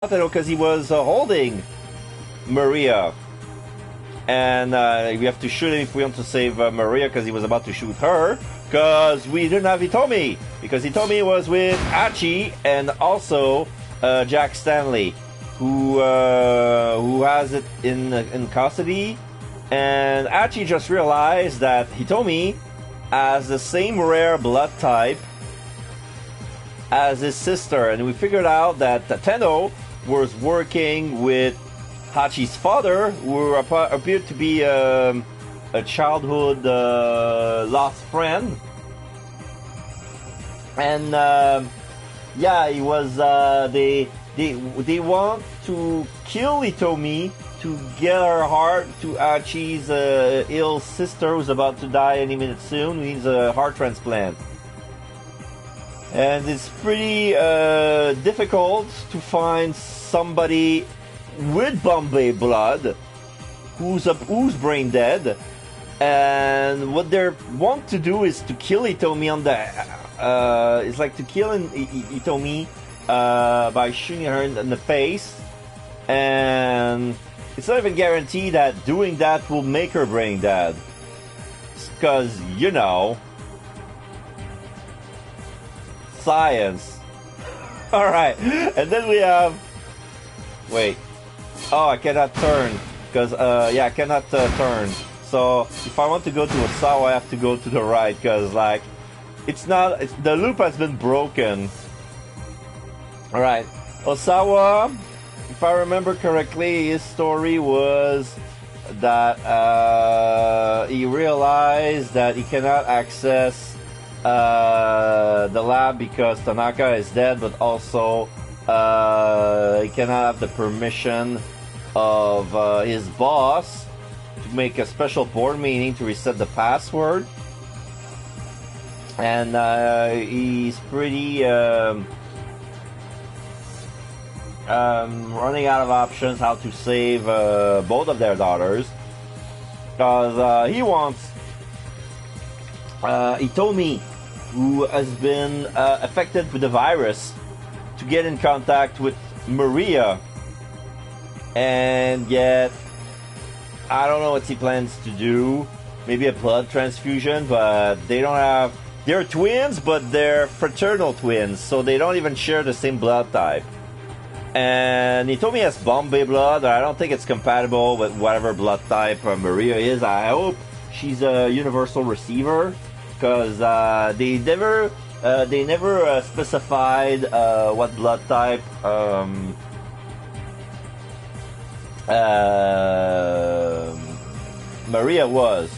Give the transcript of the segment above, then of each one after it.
because he was holding Maria. And we have to shoot him if we want to save Maria, because he was about to shoot her. Because we didn't have Hitomi. Because Hitomi was with Hachi and also Jack Stanley, who has it in custody. And Hachi just realized that Hitomi has the same rare blood type as his sister. And we figured out that Tateno was working with Hachi's father, who appeared to be a childhood lost friend, and yeah, he was. They want to kill Hitomi to get her heart to Hachi's ill sister, who's about to die any minute soon, who needs a heart transplant. And it's pretty difficult to find somebody with Bombay blood who's brain dead, and what they want to do is to kill Hitomi on the it's like to kill Hitomi by shooting her in the face, and it's not even guaranteed that doing that will make her brain dead, because you know, science. All right, and then we have oh, I cannot turn, because, yeah, I cannot turn. So, if I want to go to Osawa, I have to go to the right, because, like, the loop has been broken. Alright, Osawa, if I remember correctly, his story was that, he realized that he cannot access, the lab because Tanaka is dead, but also, he cannot have the permission of his boss to make a special board meeting to reset the password, and he's pretty running out of options how to save both of their daughters, because he wants Hitomi, who has been affected with the virus, to get in contact with Maria. And yet, I don't know what he plans to do. Maybe a blood transfusion, but they don't have... They're twins, but they're fraternal twins, so they don't even share the same blood type. And Hitomi has Bombay blood. I don't think it's compatible with whatever blood type Maria is. I hope she's a universal receiver, because they never specified what blood type Maria was.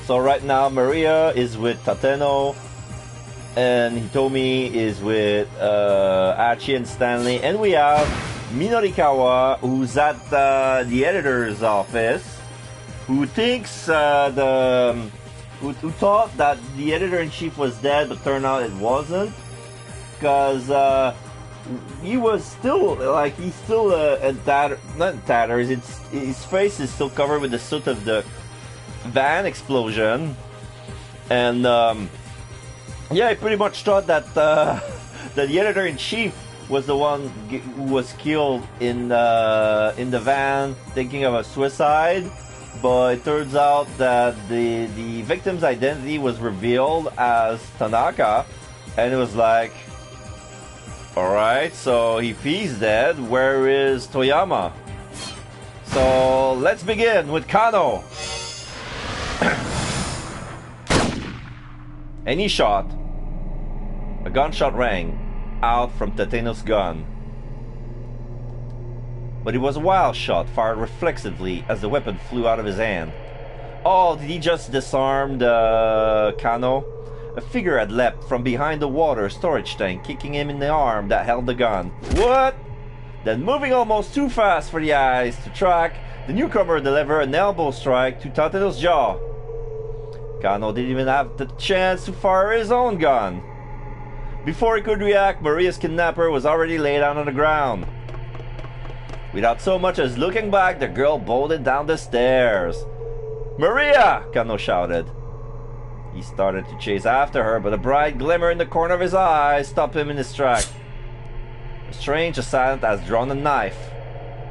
So right now Maria is with Tateno, and Hitomi is with Hachi and Stanley, and we have Minorikawa, who's at the editor's office, who thinks who thought that the editor-in-chief was dead, but turned out it wasn't, because he was still, like, he's still not in tatters, his face is still covered with the soot of the van explosion, and yeah, I pretty much thought that that the editor-in-chief was the one who was killed in the van, thinking of a suicide. But it turns out that the victim's identity was revealed as Tanaka, and it was like, alright, so if he's dead, where is Toyama? So let's begin with Kano. And he shot. A gunshot rang out from Tateno's gun. But it was a wild shot, fired reflexively as the weapon flew out of his hand. Oh, did he just disarm Kano? A figure had leapt from behind the water storage tank, kicking him in the arm that held the gun. What? Then, moving almost too fast for the eyes to track, the newcomer delivered an elbow strike to Tateno's jaw. Kano didn't even have the chance to fire his own gun. Before he could react, Maria's kidnapper was already laid down on the ground. Without so much as looking back, the girl bolted down the stairs. "Maria!" Kano shouted. He started to chase after her, but a bright glimmer in the corner of his eye stopped him in his track. A strange assailant has drawn a knife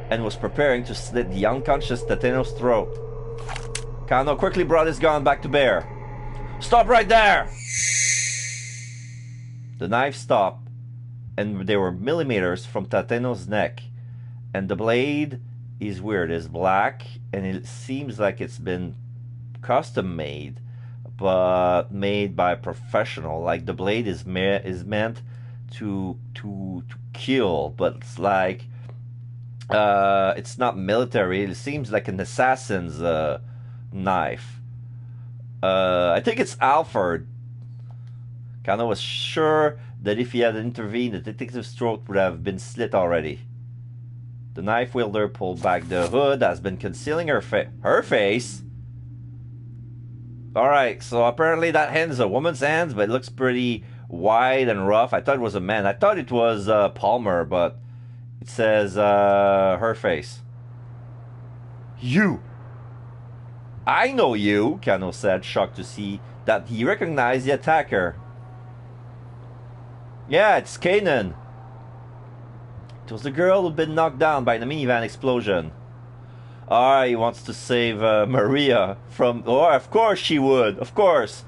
and was preparing to slit the unconscious Tateno's throat. Kano quickly brought his gun back to bear. "Stop right there!" The knife stopped, and they were millimeters from Tateno's neck, and the blade is weird. It's black, and it seems like it's been custom made, but made by a professional. Like the blade is meant to kill, but it's like it's not military. It seems like an assassin's knife. I think it's Alfred. Kano was sure that if he had intervened, the detective's throat would have been slit already. The knife wielder pulled back the hood that's been concealing her face. Alright, so apparently that hand is a woman's hand, but it looks pretty wide and rough. I thought it was a man. I thought it was Palmer, but it says her face. "You! I know you," Kano said, shocked to see that he recognized the attacker. "Yeah, it's Kanan. It was the girl who'd been knocked down by the minivan explosion." Ah, he wants to save Maria from... Oh, of course she would. Of course.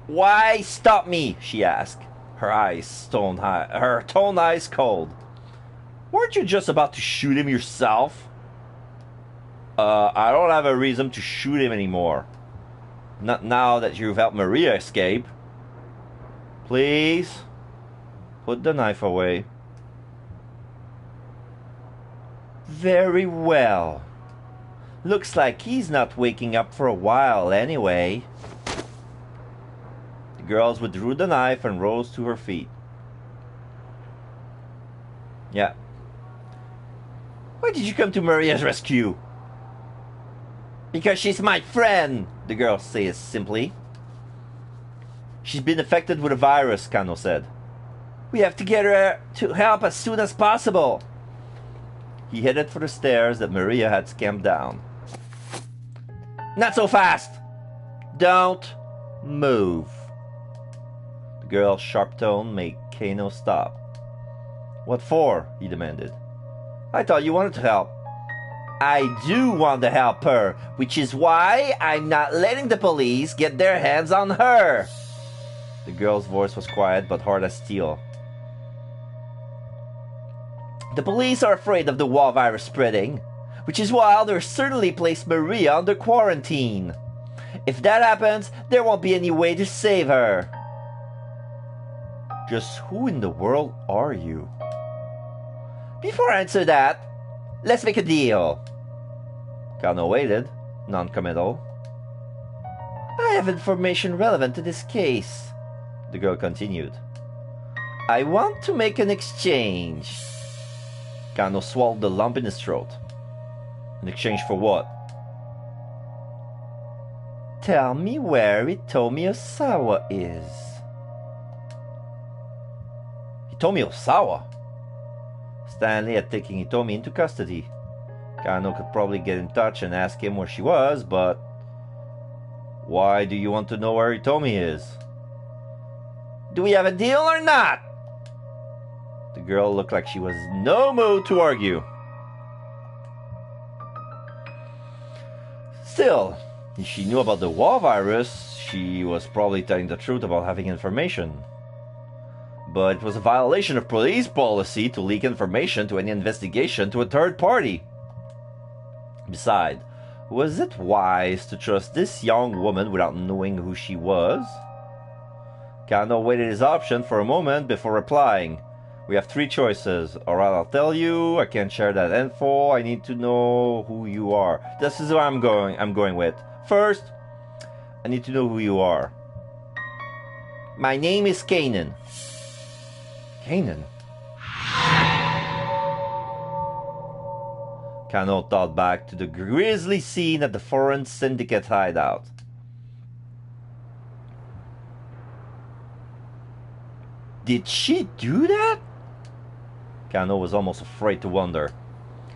"Why stop me?" she asked, her tone ice cold. "Weren't you just about to shoot him yourself?" I don't have a reason to shoot him anymore. Not now that you've helped Maria escape. Please, put the knife away." "Very well. Looks like he's not waking up for a while anyway." The girls withdrew the knife and rose to her feet. "Yeah. Why did you come to Maria's rescue?" "Because she's my friend," the girl says simply. "She's been affected with a virus," Kano said. "We have to get her to help as soon as possible." He headed for the stairs that Maria had scammed down. "Not so fast! Don't move." The girl's sharp tone made Kano stop. "What for?" he demanded. "I thought you wanted to help." "I do want to help her, which is why I'm not letting the police get their hands on her." The girl's voice was quiet but hard as steel. "The police are afraid of the war virus spreading, which is why they'll certainly place Maria under quarantine. If that happens, there won't be any way to save her." "Just who in the world are you?" "Before I answer that, let's make a deal." Kano waited, non-committal. "I have information relevant to this case," the girl continued. "I want to make an exchange." Kano swallowed the lump in his throat. "In exchange for what?" "Tell me where Hitomi Osawa is." Hitomi Osawa? Stanley had taken Hitomi into custody. Kano could probably get in touch and ask him where she was, but... Why do you want to know where Hitomi is? "Do we have a deal or not?" The girl looked like she was in no mood to argue. Still, if she knew about the war virus, she was probably telling the truth about having information. But it was a violation of police policy to leak information to any investigation to a third party. Besides, was it wise to trust this young woman without knowing who she was? Kano waited his option for a moment before replying. "We have three choices. Alright, I'll tell you. I can't share that info. I need to know who you are." This is where I'm going with. First, I need to know who you are. "My name is Kanan." Kanan? Kano thought back to the grisly scene at the Foreign Syndicate hideout. Did she do that? Kano was almost afraid to wonder.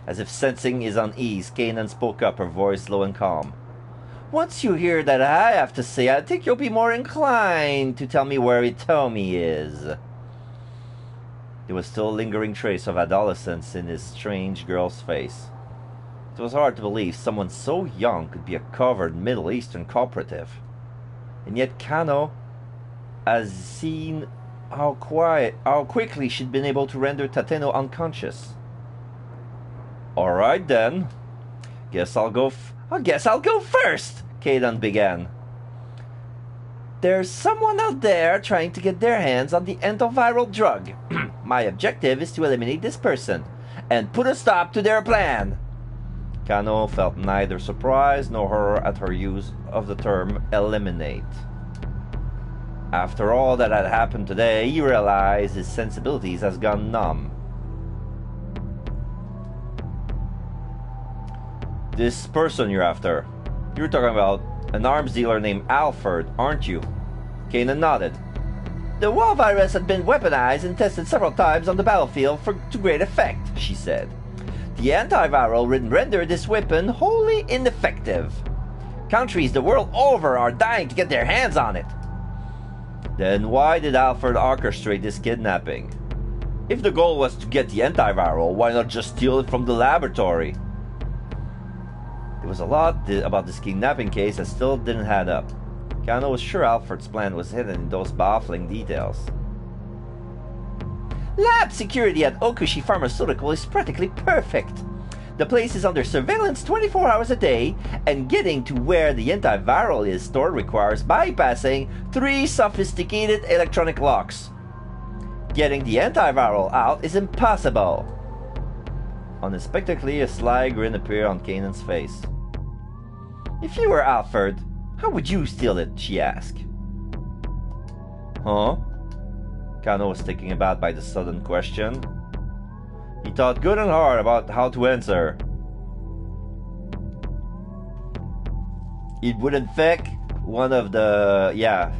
As if sensing his unease, Kanan spoke up, her voice low and calm. Once you hear that I have to say, I think you'll be more inclined to tell me where Hitomi is. There was still a lingering trace of adolescence in his strange girl's face. It was hard to believe someone so young could be a covert Middle Eastern cooperative. And yet Kano has seen how quickly she'd been able to render Tateno unconscious. Alright then. Guess I'll go first, Kaidan began. There's someone out there trying to get their hands on the antiviral drug. My objective is to eliminate this person and put a stop to their plan. Kano felt neither surprise nor horror at her use of the term eliminate. After all that had happened today, he realized his sensibilities has gone numb. This person you're after, you're talking about an arms dealer named Alfred, aren't you? Kanan nodded. The wall virus had been weaponized and tested several times on the battlefield to great effect, she said. The antiviral rendered this weapon wholly ineffective. Countries the world over are dying to get their hands on it. Then why did Alfred orchestrate this kidnapping? If the goal was to get the antiviral, why not just steal it from the laboratory? There was a lot about this kidnapping case that still didn't add up. Kano was sure Alfred's plan was hidden in those baffling details. Lab security at Okushi Pharmaceutical is practically perfect. The place is under surveillance 24 hours a day, and getting to where the antiviral is stored requires bypassing 3 sophisticated electronic locks. Getting the antiviral out is impossible. Unexpectedly, a sly grin appeared on Kanan's face. If you were Alfred, how would you steal it? She asked. Huh? Kano was taken aback by the sudden question. He thought good and hard about how to answer. It would infect one of the... yeah.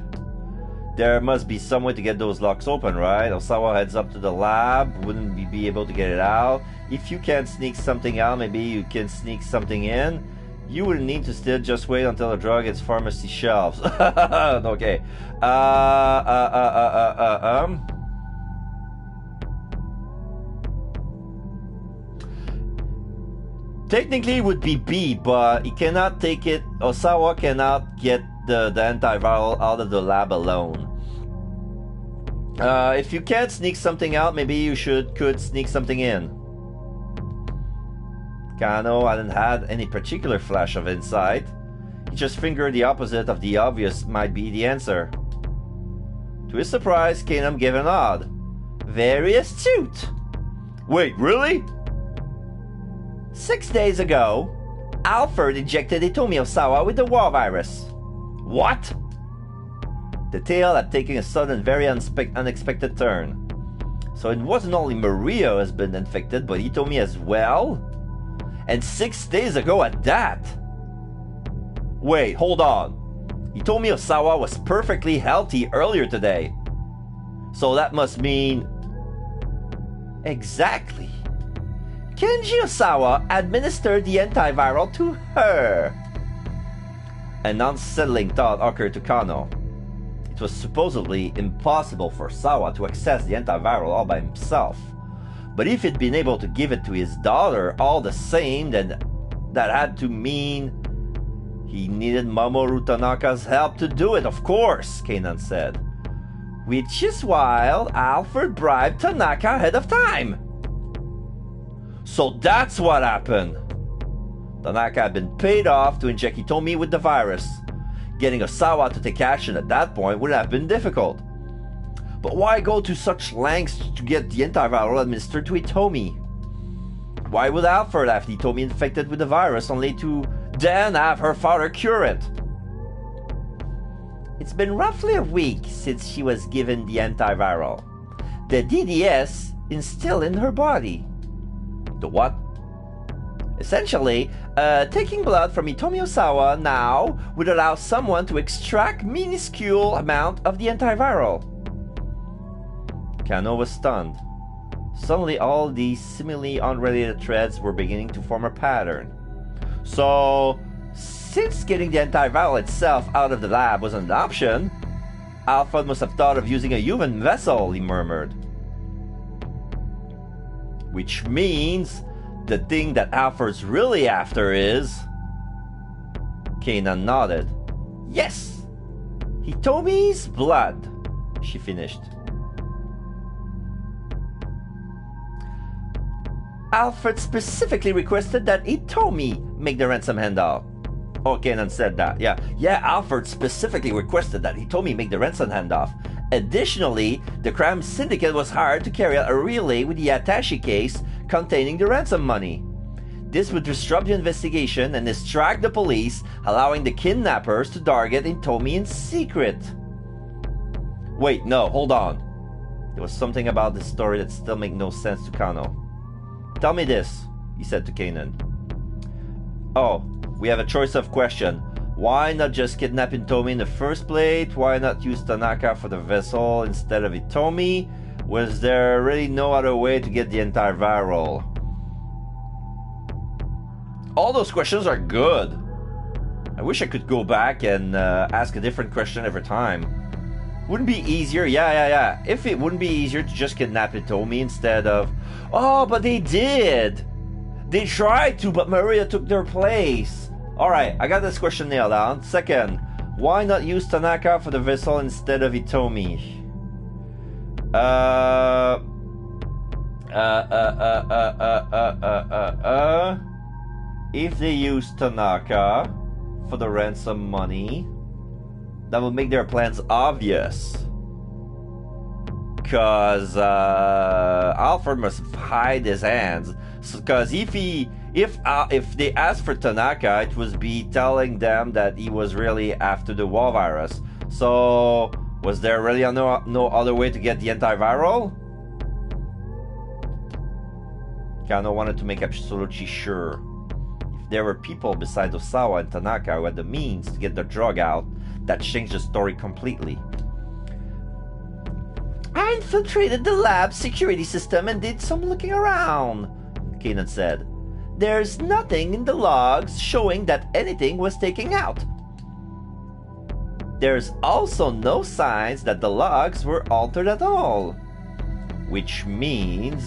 There must be some way to get those locks open, right? Osawa heads up to the lab. Wouldn't we be able to get it out? If you can't sneak something out, maybe you can sneak something in. You wouldn't need to still just wait until the drug hits pharmacy shelves. Okay. Technically it would be B, but he cannot take it. Osawa cannot get the antiviral out of the lab alone. If you can't sneak something out, maybe you could sneak something in. Kano hadn't had any particular flash of insight. He just figured the opposite of the obvious might be the answer. To his surprise, Kanan gave a nod. Very astute. Wait, really? 6 days ago, Alfred injected Hitomi Osawa with the war virus. What? The tale had taken a sudden, very unexpected turn. So it wasn't only Maria who has been infected, but Hitomi as well? And 6 days ago at that? Wait, hold on. Hitomi Osawa was perfectly healthy earlier today. So that must mean... Exactly. Kenji Osawa administered the antiviral to her. An unsettling thought occurred to Kano. It was supposedly impossible for Osawa to access the antiviral all by himself. But if he'd been able to give it to his daughter all the same, then that had to mean he needed Mamoru Tanaka's help to do it, of course, Kanan said. Which is why Alfred bribed Tanaka ahead of time. So that's what happened. Tanaka had been paid off to inject Hitomi with the virus. Getting Osawa to take action at that point would have been difficult. But why go to such lengths to get the antiviral administered to Hitomi? Why would Alfred have Hitomi infected with the virus only to then have her father cure it? It's been roughly a week since she was given the antiviral. The DDS is still in her body. The what? Essentially, taking blood from Hitomi Osawa now would allow someone to extract minuscule amount of the antiviral. Kano was stunned. Suddenly all these seemingly unrelated threads were beginning to form a pattern. So, Since getting the antiviral itself out of the lab wasn't an option, Alfred must have thought of using a human vessel, he murmured. Which means the thing that Alfred's really after is... Kanan nodded. Yes! Hitomi's blood, she finished. Alfred specifically requested that Hitomi make the ransom handoff. Oh, Kanan said that. Yeah, Alfred specifically requested that Hitomi make the ransom handoff. Additionally, the crime syndicate was hired to carry out a relay with the attaché case containing the ransom money. This would disrupt the investigation and distract the police, allowing the kidnappers to target Hitomi in secret. Wait, no, hold on. There was something about this story that still made no sense to Kano. Tell me this, he said to Kanan. Oh, we have a choice of question. Why not just kidnap Hitomi in the first place? Why not use Tanaka for the vessel instead of Hitomi? Was there really no other way to get the entire viral? All those questions are good. I wish I could go back and ask a different question every time. Wouldn't be easier? Yeah. If it wouldn't be easier to just kidnap Hitomi instead of... Oh, but they did! They tried to, but Maria took their place. Alright, I got this question nailed down. Second, why not use Tanaka for the vessel instead of Hitomi? If they use Tanaka for the ransom money, that will make their plans obvious. Cause Alfred must hide his hands. Cause if they asked for Tanaka, it would be telling them that he was really after the war virus. So was there really no other way to get the antiviral? Kano wanted to make absolutely sure. If there were people besides Osawa and Tanaka who had the means to get the drug out, that changed the story completely. I infiltrated the lab security system and did some looking around, Kanan said. There's nothing in the logs showing that anything was taken out. There's also no signs that the logs were altered at all. Which means...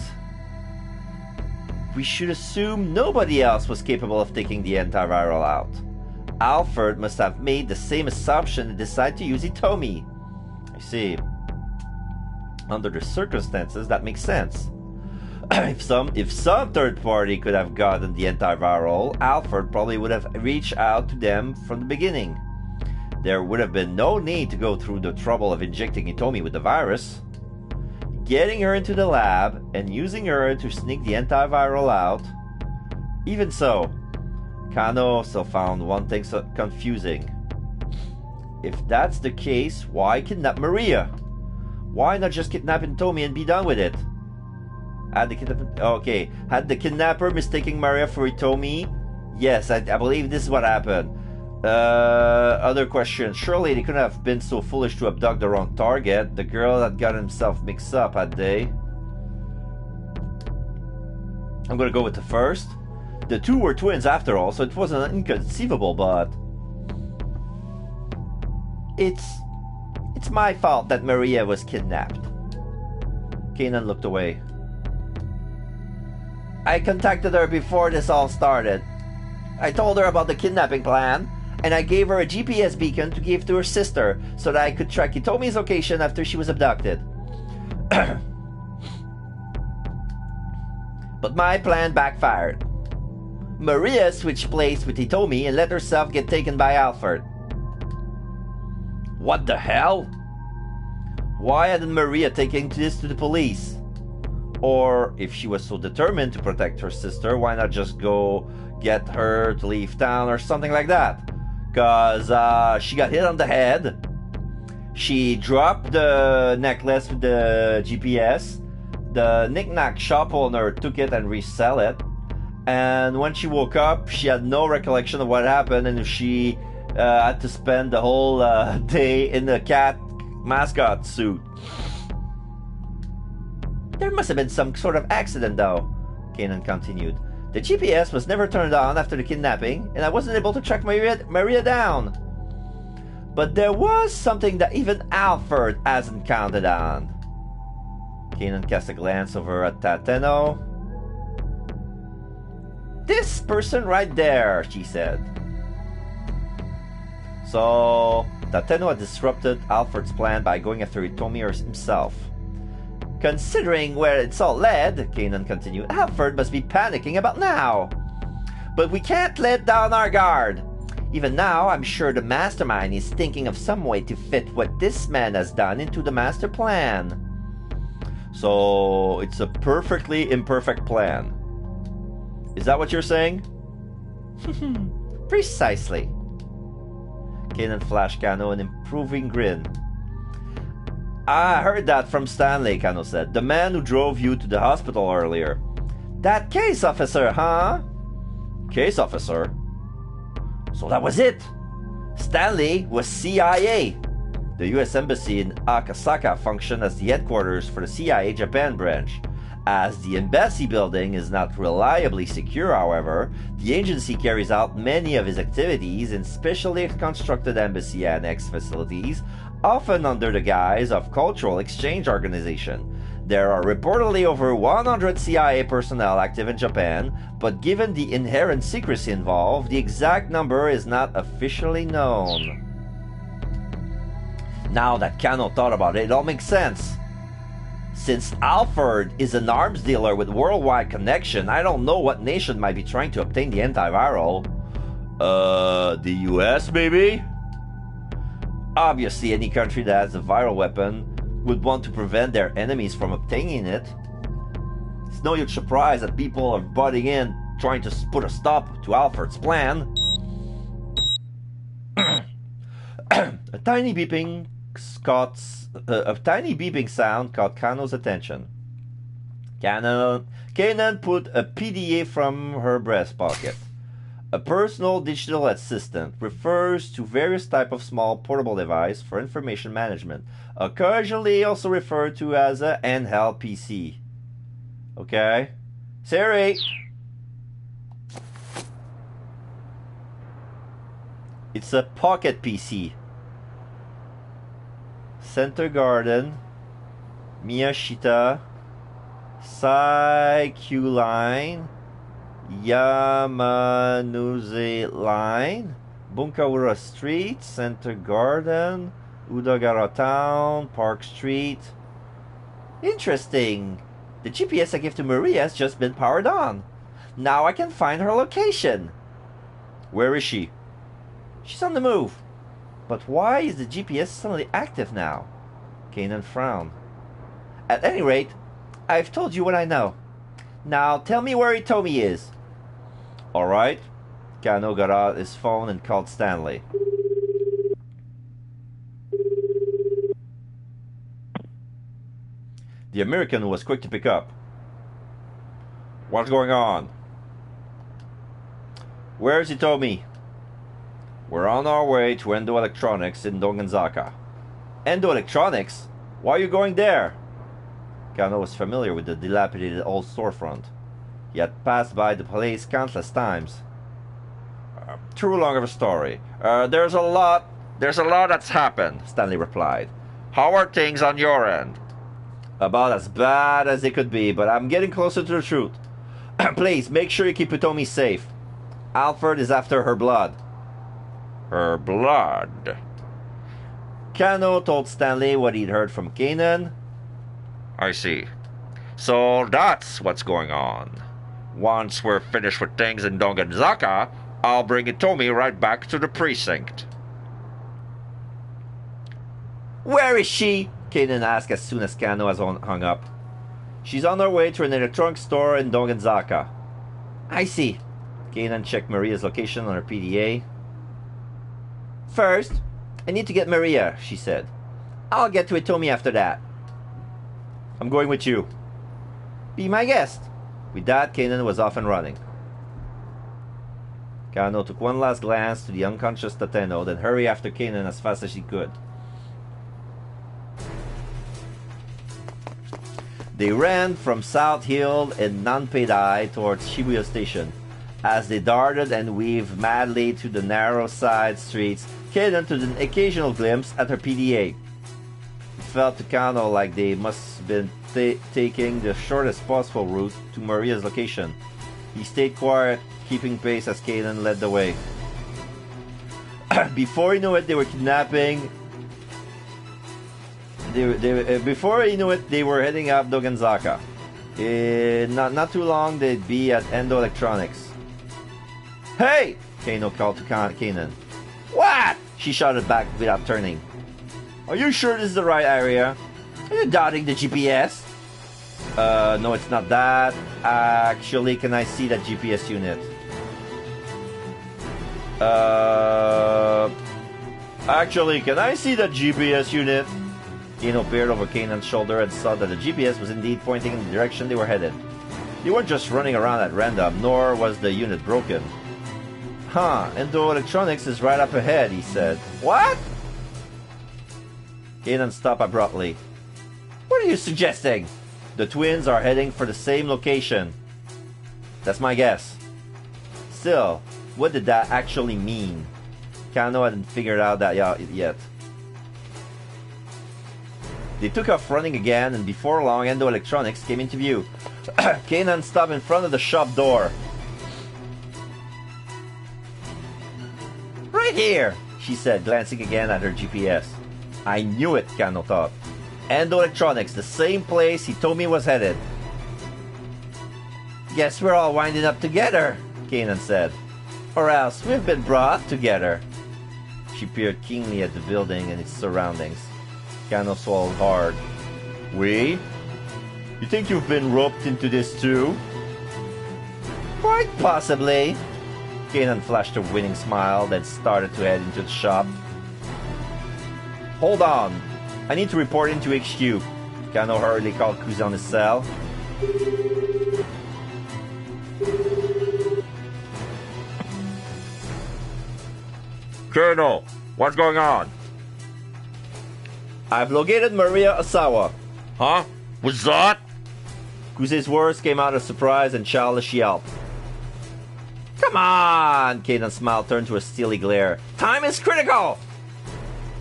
we should assume nobody else was capable of taking the antiviral out. Alfred must have made the same assumption and decided to use Hitomi. I see. Under the circumstances, that makes sense. If some third party could have gotten the antiviral, Alfred probably would have reached out to them from the beginning. There would have been no need to go through the trouble of injecting Hitomi with the virus. Getting her into the lab and using her to sneak the antiviral out. Even so, Kano still found one thing so confusing. If that's the case, why kidnap Maria? Why not just kidnap Hitomi and be done with it? Had the kidnapper mistaking Maria for Hitomi? Yes, I believe this is what happened. Other question. Surely they couldn't have been so foolish to abduct the wrong target. The girl had got himself mixed up, had they? I'm gonna go with the first. The two were twins after all, so it wasn't inconceivable, but... It's my fault that Maria was kidnapped. Kanan looked away. I contacted her before this all started. I told her about the kidnapping plan, and I gave her a GPS beacon to give to her sister so that I could track Hitomi's location after she was abducted. But my plan backfired. Maria switched place with Hitomi and let herself get taken by Alfred. What the hell? Why hadn't Maria taken this to the police? Or, if she was so determined to protect her sister, why not just go get her to leave town or something like that? Cause she got hit on the head. She dropped the necklace with the GPS. The knick-knack shop owner took it and resell it. And when she woke up, she had no recollection of what happened, and she had to spend the whole day in the cat mascot suit. There must have been some sort of accident, though, Kanan continued. The GPS was never turned on after the kidnapping, and I wasn't able to track Maria down. But there was something that even Alfred hasn't counted on. Kanan cast a glance over at Tateno. This person right there, she said. So, Tateno had disrupted Alfred's plan by going after Hitomi himself. Considering where it's all led, Kanan continued, Alfred must be panicking about now. But we can't let down our guard. Even now, I'm sure the mastermind is thinking of some way to fit what this man has done into the master plan. So, it's a perfectly imperfect plan. Is that what you're saying? Precisely. Kanan flashed Kano an improving grin. I heard that from Stanley, Kano said. The man who drove you to the hospital earlier. That case officer, huh? Case officer? So that was it. Stanley was CIA. The US Embassy in Akasaka functioned as the headquarters for the CIA Japan branch. As the embassy building is not reliably secure, however, the agency carries out many of its activities in specially constructed embassy annex facilities, often under the guise of cultural exchange organization. There are reportedly over 100 CIA personnel active in Japan, but given the inherent secrecy involved, the exact number is not officially known. Now that Kano thought about it, it all makes sense. Since Alfred is an arms dealer with worldwide connection, I don't know what nation might be trying to obtain the antiviral. The US maybe? Obviously, any country that has a viral weapon would want to prevent their enemies from obtaining it. It's no huge surprise that people are butting in, trying to put a stop to Alfred's plan. A tiny beeping sound caught Kano's attention. Kanan put a PDA from her breast pocket. A personal digital assistant refers to various types of small portable device for information management, occasionally also referred to as a handheld PC. Okay? Siri! It's a pocket PC. Center Garden, Miyashita, Sai-Q Line, Yamanuze Line, Bunkaura Street, Center Garden, Udagara Town, Park Street. Interesting. The GPS I gave to Maria has just been powered on. Now I can find her location. Where is she? She's on the move. But why is the GPS suddenly active now? Kanan frowned. At any rate, I've told you what I know. Now tell me where Hitomi is. Alright. Kano got out his phone and called Stanley. The American was quick to pick up. What's going on? Where's Hitomi? We're on our way to Endo Electronics in Dongenzaka. Endo Electronics? Why are you going there? Kano was familiar with the dilapidated old storefront. He had passed by the place countless times. Too long of a story. There's a lot that's happened, Stanley replied. How are things on your end? About as bad as they could be, but I'm getting closer to the truth. Please, make sure you keep Hitomi safe. Alfred is after her blood. Her blood? Kano told Stanley what he'd heard from Kanan. I see. So that's what's going on. Once we're finished with things in Dongenzaka, I'll bring Hitomi right back to the precinct. Where is she? Kanan asked as soon as Kano has hung up. She's on her way to an electronics store in Dongenzaka. I see. Kanan checked Maria's location on her PDA. First, I need to get Maria, she said. I'll get to Hitomi after that. I'm going with you. Be my guest. With that, Kanan was off and running. Kano took one last glance to the unconscious Tateno, then hurried after Kanan as fast as he could. They ran from South Hill and Nanpei towards Shibuya Station. As they darted and weaved madly through the narrow side streets, Kaden took an occasional glimpse at her PDA. It felt to Kano like they must have been taking the shortest possible route to Maria's location. He stayed quiet, keeping pace as Kaden led the way. Before he knew it, they were kidnapping. Before he knew it, they were heading up Dogenzaka. Not too long, they'd be at Endo Electronics. Hey! Kano called to Kanan. What? She shouted back without turning. Are you sure this is the right area? Are you doubting the GPS? No, it's not that. Actually, can I see that GPS unit? Actually, can I see that GPS unit? Kano peered over Kanan's shoulder and saw that the GPS was indeed pointing in the direction they were headed. They weren't just running around at random, nor was the unit broken. Huh, Endo Electronics is right up ahead, he said. What? Kanan stopped abruptly. What are you suggesting? The twins are heading for the same location. That's my guess. Still, what did that actually mean? Kano hadn't figured out that yet. They took off running again, and before long, Endo Electronics came into view. Kanan stopped in front of the shop door. Right here, she said, glancing again at her GPS. I knew it, Kano thought. Endo Electronics, the same place he told me was headed. Guess we're all winding up together, Kanan said. Or else we've been brought together. She peered keenly at the building and its surroundings. Kano swallowed hard. We? You think you've been roped into this too? Quite possibly. Kanan flashed a winning smile, then started to head into the shop. Hold on. I need to report into HQ. Kano hurriedly called Kuze on his cell. Colonel, what's going on? I've located Maria Osawa. Huh? What's that? Kuze's words came out of surprise and childish yelp. Come on! Kanan's smile turned to a steely glare. Time is critical!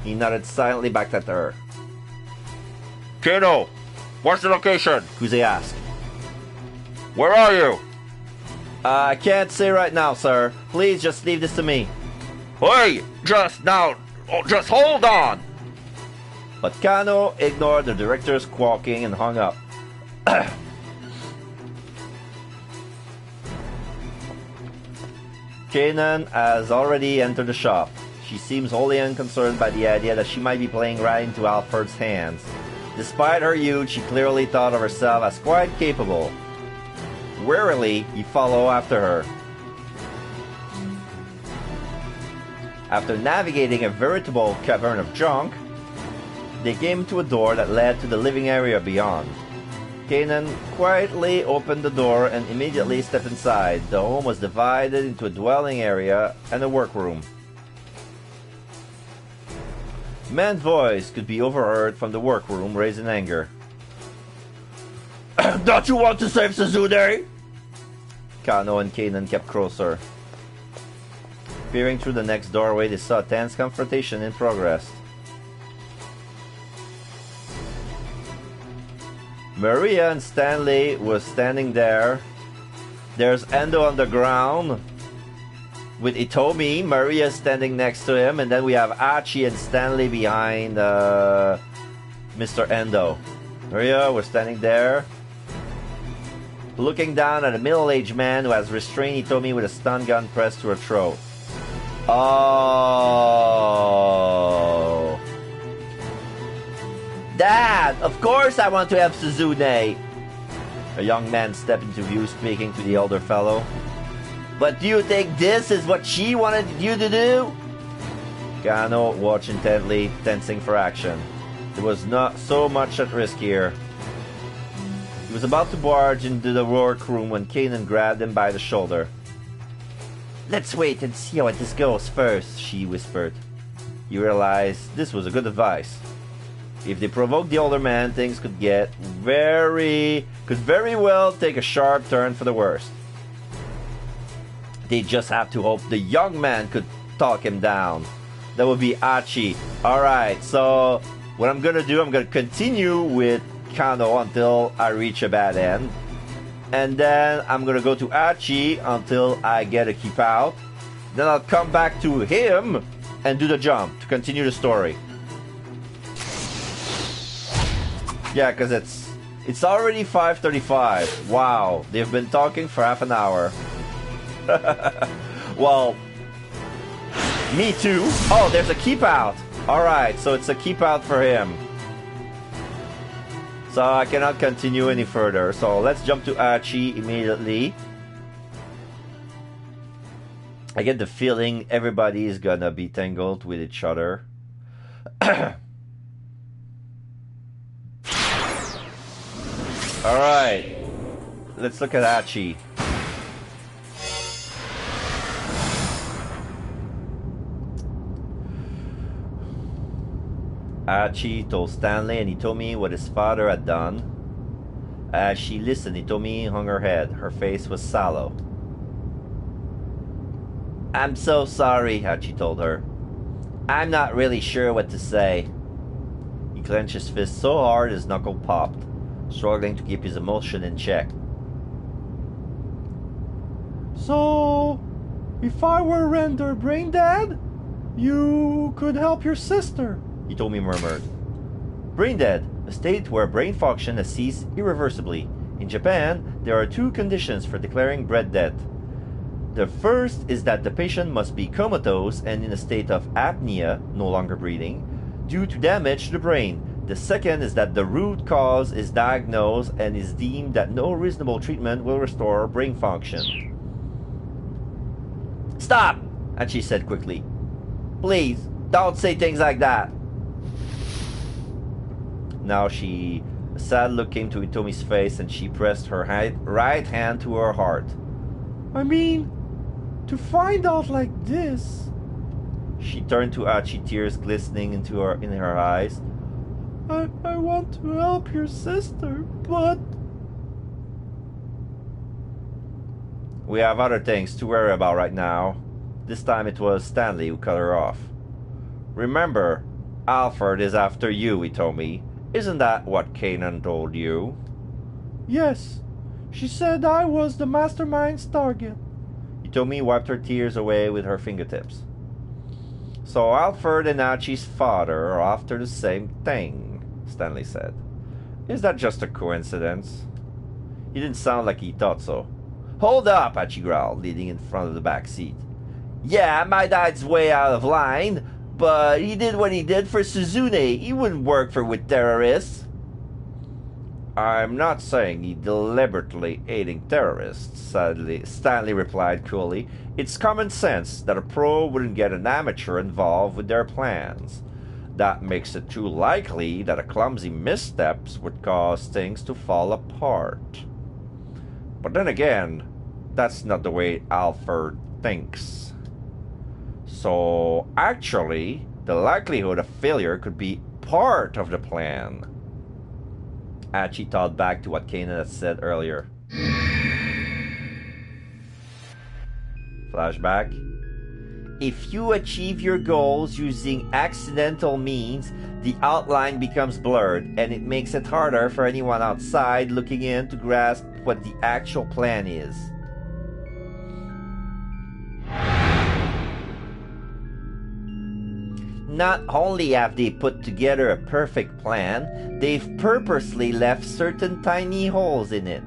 He nodded silently back at her. Kano, what's the location? Kuze asked. Where are you? I can't say right now, sir. Please just leave this to me. Hey, just hold on! But Kano ignored the director's squawking and hung up. Kanan has already entered the shop. She seems wholly unconcerned by the idea that she might be playing right into Alfred's hands. Despite her youth, she clearly thought of herself as quite capable. Warily, he followed after her. After navigating a veritable cavern of junk, they came to a door that led to the living area beyond. Kanan quietly opened the door and immediately stepped inside. The home was divided into a dwelling area and a workroom. A man's voice could be overheard from the workroom, raised in anger. Don't you want to save Suzude? Kano and Kanan kept closer. Peering through the next doorway, they saw a tense confrontation in progress. Maria and Stanley were standing there. There's Endo on the ground with Itomi. Maria standing next to him, and then we have Achi and Stanley behind Mr. Endo. Maria was standing there, looking down at a middle-aged man who has restrained Itomi with a stun gun pressed to her throat. Oh. Dad, of course I want to have Suzune. A young man stepped into view, speaking to the older fellow. But do you think this is what she wanted you to do? Kano watched intently, tensing for action. There was not so much at risk here. He was about to barge into the workroom when Kanan grabbed him by the shoulder. Let's wait and see how this goes first, she whispered. He realized this was a good advice. If they provoke the older man, things could very well take a sharp turn for the worst. They just have to hope the young man could talk him down. That would be Achi. Alright, so what I'm gonna do, I'm gonna continue with Kano until I reach a bad end. And then I'm gonna go to Achi until I get a keep out. Then I'll come back to him and do the jump to continue the story. Yeah, because it's already 5:35. Wow, they've been talking for half an hour. Well, me too. Oh, there's a keep out. Alright, so it's a keep out for him. So I cannot continue any further. So let's jump to Achi immediately. I get the feeling everybody is gonna be tangled with each other. Alright. Let's look at Achi. Achi told Stanley and he told me what his father had done. As she listened, he told me, hung her head. Her face was sallow. I'm so sorry, Achi told her. I'm not really sure what to say. He clenched his fist so hard his knuckle popped, struggling to keep his emotion in check. So, if I were rendered brain dead, you could help your sister, he told me murmured. Brain dead, a state where brain function has ceased irreversibly. In Japan, there are two conditions for declaring brain dead. The first is that the patient must be comatose and in a state of apnea, no longer breathing, due to damage to the brain. The second is that the root cause is diagnosed and is deemed that no reasonable treatment will restore brain function. Stop! Achi said quickly. Please, don't say things like that. Now a sad look came to Itomi's face and she pressed her right hand to her heart. I mean, to find out like this. She turned to Achi, tears glistening in her eyes. I want to help your sister, but... We have other things to worry about right now. This time it was Stanley who cut her off. Remember, Alfred is after you, Itomi. Isn't that what Kanan told you? Yes. She said I was the mastermind's target. Itomi wiped her tears away with her fingertips. So Alfred and Achi's father are after the same thing, Stanley said. Is that just a coincidence? He didn't sound like he thought so. Hold up, Achi growled, leaning in front of the back seat. Yeah, my dad's way out of line, but he did what he did for Suzune. He wouldn't work with terrorists. I'm not saying he deliberately aiding terrorists, Stanley replied coolly. It's common sense that a pro wouldn't get an amateur involved with their plans. That makes it too likely that a clumsy missteps would cause things to fall apart. But then again, that's not the way Alfred thinks. So, actually, the likelihood of failure could be part of the plan. Achi thought back to what Kanan had said earlier. Flashback. If you achieve your goals using accidental means, the outline becomes blurred, and it makes it harder for anyone outside looking in to grasp what the actual plan is. Not only have they put together a perfect plan, they've purposely left certain tiny holes in it.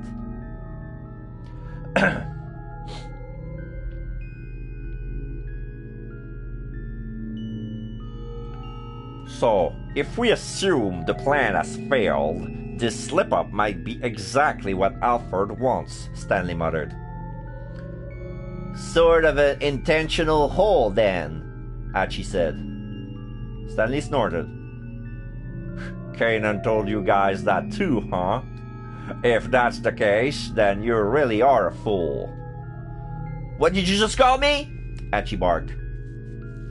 So, if we assume the plan has failed, this slip-up might be exactly what Alfred wants, Stanley muttered. Sort of an intentional hole, then, Achi said. Stanley snorted. Kanan told you guys that too, huh? If that's the case, then you really are a fool. What did you just call me? Achi barked.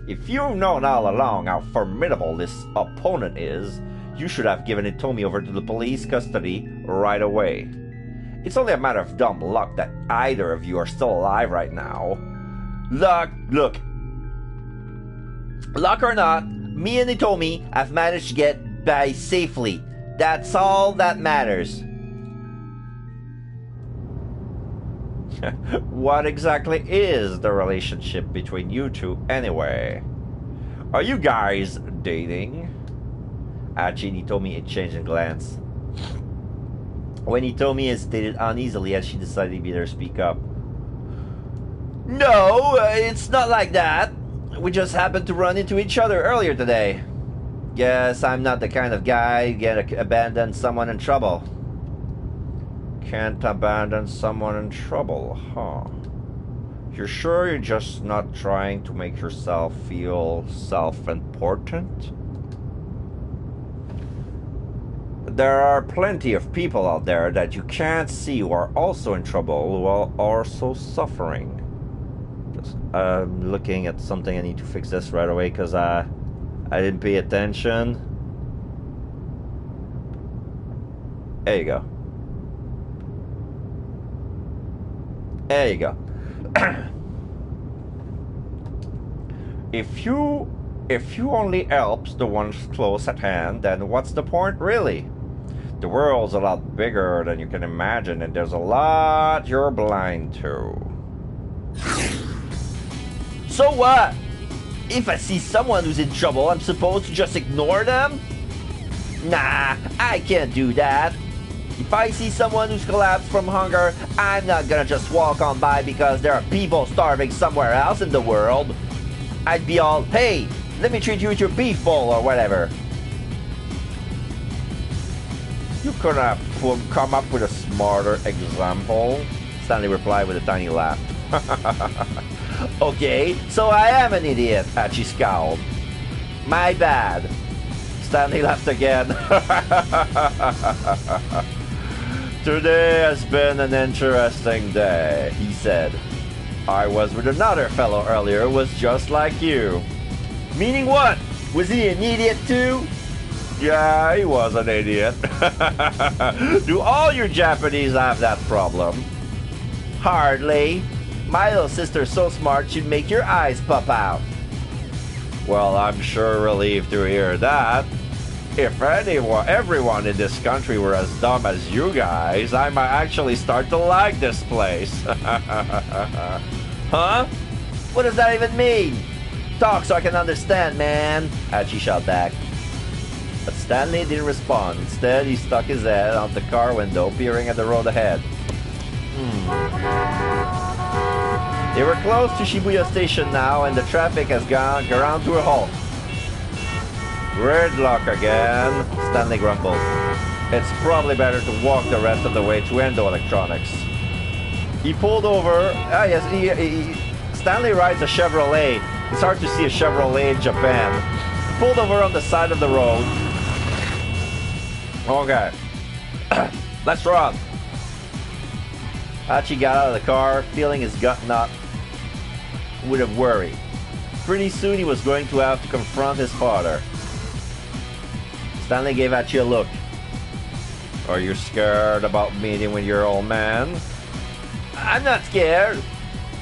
If you've known all along how formidable this opponent is, You should have given Hitomi over to the police custody right away. It's only a matter of dumb luck that either of you are still alive right now. Look. Luck or not, me and Hitomi have managed to get by safely. That's all that matters. What exactly is the relationship between you two anyway? Are you guys dating? Hachi and Hitomi exchanged a glance. When Hitomi hesitated uneasily as she decided to better speak up. No, it's not like that. We just happened to run into each other earlier today. Guess I'm not the kind of guy who can abandon someone in trouble. Can't abandon someone in trouble, huh? You're sure you're just not trying to make yourself feel self-important? There are plenty of people out there that you can't see who are also in trouble, who are also suffering. I'm looking at something. I need to fix this right away because I didn't pay attention. There you go. There you go. If you only helps the ones close at hand, then what's the point really? The world's a lot bigger than you can imagine, and there's a lot you're blind to. So what? If I see someone who's in trouble, I'm supposed to just ignore them? Nah, I can't do that. If I see someone who's collapsed from hunger, I'm not gonna just walk on by because there are people starving somewhere else in the world. I'd be all, hey, let me treat you with your beef bowl or whatever. You could have come up with a smarter example. Stanley replied with a tiny laugh. Okay, so I am an idiot, Hachi scowled. My bad. Stanley laughed again. Today has been an interesting day, he said. I was with another fellow earlier who was just like you. Meaning what? Was he an idiot too? Yeah, he was an idiot. Do all your Japanese have that problem? Hardly. My little sister's so smart she'd make your eyes pop out. Well, I'm sure relieved to hear that. If everyone in this country were as dumb as you guys, I might actually start to like this place. Huh? What does that even mean? Talk so I can understand, man. Hachi shot back. But Stanley didn't respond. Instead, he stuck his head out the car window, peering at the road ahead. They were close to Shibuya Station now, and the traffic has ground to a halt. Gridlock again, Stanley grumbled. It's probably better to walk the rest of the way to Endo Electronics. He pulled over. Stanley rides a Chevrolet. It's hard to see a Chevrolet in Japan. He pulled over on the side of the road. Okay. Let's run. Hachi got out of the car, feeling his gut knot with a worry. Pretty soon he was going to have to confront his father. Stanley gave Hachi a look. Are you scared about meeting with your old man? I'm not scared.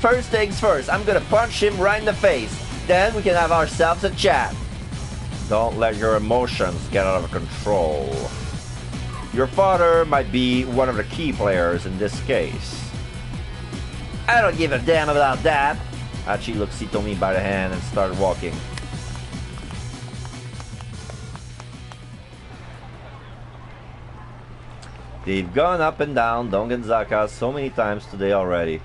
First things first, I'm gonna punch him right in the face. Then we can have ourselves a chat. Don't let your emotions get out of control. Your father might be one of the key players in this case. I don't give a damn about that. Hachi looked Hitomi by the hand and started walking. They've gone up and down Dongenzaka so many times today already.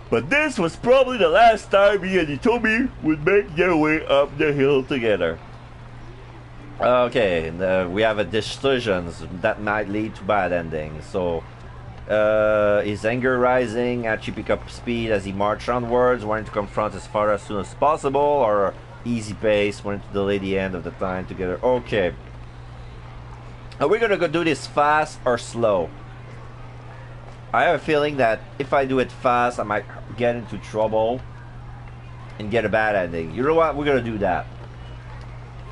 But this was probably the last time he and Hitomi would make their way up the hill together. Okay, we have a decisions that might lead to bad endings. So, his anger rising, Hachi picked up speed as he marched onwards, wanting to confront his father as soon as possible, or easy pace, wanting to delay the end of the time together. Okay. Are we gonna go do this fast or slow? I have a feeling that if I do it fast, I might get into trouble and get a bad ending. You know what? We're gonna do that.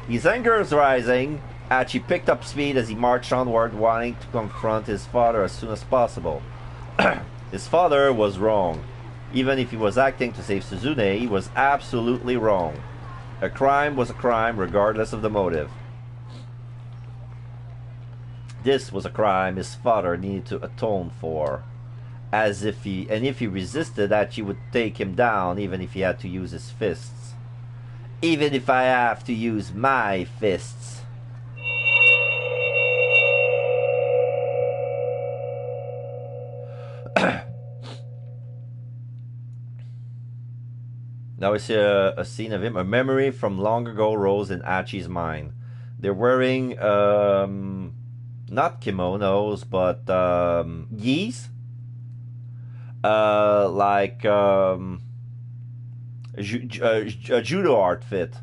His anger is rising Achi picked up speed as he marched onward, wanting to confront his father as soon as possible. His father was wrong. Even if he was acting to save Suzune, he was absolutely wrong. A crime was a crime, regardless of the motive. This was a crime his father needed to atone for. If he resisted, Achi would take him down, even if he had to use his fists. Even if I have to use my fists. Now we see a scene of him. A memory from long ago rose in Achi's mind. They're wearing, not kimonos, but gis. Like a judo outfit.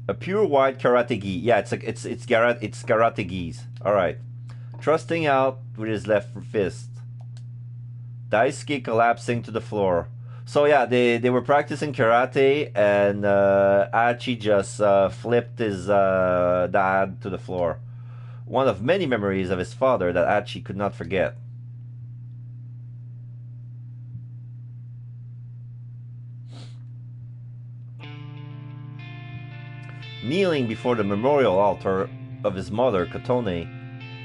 A pure white karate gi. Yeah, it's karate gis. Alright. Thrusting out with his left fist. Daisuke collapsing to the floor. So yeah, they were practicing karate, and Achi just flipped his dad to the floor. One of many memories of his father that Achi could not forget. Kneeling before the memorial altar of his mother, Kotone,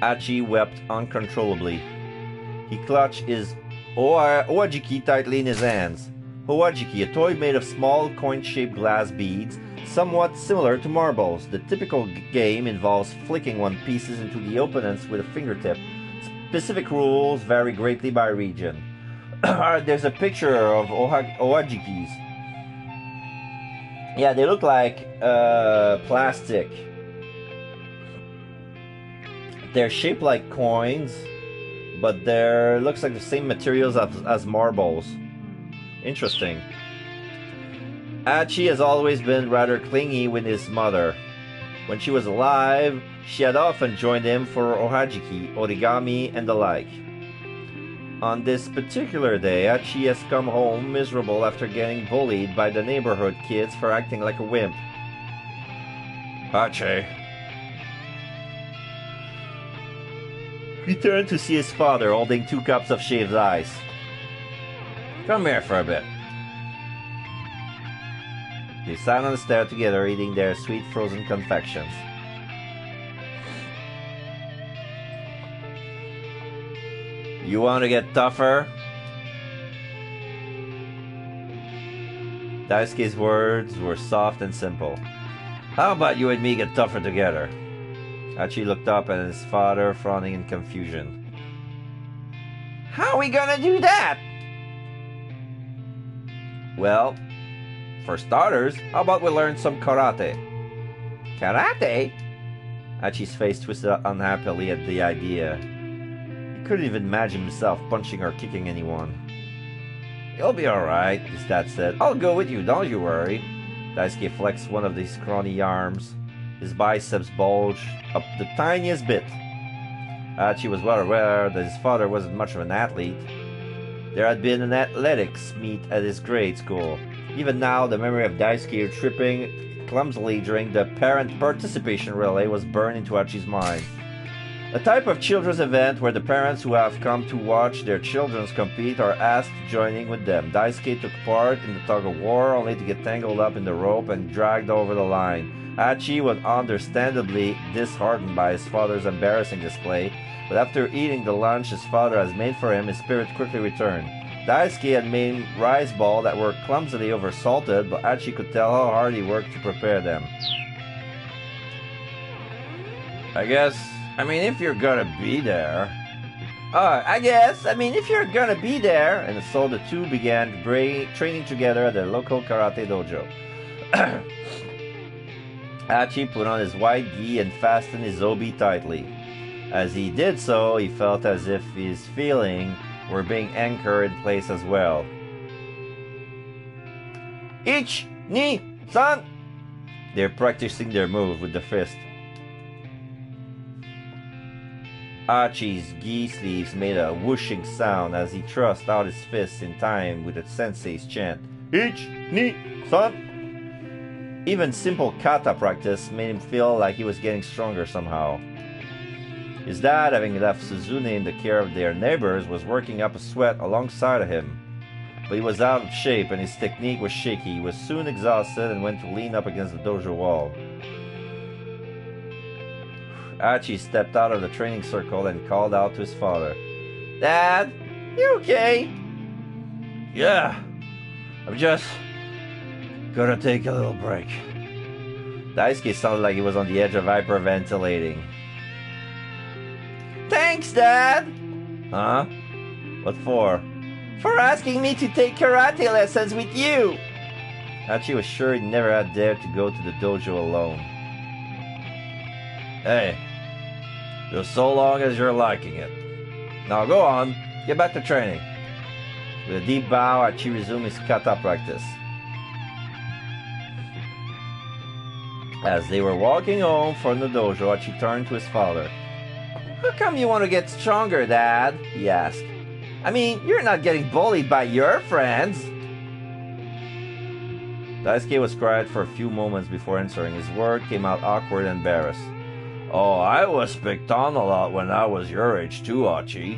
Achi wept uncontrollably. He clutched his Owajiki tightly in his hands. Owajiki, a toy made of small coin-shaped glass beads, somewhat similar to marbles. The typical game involves flicking one pieces into the opponents with a fingertip. Specific rules vary greatly by region. There's a picture of Owajikis. Yeah, they look like plastic. They're shaped like coins, but they're looks like the same materials as marbles. Interesting. Achi has always been rather clingy with his mother. When she was alive, she had often joined him for ohajiki, origami, and the like. On this particular day, Achi has come home miserable after getting bullied by the neighborhood kids for acting like a wimp. Achi. He turned to see his father holding 2 cups of shaved ice. Come here for a bit. They sat on the stair together, eating their sweet frozen confections. You want to get tougher? Daisuke's words were soft and simple. How about you and me get tougher together? Achi looked up at his father, frowning in confusion. How are we gonna do that? Well, for starters, how about we learn some karate? Karate? Achi's face twisted unhappily at the idea. He couldn't even imagine himself punching or kicking anyone. You'll be alright, his dad said. I'll go with you, don't you worry. Daisuke flexed one of his scrawny arms. His biceps bulged up the tiniest bit. Achi was well aware that his father wasn't much of an athlete. There had been an athletics meet at his grade school. Even now, the memory of Daisuke tripping clumsily during the parent participation relay was burned into Achi's mind. A type of children's event where the parents who have come to watch their children compete are asked to join in with them. Daisuke took part in the tug-of-war only to get tangled up in the rope and dragged over the line. Achi was understandably disheartened by his father's embarrassing display, but after eating the lunch his father has made for him, his spirit quickly returned. Daisuke had made rice balls that were clumsily oversalted, but Achi could tell how hard he worked to prepare them. If you're gonna be there... if you're gonna be there... And so the two began training together at their local karate dojo. Achi put on his white gi and fastened his obi tightly. As he did so, he felt as if his feelings were being anchored in place as well. Ich, ni, san! They're practicing their move with the fist. Achi's gi sleeves made a whooshing sound as he thrust out his fists in time with the sensei's chant. Ich, ni, san! Even simple kata practice made him feel like he was getting stronger somehow. His dad, having left Suzune in the care of their neighbors, was working up a sweat alongside of him. But he was out of shape and his technique was shaky. He was soon exhausted and went to lean up against the dojo wall. Archie stepped out of the training circle and called out to his father. Dad, you okay? Yeah, I'm just gonna take a little break. Daisuke sounded like he was on the edge of hyperventilating. Thanks, Dad! Huh? What for? For asking me to take karate lessons with you! Archie was sure he never had dared to go to the dojo alone. Hey, just so long as you're liking it. Now go on, get back to training. With a deep bow, Archie resumed his kata practice. As they were walking home from the dojo, Archie turned to his father. How come you want to get stronger, Dad? He asked. I mean, you're not getting bullied by your friends. Daisuke was quiet for a few moments before answering. His word came out awkward and embarrassed. Oh, I was picked on a lot when I was your age too, Archie.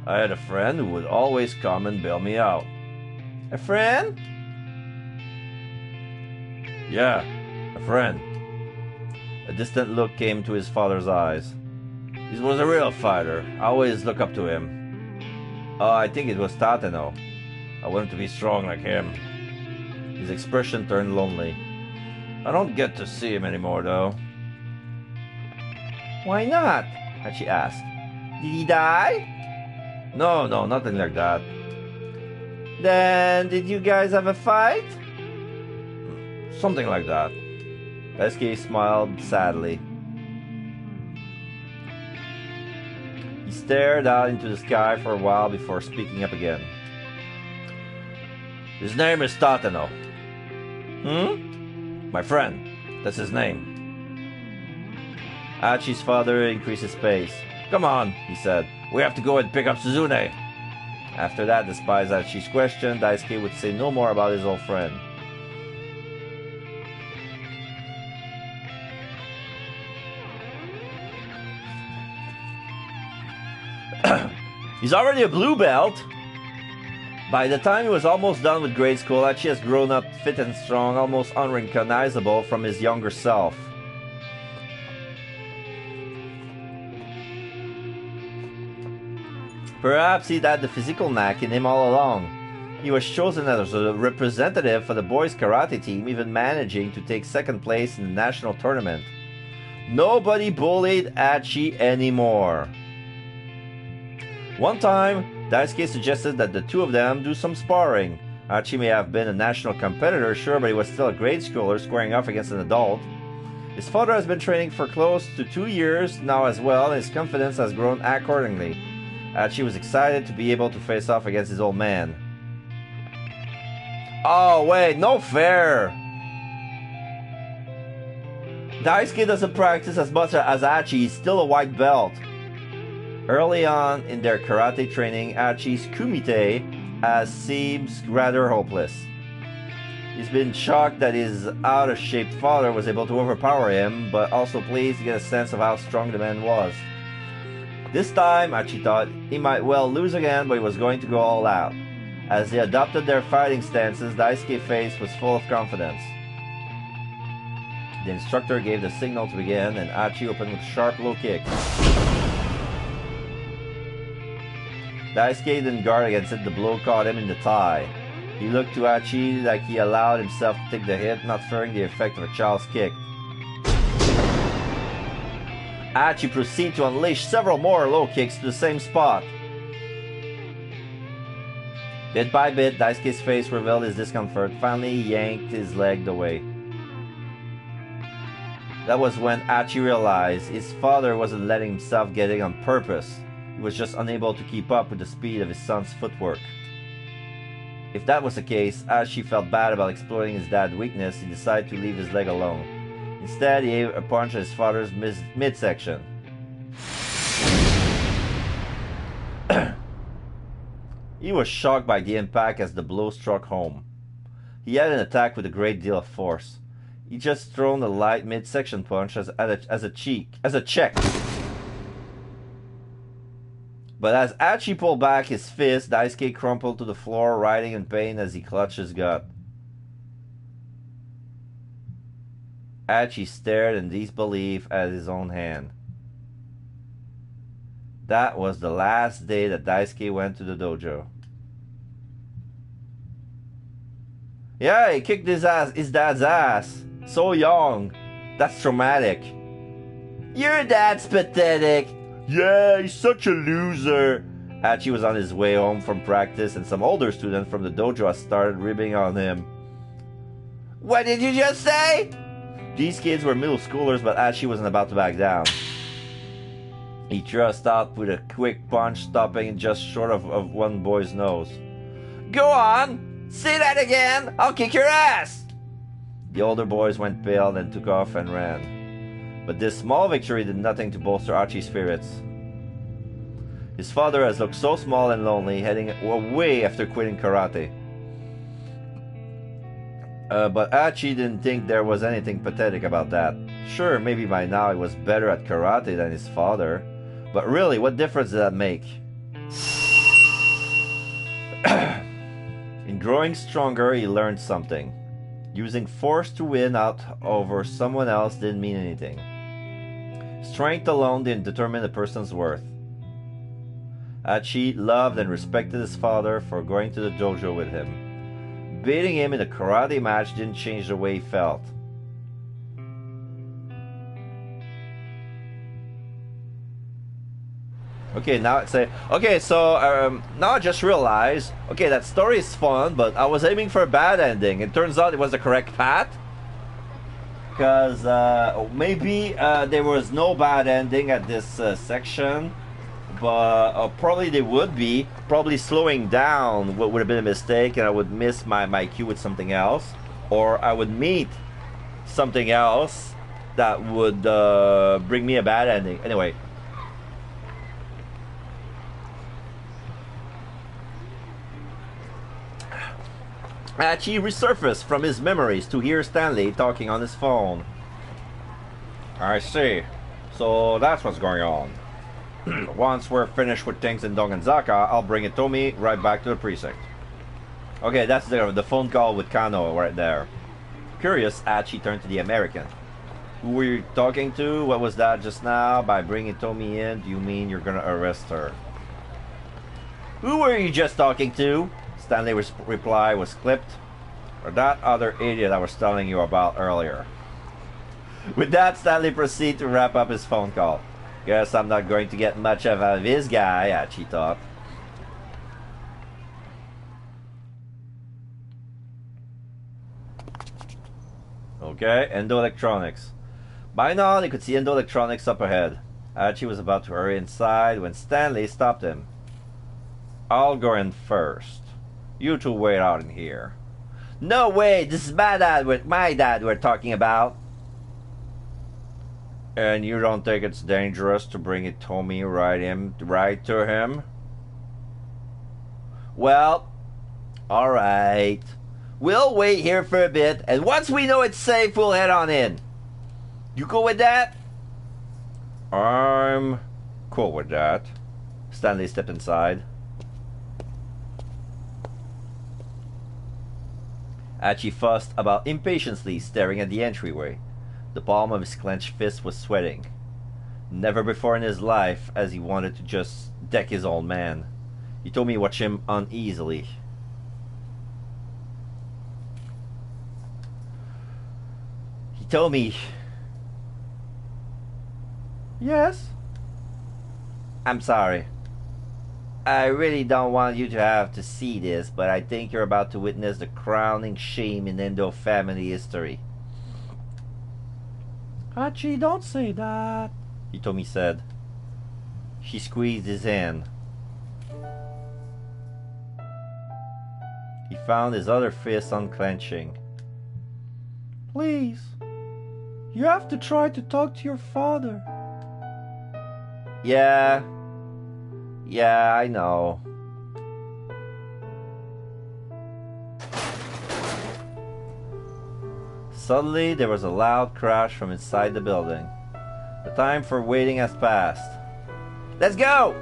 I had a friend who would always come and bail me out. A friend? Yeah, a friend. A distant look came to his father's eyes. He was a real fighter. I always look up to him. Oh, I think it was Tateno. I wanted to be strong like him. His expression turned lonely. I don't get to see him anymore, though. Why not? Archie asked. Did he die? No, nothing like that. Then, did you guys have a fight? Something like that. Daisuke smiled sadly. He stared out into the sky for a while before speaking up again. His name is Tateno. My friend. That's his name. Archie's father increased his pace. Come on, he said. We have to go and pick up Suzune. After that, despite Archie's question, Daisuke would say no more about his old friend. He's already a blue belt. By the time he was almost done with grade school, Archie has grown up fit and strong, almost unrecognizable from his younger self. Perhaps he'd had the physical knack in him all along. He was chosen as a representative for the boys' karate team, even managing to take second place in the national tournament. Nobody bullied Archie anymore. One time, Daisuke suggested that the two of them do some sparring. Archie may have been a national competitor, sure, but he was still a grade schooler squaring off against an adult. His father has been training for close to 2 years now as well, and his confidence has grown accordingly. Archie was excited to be able to face off against his old man. Oh wait, no fair! Daisuke doesn't practice as much as Archie. He's still a white belt. Early on in their karate training, Archie's kumite seems rather hopeless. He's been shocked that his out-of-shape father was able to overpower him, but also pleased to get a sense of how strong the man was. This time, Archie thought he might well lose again, but he was going to go all out. As they adopted their fighting stances, Daisuke's face was full of confidence. The instructor gave the signal to begin, and Archie opened with a sharp low kick. Daisuke didn't guard against it. The blow caught him in the thigh. He looked to Archie like he allowed himself to take the hit, not fearing the effect of a child's kick. Archie proceeded to unleash several more low kicks to the same spot. Bit by bit, Daisuke's face revealed his discomfort. Finally, he yanked his leg away. That was when Archie realized his father wasn't letting himself get in on purpose. He was just unable to keep up with the speed of his son's footwork. If that was the case, Archie felt bad about exploiting his dad's weakness. He decided to leave his leg alone. Instead, he gave a punch at his father's midsection. He was shocked by the impact as the blow struck home. He had an attack with a great deal of force. He just thrown a light midsection punch as a check. But as Hachi pulled back his fist, Daisuke crumpled to the floor, writhing in pain as he clutched his gut. Hachi stared in disbelief at his own hand. That was the last day that Daisuke went to the dojo. Yeah, he kicked his dad's ass. So young. That's traumatic. Your dad's pathetic. Yeah, he's such a loser. Hachi was on his way home from practice and some older student from the dojo had started ribbing on him. What did you just say? These kids were middle schoolers, but Hachi wasn't about to back down. He thrust out with a quick punch, stopping just short of one boy's nose. Go on! Say that again! I'll kick your ass! The older boys went pale, then took off and ran. But this small victory did nothing to bolster Hachi's spirits. His father has looked so small and lonely, heading away after quitting karate. But Hachi didn't think there was anything pathetic about that. Sure, maybe by now he was better at karate than his father. But really, what difference did that make? In growing stronger, he learned something. Using force to win out over someone else didn't mean anything. Strength alone didn't determine a person's worth. Hachi loved and respected his father for going to the dojo with him. Beating him in a karate match didn't change the way he felt. Okay, now it's now I just realized, okay, that story is fun, but I was aiming for a bad ending. It turns out it was the correct path. Because maybe there was no bad ending at this section, but probably there would be. Probably slowing down would have been a mistake, and I would miss my cue with something else. Or I would meet something else that would bring me a bad ending. Anyway. Hachi resurfaced from his memories to hear Stanley talking on his phone. I see. So that's what's going on. Once we're finished with things in Dongenzaka, I'll bring Itomi right back to the precinct. Okay, that's the phone call with Kano right there. Curious, Hachi turned to the American. Who were you talking to? What was that just now? By bringing Itomi in, do you mean you're gonna arrest her? Who were you just talking to? Stanley's reply was clipped. Or that other idiot I was telling you about earlier. With that, Stanley proceeded to wrap up his phone call. Guess I'm not going to get much out of this guy, Hachi thought. Okay, Endo Electronics. By now, they could see Endo Electronics up ahead. Hachi was about to hurry inside when Stanley stopped him. I'll go in first. You two wait out in here. No way! This is my dad we're talking about. And you don't think it's dangerous to bring Itomi right to him? Well, alright. We'll wait here for a bit, and once we know it's safe, we'll head on in. You cool with that? I'm cool with that. Stanley stepped inside. Hachi fussed about impatiently, staring at the entryway. The palm of his clenched fist was sweating. Never before in his life as he wanted to just deck his old man. Itomi watched him uneasily. Itomi. Yes? I'm sorry. I really don't want you to have to see this, but I think you're about to witness the crowning shame in Endo family history. Hachi, don't say that, Itomi said. She squeezed his hand. He found his other fist unclenching. Please, you have to try to talk to your father. Yeah, I know. Suddenly, there was a loud crash from inside the building. The time for waiting has passed. Let's go!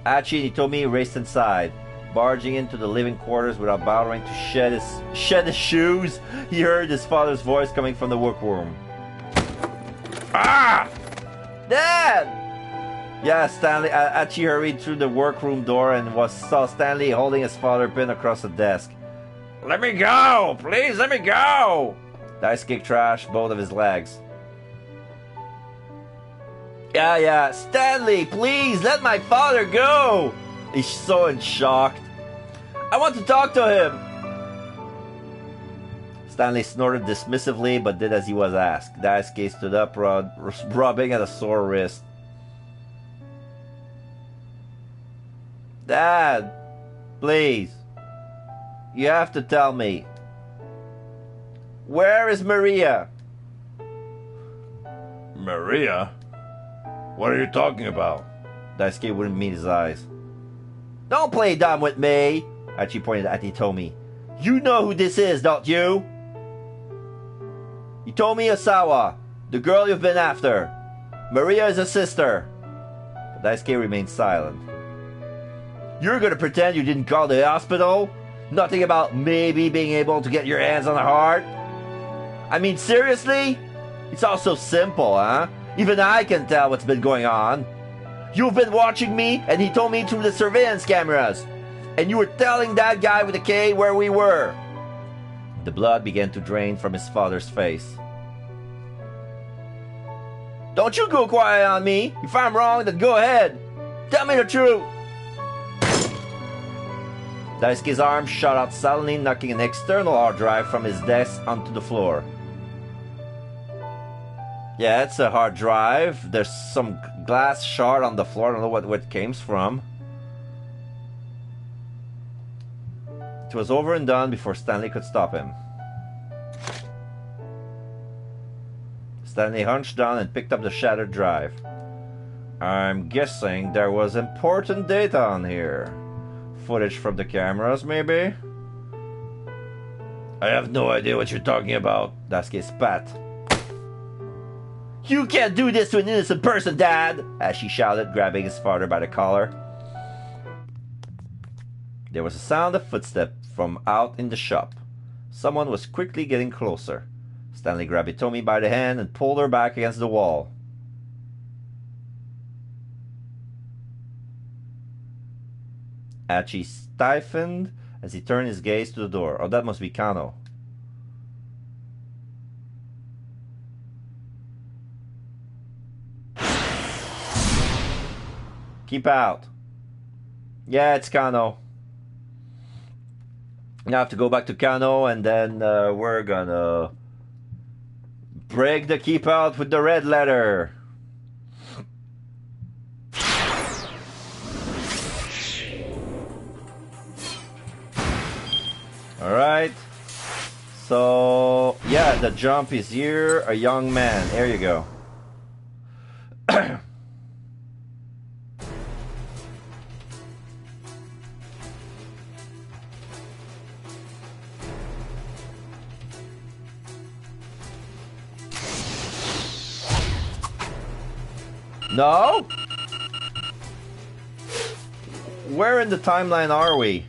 Hachi and Hitomi raced inside, barging into the living quarters without bothering to shed his shoes. He heard his father's voice coming from the workroom. Ah! Dad! Yeah, Stanley. Hachi hurried through the workroom door and saw Stanley holding his father pinned across the desk. Let me go! Please, let me go! Daisuke trashed both of his legs. Yeah, Stanley, please, let my father go! He's so in shock. I want to talk to him! Stanley snorted dismissively, but did as he was asked. Daisuke stood up, rubbing at a sore wrist. Dad, please. You have to tell me. Where is Maria? Maria? What are you talking about? Daisuke wouldn't meet his eyes. Don't play dumb with me! Hachi pointed at Hitomi. You know who this is, don't you? Hitomi Osawa, the girl you've been after. Maria is a sister. But Daisuke remained silent. You're gonna pretend you didn't call the hospital? Nothing about maybe being able to get your hands on her heart? I mean, seriously? It's all so simple, huh? Even I can tell what's been going on. You've been watching me, and he told me through the surveillance cameras. And you were telling that guy with the K where we were. The blood began to drain from his father's face. Don't you go quiet on me. If I'm wrong, then go ahead. Tell me the truth. Daisuke's arm shot out suddenly, knocking an external hard drive from his desk onto the floor. Yeah, it's a hard drive. There's some glass shard on the floor. I don't know what it came from. It was over and done before Stanley could stop him. Stanley hunched down and picked up the shattered drive. I'm guessing there was important data on here. Footage from the cameras, maybe? I have no idea what you're talking about. Daisuke spat. You can't do this to an innocent person, Dad! As she shouted, grabbing his father by the collar. There was a sound of footsteps from out in the shop. Someone was quickly getting closer. Stanley grabbed Hitomi by the hand and pulled her back against the wall. Hachi stiffened as he turned his gaze to the door. Oh, that must be Kano. Keep out. Yeah, it's Kano. Now I have to go back to Kano, and then we're gonna break the keep out with the red letter. Alright. So, yeah, the jump is here. A young man. There you go. No? Where in the timeline are we?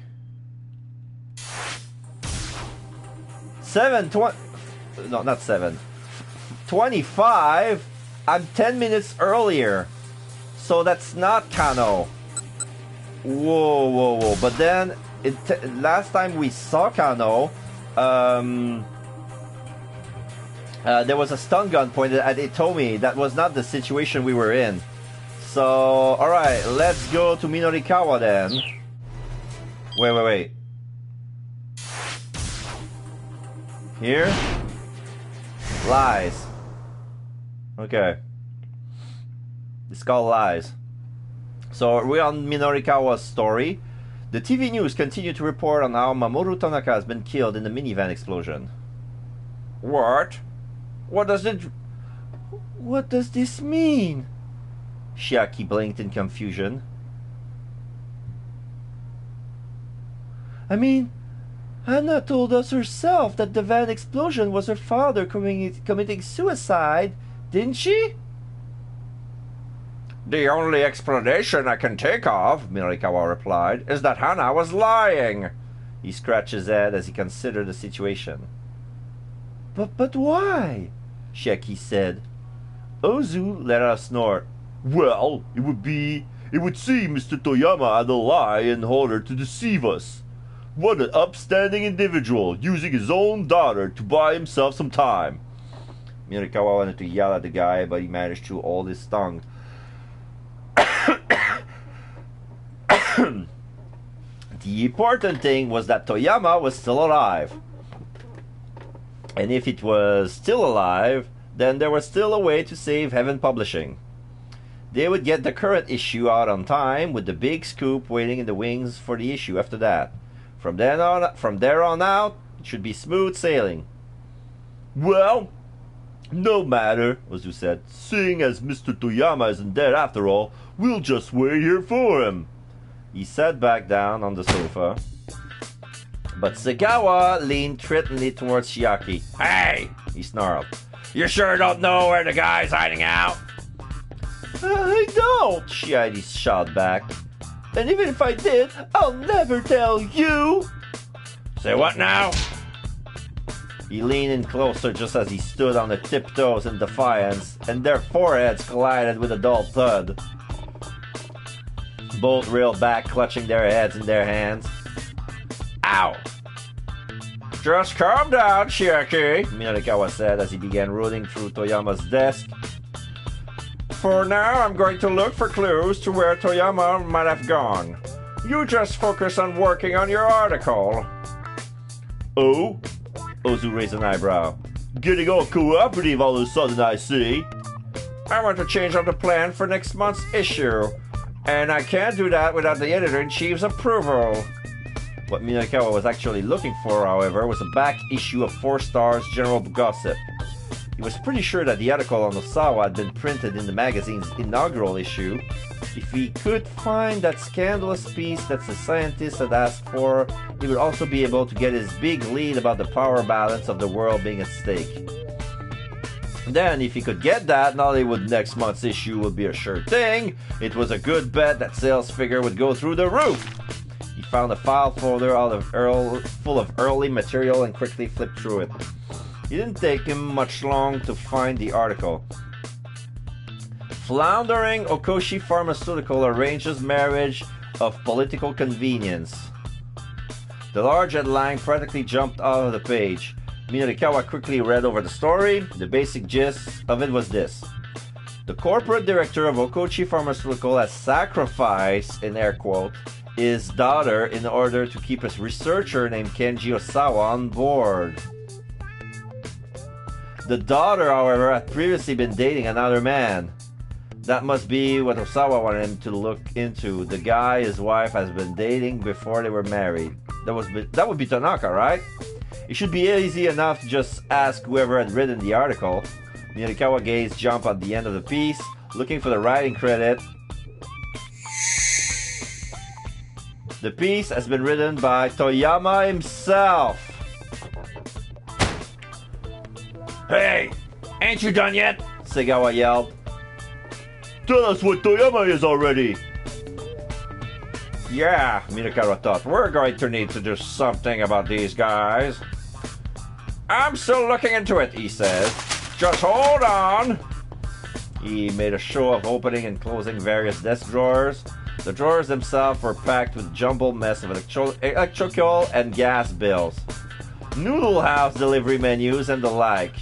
7:20. No, not 7. 25. I'm 10 minutes earlier. So that's not Kano. Whoa. But then, last time we saw Kano, there was a stun gun pointed at Hitomi. That was not the situation we were in. So, alright, let's go to Minorikawa then. Wait. Here? Lies. Okay. It's called Lies. So, we're on Minorikawa's story. The TV news continue to report on how Mamoru Tanaka has been killed in the minivan explosion. What? What does this mean? Shiaki blinked in confusion. I mean, Anna told us herself that the van explosion was her father committing suicide, didn't she? The only explanation I can take of, Mirikawa replied, is that Hana was lying. He scratched his head as he considered the situation. But why? Shiaki said. Ozu let out a snort. Well, it would seem Mr. Toyama had a lie in order to deceive us. What an upstanding individual, using his own daughter to buy himself some time. Mirikawa wanted to yell at the guy, but he managed to hold his tongue. The important thing was that Toyama was still alive. And if it was still alive, then there was still a way to save Heaven Publishing. They would get the current issue out on time, with the big scoop waiting in the wings for the issue after that. From there on out, it should be smooth sailing. Well, no matter, Ozu said. Seeing as Mr. Toyama isn't dead after all, we'll just wait here for him. He sat back down on the sofa. But Segawa leaned threateningly towards Shiaki. Hey! He snarled. You sure don't know where the guy's hiding out? I don't, Shiaki shot back. And even if I did, I'll never tell you. Say what now? He leaned in closer just as he stood on the tiptoes in defiance, and their foreheads collided with a dull thud. Both reeled back, clutching their heads in their hands. Ow! Just calm down, Shiaki, Mirikawa said as he began rooting through Toyama's desk. For now, I'm going to look for clues to where Toyama might have gone. You just focus on working on your article. Oh? Ozu raised an eyebrow. Getting all cooperative all of a sudden, I see. I want to change up the plan for next month's issue. And I can't do that without the editor-in-chief's approval. What Mirikawa was actually looking for, however, was a back issue of 4 Stars General Gossip. He was pretty sure that the article on Osawa had been printed in the magazine's inaugural issue. If he could find that scandalous piece that the scientist had asked for, he would also be able to get his big lead about the power balance of the world being at stake. Then, if he could get that, not only would next month's issue would be a sure thing, it was a good bet that sales figure would go through the roof. He found a file folder full of early material and quickly flipped through it. It didn't take him much long to find the article. Floundering Okoshi Pharmaceutical arranges marriage of political convenience. The large headline practically jumped out of the page. Mirikawa quickly read over the story. The basic gist of it was this. The corporate director of Okoshi Pharmaceutical has sacrificed, in air quote, his daughter in order to keep a researcher named Kenji Osawa on board. The daughter, however, had previously been dating another man. That must be what Osawa wanted him to look into. The guy his wife has been dating before they were married. That would be Tanaka, right? It should be easy enough to just ask whoever had written the article. Mirikawa gaze jumped at the end of the piece, looking for the writing credit. The piece has been written by Toyama himself. Hey, ain't you done yet? Segawa yelled. Tell us what Toyama is already. Yeah, Mirikawa thought, we're going to need to do something about these guys. I'm still looking into it, he says. Just hold on. He made a show of opening and closing various desk drawers. The drawers themselves were packed with a jumbled mess of electrical and gas bills, noodle house delivery menus, and the like.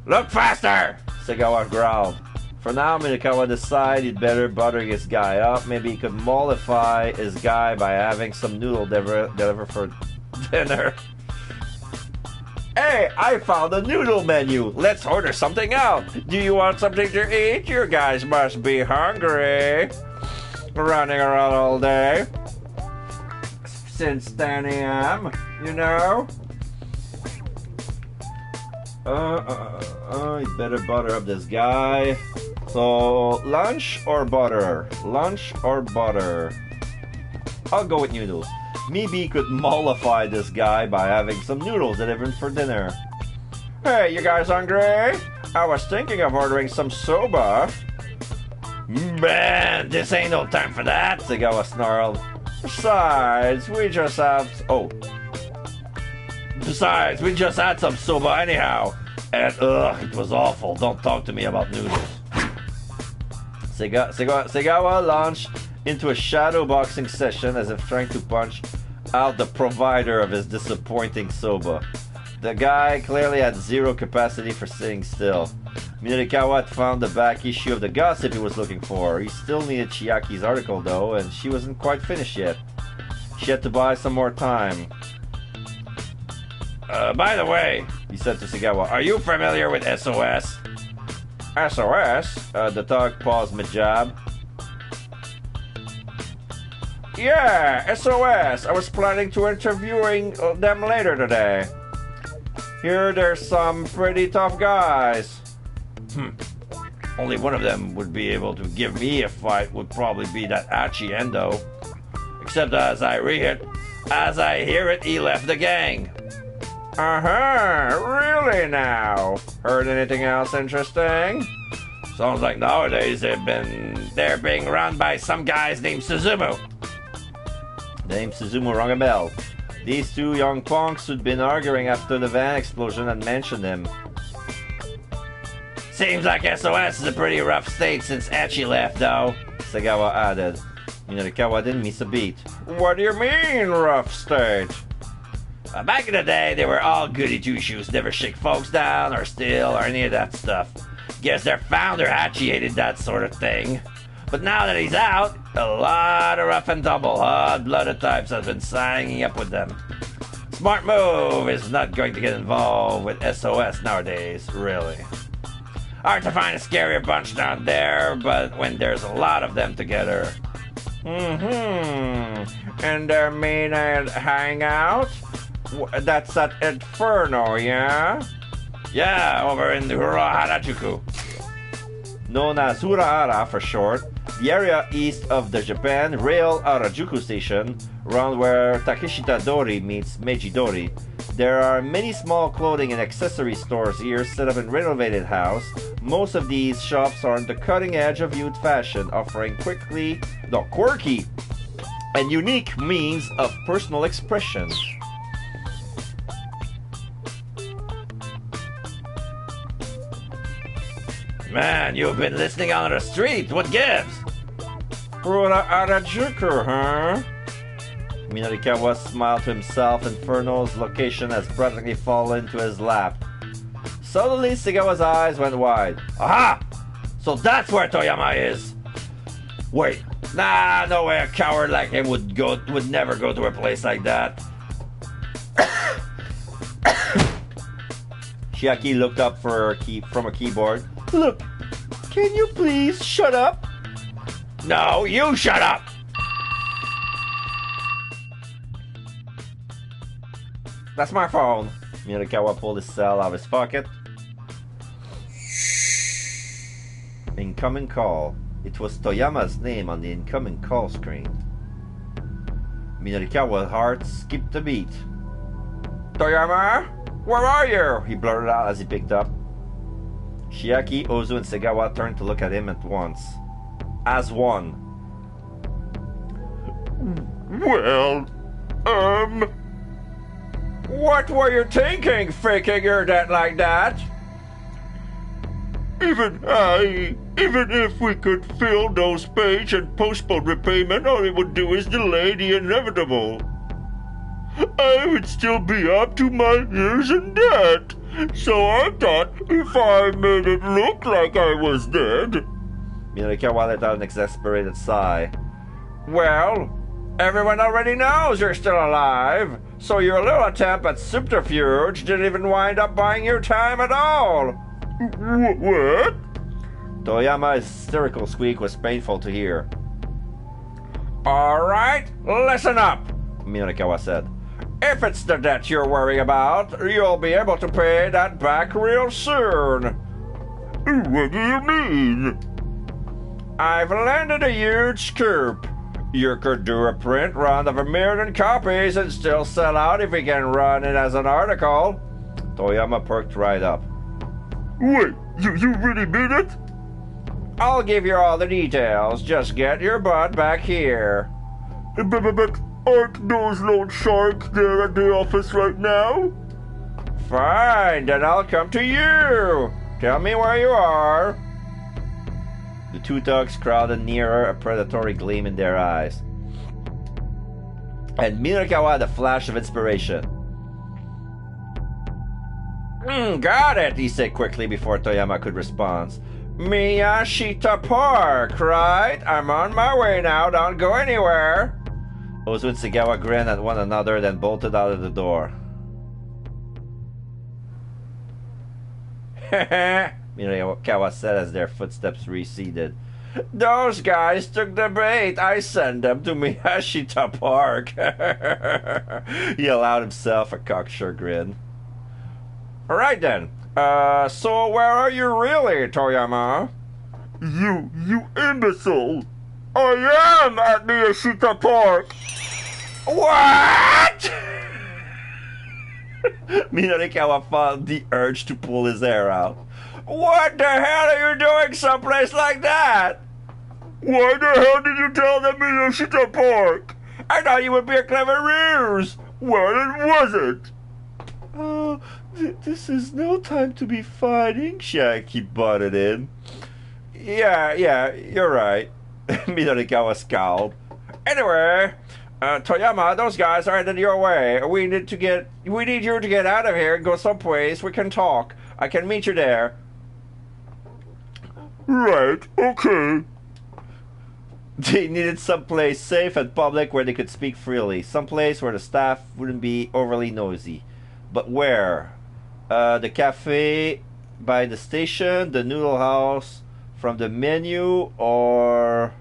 Look faster! Segawa growled. For now, Mirikawa decided he'd better butter his guy up. Maybe he could mollify his guy by having some noodle delivered for dinner. Hey, I found a noodle menu. Let's order something out. Do you want something to eat? You guys must be hungry. Running around all day. Since 10 a.m., you know? He'd better butter up this guy. So, lunch or butter? Lunch or butter? I'll go with noodles. Maybe could mollify this guy by having some noodles delivered for dinner. Hey, you guys hungry? I was thinking of ordering some soba. Man, this ain't no time for that, Segawa snarled. Besides, we just had some soba anyhow. And it was awful. Don't talk to me about noodles. Segawa launched into a shadow boxing session as if trying to punch out the provider of his disappointing soba. The guy clearly had zero capacity for sitting still. Minorikawa had found the back issue of the gossip he was looking for. He still needed Chiaki's article though, and she wasn't quite finished yet. She had to buy some more time. By the way, he said to Segawa, are you familiar with SOS? SOS? The thug paused mid-jab. Yeah, SOS. I was planning to interviewing them later today. Here, there's some pretty tough guys. Only one of them would be able to give me a fight would probably be that Achi Endo. Except as I hear it, he left the gang. Really now? Heard anything else interesting? Sounds like nowadays they're being run by some guys named Suzumu. The name Suzumu rang a bell. These two young punks who'd been arguing after the van explosion had mentioned him. Seems like SOS is a pretty rough state since Achi left, though, Segawa added. Minorikawa didn't miss a beat. What do you mean, rough state? Back in the day, they were all goody two-shoes, never shake folks down or steal or any of that stuff. Guess their founder Achi hated that sort of thing. But now that he's out, a lot of rough and tumble, hot-blooded types have been signing up with them. Smart move is not going to get involved with SOS nowadays, really. Hard to find a scarier bunch down there, but when there's a lot of them together. And their main hangout? That's at Inferno, yeah? Yeah, over in the Harajuku. Known as Urahara for short, the area east of the Japan Rail Harajuku station, around where Takeshita Dori meets Meiji Dori. There are many small clothing and accessory stores here set up in renovated house. Most of these shops are on the cutting edge of youth fashion, offering quirky and unique means of personal expression. Man, you've been listening on the street. What gives? Harajuku, huh? Minorikawa smiled to himself. Inferno's location has practically fallen into his lap. Suddenly, Segawa's eyes went wide. Aha! So that's where Toyama is. Wait, nah, no way a coward like him would never go to a place like that. Chiaki looked up from a keyboard. Look, can you please shut up? No, you shut up! That's my phone. Minorikawa pulled his cell out of his pocket. Incoming call. It was Toyama's name on the incoming call screen. Minorikawa's heart skipped a beat. Toyama? Where are you? He blurted out as he picked up. Chiaki, Ozu, and Segawa turned to look at him at once. As one. Well, What were you thinking, faking your debt like that? even if we could fill no space and postpone repayment, all it would do is delay the inevitable. I would still be up to my ears in debt. So I thought if I made it look like I was dead. Minorikawa let out an exasperated sigh. Well, everyone already knows you're still alive, so your little attempt at subterfuge didn't even wind up buying you time at all. What? Toyama's hysterical squeak was painful to hear. All right, listen up, Minorikawa said. If it's the debt you're worrying about, you'll be able to pay that back real soon. What do you mean? I've landed a huge scoop. You could do a print run of 1,000,000 copies and still sell out if we can run it as an article. Toyama perked right up. Wait, you really mean it? I'll give you all the details. Just get your butt back here. But aren't those loan sharks there at the office right now? Fine, then I'll come to you. Tell me where you are. The two thugs crowded nearer, a predatory gleam in their eyes. And Minorikawa had a flash of inspiration. Got it, He said quickly before Toyama could respond. Miyashita Park, right? I'm on my way now, don't go anywhere. Ozu and Segawa grinned at one another, then bolted out of the door. Minorikawa said as their footsteps receded. Those guys took the bait. I sent them to Miyashita Park. He allowed himself a cocksure grin. Alright then. So where are you really, Toyama? You imbecile! I am at Miyashita Park! What? Minorikawa felt the urge to pull his hair out. What the hell are you doing someplace like that? Why the hell did you tell them Miyashita Park? I thought you would be a clever ruse. Well, it wasn't. Oh, this is no time to be fighting, Shaki butted in. Yeah, you're right. Minorikawa scowled. Anyway, Toyama, those guys are headed your way. We need you to get out of here and go someplace we can talk. I can meet you there. Right, okay. They needed someplace safe and public where they could speak freely. Someplace where the staff wouldn't be overly noisy. But where? The cafe by the station, the noodle house from the menu, or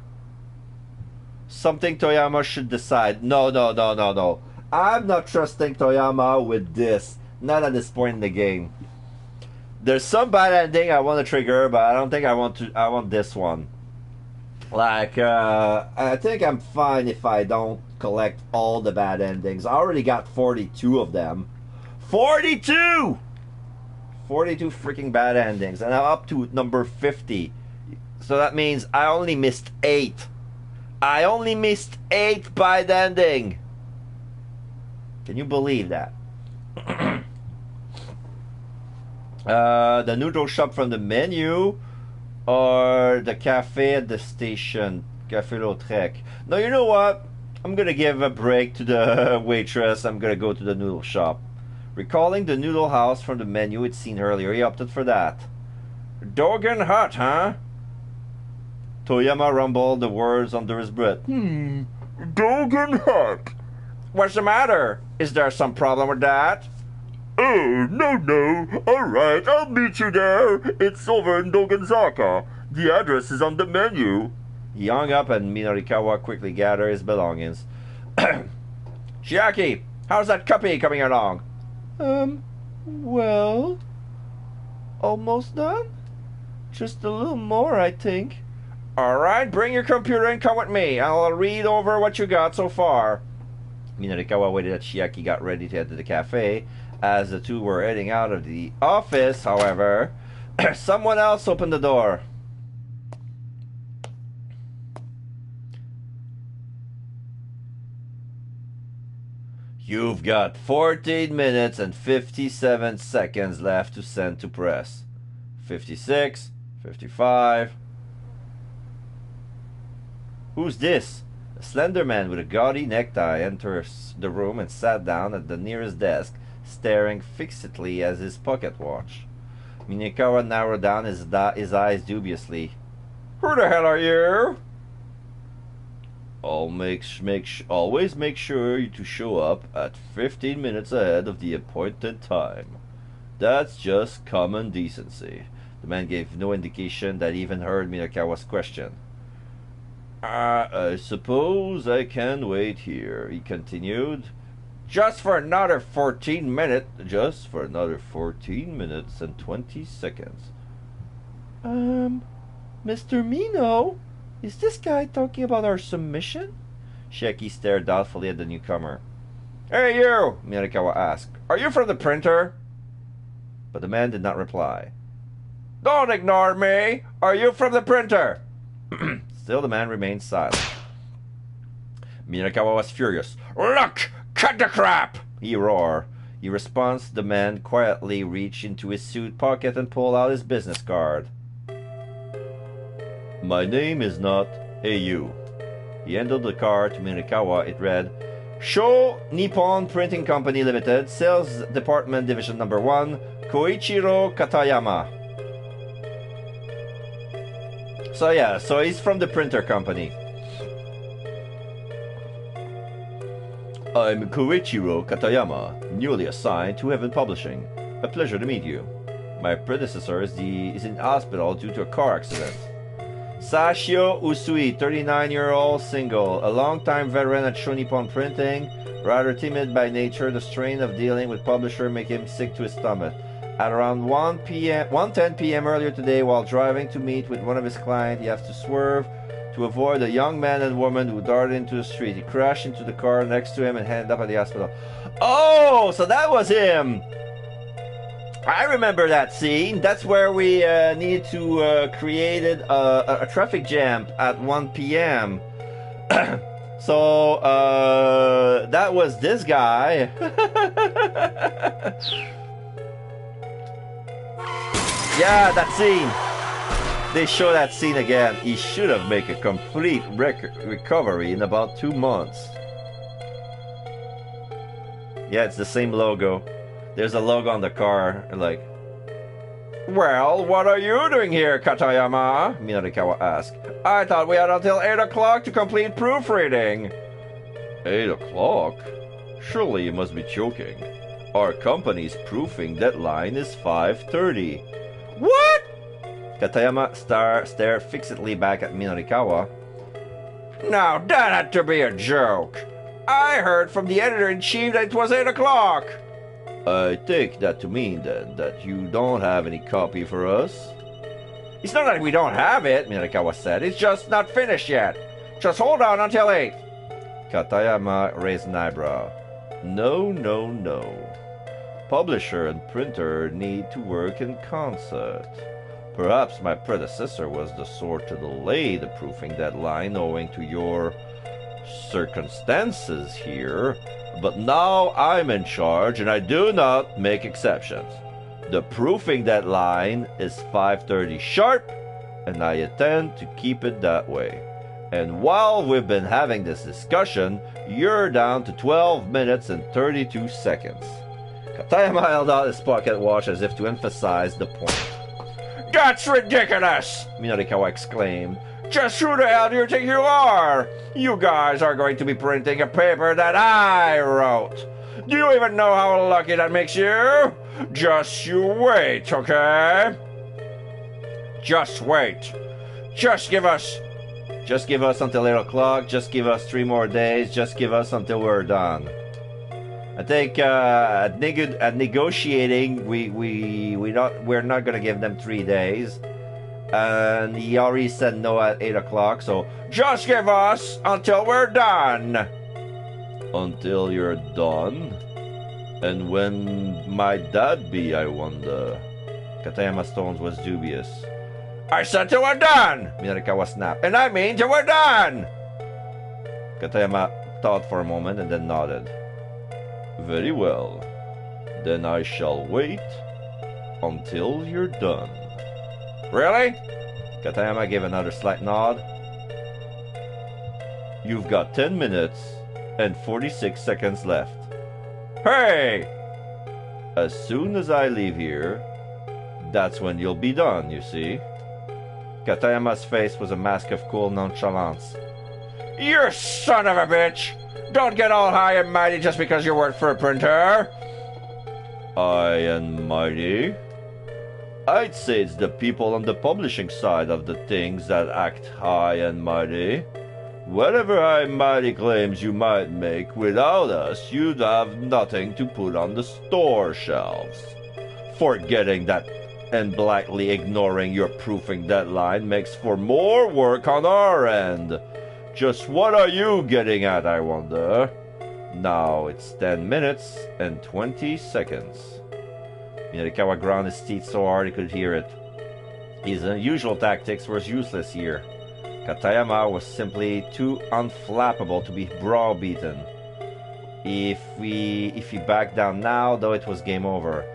something Toyama should decide. No. I'm not trusting Toyama with this. Not at this point in the game. There's some bad ending I want to trigger, but I don't think I want this one. Like, I think I'm fine if I don't collect all the bad endings. I already got 42 of them. 42! 42 freaking bad endings. And I'm up to number 50. So that means I only missed 8. I only missed 8 bad ending. Can you believe that? The noodle shop from the menu, or the cafe at the station, Café Lautrec. No, you know what? I'm gonna give a break to the waitress. I'm gonna go to the noodle shop. Recalling the noodle house from the menu we'd seen earlier, he opted for that. Dogen Hut, huh? Toyama rumbled the words under his breath. Dogen Hut. What's the matter? Is there some problem with that? Oh, no. Alright, I'll meet you there. It's over in Dogenzaka. The address is on the menu. He hung up and Minorikawa quickly gathered his belongings. Chiaki, how's that copy coming along? Well, almost done. Just a little more, I think. Alright, bring your computer and come with me. I'll read over what you got so far. Minorikawa waited as Chiaki got ready to head to the cafe. As the two were heading out of the office, however, someone else opened the door. You've got 14 minutes and 57 seconds left to send to press. 56, 55. Who's this? A slender man with a gaudy necktie enters the room and sat down at the nearest desk, staring fixedly at his pocket watch. Minorikawa narrowed down his eyes dubiously. Who the hell are you? Always make sure to show up at 15 minutes ahead of the appointed time. That's just common decency. The man gave no indication that he even heard Minorikawa's question. I suppose I can wait here, he continued. Just for another 14 minutes. Just for another 14 minutes and 20 seconds. Mr. Mino, is this guy talking about our submission? Sheki stared doubtfully at the newcomer. Hey you, Minorikawa asked. Are you from the printer? But the man did not reply. Don't ignore me! Are you from the printer? Still the man remained silent. Minorikawa was furious. Look! Cut the crap! He roared. In response, the man quietly reached into his suit pocket and pulled out his business card. My name is not Heiyu. He handed the card to Minorikawa. It read, Sho Nippon Printing Company Limited, Sales Department Division Number 1, Koichiro Katayama. So yeah, so he's from the printer company. I'm Koichiro Katayama, newly assigned to Heaven Publishing. A pleasure to meet you. My predecessor is in hospital due to a car accident. Sashio Usui, 39-year-old single, a long-time veteran at Sho Nippon Printing. Rather timid by nature, the strain of dealing with publisher make him sick to his stomach. At around 1:10 p.m. earlier today, while driving to meet with one of his clients, he has to swerve to avoid a young man and woman who darted into the street. He crashed into the car next to him and ended up at the hospital. Oh, so that was him! I remember that scene. That's where we need to create a traffic jam at 1 p.m. So that was this guy. Yeah, that scene. They show that scene again. He should have made a complete recovery in about 2 months. Yeah, it's the same logo. There's a logo on the car, like... Well, what are you doing here, Katayama? Minorikawa asked. I thought we had until 8 o'clock to complete proofreading. 8 o'clock? Surely you must be joking. Our company's proofing deadline is 5:30. What? Katayama stared fixedly back at Minorikawa. Now that had to be a joke. I heard from the editor-in-chief that it was 8 o'clock. I take that to mean then that you don't have any copy for us? It's not that we don't have it, Minorikawa said. It's just not finished yet. Just hold on until 8. Katayama raised an eyebrow. No, no, no. Publisher and printer need to work in concert. Perhaps my predecessor was the sort to delay the proofing deadline owing to your circumstances here, but now I'm in charge and I do not make exceptions. The proofing deadline is 5:30 sharp, and I intend to keep it that way. And while we've been having this discussion, you're down to 12 minutes and 32 seconds. Katayama held out his pocket watch as if to emphasize the point. That's ridiculous! Minorikawa exclaimed. Just who the hell do you think you are? You guys are going to be printing a paper that I wrote. Do you even know how lucky that makes you? Just you wait, okay? Just wait. Just give us until 8 o'clock. Just give us 3 more days. Just give us until we're done. I think at negotiating, we're not gonna give them 3 days, and he already said no at 8 o'clock. So just give us until we're done. Until you're done, and when might that be? I wonder. Katayama's tone was dubious. I said till we're done. Minorikawa snapped, and I mean till we're done. Katayama thought for a moment and then nodded. Very well. Then I shall wait until you're done. Really? Katayama gave another slight nod. You've got 10 minutes and 46 seconds left. Hey! As soon as I leave here, that's when you'll be done, you see. Katayama's face was a mask of cool nonchalance. You son of a bitch! Don't get all high and mighty just because you work for a printer. High and mighty? I'd say it's the people on the publishing side of the things that act high and mighty. Whatever high and mighty claims you might make, without us, you'd have nothing to put on the store shelves. Forgetting that and blankly ignoring your proofing deadline makes for more work on our end. Just what are you getting at, I wonder? Now it's 10 minutes and 20 seconds. Minorikawa ground his teeth so hard he could hear it. His unusual tactics were useless here. Katayama was simply too unflappable to be browbeaten. If he backed down now, though, it was game over.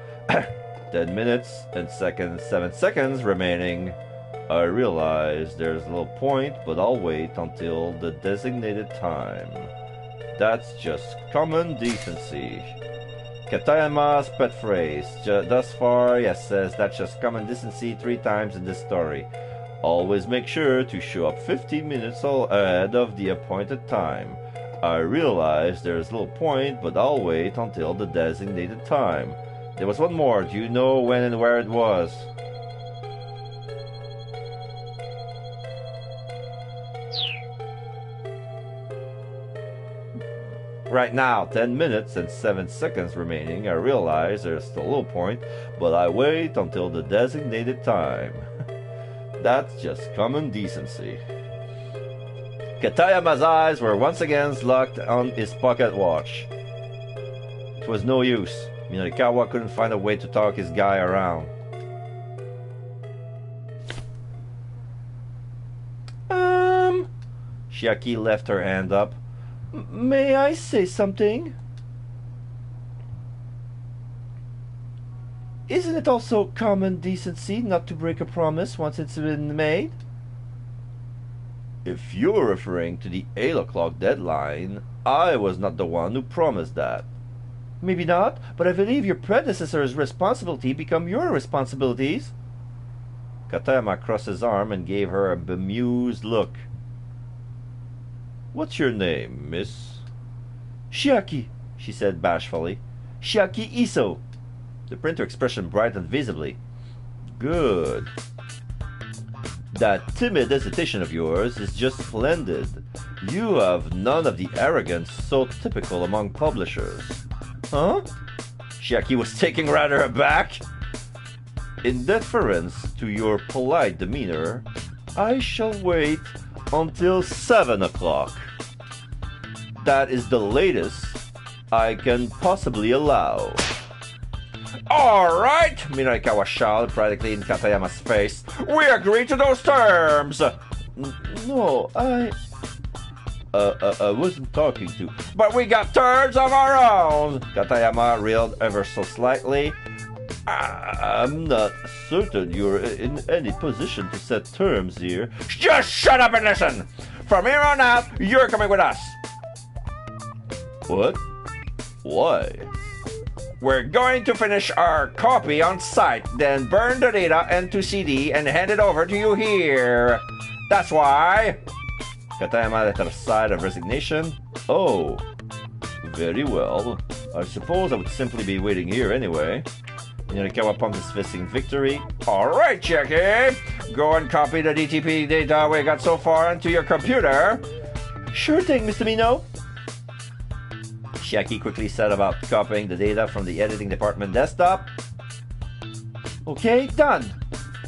10 minutes and 7 seconds remaining. I realize there's little point, but I'll wait until the designated time. That's just common decency. Katayama's pet phrase. Thus far, yes, says that's just common decency 3 times in this story. Always make sure to show up 15 minutes ahead of the appointed time. I realize there's little point, but I'll wait until the designated time. There was one more. Do you know when and where it was? Right now, 10 minutes and 7 seconds remaining. I realize there's still a little point, but I wait until the designated time. That's just common decency. Katayama's eyes were once again locked on his pocket watch. It was no use. Minorikawa couldn't find a way to talk his guy around. Chiaki left her hand up. May I say something? Isn't it also common decency not to break a promise once it's been made? If you're referring to the 8 o'clock deadline, I was not the one who promised that. Maybe not, but I believe your predecessor's responsibility become your responsibilities. Katayama crossed his arm and gave her a bemused look. What's your name, miss? Chiaki, she said bashfully. Chiaki Iso. The printer expression brightened visibly. Good. That timid hesitation of yours is just splendid. You have none of the arrogance so typical among publishers. Huh? Chiaki was taken rather aback. In deference to your polite demeanor, I shall wait until 7 o'clock. That is the latest I can possibly allow. All right, Minorikawa shouted practically in Katayama's face. We agree to those terms. No, I wasn't talking to. But we got terms of our own. Katayama reeled ever so slightly. I'm not certain you're in any position to set terms here. Just shut up and listen. From here on out, you're coming with us. What? Why? We're going to finish our copy on site, then burn the data into CD and hand it over to you here. That's why. Katayama let her sigh of resignation. Oh, very well. I suppose I would simply be waiting here anyway. Minorikawa pumped his fist in victory. All right, Chiaki. Go and copy the DTP data we got so far into your computer. Sure thing, Mr. Mino. Chiaki quickly set about copying the data from the editing department desktop. Okay, done.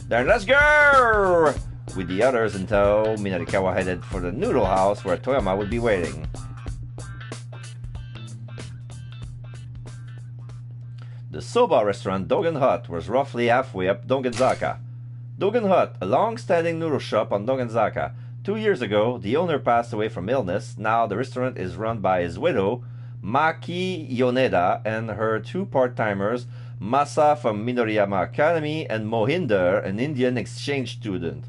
Then let's go! With the others in tow, Minorikawa headed for the noodle house where Toyama would be waiting. The soba restaurant Dogen Hut was roughly halfway up Dogenzaka. Dogen Hut, a long-standing noodle shop on Dogenzaka. 2 years ago, the owner passed away from illness. Now the restaurant is run by his widow, Maki Yoneda, and her 2 part-timers, Masa from Minoriyama Academy and Mohinder, an Indian exchange student.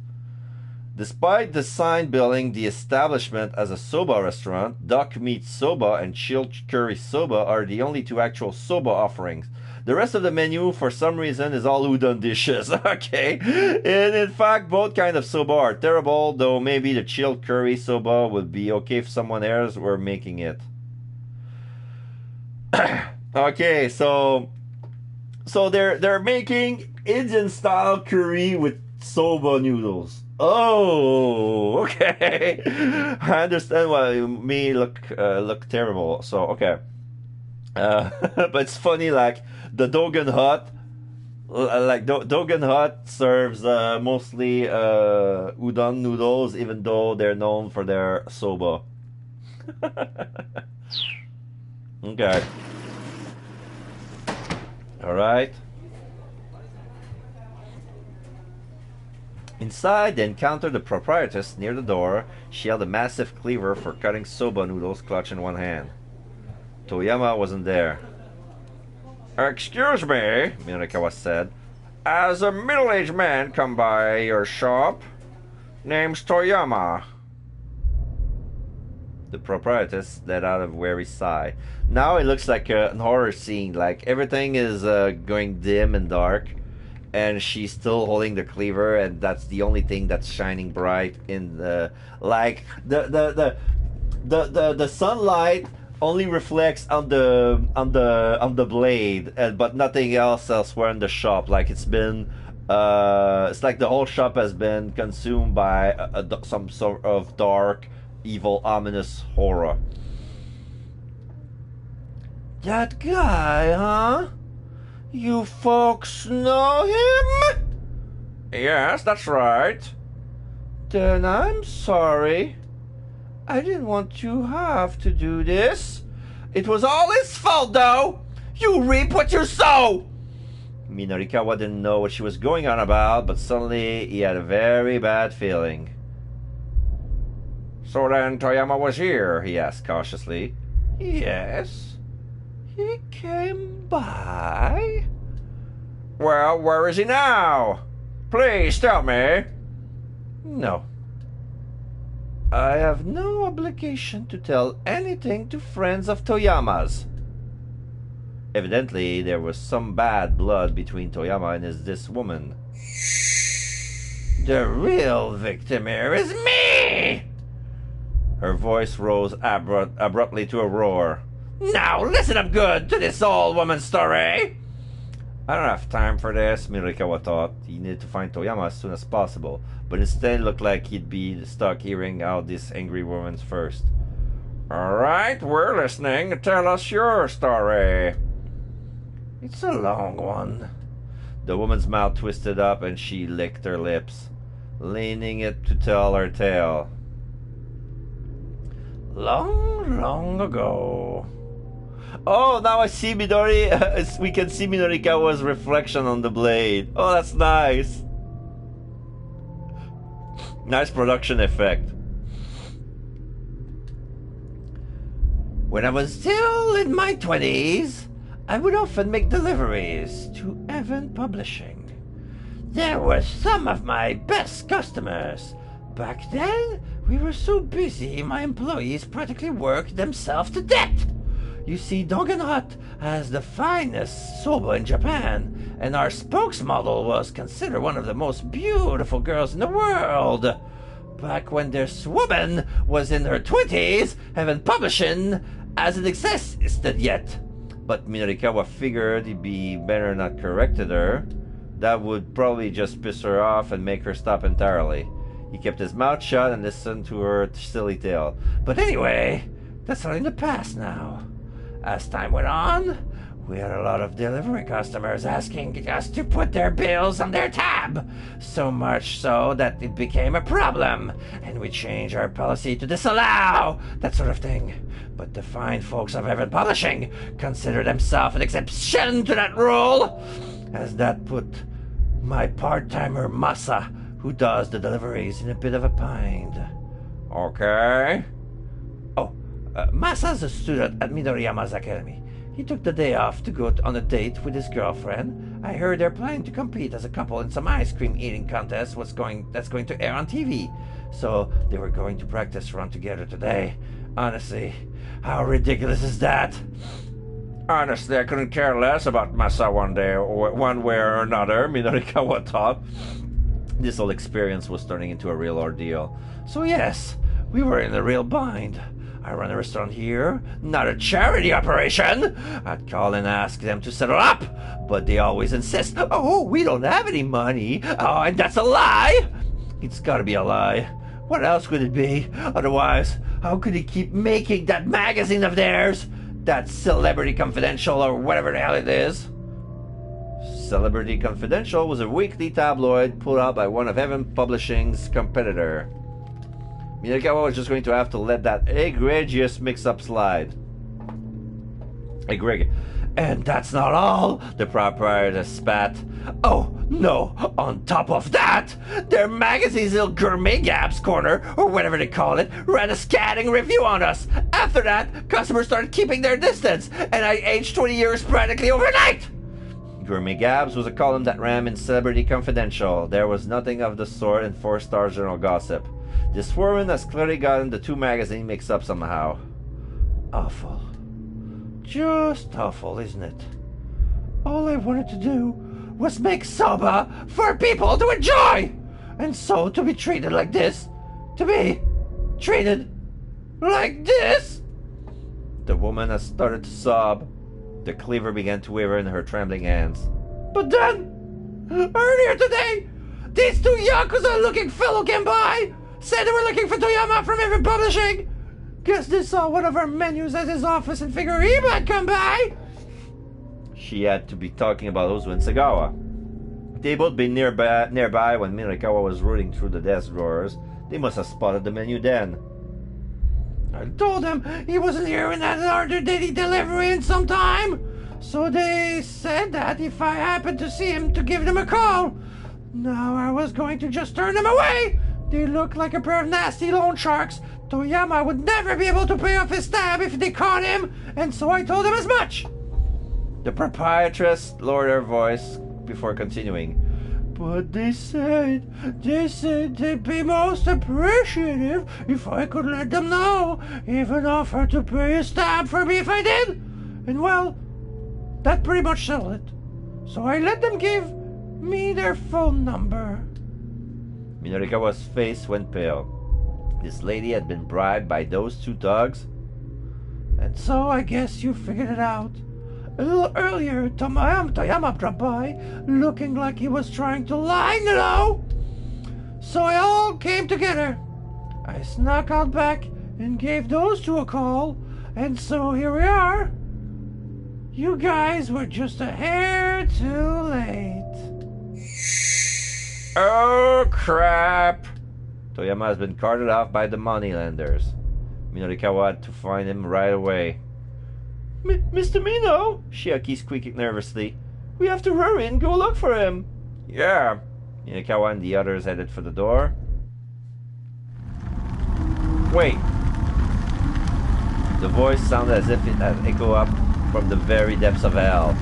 Despite the sign billing the establishment as a soba restaurant, duck meat soba and chilled curry soba are the only 2 actual soba offerings. The rest of the menu, for some reason, is all udon dishes. Okay. And in fact, both kinds of soba are terrible, though maybe the chilled curry soba would be okay if someone else were making it. Okay, so they're making Indian style curry with soba noodles. Oh, okay. I understand why it may look terrible. So okay, but it's funny, like the Dogen Hut Like Dogen Hut serves mostly udon noodles, even though they're known for their soba. Okay. All right. Inside, they encountered the proprietress near the door. She held a massive cleaver for cutting soba noodles, clutched in one hand. Toyama wasn't there. Excuse me, Minorikawa said. has a middle-aged man come by your shop? Name's Toyama. The proprietress let out a weary sigh. Now it looks like an horror scene. Like everything is going dim and dark, and she's still holding the cleaver, and that's the only thing that's shining bright in the like the sunlight only reflects on the blade, but nothing else elsewhere in the shop. Like it's been it's like the whole shop has been consumed by some sort of dark, evil, ominous horror. That guy, huh? You folks know him? Yes, that's right. Then I'm sorry. I didn't want to have to do this. It was all his fault, though. You reap what you sow. Minorikawa didn't know what she was going on about, but suddenly he had a very bad feeling. So then Toyama was here, He asked cautiously. Yes. He came by. Well, where is he now? Please tell me. No. I have no obligation to tell anything to friends of Toyama's. Evidently, there was some bad blood between Toyama and this woman. The real victim here is me! Her voice rose abruptly to a roar. Now listen up good to this old woman's story! I don't have time for this, Minorikawa thought. He needed to find Toyama as soon as possible, but instead it looked like he'd be stuck hearing out this angry woman's first. All right, we're listening. Tell us your story. It's a long one. The woman's mouth twisted up and she licked her lips, leaning it to tell her tale. Long ago. Oh, now I see Midori. We can see Minorikawa's reflection on the blade. Oh, that's nice. Nice production effect. When I was still in my 20s, I would often make deliveries to Event Publishing. They were some of my best customers. Back then, we were so busy, my employees practically worked themselves to death. You see, Dogen Hut has the finest soba in Japan, and our spokesmodel was considered one of the most beautiful girls in the world. Back when this woman was in her 20s, Event Publishing hasn't existed yet. But Minorikawa figured it'd be better not corrected her. That would probably just piss her off and make her stop entirely. He kept his mouth shut and listened to her silly tale. But anyway, that's all in the past now. As time went on, we had a lot of delivery customers asking us to put their bills on their tab. So much so that it became a problem, and we changed our policy to disallow that sort of thing. But the fine folks of Event Publishing consider themselves an exception to that rule, as that put my part-timer Masa, who does the deliveries, in a bit of a bind. Okay. Masa's a student at Midoriyama's academy. He took the day off to go on a date with his girlfriend. I heard they're planning to compete as a couple in some ice cream eating contest that's going to air on TV. So they were going to practice run together today. Honestly, how ridiculous is that? Honestly, I couldn't care less about Masa one way or another, Minorikawa thought. This whole experience was turning into a real ordeal. So yes, we were in a real bind. I run a restaurant here, not a charity operation. I'd call and ask them to settle up, but they always insist, oh, we don't have any money. Oh, and that's a lie. It's gotta be a lie. What else could it be? Otherwise, how could they keep making that magazine of theirs? That Celebrity Confidential or whatever the hell it is? Celebrity Confidential was a weekly tabloid put out by one of Heaven Publishing's competitor. Minorikawa was just going to have to let that egregious mix-up slide. And that's not all, the proprietor spat. Oh, no, on top of that, their magazine's little Gourmet Gabs corner, or whatever they call it, ran a scathing review on us. After that, customers started keeping their distance, and I aged 20 years practically overnight. Gourmet Gabs was a column that ran in Celebrity Confidential. There was nothing of the sort in 4-Star Journal Gossip. This woman has clearly gotten the two magazines mixed up somehow. Awful. Just awful, isn't it? All I wanted to do was make soba for people to enjoy! And so to be treated like this, to be treated like this? The woman has started to sob. The cleaver began to waver in her trembling hands. But then, earlier today, these two Yakuza-looking fellow came by, said they were looking for Toyama from Heaven Publishing. Guess they saw one of our menus at his office and figured he might come by. She had to be talking about Ozu and Sagawa. They both been nearby when Minorikawa was rooting through the desk drawers. They must have spotted the menu then. I told them he wasn't here and had ordered daily delivery in some time. So they said that if I happened to see him, to give them a call. Now I was going to just turn them away. They look like a pair of nasty loan sharks. Toyama would never be able to pay off his tab if they caught him, and so I told him as much. The proprietress lowered her voice before continuing. But they said they'd be most appreciative if I could let them know, even offer to pay his tab for me if I did. And well, that pretty much settled it. So I let them give me their phone number. Minorikawa's face went pale. This lady had been bribed by those two thugs? And so I guess you figured it out. A little earlier, Toyama dropped by, looking like he was trying to lie low. So it all came together. I snuck out back and gave those two a call, and so here we are. You guys were just a hair too late. Oh, crap. Toyama has been carted off by the moneylenders. Minorikawa had to find him right away. Mr. Mino, Shiaki squeaked nervously. We have to hurry and go look for him. Yeah. Minorikawa and the others headed for the door. Wait. The voice sounded as if it had echoed up from the very depths of hell.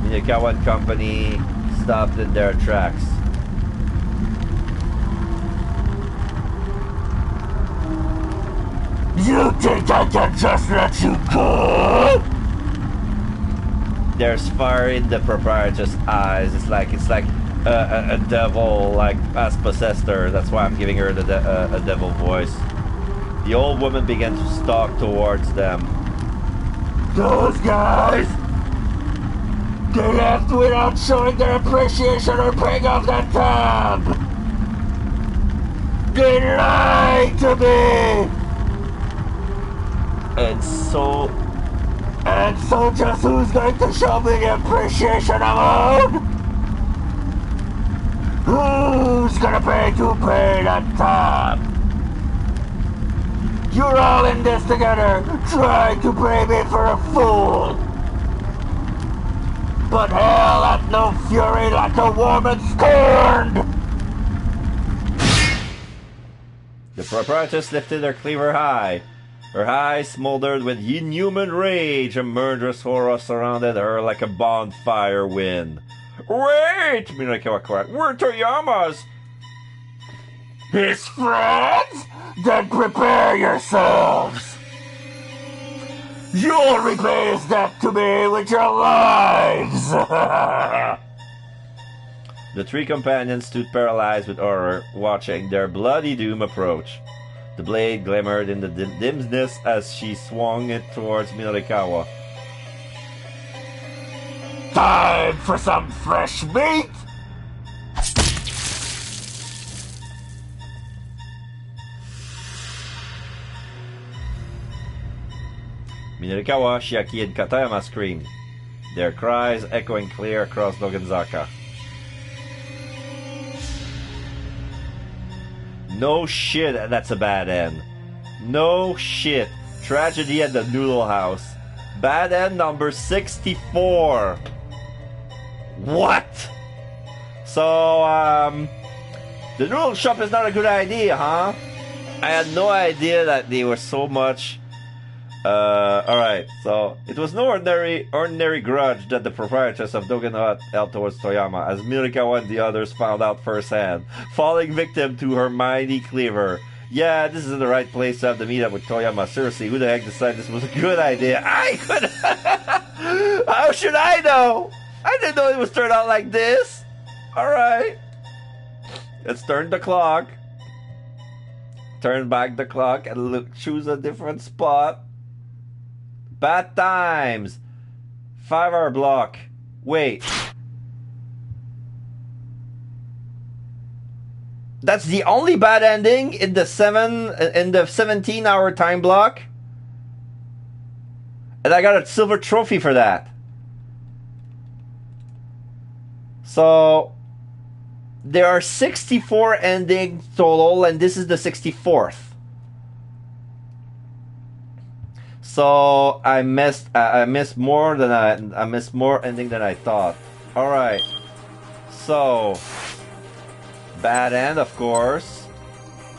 Minorikawa and company stopped in their tracks. You think I can just let you go? There's fire in the proprietor's eyes. It's like a devil, like has possessed her. That's why I'm giving her a devil voice. The old woman began to stalk towards them. Those guys, they left without showing their appreciation or paying off that tab. They lied to me. And so just who's going to show me the appreciation I'm owed? Who's gonna pay that tab? You're all in this together, trying to play me for a fool. But hell hath no fury like a woman scorned. The proprietress lifted her cleaver high. Her eyes smoldered with inhuman rage. A murderous horror surrounded her like a bonfire wind. Wait! Minorikawa cried. We're Toyama's! His friends? Then prepare yourselves! You'll repay his debt to me with your lives! The three companions stood paralyzed with horror, watching their bloody doom approach. The blade glimmered in the dimness as she swung it towards Minorikawa. Time for some fresh meat! Minorikawa, Shiaki, and Katayama screamed. Their cries echoing clear across Nogenzaka. No shit, that's a bad end. No shit. Tragedy at the Noodle House. Bad end number 64. What? So, the noodle shop is not a good idea, huh? I had no idea that they were so much. Alright, so it was no ordinary grudge that the proprietors of Dogen Hut held towards Toyama, as Mirikawa and the others found out firsthand, falling victim to her mighty cleaver. Yeah, this is the right place to have the meetup with Toyama. Seriously, who the heck decided this was a good idea? I could. How should I know? I didn't know it was turned out like this. Alright. Let's turn the clock. Turn back the clock and look, choose a different spot. Bad times. 5-hour block. Wait. That's the only bad ending in the 17-hour time block? And I got a silver trophy for that. So there are 64 endings total, and this is the 64th. So I missed more ending than I thought. All right. So bad end, of course.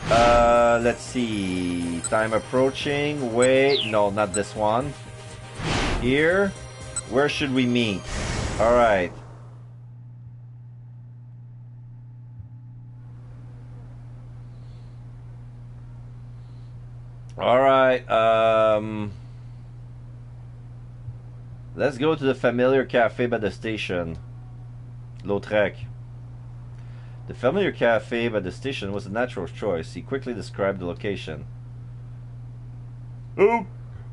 Let's see. Time approaching. Wait, no, not this one. Here. Where should we meet? All right. All right. Let's go to the familiar cafe by the station. Lautrec. The familiar cafe by the station was a natural choice. He quickly described the location. Oh,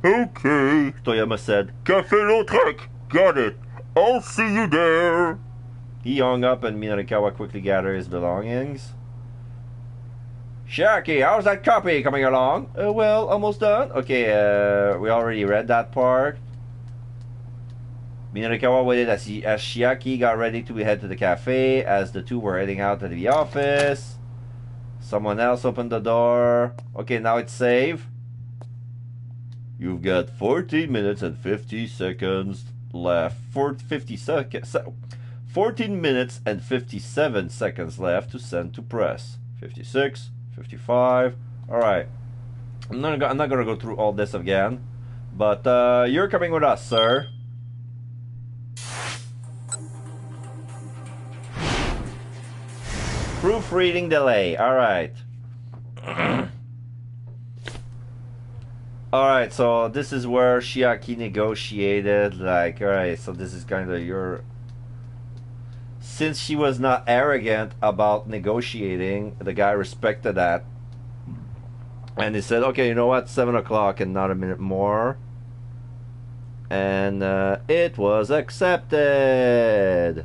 okay, Toyama said. Café Lautrec. Got it. I'll see you there. He hung up and Minarikawa quickly gathered his belongings. Sharky, how's that copy coming along? Well, almost done. Okay, we already read that part. Minarikawa waited as Shiaki got ready to head to the cafe. As the two were heading out to the office, someone else opened the door. Okay, now it's save. You've got 14 minutes and 50 seconds left. 14 minutes and 57 seconds left to send to press. 56, 55. All right. I'm not gonna go through all this again, but you're coming with us, sir. Proofreading delay. All right. All right. So this is where Shiaki negotiated. Like, all right. So this is kind of your. Since she was not arrogant about negotiating, the guy respected that, and he said, "Okay, you know what? 7 o'clock and not a minute more." And it was accepted.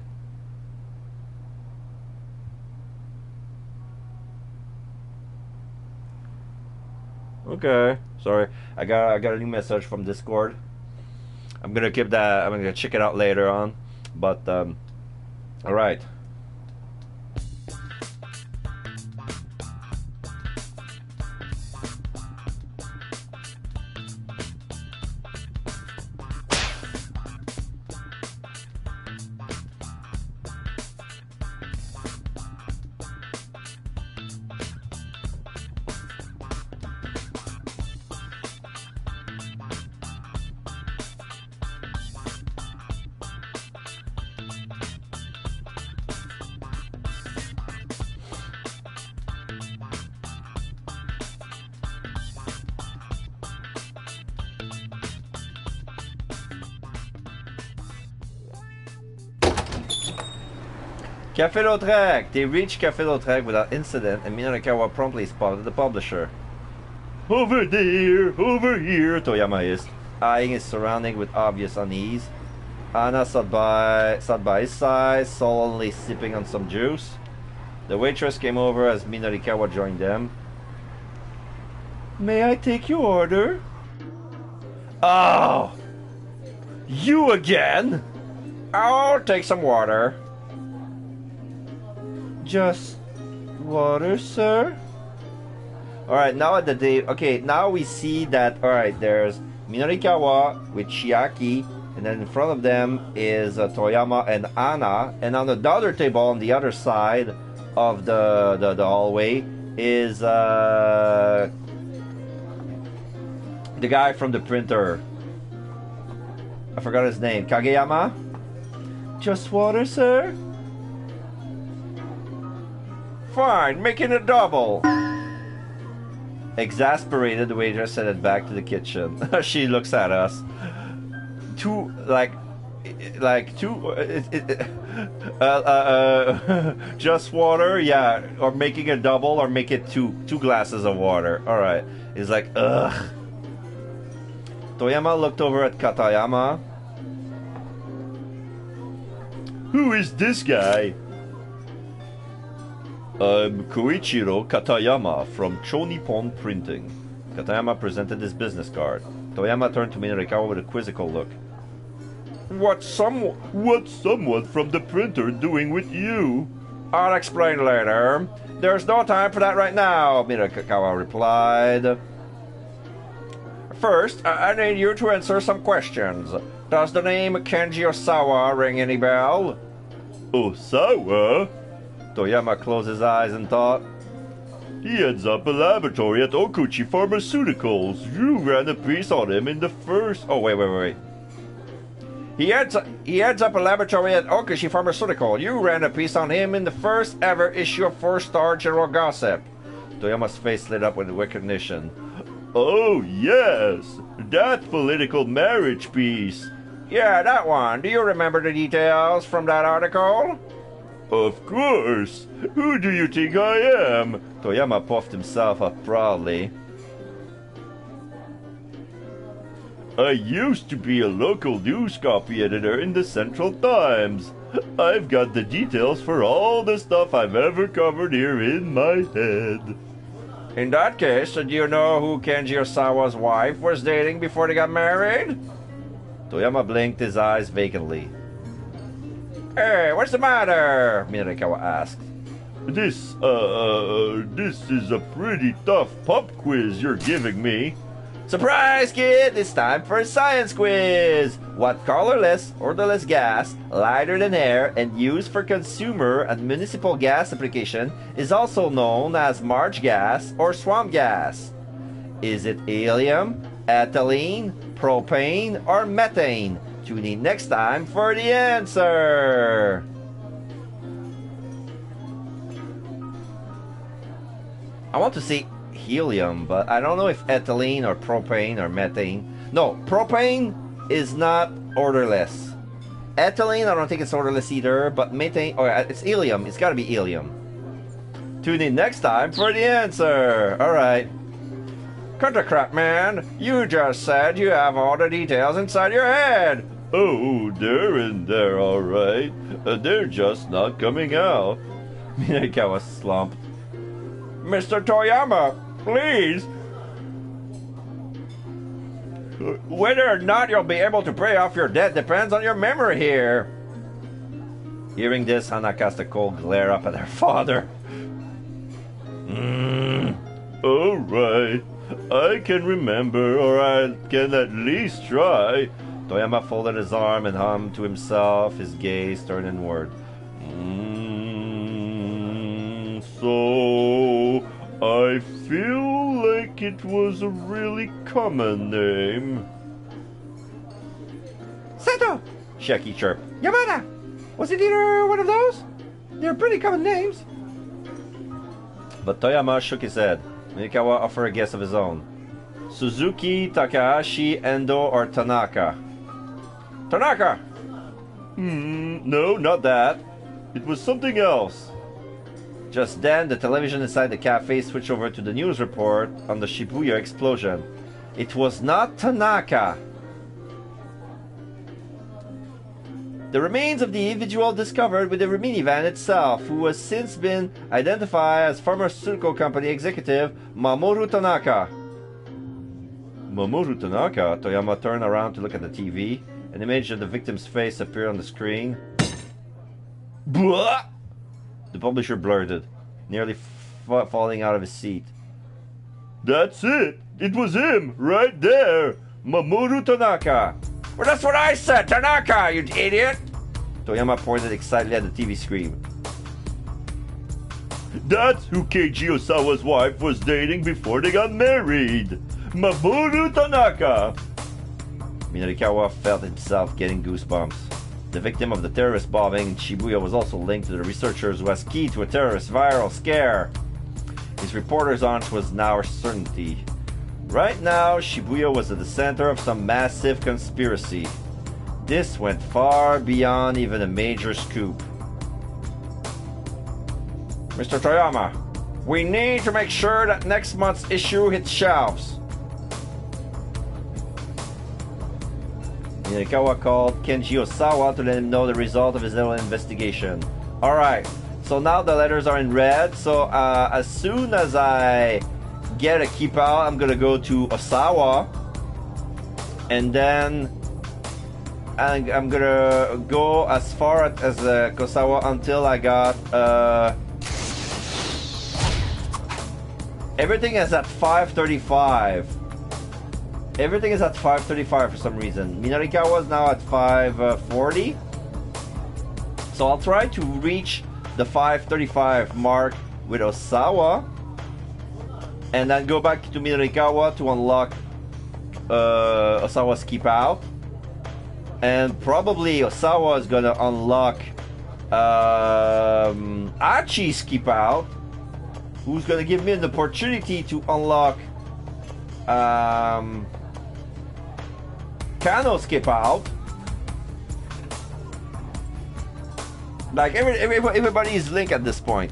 Okay, sorry. I got a new message from Discord. I'm gonna keep that. I'm gonna check it out later on. But all right. Café Lautrec! They reached Café Lautrec without incident, and Minarikawa promptly spotted the publisher. Over there! Over here! Toyama hissed, eyeing his surroundings with obvious unease. Anna sat by his side, sullenly sipping on some juice. The waitress came over as Minarikawa joined them. May I take your order? Oh! You again? I'll take some water. Just water, sir? Alright, now at the day. Okay, now we see that. Alright, there's Minorikawa with Chiaki, and then in front of them is Toyama and Anna, and on the other table on the other side of the hallway is the guy from the printer. I forgot his name. Kageyama? Just water, sir? Fine, making a double. Exasperated, the waitress headed back to the kitchen. She looks at us. Just water, yeah, or making a double, or make it two glasses of water. All right, he's like, ugh. Toyama looked over at Katayama. Who is this guy? I'm Koichiro Katayama from Chonippon Printing. Katayama presented his business card. Toyama turned to Minorikawa with a quizzical look. What's someone from the printer doing with you? I'll explain later. There's no time for that right now, Minorikawa replied. First, I need you to answer some questions. Does the name Kenji Osawa ring any bell? Osawa? Toyama closed his eyes and thought. He heads up a laboratory at Okuchi Pharmaceuticals. You ran a piece on him in the first... Oh, wait. He heads up a laboratory at Okuchi Pharmaceutical. You ran a piece on him in the first ever issue of 4-Star General Gossip. Toyama's face lit up with recognition. Oh, yes! That political marriage piece. Yeah, that one. Do you remember the details from that article? Of course! Who do you think I am? Toyama puffed himself up proudly. I used to be a local news copy editor in the Central Times. I've got the details for all the stuff I've ever covered here in my head. In that case, do you know who Kenji Osawa's wife was dating before they got married? Toyama blinked his eyes vacantly. Hey, what's the matter? Minorikawa asked. This is a pretty tough pop quiz you're giving me. Surprise, kid! It's time for a science quiz! What colorless, odorless gas, lighter than air, and used for consumer and municipal gas application is also known as marsh gas or swamp gas? Is it helium, ethylene, propane, or methane? Tune in next time for the answer! I want to say helium, but I don't know if ethylene or propane or methane. No, propane is not odorless. Ethylene, I don't think it's odorless either, but methane, or it's helium. It's gotta be helium. Tune in next time for the answer. Alright. Cut the crap, man. You just said you have all the details inside your head. Oh, they're in there, all right. They're just not coming out. Minorikawa slumped. Mr. Toyama, please. Whether or not you'll be able to pay off your debt depends on your memory here. Hearing this, Hana cast a cold glare up at her father. All right. I can remember, or I can at least try. Toyama folded his arm and hummed to himself, his gaze turned inward. So, I feel like it was a really common name. Sato! Chiaki chirped. Yamada! Was it either one of those? They're pretty common names. But Toyama shook his head. Minorikawa offered a guess of his own. Suzuki, Takahashi, Endo, or Tanaka? Tanaka! No, not that. It was something else. Just then, the television inside the cafe switched over to the news report on the Shibuya explosion. It was not Tanaka. The remains of the individual discovered with the minivan itself, who has since been identified as pharmaceutical company executive Mamoru Tanaka. Mamoru Tanaka? Toyama turned around to look at the TV. An image of the victim's face appeared on the screen. Blah! The publisher blurted, nearly falling out of his seat. That's it! It was him, right there! Mamoru Tanaka! Well, that's what I said, Tanaka, you idiot! Toyama pointed excitedly at the TV screen. That's who Keiji Osawa's wife was dating before they got married! Mamoru Tanaka! Minorikawa felt himself getting goosebumps. The victim of the terrorist bombing in Shibuya was also linked to the researchers who was key to a terrorist viral scare. His reporter's hunch was now a certainty. Right now, Shibuya was at the center of some massive conspiracy. This went far beyond even a major scoop. Mr. Toyama, we need to make sure that next month's issue hits shelves. Minorikawa called Kenji Osawa to let him know the result of his little investigation. Alright, so now the letters are in red, so as soon as I get a keep out, I'm gonna go to Osawa, and then I'm gonna go as far as Kosawa until I got everything is at 535. Everything is at 535 for some reason. Minorikawa is now at 540. So I'll try to reach the 535 mark with Osawa, and then go back to Minorikawa to unlock Osawa's keep out. And probably Osawa is gonna unlock Achi's keep out, who's gonna give me an opportunity to unlock Kano's keep out. Like everybody is linked at this point.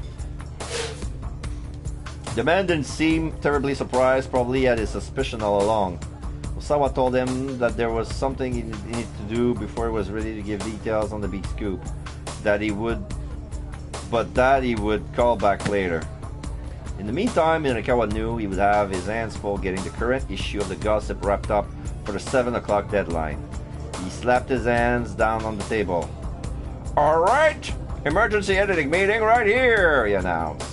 The man didn't seem terribly surprised, probably had his suspicion all along. Osawa told him that there was something he needed to do before he was ready to give details on the big scoop. That he would call back later. In the meantime, Minorikawa knew he would have his hands full getting the current issue of the gossip wrapped up for the 7 o'clock deadline. He slapped his hands down on the table. Alright, emergency editing meeting right here, he announced.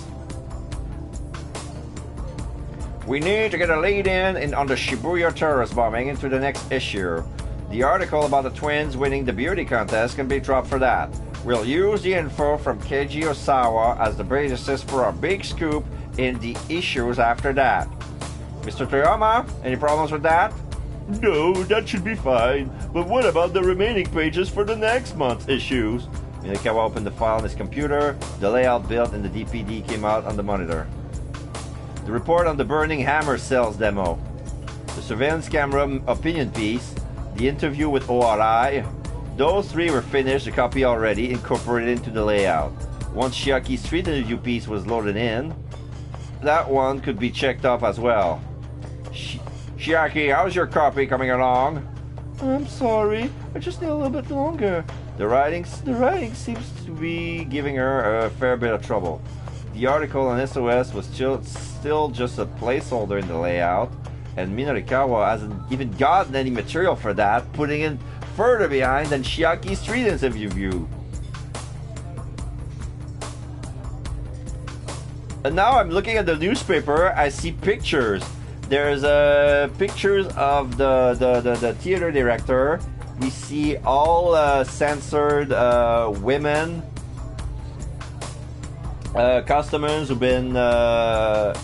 We need to get a lead in on the Shibuya terrorist bombing into the next issue. The article about the twins winning the beauty contest can be dropped for that. We'll use the info from Keiji Osawa as the basis for our big scoop in the issues after that. Mr. Toyama, any problems with that? No, that should be fine. But what about the remaining pages for the next month's issues? Minorikawa opened the file on his computer. The layout built in the DPD came out on the monitor. The report on the Burning Hammer sales demo, the surveillance camera opinion piece, the interview with ORI, those three were finished, a copy already incorporated into the layout. Once Shiaki's street interview piece was loaded in, that one could be checked off as well. Shiaki, how's your copy coming along? I'm sorry, I just need a little bit longer. The writing seems to be giving her a fair bit of trouble. The article on SOS was still just a placeholder in the layout, and Minorikawa hasn't even gotten any material for that, putting it further behind than Shiaki's street interview. And now I'm looking at the newspaper, I see pictures. There's pictures of the theater director. We see all censored women, customers who've been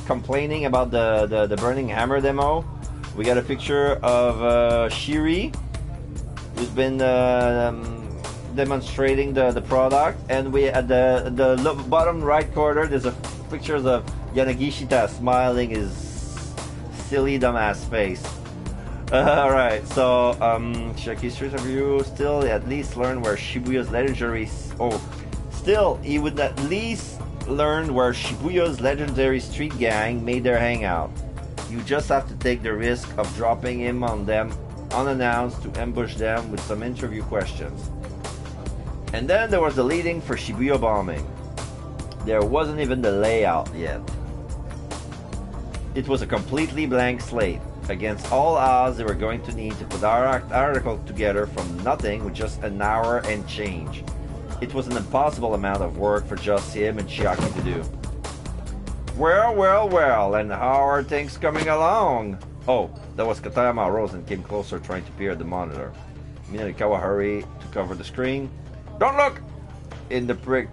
complaining about the Burning Hammer demo. We got a picture of Shiri, who's been demonstrating the product, and we at the bottom right corner there's a pictures of Yanagishita smiling his silly dumbass face. Alright, so Shiaki's street review still at least learn where Shibuya's legendary he would at least learn where Shibuya's legendary street gang made their hangout. You just have to take the risk of dropping him on them unannounced to ambush them with some interview questions. And then there was the leading for Shibuya bombing. There wasn't even the layout yet. It was a completely blank slate. Against all odds, they were going to need to put our article together from nothing with just an hour and change. It was an impossible amount of work for just him and Chiaki to do. Well, and how are things coming along? Oh, that was Katayama rose and came closer, trying to peer at the monitor. Minorikawa hurried to cover the screen. Don't look! In the prick.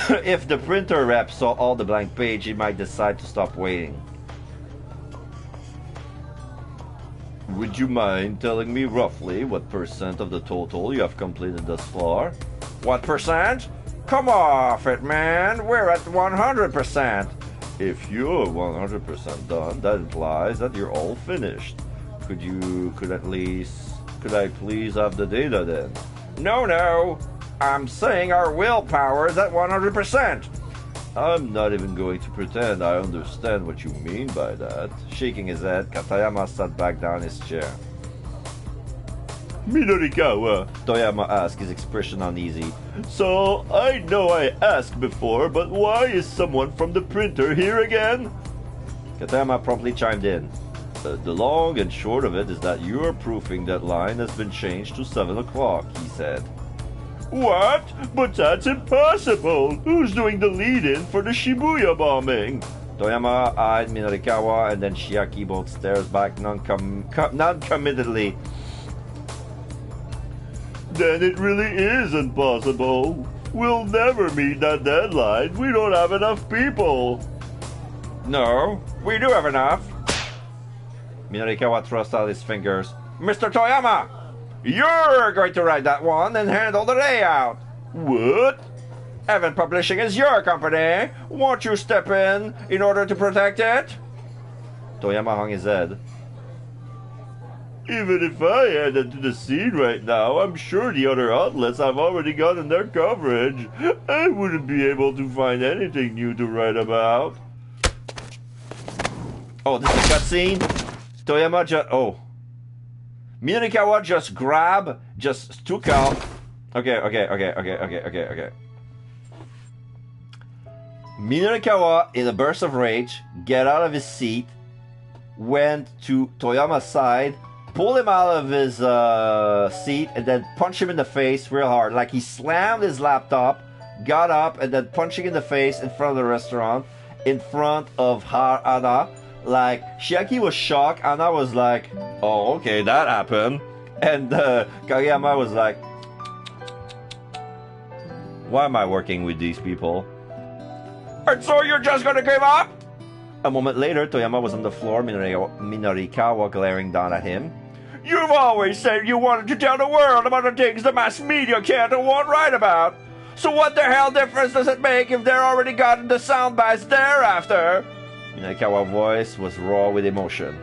If the printer rep saw all the blank page, he might decide to stop waiting. Would you mind telling me roughly what percent of the total you have completed thus far? What percent? Come off it, man. We're at 100%. If you're 100% done, that implies that you're all finished. Could I please have the data then? No. I'm saying our willpower is at 100%. I'm not even going to pretend I understand what you mean by that. Shaking his head, Katayama sat back down in his chair. Minorikawa, Toyama asked, his expression uneasy. So, I know I asked before, but why is someone from the printer here again? Katayama promptly chimed in. The long and short of it is that your proofing deadline has been changed to 7 o'clock, he said. What? But that's impossible! Who's doing the lead-in for the Shibuya bombing? Toyama eyed Minorikawa and then Chiaki both stares back non-committedly. Then it really is impossible. We'll never meet that deadline. We don't have enough people. No, we do have enough. Minorikawa thrust out his fingers. Mr. Toyama! You're going to write that one and handle the layout. What? Evan Publishing is your company. Won't you step in order to protect it? Toyama hung his head. Even if I added to the scene right now, I'm sure the other outlets have already gotten their coverage. I wouldn't be able to find anything new to write about. Oh, this is a cutscene? Toyama Minorikawa just took out. Okay. Minorikawa, in a burst of rage, get out of his seat, went to Toyama's side, pulled him out of his seat, and then punched him in the face real hard. Like he slammed his laptop, got up, and then punching in the face in front of the restaurant, in front of Anna. Like, Chiaki was shocked. Anna was like, oh, okay, that happened. And Kageyama was like, why am I working with these people? And so you're just gonna give up? A moment later, Toyama was on the floor, Minorikawa glaring down at him. You've always said you wanted to tell the world about the things the mass media can't or won't write about. So what the hell difference does it make if they're already gotten the sound bites thereafter? Minorikawa's voice was raw with emotion.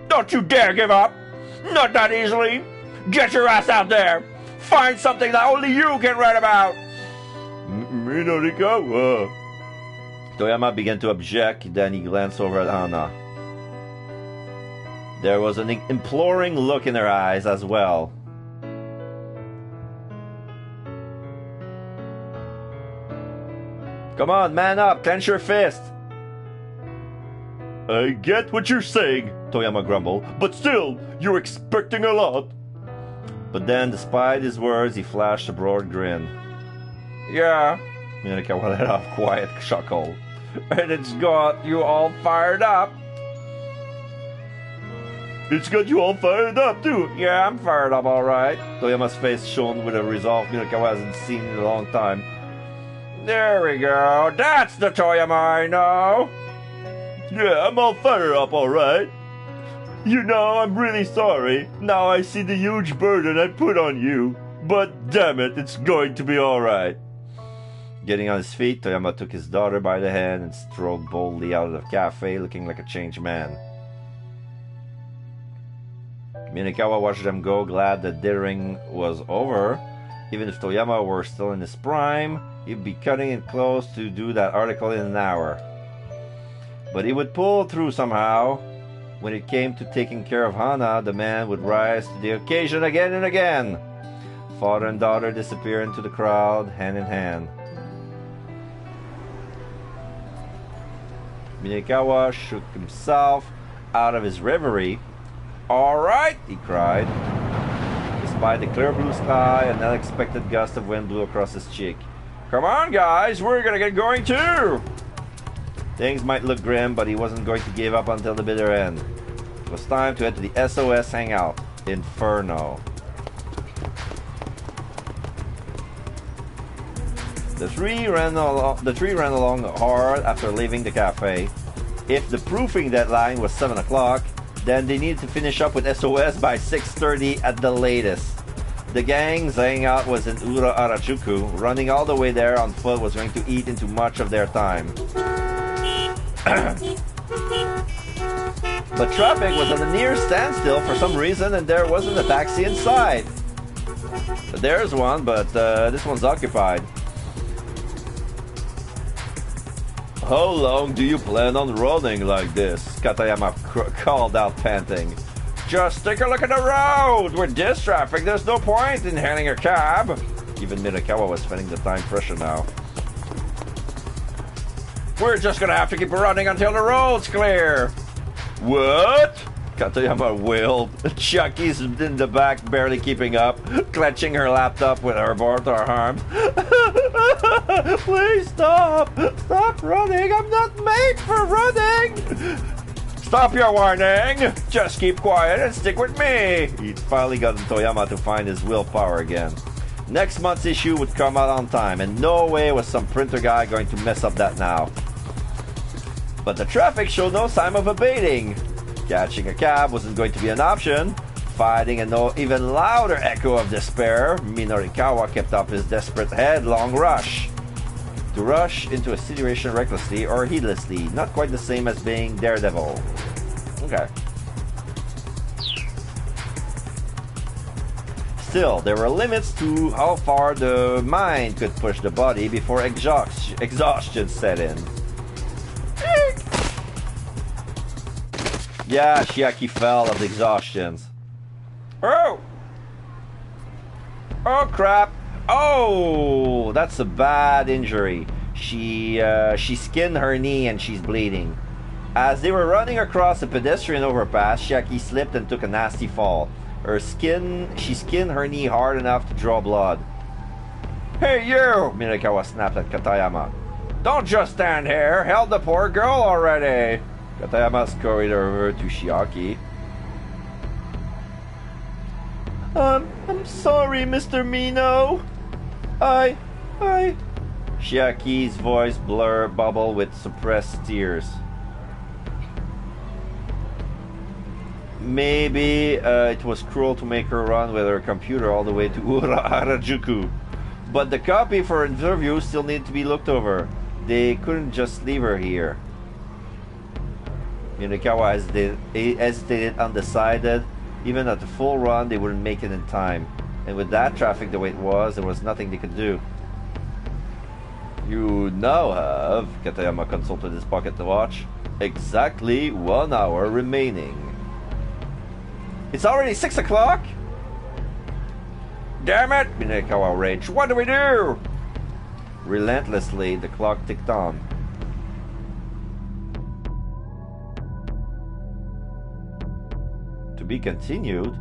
Don't you dare give up! Not that easily! Get your ass out there! Find something that only you can write about! Minorikawa. Toyama began to object, then he glanced over at Anna. There was an imploring look in her eyes as well. Come on, man up, clench your fist! I get what you're saying, Toyama grumbled, but still, you're expecting a lot. But then, despite his words, he flashed a broad grin. Yeah, Minorikawa let off a quiet chuckle. And it's got you all fired up. It's got you all fired up, too. Yeah, I'm fired up, all right. Toyama's face shone with a resolve Minorikawa hasn't seen in a long time. There we go. That's the Toyama I know. Yeah, I'm all fired up, all right. You know, I'm really sorry. Now I see the huge burden I put on you. But damn it, it's going to be all right. Getting on his feet, Toyama took his daughter by the hand and strode boldly out of the cafe, looking like a changed man. Minorikawa watched them go, glad that dithering was over. Even if Toyama were still in his prime, he'd be cutting it close to do that article in an hour. But he would pull through somehow. When it came to taking care of Hana, the man would rise to the occasion again and again. Father and daughter disappeared into the crowd, hand in hand. Minakawa shook himself out of his reverie. All right, he cried. Despite the clear blue sky, an unexpected gust of wind blew across his cheek. Come on, guys, we're gonna get going too. Things might look grim, but he wasn't going to give up until the bitter end. It was time to head to the SOS hangout, Inferno. The three ran along hard after leaving the cafe. If the proofing deadline was 7 o'clock, then they needed to finish up with SOS by 6:30 at the latest. The gang's hangout was in Ura Harajuku. Running all the way there on foot was going to eat into much of their time. But traffic was at a near standstill for some reason, and there wasn't a taxi in sight. There's one, but this one's occupied. How long do you plan on running like this? Katayama called out, panting. Just take a look at the road! With this traffic, there's no point in hailing a cab. Even Minakawa was feeling the time pressure now. We're just gonna have to keep running until the road's clear. What? Katayama wailed. Chucky's in the back, barely keeping up, clutching her laptop with her both her arms. Please stop! Stop running! I'm not made for running! Stop your whining! Just keep quiet and stick with me! He'd finally gotten Toyama to find his willpower again. Next month's issue would come out on time, and no way was some printer guy going to mess up that now. But the traffic showed no sign of abating. Catching a cab wasn't going to be an option. Fighting an even louder echo of despair, Minorikawa kept up his desperate headlong rush. To rush into a situation recklessly or heedlessly, not quite the same as being Daredevil. Okay. Still, there were limits to how far the mind could push the body before exhaustion set in. Yeah, Chiaki fell of the exhaustions. Oh! Oh crap! Oh, that's a bad injury. She skinned her knee and she's bleeding. As they were running across a pedestrian overpass, Chiaki slipped and took a nasty fall. She skinned her knee hard enough to draw blood. Hey you! Minakawa snapped at Katayama. Don't just stand here. Help the poor girl already. Katayama scurried over to Chiaki. I'm sorry, Mr. Mino. Chiaki's voice bubbled with suppressed tears. Maybe it was cruel to make her run with her computer all the way to Ura Harajuku. But the copy for interview still needed to be looked over. They couldn't just leave her here. Minakawa hesitated, undecided. Even at the full run, they wouldn't make it in time. And with that traffic the way it was, there was nothing they could do. You now have, Katayama consulted his pocket watch, exactly 1 hour remaining. It's already 6 o'clock? Damn it! Minakawa raged. What do we do? Relentlessly, the clock ticked on. To be continued?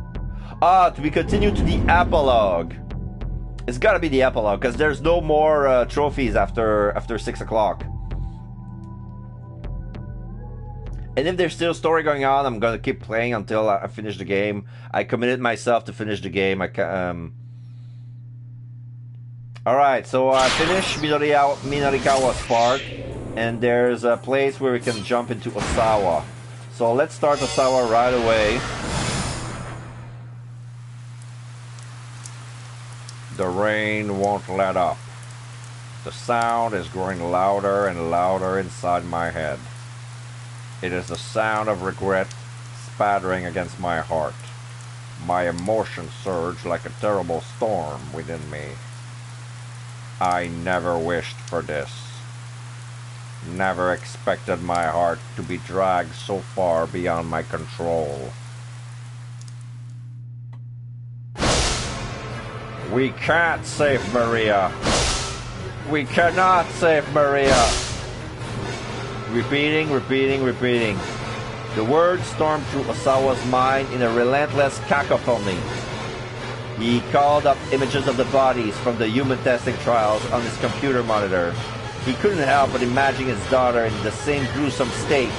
To be continued to the epilogue. It's gotta be the epilogue, because there's no more trophies after 6 o'clock. And if there's still a story going on, I'm gonna keep playing until I finish the game. I committed myself to finish the game. Alright, so I finished Minorikawa's part, and there's a place where we can jump into Osawa. So let's start Osawa right away. The rain won't let up. The sound is growing louder and louder inside my head. It is the sound of regret spattering against my heart. My emotions surge like a terrible storm within me. I never wished for this. Never expected my heart to be dragged so far beyond my control. We can't save Maria. We cannot save Maria. repeating. The words stormed through Osawa's mind in a relentless cacophony. He called up images of the bodies from the human testing trials on his computer monitor. He couldn't help but imagine his daughter in the same gruesome state.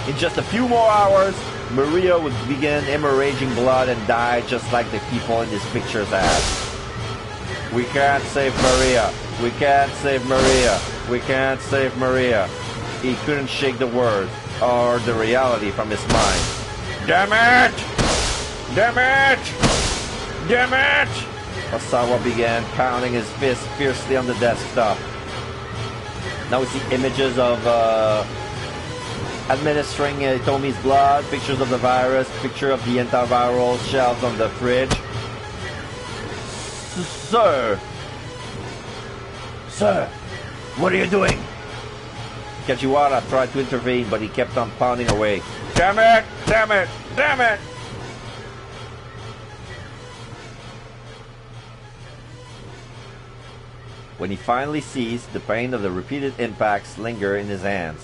In just a few more hours, Maria would begin hemorrhaging blood and die just like the people in these pictures had. We can't save Maria. We can't save Maria. We can't save Maria. He couldn't shake the words or the reality from his mind. Damn it! Damn it! Damn it! Osawa began pounding his fist fiercely on the desktop. Now we see images of administering Tomi's blood, pictures of the virus, picture of the antiviral shelves on the fridge. Sir! Sir! What are you doing? Kajiwara tried to intervene, but he kept on pounding away. Damn it! Damn it! Damn it! When he finally ceased, the pain of the repeated impacts lingered in his hands.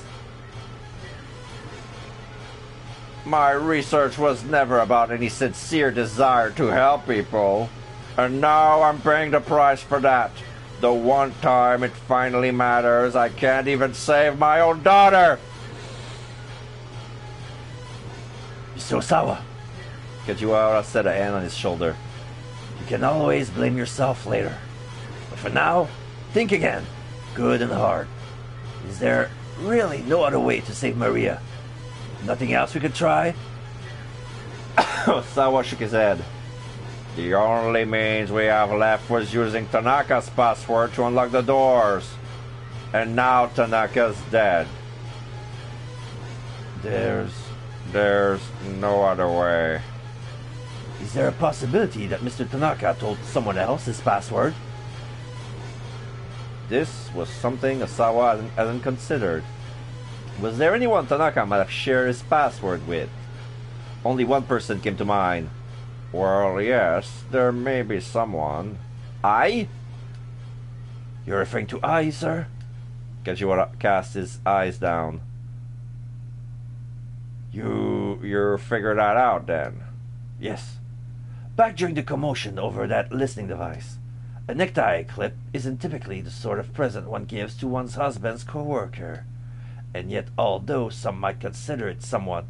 My research was never about any sincere desire to help people. And now I'm paying the price for that. The one time it finally matters, I can't even save my own daughter! Mr. Osawa, Kajiwara set a hand on his shoulder. You can always blame yourself later. But for now, think again, good and hard. Is there really no other way to save Maria? Nothing else we could try? Osawa shook his head. The only means we have left was using Tanaka's password to unlock the doors. And now Tanaka's dead. There's no other way. Is there a possibility that Mr. Tanaka told someone else his password? This was something Osawa hadn't considered. Was there anyone Tanaka might have shared his password with? Only one person came to mind. Well, yes, there may be someone. I? You're referring to I, sir? Kajiwara cast his eyes down. You figured that out, then? Yes. Back during the commotion over that listening device. A necktie clip isn't typically the sort of present one gives to one's husband's co-worker. And yet, although some might consider it somewhat,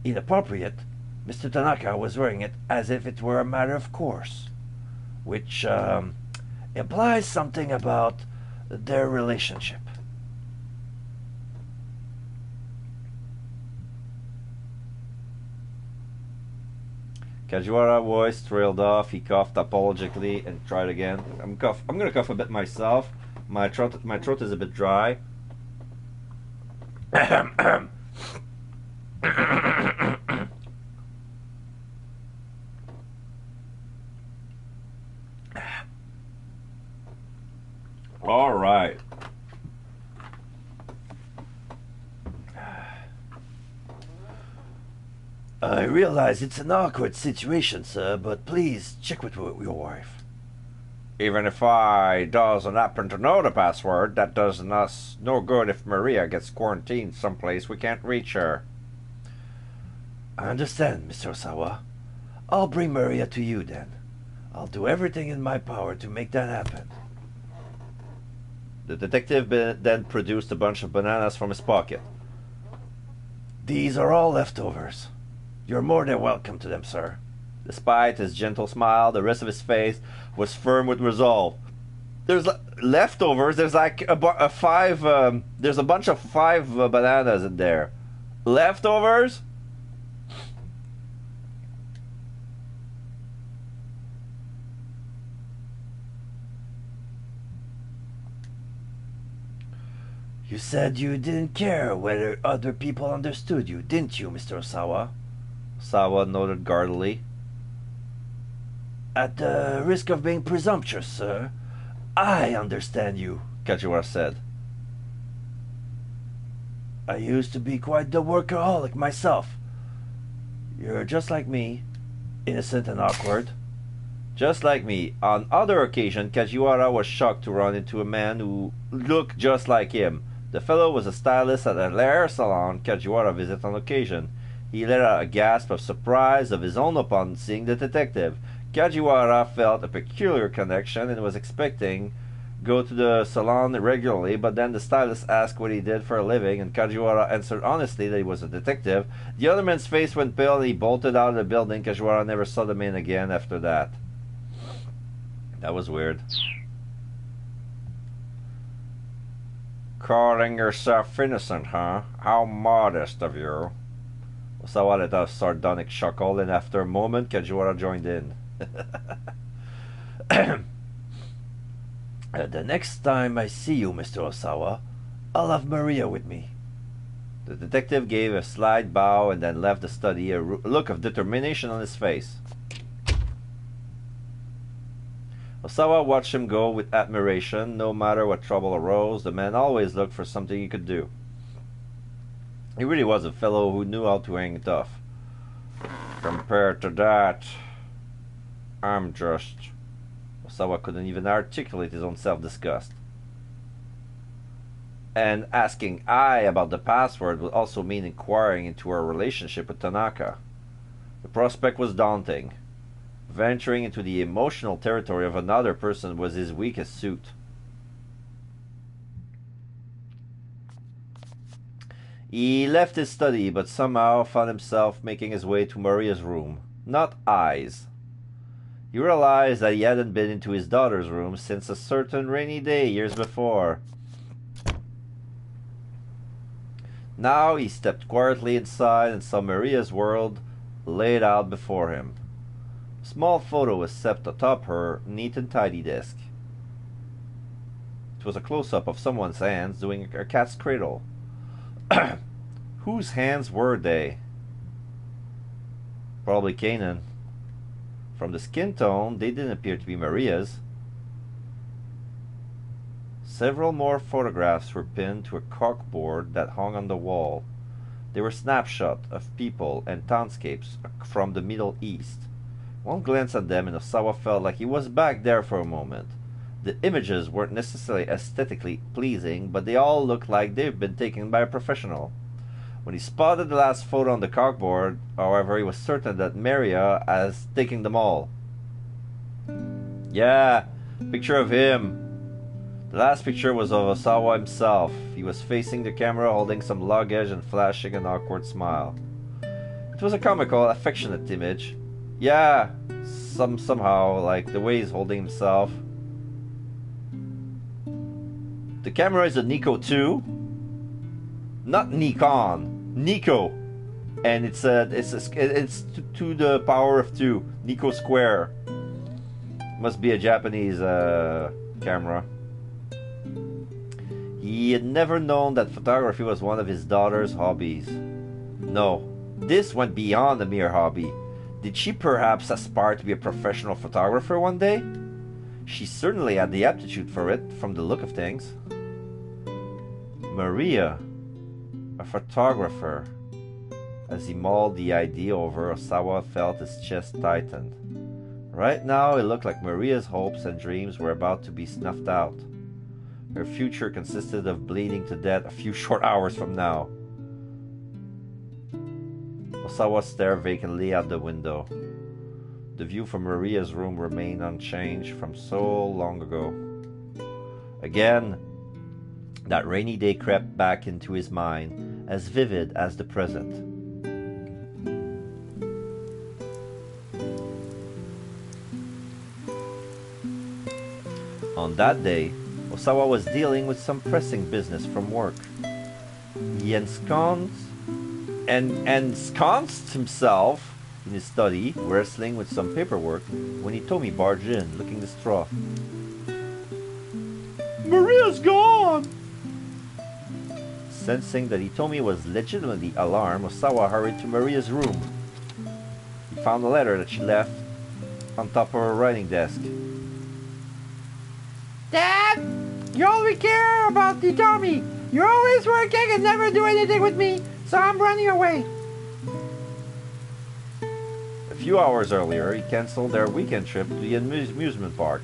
inappropriate, Mr. Tanaka was wearing it as if it were a matter of course, which implies something about their relationship. Kajiwara's voice trailed off. He coughed apologetically and tried again. I'm gonna cough a bit myself. My throat is a bit dry. All right. I realize it's an awkward situation, sir, but please check with your wife. Even if I doesn't happen to know the password, that does us no good if Maria gets quarantined someplace we can't reach her. I understand, Mr. Osawa. I'll bring Maria to you then. I'll do everything in my power to make that happen. The detective then produced a bunch of bananas from his pocket. These are all leftovers. You're more than welcome to them, sir. Despite his gentle smile, the rest of his face was firm with resolve. There's leftovers. There's like there's a bunch of 5 bananas in there. Leftovers? You said you didn't care whether other people understood you, didn't you, Mr. Osawa? Osawa nodded guardedly. At the risk of being presumptuous, sir, I understand you, Kajiwara said. I used to be quite the workaholic myself. You're just like me, innocent and awkward. Just like me. On other occasions, Kajiwara was shocked to run into a man who looked just like him, The fellow was a stylist at a hair salon Kajiwara visited on occasion. He let out a gasp of surprise of his own upon seeing the detective. Kajiwara felt a peculiar connection and was expecting go to the salon regularly, but then the stylist asked what he did for a living, and Kajiwara answered honestly that he was a detective. The other man's face went pale and he bolted out of the building. Kajiwara never saw the man again after that. That was weird. Calling yourself innocent, huh? How modest of you. Osawa let out a sardonic chuckle, and after a moment Kajiwara joined in. The next time I see you, Mr. Osawa, I'll have Maria with me. The detective gave a slight bow and then left the study, a look of determination on his face. Osawa watched him go with admiration. No matter what trouble arose, the man always looked for something he could do. He really was a fellow who knew how to hang tough. Compared to that, I'm just... Osawa couldn't even articulate his own self-disgust. And asking I about the password would also mean inquiring into our relationship with Tanaka. The prospect was daunting. Venturing into the emotional territory of another person was his weakest suit. He left his study, but somehow found himself making his way to Maria's room. Not I's. He realized that he hadn't been into his daughter's room since a certain rainy day years before. Now he stepped quietly inside and saw Maria's world laid out before him. A small photo was set atop her neat and tidy desk. It was a close-up of someone's hands doing a cat's cradle. Whose hands were they? Probably Kanan. From the skin tone, they didn't appear to be Maria's. Several more photographs were pinned to a corkboard that hung on the wall. They were snapshots of people and townscapes from the Middle East. One glance at them and Osawa felt like he was back there for a moment. The images weren't necessarily aesthetically pleasing, but they all looked like they've been taken by a professional. When he spotted the last photo on the corkboard, however, he was certain that Maria has taken them all. Yeah, picture of him. The last picture was of Osawa himself. He was facing the camera, holding some luggage and flashing an awkward smile. It was a comical, affectionate image. Yeah, somehow, like the way he's holding himself. The camera is a Nikko 2. Not Nikon, Nikko, and it's to the power of 2, Nikko square. Must be a Japanese camera. He had never known that photography was one of his daughter's hobbies. No, this went beyond a mere hobby. Did she perhaps aspire to be a professional photographer one day? She certainly had the aptitude for it, from the look of things. Maria, a photographer. As he mulled the idea over, Osawa felt his chest tighten. Right now, it looked like Maria's hopes and dreams were about to be snuffed out. Her future consisted of bleeding to death a few short hours from now. Osawa stared vacantly out the window. The view from Maria's room remained unchanged from so long ago. Again, that rainy day crept back into his mind, as vivid as the present. On that day, Osawa was dealing with some pressing business from work. He ensconced himself in his study, wrestling with some paperwork, when Hitomi barged in, looking distraught. Maria's gone! Sensing that Hitomi was legitimately alarmed, Osawa hurried to Maria's room. He found a letter that she left on top of her writing desk. Dad, you always care about Hitomi. You're always working and never do anything with me, so I'm running away. A few hours earlier, he canceled their weekend trip to the amusement park.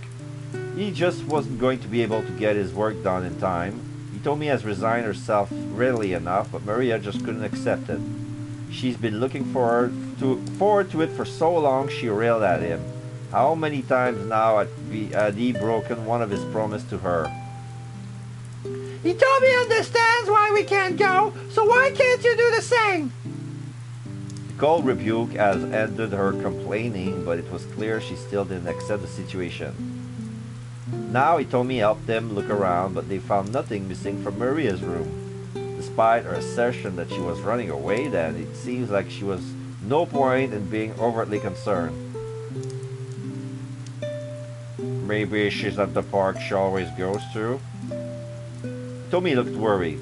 He just wasn't going to be able to get his work done in time. Hitomi has resigned herself readily enough, but Maria just couldn't accept it. She's been looking forward to it for so long she railed at him. How many times now had he broken one of his promises to her? Hitomi understands why we can't go, so why can't you do the same? The cold rebuke has ended her complaining, but it was clear she still didn't accept the situation. Now Hitomi helped them look around, but they found nothing missing from Maria's room. Despite her assertion that she was running away then, it seems like she was no point in being overtly concerned. Maybe she's at the park she always goes to. Hitomi looked worried.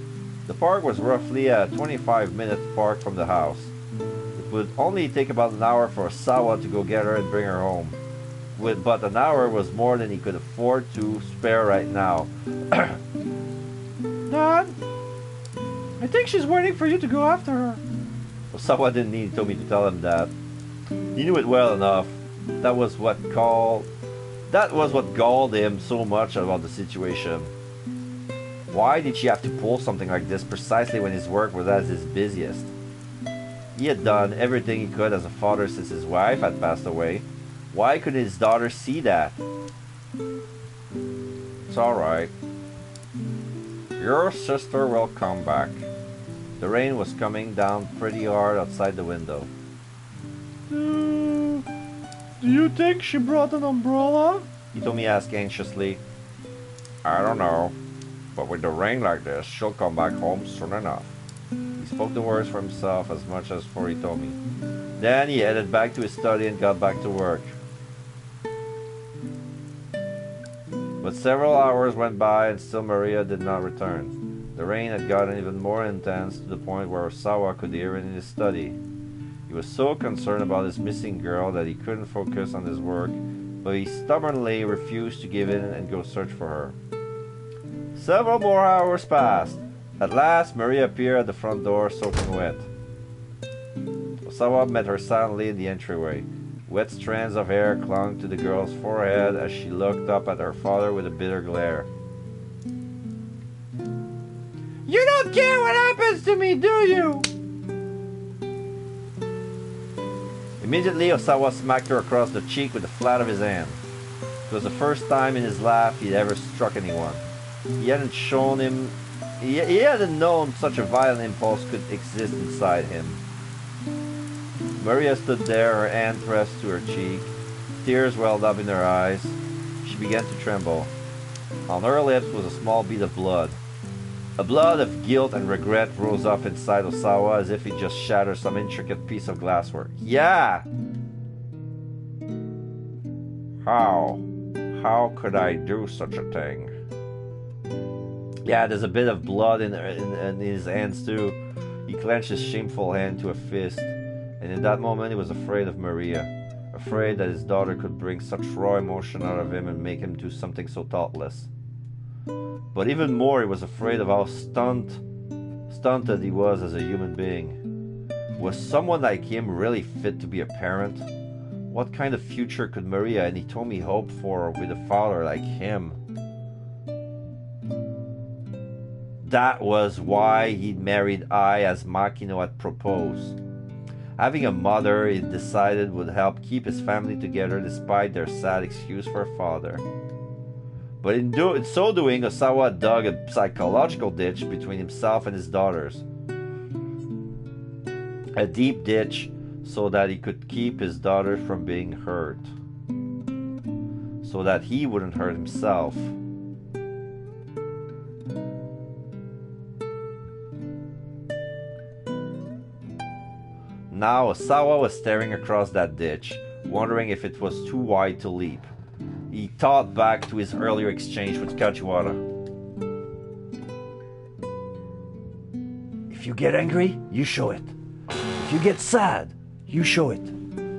The park was roughly a 25-minute walk from the house. It would only take about an hour for Sawa to go get her and bring her home. But an hour was more than he could afford to spare right now. Dad, I think she's waiting for you to go after her. Sawa didn't need Hitomi to tell him that. He knew it well enough. That was what galled him so much about the situation. Why did she have to pull something like this precisely when his work was at his busiest? He had done everything he could as a father since his wife had passed away. Why couldn't his daughter see that? It's alright. Your sister will come back. The rain was coming down pretty hard outside the window. Do you think she brought an umbrella? Hitomi asked anxiously. I don't know. But with the rain like this, she'll come back home soon enough. He spoke the words for himself as much as for Hitomi. Then he headed back to his study and got back to work. But several hours went by and still Maria did not return. The rain had gotten even more intense to the point where Osawa could hear it in his study. He was so concerned about his missing girl that he couldn't focus on his work, but he stubbornly refused to give in and go search for her. Several more hours passed. At last, Maria appeared at the front door, soaking wet. Osawa met her silently in the entryway. Wet strands of hair clung to the girl's forehead as she looked up at her father with a bitter glare. You don't care what happens to me, do you? Immediately, Osawa smacked her across the cheek with the flat of his hand. It was the first time in his life he'd ever struck anyone. He hadn't known such a violent impulse could exist inside him. Maria stood there, her hand pressed to her cheek. Tears welled up in her eyes. She began to tremble. On her lips was a small bead of blood. A blood of guilt and regret rose up inside Osawa as if he just shattered some intricate piece of glasswork. Yeah! How could I do such a thing? Yeah, there's a bit of blood in his hands too. He clenched his shameful hand to a fist. And in that moment he was afraid of Maria, afraid that his daughter could bring such raw emotion out of him and make him do something so thoughtless. But even more he was afraid of how stunted he was as a human being. Was someone like him really fit to be a parent? What kind of future could Maria and Hitomi hope for with a father like him? That was why he'd married Ai as Makino had proposed. Having a mother, he decided, would help keep his family together despite their sad excuse for a father. But in so doing, Osawa dug a psychological ditch between himself and his daughters. A deep ditch so that he could keep his daughters from being hurt. So that he wouldn't hurt himself. Now Osawa was staring across that ditch, wondering if it was too wide to leap. He thought back to his earlier exchange with Kajiwara. If you get angry, you show it. If you get sad, you show it.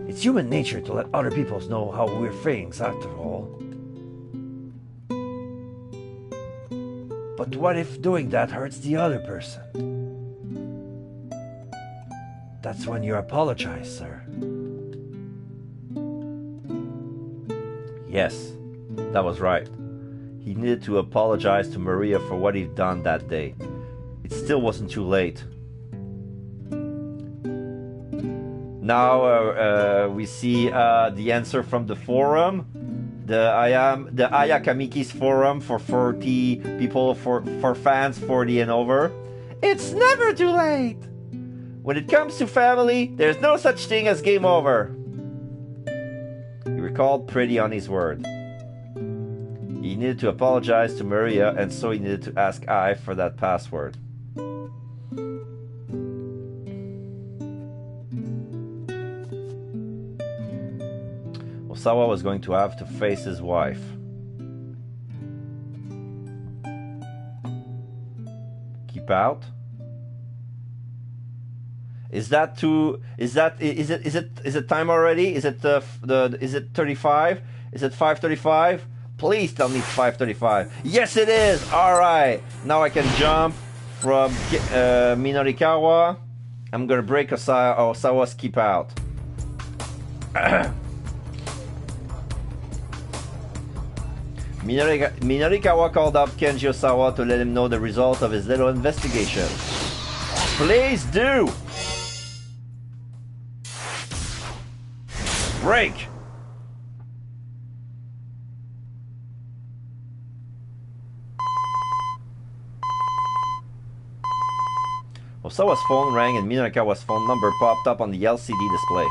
It's human nature to let other people know how we're feeling after all. But what if doing that hurts the other person? That's when you apologize, sir. Yes, that was right. He needed to apologize to Maria for what he'd done that day. It still wasn't too late. Now we see the answer from the forum. The Ayakamiki's forum for 40 people, for fans 40 and over. It's never too late. When it comes to family, there's no such thing as game over. He recalled pretty on his word. He needed to apologize to Maria, and so he needed to ask I for that password. Osawa was going to have to face his wife. Keep out? Is that too? Is it time already? Is it is it 35? Is it 5:35? Please tell me it's 5:35. Yes, it is. All right. Now I can jump from Minorikawa. I'm gonna break Osawa's keep out. Minorikawa called up Kenji Osawa to let him know the result of his little investigation. Please do! Break! Osawa's phone rang and Minorikawa's phone number popped up on the LCD display.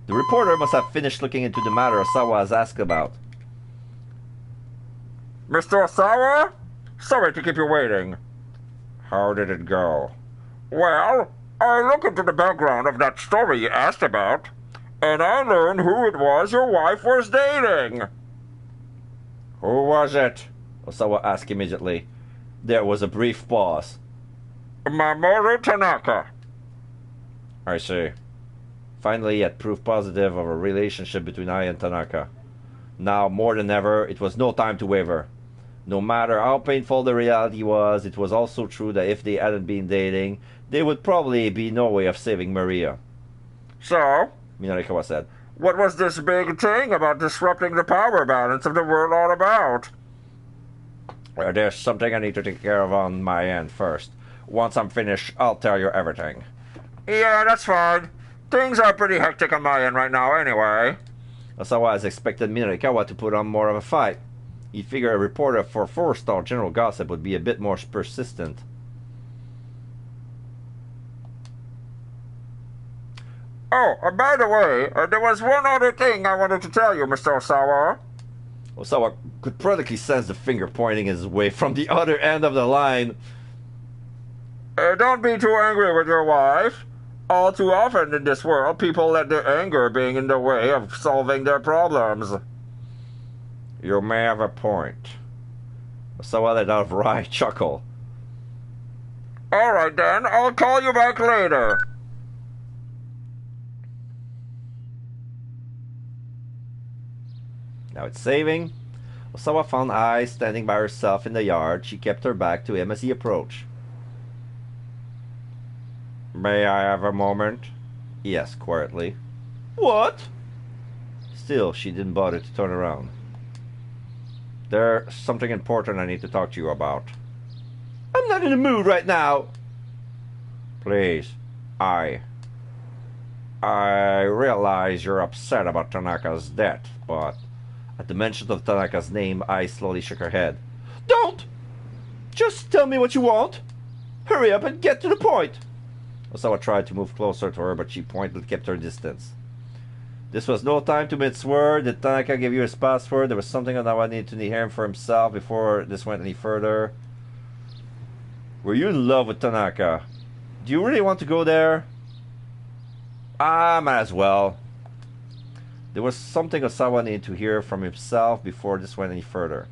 The reporter must have finished looking into the matter Osawa has asked about. Mr. Osawa? Sorry to keep you waiting. How did it go? Well, I looked into the background of that story you asked about, and I learned who it was your wife was dating. Who was it? Osawa asked immediately. There was a brief pause. Mamoru Tanaka. I see. Finally, he had proof positive of a relationship between I and Tanaka. Now, more than ever, it was no time to waver. No matter how painful the reality was, it was also true that if they hadn't been dating, there would probably be no way of saving Maria. So? Minorikawa said. What was this big thing about disrupting the power balance of the world all about? Well, there's something I need to take care of on my end first. Once I'm finished, I'll tell you everything. Yeah, that's fine. Things are pretty hectic on my end right now anyway. Osawa has expected Minorikawa to put on more of a fight. He figured a reporter for 4-star general gossip would be a bit more persistent. Oh, by the way, there was one other thing I wanted to tell you, Mr. Osawa. Osawa could practically sense the finger pointing his way from the other end of the line. Don't be too angry with your wife. All too often in this world, people let their anger being in the way of solving their problems. You may have a point. Osawa let out a wry chuckle. All right then, I'll call you back later. Now it's saving. Osawa found Ai standing by herself in the yard. She kept her back to him as he approached. May I have a moment? He asked quietly. What? Still, she didn't bother to turn around. There's something important I need to talk to you about. I'm not in the mood right now. Please, I realize you're upset about Tanaka's death, but... At the mention of Tanaka's name, Ai slowly shook her head. Don't! Just tell me what you want. Hurry up and get to the point. Osawa tried to move closer to her, but she pointedly kept her distance. This was no time to mince words. Did Tanaka give you his password? There was something Osawa needed to hear him for himself before this went any further. Were you in love with Tanaka? Do you really want to go there? Might as well. There was something Osawa needed to hear from himself before this went any further.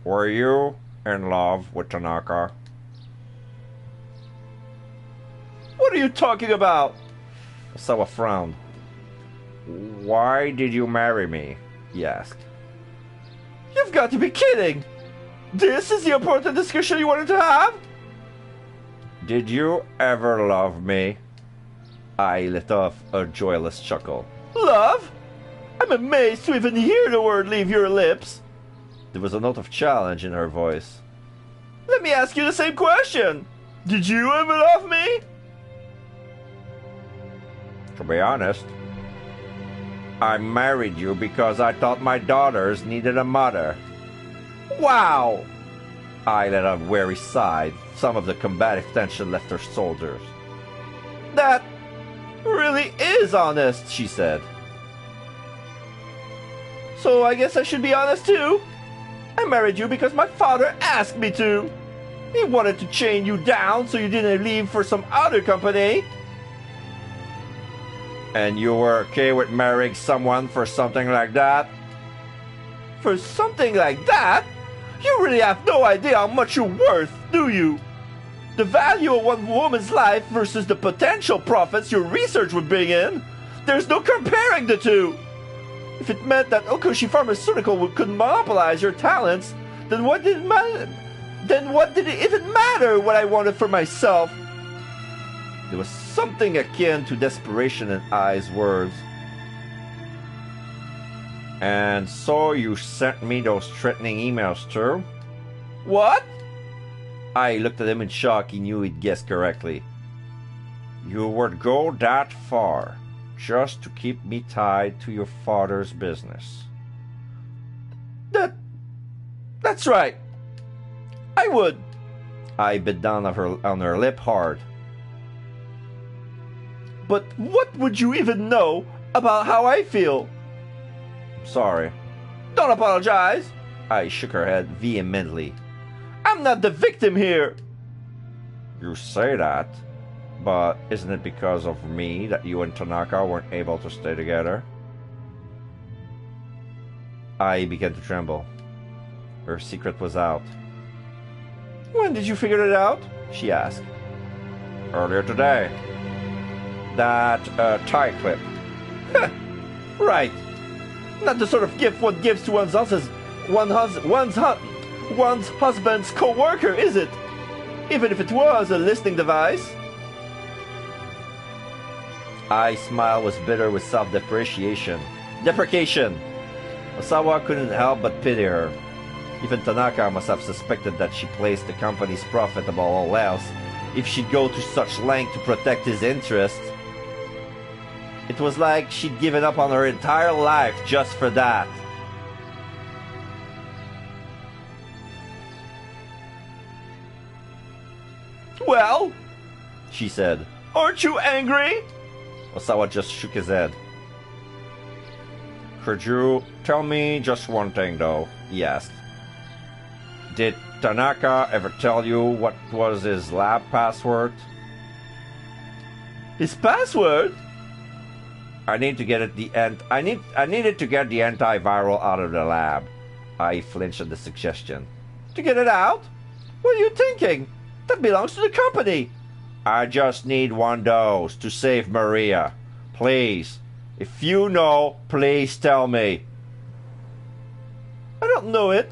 Were you in love with Tanaka? What are you talking about? Osawa frowned. Why did you marry me? He asked. You've got to be kidding! This is the important discussion you wanted to have? Did you ever love me? I let off a joyless chuckle. Love? I'm amazed to even hear the word leave your lips. There was a note of challenge in her voice. Let me ask you the same question. Did you ever love me? To be honest, I married you because I thought my daughters needed a mother. Wow! I let out a weary sigh. Some of the combative tension left her shoulders. That really is honest, she said. So I guess I should be honest too. I married you because my father asked me to. He wanted to chain you down so you didn't leave for some other company. And you were okay with marrying someone for something like that? For something like that? You really have no idea how much you're worth, do you? The value of one woman's life versus the potential profits your research would bring in? There's no comparing the two. If it meant that Okushi Pharmaceutical could monopolize your talents, then what did it even matter what I wanted for myself? There was something akin to desperation in Ai's words. And so you sent me those threatening emails too? What? I looked at him in shock. He knew he'd guessed correctly. You would go that far just to keep me tied to your father's business? That's right. I would. I bit down on her lip hard. But what would you even know about how I feel? Sorry. Don't apologize. I shook her head vehemently. I'm not the victim here. You say that, but isn't it because of me that you and Tanaka weren't able to stay together? I began to tremble. Her secret was out. When did you figure it out? She asked. Earlier today. That tie clip. Right. Not the sort of gift one gives to one's husband's co-worker, is it? Even if it was a listening device. Ai's smile was bitter with self-depreciation. Deprecation. Osawa couldn't help but pity her. Even Tanaka must have suspected that she placed the company's profit above all else if she'd go to such length to protect his interests. It was like she'd given up on her entire life just for that. Well, she said, aren't you angry? Osawa just shook his head. Could you tell me just one thing, though? He asked. Did Tanaka ever tell you what was his lab password? His password? I needed to get the antiviral out of the lab. I flinched at the suggestion. To get it out? What are you thinking? That belongs to the company. I just need one dose to save Maria. Please. If you know, please tell me. I don't know it.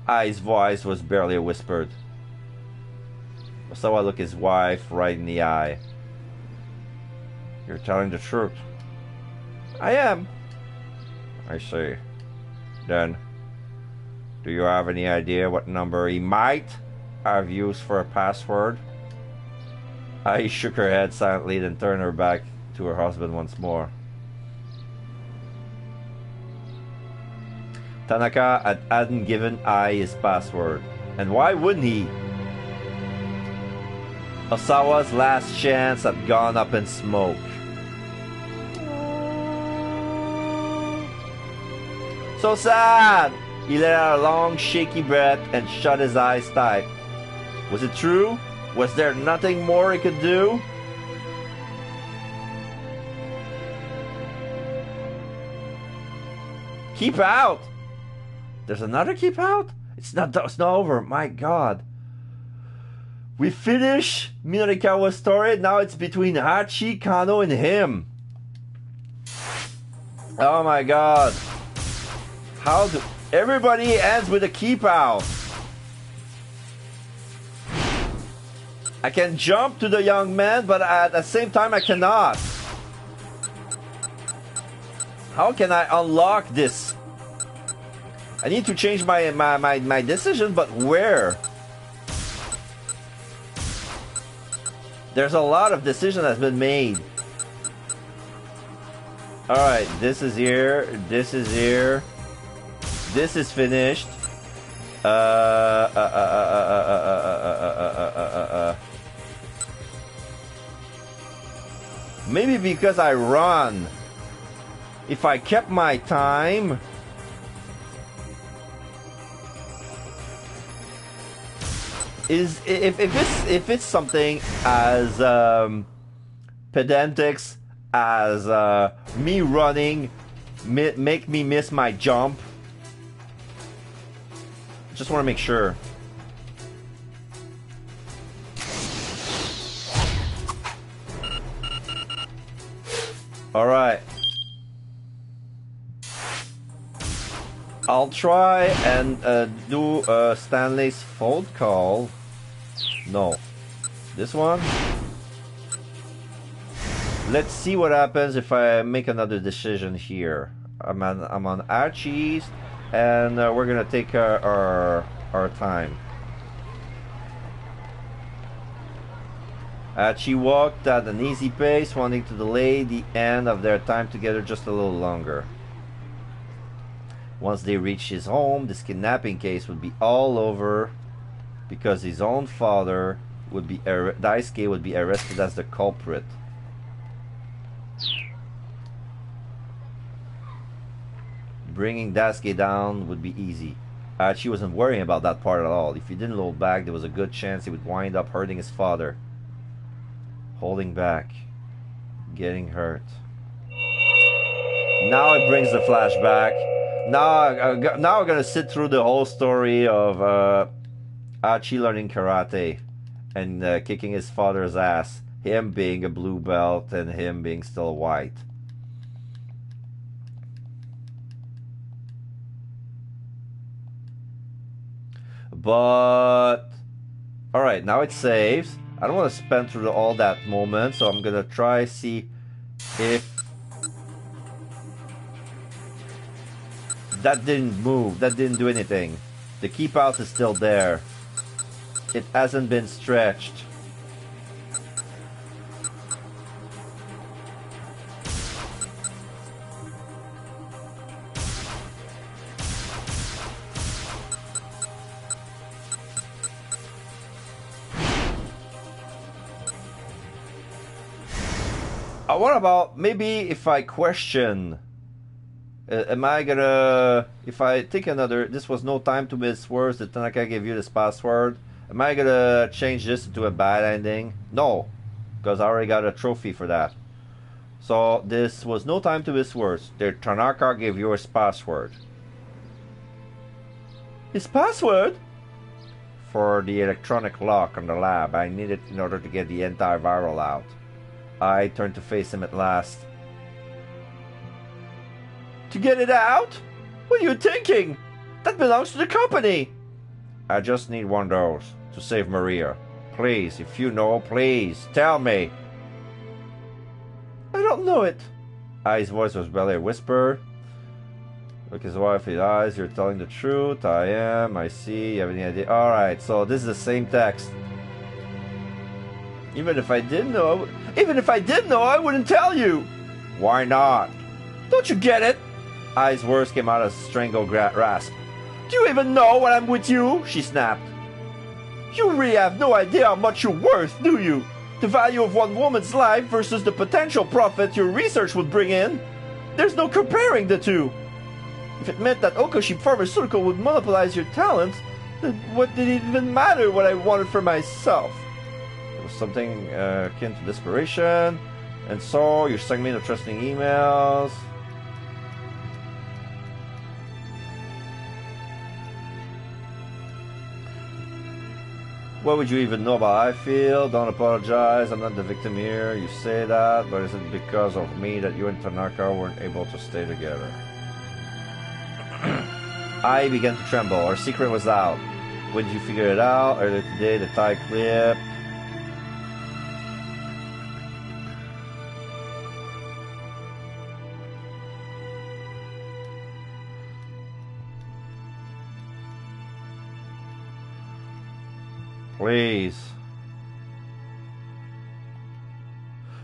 Ai's voice was barely whispered. Osawa looked his wife right in the eye. You're telling the truth. I am. I see. Then, do you have any idea what number he might have used for a password? Ai shook her head silently, then turned her back to her husband once more. Tanaka hadn't given Ai his password. And why wouldn't he? Osawa's last chance had gone up in smoke. So sad! He let out a long, shaky breath and shut his eyes tight. Was it true? Was there nothing more he could do? Keep out! There's another keep out? It's not over, my god. We finish Minorikawa's story, now it's between Hachi, Kano, and him. Oh my god. How do... Everybody ends with a keep out. I can jump to the young man, but at the same time I cannot. How can I unlock this? I need to change my decision, but where? There's a lot of decision that's been made. Alright, this is here. This is here. This is finished. Maybe because I run. If I kept my time. If it's something as pedantic as me running, make me miss my jump. Just want to make sure. All right. I'll try and do Stanley's fold call. No. This one? Let's see what happens if I make another decision here. I'm on Archie's, and we're gonna take our time. Archie walked at an easy pace, wanting to delay the end of their time together just a little longer. Once they reached his home, this kidnapping case would be all over, because his own father would be Daisuke would be arrested as the culprit. Bringing Daisuke down would be easy. Archie wasn't worrying about that part at all. If he didn't hold back, there was a good chance he would wind up hurting his father. Holding back. Getting hurt. Now it brings the flashback. Now we're gonna sit through the whole story of Archie learning karate and kicking his father's ass. Him being a blue belt and him being still white. But alright, now it saves. I don't want to spend through all that moment, so I'm gonna try see if that didn't move, that didn't do anything. The keep out is still there. It hasn't been stretched. What about maybe if I question? Am I gonna, if I take another, this was no time to miss words, the Tanaka gave you this password. Am I gonna change this into a bad ending? No, because I already got a trophy for that. So this was no time to miss words. The Tanaka gave you his password. His password? For the electronic lock on the lab. I need it in order to get the antiviral out. I turned to face him at last. To get it out? What are you thinking? That belongs to the company. I just need one dose to save Maria. Please, if you know, please, tell me. I don't know it. His voice was barely a whisper. Look his wife in the eyes. You're telling the truth. I am. I see. You have any idea? Alright, so this is the same text. Even if I didn't know, I wouldn't tell you. Why not? Don't you get it? Ai's words came out as a strangled rasp. Do you even know when I'm with you? She snapped. You really have no idea how much you're worth, do you? The value of one woman's life versus the potential profit your research would bring in. There's no comparing the two. If it meant that Okoshi Pharmaceutical would monopolize your talent, then what did it even matter what I wanted for myself? It was something akin to desperation. And so, you're sending me the trusting emails. What would you even know about how I feel? Don't apologize, I'm not the victim here. You say that, but is it because of me that you and Tanaka weren't able to stay together? I began to tremble. Our secret was out. When did you figure it out? Earlier today, the tie clip. Please.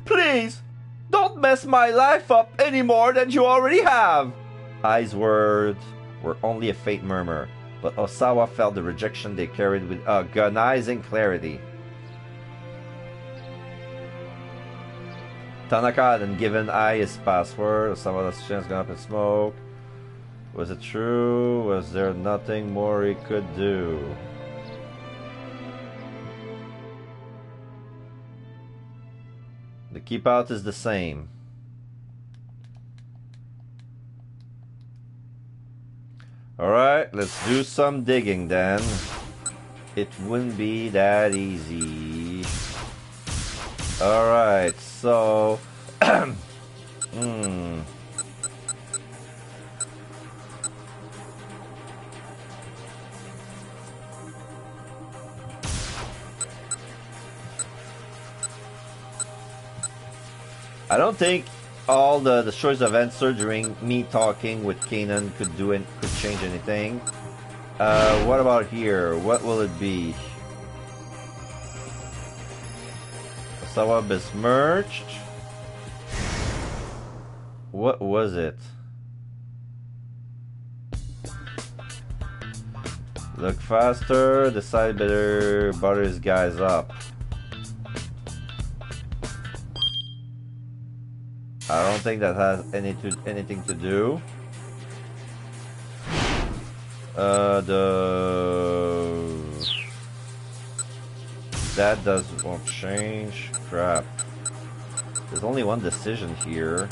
Please! Don't mess my life up any more than you already have! Ai's words were only a faint murmur, but Osawa felt the rejection they carried with agonizing clarity. Tanaka had given Ai his password. Osawa's chance gone up in smoke. Was it true? Was there nothing more he could do? The keep out is the same. Alright, let's do some digging then. It wouldn't be that easy. Alright, so... I don't think all the choice of answer during me talking with Kanan could change anything. What about here? What will it be? Osawa besmirched. What was it? Look faster. Decide better. Butter his guys up. I don't think that has anything to do. That won't change. Crap. There's only one decision here.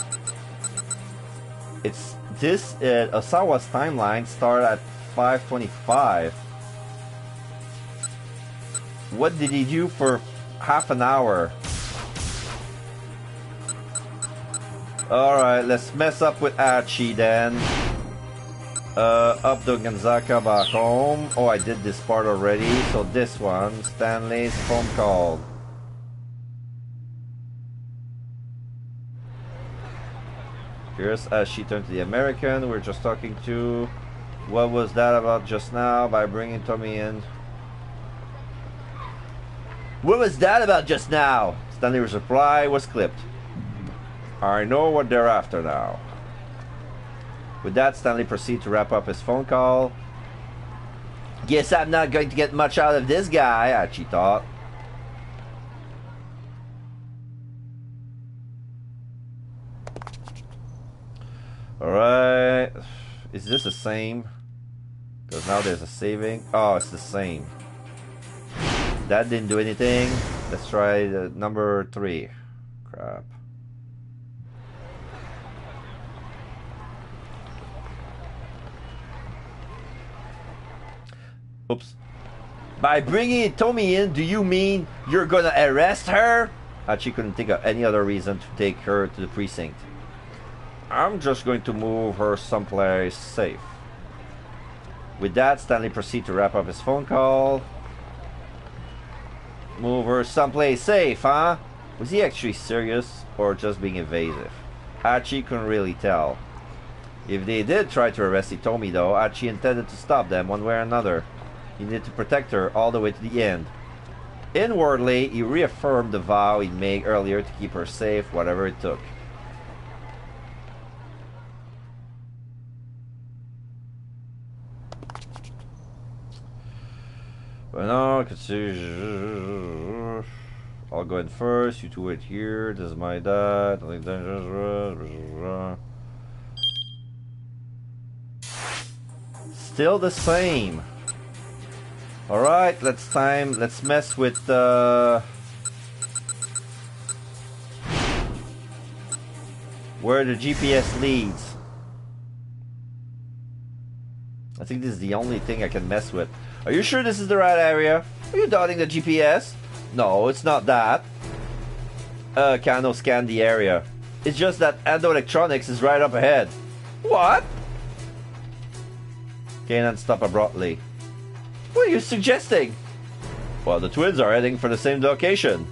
It's this. Osawa's timeline started at 5:25. What did he do for half an hour? Alright, let's mess up with Archie then. Up to Gonzaga back home. Oh, I did this part already. So this one, Stanley's phone call. Here's as she turned to the American we're just talking to. What was that about just now by bringing Tommy in? What was that about just now? Stanley's reply was clipped. I know what they're after now. With that, Stanley proceeded to wrap up his phone call. Guess I'm not going to get much out of this guy, Archie thought. Alright. Is this the same? Because now there's a saving. Oh, it's the same. That didn't do anything. Let's try the number 3. Crap. Oops. By bringing Tommy in, do you mean you're gonna arrest her? Archie couldn't think of any other reason to take her to the precinct. I'm just going to move her someplace safe. With that, Stanley proceeded to wrap up his phone call. Move her someplace safe, huh? Was he actually serious or just being evasive? Archie couldn't really tell. If they did try to arrest Hitomi though, Archie intended to stop them one way or another. He needed to protect her all the way to the end. Inwardly, he reaffirmed the vow he'd made earlier to keep her safe, whatever it took. But no, I'll go in first. You two wait here. This is my dad. Still the same. Alright, let's mess with where the GPS leads. I think this is the only thing I can mess with. Are you sure this is the right area? Are you doubting the GPS? No, it's not that. Kano scanned the area. It's just that Ando Electronics is right up ahead. What? Kanan stopped abruptly. What are you suggesting? Well, the twins are heading for the same location.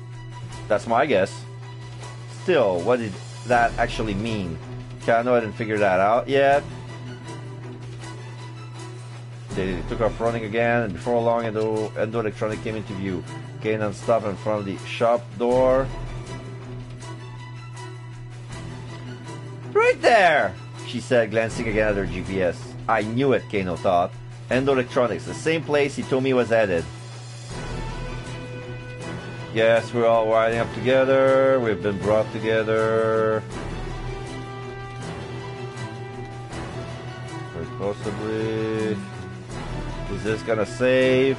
That's my guess. Still, what did that actually mean? Kano hadn't figured that out yet. They took off running again, and before long, Endo Electronic came into view. Kanan stopped in front of the shop door. Right there, she said, glancing again at her GPS. I knew it, Kano thought. Endo Electronics, the same place he told me was headed. Yes, we're all riding up together. We've been brought together. Quite possibly. Is this gonna save?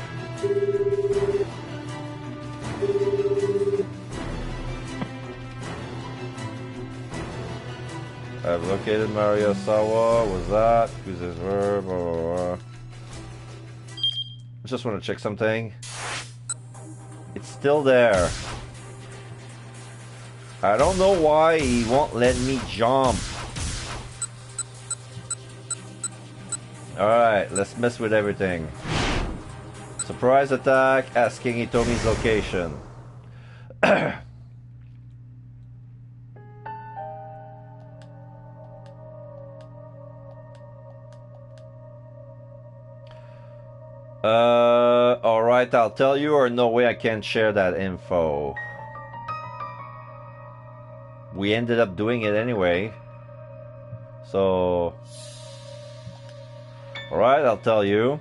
I've located Mario Sawa. Was that? Use this verb. Blah, blah, blah. I just want to check something. It's still there. I don't know why he won't let me jump. Alright, let's mess with everything. Surprise attack, asking Hitomi's location. Alright, I'll tell you, or no way I can't share that info. We ended up doing it anyway. So... Alright, I'll tell you.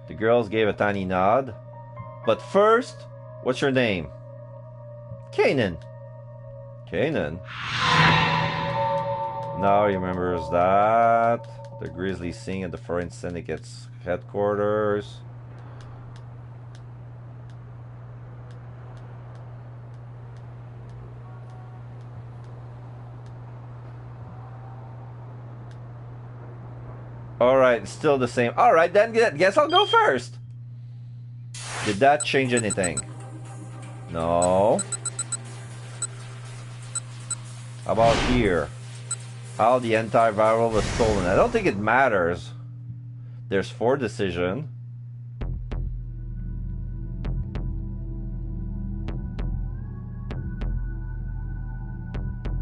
The girls gave a tiny nod. But first, what's your name? Kanan. Kanan? Now he remembers that. The Grizzly scene at the Foreign Syndicate's headquarters. Alright, still the same. Alright, then guess I'll go first. Did that change anything? No. How about here? How the antiviral was stolen. I don't think it matters. There's 4 decision.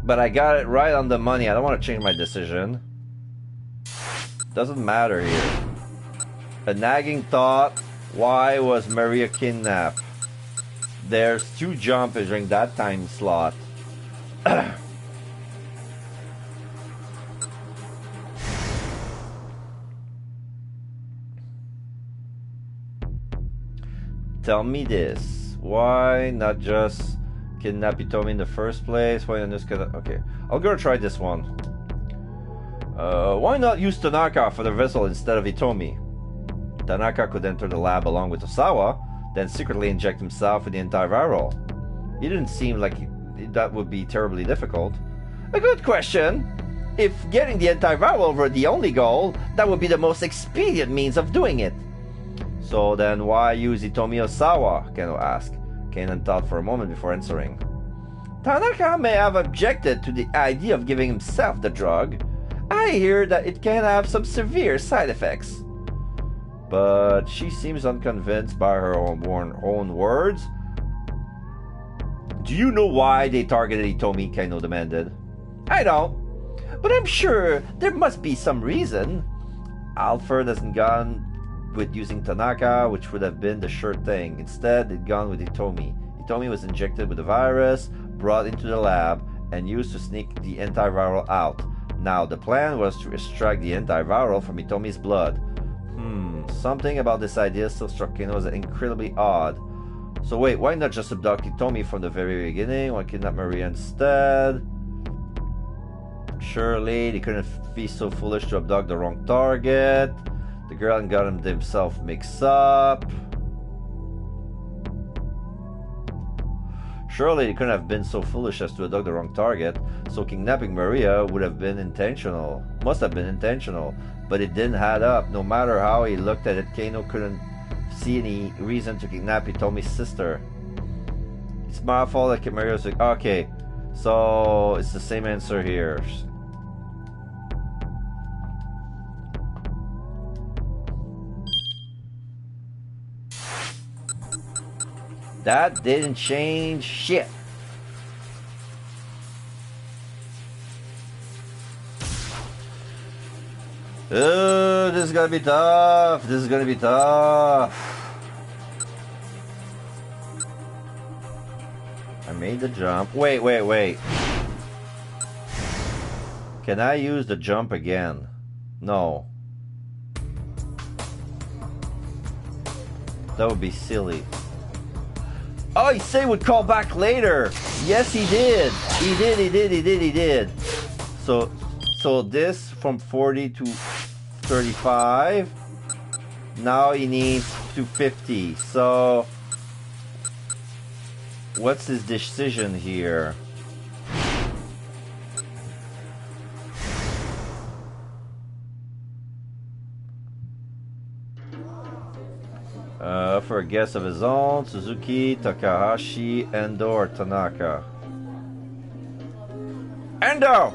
But I got it right on the money. I don't want to change my decision. Doesn't matter here. A nagging thought. Why was Maria kidnapped? There's 2 jumps during that time slot. Tell me this. Why not just kidnap Hitomi in the first place? Why not just okay. I'll go try this one. Why not use Tanaka for the vessel instead of Hitomi? Tanaka could enter the lab along with Osawa, then secretly inject himself with the antiviral. It didn't seem like that would be terribly difficult. A good question. If getting the antiviral were the only goal, that would be the most expedient means of doing it. So then why use Hitomi Osawa? Kano asked. Kanan thought for a moment before answering. Tanaka may have objected to the idea of giving himself the drug. I hear that it can have some severe side effects. But she seems unconvinced by her own words. Do you know why they targeted Hitomi? Kano demanded. I don't. But I'm sure there must be some reason. Alfred hasn't gone with using Tanaka, which would have been the sure thing. Instead, they'd gone with Hitomi. Hitomi was injected with the virus, brought into the lab, and used to sneak the antiviral out. Now, the plan was to extract the antiviral from Hitomi's blood. Something about this idea still struck Kano as incredibly odd. So wait, why not just abduct Hitomi from the very beginning? Why kidnap Maria instead? Surely, they couldn't be so foolish to abduct the wrong target. The girl and got himself mixed up. Surely they couldn't have been so foolish as to abduct the wrong target, so kidnapping Maria would have been intentional. Must have been intentional, but it didn't add up. No matter how he looked at it, Kano couldn't see any reason to kidnap Hitomi's sister. It's my fault that Maria's like, okay, so it's the same answer here. That didn't change shit. This is gonna be tough. This is gonna be tough. I made the jump. Wait. Can I use the jump again? No. That would be silly. Oh, he said he would call back later. Yes, he did. He did. So this from 40 to 35. Now he needs to 50. So what's his decision here? For a guess of his own, Suzuki, Takahashi, Endo, or Tanaka. Endo!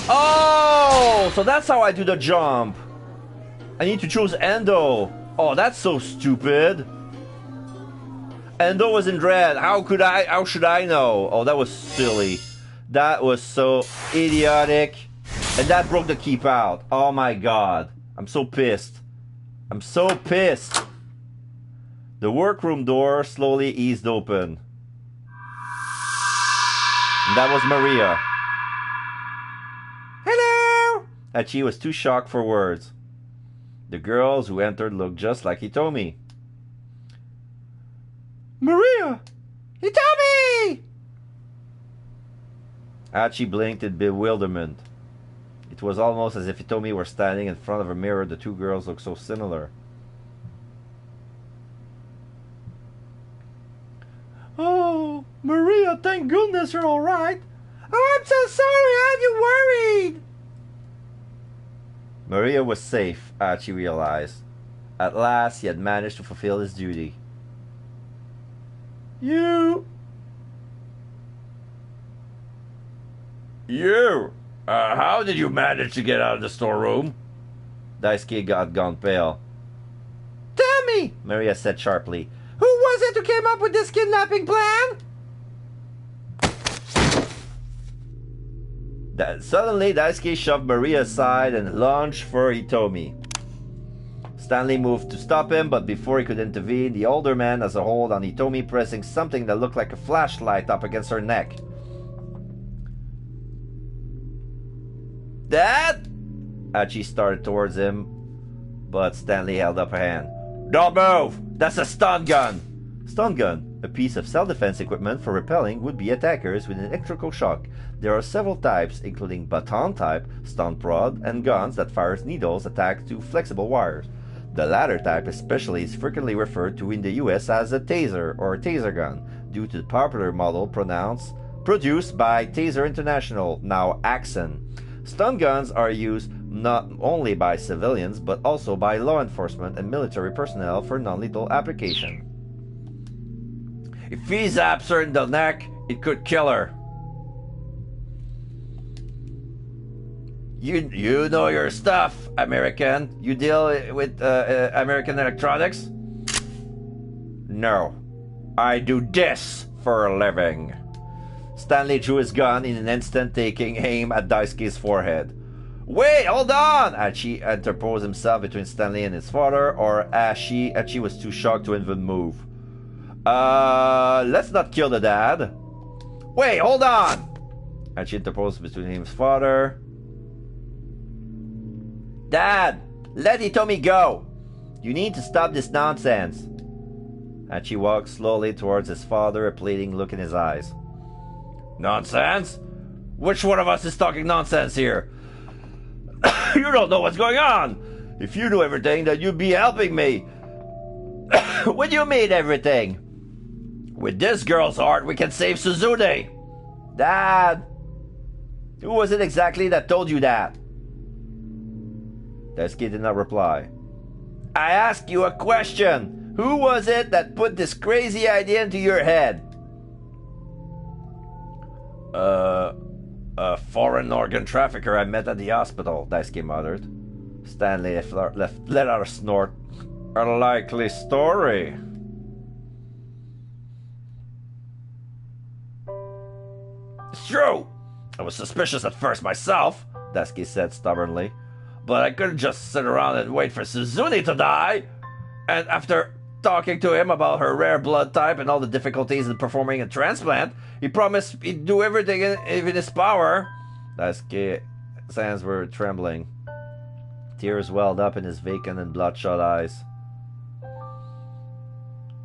Oh, so that's how I do the jump. I need to choose Endo. Oh, that's so stupid. Endo was in red. How should I know? Oh, that was silly. That was so idiotic. And that broke the keep out. Oh my god. I'm so pissed. I'm so pissed. The workroom door slowly eased open. And that was Maria. Hello! Hachi was too shocked for words. The girls who entered looked just like Hitomi. Maria! Hitomi! Hachi blinked in bewilderment. It was almost as if Hitomi were standing in front of a mirror. The two girls looked so similar. Oh, Maria, thank goodness you're alright. Oh, I'm so sorry, I had you worried. Maria was safe, Hachi realized. At last, he had managed to fulfill his duty. You, how did you manage to get out of the storeroom? Daisuke got gone pale. Tell me, Maria said sharply. who was it who came up with this kidnapping plan? Suddenly, Daisuke shoved Maria aside and lunged for Hitomi. Stanley moved to stop him, but before he could intervene, the older man has a hold on Hitomi, pressing something that looked like a flashlight up against her neck. Dad? Hachi started towards him, but Stanley held up a hand. Don't move! That's a stun gun! Stun gun, a piece of self-defense equipment for repelling would-be attackers with an electrical shock. There are several types, including baton type, stun prod, and guns that fires needles attached to flexible wires. The latter type especially is frequently referred to in the US as a taser or taser gun, due to the popular model produced by Taser International, now Axon. Stun guns are used not only by civilians, but also by law enforcement and military personnel for non-lethal application. If he zaps her in the neck, it could kill her. You know your stuff, American. You deal with American electronics? No. I do this for a living. Stanley drew his gun in an instant, taking aim at Daisuke's forehead. Wait, hold on! Hachi interposed himself between Stanley and his father, or Hachi was too shocked to even move. Let's not kill the dad. Wait, hold on! Hachi interposed between him and his father. Dad, let Hitomi go! You need to stop this nonsense. Hachi walked slowly towards his father, a pleading look in his eyes. Nonsense? Which one of us is talking nonsense here? You don't know what's going on. If you knew everything, then you'd be helping me. What do you mean, everything? With this girl's heart, we can save Suzune. Dad! Who was it exactly that told you that? Daisuke did not reply. I asked you a question. Who was it that put this crazy idea into your head? A foreign organ trafficker I met at the hospital, Daisuke muttered. Stanley let out a snort. A likely story. It's true. I was suspicious at first myself, Daisuke said stubbornly. but I couldn't just sit around and wait for Suzune to die. And after talking to him about her rare blood type and all the difficulties in performing a transplant, he promised he'd do everything in his power. Daisuke's hands were trembling. Tears welled up in his vacant and bloodshot eyes.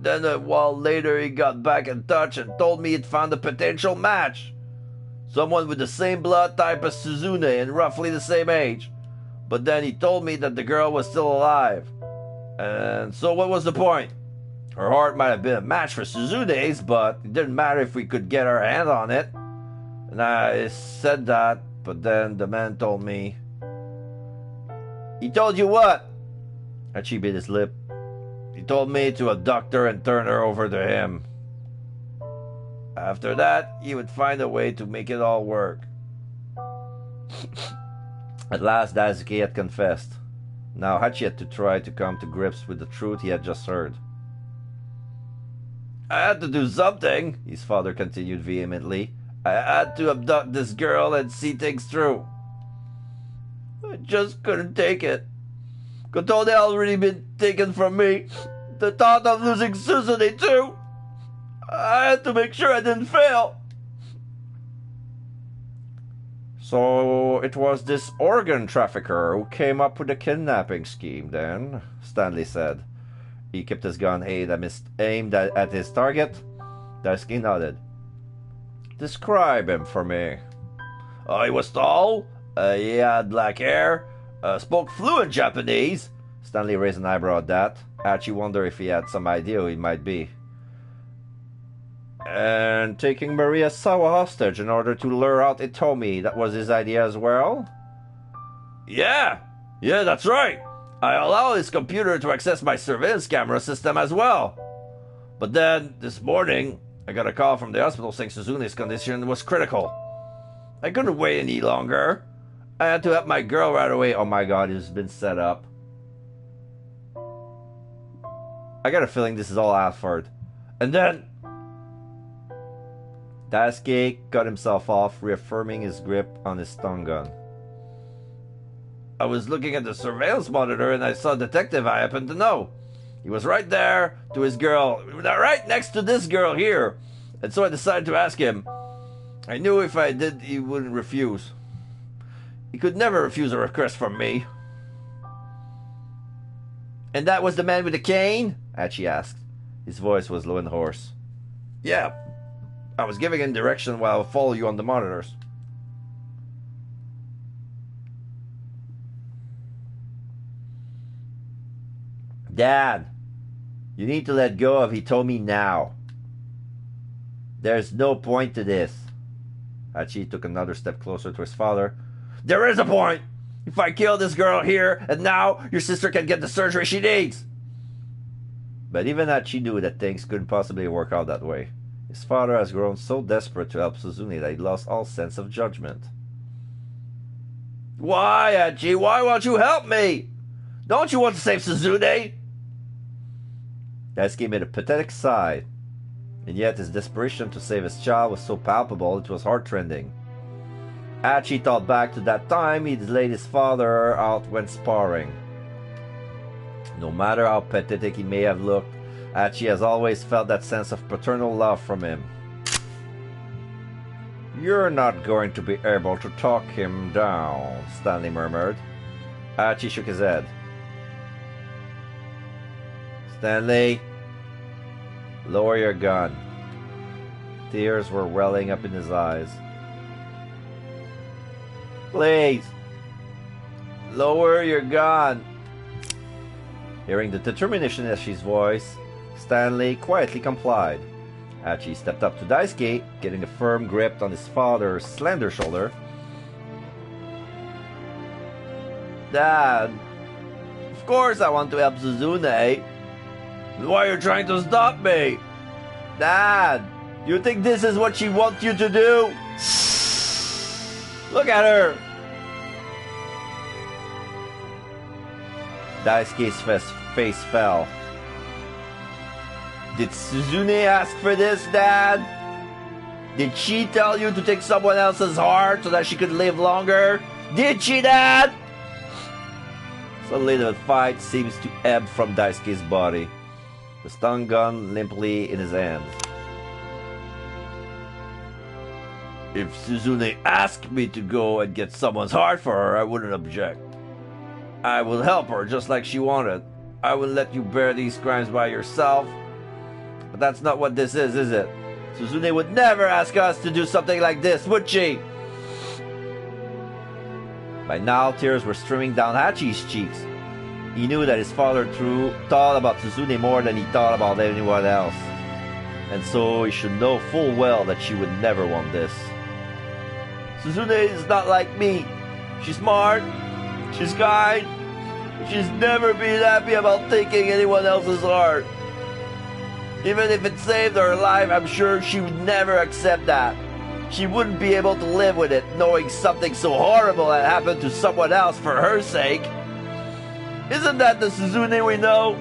Then a while later he got back in touch and told me he'd found a potential match. Someone with the same blood type as Suzune and roughly the same age. But then he told me that the girl was still alive. And so what was the point? Her heart might have been a match for Suzune's, but it didn't matter if we could get our hand on it. And I said that, but then the man told me... He told you what? Hachi bit his lip. He told me to abduct her and turn her over to him. After that, he would find a way to make it all work. At last, Daisuke had confessed. Now Hachi had to try to come to grips with the truth he had just heard. I had to do something, his father continued vehemently. I had to abduct this girl and see things through. I just couldn't take it. Kotone had already been taken from me. The thought of losing Suzune too. I had to make sure I didn't fail. So it was this organ trafficker who came up with the kidnapping scheme then, Stanley said. He kept his gun aimed at his target. Daisuke nodded. Describe him for me. He was tall, he had black hair, spoke fluent Japanese. Stanley raised an eyebrow at that. Hachi wondered if he had some idea who he might be. And taking Maria Sawa hostage in order to lure out Itomi, that was his idea as well? Yeah, that's right. I allowed his computer to access my surveillance camera system as well. But then, this morning, I got a call from the hospital saying Suzune's condition was critical. I couldn't wait any longer. I had to help my girl right away. Oh my god, it's been set up. I got a feeling this is all Alfred. And then... Daisuke cut himself off, reaffirming his grip on his stun gun. I was looking at the surveillance monitor and I saw a detective I happened to know. He was right there to his girl, right next to this girl here. And so I decided to ask him. I knew if I did, he wouldn't refuse. He could never refuse a request from me. And that was the man with the cane? Hachi asked. His voice was low and hoarse. Yeah. I was giving him direction while I follow you on the monitors. Dad, you need to let go of Hitomi now. There's no point to this. Hachi took another step closer to his father. There is a point! If I kill this girl here and now, your sister can get the surgery she needs. But even Hachi knew that things couldn't possibly work out that way. His father has grown so desperate to help Suzune that he lost all sense of judgment. Why, Hachi? Why won't you help me? Don't you want to save Suzune? Daisuke made a pathetic sigh, and yet his desperation to save his child was so palpable it was heart-rending. Hachi thought back to that time he'd laid his father out when sparring. No matter how pathetic he may have looked, Hachi has always felt that sense of paternal love from him. You're not going to be able to talk him down, Stanley murmured. Hachi shook his head. Stanley, lower your gun. Tears were welling up in his eyes. Please, lower your gun. Hearing the determination in Hashi's voice, Stanley quietly complied. Hachi stepped up to Daisuke, getting a firm grip on his father's slender shoulder. Dad, of course I want to help Suzune. Why are you trying to stop me? Dad, you think this is what she wants you to do? Look at her! Daisuke's face fell. Did Suzune ask for this, Dad? Did she tell you to take someone else's heart so that she could live longer? Did she, Dad? Suddenly the fight seems to ebb from Daisuke's body, the stun gun limply in his hand. If Suzune asked me to go and get someone's heart for her, I wouldn't object. I will help her just like she wanted. I will let you bear these crimes by yourself. But that's not what this is it? Suzune would never ask us to do something like this, would she? By now, tears were streaming down Hachi's cheeks. He knew that his father thought about Suzune more than he thought about anyone else. And so he should know full well that she would never want this. Suzune is not like me. She's smart, she's kind, she's never been happy about taking anyone else's heart. Even if it saved her life, I'm sure she would never accept that. She wouldn't be able to live with it, knowing something so horrible had happened to someone else for her sake. Isn't that the Suzune we know?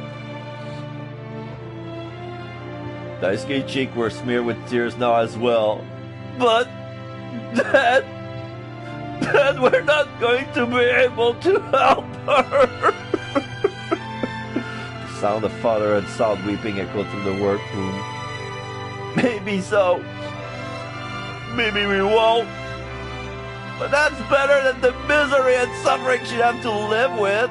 Daisuke's cheeks were smeared with tears now as well. But Dad, we're not going to be able to help her. The sound of father and sound weeping echoed through the workroom. Maybe so. Maybe we won't. But that's better than the misery and suffering she'd have to live with.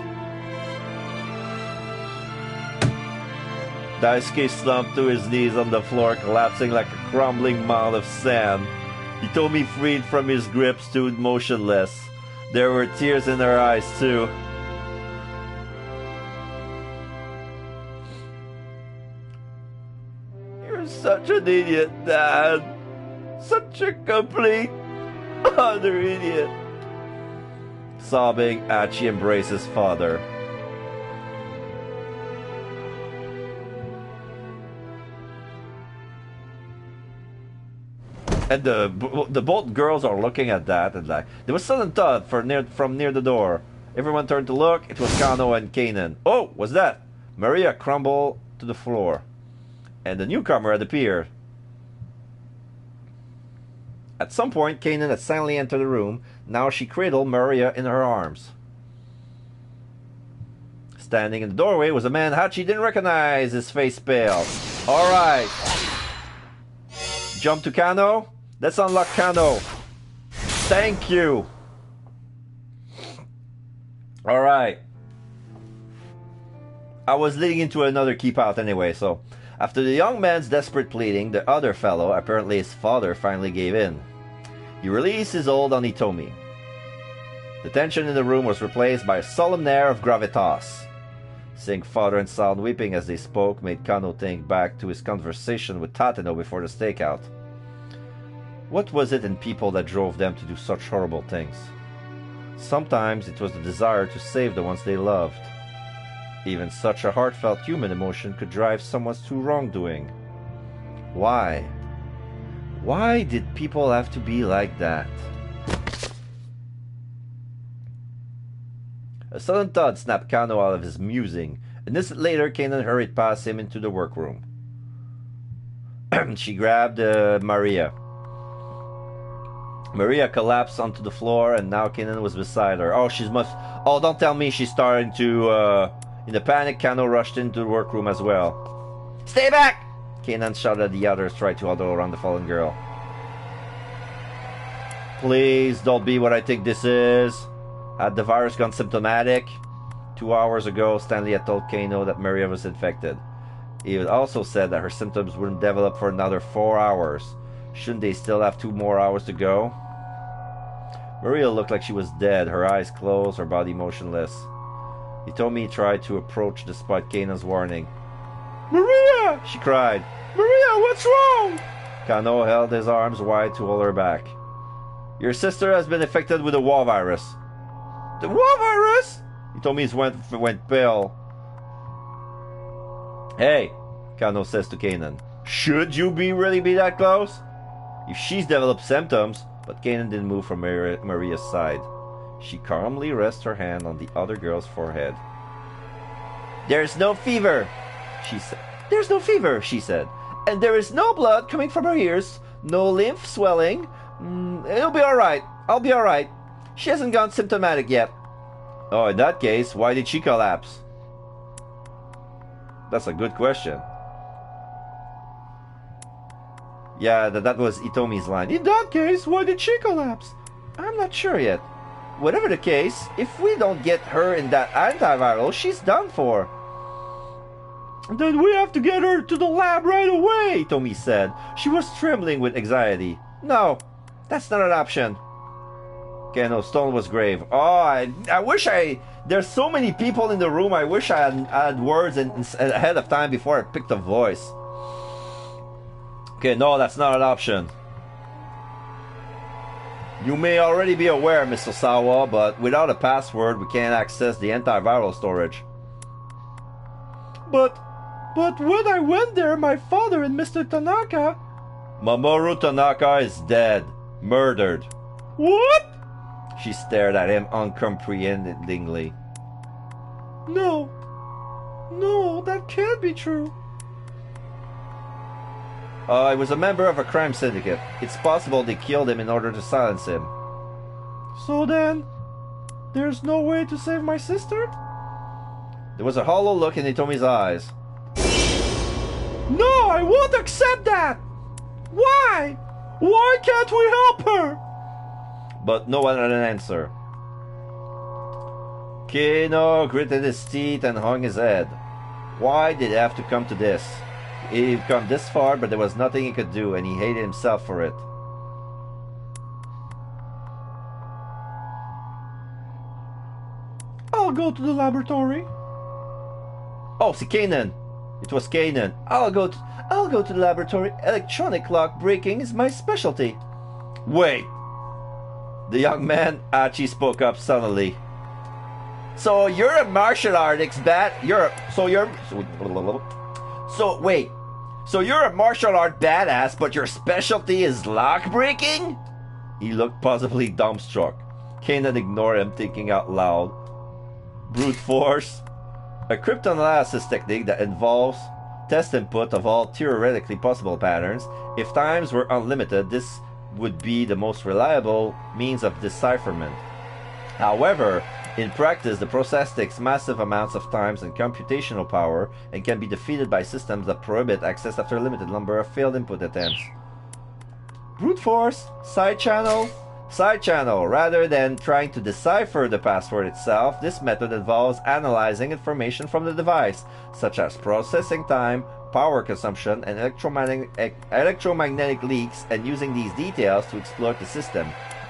Daisuke slumped to his knees on the floor, collapsing like a crumbling mound of sand. Hitomi freed from his grip, stood motionless. There were tears in her eyes, too. You're such an idiot, Dad. Such a complete, utter idiot. Sobbing, Hachi embraced his father. And the both girls are looking at that, and like there was sudden thud from near the door. Everyone turned to look. It was Kano and Kanan. Oh, what's that? Maria crumbled to the floor, and the newcomer had appeared. At some point, Kanan had silently entered the room. Now she cradled Maria in her arms. Standing in the doorway was a man Hachi didn't recognize. His face pale. All right, jump to Kano. Let's unlock Kano. Thank you. Alright. I was leading into another keep out anyway, so after the young man's desperate pleading, the other fellow, apparently his father, finally gave in. He released his hold on Hitomi. The tension in the room was replaced by a solemn air of gravitas. Seeing father and son weeping as they spoke made Kano think back to his conversation with Tateno before the stakeout. What was it in people that drove them to do such horrible things? Sometimes it was the desire to save the ones they loved. Even such a heartfelt human emotion could drive someone to wrongdoing. Why? Why did people have to be like that? A sudden thud snapped Kano out of his musing. An instant later, Kanan hurried past him into the workroom. She grabbed Maria. Maria collapsed onto the floor, and now Kanan was beside her. Oh, don't tell me she's starting to... In a panic, Kano rushed into the workroom as well. Stay back! Kanan shouted at the others, tried to huddle around the fallen girl. Please, don't be what I think this is. Had the virus gone symptomatic? 2 hours ago, Stanley had told Kano that Maria was infected. He had also said that her symptoms wouldn't develop for another 4 hours. Shouldn't they still have 2 more hours to go? Maria looked like she was dead, her eyes closed, her body motionless. Hitomi tried to approach despite Kanan's warning. Maria! She cried. Maria, what's wrong? Kano held his arms wide to hold her back. Your sister has been infected with the war virus. The war virus? Hitomi went pale. Hey, Kano says to Kanan. Should you really be that close? If she's developed symptoms... But Kanan didn't move from Maria's side. She calmly rested her hand on the other girl's forehead. There's no fever, she said. There's no fever, she said. And there is no blood coming from her ears. No lymph swelling. It'll be alright. I'll be alright. She hasn't gone symptomatic yet. Oh, in that case, why did she collapse? That's a good question. Yeah, that was Itomi's line. In that case, why did she collapse? I'm not sure yet. Whatever the case, if we don't get her in that antiviral, she's done for. Then we have to get her to the lab right away, Itomi said. She was trembling with anxiety. No, that's not an option. Okay, no, Stone was grave. Oh, I wish there's so many people in the room, I wish I had words ahead of time before I picked a voice. Okay, no, that's not an option. You may already be aware, Mr. Sawa, but without a password, we can't access the antiviral storage. But when I went there, my father and Mr. Tanaka... Mamoru Tanaka is dead. Murdered. What? She stared at him uncomprehendingly. No, that can't be true. He was a member of a crime syndicate. It's possible they killed him in order to silence him. So then, there's no way to save my sister? There was a hollow look in Itomi's eyes. No, I won't accept that! Why? Why can't we help her? But no one had an answer. Kino gritted his teeth and hung his head. Why did it have to come to this? He'd come this far, but there was nothing he could do, and he hated himself for it. I'll go to the laboratory. Oh, see, Kanan. It was Kanan. I'll go to the laboratory. Electronic lock breaking is my specialty. Wait. The young man, Achi, spoke up suddenly. So you're a martial artist So you're a martial art badass, but your specialty is lock breaking? He looked possibly dumbstruck. Kanan ignored him, thinking out loud. Brute force. A cryptanalysis technique that involves test input of all theoretically possible patterns. If times were unlimited, this would be the most reliable means of decipherment. However, in practice, the process takes massive amounts of time and computational power and can be defeated by systems that prohibit access after a limited number of failed input attempts. Brute force, side channel. Rather than trying to decipher the password itself, this method involves analyzing information from the device, such as processing time, power consumption, and electromagnetic leaks, and using these details to exploit the system.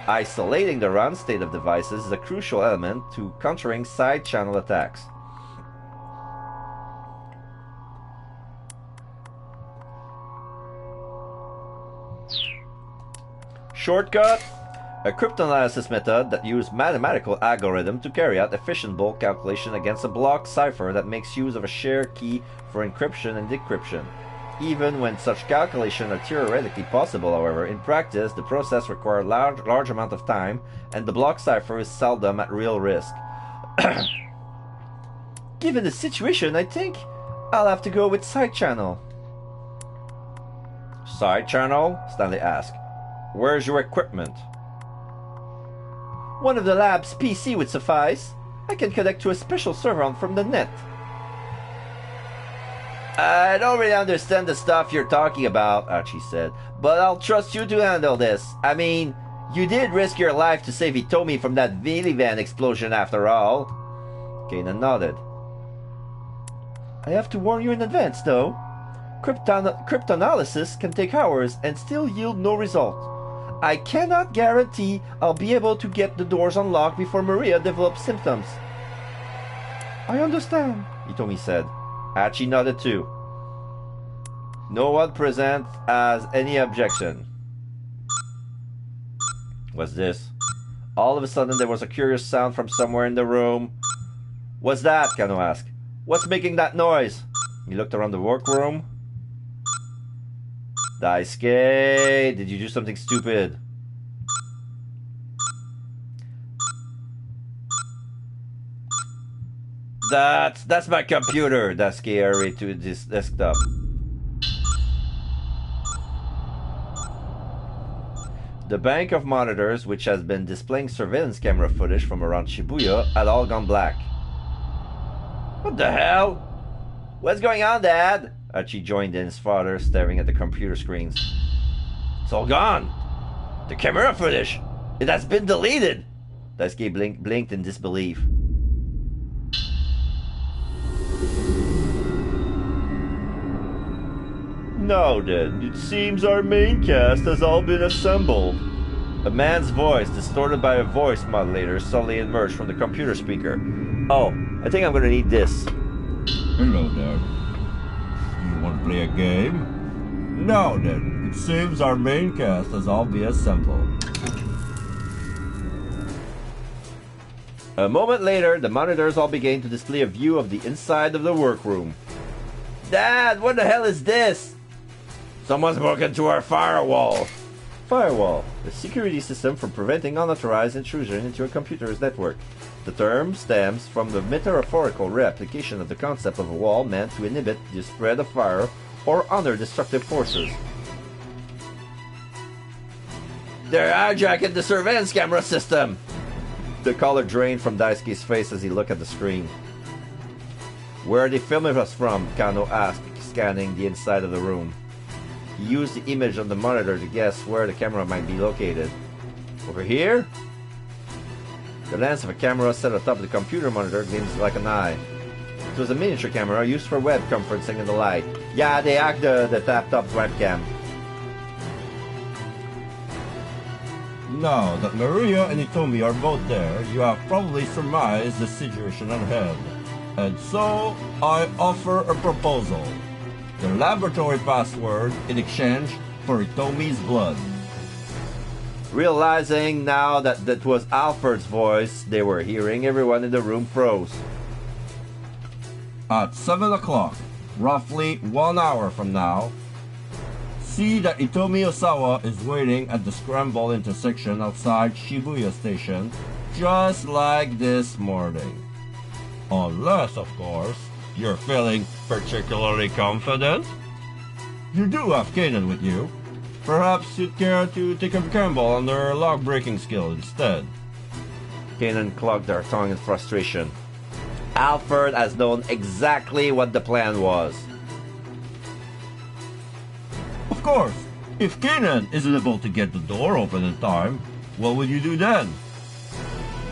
Isolating the run state of devices is a crucial element to countering side-channel attacks. Shortcut: a cryptanalysis method that uses mathematical algorithm to carry out efficient bulk calculation against a block cipher that makes use of a shared key for encryption and decryption. Even when such calculations are theoretically possible, however, in practice, the process requires large amount of time, and the block cipher is seldom at real risk. Given the situation, I think I'll have to go with side channel. Side channel? Stanley asked. Where's your equipment? One of the lab's PC would suffice. I can connect to a special server from the net. I don't really understand the stuff you're talking about, Archie said, but I'll trust you to handle this. I mean, you did risk your life to save Hitomi from that minivan explosion after all. Kanan nodded. I have to warn you in advance, though. Cryptanalysis can take hours and still yield no result. I cannot guarantee I'll be able to get the doors unlocked before Maria develops symptoms. I understand, Hitomi said. Hachi nodded too. No one present has any objection. What's this? All of a sudden there was a curious sound from somewhere in the room. What's that? Kano asked. What's making that noise? He looked around the workroom. Daisuke, did you do something stupid? That's my computer. Daisuke hurried to his desktop. The bank of monitors, which has been displaying surveillance camera footage from around Shibuya, had all gone black. What the hell? What's going on, Dad? Archie joined in, his father staring at the computer screens. It's all gone. The camera footage. It has been deleted. Daisuke blinked in disbelief. Now then, it seems our main cast has all been assembled. A man's voice, distorted by a voice modulator, suddenly emerged from the computer speaker. Oh, I think I'm gonna need this. Hello there. Do you want to play a game? Now then, it seems our main cast has all been assembled. A moment later, the monitors all began to display a view of the inside of the workroom. Dad, what the hell is this? Someone's broken through our firewall. Firewall, the security system for preventing unauthorized intrusion into a computer's network. The term stems from the metaphorical reapplication of the concept of a wall meant to inhibit the spread of fire or other destructive forces. They're hijacking the surveillance camera system. The color drained from Daisuke's face as he looked at the screen. Where are they filming us from? Kano asked, scanning the inside of the room. He used the image on the monitor to guess where the camera might be located. Over here? The lens of a camera set atop the computer monitor gleams like an eye. It was a miniature camera used for web conferencing in the light. Yeah, they hacked the tapped-up webcam. Now that Maria and Hitomi are both there, you have probably surmised the situation at hand. And so, I offer a proposal. The laboratory password in exchange for Hitomi's blood. Realizing now that that was Alfred's voice they were hearing, everyone in the room froze. At 7 o'clock, roughly 1 hour from now, see that Hitomi Osawa is waiting at the Scramble intersection outside Shibuya Station, just like this morning. Unless, of course, you're feeling particularly confident. You do have Kanan with you. Perhaps you'd care to take up Campbell on their log-breaking skill instead. Kanan clogged her tongue in frustration. Alfred has known exactly what the plan was. Of course, if Kanan isn't able to get the door open in time, what would you do then?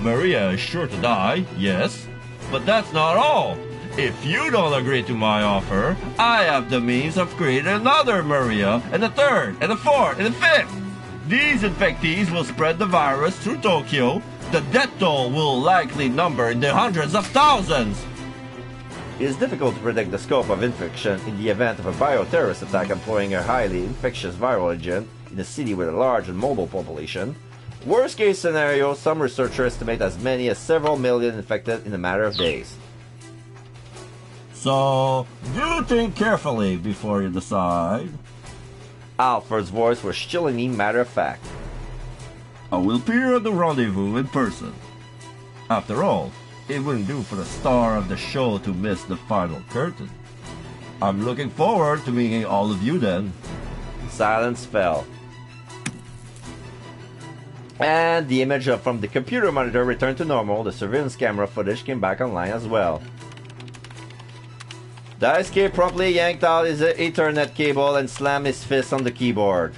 Maria is sure to die, yes, but that's not all. If you don't agree to my offer, I have the means of creating another Maria, and a third, and a fourth, and a fifth. These infectees will spread the virus through Tokyo. The death toll will likely number in the hundreds of thousands. It is difficult to predict the scope of infection in the event of a bioterrorist attack employing a highly infectious viral agent in a city with a large and mobile population. Worst case scenario, some researchers estimate as many as several million infected in a matter of days. So, do think carefully before you decide. Alfred's voice was chillingly matter-of-fact. I will appear at the rendezvous in person. After all, it wouldn't do for the star of the show to miss the final curtain. I'm looking forward to meeting all of you then. Silence fell. And the image from the computer monitor returned to normal. The surveillance camera footage came back online as well. Daisuke promptly yanked out his Ethernet cable and slammed his fist on the keyboard.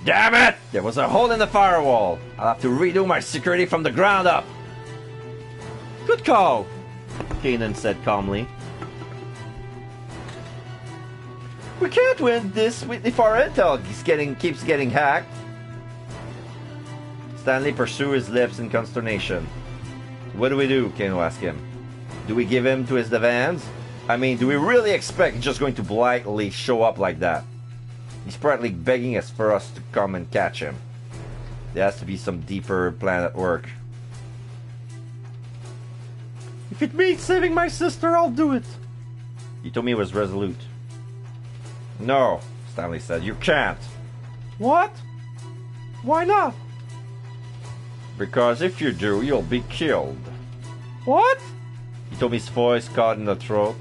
Damn it! There was a hole in the firewall. I'll have to redo my security from the ground up. Good call, Kanan said calmly. We can't win this if our intel keeps getting hacked. Stanley pursued his lips in consternation. What do we do? Kano asked him. Do we give him to his demands? I mean, do we really expect he's just going to blithely show up like that? He's practically begging us for us to come and catch him. There has to be some deeper plan at work. If it means saving my sister, I'll do it. Hitomi was resolute. No, Stanley said, you can't. What? Why not? Because if you do, you'll be killed. What? Hitomi's voice caught in the throat.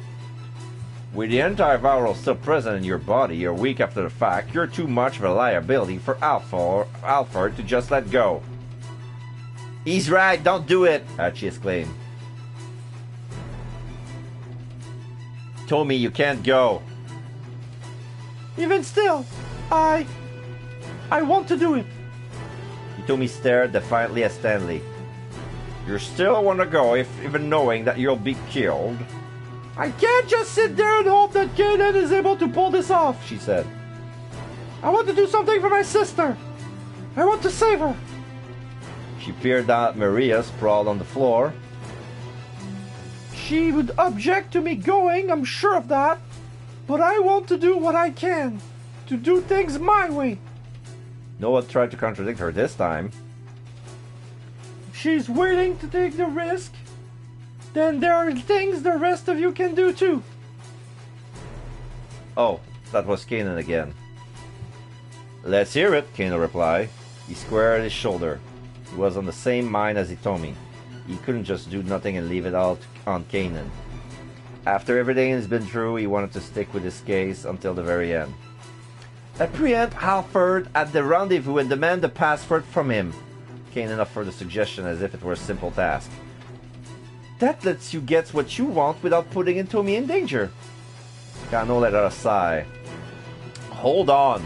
With the antiviral still present in your body a week after the fact, you're too much of a liability for Alfred to just let go. He's right, don't do it, Archie exclaimed. Told me you can't go. Even still, I want to do it. Hitomi stared defiantly at Stanley. You still want to go, even knowing that you'll be killed? I can't just sit there and hope that Kaden is able to pull this off, she said. I want to do something for my sister. I want to save her. She peered down at Maria, sprawled on the floor. She would object to me going, I'm sure of that. But I want to do what I can, to do things my way. No one tried to contradict her this time. She's willing to take the risk. Then there are things the rest of you can do too. Oh, that was Kanan again. Let's hear it, Kanan replied. He squared his shoulder. He was on the same mind as Hitomi. He couldn't just do nothing and leave it all on Kanan. After everything he's been through, he wanted to stick with his case until the very end. Apprehend Halford at the rendezvous and demand the password from him. Kanan offered the suggestion as if it were a simple task. That lets you get what you want without putting Hitomi in danger. Kano let out a sigh. Hold on.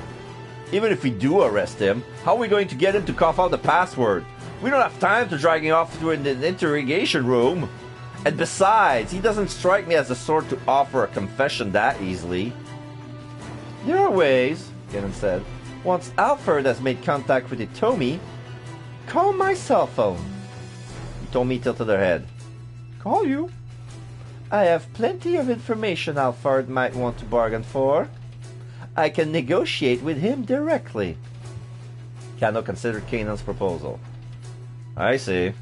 Even if we do arrest him, how are we going to get him to cough out the password? We don't have time to drag him off to an interrogation room. And besides, he doesn't strike me as the sort to offer a confession that easily. There are ways, Kanan said. Once Alfred has made contact with Hitomi, call my cell phone. Hitomi tilted her head. Call you? I have plenty of information Alfred might want to bargain for. I can negotiate with him directly. Kano considered Kanan's proposal. I see.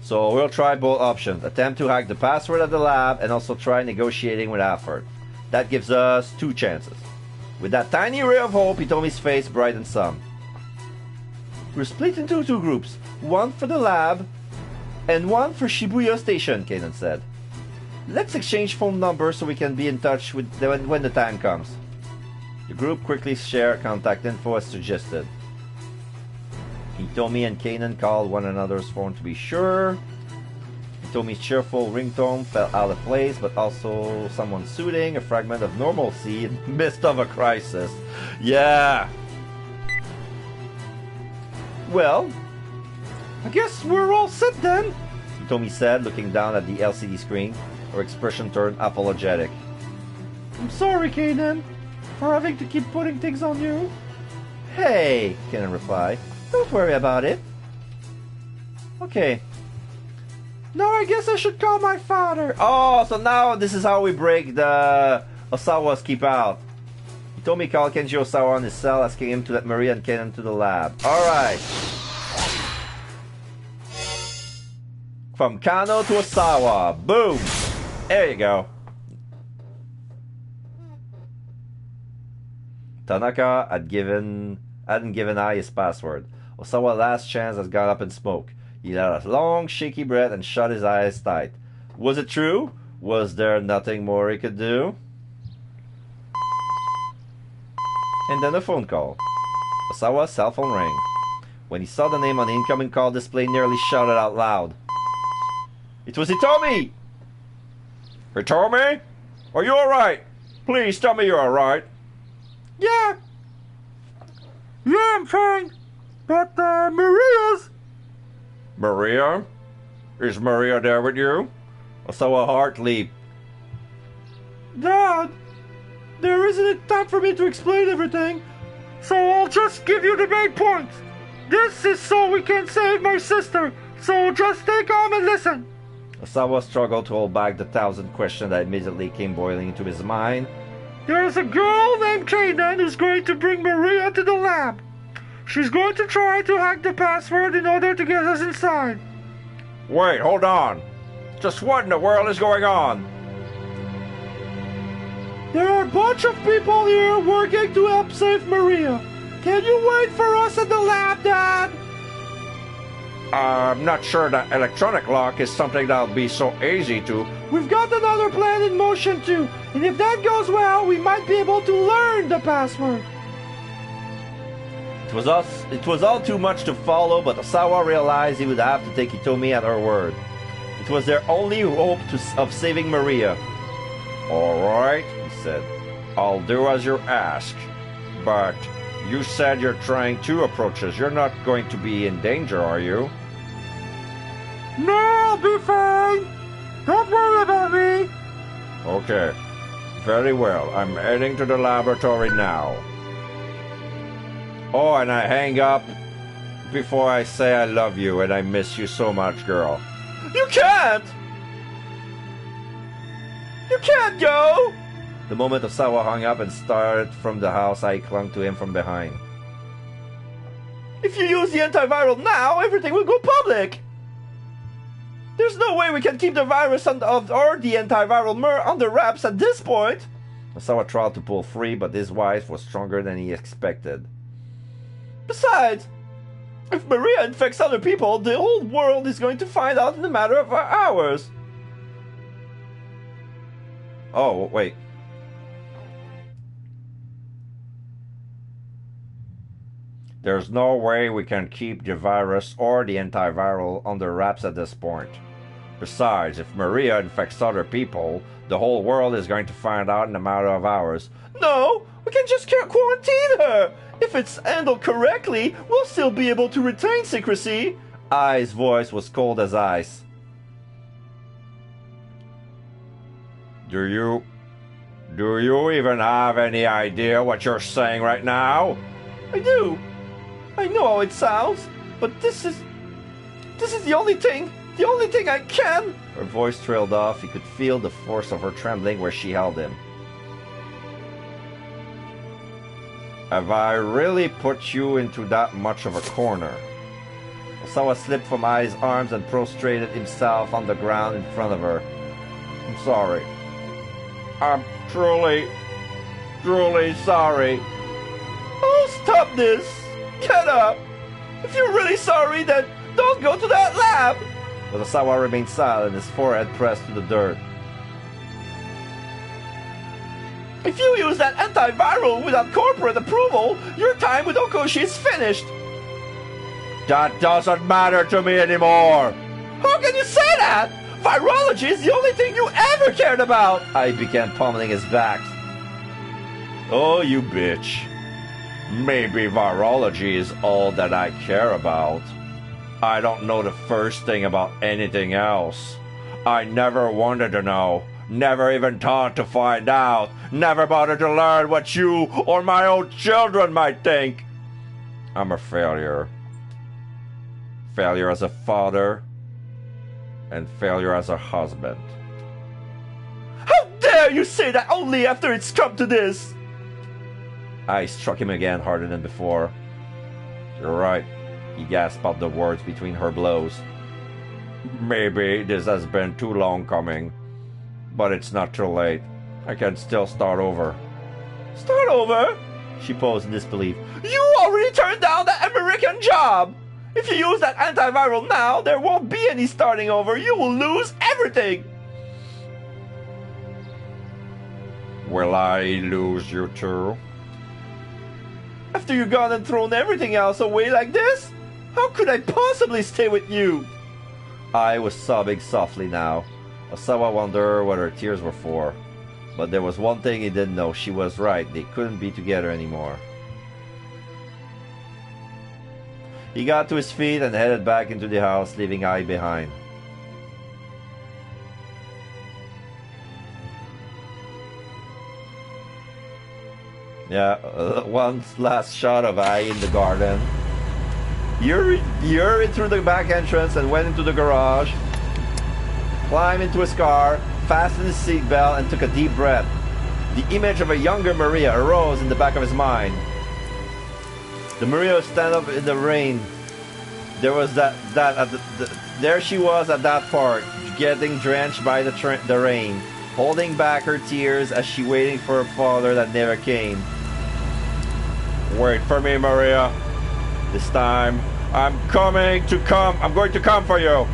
So we'll try both options. Attempt to hack the password at the lab and also try negotiating with Alfred. That gives us 2 chances. With that tiny ray of hope, Hitomi's face brightened some. We're split into 2 groups. One for the lab and one for Shibuya Station, Kanan said. Let's exchange phone numbers so we can be in touch with when the time comes. The group quickly shared contact info as suggested. Hitomi and Kanan called one another's phone to be sure. Hitomi's cheerful ringtone felt out of place, but also someone soothing, a fragment of normalcy in the midst of a crisis. Yeah! Well, I guess we're all set then, Hitomi said, looking down at the LCD screen. Her expression turned apologetic. I'm sorry, Kanan, for having to keep putting things on you. Hey, Kanan replied. Don't worry about it. Okay. Now I guess I should call my father. Oh, so now this is how we break the Osawa's keep out. Hitomi called Kenji Osawa on his cell, asking him to let Maria and Kanan to the lab. Alright. From Kano to Osawa. Boom! There you go. Tanaka hadn't given I his password. Osawa's last chance has gone up in smoke. He let a long, shaky breath and shut his eyes tight. Was it true? Was there nothing more he could do? And then a phone call. Osawa's cell phone rang. When he saw the name on the incoming call display, nearly shouted out loud. It was Hitomi! Hitomi? Are you alright? Please tell me you're alright. Yeah, I'm fine. But, Maria's... Maria? Is Maria there with you? Osawa's heart leaped. Dad, there isn't time for me to explain everything, so I'll just give you the main points. This is so we can save my sister, so just stay calm and listen. Osawa struggled to hold back the 1,000 questions that immediately came boiling into his mind. There's a girl named Kanan who's going to bring Maria to the lab. She's going to try to hack the password in order to get us inside. Wait, hold on. Just what in the world is going on? There are a bunch of people here working to help save Maria. Can you wait for us at the lab, Dad? I'm not sure that electronic lock is something that'll be so easy to we've got another plan in motion too, and if that goes well, we might be able to learn the password. It was all too much to follow, but Osawa realized he would have to take Hitomi at her word. It was their only hope of saving Maria. Alright, he said. I'll do as you ask. But you said you're trying 2 approaches. You're not going to be in danger, are you? No, I'll be fine. Don't worry about me. Okay. Very well. I'm heading to the laboratory now. Oh, and I hang up before I say I love you and I miss you so much, girl. You can't! You can't go! The moment Osawa hung up and started from the house, I clung to him from behind. If you use the antiviral now, everything will go public! There's no way we can keep the virus or the antiviral under wraps at this point! Osawa tried to pull free, but his wife was stronger than he expected. Besides, if Maria infects other people, the whole world is going to find out in a matter of hours. Oh, wait. There's no way we can keep the virus or the antiviral under wraps at this point. Besides, if Maria infects other people, the whole world is going to find out in a matter of hours. No, we can just quarantine her. If it's handled correctly, we'll still be able to retain secrecy. Ai's voice was cold as ice. Do you even have any idea what you're saying right now? I do. I know how it sounds, but this is the only thing I can. Her voice trailed off. He could feel the force of her trembling where she held him. Have I really put you into that much of a corner? Osawa slipped from Ai's arms and prostrated himself on the ground in front of her. I'm sorry. I'm truly sorry. Oh, stop this! Get up! If you're really sorry, then don't go to that lab! But Osawa remained silent, his forehead pressed to the dirt. If you use that antiviral without corporate approval, your time with Okoshi is finished! That doesn't matter to me anymore! How can you say that? Virology is the only thing you ever cared about! I began pummeling his back. Oh, you bitch. Maybe virology is all that I care about. I don't know the first thing about anything else. I never wanted to know. Never even thought to find out. Never bothered to learn what you or my own children might think. I'm a failure. Failure as a father. And failure as a husband. How dare you say that only after it's come to this? I struck him again harder than before. You're right. He gasped out the words between her blows. Maybe this has been too long coming. But it's not too late. I can still start over. Start over? She paused in disbelief. You already turned down that American job! If you use that antiviral now, there won't be any starting over. You will lose everything! Will I lose you too? After you've gone and thrown everything else away like this? How could I possibly stay with you? I was sobbing softly now. Osawa wondered what her tears were for. But there was one thing he didn't know. She was right. They couldn't be together anymore. He got to his feet and headed back into the house, leaving Ai behind. Yeah, one last shot of Ai in the garden. Yuri through the back entrance and went into the garage, climbed into his car, fastened his seatbelt, and took a deep breath. The image of a younger Maria arose in the back of his mind. The Maria stand up in the rain. There was there she was at that park, getting drenched by the rain, holding back her tears as she waiting for her father that never came. Wait for me, Maria. This time, I'm going to come for you.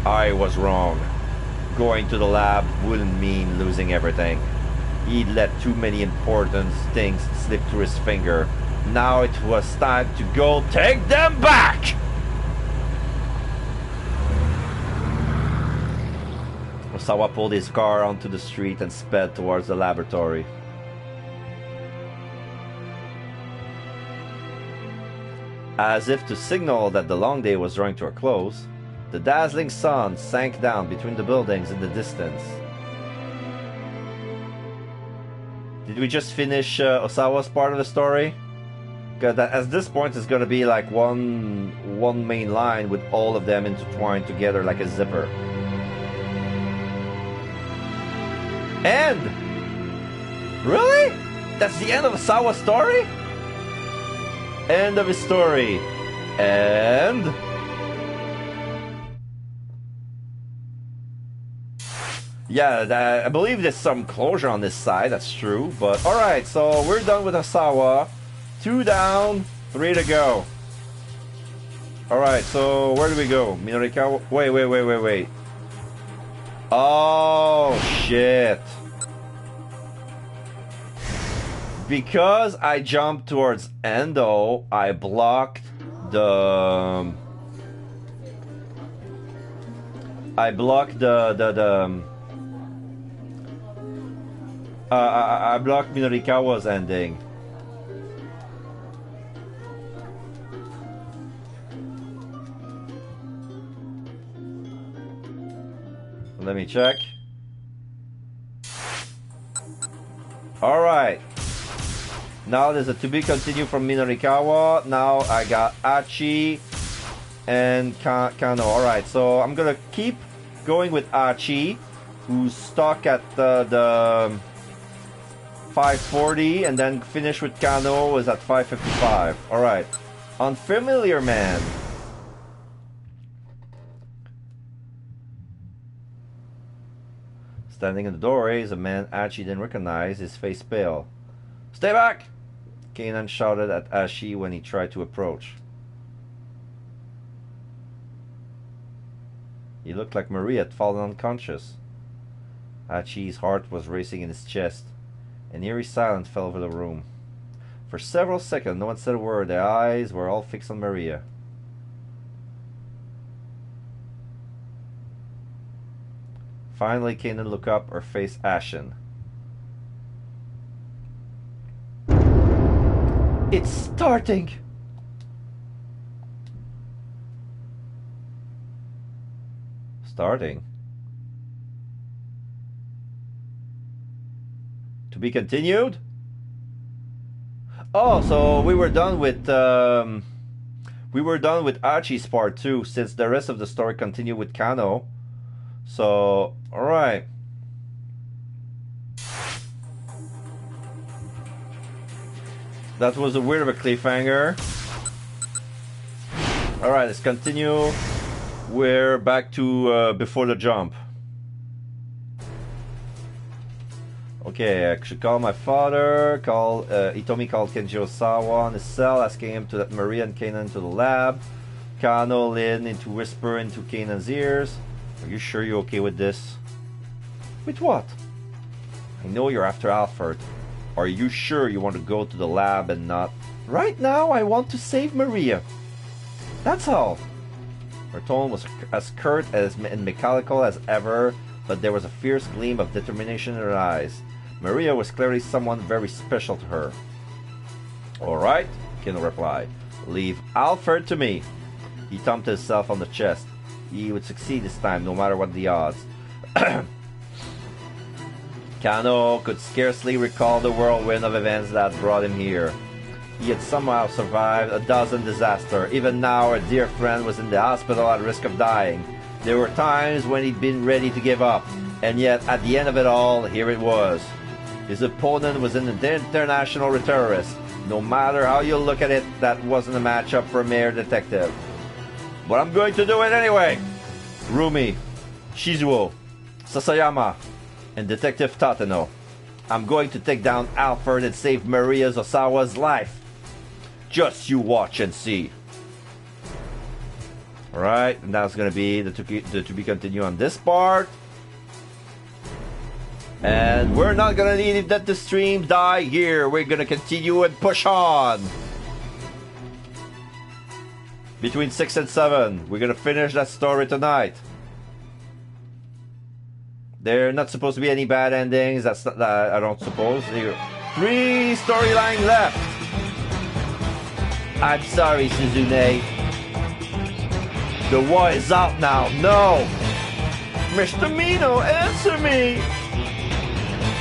I was wrong. going to the lab wouldn't mean losing everything. He'd let too many important things slip through his finger. Now it was time to go take them back! Osawa pulled his car onto the street and sped towards the laboratory. As if to signal that the long day was drawing to a close, the dazzling sun sank down between the buildings in the distance. Did we just finish Osawa's part of the story? Because at this point it's going to be like one main line with all of them intertwined together like a zipper. End! Really? That's the end of Osawa's story? End of his story. And... yeah, I believe there's some closure on this side, that's true. But alright, so we're done with Osawa. 2 down, 3 to go. Alright, so where do we go? Minorikawa? Wait. Oh, shit. Because I jumped towards Endo, I blocked the... I blocked I blocked Minorikawa's ending. Let me check. Alright. Now there's a to be continued from Minorikawa. Now I got Achi and Kano. Alright, so I'm gonna keep going with Achi, who's stuck at the 540, and then finish with Kano, who's at 555. Alright. Unfamiliar man. Standing in the doorway is a man Achi didn't recognize, his face pale. Stay back! Kanan shouted at Achi when he tried to approach. He looked like Maria had fallen unconscious. Achi's heart was racing in his chest. An eerie silence fell over the room. For several seconds, no one said a word. Their eyes were all fixed on Maria. Finally, Kanan looked up, her face ashen. It's starting! Starting? To be continued? Oh, so we were done with Achi's part 2, since the rest of the story continued with Kano. So, alright. That was a weird of a cliffhanger. Alright, let's continue. We're back to before the jump. Okay, I should call my father. Itomi called Kenji Osawa on his cell, asking him to let Maria and Kanan to the lab. Kano leaned into whisper into Kanan's ears. Are you sure you're okay with this? With what? I know you're after Alfred. Are you sure you want to go to the lab and not... Right now, I want to save Maria. That's all. Her tone was as curt and mechanical as ever, but there was a fierce gleam of determination in her eyes. Maria was clearly someone very special to her. Alright, Kano replied. Leave Alfred to me. He thumped himself on the chest. He would succeed this time, no matter what the odds. Kano could scarcely recall the whirlwind of events that brought him here. He had somehow survived a dozen disasters. Even now, a dear friend was in the hospital at risk of dying. There were times when he'd been ready to give up, and yet, at the end of it all, here it was. His opponent was an international terrorist. No matter how you look at it, that wasn't a matchup for a mere detective. But I'm going to do it anyway! Rumi, Shizuo, Sasayama, and Detective Tateno. I'm going to take down Alfred and save Maria Osawa's life. Just you watch and see. Alright, and that's going to be the to be continued on this part. And we're not gonna let the stream die here. We're gonna continue and push on. Between 6 and 7, we're gonna finish that story tonight. There are not supposed to be any bad endings. That's not, I don't suppose. 3 storylines left. I'm sorry, Suzune. The war is out now. No! Mr. Mino, answer me!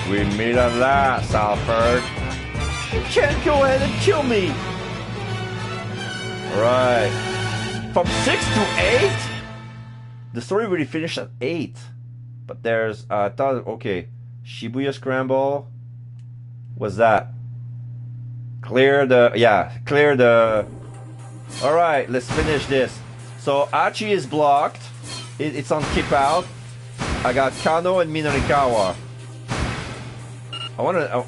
We meet at last, Alfred. You can't go ahead and kill me! Right. From 6 to 8? The story really finished at 8. But there's, I thought, okay. Shibuya Scramble. What's that? Clear the... Alright, let's finish this. So, Achi is blocked. It's on keep out. I got Kano and Minorikawa. I wanna... Oh.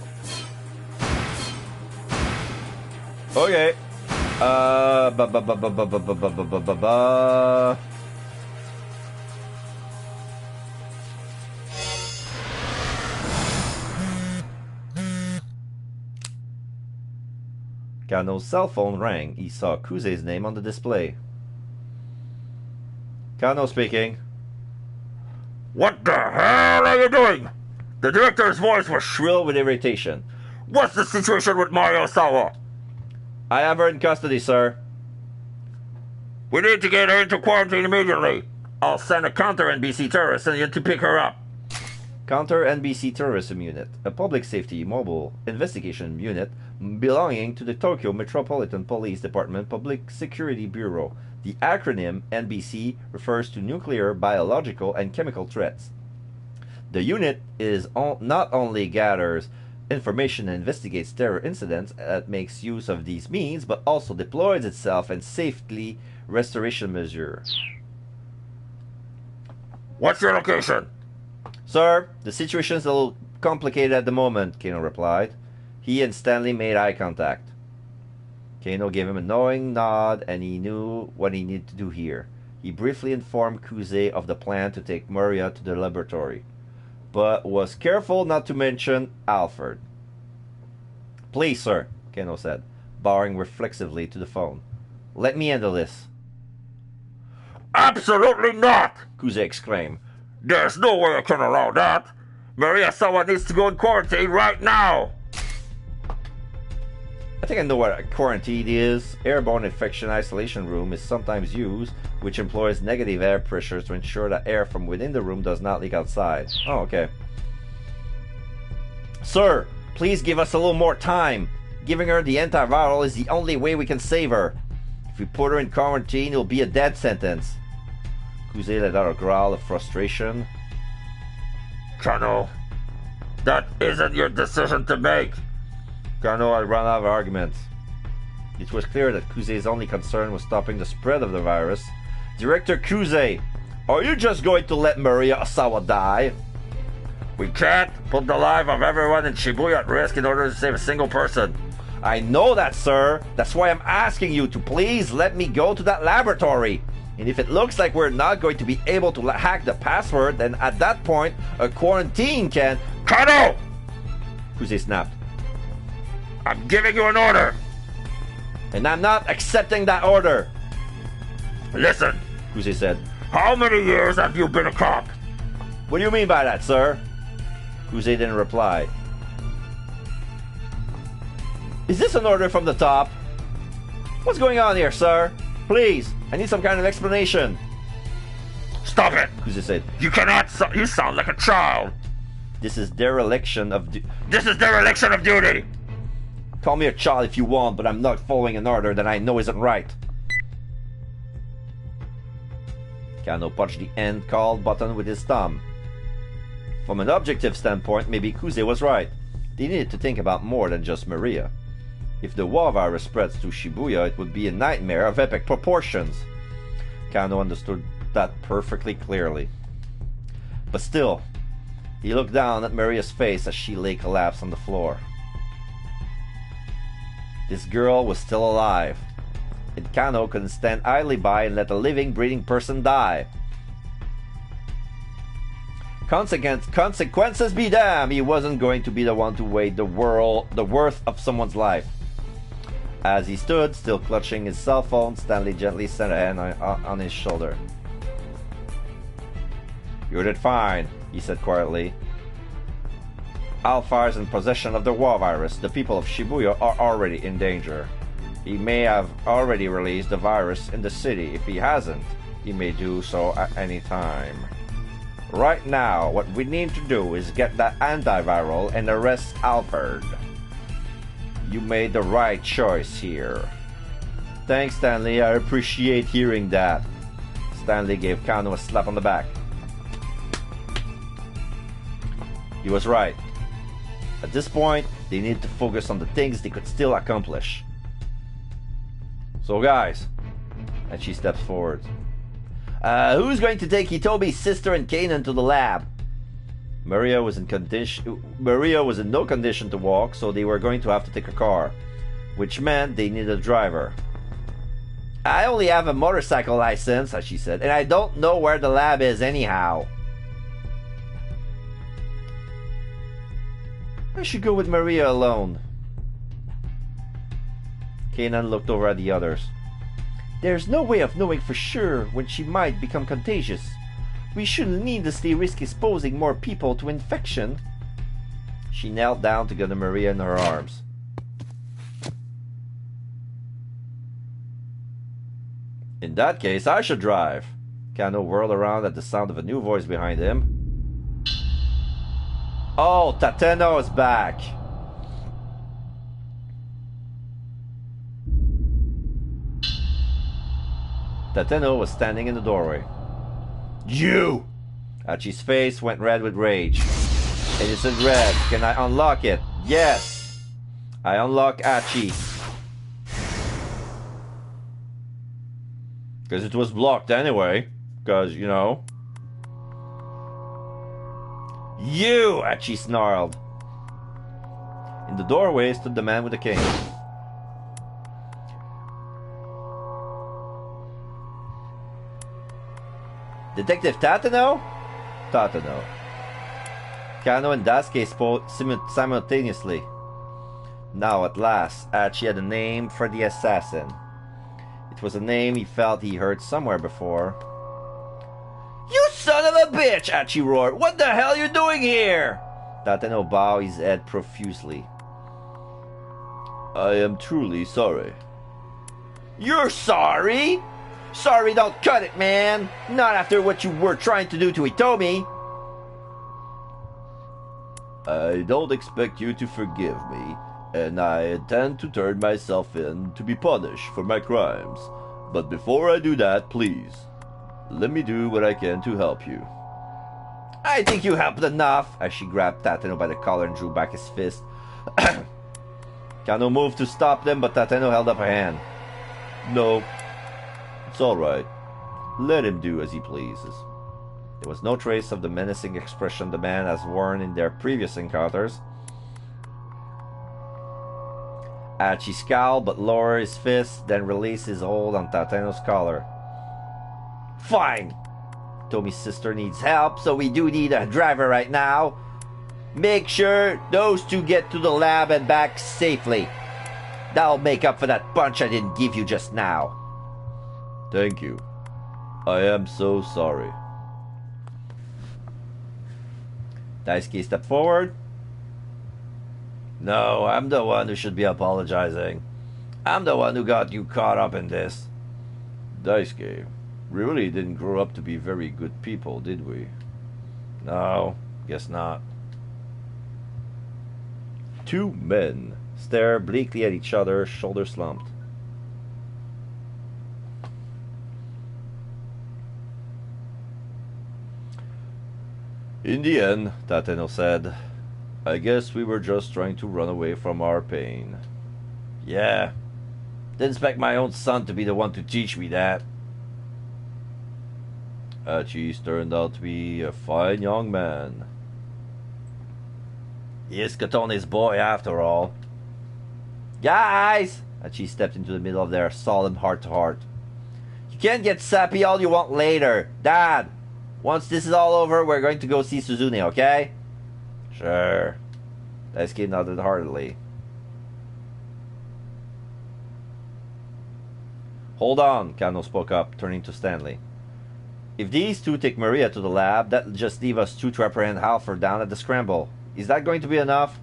Okay. Kano's cell phone rang. He saw Kuze's name on the display. Kano speaking. What the hell are you doing? The director's voice was Shrill with irritation. What's the situation with Mario Sawa? I have her in custody, sir. We need to get her into quarantine immediately. I'll send a counter NBC terrorist unit to pick her up. Counter NBC Terrorism Unit, a public safety mobile investigation unit belonging to the Tokyo Metropolitan Police Department Public Security Bureau. The acronym NBC refers to nuclear, biological, and chemical threats. The unit not only gathers information and investigates terror incidents that makes use of these means, but also deploys itself and safely restoration measures. What's your location? Sir, the situation is a little complicated at the moment, Kano replied. He and Stanley made eye contact. Kano gave him a knowing nod, and he knew what he needed to do here. He briefly informed Kuze of the plan to take Maria to the laboratory, but was careful not to mention Alfred. Please, sir, Kano said, bowing reflexively to the phone. Let me handle this. Absolutely not! Kuze exclaimed. There's no way I can allow that. Maria Sawa needs to go in quarantine right now. I think I know what a quarantine is. Airborne infection isolation room is sometimes used, which employs negative air pressures to ensure that air from within the room does not leak outside. Oh, okay. Sir, please give us a little more time. Giving her the antiviral is the only way we can save her. If we put her in quarantine, it'll be a death sentence. Kuze let out a growl of frustration. Kano, that isn't your decision to make. Kano had run out of arguments. It was clear that Kuze's only concern was stopping the spread of the virus. Director Kuze, are you just going to let Maria Osawa die? We can't put the life of everyone in Shibuya at risk in order to save a single person. I know that, sir. That's why I'm asking you to please let me go to that laboratory. And if it looks like we're not going to be able to hack the password, then at that point, a quarantine can... Kano! Kuze snapped. I'm giving you an order. And I'm not accepting that order. Listen, Kuze said. How many years have you been a cop? What do you mean by that, sir? Kuze didn't reply. Is this an order from the top? What's going on here, sir? Please, I need some kind of explanation. Stop it! Kuze said. You cannot. You sound like a child. This is dereliction of duty. Call me a child if you want, but I'm not following an order that I know isn't right. Kano punched the end call button with his thumb. From an objective standpoint, maybe Kuze was right. They needed to think about more than just Maria. If the war virus spreads to Shibuya, it would be a nightmare of epic proportions. Kano understood that perfectly clearly. But still, he looked down at Maria's face as she lay collapsed on the floor. This girl was still alive, and Kano couldn't stand idly by and let a living, breathing person die. Consequences be damned, he wasn't going to be the one to weigh the worth of someone's life. As he stood, still clutching his cell phone, Stanley gently set a hand on his shoulder. You did fine, he said quietly. Alpha is in possession of the war virus. The people of Shibuya are already in danger. He may have already released the virus in the city. If he hasn't, he may do so at any time. Right now, what we need to do is get that antiviral and arrest Alfred. You made the right choice here. Thanks, Stanley. I appreciate hearing that. Stanley gave Kano a slap on the back. He was right. At this point, they needed to focus on the things they could still accomplish. So guys, and she steps forward. Who's going to take Hitomi's sister and Kanan to the lab? Maria was in no condition to walk, so they were going to have to take a car, which meant they needed a driver. I only have a motorcycle license, as she said, and I don't know where the lab is anyhow. I should go with Maria alone. Kanan looked over at the others. There's no way of knowing for sure when she might become contagious. We shouldn't needlessly risk exposing more people to infection. She knelt down to gather Maria in her arms. In that case, I should drive. Kano whirled around at the sound of a new voice behind him. Oh, Tateno is back. Tateno was standing in the doorway. You! Achi's face went red with rage. It is in red. Can I unlock it? Yes! I unlock Achi. Because it was blocked anyway. Because, you know. You! Achi snarled. In the doorway stood the man with the cane. Detective Tateno? Tateno. Kano and Daisuke spoke simultaneously. Now, at last, Achi had a name for the assassin. It was a name he felt he heard somewhere before. You son of a bitch! Achi roared. What the hell are you doing here? Tateno bowed his head profusely. I am truly sorry. You're sorry? Sorry, don't cut it, man. Not after what you were trying to do to Hitomi. I don't expect you to forgive me, and I intend to turn myself in to be punished for my crimes. But before I do that, please, let me do what I can to help you. I think you helped enough, as she grabbed Tateno by the collar and drew back his fist. Kano moved to stop them, but Tateno held up a hand. No, it's all right. Let him do as he pleases. There was no trace of the menacing expression the man has worn in their previous encounters. Achi scowled but lowered his fist, then released his hold on Tateno's collar. Fine! Tomi's sister needs help, so we do need a driver right now. Make sure those two get to the lab and back safely. That'll make up for that punch I didn't give you just now. Thank you. I am so sorry. Daisuke stepped forward. No, I'm the one who should be apologizing. I'm the one who got you caught up in this. Daisuke, we really didn't grow up to be very good people, did we? No, guess not. Two men stared bleakly at each other, shoulders slumped. In the end, Tateno said, I guess we were just trying to run away from our pain. Yeah. Didn't expect my own son to be the one to teach me that. Achi's turned out to be a fine young man. He is Katone's boy after all. Guys! Achi stepped into the middle of their solemn heart-to-heart. You can get sappy all you want later. Dad! Once this is all over, we're going to go see Suzune, okay? Sure. Daisuke nodded heartily. Hold on, Kano spoke up, turning to Stanley. If these two take Maria to the lab, that'll just leave us two to apprehend Alfred down at the Scramble. Is that going to be enough?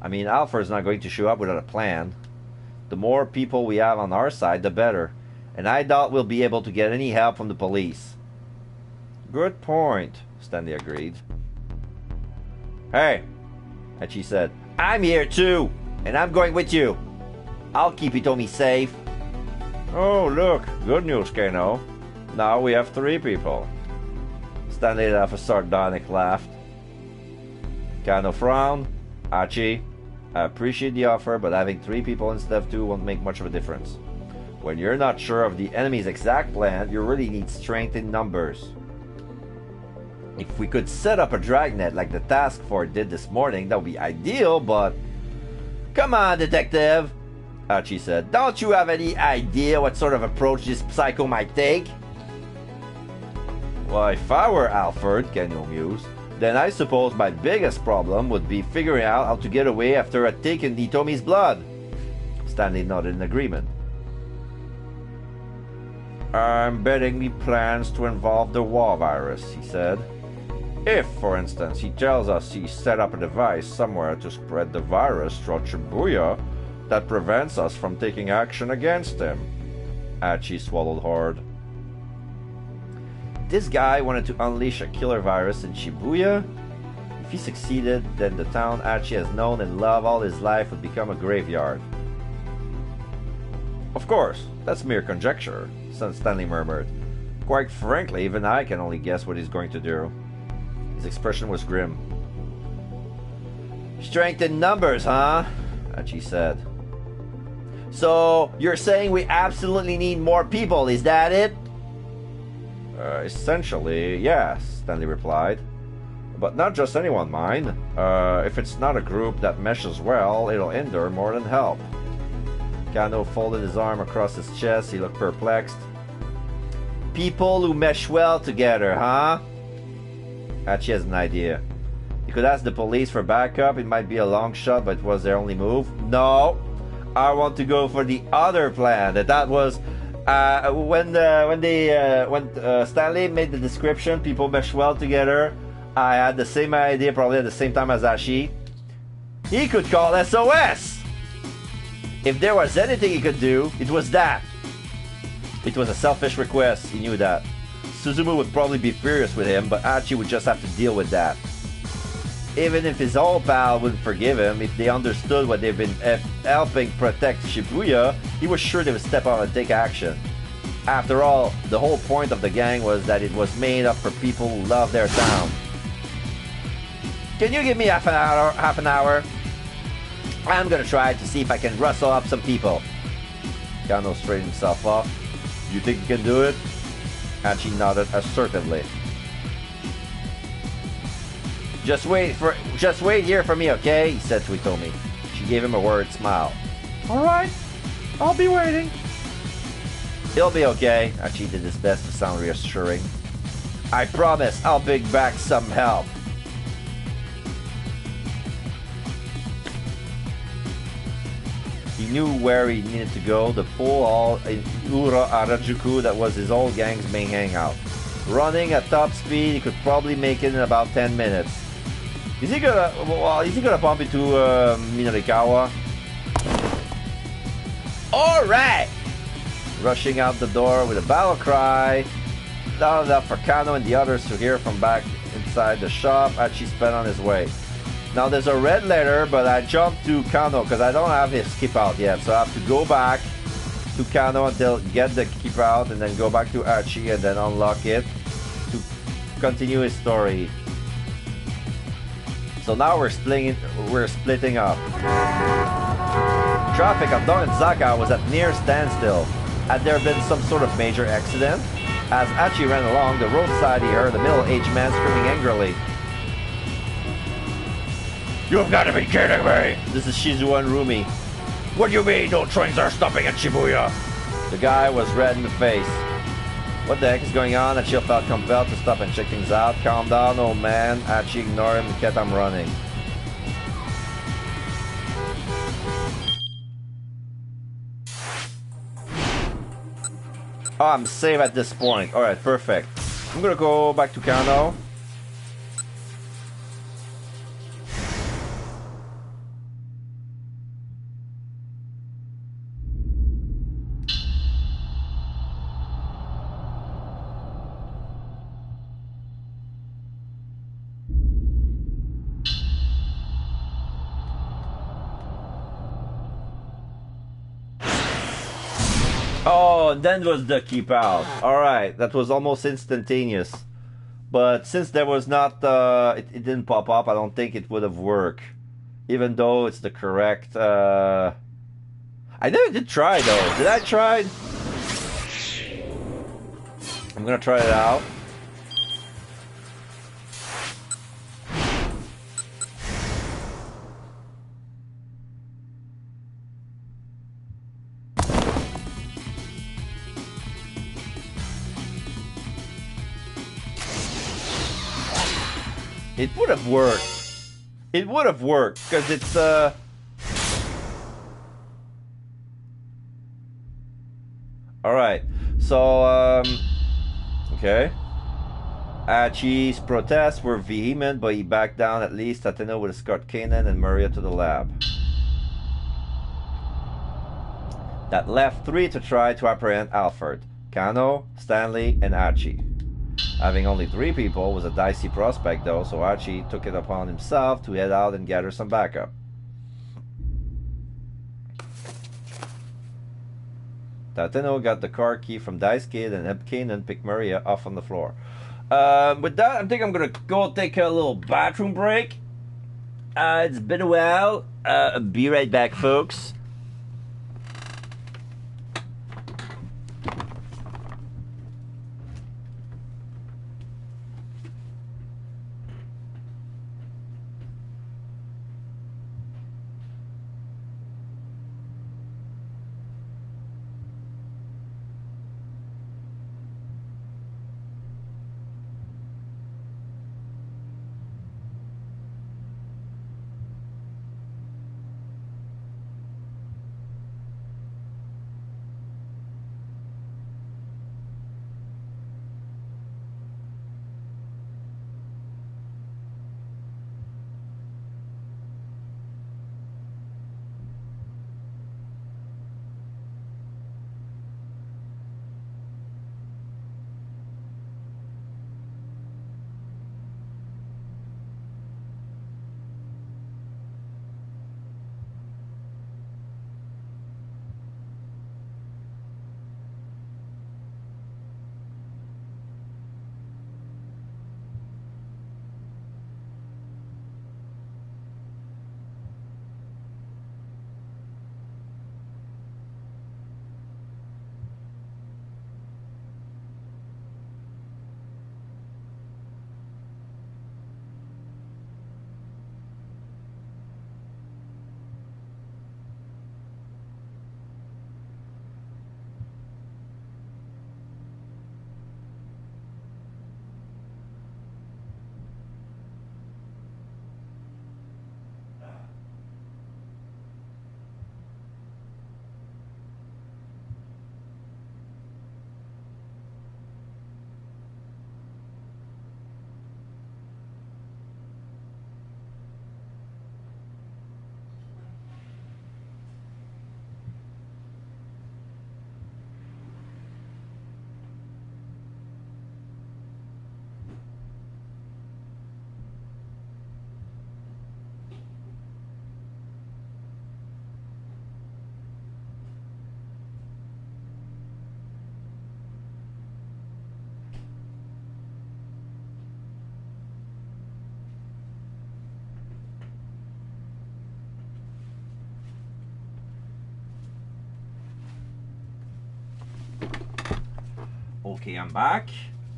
I mean, Alfred's not going to show up without a plan. The more people we have on our side, the better. And I doubt we'll be able to get any help from the police. Good point, Stanley agreed. Hey, Hachi said, I'm here too, and I'm going with you. I'll keep Hitomi safe. Oh, look, good news, Kano. Now we have 3 people. Stanley let off a sardonic laugh. Kano frowned. Hachi, I appreciate the offer, but having 3 people instead of 2 won't make much of a difference. When you're not sure of the enemy's exact plan, you really need strength in numbers. If we could set up a dragnet like the task force did this morning, that would be ideal, but... Come on, detective, Hachi said. Don't you have any idea what sort of approach this psycho might take? Well, if I were Alfred, Kano mused, then I suppose my biggest problem would be figuring out how to get away after I'd taken Hitomi's blood. Stanley nodded in agreement. I'm betting he plans to involve the war virus, he said. If, for instance, he tells us he set up a device somewhere to spread the virus throughout Shibuya, that prevents us from taking action against him. Hachi swallowed hard. This guy wanted to unleash a killer virus in Shibuya? If he succeeded, then the town Hachi has known and loved all his life would become a graveyard. Of course, that's mere conjecture, Stanley murmured. Quite frankly, even I can only guess what he's going to do. His expression was grim. Strength in numbers, huh? Hachi said. So, you're saying we absolutely need more people, is that it? Essentially, yes, Stanley replied. But not just anyone, mind. If it's not a group that meshes well, it'll hinder more than help. Kano folded his arm across his chest. He looked perplexed. People who mesh well together, huh? Hachi has an idea. You could ask the police for backup. It might be a long shot, but it was their only move. No, I want to go for the other plan. That was when Stanley made the description. People mesh well together. I had the same idea, probably at the same time as Hachi. He could call SOS. If there was anything he could do, it was that. It was a selfish request. He knew that. Suzumu would probably be furious with him, but Hachi would just have to deal with that. Even if his old pal wouldn't forgive him, if they understood what they've been helping protect Shibuya, he was sure they would step out and take action. After all, the whole point of the gang was that it was made up for people who love their town. Can you give me half an hour? I'm gonna try to see if I can rustle up some people. Kano straightened himself up. You think you can do it? Hachi nodded assertively. Just wait here for me, okay? He said to Hitomi. She gave him a worried smile. Alright, I'll be waiting. He'll be okay. Hachi did his best to sound reassuring. I promise I'll bring back some help. He knew where he needed to go, the pool hall in Ura Harajuku that was his old gang's main hangout. Running at top speed, he could probably make it in about 10 minutes. Is he gonna bump into Minorikawa? Alright! Rushing out the door with a battle cry. Loud enough for Kano and the others to hear from back inside the shop. Hachi sped on his way. Now there's a red letter, but I jumped to Kano because I don't have his keep out yet. So I have to go back to Kano until get the keep out and then go back to Hachi and then unlock it to continue his story. So now we're splitting up. Traffic on Donenzaka was at near standstill. Had there been some sort of major accident? As Hachi ran along the roadside, he heard a middle-aged man screaming angrily. You've got to be kidding me! This is Shizuo and Rumi. What do you mean no trains are stopping at Shibuya? The guy was red in the face. What the heck is going on? Achille felt compelled to stop and check things out. Calm down, old man. Archie ignored him and kept on running. Oh, I'm safe at this point. Alright, perfect. I'm gonna go back to Kano. Oh, then was the keep out. Alright, that was almost instantaneous. But since there was not, it didn't pop up, I don't think it would have worked. Even though it's the correct, I never did try though. Did I try? I'm gonna try it out. It would have worked. It would have worked because it's all right. So okay. Archie's protests were vehement, but he backed down. At least Tateno would escort Kanan and Maria to the lab. That left 3 to try to apprehend Alfred: Kano, Stanley, and Archie. Having only 3 people was a dicey prospect though, so Archie took it upon himself to head out and gather some backup. Tateno got the car key from Dice Kid and had Kanan pick Maria off on the floor. With that, I think I'm gonna go take a little bathroom break. It's been a while. Be right back, folks. Okay, I'm back.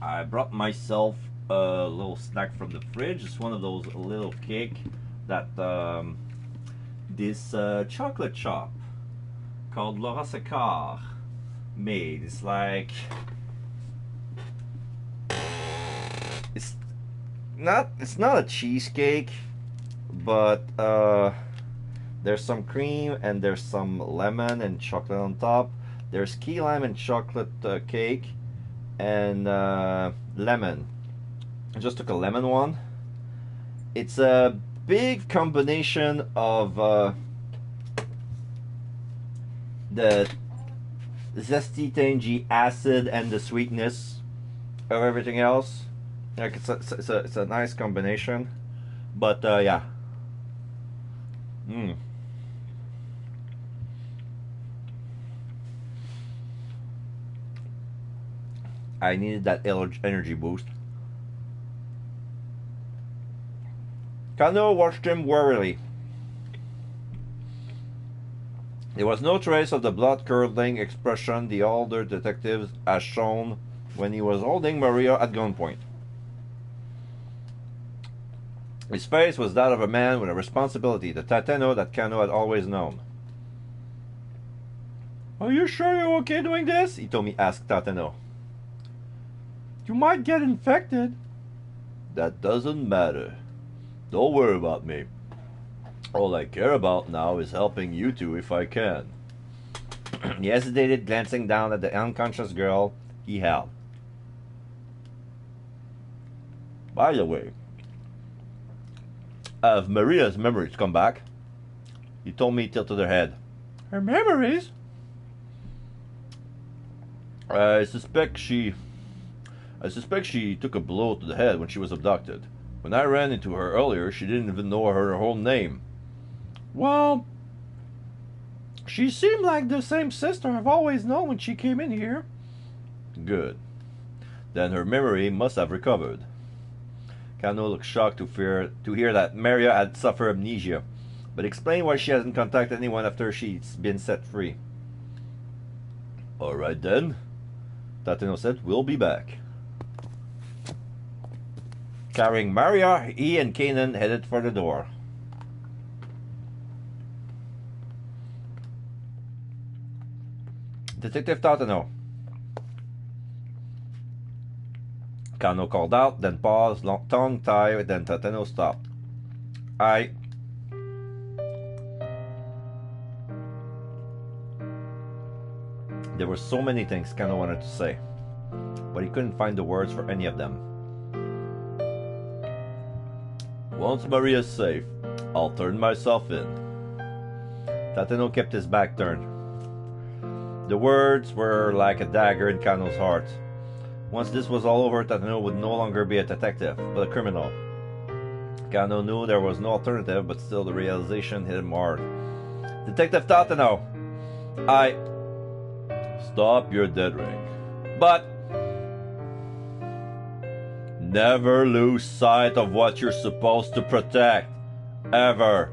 I brought myself a little snack from the fridge. It's one of those little cake that this chocolate shop called Laura Secar made. It's like it's not a cheesecake, but there's some cream and there's some lemon and chocolate on top. There's key lime and chocolate cake and lemon. I just took a lemon one. It's a big combination of the zesty, tangy acid and the sweetness of everything else. Like it's a nice combination, but yeah. I needed that energy boost. Kano watched him warily. There was no trace of the blood-curdling expression the older detective had shown when he was holding Maria at gunpoint. His face was that of a man with a responsibility, the Tateno that Kano had always known. Are you sure you're okay doing this? Hitomi asked Tateno. You might get infected. That doesn't matter. Don't worry about me. All I care about now is helping you two if I can. He hesitated, glancing down at the unconscious girl he held. By the way, have Maria's memories come back? He told me he tilted her head. Her memories? I suspect she took a blow to the head when she was abducted. When I ran into her earlier, she didn't even know her whole name. Well, she seemed like the same sister I've always known when she came in here. Good. Then her memory must have recovered. Kano looked shocked to hear that Maria had suffered amnesia, but explained why she hasn't contacted anyone after she's been set free. All right then, Tateno said, we'll be back. Carrying Maria, he and Kanan headed for the door. Detective Tateno. Kano called out, then paused, tongue-tied, then Tateno stopped. There were so many things Kano wanted to say, but he couldn't find the words for any of them. Once Maria's safe, I'll turn myself in. Tateno kept his back turned. The words were like a dagger in Kano's heart. Once this was all over, Tateno would no longer be a detective, but a criminal. Kano knew there was no alternative, but still the realization hit him hard. Detective Tateno! Stop your dead ring. But... Never lose sight of what you're supposed to protect. Ever.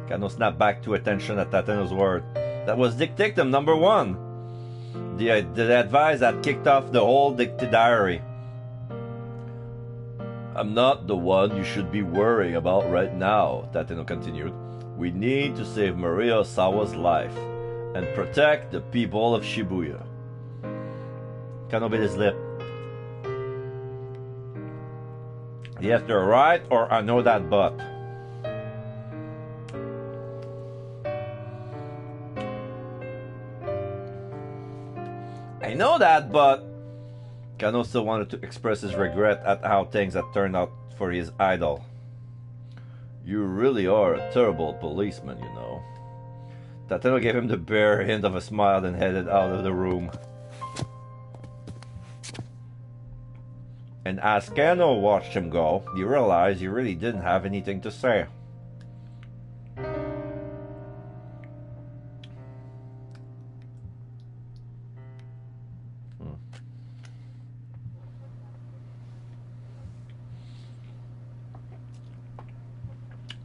Kano snapped back to attention at Tateno's word. That was Dictictum number 1. The advice that kicked off the whole diary. I'm not the one you should be worrying about right now, Tateno continued. We need to save Maria Sawa's life and protect the people of Shibuya. Kano bit his lip. Yes, they're right, or I know that, but... I know that, but... Kano still wanted to express his regret at how things had turned out for his idol. You really are a terrible policeman, you know. Tateno gave him the bare hint of a smile and headed out of the room. And as Kano watched him go, he realized he really didn't have anything to say.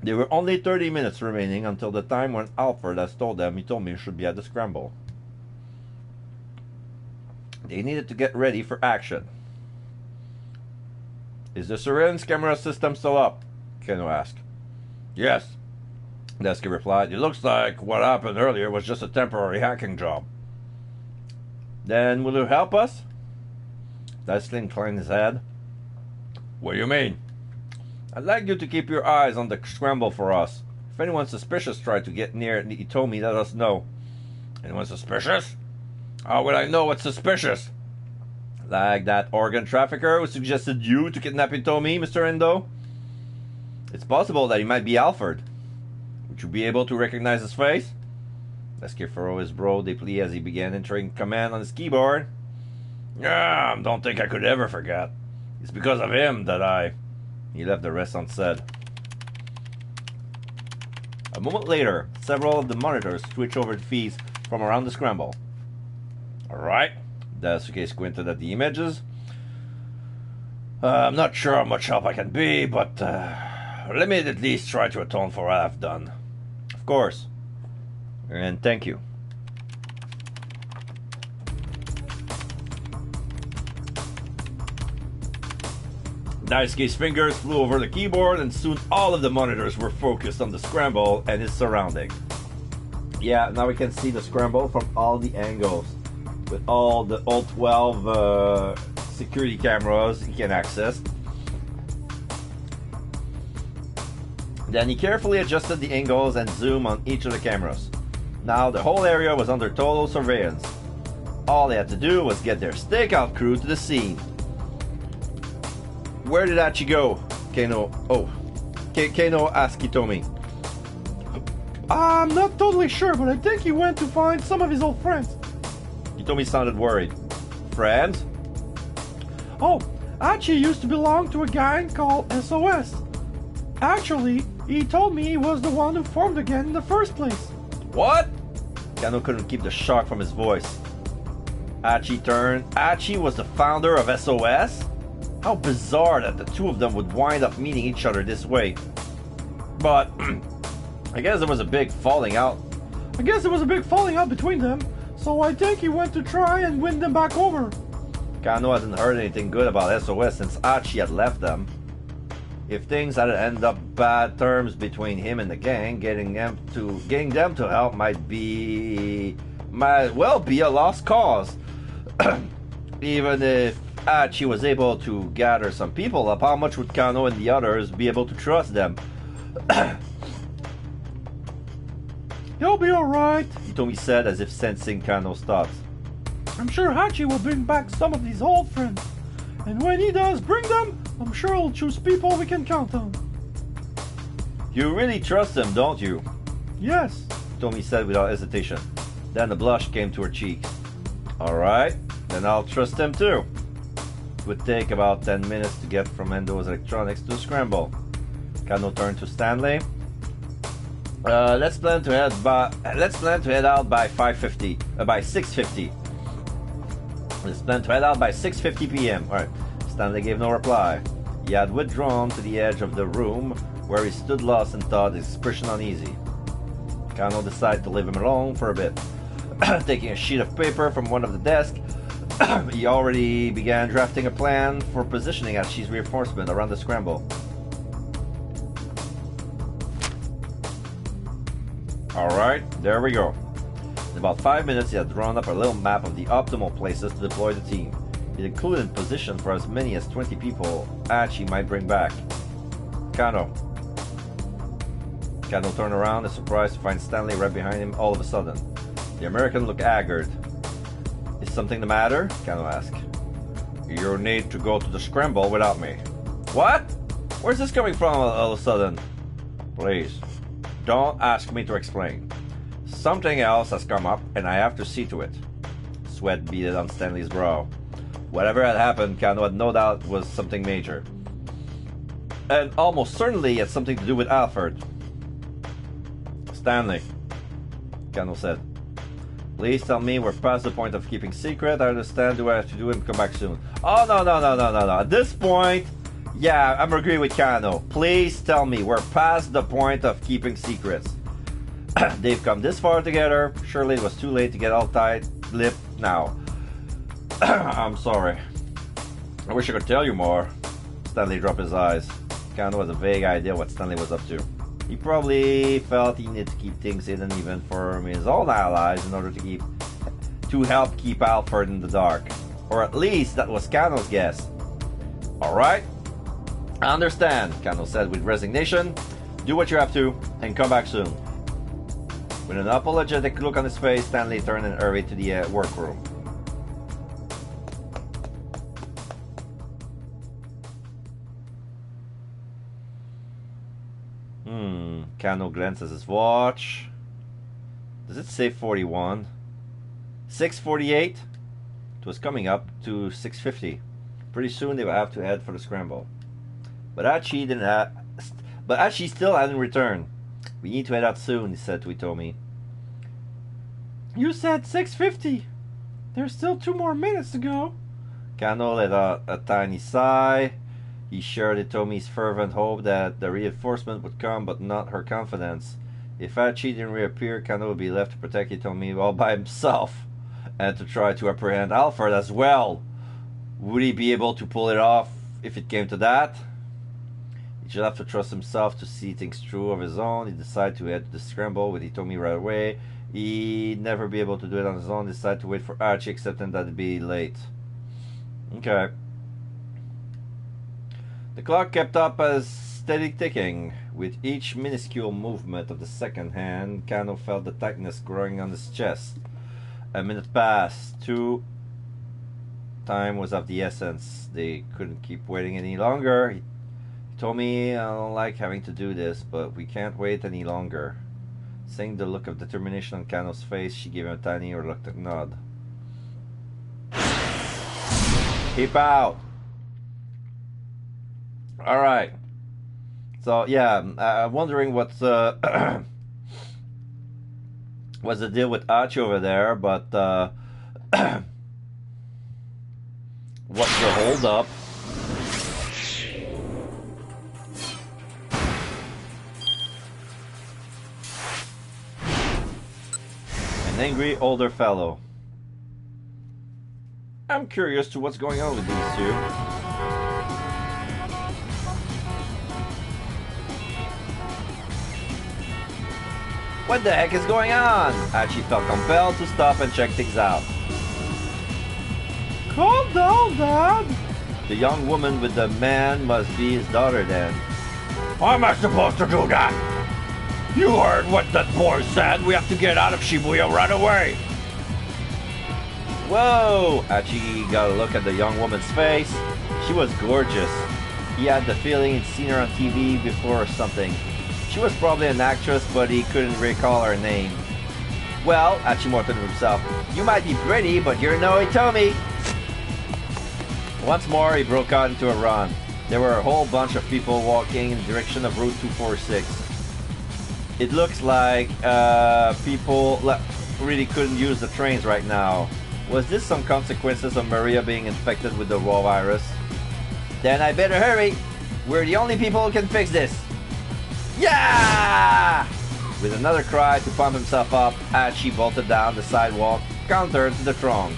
There were only 30 minutes remaining until the time when Alfred has told them he told me should be at the scramble. They needed to get ready for action. Is the surveillance camera system still up? Kano asked. Yes, Desky replied. It looks like what happened earlier was just a temporary hacking job. Then will you help us? Desky inclined his head. What do you mean? I'd like you to keep your eyes on the scramble for us. If anyone suspicious tried to get near Itomi, let us know. Anyone suspicious? How would I know what's suspicious? Like that organ trafficker who suggested you to kidnap Itomi, Mr. Endo? It's possible that he might be Alfred. Would you be able to recognize his face? Leskier furrowed his brow deeply as he began entering command on his keyboard. Don't think I could ever forget. It's because of him that I... He left the rest unsaid. A moment later, several of the monitors switched over to feeds from around the scramble. Alright. Daisuke squinted at the images. I'm not sure how much help I can be, but let me at least try to atone for what I've done. Of course. And thank you. Daisuke's fingers flew over the keyboard, and soon all of the monitors were focused on the scramble and his surroundings. Yeah, now we can see the scramble from all the angles. With all 12 security cameras he can access. Then he carefully adjusted the angles and zoom on each of the cameras. Now the whole area was under total surveillance. All they had to do was get their stakeout crew to the scene. Where did Hachi go? Kano asked Hitomi. I'm not totally sure, but I think he went to find some of his old friends. Hitomi sounded worried. Friends? Oh, Hachi used to belong to a gang called SOS. Actually, he told me he was the one who formed the gang in the first place. What? Kano couldn't keep the shock from his voice. Hachi turned. Hachi was the founder of SOS? How bizarre that the two of them would wind up meeting each other this way. But I guess there was a big falling out. Between them, so I think he went to try and win them back over. Kano hadn't heard anything good about SOS since Hachi had left them. If things had ended up bad terms between him and the gang, getting them to help might well be a lost cause. Even if Hachi was able to gather some people up, how much would Kano and the others be able to trust them? He'll be alright, Hitomi said as if sensing Kano's thoughts. I'm sure Hachi will bring back some of these old friends. And when he does bring them, I'm sure he'll choose people we can count on. You really trust him, don't you? Yes, Hitomi said without hesitation. Then a blush came to her cheeks. Alright, then I'll trust him too. It would take about 10 minutes to get from Endo's electronics to the scramble. Kano turned to Stanley. Let's plan to head out by 6:50. Let's plan to head out by 6:50 p.m. Alright. Stanley gave no reply. He had withdrawn to the edge of the room where he stood lost in thought, his expression uneasy. Kano decided to leave him alone for a bit. Taking a sheet of paper from one of the desks, he already began drafting a plan for positioning Hachi's reinforcement around the scramble. Alright, there we go. In about 5 minutes, he had drawn up a little map of the optimal places to deploy the team. It included positions for as many as 20 people Hachi might bring back. Kano turned around and surprised to find Stanley right behind him all of a sudden. The American looked haggard. Is something the matter? Kano asked. You need to go to the scramble without me. What? Where's this coming from all of a sudden? Please, don't ask me to explain. Something else has come up and I have to see to it. Sweat beaded on Stanley's brow. Whatever had happened, Kano had no doubt was something major. And almost certainly had something to do with Alfred. Stanley, Kano said. Please tell me we're past the point of keeping secret. I understand what I have to do and come back soon. Oh, no. At this point, yeah, I'm agreeing with Kano. Please tell me we're past the point of keeping secrets. They've come this far together. Surely it was too late to get all tight-lipped now. I'm sorry. I wish I could tell you more. Stanley dropped his eyes. Kano had a vague idea what Stanley was up to. He probably felt he needed to keep things hidden even from his own allies in order to help keep Alfred in the dark. Or at least that was Kano's guess. Alright, I understand, Kano said with resignation. Do what you have to, and come back soon. With an apologetic look on his face, Stanley turned and hurried to the workroom. Kano glanced at his watch. Does it say 41? 6:48? It was coming up to 6:50. Pretty soon they would have to head for the scramble. But Hachi still hadn't returned. We need to head out soon, he said to Hitomi. You said 6:50. There's still 2 more minutes to go. Kano let out a tiny sigh. He shared Hitomi's fervent hope that the reinforcement would come, but not her confidence. If Hachi didn't reappear, Kano would be left to protect Hitomi all by himself, and to try to apprehend Alfred as well. Would he be able to pull it off if it came to that? He should have to trust himself to see things through of his own. He decided to head to the scramble with Hitomi right away. He'd never be able to do it on his own. He decided to wait for Hachi, accepting that it'd be late. Okay. The clock kept up as steady ticking. With each minuscule movement of the second hand, Kano felt the tightness growing on his chest. A minute passed. 2. Time was of the essence. They couldn't keep waiting any longer. He told me, I don't like having to do this, but we can't wait any longer. Seeing the look of determination on Kano's face, she gave him a tiny reluctant nod. Keep out! Alright. So, yeah, I'm wondering what's what's the deal with Hachi over there, but what's the hold up? An angry older fellow. I'm curious to what's going on with these two. What the heck is going on? Hachi felt compelled to stop and check things out. Calm down, Dad. The young woman with the man must be his daughter then. Why am I supposed to do that? You heard what that boy said. We have to get out of Shibuya right away. Whoa! Hachi got a look at the young woman's face. She was gorgeous. He had the feeling he'd seen her on TV before or something. She was probably an actress, but he couldn't recall her name. Well, Hachi muttered to himself, you might be pretty, but you're no Hitomi. Once more, he broke out into a run. There were a whole bunch of people walking in the direction of Route 246. It looks like people really couldn't use the trains right now. Was this some consequences of Maria being infected with the raw virus? Then I better hurry. We're the only people who can fix this. Yeah! With another cry to pump himself up, Hachi bolted down the sidewalk, counter to the throng.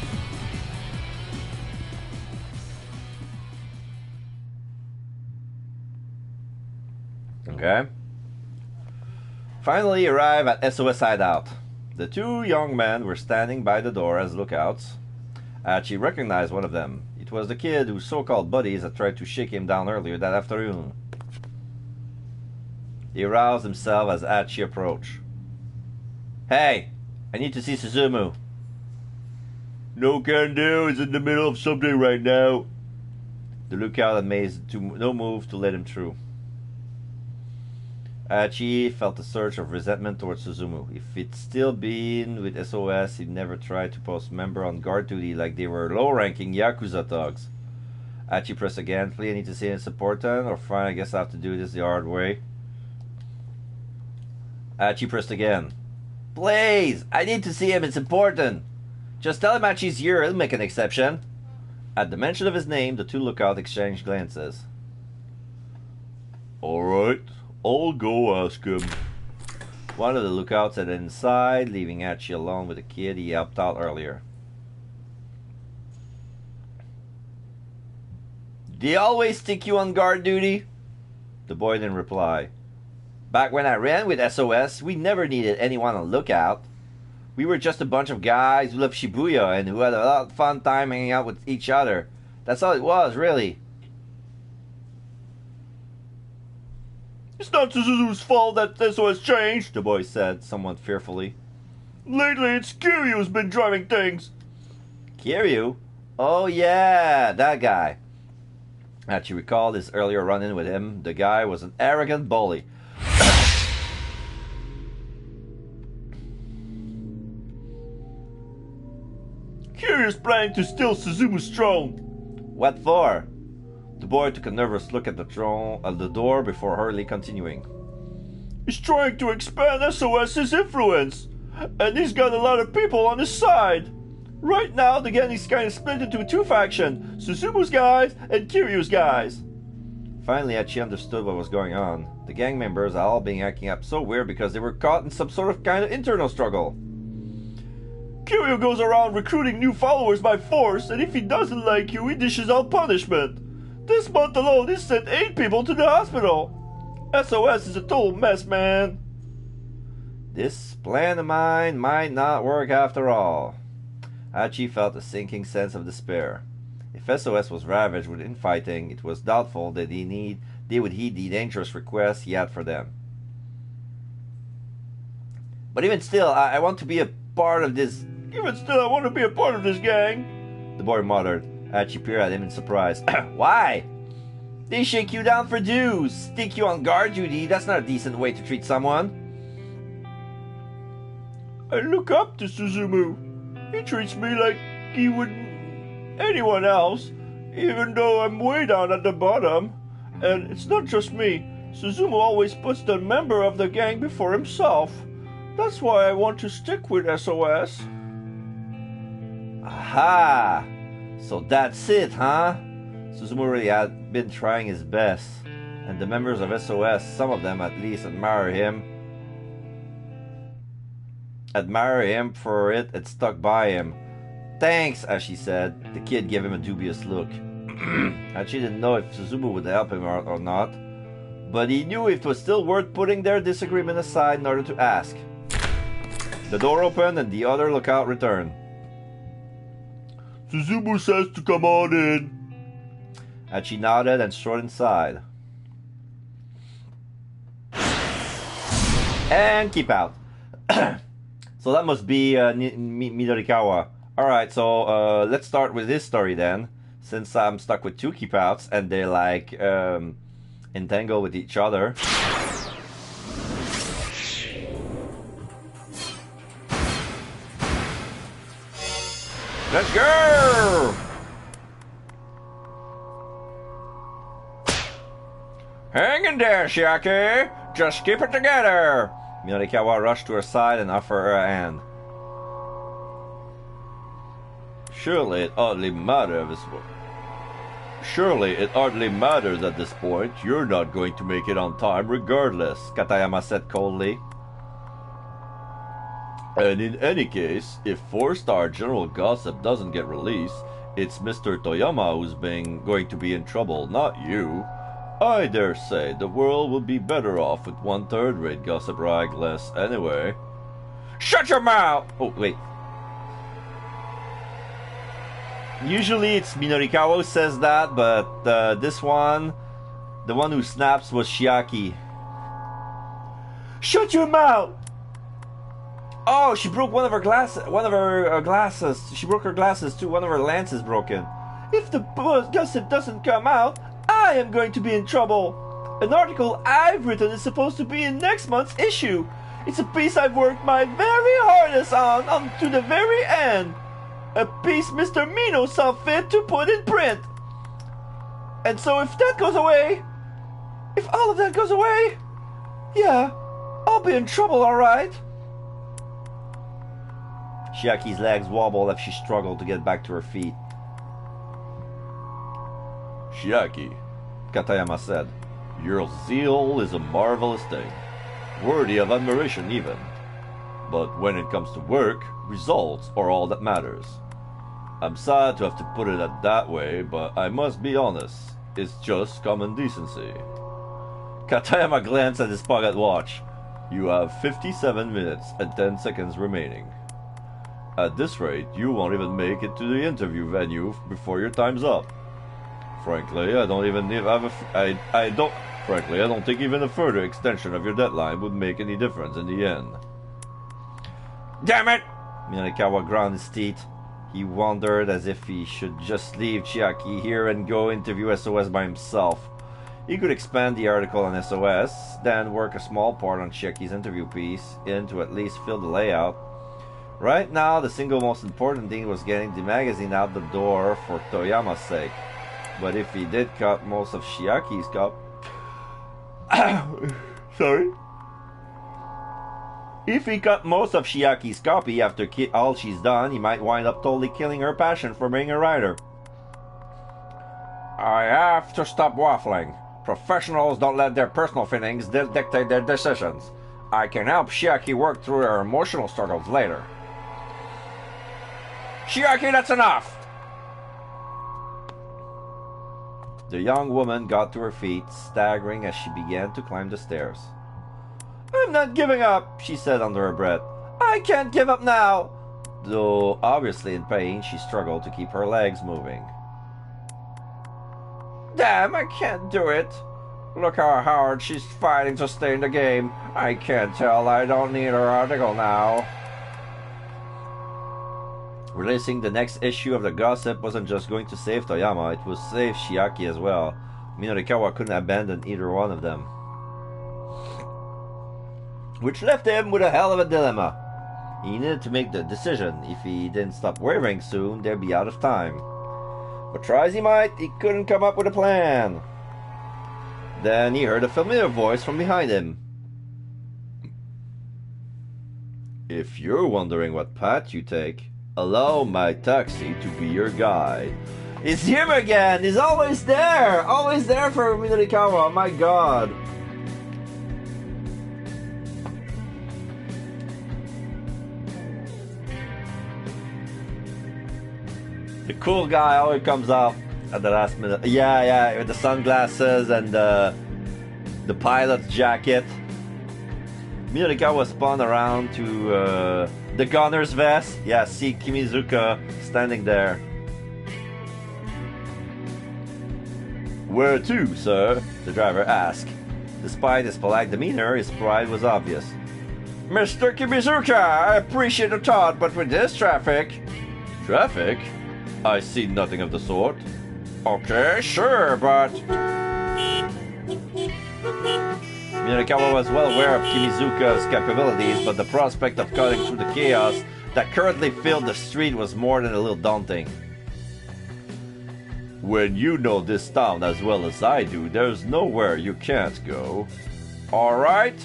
Okay. Finally arrived at SOS Hideout. The 2 young men were standing by the door as lookouts. Hachi recognized one of them. It was the kid whose so-called buddies had tried to shake him down earlier that afternoon. He aroused himself as Hachi approached. Hey, I need to see Suzumu. No can do, he's in the middle of something right now. The lookout had made no move to let him through. Hachi felt a surge of resentment towards Suzumu. If he'd still been with SOS, he'd never tried to post member on guard duty like they were low-ranking Yakuza thugs. Hachi pressed again. Please, I need to see him important, or fine, I guess I have to do this the hard way. Hachi pressed again. Please, I need to see him, it's important. Just tell him Hachi's here, he'll make an exception. At the mention of his name, the 2 lookouts exchanged glances. Alright, I'll go ask him. One of the lookouts headed inside, leaving Hachi alone with the kid he helped out earlier. They always stick you on guard duty? The boy didn't reply. Back when I ran with SOS, we never needed anyone on lookout. We were just a bunch of guys who loved Shibuya and who had a lot of fun time hanging out with each other. That's all it was, really. It's not Suzuru's fault that this was changed, the boy said, somewhat fearfully. Lately, it's Kiryu who's been driving things. Kiryu? Oh yeah, that guy. As you recall his earlier run-in with him, the guy was an arrogant bully. Kiryu's planning to steal Suzumu's throne. What for? The boy took a nervous look at the door before hurriedly continuing. He's trying to expand SOS's influence, and he's got a lot of people on his side. Right now, the gang is kind of split into two factions, Suzumu's guys and Kiryu's guys. Finally, Hachi understood what was going on. The gang members are all being acting up so weird because they were caught in some sort of kind of internal struggle. Kiryu goes around recruiting new followers by force, and if he doesn't like you, he dishes out punishment. This month alone, he sent 8 people to the hospital. SOS is a total mess, man. This plan of mine might not work after all. Hachi felt a sinking sense of despair. If SOS was ravaged with infighting, it was doubtful that they would heed the dangerous request he had for them. But even still, I want to be a part of this. Even still, I want to be a part of this gang, the boy muttered. Hachi peered at him in surprise. Why? They shake you down for dues, stick you on guard duty. That's not a decent way to treat someone. I look up to Suzumu. He treats me like he would anyone else, even though I'm way down at the bottom. And it's not just me. Suzumu always puts the member of the gang before himself. That's why I want to stick with SOS. Aha! So that's it, huh? Suzumu really had been trying his best, and the members of SOS, some of them at least, admire him for it and stuck by him. Thanks, as she said. The kid gave him a dubious look. And she didn't know if Suzumu would help him or not, but he knew it was still worth putting their disagreement aside in order to ask. The door opened and the other lookout returned. Suzumu says to come on in. And she nodded and strode inside. And keep out. So that must be Midorikawa. Alright, so let's start with this story then. Since I'm stuck with 2 keep outs and they like entangle with each other. Let's go! Hang in there, Shiaki! Just keep it together! Midorikawa rushed to her side and offered her a hand. Surely it hardly matters at this point. You're not going to make it on time regardless, Katayama said coldly. And in any case, if 4-star General Gossip doesn't get released, it's Mr. Toyama who's going to be in trouble, not you. I dare say the world would be better off with 1 third-rate gossip rag less anyway. Shut your mouth! Oh, wait. Usually it's Midorikawa who says that, but this one, the one who snaps was Shiaki. Shut your mouth! Oh, she broke one of her glasses. She broke her glasses too. One of her lenses broken. If the gossip doesn't come out, I am going to be in trouble. An article I've written is supposed to be in next month's issue. It's a piece I've worked my very hardest on to the very end. A piece Mr. Mino saw fit to put in print. And so if that goes away, if all of that goes away, yeah, I'll be in trouble, alright? Shiaki's legs wobbled as she struggled to get back to her feet. Shiaki, Katayama said, your zeal is a marvelous thing, worthy of admiration even. But when it comes to work, results are all that matters. I'm sad to have to put it that way, but I must be honest, it's just common decency. Katayama glanced at his pocket watch. You have 57 minutes and 10 seconds remaining. At this rate, you won't even make it to the interview venue before your time's up. Frankly, I don't even have Frankly, I don't think even a further extension of your deadline would make any difference in the end. Damn it! Minorikawa ground his teeth. He wondered as if he should just leave Chiaki here and go interview SOS by himself. He could expand the article on SOS, then work a small part on Chiaki's interview piece in to at least fill the layout. Right now, the single most important thing was getting the magazine out the door for Toyama's sake. But if he did cut most of Chiaki's Sorry? If he cut most of Chiaki's copy after all she's done, he might wind up totally killing her passion for being a writer. I have to stop waffling. Professionals don't let their personal feelings dictate their decisions. I can help Chiaki work through her emotional struggles later. Chiaki, that's enough! The young woman got to her feet, staggering as she began to climb the stairs. "I'm not giving up," she said under her breath. "I can't give up now." Though obviously in pain, she struggled to keep her legs moving. Damn, I can't do it. Look how hard she's fighting to stay in the game. I can't tell I don't need her article now. Releasing the next issue of the Gossip wasn't just going to save Toyama, it would save Chiaki as well. Minorikawa couldn't abandon either one of them. Which left him with a hell of a dilemma. He needed to make the decision. If he didn't stop wavering soon, they'd be out of time. But try as he might, he couldn't come up with a plan. Then he heard a familiar voice from behind him. "If you're wondering what path you take, allow my taxi to be your guide." It's him again! He's always there! Always there for Minorikawa, my god! The cool guy always comes out at the last minute. Yeah, with the sunglasses and the pilot's jacket. Minorikawa spun around to the gunner's vest. Yeah, see Kimizuka standing there. "Where to, sir?" the driver asked. Despite his polite demeanor, his pride was obvious. Mr. Kimizuka, I appreciate the thought, but with this traffic... Traffic? I see nothing of the sort. Okay, sure, but... Minorikawa was well aware of Kimizuka's capabilities, but the prospect of cutting through the chaos that currently filled the street was more than a little daunting. "When you know this town as well as I do, there's nowhere you can't go." Alright.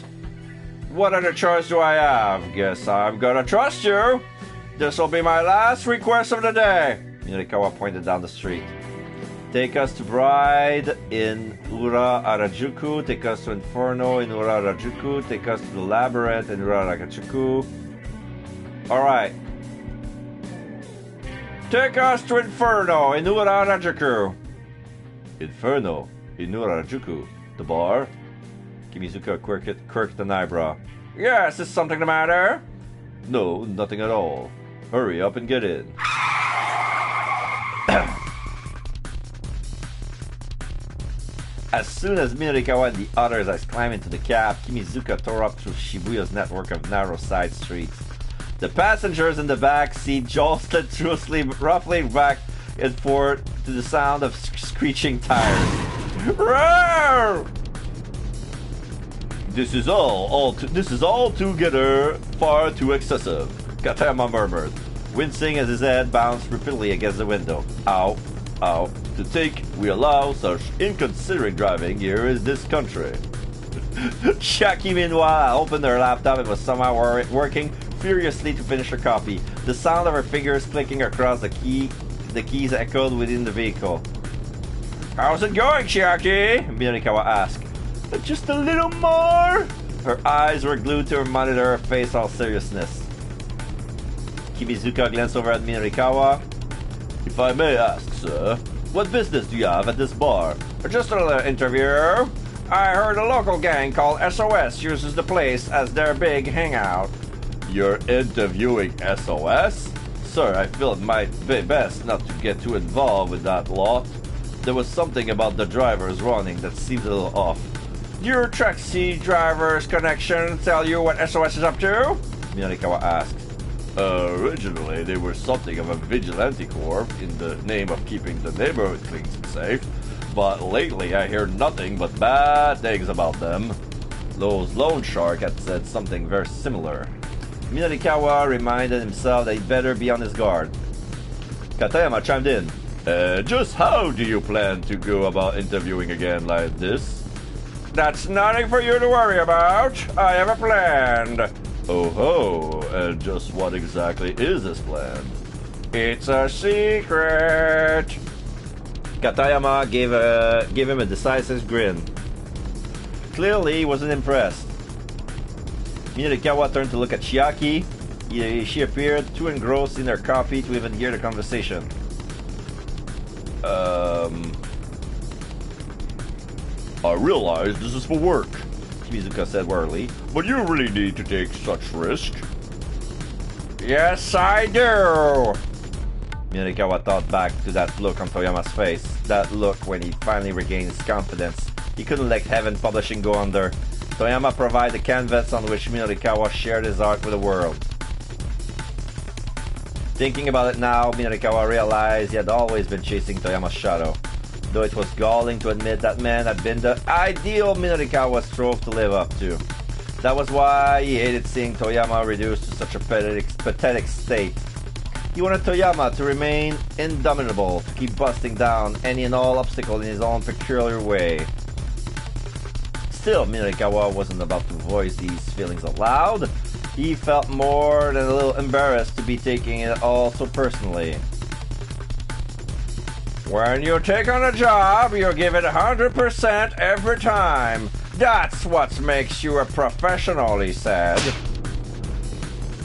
What other choice do I have? Guess I'm gonna trust you. This'll be my last request of the day. Minorikawa pointed down the street. "Take us to Bride in Ura Harajuku. Take us to Inferno in Ura Harajuku. Take us to the Labyrinth in Ura Harajuku." Alright. Take us to Inferno in Ura Harajuku. Inferno in Ura Harajuku? The bar? Kimizuka quirked an eyebrow. Yes, is something the matter? No, nothing at all. Hurry up and get in. As soon as Minorikawa and the others had climbed into the cab, Kimizuka tore up through Shibuya's network of narrow side streets. The passengers in the back seat jolted through roughly back and forth to the sound of screeching tires. Roar! This is altogether far too excessive," Katayama murmured, wincing as his head bounced repeatedly against the window. "Ow, ow. To think we allow such inconsiderate driving here in this country." Chiaki, meanwhile, opened her laptop and was somehow working furiously to finish her copy. The sound of her fingers clicking across the keys echoed within the vehicle. How's it going, Chiaki? Minorikawa asked. "Just a little more." Her eyes were glued to her monitor, her face all seriousness. Kimizuka glanced over at Minorikawa. "If I may ask, sir, what business do you have at this bar?" Just a little interview. I heard a local gang called SOS uses the place as their big hangout. "You're interviewing SOS? Sir, I feel it might be best not to get too involved with that lot. There was something about the driver's running that seemed a little off. Your taxi driver's connection tell you what SOS is up to? Minorikawa asked. Originally, they were something of a vigilante corps in the name of keeping the neighborhood clean and safe, but lately I hear nothing but bad things about them. Those loan shark had said something very similar. Minorikawa reminded himself that he'd better be on his guard. Katayama chimed in. Just how do you plan to go about interviewing again like this? That's nothing for you to worry about. I have a plan. Oh ho, and just what exactly is this plan? It's a secret. Katayama gave him a decisive grin. Clearly, he wasn't impressed. Minorikawa turned to look at Chiaki. She appeared too engrossed in her coffee to even hear the conversation. I realize this is for work, Kimizuka said warily. but you really need to take such risk? Yes, I do. Minorikawa thought back to that look on Toyama's face. That look when he finally regained his confidence. He couldn't let Heaven Publishing go under. Toyama provided the canvas on which Minorikawa shared his art with the world. Thinking about it now, Minorikawa realized he had always been chasing Toyama's shadow. Though it was galling to admit that man had been the ideal Minorikawa strove to live up to. That was why he hated seeing Toyama reduced to such a pathetic state. He wanted Toyama to remain indomitable, to keep busting down any and all obstacle in his own peculiar way. Still, Minorikawa wasn't about to voice these feelings aloud. He felt more than a little embarrassed to be taking it all so personally. When you take on a job, you give it 100% every time. That's what makes you a professional, he said.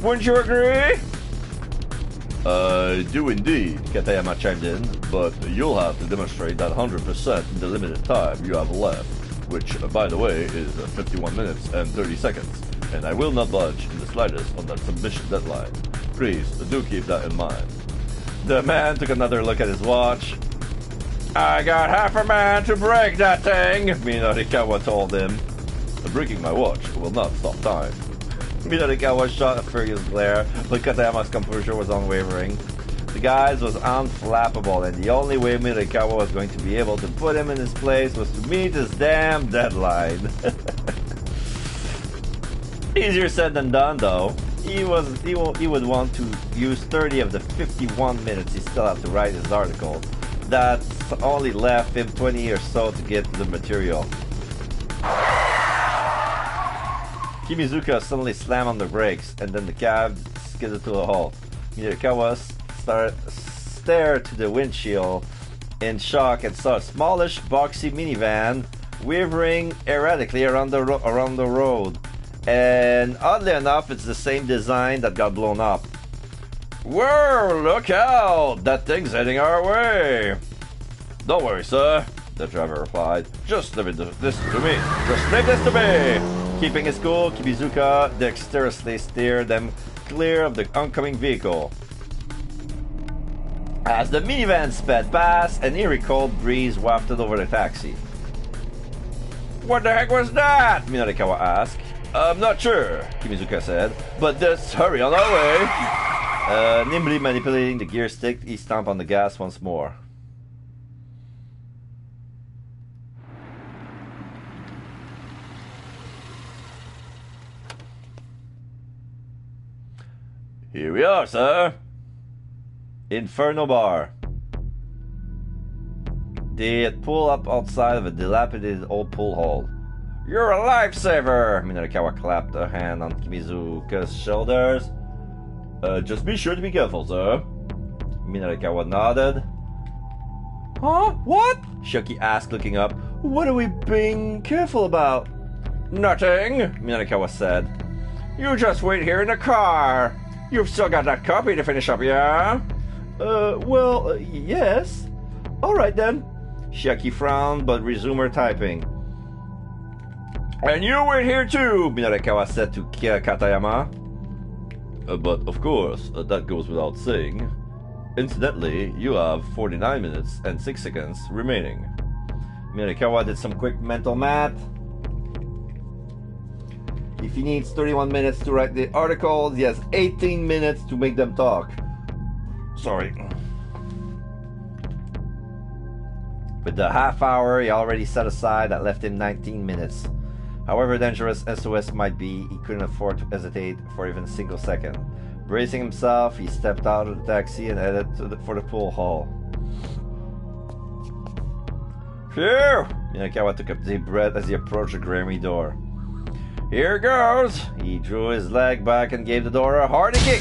Wouldn't you agree? I do indeed, Katayama chimed in. but you'll have to demonstrate that 100% in the limited time you have left, which, by the way, is 51 minutes and 30 seconds, and I will not budge in the slightest on that submission deadline. Please, do keep that in mind. The man took another look at his watch. I got half a man to break that thing, Minorikawa told him. Breaking my watch will not stop time. Minorikawa shot a furious glare, but Katayama's composure was unwavering. The guy was unflappable, and the only way Minorikawa was going to be able to put him in his place was to meet his damn deadline. Easier said than done, though. He would want to use 30 of the 51 minutes he still had to write his article. That's only left him 20 or so to get to the material. Kimizuka suddenly slammed on the brakes, and then the cab skidded to a halt. Minorikawa stared to the windshield in shock and saw a smallish, boxy minivan wavering erratically around the road. And oddly enough, it's the same design that got blown up. Whoa, look out! That thing's heading our way. Don't worry, sir, the driver replied. just leave this to me. Just leave this to me. Keeping his cool, Kimizuka dexterously steered them clear of the oncoming vehicle. As the minivan sped past, an eerie cold breeze wafted over the taxi. What the heck was that? Minorikawa asked. I'm not sure, Kimizuka said. but let's hurry on our way. Nimbly manipulating the gear stick, he stomped on the gas once more. Here we are, sir. Inferno Bar. They had pulled up outside of a dilapidated old pool hall. You're a lifesaver. Minorikawa clapped a hand on Kimizuka's shoulders. Just be sure to be careful, sir. Minorikawa nodded. Huh? What? Shoki asked, looking up. What are we being careful about? Nothing. Minorikawa said. You just wait here in the car. You've still got that copy to finish up, yeah? Yes. All right then. Shoki frowned, but resumed her typing. And you wait here too, Minorikawa said to Katayama. But of course, that goes without saying. Incidentally, you have 49 minutes and 6 seconds remaining. Minorikawa did some quick mental math. If he needs 31 minutes to write the articles, he has 18 minutes to make them talk. Sorry. With the half hour he already set aside, that left him 19 minutes. However dangerous SOS might be, he couldn't afford to hesitate for even a single second. Bracing himself, he stepped out of the taxi and headed for the pool hall. Phew! Minakawa took a deep breath as he approached the grimy door. Here goes! He drew his leg back and gave the door a hearty kick.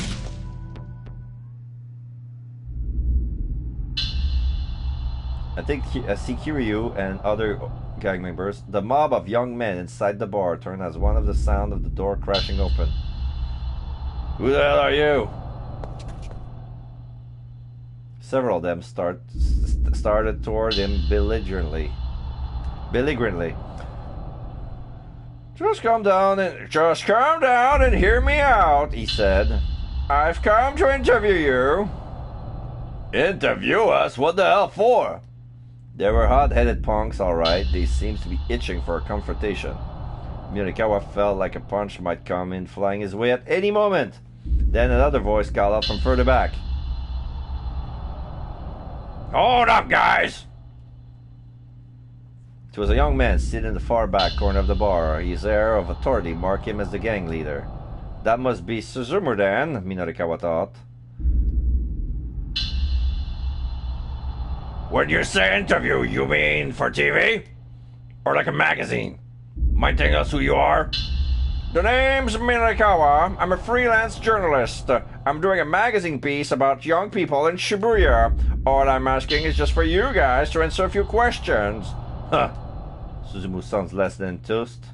I think see Kiryu and other gang members. The mob of young men inside the bar turned as one of the sound of the door crashing open. Who the hell are you? Several of them started toward him belligerently. Just calm down and hear me out, he said. I've come to interview you. Interview us? What the hell for? They were hot-headed punks, all right. They seemed to be itching for a confrontation. Minakawa felt like a punch might come in flying his way at any moment. Then another voice called out from further back. Hold up, guys! It was a young man sitting in the far back corner of the bar. His air of authority marked him as the gang leader. That must be Suzumu then, Minakawa thought. When you say interview, you mean for TV? Or like a magazine? Mind telling us who you are? The name's Minakawa. I'm a freelance journalist. I'm doing a magazine piece about young people in Shibuya. All I'm asking is just for you guys to answer a few questions. Huh. Suzumu sounds less than enthused.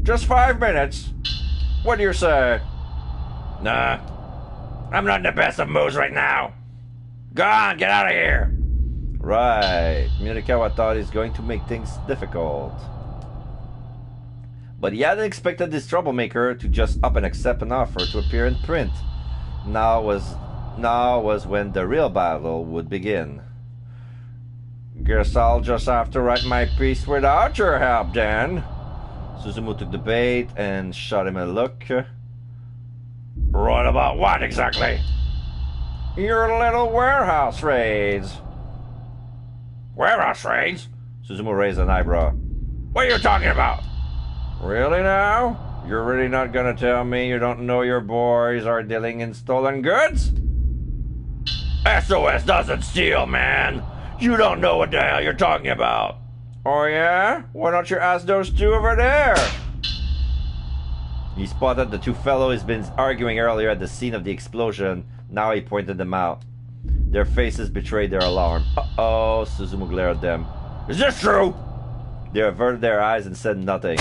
Just 5 minutes. What do you say? Nah. I'm not in the best of moods right now. Go on, get out of here! Right. Minakawa thought he's going to make things difficult. But he hadn't expected this troublemaker to just up and accept an offer to appear in print. Now was when the real battle would begin. Guess I'll just have to write my piece without your help then. Suzumu took the bait and shot him a look. Right about what exactly? Your little warehouse raids. Warehouse raids? Suzumu raised an eyebrow. What are you talking about? Really now? You're really not gonna tell me you don't know your boys are dealing in stolen goods? SOS doesn't steal, man. You don't know what the hell you're talking about. Oh yeah? Why don't you ask those two over there? He spotted the two fellows he'd been arguing earlier at the scene of the explosion. Now he pointed them out. Their faces betrayed their alarm. Uh-oh, Suzumu glared at them. Is this true? They averted their eyes and said nothing.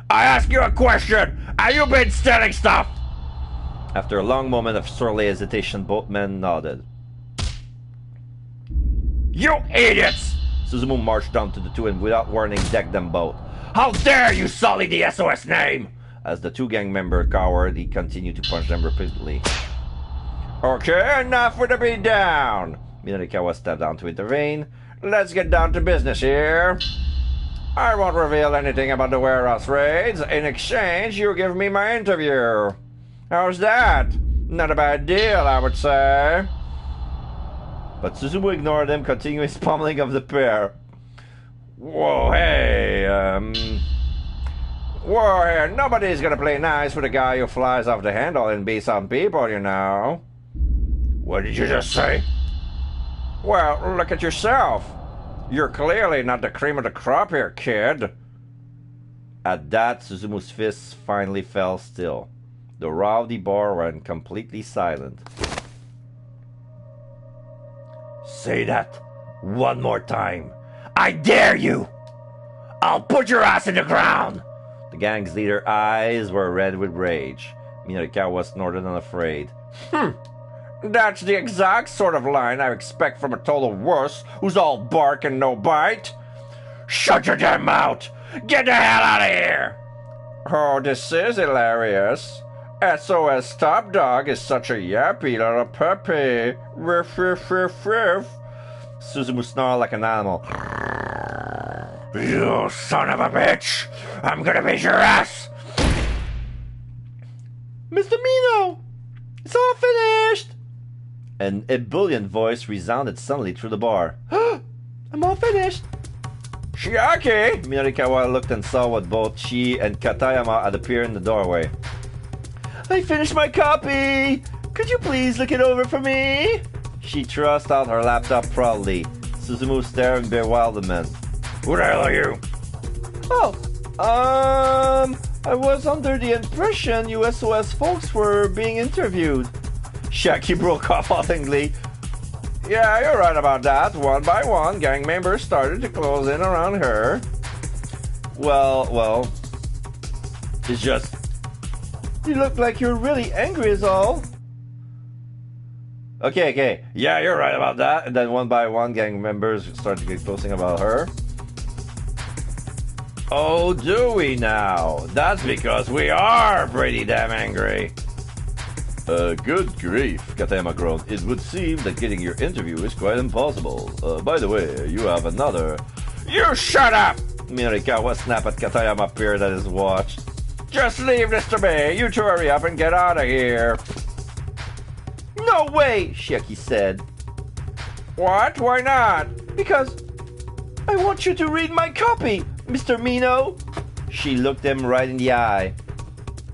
I ask you a question! Have you been stealing stuff? After a long moment of surly hesitation, both men nodded. You idiots! Suzumu marched down to the two and without warning decked them both. How dare you sully the SOS name! As the two gang members cowered, he continued to punch them repeatedly. Okay, enough with the beat down. Minakawa stepped down to intervene. Let's get down to business here. I won't reveal anything about the warehouse raids. In exchange, you give me my interview. How's that? Not a bad deal, I would say. But Suzumu ignored him, continuing his pummeling of the pair. Whoa, hey, nobody's gonna play nice with a guy who flies off the handle and beats on people, you know. What did you just say? Well, look at yourself. You're clearly not the cream of the crop here, kid. At that, Suzumu's fists finally fell still. The rowdy bar went completely silent. Say that one more time. I dare you! I'll put your ass in the ground! The gang's leader's eyes were red with rage. Minakawa snorted unafraid. That's the exact sort of line I expect from a total wuss who's all bark and no bite. Shut your damn mouth! Get the hell out of here! Oh, this is hilarious. SOS Top Dog is such a yappy little puppy. Riff, riff, riff, riff. Suzumu snarled like an animal. You son of a bitch! I'm gonna beat your ass! Mr. Mino! It's all finished! An ebullient voice resounded suddenly through the bar. I'm all finished! Chiaki! Minorikawa looked and saw what both she and Katayama had appeared in the doorway. I finished my copy! Could you please look it over for me? She thrust out her laptop proudly. Suzumu stared in bewilderment. Who the hell are you? I was under the impression you SOS folks were being interviewed. Chiaki broke off haltingly. Yeah, you're right about that. One by one, gang members started to close in around her. Well, it's just... You look like you're really angry is all. Okay. Yeah, you're right about that. And then one by one, gang members started to get closing about her. Oh, do we now? That's because we are pretty damn angry. Good grief, Katayama groaned. It would seem that getting your interview is quite impossible. By the way, you have another... You shut up! Minorikawa snapped at Katayama, peered at his watch. Just leave this to me. You two hurry up and get out of here. No way, Chiaki said. What? Why not? Because I want you to read my copy, Mr. Mino. She looked him right in the eye.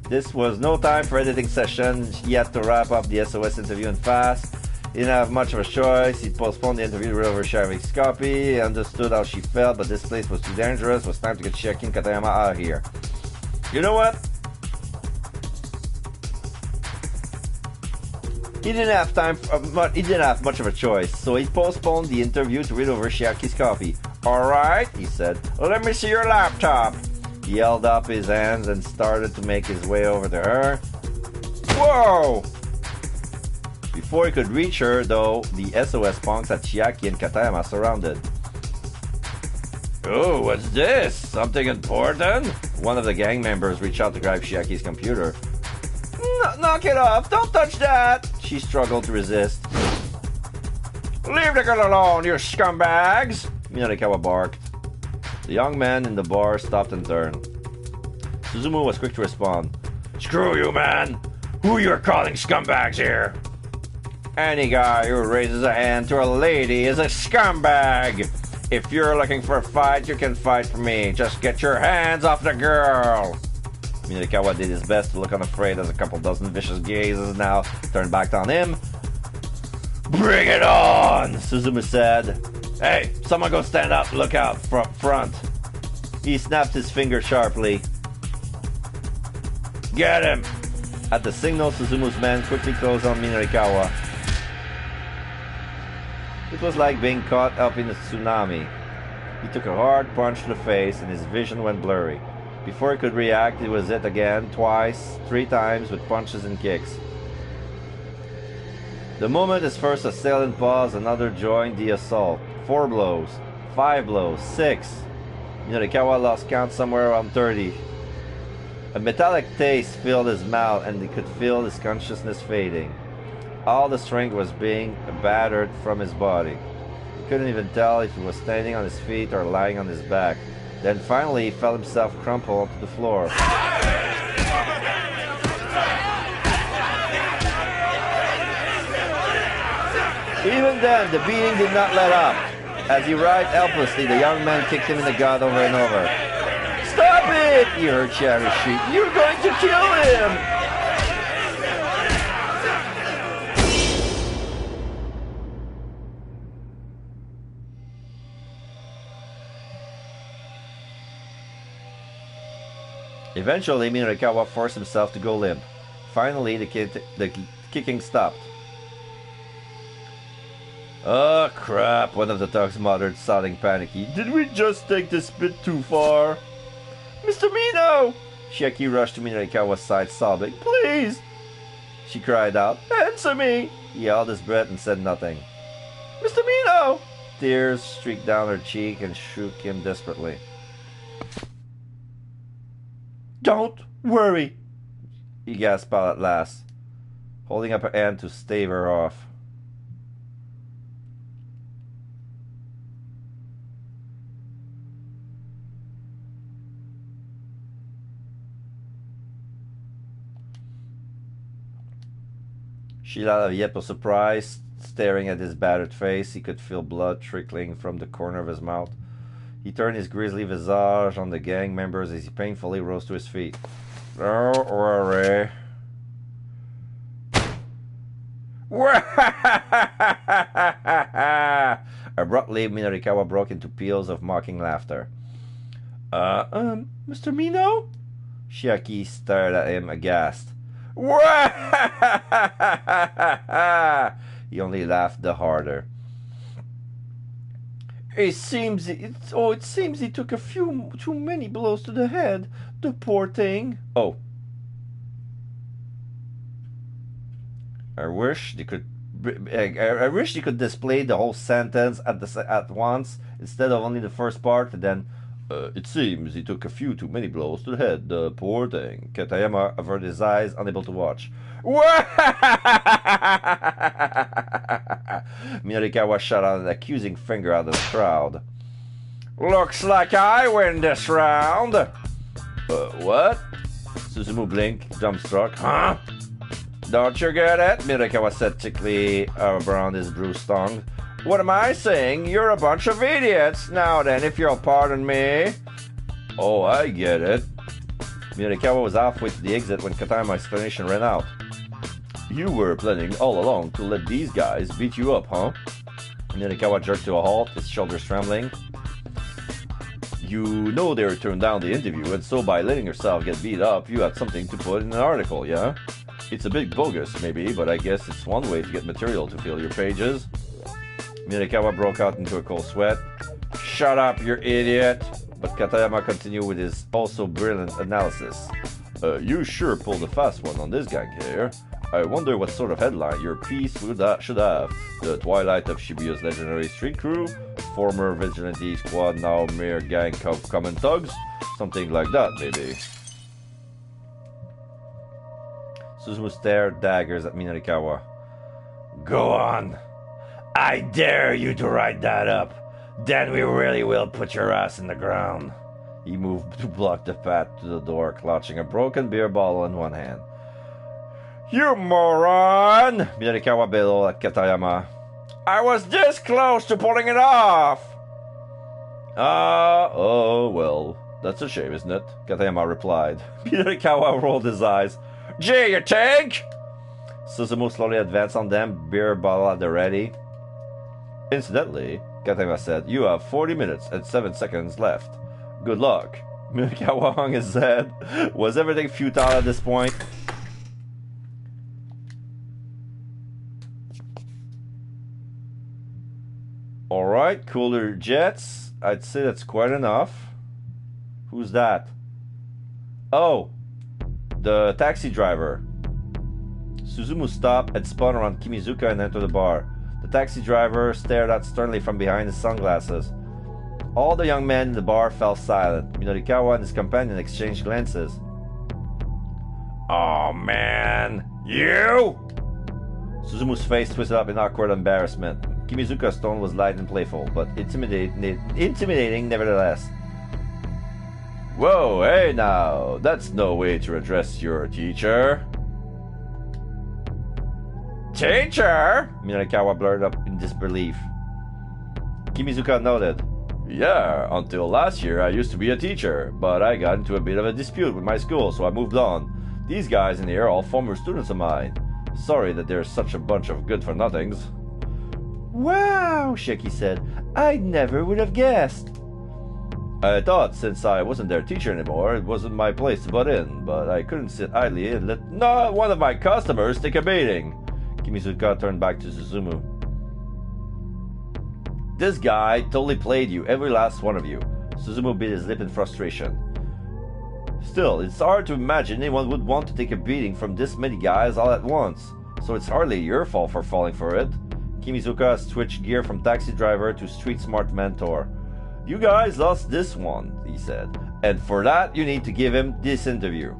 This was no time for editing session. He had to wrap up the SOS interview and fast. He didn't have much of a choice. He postponed the interview to read over Chiaki's copy. He understood how she felt, but this place was too dangerous. It was time to get Chiaki and Katayama out of here. You know what? He didn't have much of a choice, so he postponed the interview to read over Chiaki's copy. Alright, he said. Let me see your laptop. He held up his hands and started to make his way over to her. Whoa! Before he could reach her, though, the SOS punks had Chiaki and Katayama surrounded. Oh, what's this? Something important? One of the gang members reached out to grab Chiaki's computer. Knock it off! Don't touch that! She struggled to resist. Leave the girl alone, you scumbags! Minorikawa barked. The young man in the bar stopped and turned. Suzumu was quick to respond. Screw you, man! Who you're calling scumbags here? Any guy who raises a hand to a lady is a scumbag! If you're looking for a fight, you can fight for me. Just get your hands off the girl! Minorikawa did his best to look unafraid as a couple dozen vicious gazes now turned back on him. Bring it on! Suzumu said. Hey, someone go stand up, look out front. He snapped his finger sharply. Get him! At the signal, Suzumu's men quickly closed on Minorikawa. It was like being caught up in a tsunami. He took a hard punch to the face and his vision went blurry. Before he could react, it was hit again, twice, 3 times with punches and kicks. The moment his first assailant paused, another joined the assault. 4 blows, 5 blows, 6. Minorikawa lost count somewhere around 30. A metallic taste filled his mouth and he could feel his consciousness fading. All the strength was being battered from his body. He couldn't even tell if he was standing on his feet or lying on his back. Then finally he felt himself crumple onto the floor. Even then, the beating did not let up. As he writhed helplessly, the young man kicked him in the gut over and over. "Stop it!" he heard Cherry shriek. "You're going to kill him!" Eventually, Minorikawa forced himself to go limp. Finally, the kicking stopped. "Oh, crap," one of the thugs muttered, sounding panicky. "Did we just take this bit too far?" "Mr. Mino!" Chiaki rushed to Minorikawa's side, sobbing. "Please!" She cried out. "Answer me!" He held his breath and said nothing. "Mr. Mino!" Tears streaked down her cheek and shook him desperately. "Don't worry," he gasped out at last, holding up a hand to stave her off. Sheila Yep was surprised, staring at his battered face. He could feel blood trickling from the corner of his mouth. He turned his grisly visage on the gang members as he painfully rose to his feet. Don't worry. Abruptly, Minorikawa broke into peals of mocking laughter. Mr. Mino? Shiaki stared at him aghast. He only laughed the harder. It seems he took a few too many blows to the head. The poor thing. Oh. I wish they could display the whole sentence at once instead of only the first part, and then it seems he took a few too many blows to the head, the poor thing. Katayama averted his eyes, unable to watch. Minorikawa shot out an accusing finger at the crowd. Looks like I win this round. What? Suzumu blinked, dumbstruck. Huh? Don't you get it? Minorikawa said thickly around his bruised tongue. What am I saying? You're a bunch of idiots. Now then, if you'll pardon me. Oh, I get it. Minorikawa was halfway to the exit when Katayama's explanation ran out. You were planning all along to let these guys beat you up, huh? Minorikawa jerked to a halt, his shoulders trembling. You know they turned down the interview, and so by letting yourself get beat up, you had something to put in an article, yeah? It's a bit bogus, maybe, but I guess it's one way to get material to fill your pages. Minorikawa broke out into a cold sweat. Shut up, you idiot. But Katayama continued with his also brilliant analysis. You sure pulled a fast one on this gang here. I wonder what sort of headline your piece should have. The twilight of Shibuya's legendary street crew? Former vigilante squad, now mere gang of common thugs? Something like that, maybe. Suzumu stared daggers at Minorikawa. Go on. I dare you to write that up. Then we really will put your ass in the ground. He moved to block the path to the door, clutching a broken beer bottle in one hand. You moron! Minorikawa bellowed at Katayama. I was this close to pulling it off! Oh, well, that's a shame, isn't it? Katayama replied. Minorikawa rolled his eyes. Gee, you think? Suzumu slowly advanced on them, beer bottle at the ready. Incidentally, Katayama said, you have 40 minutes and 7 seconds left. Good luck. Minorikawa hung his head. Was everything futile at this point? Alright, cooler jets. I'd say that's quite enough. Who's that? Oh, the taxi driver. Suzumu stopped and spun around Kimizuka and entered the bar. The taxi driver stared out sternly from behind his sunglasses. All the young men in the bar fell silent. Minorikawa and his companion exchanged glances. Oh man, you? Suzumu's face twisted up in awkward embarrassment. Kimizuka's tone was light and playful, but intimidating nevertheless. Whoa, hey now, that's no way to address your teacher. Teacher? Minorikawa blurted up in disbelief. Kimizuka nodded. Yeah, until last year I used to be a teacher, but I got into a bit of a dispute with my school, so I moved on. These guys in here are all former students of mine. Sorry that there's such a bunch of good-for-nothings. Wow, Shiki said. I never would have guessed. I thought since I wasn't their teacher anymore, it wasn't my place to butt in, but I couldn't sit idly and let not one of my customers take a beating. Kimizuka turned back to Suzumu. This guy totally played you, every last one of you. Suzumu bit his lip in frustration. Still, it's hard to imagine anyone would want to take a beating from this many guys all at once, so it's hardly your fault for falling for it. Kimizuka switched gear from taxi driver to street smart mentor. You guys lost this one, he said, and for that you need to give him this interview.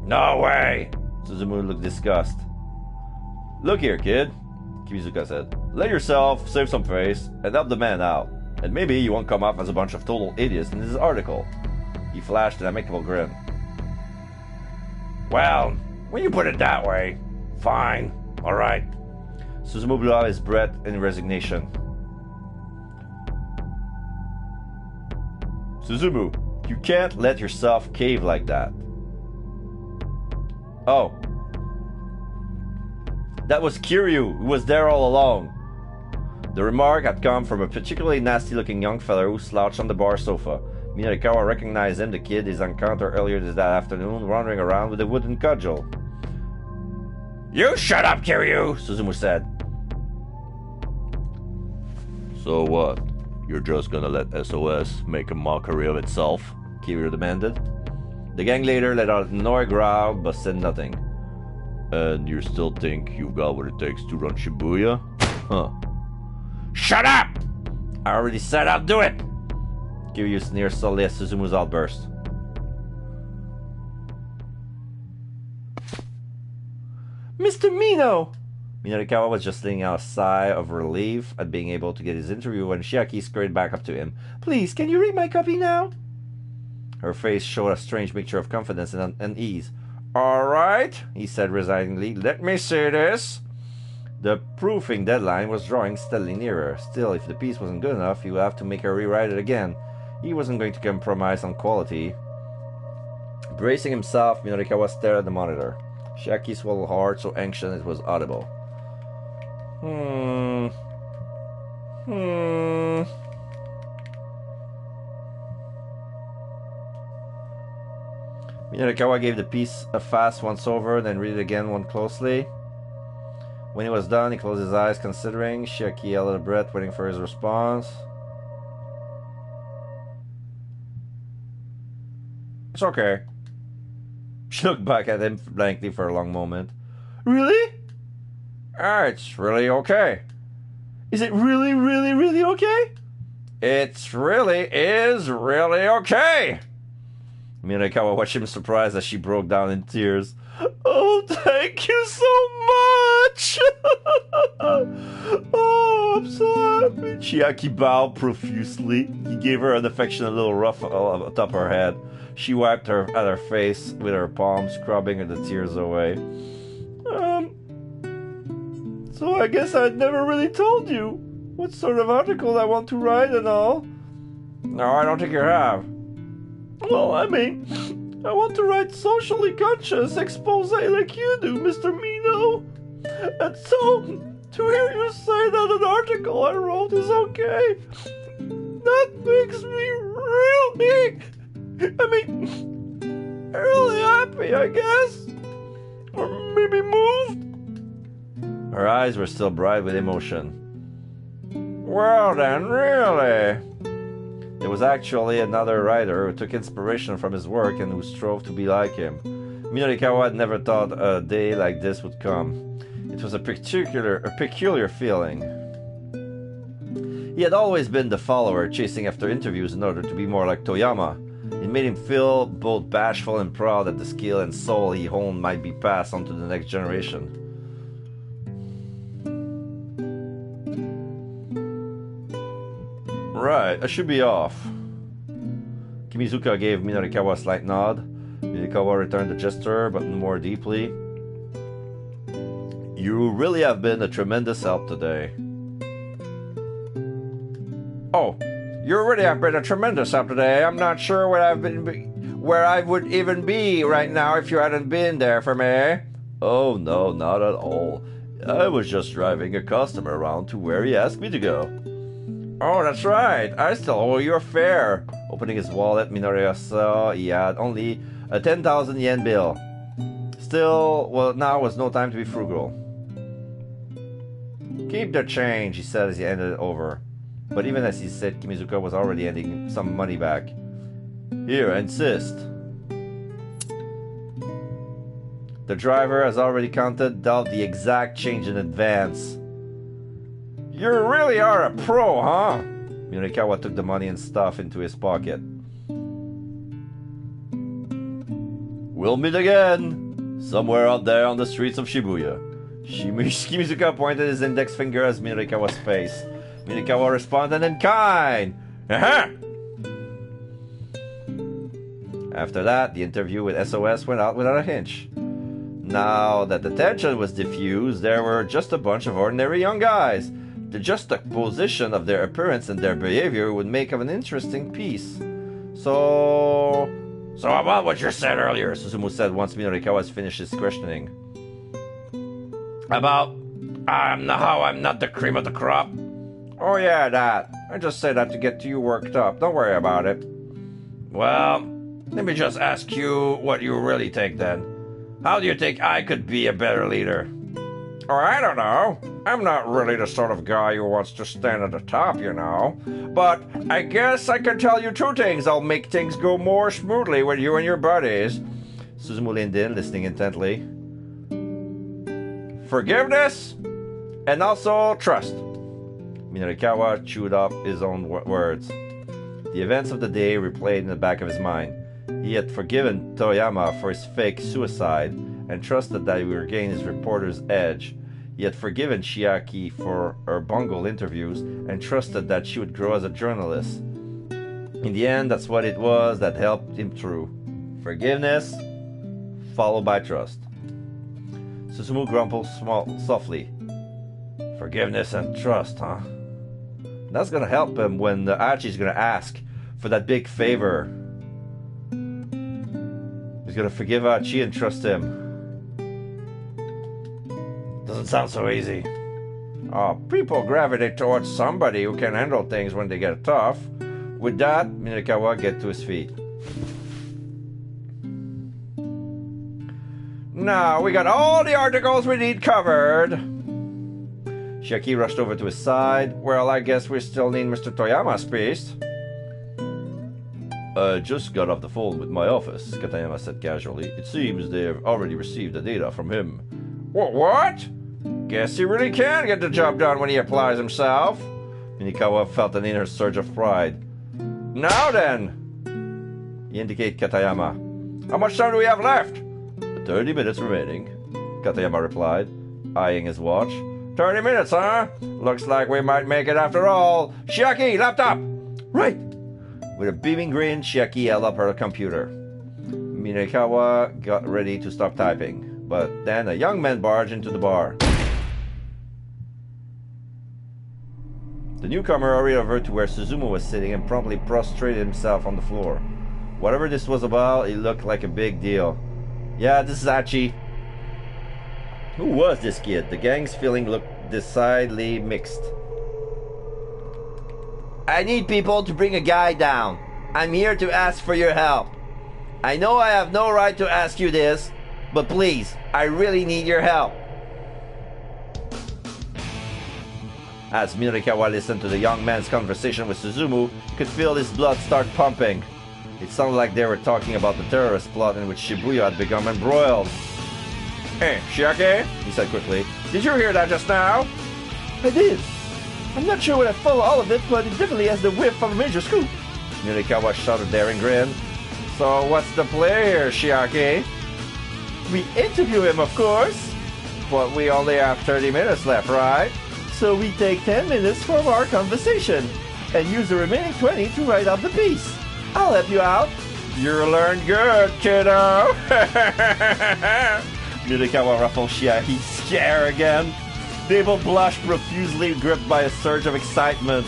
No way! Suzumu looked disgusted. Look here, kid, Kimizuka said. Let yourself save some face and help the man out, and maybe you won't come off as a bunch of total idiots in this article. He flashed an amicable grin. Well, when you put it that way, Fine. All right. Suzumu blew out his breath in resignation. Suzumu, you can't let yourself cave like that. Oh. That was Kiryu, who was there all along. The remark had come from a particularly nasty-looking young fellow who slouched on the bar sofa. Minorikawa recognized him, the kid he's encountered earlier that afternoon, wandering around with a wooden cudgel. You shut up, Kiryu! Suzumu said. So what? You're just gonna let SOS make a mockery of itself? Kiryu demanded. The gang leader let out an annoyed growl but said nothing. And you still think you've got what it takes to run Shibuya? Huh. Shut up! I already said I'll do it! Kiryu sneered subtly at Suzumu's outburst. Mr. Mino! Minorikawa was just letting out a sigh of relief at being able to get his interview when Shiaki scurried back up to him. Please, can you read my copy now? Her face showed a strange mixture of confidence and unease. Alright, he said resignedly. Let me see this. The proofing deadline was drawing steadily nearer. Still, if the piece wasn't good enough, he would have to make her rewrite it again. He wasn't going to compromise on quality. Bracing himself, Minorikawa stared at the monitor. Shiaki swallowed hard, so anxious it was audible. Minorikawa gave the piece a fast once-over, then read it again one closely. When he was done, he closed his eyes, considering. Shiaki held a breath, waiting for his response. It's okay. She looked back at him blankly for a long moment. Really? It's really okay. Is it really, really, really okay? It really is really okay. Minorikawa watched him surprised as she broke down in tears. Oh, thank you so much! Oh, I'm so happy. Shiaki bowed profusely. He gave her an affectionate little rough atop her head. She wiped her at her face with her palm, scrubbing the tears away. So I guess I'd never really told you what sort of article I want to write and all. No, I don't think you have. Well, I mean, I want to write socially conscious expose like you do, Mr. Mino. And so, to hear you say that an article I wrote is okay, that makes me really happy, I guess. Or maybe moved. Her eyes were still bright with emotion. Well then, really? There was actually another writer who took inspiration from his work and who strove to be like him. Minorikawa had never thought a day like this would come. It was a peculiar feeling. He had always been the follower, chasing after interviews in order to be more like Toyama. It made him feel both bashful and proud that the skill and soul he honed might be passed on to the next generation. Right, I should be off. Kimizuka gave Minorikawa a slight nod. Minorikawa returned the gesture, but more deeply. You really have been a tremendous help today. Oh, you really have been a tremendous help today. I'm not sure where I would even be right now if you hadn't been there for me. Oh no, not at all. I was just driving a customer around to where he asked me to go. Oh, that's right. I still owe you a fare. Opening his wallet, Minoru saw he had only a 10,000 yen bill. Still, well, now was no time to be frugal. Keep the change, he said as he handed it over. But even as he said, Kimizuka was already handing some money back. Here, insist. The driver has already counted out the exact change in advance. You really are a pro, huh? Minorikawa took the money and stuff into his pocket. We'll meet again, somewhere out there on the streets of Shibuya. Kimizuka pointed his index finger at Minorikawa's face. Minorikawa responded in kind. Uh-huh. After that, the interview with SOS went out without a hitch. Now that the tension was diffused, there were just a bunch of ordinary young guys. The juxtaposition of their appearance and their behavior would make of an interesting piece. So about what you said earlier, Suzumu said once Minorikawa finished his questioning. About how I'm not the cream of the crop? Oh yeah, that. I just said that to get you worked up. Don't worry about it. Well, let me just ask you what you really think then. How do you think I could be a better leader? Oh, I don't know. I'm not really the sort of guy who wants to stand at the top, you know. But I guess I can tell you two things that'll make things go more smoothly with you and your buddies. Suzumu leaned in, listening intently. Forgiveness and also trust. Minorikawa chewed up his own words. The events of the day replayed in the back of his mind. He had forgiven Toyama for his fake suicide and trusted that he would regain his reporter's edge. He had forgiven Chiaki for her bungled interviews and trusted that she would grow as a journalist. In the end, that's what it was that helped him through. Forgiveness, followed by trust. Suzumu grumbled softly. Forgiveness and trust, huh? That's gonna help him when Archie's gonna ask for that big favor. He's gonna forgive Archie and trust him. Doesn't sound so easy. Oh, people gravitate towards somebody who can handle things when they get tough. With that, Minorikawa get to his feet. Now, we got all the articles we need covered. Chiaki rushed over to his side. Well, I guess we still need Mr. Toyama's piece. I just got off the phone with my office, Katayama said casually. It seems they have already received the data from him. What? Guess he really can get the job done when he applies himself. Minikawa felt an inner surge of pride. Now then! He indicated Katayama. How much time do we have left? 30 minutes remaining, Katayama replied, eyeing his watch. 30 minutes, huh? Looks like we might make it after all. Chiaki, laptop! Right! With a beaming grin, Chiaki held up her computer. Minikawa got ready to stop typing, but then a young man barged into the bar. The newcomer hurried over to where Suzumu was sitting and promptly prostrated himself on the floor. Whatever this was about, it looked like a big deal. Yeah, this is Archie. Who was this kid? The gang's feeling looked decidedly mixed. I need people to bring a guy down. I'm here to ask for your help. I know I have no right to ask you this, but please, I really need your help. As Minorikawa listened to the young man's conversation with Suzumu, he could feel his blood start pumping. It sounded like they were talking about the terrorist plot in which Shibuya had become embroiled. Hey, Chiaki, he said quickly. Did you hear that just now? I did. I'm not sure what I follow all of it, but it definitely has the whiff of a major scoop. Minorikawa shouted there and grinned. So what's the play here, Chiaki? We interview him, of course. But we only have 30 minutes left, right? So we take 10 minutes from our conversation and use the remaining 20 to write up the piece. I'll help you out. You learned good, kiddo. Minorikawa ruffled Chiaki's scare again. They both blushed profusely, gripped by a surge of excitement.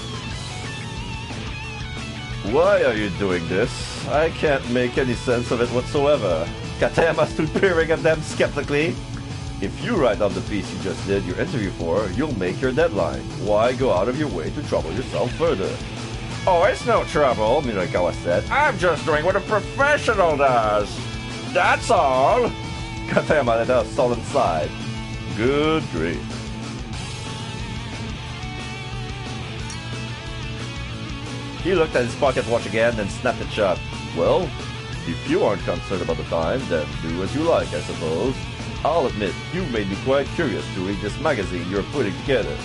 Why are you doing this? I can't make any sense of it whatsoever. Katayama stood peering at them skeptically. If you write up the piece you just did your interview for, you'll make your deadline. Why go out of your way to trouble yourself further? Oh, it's no trouble, Minorikawa said. I'm just doing what a professional does. That's all. Katayama let out a sullen sigh. Good grief. He looked at his pocket watch again, then snapped it shut. Well, if you aren't concerned about the time, then do as you like, I suppose. I'll admit, you've made me quite curious to read this magazine you're putting together.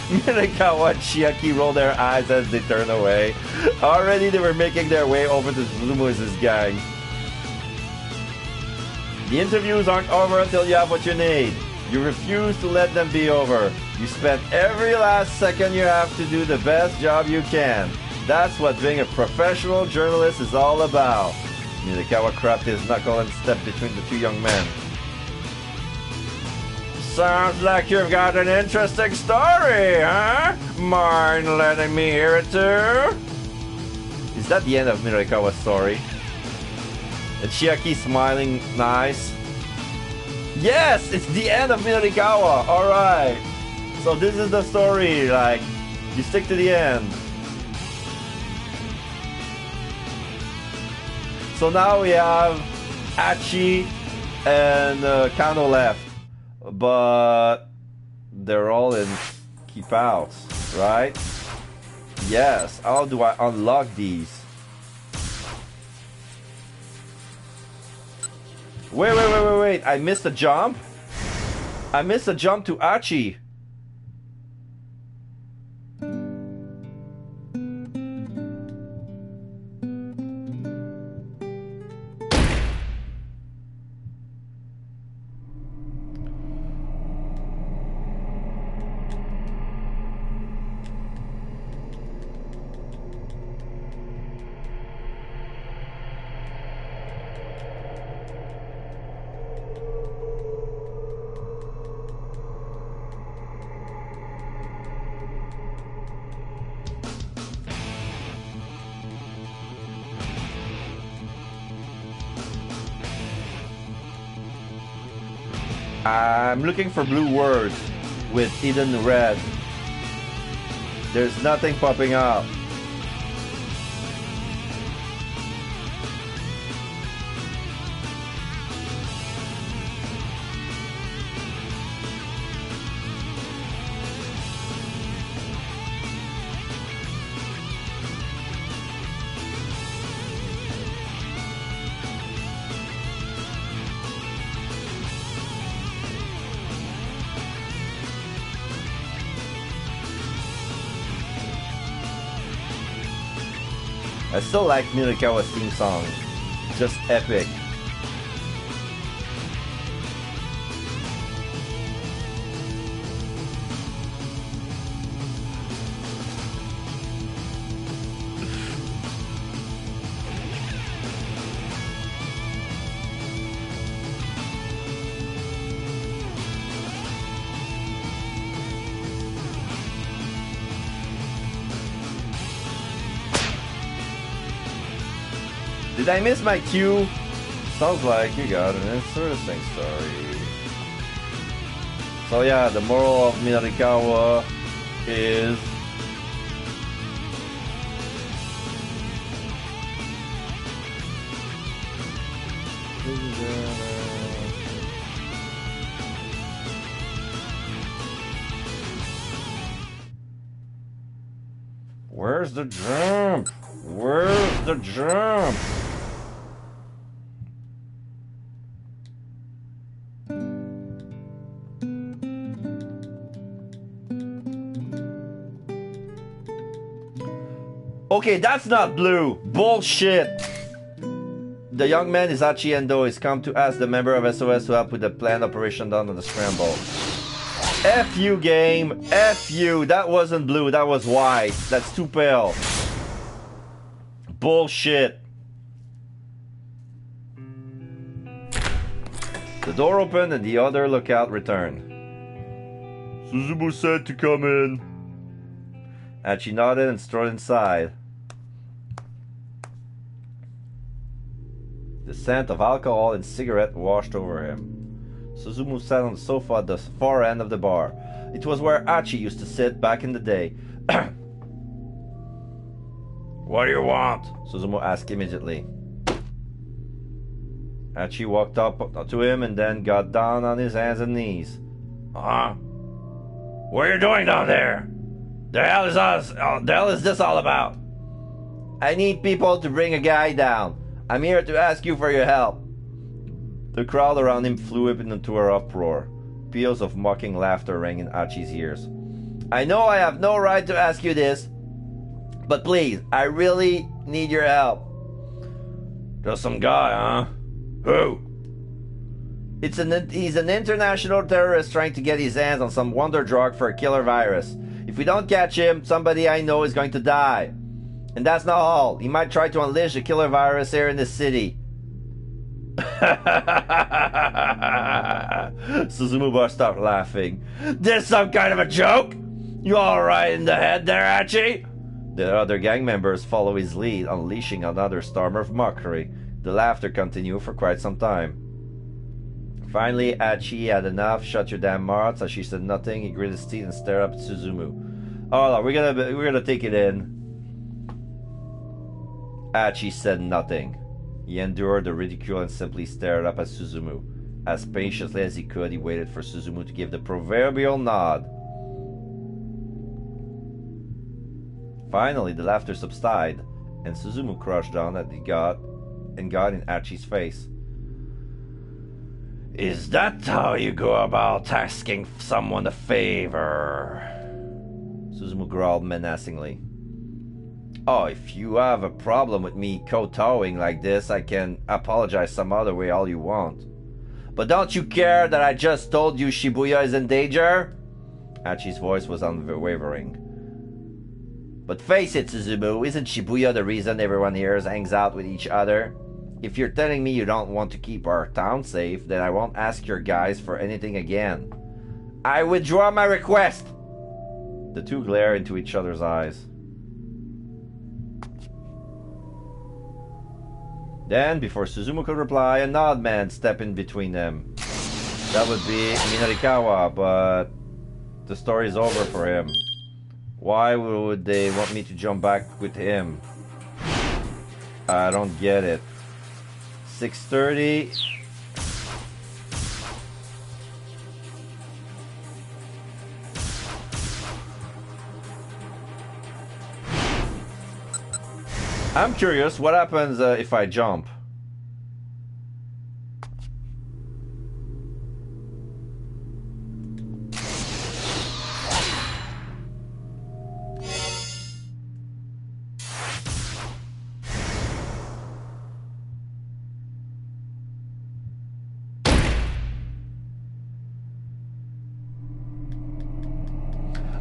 Minorikawa and Chiaki rolled their eyes as they turned away. Already they were making their way over to Suzumu's gang. The interviews aren't over until you have what you need. You refuse to let them be over. You spend every last second you have to do the best job you can. That's what being a professional journalist is all about. Minorikawa cracked his knuckle and stepped between the two young men. Sounds like you've got an interesting story, huh? Mind letting me hear it too? Is that the end of Minorikawa's story? And Chiaki smiling nice. Yes, it's the end of Minorikawa. Alright. So this is the story, like, you stick to the end. So now we have Achi and Kano left. But they're all in keep outs, right? Yes. How do I unlock these? Wait. I missed a jump? I missed a jump to Achi. I'm looking for blue words with hidden red. There's nothing popping up. I still like Minorikawa's theme song. Just epic. Did I miss my cue? Sounds like you got an interesting story. So yeah, the moral of Minorikawa is where's the jump? Where's the jump? Okay, that's not blue. Bullshit. The young man is Achi Endo. He's come to ask the member of SOS to help with the planned operation done on the scramble. F you, game. F you. That wasn't blue. That was white. That's too pale. Bullshit. The door opened and the other lookout returned. Suzumu said to come in. Achi nodded and strode inside. The scent of alcohol and cigarette washed over him. Suzumu sat on the sofa at the far end of the bar. It was where Achi used to sit back in the day. What do you want? Suzumu asked immediately. Achi walked up to him and then got down on his hands and knees. Huh? What are you doing down there? The hell is this all about? I need people to bring a guy down. I'm here to ask you for your help. The crowd around him flew up into an uproar. Peals of mocking laughter rang in Achi's ears. I know I have no right to ask you this, but please, I really need your help. Just some guy, huh? Who? He's an international terrorist trying to get his hands on some wonder drug for a killer virus. If we don't catch him, somebody I know is going to die. And that's not all. He might try to unleash a killer virus here in the city. Suzumu burst out laughing. This some kind of a joke? You alright in the head there, Hachi? The other gang members follow his lead, unleashing another storm of mockery. The laughter continued for quite some time. Finally, Hachi had enough. Shut your damn mouths. As she said nothing, he gritted his teeth and stared up at Suzumu. Oh no, we're gonna take it in. Hachi said nothing. He endured the ridicule and simply stared up at Suzumu. As patiently as he could, he waited for Suzumu to give the proverbial nod. Finally, the laughter subsided, and Suzumu crouched down and got in Hachi's face. Is that how you go about asking someone a favor? Suzumu growled menacingly. Oh, if you have a problem with me kowtowing like this, I can apologize some other way all you want. But don't you care that I just told you Shibuya is in danger? Hachi's voice was unwavering. But face it, Suzumu, isn't Shibuya the reason everyone here hangs out with each other? If you're telling me you don't want to keep our town safe, then I won't ask your guys for anything again. I withdraw my request! The two glare into each other's eyes. Then, before Suzumu could reply, a nod man stepped in between them. That would be Minorikawa, but the story's over for him. Why would they want me to jump back with him? I don't get it. 6:30. I'm curious, what happens if I jump?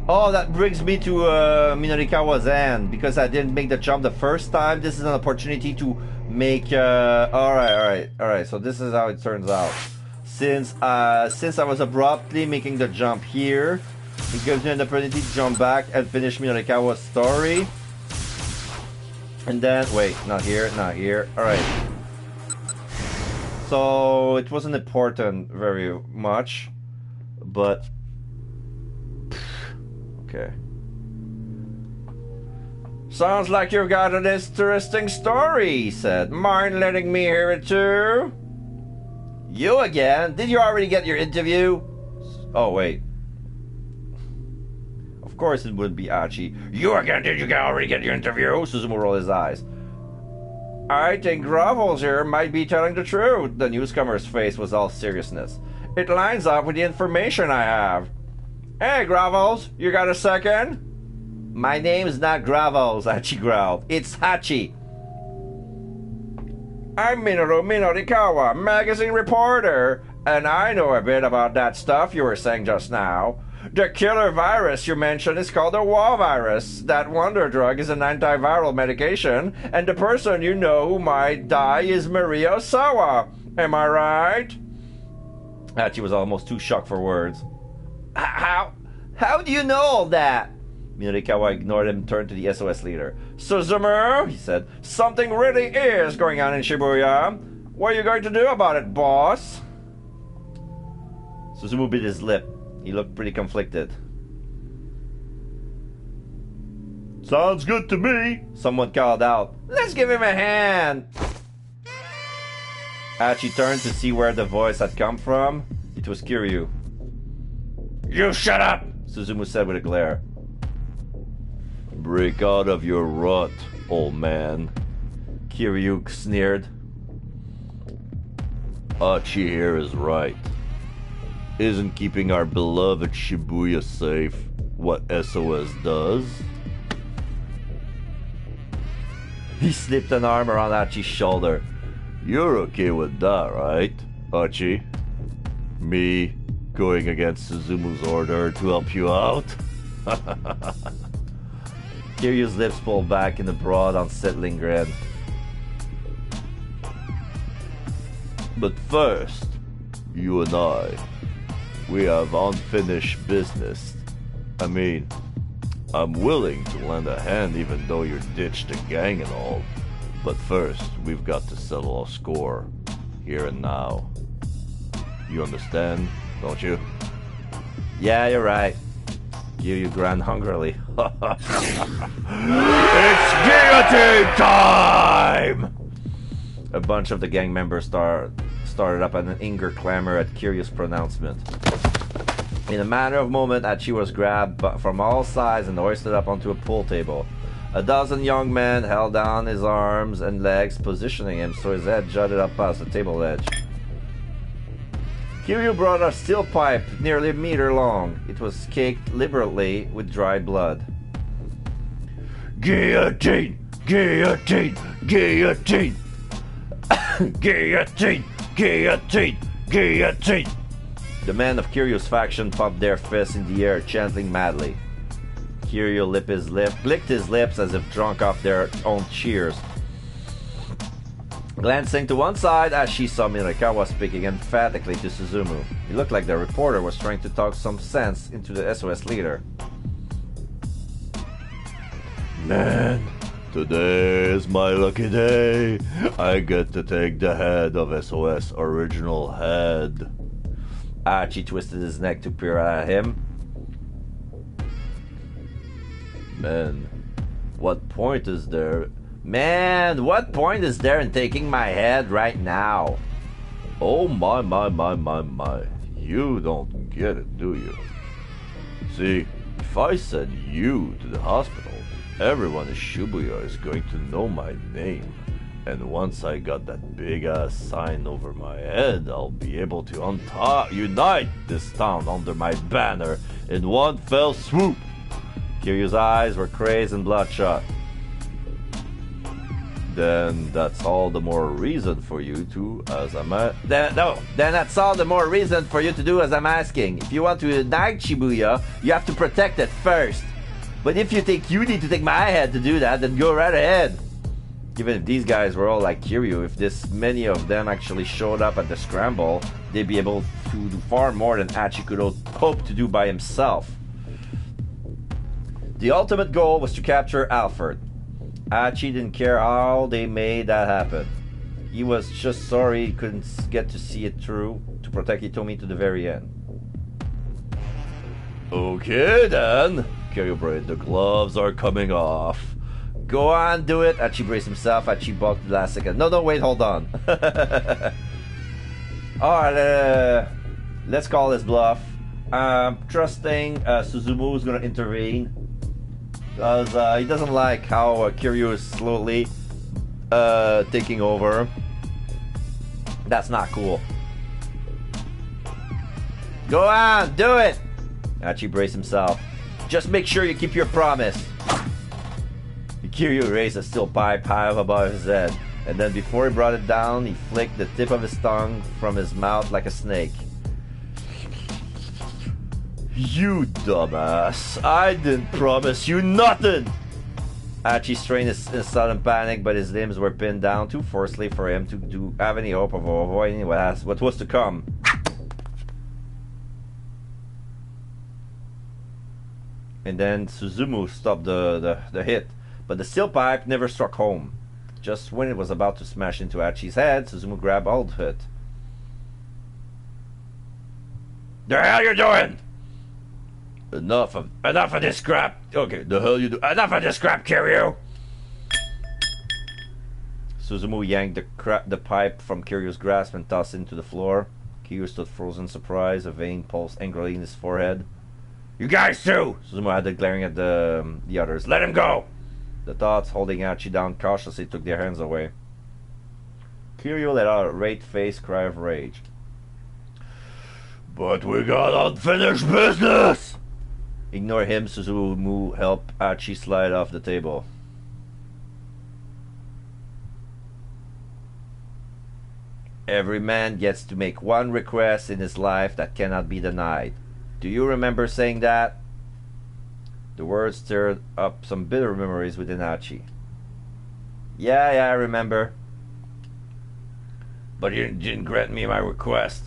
Oh, that brings me to Minorikawa's end. Because I didn't make the jump the first time, this is an opportunity to make... Alright, so this is how it turns out. Since I was abruptly making the jump here, it gives me an opportunity to jump back and finish Minorikawa's story. And then... Wait, not here. Alright. So, it wasn't important very much. But... Okay. Sounds like you've got an interesting story, he said. Mind letting me hear it too? You again? Did you already get your interview? Oh, wait. Of course it wouldn't be Hachi. You again? Did you already get your interview? Suzumu rolled his eyes. I think Grovels here might be telling the truth. The newcomer's face was all seriousness. It lines up with the information I have. Hey, Grovels, you got a second? My name's not Grovels, Hachi growled. It's Hachi. I'm Minoru Minorikawa, magazine reporter, and I know a bit about that stuff you were saying just now. The killer virus you mentioned is called a war virus. That wonder drug is an antiviral medication, and the person you know who might die is Maria Osawa. Am I right? Hachi was almost too shocked for words. How do you know all that? Minorikawa ignored him and turned to the SOS leader. Suzumu, he said, something really is going on in Shibuya. What are you going to do about it, boss? Suzumu bit his lip. He looked pretty conflicted. Sounds good to me. Someone called out, let's give him a hand. Hachi turned to see where the voice had come from. It was Kiryu. You shut up, Suzumu said with a glare. Break out of your rut, old man. Kiryu sneered. Hachi here is right. Isn't keeping our beloved Shibuya safe what SOS does? He slipped an arm around Hachi's shoulder. You're okay with that, right, Hachi? Me going against Suzumu's order to help you out? Kiryu's lips pulled back in a broad, unsettling grin. But first, you and I We have unfinished business. I mean, I'm willing to lend a hand even though you ditched the gang and all. But first, we've got to settle our score, here and now. You understand, don't you? Yeah, you're right. You grinned hungrily. It's guillotine time! A bunch of the gang members started up an anger clamor at Kiryu's pronouncement. In a matter of moment, Hachi was grabbed from all sides and hoisted up onto a pool table. A dozen young men held down his arms and legs, positioning him so his head jutted up past the table edge. Kiryu brought a steel pipe nearly a meter long. It was caked liberally with dry blood. Guillotine! Guillotine! Guillotine! Guillotine! Guillotine! Guillotine! The men of Kiryu's faction pumped their fists in the air, chanting madly. Kiryu licked his lips as if drunk off their own cheers. Glancing to one side, Ashi saw Minorikawa speaking emphatically to Suzumu. It looked like the reporter was trying to talk some sense into the SOS leader. Man, today is my lucky day. I get to take the head of SOS original head. Achi twisted his neck to peer at him. Man, what point is there? Man, what point is there in taking my head right now? Oh my. You don't get it, do you? See, if I send you to the hospital, everyone in Shibuya is going to know my name. And once I got that big-ass sign over my head, I'll be able to unite this town under my banner in one fell swoop. Kiryu's eyes were crazed and bloodshot. Then that's all the more reason for you to, Then that's all the more reason for you to do as I'm asking. If you want to unite Shibuya, you have to protect it first. But if you think you need to take my head to do that, then go right ahead. Even if these guys were all like Kiryu, if this many of them actually showed up at the scramble, they'd be able to do far more than Hachi could hope to do by himself. The ultimate goal was to capture Alfred. Hachi didn't care how they made that happen. He was just sorry he couldn't get to see it through to protect Hitomi to the very end. Okay then, Kiryu Braid, the gloves are coming off. Go on, do it. Hachi braced himself. Hachi balked the last second. No, wait, hold on. Alright, let's call this bluff. Trusting Suzumu is going to intervene. Because he doesn't like how Kiryu is slowly taking over. That's not cool. Go on, do it! Hachi braced himself. Just make sure you keep your promise. Kiryu raised a steel pipe high above his head, and then before he brought it down, he flicked the tip of his tongue from his mouth like a snake. You dumbass, I didn't promise you nothing! Hachi strained in sudden panic, but his limbs were pinned down too forcefully for him to have any hope of avoiding what was to come. And then Suzumu stopped the hit. But the steel pipe never struck home. Just when it was about to smash into Hachi's head, Suzumu grabbed hold of it. The hell you doing? Enough of this crap. Okay, the hell you do? Enough of this crap, Kiryu. Suzumu yanked the pipe from Kiryu's grasp and tossed it into the floor. Kiryu stood frozen in surprise, a vein pulsed angrily in his forehead. You guys too! Suzumu added, glaring at the others. Let him go! The thoughts holding Hachi down cautiously took their hands away. Kiryu let out a red-faced cry of rage. But we got unfinished business! Ignore him, Suzumu helped Hachi slide off the table. Every man gets to make one request in his life that cannot be denied. Do you remember saying that? The words stirred up some bitter memories within Hachi. Yeah, I remember. But you didn't grant me my request.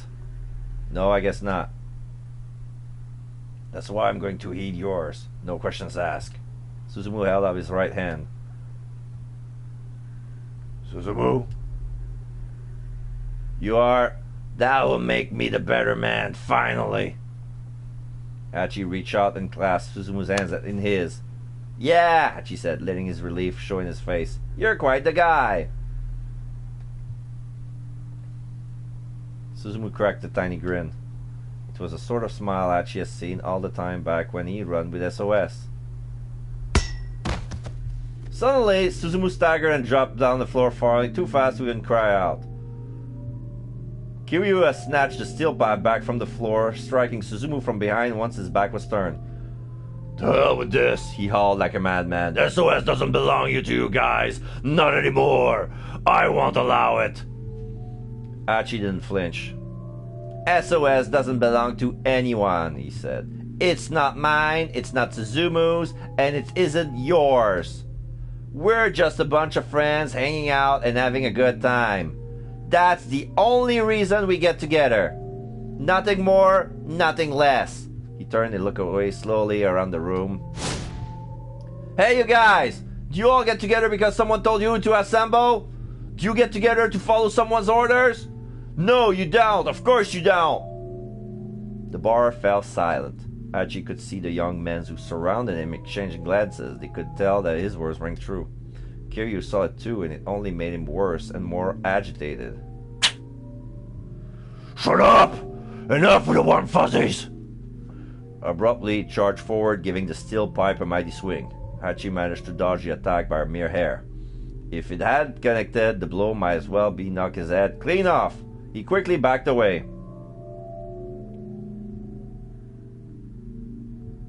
No, I guess not. That's why I'm going to heed yours. No questions asked. Suzumu held up his right hand. Suzumu? You are... That will make me the better man, finally. Hachi reached out and clasped Suzumu's hands in his. Yeah, Hachi said, letting his relief show in his face. You're quite the guy. Suzumu cracked a tiny grin. It was a sort of smile Hachi has seen all the time back when he run with SOS. Suddenly, Suzumu staggered and dropped down the floor, falling too fast to even cry out. Kiryu has snatched the steel pipe back from the floor, striking Suzumu from behind once his back was turned. To hell with this, He hauled like a madman. SOS doesn't belong to you guys. Not anymore. I won't allow it. Hachi didn't flinch. SOS doesn't belong to anyone, he said. It's not mine, it's not Suzumu's, and it isn't yours. We're just a bunch of friends hanging out and having a good time. That's the only reason we get together. Nothing more, nothing less. He turned and looked away slowly around the room. Hey, you guys! Do you all get together because someone told you to assemble? Do you get together to follow someone's orders? No, you don't. Of course you don't. The bar fell silent. Hachi could see the young men who surrounded him exchanging glances. They could tell that his words rang true. Kiryu saw it too, and it only made him worse and more agitated. Shut up! Enough with the warm fuzzies! Abruptly, he charged forward, giving the steel pipe a mighty swing. Hachi managed to dodge the attack by a mere hair. If it had connected, the blow might as well be knocked his head clean off. He quickly backed away.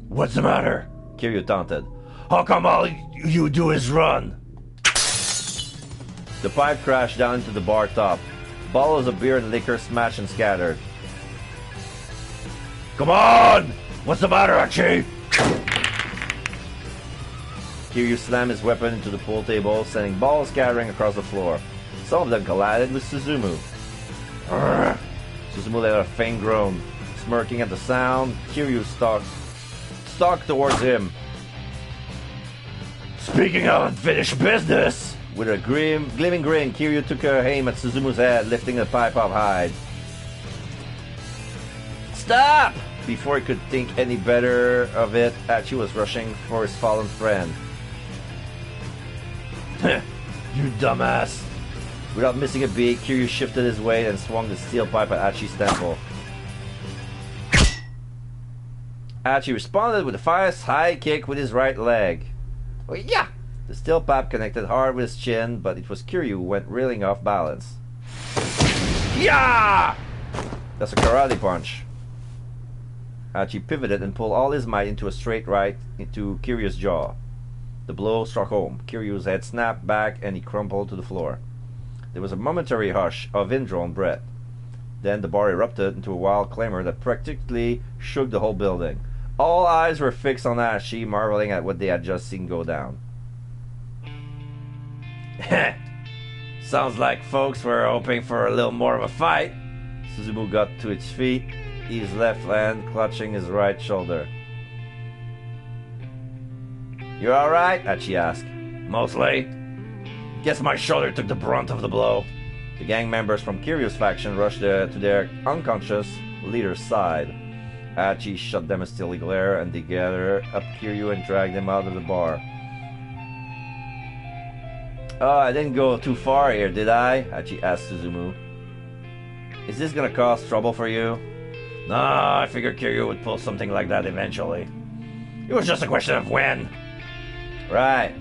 What's the matter? Kiryu taunted. How come all you do is run? The pipe crashed down into the bar top. Bottles of beer and liquor smashed and scattered. Come on! What's the matter, Hachi? Kiryu slammed his weapon into the pool table, sending balls scattering across the floor. Some of them collided with Suzumu. Suzumu let out a faint groan. Smirking at the sound, Kiryu stalked towards him. Speaking of unfinished business! With a gleaming grin, Kiryu took her aim at Suzumu's head, lifting the pipe up high. Stop! Before he could think any better of it, Hachi was rushing for his fallen friend. You dumbass! Without missing a beat, Kiryu shifted his weight and swung the steel pipe at Hachi's temple. Hachi responded with a fast high kick with his right leg. Oh yeah! The steel pipe connected hard with his chin, but it was Kiryu who went reeling off balance. Yeah! That's a karate punch. Hachi pivoted and pulled all his might into a straight right into Kiryu's jaw. The blow struck home. Kiryu's head snapped back and he crumpled to the floor. There was a momentary hush of indrawn breath. Then the bar erupted into a wild clamor that practically shook the whole building. All eyes were fixed on Hachi, marveling at what they had just seen go down. Sounds like folks were hoping for a little more of a fight. Suzumu got to its feet, his left hand clutching his right shoulder. You alright? Hachi asked. Mostly. Guess my shoulder took the brunt of the blow. The gang members from Kiryu's faction rushed to their unconscious leader's side. Hachi shot them a steely glare, and they gathered up Kiryu and dragged him out of the bar. Oh, I didn't go too far here, did I? Hachi asked Suzumu. Is this gonna cause trouble for you? Nah, I figured Kiryu would pull something like that eventually. It was just a question of when. Right.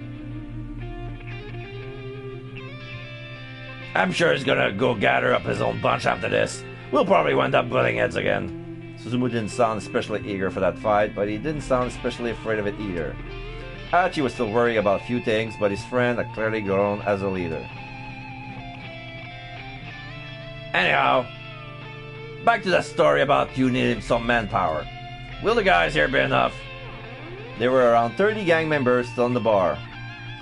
I'm sure he's gonna go gather up his own bunch after this. We'll probably wind up butting heads again. Suzumu didn't sound especially eager for that fight, but he didn't sound especially afraid of it either. Hachi was still worried about a few things, but his friend had clearly grown as a leader. Anyhow, back to that story about you needing some manpower. Will the guys here be enough? There were around 30 gang members still in the bar.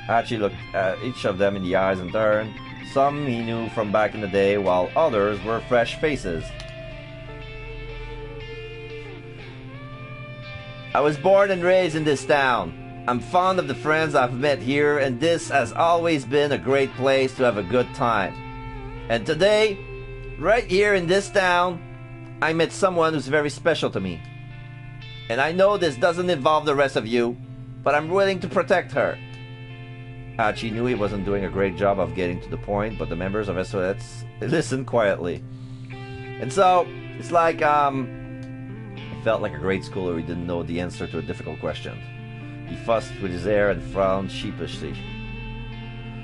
Hachi looked at each of them in the eyes and turned. Some he knew from back in the day, while others were fresh faces. I was born and raised in this town. I'm fond of the friends I've met here, and this has always been a great place to have a good time. And today, right here in this town, I met someone who's very special to me. And I know this doesn't involve the rest of you, but I'm willing to protect her. Hachi knew he wasn't doing a great job of getting to the point, but the members of SOS listened quietly. And so, it's like, he felt like a grade schooler who didn't know the answer to a difficult question. He fussed with his hair and frowned sheepishly.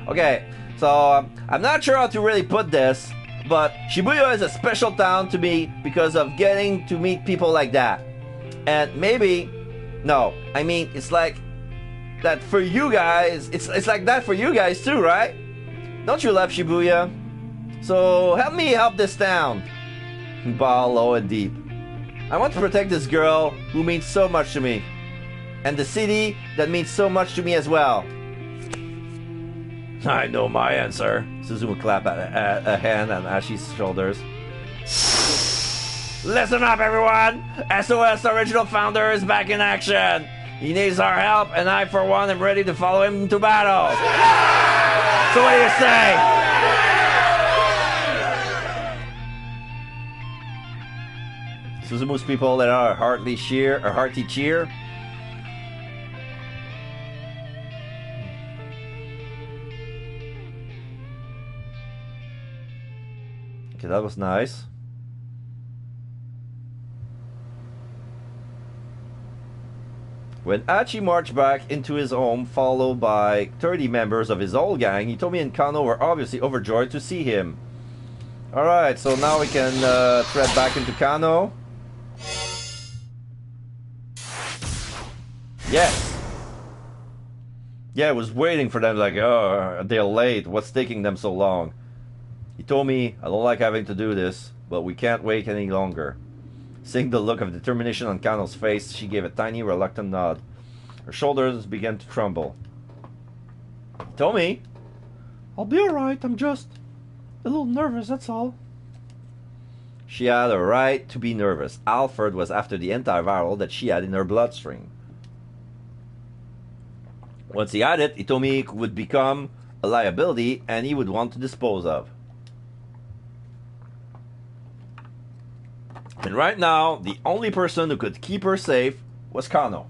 Okay, so I'm not sure how to really put this, but Shibuya is a special town to me because of getting to meet people like that. And maybe, no, I mean, it's like that for you guys, it's like that for you guys too, right? Don't you love Shibuya? So help me help this town. He bowed low and deep. I want to protect this girl who means so much to me. And the city that means so much to me as well. I know my answer. Suzumu clapped a hand on Ashi's shoulders. Listen up, everyone! SOS original founder is back in action. He needs our help, and I, for one, am ready to follow him to battle. So what do you say? Suzumu's people that are a hearty cheer. Okay, that was nice. When Achi marched back into his home, followed by 30 members of his old gang, Hitomi and Kano were obviously overjoyed to see him. Alright, so now we can tread back into Kano. Yes! Yeah, I was waiting for them, like, oh, they're late, what's taking them so long? He told me, I don't like having to do this, but we can't wait any longer. Seeing the look of determination on Kano's face, she gave a tiny, reluctant nod. Her shoulders began to tremble. He told me, I'll be alright, I'm just a little nervous, that's all. She had a right to be nervous. Alfred was after the antiviral that she had in her bloodstream. Once he had it, Hitomi would become a liability and he would want to dispose of. And right now, the only person who could keep her safe was Kano.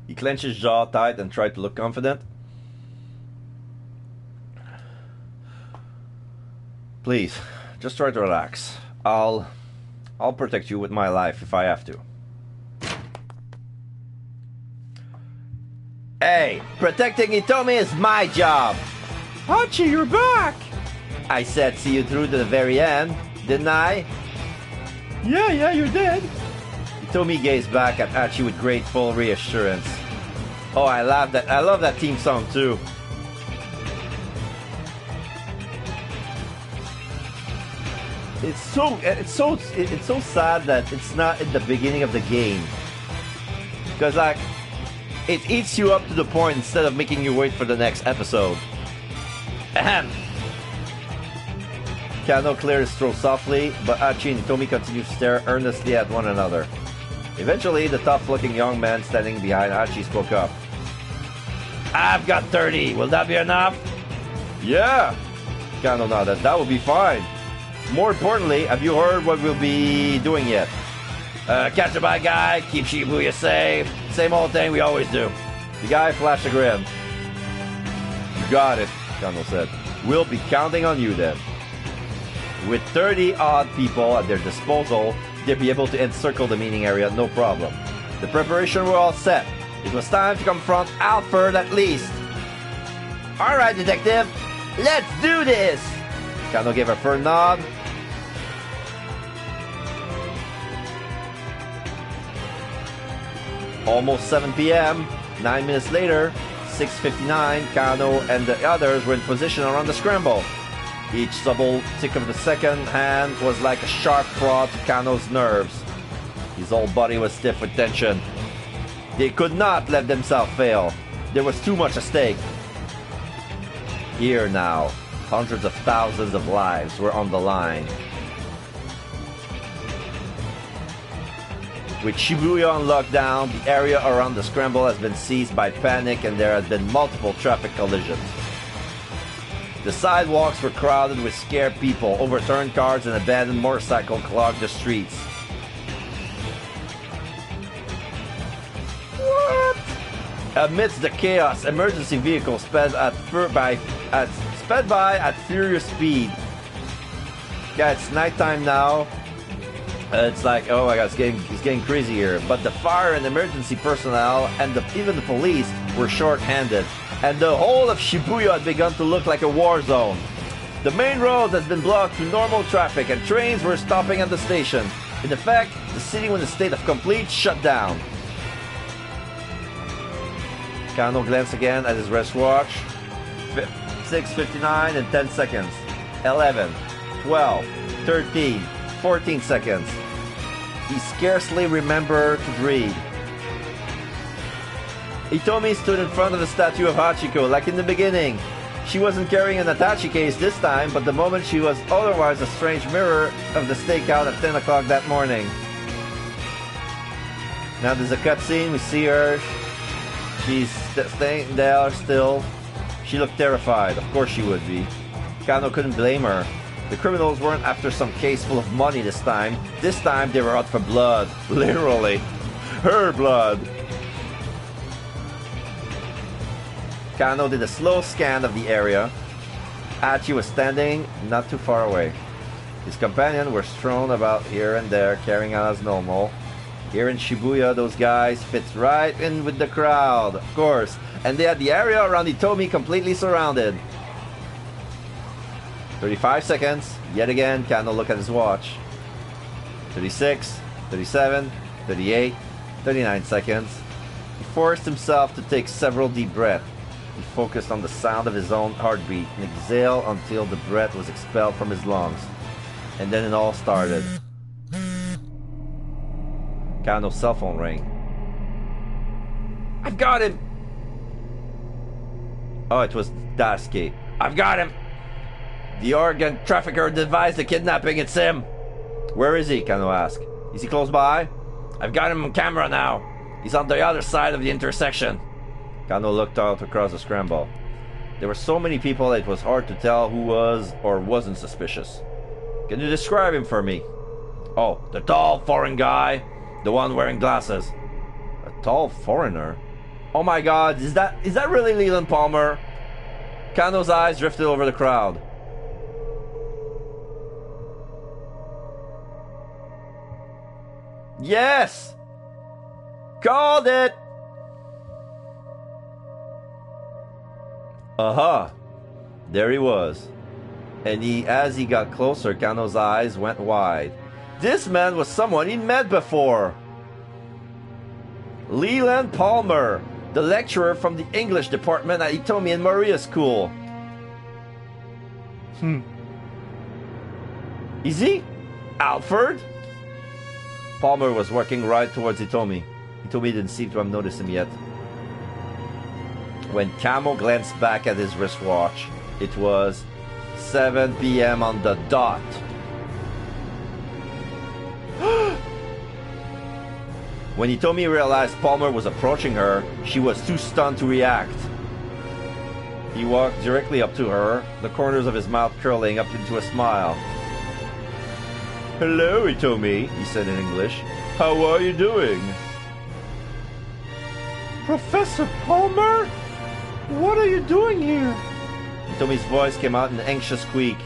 He clenched his jaw tight and tried to look confident. Please, just try to relax. I'll protect you with my life if I have to. Hey, protecting Hitomi is my job. Hachi, you're back! I said see you through to the very end, didn't I? Yeah, you did. Hitomi gazed back at Hachi with grateful reassurance. Oh, I love that theme song too. It's so sad that it's not at the beginning of the game. Because like it eats you up to the point instead of making you wait for the next episode. Ahem. Kano cleared his throat softly, but Hachi and Hitomi continued to stare earnestly at one another. Eventually, the tough-looking young man standing behind Hachi spoke up. I've got 30. Will that be enough? Yeah! Kano nodded. That will be fine. More importantly, have you heard what we'll be doing yet? Catch a bad guy, keep Shibuya safe. Same old thing we always do. The guy flashed a grin. You got it, Kano said. We'll be counting on you then. With 30-odd people at their disposal, they'd be able to encircle the meeting area no problem. The preparation were all set. It was time to confront Alfred at least. Alright, detective, let's do this! Kano gave a firm nod. Almost 7 p.m. 9 minutes later, 6:59, Kano and the others were in position around the scramble. Each double tick of the second hand was like a sharp prod to Kano's nerves. His whole body was stiff with tension. They could not let themselves fail. There was too much at stake. Here now, hundreds of thousands of lives were on the line. With Shibuya on lockdown, the area around the scramble has been seized by panic and there has been multiple traffic collisions. The sidewalks were crowded with scared people, overturned cars and abandoned motorcycles clogged the streets. What? Amidst the chaos, emergency vehicles sped by at furious speed. Yeah, it's nighttime now. It's like, oh my god, it's getting crazy here. But the fire and emergency personnel and even the police were short-handed. And the whole of Shibuya had begun to look like a war zone. The main road has been blocked to normal traffic and trains were stopping at the station. In effect, the city was in a state of complete shutdown. Kano glanced again at his wristwatch. 6:59 and 10 seconds. 11, 12, 13, 14 seconds. He scarcely remembered to breathe. Hitomi stood in front of the statue of Hachiko, like in the beginning. She wasn't carrying an attaché case this time, but the moment she was otherwise a strange mirror of the stakeout at 10 o'clock that morning. Now there's a cutscene, we see her. She's staying there still. She looked terrified, of course she would be. Kano couldn't blame her. The criminals weren't after some case full of money this time. This time they were out for blood. Literally. Her blood. Kano did a slow scan of the area. Hachi was standing not too far away. His companions were strewn about here and there, carrying on as normal. Here in Shibuya, those guys fit right in with the crowd, of course. And they had the area around Hitomi completely surrounded. 35 seconds. Yet again, Kano looked at his watch. 36, 37, 38, 39 seconds. He forced himself to take several deep breaths. He focused on the sound of his own heartbeat and exhaled until the breath was expelled from his lungs. And then it all started. Kano's cell phone rang. I've got him! Oh, it was Daisuke. I've got him! The organ trafficker devised the kidnapping, it's him! Where is he? Kano asked. Is he close by? I've got him on camera now. He's on the other side of the intersection. Kano looked out across the scramble. There were so many people that it was hard to tell who was or wasn't suspicious. Can you describe him for me? Oh, the tall foreign guy. The one wearing glasses. A tall foreigner? Oh my god, is that really Leland Palmer? Kano's eyes drifted over the crowd. Yes! Called it! Aha! There he was. And as he got closer, Kano's eyes went wide. This man was someone he'd met before. Leland Palmer, the lecturer from the English department at Hitomi and Maria School. Is he? Alfred? Palmer was walking right towards Hitomi. Hitomi didn't seem to have noticed him yet. When Kamo glanced back at his wristwatch, it was 7 p.m. on the dot. When Hitomi realized Palmer was approaching her, she was too stunned to react. He walked directly up to her, the corners of his mouth curling up into a smile. Hello, Hitomi, he said in English. How are you doing? Professor Palmer? What are you doing here? Hitomi's voice came out in an anxious squeak.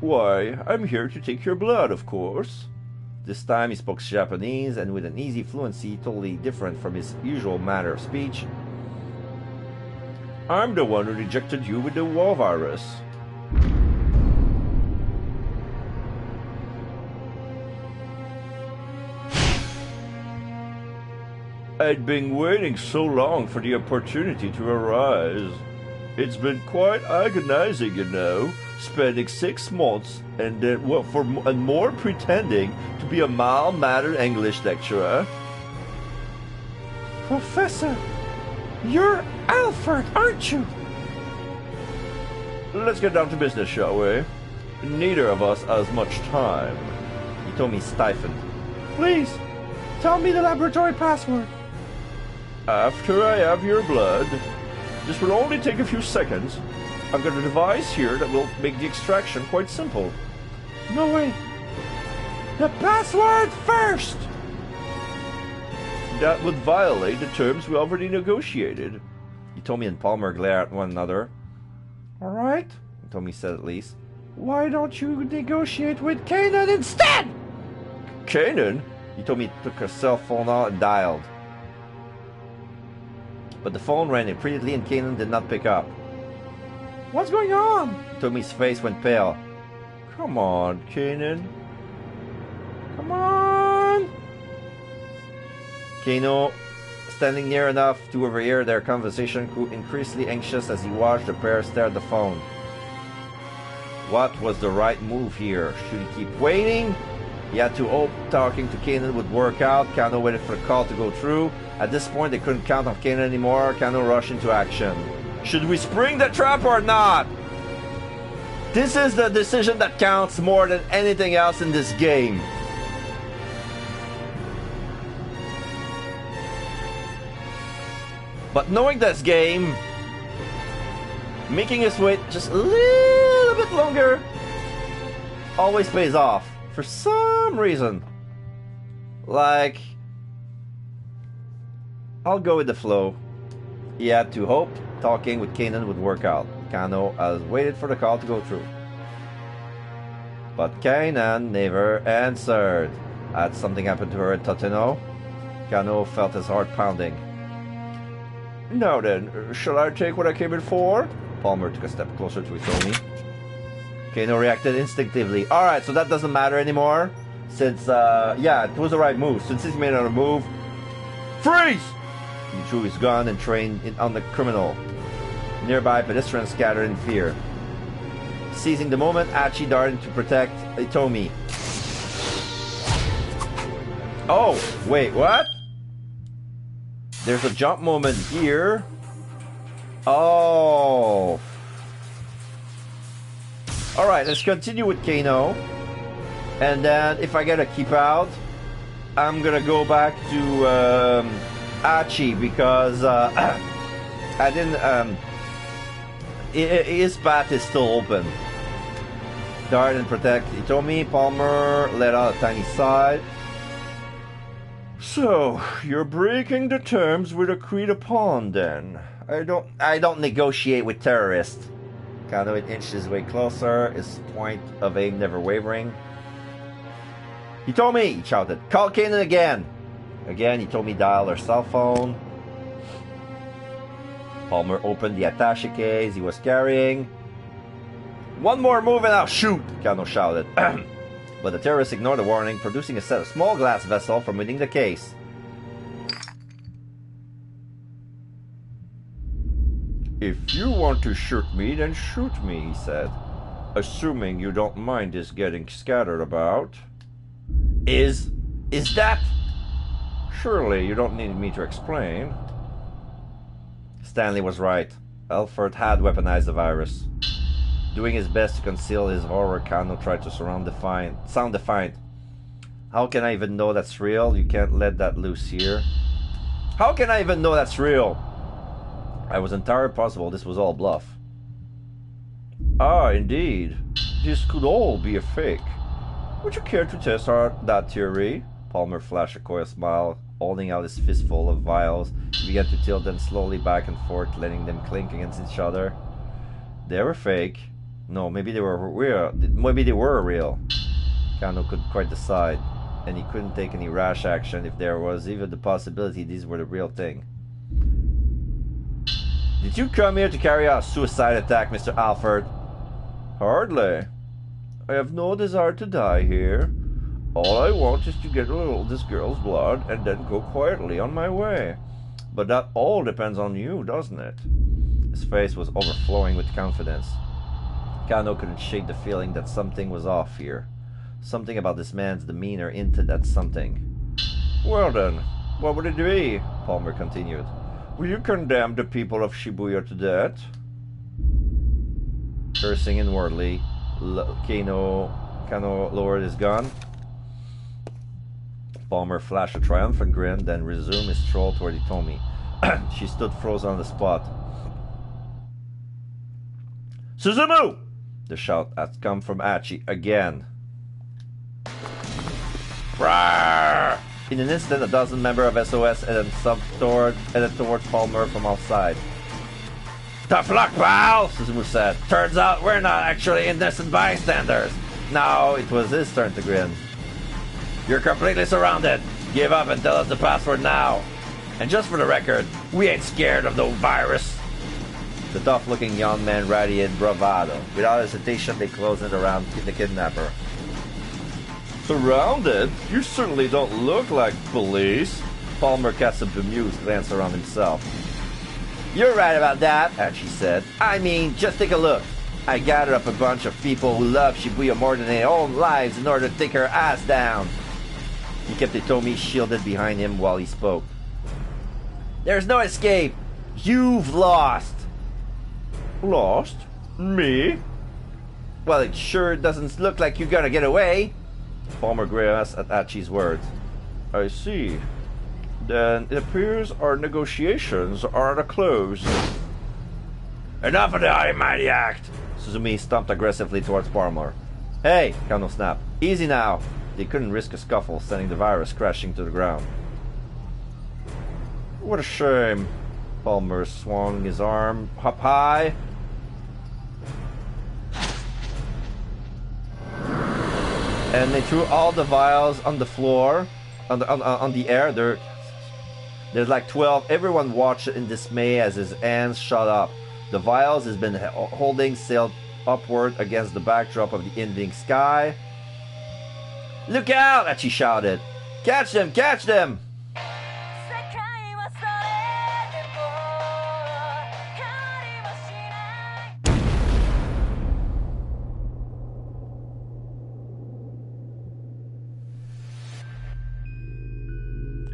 Why, I'm here to take your blood, of course. This time he spoke Japanese and with an easy fluency totally different from his usual manner of speech. I'm the one who rejected you with the war virus. I'd been waiting so long for the opportunity to arise. It's been quite agonizing, you know, spending 6 months and then and more pretending to be a mild-mannered English lecturer. Professor, you're Alfred, aren't you? Let's get down to business, shall we? Neither of us has much time. Hitomi stiffened. Please, Tell me the laboratory password. After I have your blood, this will only take a few seconds. I've got a device here that will make the extraction quite simple. No way. The password first! That would violate the terms we already negotiated. Tommy and Palmer glare at one another. Alright. Tommy said at least. Why don't you negotiate with Kanan instead? Kanan? Tommy took her cell phone out and dialed. But the phone rang repeatedly and Kanan did not pick up. What's going on? Tommy's face went pale. Come on, Kanan. Come on! Kano, standing near enough to overhear their conversation, grew increasingly anxious as he watched the pair stare at the phone. What was the right move here? Should he keep waiting? He had to hope talking to Kanan would work out. Kano waited for the call to go through. At this point, they couldn't count on Kanan anymore. Kano rushed into action. Should we spring the trap or not? This is the decision that counts more than anything else in this game. But knowing this game, making us wait just a little bit longer always pays off for some reason. Like, I'll go with the flow. He had to hope talking with Kanan would work out. Kano has waited for the call to go through. But Kanan never answered. Had something happened to her at Totino? Kano felt his heart pounding. Now then, shall I take what I came in for? Palmer took a step closer to Itomi. Kano reacted instinctively. Alright, so that doesn't matter anymore. Since, yeah, it was the right move. Since he's made another move. Freeze! He drew his gun and trained on the criminal. Nearby, pedestrians scattered in fear. Seizing the moment, Achi darted to protect Itomi. Oh, wait, what? There's a jump moment here. Oh. Alright, let's continue with Kano. And then, if I get a keep out, I'm gonna go back to Achi because I didn't. His path is still open. Dart and protect Itomi. Palmer let out a tiny sigh. So you're breaking the terms we agreed upon, then? I don't negotiate with terrorists. Kano inched his way closer, his point of aim never wavering. Itomi, he shouted. Call Kanan again. Again, Itomi dialed her cell phone. Palmer opened the attaché case he was carrying. One more move and I'll shoot, Kano shouted. But the terrorist ignored the warning, producing a set of small glass vessels from within the case. If you want to shoot me, then shoot me, he said. Assuming you don't mind this getting scattered about. Is that? Surely you don't need me to explain. Stanley was right. Alfred had weaponized the virus. Doing his best to conceal his horror, Kano tried to sound defiant. How can I even know that's real? You can't let that loose here. How can I even know that's real? I was entirely possible this was all bluff. Ah, indeed. This could all be a fake. Would you care to test that theory? Palmer flashed a coy smile, holding out his fistful of vials. He began to tilt them slowly back and forth, letting them clink against each other. They were fake. No, maybe they were real. Maybe they were real. Kano couldn't quite decide, and he couldn't take any rash action if there was even the possibility these were the real thing. Did you come here to carry out a suicide attack, Mr. Alfred? Hardly. I have no desire to die here. All I want is to get a little of this girl's blood and then go quietly on my way. But that all depends on you, doesn't it? His face was overflowing with confidence. Kano couldn't shake the feeling that something was off here. Something about this man's demeanor hinted at something. Well then, what would it be? Palmer continued. Will you condemn the people of Shibuya to death? Cursing inwardly, Kano lowered his gun. Palmer flashed a triumphant grin, then resumed his stroll toward Hitomi. She stood frozen on the spot. Suzumu! The shout had come from Hachi again. Rawr! In an instant, a dozen members of SOS headed towards Palmer from outside. Tough luck, pal, Suzumu said. Turns out we're not actually innocent bystanders. Now it was his turn to grin. You're completely surrounded. Give up and tell us the password now. And just for the record, we ain't scared of no virus. The tough-looking young man radiated bravado. Without hesitation, they closed it around the kidnapper. Surrounded? You certainly don't look like police. Palmer cast a bemused glance around himself. You're right about that, Hachi said. I mean, just take a look. I gathered up a bunch of people who love Shibuya more than their own lives in order to take her ass down. He kept Hitomi shielded behind him while he spoke. There's no escape. You've lost. Lost? Me? Well, it sure doesn't look like you're gonna get away. Palmer grimaced at Hachi's words. I see. Then it appears our negotiations are at a close. Enough of the high-mighty act! Suzumi stomped aggressively towards Palmer. Hey, Kano snapped. Easy now. They couldn't risk a scuffle, sending the virus crashing to the ground. What a shame. Palmer swung his arm up high. And they threw all the vials on the floor, on the air. There's like 12. Everyone watched in dismay as his hands shot up. The vials he's been holding sailed upward against the backdrop of the evening sky. Look out! Hachi shouted. Catch them! Catch them!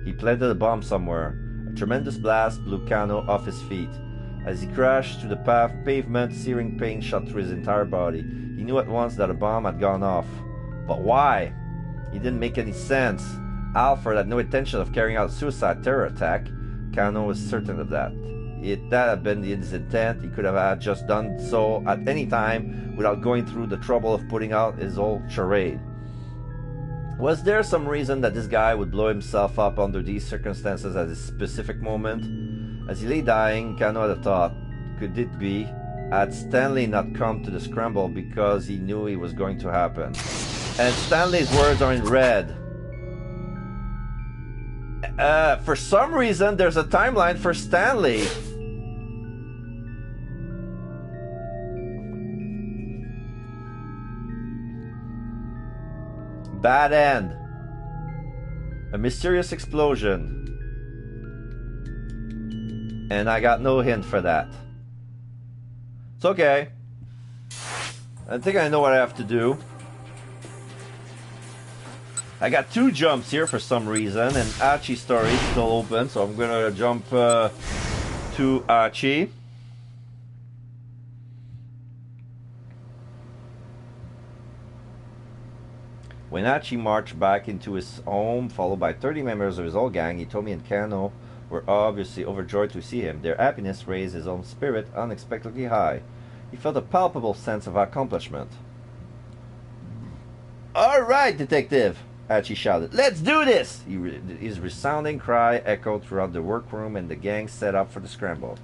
He planted a bomb somewhere. A tremendous blast blew Kano off his feet. As he crashed to the pavement, searing pain shot through his entire body. He knew at once that a bomb had gone off. But why? It didn't make any sense. Alfred had no intention of carrying out a suicide terror attack. Kano was certain of that. If that had been his intent, he could have just done so at any time without going through the trouble of putting out his old charade. Was there some reason that this guy would blow himself up under these circumstances at a specific moment? As he lay dying, Kano had a thought. Could it be? Had Stanley not come to the scramble because he knew it was going to happen? And Stanley's words are in red. For some reason, there's a timeline for Stanley. Bad end. A mysterious explosion. And I got no hint for that. It's okay. I think I know what I have to do. I got 2 jumps here for some reason, and Hachi's story is still open, so I'm gonna jump to Hachi. When Hachi marched back into his home, followed by 30 members of his old gang, Hitomi and Kano were obviously overjoyed to see him. Their happiness raised his own spirit unexpectedly high. He felt a palpable sense of accomplishment. "All right, detective!" Hachi shouted. "Let's do this!" His resounding cry echoed throughout the workroom, and the gang set up for the scramble.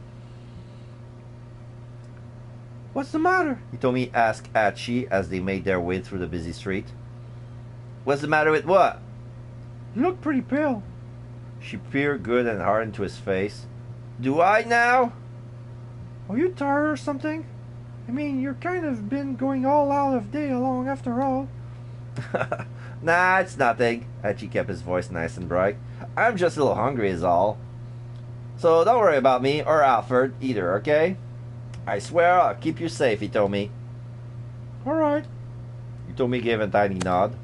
What's the matter? Hitomi asked Hachi as they made their way through the busy street. What's the matter with what? You look pretty pale. She peered good and hard into his face. Do I now? Are you tired or something? I mean, you're kind of been going all out of day long after all. Nah, it's nothing. Hachi kept his voice nice and bright. I'm just a little hungry is all. So don't worry about me or Alfred either, okay? I swear I'll keep you safe, Hitomi. Alright. Hitomi gave a tiny nod.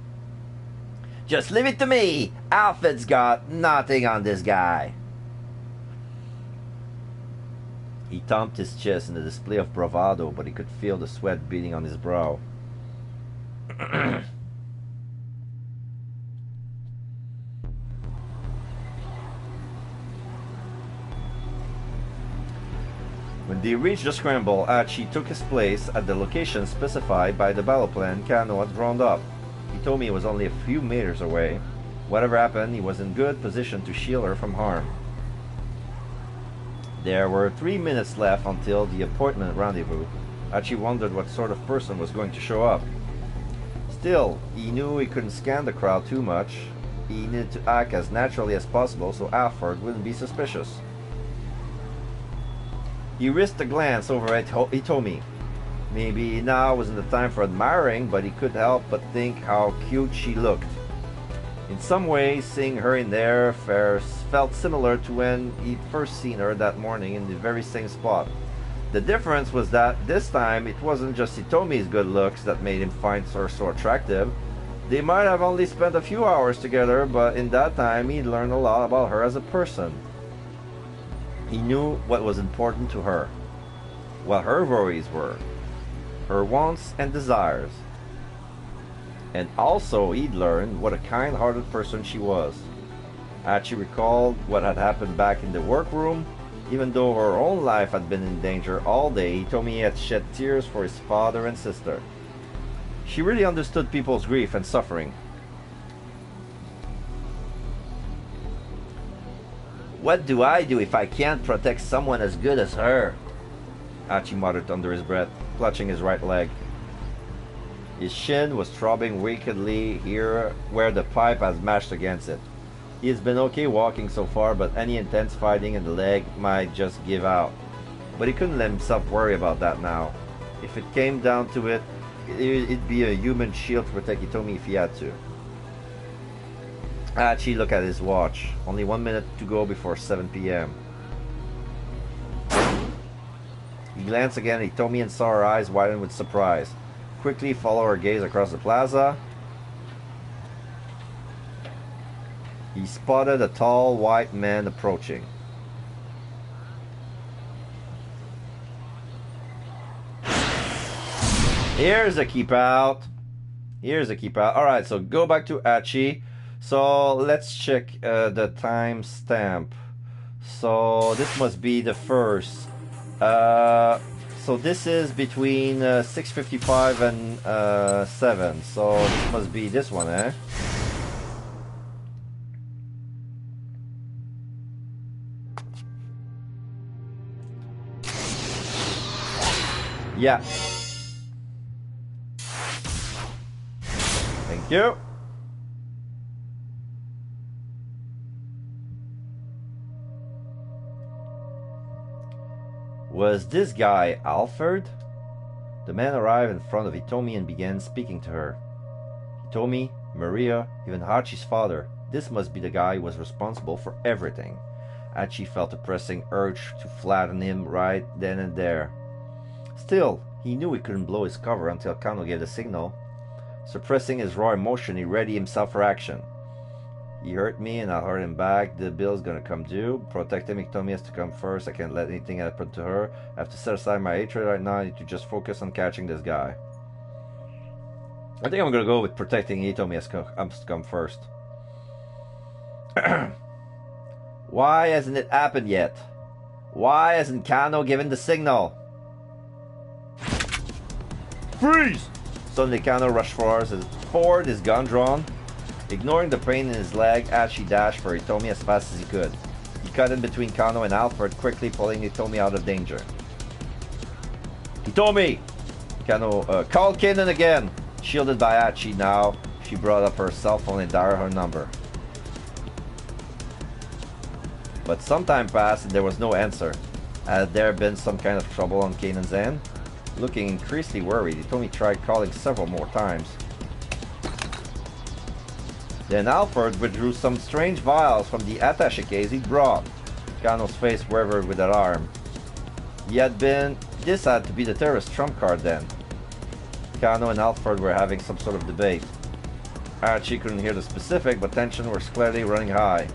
Just leave it to me. Alfred's got nothing on this guy. He thumped his chest in a display of bravado, but he could feel the sweat beading on his brow. When they reached the scramble, Hachi took his place at the location specified by the battle plan Kano had drawn up. He told me it was only a few meters away. Whatever happened, he was in good position to shield her from harm. There were 3 minutes left until the appointment rendezvous. Hachi wondered what sort of person was going to show up. Still, he knew he couldn't scan the crowd too much. He needed to act as naturally as possible so Alfred wouldn't be suspicious. He risked a glance over at Hitomi. Maybe now wasn't the time for admiring, but he couldn't help but think how cute she looked. In some ways, seeing her in there felt similar to when he'd first seen her that morning in the very same spot. The difference was that this time it wasn't just Hitomi's good looks that made him find her so attractive. They might have only spent a few hours together, but in that time he'd learned a lot about her as a person. He knew what was important to her, what her worries were, her wants and desires. And also he'd learned what a kind-hearted person she was. Hachi recalled what had happened back in the workroom. Even though her own life had been in danger all day, Hitomi had shed tears for his father and sister. She really understood people's grief and suffering. What do I do if I can't protect someone as good as her? Hachi muttered under his breath, clutching his right leg. His shin was throbbing wickedly here where the pipe had smashed against it. He has been okay walking so far, but any intense fighting in the leg might just give out. But he couldn't let himself worry about that now. If it came down to it, it'd be a human shield to protect Hitomi if he had to. Hachi looked at his watch. Only 1 minute to go before 7 p.m. He glanced again at Hitomi and saw her eyes widen with surprise. Quickly followed her gaze across the plaza. He spotted a tall white man approaching. Here's a keep out. Here's a keep out. Alright, so go back to Hachi. So let's check the timestamp. So this must be the first. So this is between 6:55 and 7. So this must be this one, eh? Yeah. Thank you. Was this guy Alfred? The man arrived in front of Hitomi and began speaking to her. Hitomi, Maria, even Hachi's father. This must be the guy who was responsible for everything. Hachi felt a pressing urge to flatten him right then and there. Still, he knew he couldn't blow his cover until Kano gave the signal. Suppressing his raw emotion, he readied himself for action. He hurt me and I'll hurt him back. The bill's gonna come due. Protecting Hitomi has to come first. I can't let anything happen to her. I have to set aside my hatred right now. I need to just focus on catching this guy. I think I'm gonna go with protecting Hitomi has to come first. Why hasn't it happened yet? Why hasn't Kano given the signal? Freeze! Suddenly Kano rushed forward, his gun drawn. Ignoring the pain in his leg, Hachi dashed for Hitomi as fast as he could. He cut in between Kano and Alfred, quickly pulling Hitomi out of danger. Hitomi! Kano called Kaden again. Shielded by Hachi now, she brought up her cell phone and dialed her number. But some time passed and there was no answer. Had there been some kind of trouble on Kanan's end? Looking increasingly worried, Hitomi tried calling several more times. Then Alfred withdrew some strange vials from the attaché case he'd brought. Kano's face wavered with alarm. This had to be the terrorist trump card then. Kano and Alfred were having some sort of debate. Hachi couldn't hear the specific, but tension was clearly running high.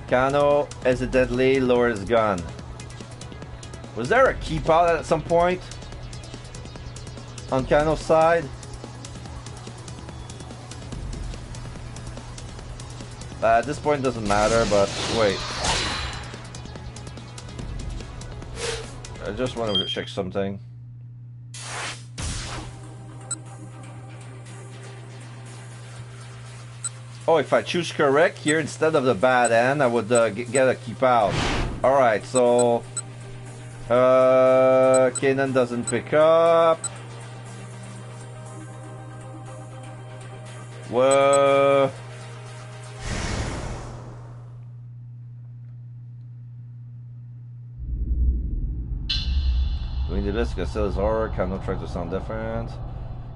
Kano hesitantly lowered his gun. Was there a keep out at some point? On Kano's side? At this point it doesn't matter, but wait. I just wanted to check something. Oh, if I choose correct here instead of the bad end, I would get a keep out. Alright, so... Kanan doesn't pick up. Whoa. Doing the best because still is horror, cannot try to sound different.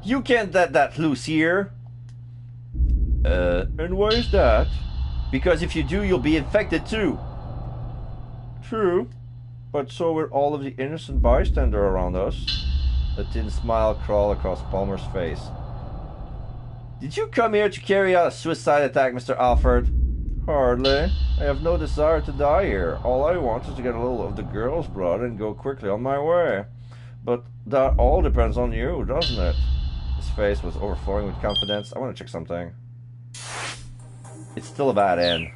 You can't let that loose here. And why is that? Because if you do, you'll be infected too. True. But so will all of the innocent bystander around us. A thin smile crawled across Palmer's face. Did you come here to carry out a suicide attack, Mr. Alfred? Hardly. I have no desire to die here. All I want is to get a little of the girl's blood and go quickly on my way. But that all depends on you, doesn't it? His face was overflowing with confidence. I want to check something. It's still a bad end.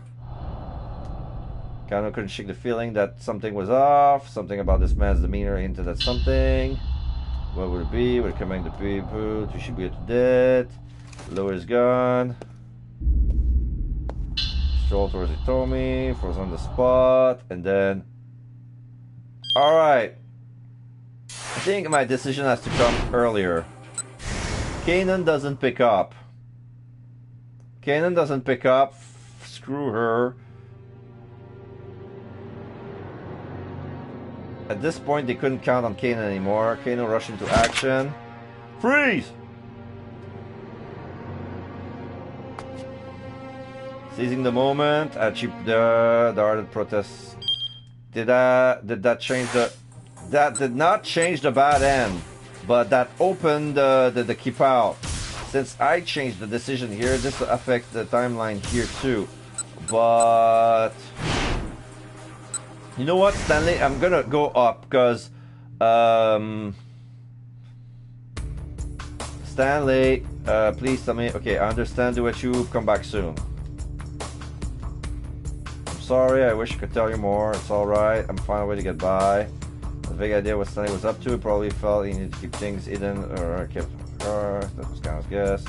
Kano couldn't shake the feeling that something was off. Something about this man's demeanor hinted at something. What would it be? Would it command the people to Shibuya to death? Lower his gun. Strolled towards Hitomi. Froze on the spot. And then... Alright. I think my decision has to come earlier. Kanan doesn't pick up. Kanan doesn't pick up. Screw her. At this point, they couldn't count on Kanan anymore. Kanan rushed into action. Freeze! Seizing the moment, the ardent protest. Did that change the? That did not change the bad end, but that opened the keep out. Since I changed the decision here, this will affect the timeline here too. But you know what, Stanley? I'm gonna go up because Stanley, please tell me. Okay, I understand. Do what you come back soon. I'm sorry. I wish I could tell you more. It's all right. I'm finding a way to get by. The big idea what Stanley was up to. He probably felt he needed to keep things hidden or kept. That was kind of guess.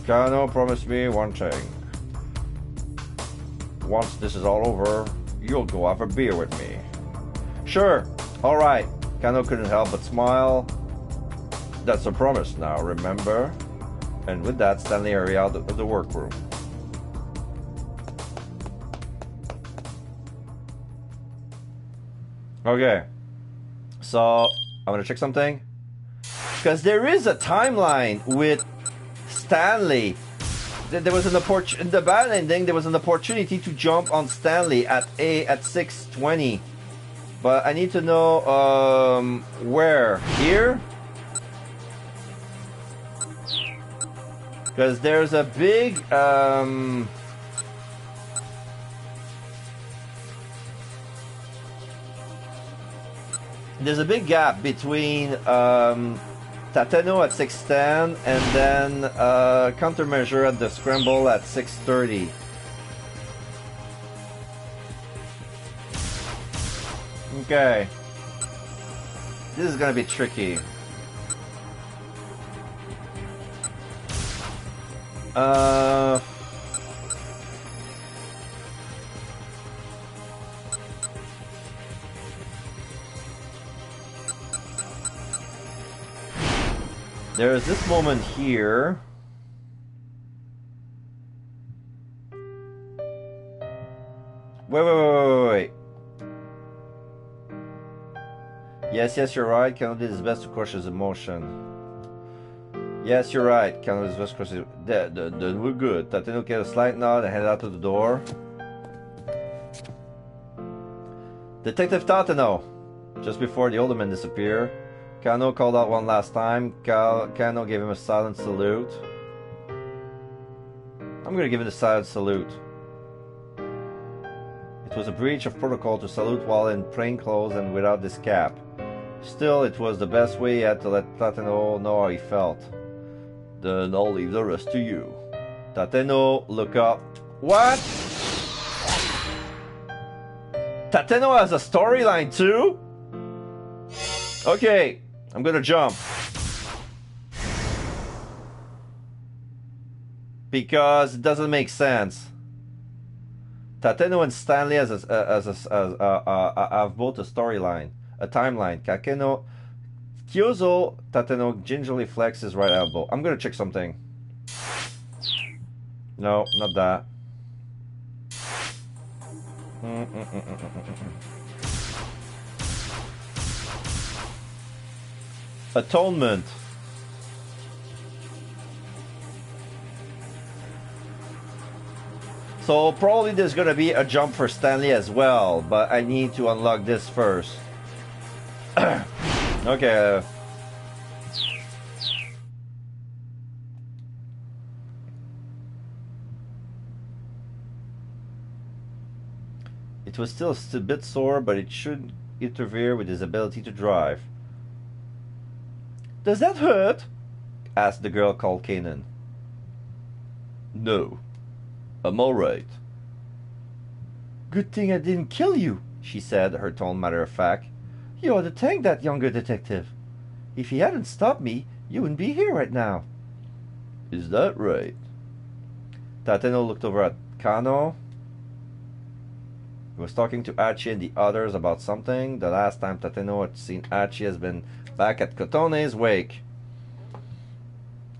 Kano promised me one thing. Once this is all over, you'll go have a beer with me. Sure. All right. Kano couldn't help but smile. That's a promise now, remember? And with that, Stanley hurried out of the workroom. Okay. So... I'm gonna check something because there is a timeline with Stanley. There was an opportunity in the bad ending. There was an opportunity to jump on Stanley at 6:20, but I need to know where. Here, because there's a big there's a big gap between Tateno at 6:10 and then countermeasure at the scramble at 6:30. Okay. This is gonna be tricky. There's this moment here. Wait. Yes, you're right. Kano did his best to crush his emotion. Yes, you're right. Kano did his best to crush his... We're good. Tateno gave a slight nod and headed out to the door. Detective Tateno. Just before the older men disappear, Kano called out one last time. Kano gave him a silent salute. I'm gonna give him a silent salute. It was a breach of protocol to salute while in plain clothes and without this cap. Still, it was the best way he had to let Tateno know how he felt. Then I'll leave the rest to you. Tateno, look up. What? Tateno has a storyline too? Okay, I'm gonna jump. Because it doesn't make sense. Tateno and Stanley have both a storyline, a timeline. Kyozo, Tateno gingerly flexes his right elbow. I'm gonna check something. No, not that. Atonement. So probably there's gonna be a jump for Stanley as well, but I need to unlock this first. Okay. It was still a bit sore, but it should interfere with his ability to drive. Does that hurt? Asked the girl called Kanan. No. I'm alright. Good thing I didn't kill you, she said, her tone matter of fact. You ought to thank that younger detective. If he hadn't stopped me, you wouldn't be here right now. Is that right? Tateno looked over at Kano. He was talking to Achi and the others about something. The last time Tateno had seen Achi has been back at Kotone's wake.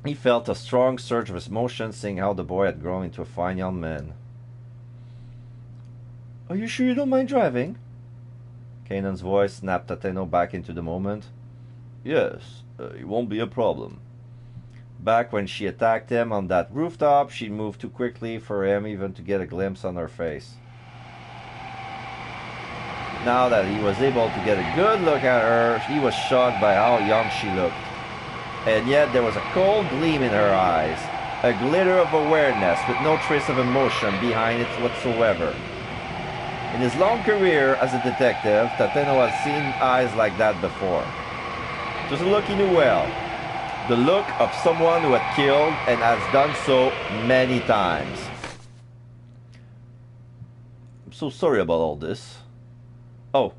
He felt a strong surge of emotion seeing how the boy had grown into a fine young man. Are you sure you don't mind driving? Kanan's voice snapped Tateno back into the moment. Yes, it won't be a problem. Back when she attacked him on that rooftop, she moved too quickly for him even to get a glimpse on her face. Now that he was able to get a good look at her, he was shocked by how young she looked. And yet there was a cold gleam in her eyes, a glitter of awareness with no trace of emotion behind it whatsoever. In his long career as a detective, Tateno has seen eyes like that before. It was a look he knew well, the look of someone who had killed and has done so many times. I'm so sorry about all this. Oh.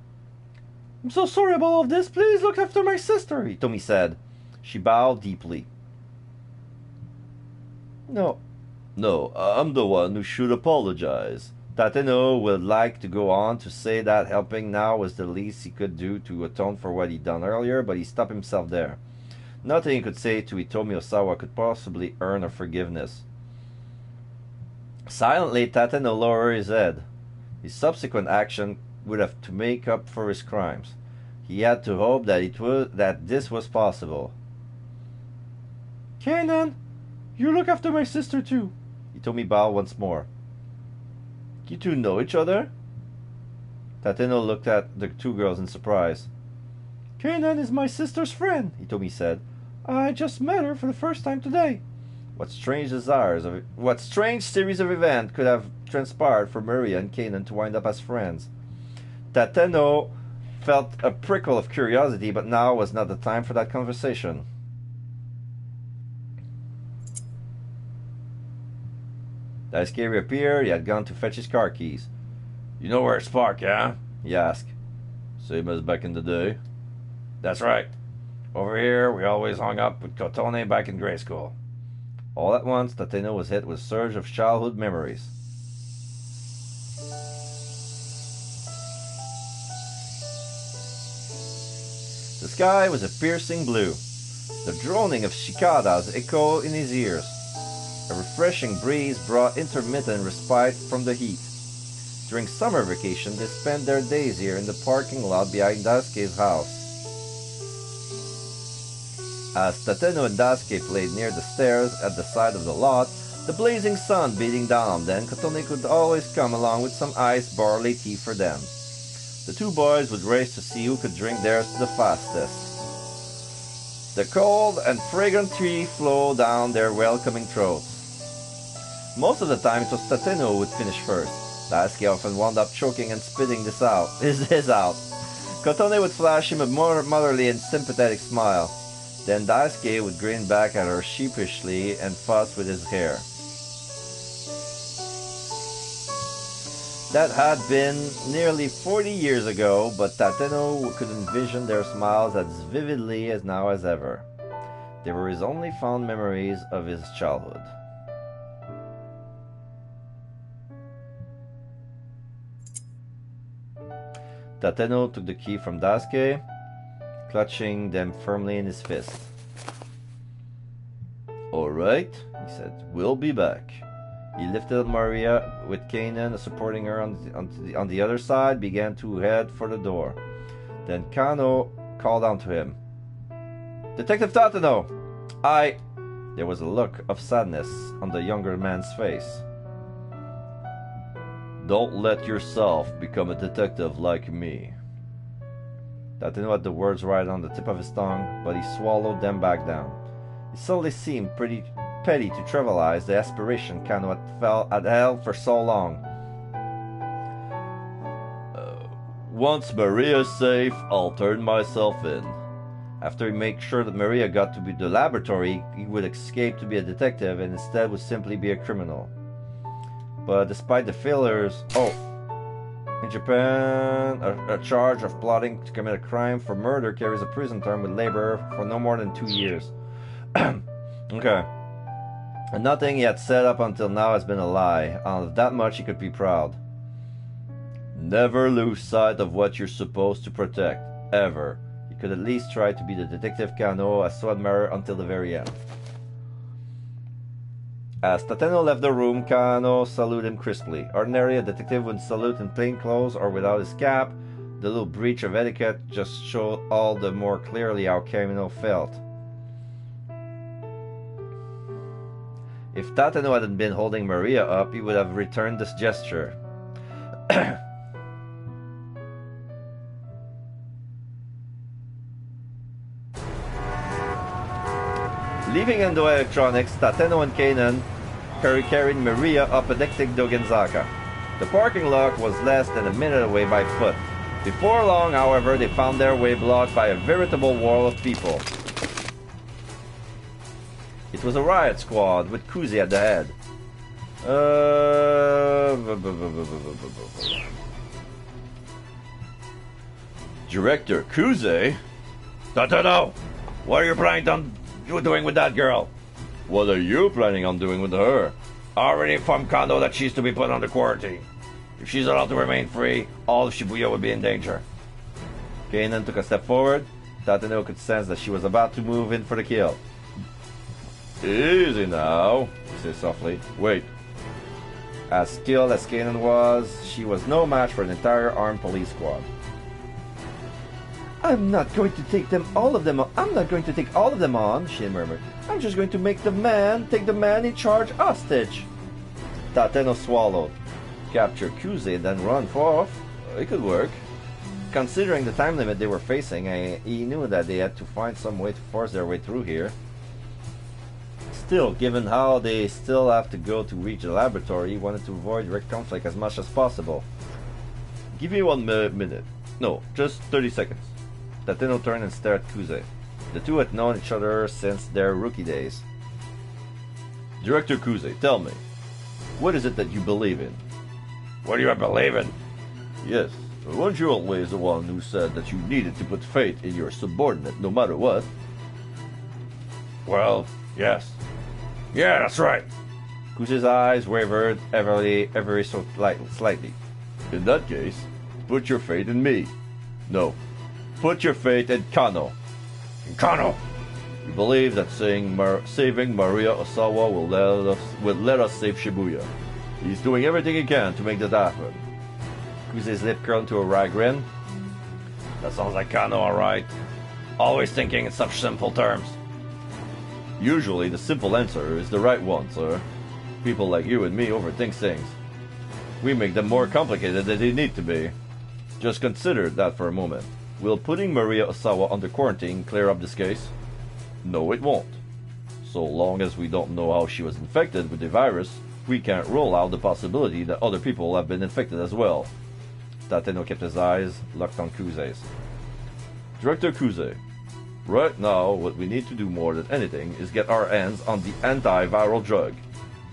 I'm so sorry about all this. Please look after my sister, Hitomi said. She bowed deeply. No, I'm the one who should apologize. Tateno would like to go on to say that helping now was the least he could do to atone for what he'd done earlier, but he stopped himself there. Nothing he could say to Hitomi Osawa could possibly earn her forgiveness. Silently, Tateno lowered his head. His subsequent action would have to make up for his crimes. He had to hope that this was possible. Kanan, you look after my sister too. Hitomi bowed once more. You two know each other? Tateno looked at the two girls in surprise. Kanan is my sister's friend, Hitomi said. I just met her for the first time today. What strange series of events could have transpired for Maria and Kanan to wind up as friends? Tateno felt a prickle of curiosity, but now was not the time for that conversation. Daisuke reappeared. He had gone to fetch his car keys. You know where it's parked, yeah? He asked. Same as back in the day. That's right. Over here, we always hung up with Kotone back in grade school. All at once, Tateno was hit with a surge of childhood memories. The sky was a piercing blue. The droning of cicadas echoed in his ears. A refreshing breeze brought intermittent respite from the heat. During summer vacation, they spent their days here in the parking lot behind Daisuke's house. As Tateno and Daisuke played near the stairs at the side of the lot, the blazing sun beating down on them, Kotone could always come along with some iced barley tea for them. The two boys would race to see who could drink theirs the fastest. The cold and fragrant tea flowed down their welcoming throats. Most of the time it was Tateno who would finish first. Daisuke often wound up choking and spitting his out. Kotone would flash him a more motherly and sympathetic smile. Then Daisuke would grin back at her sheepishly and fuss with his hair. That had been nearly 40 years ago, but Tateno could envision their smiles as vividly as now as ever. They were his only fond memories of his childhood. Tateno took the key from Daisuke, clutching them firmly in his fist. "Alright," he said, "we'll be back." He lifted Maria with Kanan supporting her on the other side, began to head for the door. Then Kano called out to him. "Detective Tateno! There was a look of sadness on the younger man's face. "Don't let yourself become a detective like me." Tateno had the words right on the tip of his tongue, but he swallowed them back down. It suddenly seemed pretty petty to trivialize the aspiration Kano had held for so long. Once Maria's safe, I'll turn myself in. After he made sure that Maria got to the laboratory, he would escape to be a detective and instead would simply be a criminal. But despite the failures, in Japan, a charge of plotting to commit a crime for murder carries a prison term with labor for no more than 2 years. Okay. And nothing he had said up until now has been a lie. Of that much he could be proud. Never lose sight of what you're supposed to protect, ever. He could at least try to be the detective Kano has so admired until the very end. As Tateno left the room, Kano saluted him crisply. Ordinarily, a detective would salute in plain clothes or without his cap. The little breach of etiquette just showed all the more clearly how Kano felt. If Tateno hadn't been holding Maria up, he would have returned this gesture. Leaving Endo Electronics, Tateno and Kanan carried Maria up addicting Dogenzaka. The parking lot was less than a minute away by foot. Before long, however, they found their way blocked by a veritable wall of people. It was a riot squad with Kuzi at the head. Director Kuze? Tateno, what are you planning on doing with that girl? What are you planning on doing with her? I already informed Kondo that she's to be put under quarantine. If she's allowed to remain free, all of Shibuya would be in danger. Kanan took a step forward. Tateno could sense that she was about to move in for the kill. Easy now, he said softly. Wait. As skilled as Kanan was, she was no match for an entire armed police squad. I'm not going to take all of them on, she murmured. I'm just going to take the man in charge hostage. Tateno swallowed. Capture Kuze, then run off. It could work. Considering the time limit they were facing, he knew that they had to find some way to force their way through here. Still, given how they still have to go to reach the laboratory, he wanted to avoid direct conflict as much as possible. Give me 1 minute. No, just 30 seconds. Tateno turned and stared at Kuze. The two had known each other since their rookie days. Director Kuze, tell me, what is it that you believe in? What do you believe in? Yes, weren't you always the one who said that you needed to put faith in your subordinate no matter what? Well, yes. Yeah, that's right. Kuze's eyes wavered ever so slightly. In that case, put your faith in me. No, put your faith in Kano. In Kano? You believe that saving Maria Osawa will let us save Shibuya. He's doing everything he can to make that happen. Kuze's lip curled into a wry grin. That sounds like Kano, alright. Always thinking in such simple terms. Usually the simple answer is the right one, sir. People like you and me overthink things. We make them more complicated than they need to be. Just consider that for a moment. Will putting Maria Osawa under quarantine clear up this case? No, it won't. So long as we don't know how she was infected with the virus, we can't rule out the possibility that other people have been infected as well. Tateno kept his eyes locked on Kuze's. Director Kuze, right now what we need to do more than anything is get our hands on the antiviral drug.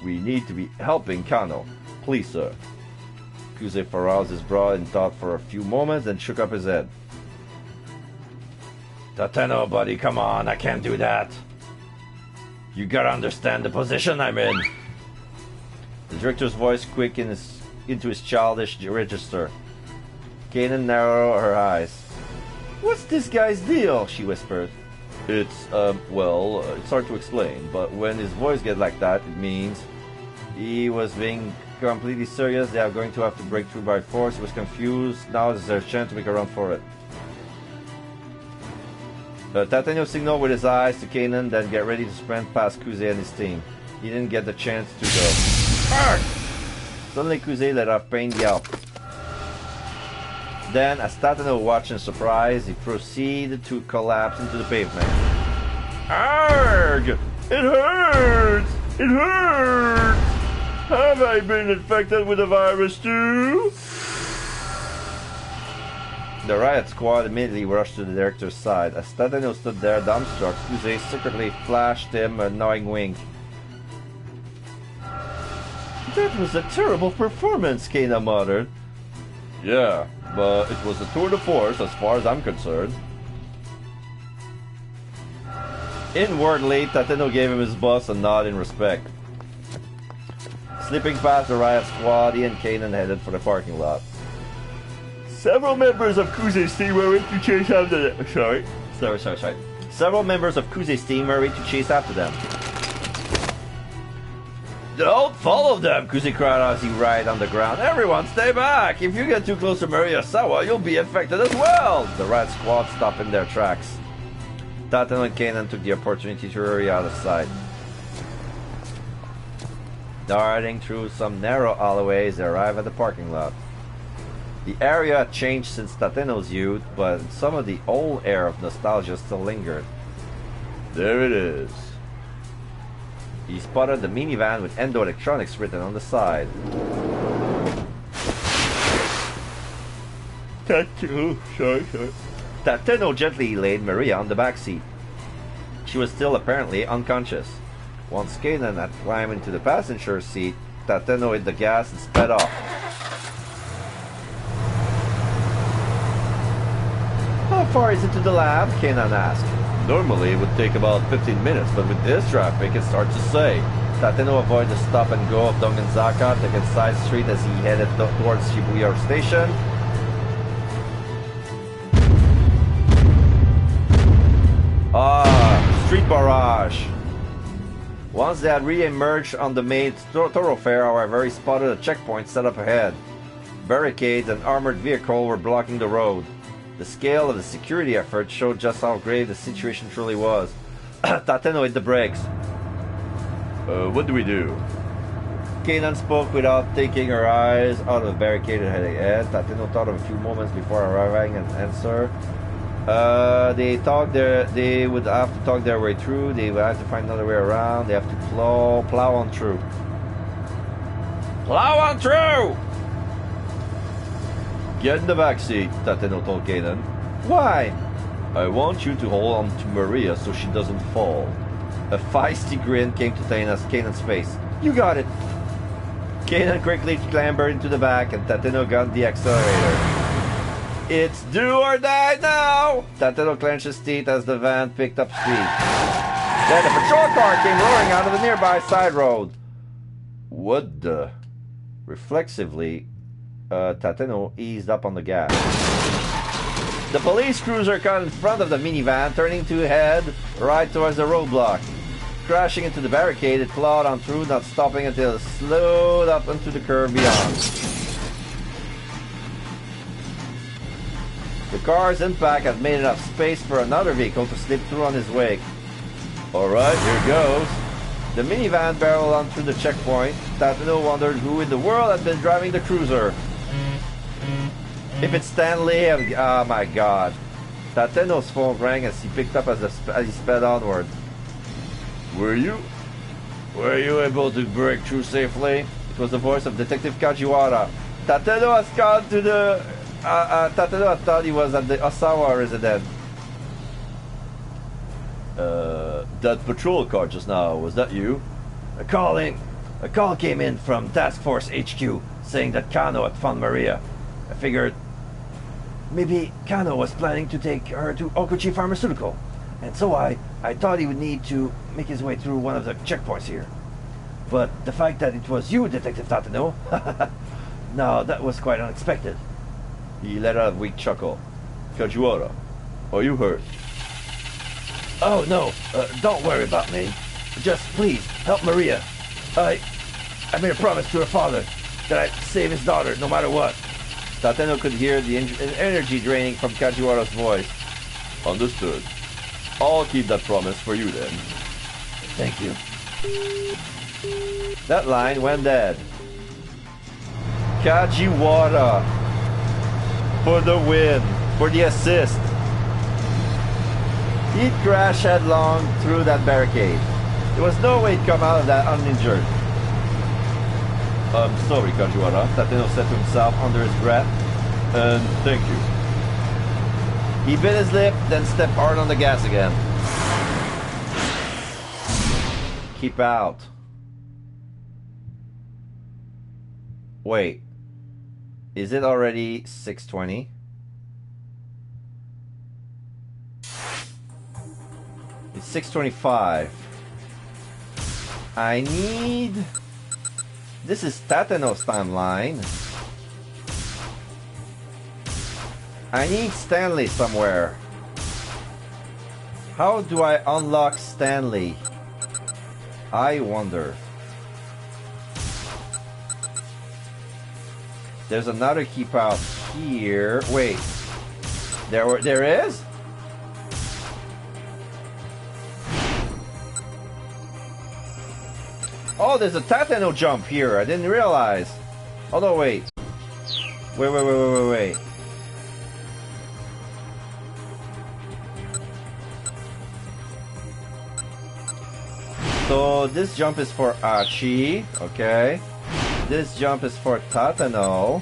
We need to be helping Kano. Please, sir. Kuze furrowed his brow in thought for a few moments and shook up his head. Tateno, buddy, come on, I can't do that. You gotta understand the position I'm in. The director's voice quickened into his childish register. Kanan narrowed her eyes. What's this guy's deal? She whispered. It's, well, it's hard to explain, but when his voice gets like that, it means He was being completely serious. They are going to have to break through by force. He was confused. Now is their chance to make a run for it. Tateno signaled with his eyes to Kanan, then get ready to sprint past Kuze and his team. He didn't get the chance to go. Arr! Suddenly Kuze let off a pained yelp. Then, as Tateno watched in surprise, he proceeded to collapse into the pavement. Arg! It hurts! It hurts! Have I been infected with the virus too? The riot squad immediately rushed to the director's side. As Tateno stood there dumbstruck, Kuze secretly flashed him a knowing wink. That was a terrible performance, Kana muttered. Yeah, but it was a tour de force as far as I'm concerned. Inwardly, Tateno gave him his boss a nod in respect. Slipping past the riot squad, he and Kanan headed for the parking lot. Several members of Kuze's team were ready to chase after them. Sorry. Several members of Kuze's team were ready to chase after them. Don't follow them, Kuze cried as he writhed on the ground. Everyone stay back! If you get too close to Mariasawa, you'll be affected as well! The riot squad stopped in their tracks. Tateno and Kanan took the opportunity to hurry out of sight. Darting through some narrow alleyways, they arrived at the parking lot. The area had changed since Tateno's youth, but some of the old air of nostalgia still lingered. There it is. He spotted the minivan with Endo Electronics written on the side. Sorry. Tateno gently laid Maria on the back seat. She was still apparently unconscious. Once Kanan had climbed into the passenger seat, Tateno hit the gas and sped off. How far is it to the lab? Kanan asked. Normally it would take about 15 minutes, but with this traffic it's hard to say. Tateno avoided the stop and go of Dongenzaka, taking a side street as he headed towards Shibuya Station. Street barrage. Once they had re-emerged on the main thoroughfare, however, he spotted a checkpoint set up ahead. Barricades and armored vehicles were blocking the road. The scale of the security effort showed just how grave the situation truly was. Tateno hit the brakes. What do we do? Kanan spoke without taking her eyes out of the barricaded ahead. Tateno thought of a few moments before arriving an answer. They would have to talk their way through. They would have to find another way around. They have to plow on through. Plow on through! Get in the back seat, Tateno told Kanan. Why? I want you to hold on to Maria so she doesn't fall. A feisty grin came to Kanan's face. You got it. Kanan quickly clambered into the back and Tateno got the accelerator. It's do or die now! Tateno clenched his teeth as the van picked up speed. Then a patrol car came roaring out of the nearby side road. What the? Reflexively, Tateno eased up on the gas. The police cruiser got in front of the minivan, turning to head right towards the roadblock. Crashing into the barricade, it plowed on through, not stopping until it slowed up into the curve beyond. The car's impact had made enough space for another vehicle to slip through on his wake. Alright, here goes. The minivan barreled on through the checkpoint. Tateno wondered who in the world had been driving the cruiser. If it's Stanley, oh my god. Tateno's phone rang as he picked up as he sped onward. Were you able to break through safely? It was the voice of Detective Kajiwara. Tateno has gone to the... Tateno thought he was at the Osawa residence. That patrol car just now, was that you? A call came in from Task Force HQ. saying that Kano had found Maria. I figured maybe Kano was planning to take her to Okuchi Pharmaceutical, and so I thought he would need to make his way through one of the checkpoints here. But the fact that it was you, Detective Tateno, no, that was quite unexpected. He let out a weak chuckle. Kajiwara, are you hurt? Oh no, don't worry about me. Just please help Maria. I made a promise to her father that I'd save his daughter no matter what. Tateno could hear the energy draining from Kajiwara's voice. Understood. I'll keep that promise for you then. Thank you. That line went dead. Kajiwara for the win, for the assist. He'd crash headlong through that barricade. There was no way he'd come out of that uninjured. I'm sorry, Kajiwara, Tateno said to himself under his breath. and thank you. He bit his lip, then stepped hard on the gas again. Keep out. Wait. Is it already 6:20? It's 6:25. I need... This is Tateno's timeline. I need Stanley somewhere. How do I unlock Stanley? I wonder. There's another keep out here. Wait. There is? Oh, there's a Tateno jump here. I didn't realize. Oh no, wait. Wait. So this jump is for Achi, okay. This jump is for Tateno.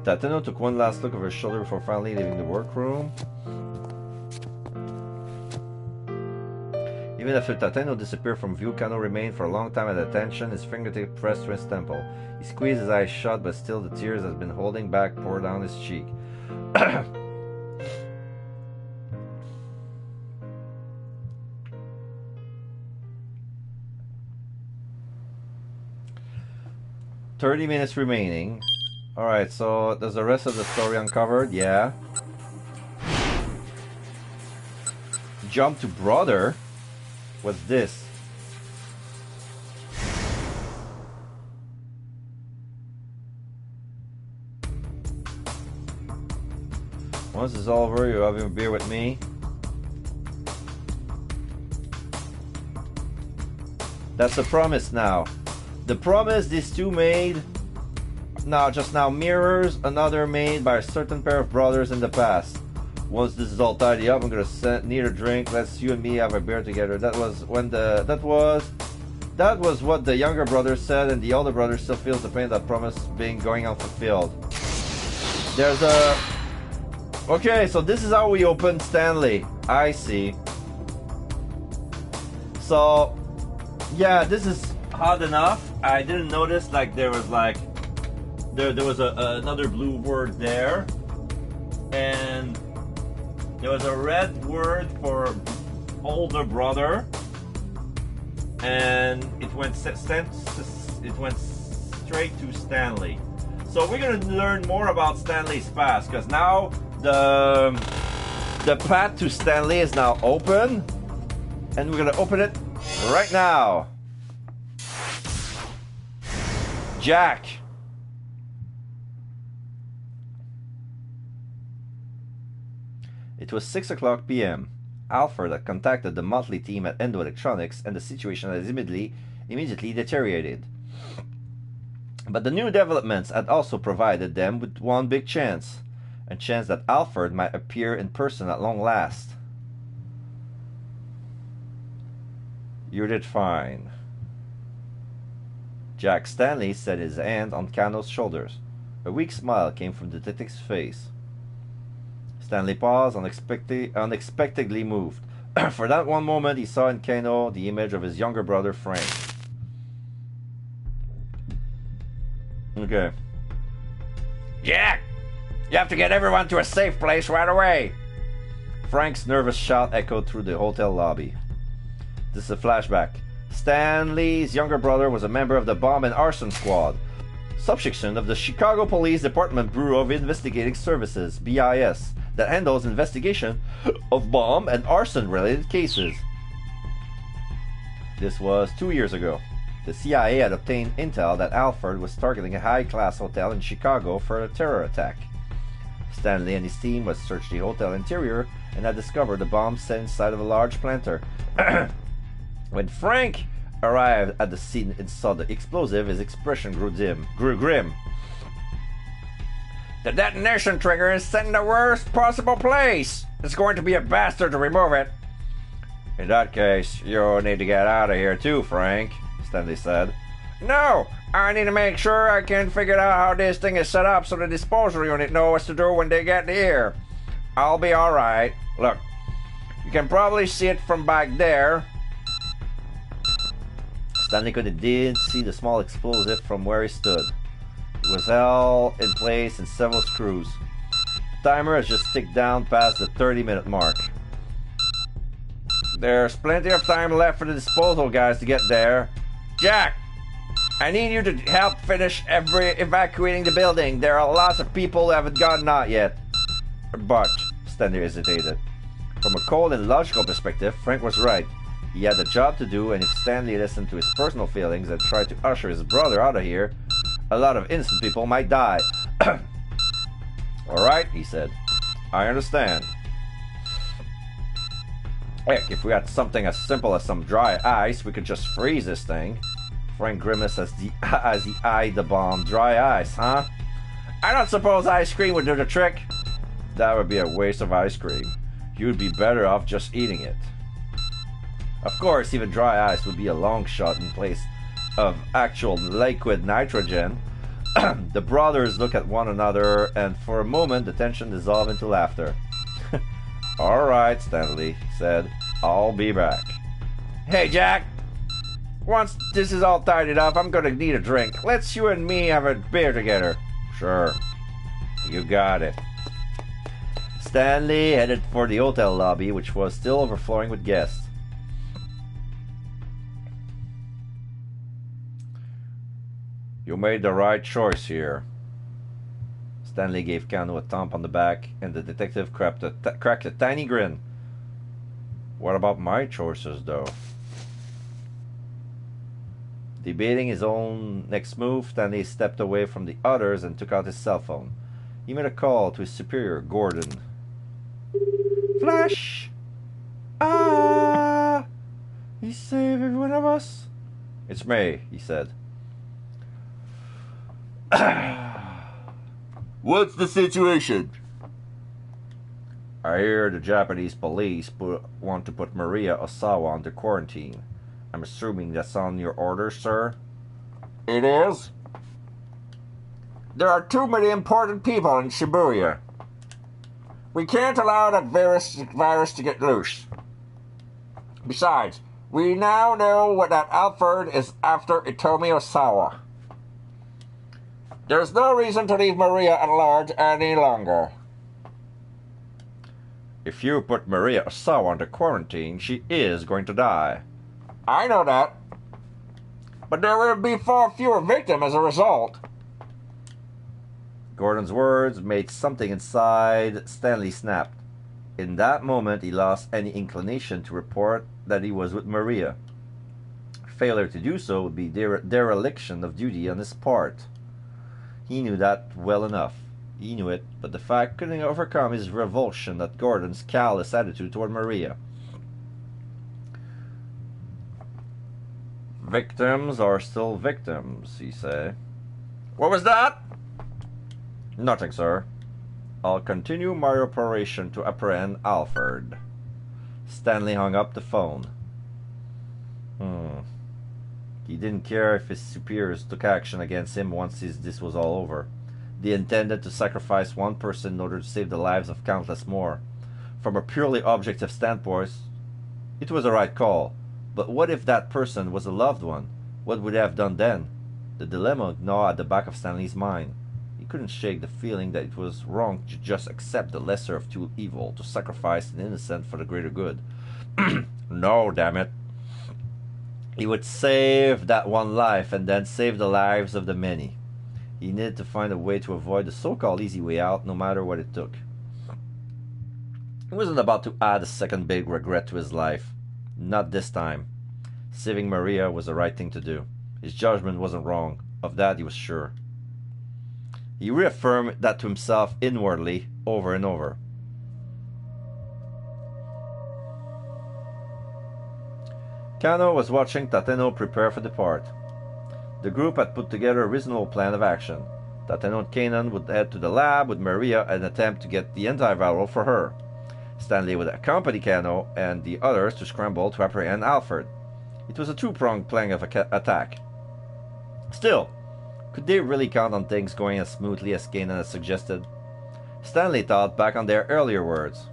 Tateno took one last look over his shoulder before finally leaving the workroom. Even after Tateno disappeared from view, Kano remained for a long time at attention, his fingertip pressed to his temple. He squeezed his eyes shut, but still the tears that had been holding back poured down his cheek. 30 minutes remaining. Alright, so does the rest of the story uncovered? Yeah. Jump to brother? What's this? Once it's all over, you're having a beer with me. That's the promise now. The promise these two made just now mirrors another made by a certain pair of brothers in the past. Once this is all tidy up, I'm gonna need a drink. Let's you and me have a beer together. That was what the younger brother said, and the older brother still feels the pain of that promise being going unfulfilled. There's a... Okay, so this is how we open Stanley. I see. So, yeah, this is odd enough. I didn't notice like there was like there was another blue word there, and there was a red word for older brother, and it went straight to Stanley. So we're gonna learn more about Stanley's past, because now the path to Stanley is now open, and we're gonna open it right now. Jack. It was 6:00 p.m. Alfred had contacted the monthly team at Endo Electronics, and the situation had immediately deteriorated. But the new developments had also provided them with one big chance, a chance that Alfred might appear in person at long last. You did fine. Jack Stanley set his hand on Kano's shoulders. A weak smile came from the detective's face. Stanley paused, unexpectedly moved. For that one moment, he saw in Kano the image of his younger brother, Frank. Okay. Jack! You have to get everyone to a safe place right away! Frank's nervous shout echoed through the hotel lobby. This is a flashback. Stanley's younger brother was a member of the Bomb and Arson Squad, subsection of the Chicago Police Department Bureau of Investigating Services, BIS, that handles investigation of bomb and arson-related cases. This was 2 years ago. The CIA had obtained intel that Alfred was targeting a high-class hotel in Chicago for a terror attack. Stanley and his team had searched the hotel interior and had discovered the bomb set inside of a large planter. When Frank arrived at the scene and saw the explosive, his expression grew grim. The detonation trigger is set in the worst possible place! It's going to be a bastard to remove it! In that case, you need to get out of here too, Frank, Stanley said. No! I need to make sure I can figure out how this thing is set up so the disposal unit knows what to do when they get here. I'll be alright. Look, you can probably see it from back there. Stanley could indeed see the small explosive from where he stood. It was held in place in several screws. The timer has just ticked down past the 30-minute mark. There's plenty of time left for the disposal guys to get there. Jack! I need you to help finish evacuating the building. There are lots of people who haven't gotten out yet. But, Stanley hesitated. From a cold and logical perspective, Frank was right. He had a job to do, and if Stanley listened to his personal feelings and tried to usher his brother out of here, a lot of innocent people might die. Alright, he said. I understand. Heck, if we had something as simple as some dry ice, we could just freeze this thing. Frank grimaced as he eyed the bomb. Dry ice, huh? I don't suppose ice cream would do the trick. That would be a waste of ice cream. You'd be better off just eating it. Of course, even dry ice would be a long shot in place of actual liquid nitrogen. The brothers looked at one another, and for a moment the tension dissolved into laughter. Alright, Stanley said. I'll be back. Hey, Jack! Once this is all tidied up, I'm gonna need a drink. Let's you and me have a beer together. Sure. You got it. Stanley headed for the hotel lobby, which was still overflowing with guests. You made the right choice here. Stanley gave Kano a thump on the back, and the detective cracked a tiny grin. What about my choices, though? Debating his own next move, Stanley stepped away from the others and took out his cell phone. He made a call to his superior, Gordon. Flash! Ah! He saved every one of us. It's me, he said. What's the situation? I hear the Japanese police want to put Maria Osawa under quarantine. I'm assuming that's on your order, sir? It is. There are too many important people in Shibuya. We can't allow that virus to get loose. Besides, we now know what that Alfred is after Itomi Osawa. There's no reason to leave Maria at large any longer. If you put Maria Osawa under quarantine, she is going to die. I know that. But there will be far fewer victims as a result. Gordon's words made something inside Stanley snap. In that moment, he lost any inclination to report that he was with Maria. Failure to do so would be dereliction of duty on his part. He knew that well enough. He knew it, but the fact couldn't overcome his revulsion at Gordon's callous attitude toward Maria. Victims are still victims, he said. What was that? Nothing, sir. I'll continue my operation to apprehend Alfred. Stanley hung up the phone. He didn't care if his superiors took action against him once this was all over. They intended to sacrifice one person in order to save the lives of countless more. From a purely objective standpoint, it was the right call. But what if that person was a loved one? What would they have done then? The dilemma gnawed at the back of Stanley's mind. He couldn't shake the feeling that it was wrong to just accept the lesser of two evil, to sacrifice an innocent for the greater good. No, damn it. He would save that one life and then save the lives of the many. He needed to find a way to avoid the so-called easy way out, no matter what it took. He wasn't about to add a second big regret to his life. Not this time. Saving Maria was the right thing to do. His judgment wasn't wrong. Of that he was sure. He reaffirmed that to himself inwardly, over and over. Kano was watching Tateno prepare for depart. The group had put together a reasonable plan of action. Tateno and Kanan would head to the lab with Maria and attempt to get the antiviral for her. Stanley would accompany Kano and the others to Scramble to apprehend Alfred. It was a two-pronged plan of attack. Still, could they really count on things going as smoothly as Kanan had suggested? Stanley thought back on their earlier words.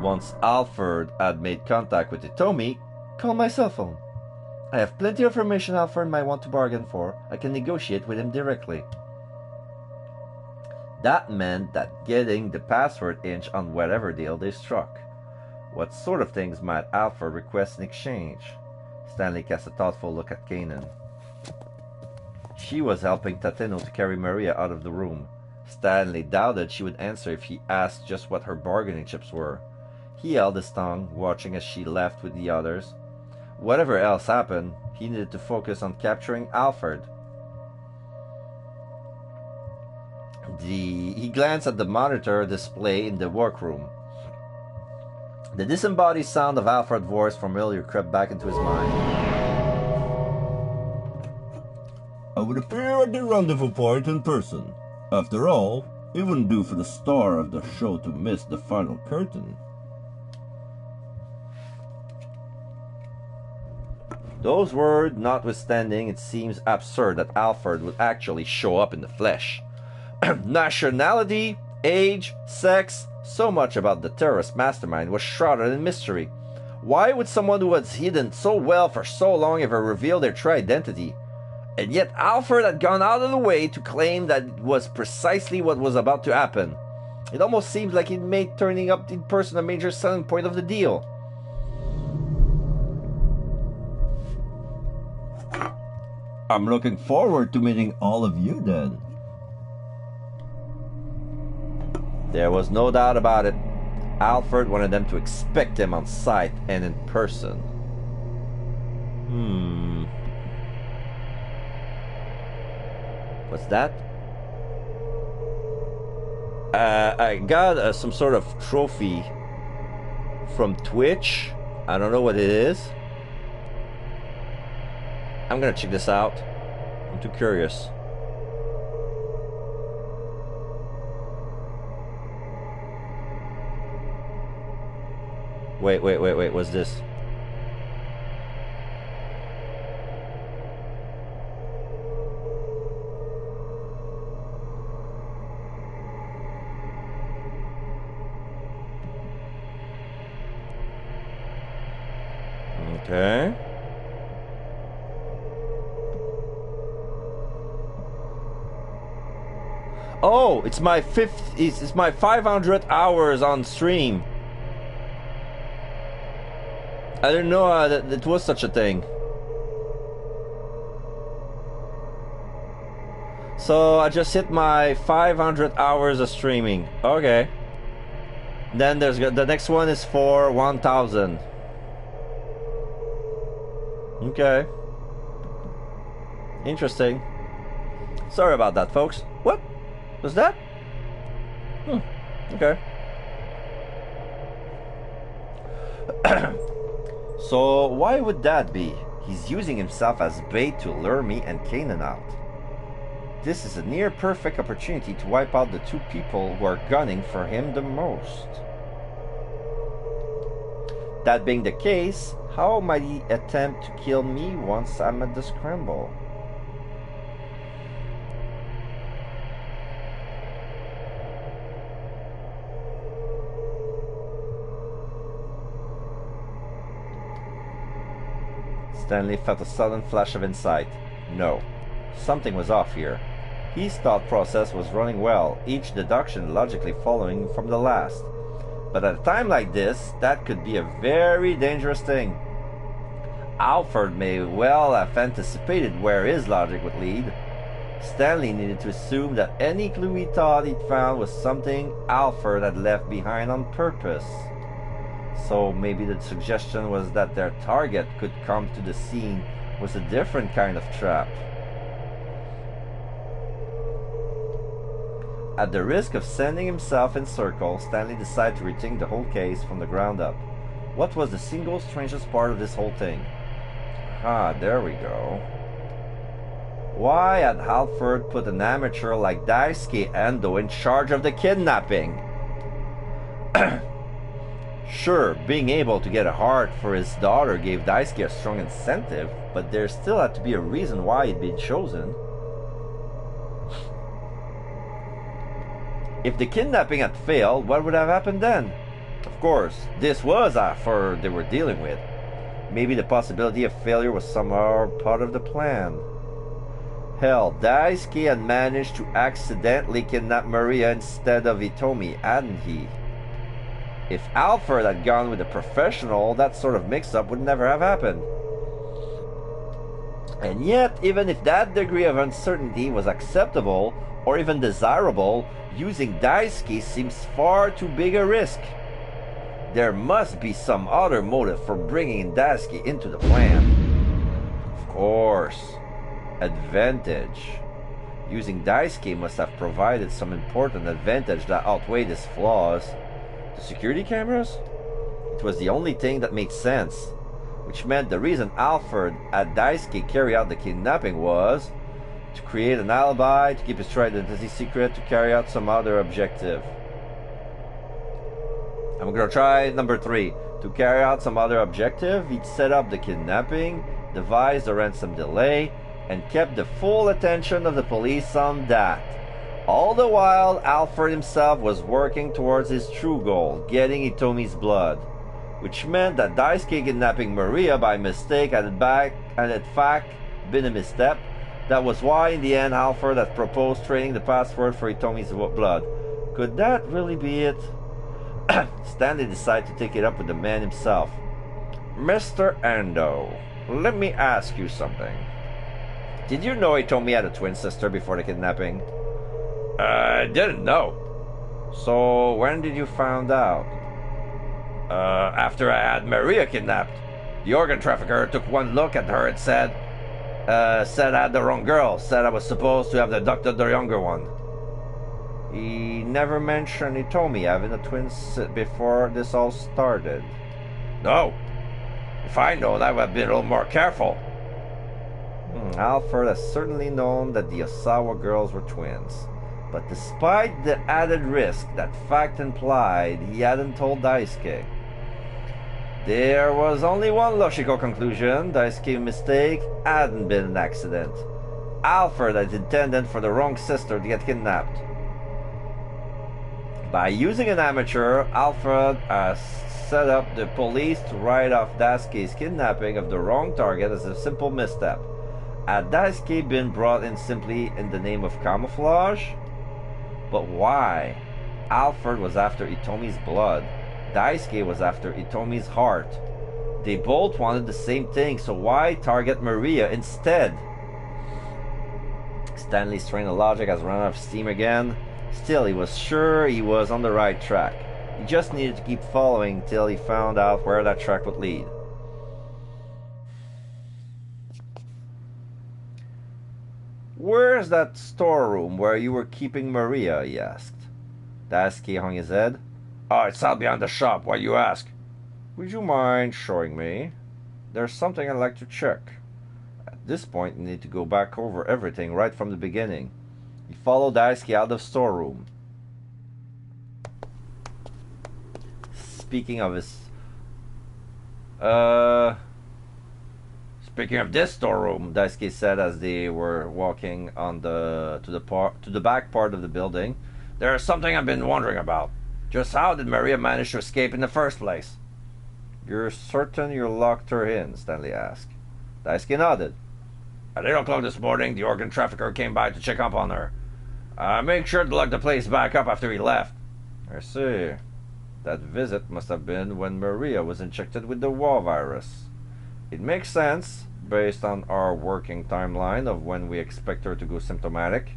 Once Alfred had made contact with Hitomi, call my cell phone. I have plenty of information Alfred might want to bargain for. I can negotiate with him directly. That meant that getting the password inch on whatever deal they struck. What sort of things might Alfred request in exchange? Stanley cast a thoughtful look at Kanan. She was helping Tateno to carry Maria out of the room. Stanley doubted she would answer if he asked just what her bargaining chips were. He held his tongue, watching as she left with the others. Whatever else happened, he needed to focus on capturing Alfred. He glanced at the monitor display in the workroom. The disembodied sound of Alfred's voice from earlier crept back into his mind. I would appear at the rendezvous point in person. After all, it wouldn't do for the star of the show to miss the final curtain. Those words notwithstanding, it seems absurd that Alfred would actually show up in the flesh. Nationality, age, sex, so much about the terrorist mastermind was shrouded in mystery. Why would someone who was hidden so well for so long ever reveal their true identity? And yet Alfred had gone out of the way to claim that it was precisely what was about to happen. It almost seems like it made turning up in person a major selling point of the deal. I'm looking forward to meeting all of you then. There was no doubt about it. Alfred wanted them to expect him on site and in person. What's that? I got some sort of trophy from Twitch. I don't know what it is. I'm gonna check this out. I'm too curious. Wait, what's this? Okay. Oh, it's my it's my 500 hours on stream. I didn't know that it was such a thing. So I just hit my 500 hours of streaming. Okay. Then there's the next one is for 1,000. Okay. Interesting. Sorry about that, folks. What was that? Okay. So why would that be? He's using himself as bait to lure me and Kanan out. This is a near perfect opportunity to wipe out the two people who are gunning for him the most. That being the case, how might he attempt to kill me once I'm at the scramble? Stanley felt a sudden flash of insight. No, something was off here. His thought process was running well, each deduction logically following from the last. But at a time like this, that could be a very dangerous thing. Alfred may well have anticipated where his logic would lead. Stanley needed to assume that any clue he thought he'd found was something Alfred had left behind on purpose. So maybe the suggestion was that their target could come to the scene was a different kind of trap. At the risk of sending himself in circles, Stanley decided to rethink the whole case from the ground up. What was the single strangest part of this whole thing? Ah, there we go. Why had Alfred put an amateur like Daisuke Endo in charge of the kidnapping? Sure, being able to get a heart for his daughter gave Daisuke a strong incentive, but there still had to be a reason why he'd been chosen. If the kidnapping had failed, what would have happened then? Of course, this was Alfred they were dealing with. Maybe the possibility of failure was somehow part of the plan. Hell, Daisuke had managed to accidentally kidnap Maria instead of Hitomi, hadn't he? If Alfred had gone with a professional, that sort of mix-up would never have happened. And yet, even if that degree of uncertainty was acceptable, or even desirable, using Daisuke seems far too big a risk. There must be some other motive for bringing Daisuke into the plan. Of course. Advantage. Using Daisuke must have provided some important advantage that outweighed his flaws. The security cameras? It was the only thing that made sense. Which meant the reason Alfred had Daisuke carry out the kidnapping was to create an alibi, to keep his true identity secret, to carry out some other objective. I'm gonna try number 3. To carry out some other objective, he'd set up the kidnapping, devised a ransom delay, and kept the full attention of the police on that. All the while, Alfred himself was working towards his true goal, getting Hitomi's blood. Which meant that Daisuke kidnapping Maria by mistake had in fact been a misstep. That was why, in the end, Alfred had proposed trading the password for Hitomi's blood. Could that really be it? Stanley decided to take it up with the man himself. Mr. Endo, let me ask you something. Did you know Hitomi had a twin sister before the kidnapping? I didn't know. So, when did you find out? After I had Maria kidnapped. The organ trafficker took one look at her and said I had the wrong girl, said I was supposed to have abducted the younger one. He never mentioned Hitomi having a twin before this all started. No. If I known, I would have been a little more careful. Alfred has certainly known that the Osawa girls were twins. But despite the added risk that fact implied, he hadn't told Daisuke. There was only one logical conclusion. Daisuke's mistake hadn't been an accident. Alfred had intended for the wrong sister to get kidnapped. By using an amateur, Alfred has set up the police to write off Daisuke's kidnapping of the wrong target as a simple misstep. Had Daisuke been brought in simply in the name of camouflage? But why? Alfred was after Hitomi's blood. Daisuke was after Hitomi's heart. They both wanted the same thing, so why target Maria instead? Stanley's train of logic has run out of steam again. Still, he was sure he was on the right track. He just needed to keep following till he found out where that track would lead. Where's that storeroom where you were keeping Maria? He asked. Daisuke hung his head. Oh, it's out beyond the shop. Why you ask? Would you mind showing me? There's something I'd like to check. At this point, you need to go back over everything right from the beginning. He followed Daisuke out of the storeroom. Speaking of his... Speaking of this storeroom, Daisuke said as they were walking on to the back part of the building, there's something I've been wondering about. Just how did Maria manage to escape in the first place? You're certain you locked her in? Stanley asked. Daisuke nodded. At 8 o'clock this morning, the organ trafficker came by to check up on her. I made sure to lock the place back up after he left. I see. That visit must have been when Maria was injected with the war virus. It makes sense, based on our working timeline of when we expect her to go symptomatic.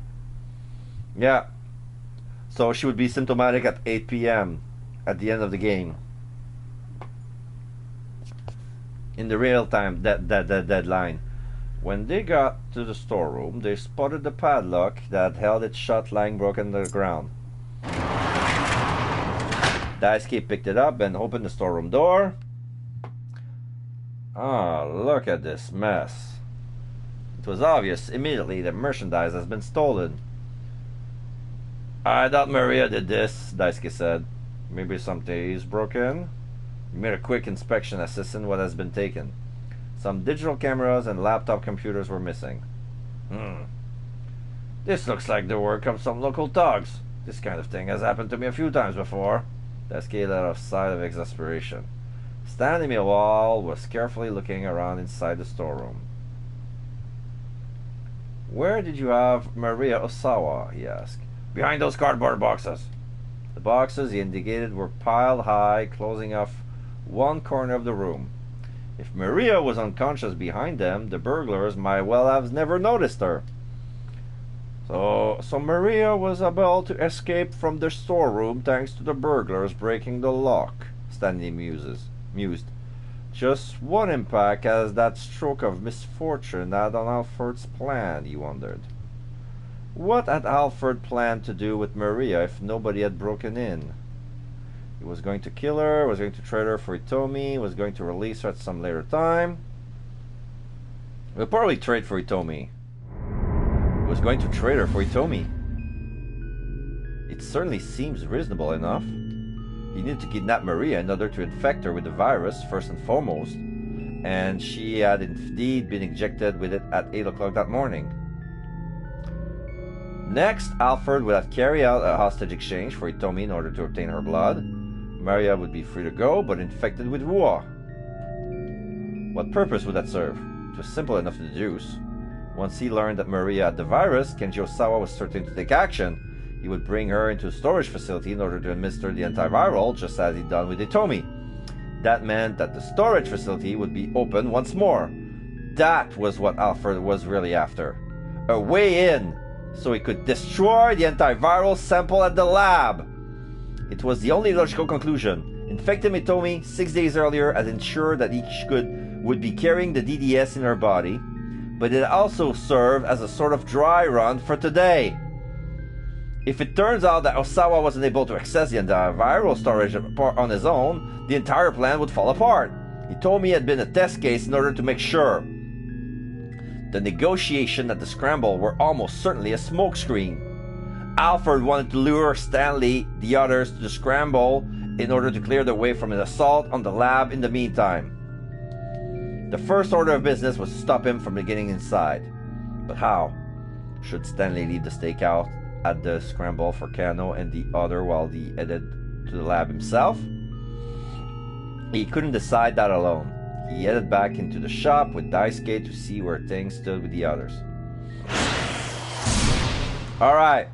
Yeah. So she would be symptomatic at 8 p.m. at the end of the game. In the real time deadline. When they got to the storeroom, they spotted the padlock that held it shut lying broken to the ground. Daisuke picked it up and opened the storeroom door. Ah, look at this mess. It was obvious immediately that merchandise has been stolen. I thought Maria did this, Daisuke said. Maybe something is broken? He made a quick inspection assessing what has been taken. Some digital cameras and laptop computers were missing. This looks like the work of some local thugs. This kind of thing has happened to me a few times before. Daisuke let out a sigh of exasperation. Stanley, meanwhile, was carefully looking around inside the storeroom. Where did you have Maria Osawa? He asked. Behind those cardboard boxes. The boxes he indicated were piled high, closing off one corner of the room. If Maria was unconscious behind them, the burglars might well have never noticed her. So Maria was able to escape from the storeroom thanks to the burglars breaking the lock, Stanley mused. Just one impact has that stroke of misfortune had on Alfred's plan, he wondered. What had Alfred planned to do with Maria if nobody had broken in? He was going to kill her, was going to trade her for Hitomi, was going to release her at some later time. We'll probably trade for Hitomi. He was going to trade her for Hitomi. It certainly seems reasonable enough. He needed to kidnap Maria in order to infect her with the virus, first and foremost, and she had indeed been injected with it at 8 o'clock that morning. Next, Alfred would have carried out a hostage exchange for Hitomi in order to obtain her blood. Maria would be free to go, but infected with Ruwa. What purpose would that serve? It was simple enough to deduce. Once he learned that Maria had the virus, Kenji Osawa was certain to take action. He would bring her into a storage facility in order to administer the antiviral, just as he'd done with Hitomi. That meant that the storage facility would be open once more. That was what Alfred was really after. A way in, so he could destroy the antiviral sample at the lab. It was the only logical conclusion. Infecting Hitomi 6 days earlier had ensured that he would be carrying the DDS in her body, but it also served as a sort of dry run for today. If it turns out that Osawa wasn't able to access the antiviral storage on his own, the entire plan would fall apart. Hitomi had been a test case in order to make sure. The negotiation at the Scramble were almost certainly a smokescreen. Alfred wanted to lure Stanley, the others, to the Scramble in order to clear the way from an assault on the lab in the meantime. The first order of business was to stop him from getting inside. But how? Should Stanley leave the stakeout at the Scramble for Kano and the other while he headed to the lab himself? He couldn't decide that alone. He headed back into the shop with Daisuke to see where things stood with the others. Alright.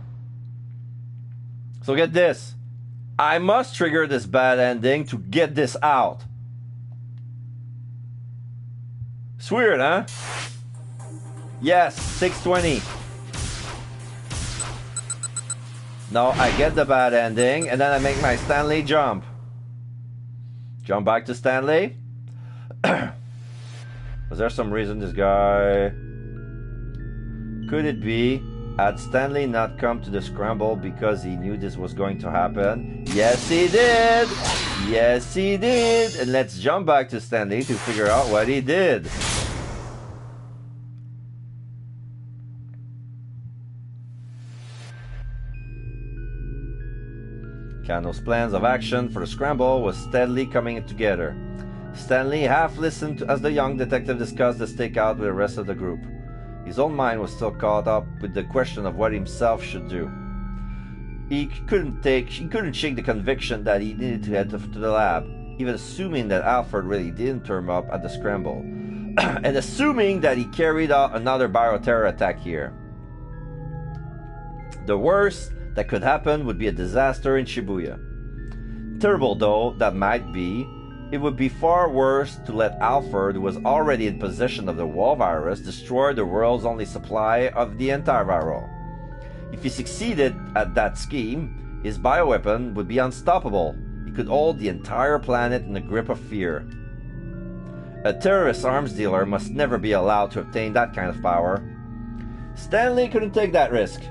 So get this. I must trigger this bad ending to get this out. It's weird, huh? Yes, 620. Now I get the bad ending, and then I make my Stanley jump. Jump back to Stanley. Was there some reason this guy... Could it be, had Stanley not come to the Scramble because he knew this was going to happen? Yes, he did! Yes, he did! And let's jump back to Stanley to figure out what he did. Kano's plans of action for the Scramble was steadily coming together. Stanley half listened as the young detective discussed the stakeout with the rest of the group. His own mind was still caught up with the question of what himself should do. He couldn't shake the conviction that he needed to head to the lab, even assuming that Alfred really didn't turn up at the Scramble. and assuming that he carried out another bioterror attack here. The worst that could happen would be a disaster in Shibuya. Terrible though that might be, it would be far worse to let Alfred, who was already in possession of the wall virus, destroy the world's only supply of the antiviral. If he succeeded at that scheme, his bioweapon would be unstoppable. He could hold the entire planet in the grip of fear. A terrorist arms dealer must never be allowed to obtain that kind of power. Stanley couldn't take that risk.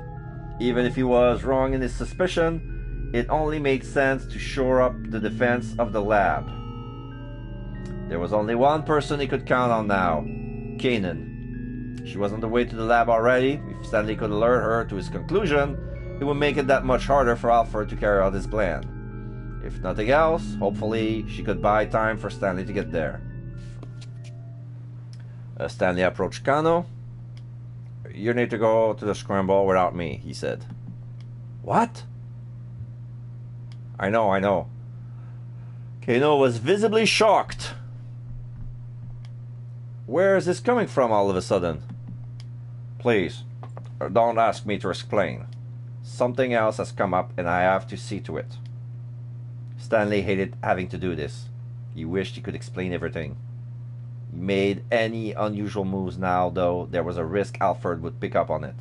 Even if he was wrong in his suspicion, it only made sense to shore up the defense of the lab. There was only one person he could count on now, Kanan. She was on the way to the lab already. If Stanley could alert her to his conclusion, it would make it that much harder for Alfred to carry out his plan. If nothing else, hopefully she could buy time for Stanley to get there. Stanley approached Kano. "You need to go to the scramble without me," he said. "What?" I know. Kano was visibly shocked. "Where is this coming from all of a sudden?" "Please, don't ask me to explain. Something else has come up and I have to see to it." Stanley hated having to do this. He wished he could explain everything. He made any unusual moves now, though there was a risk Alfred would pick up on it.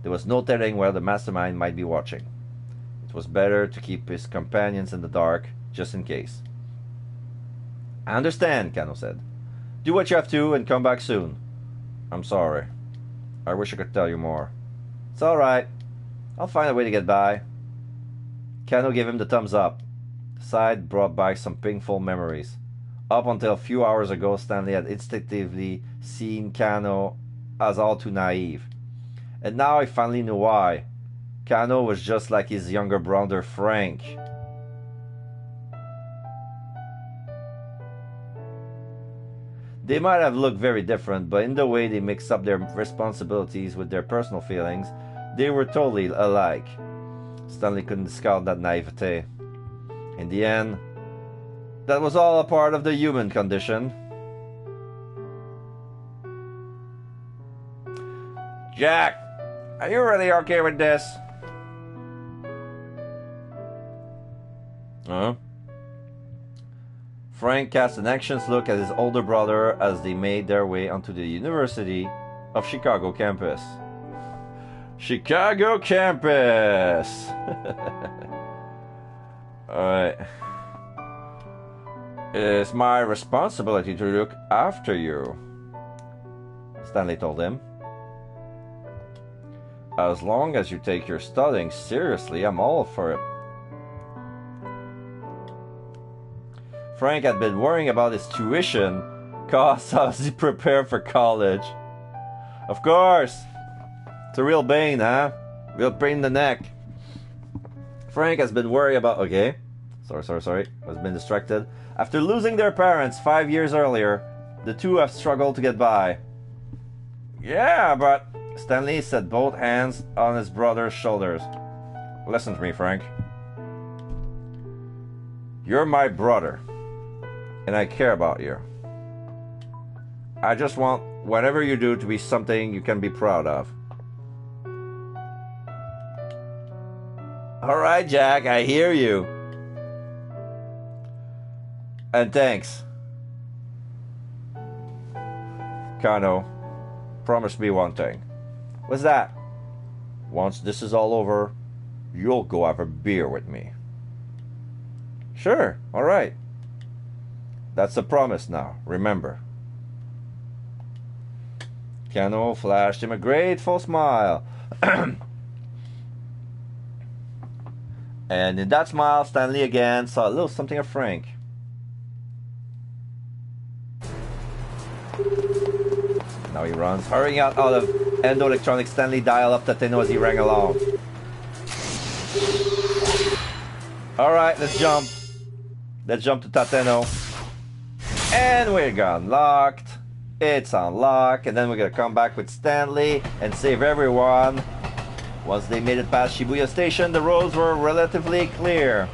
There was no telling where the mastermind might be watching. It was better to keep his companions in the dark, just in case. "I understand," Kano said. "Do what you have to and come back soon." "I'm sorry. I wish I could tell you more." "It's alright. I'll find a way to get by." Kano gave him the thumbs up. The sight brought back some painful memories. Up until a few hours ago, Stanley had instinctively seen Kano as all too naive. And now he finally knew why. Kano was just like his younger brother Frank. They might have looked very different, but in the way they mixed up their responsibilities with their personal feelings, they were totally alike. Stanley couldn't discount that naivete. In the end, that was all a part of the human condition. "Jack, are you really okay with this?" Huh? Frank cast an anxious look at his older brother as they made their way onto the University of Chicago campus. Chicago campus! Alright. "It's my responsibility to look after you," Stanley told him. "As long as you take your studying seriously, I'm all for it." Frank had been worrying about his tuition costs as he prepared for college. "Of course! It's a real bane, huh? Real pain in the neck." Frank has been worried about... Okay. Sorry. Has been distracted. After losing their parents 5 years earlier, the two have struggled to get by. "Yeah, but..." Stanley set both hands on his brother's shoulders. "Listen to me, Frank. You're my brother, and I care about you. I just want whatever you do to be something you can be proud of." "Alright, Jack, I hear you. And thanks. Kano, promise me one thing." "What's that?" "Once this is all over, you'll go have a beer with me." "Sure, alright." "That's a promise now, remember." Kano flashed him a grateful smile. And in that smile, Stanley again saw a little something of Frank. Now he runs, hurrying out of Endo Electronics. Stanley dialed up Tateno as he rang along. Alright, let's jump. Let's jump to Tateno. And we're gone. Locked. It's unlocked. And then we're gonna come back with Stanley and save everyone. Once they made it past Shibuya Station, the roads were relatively clear.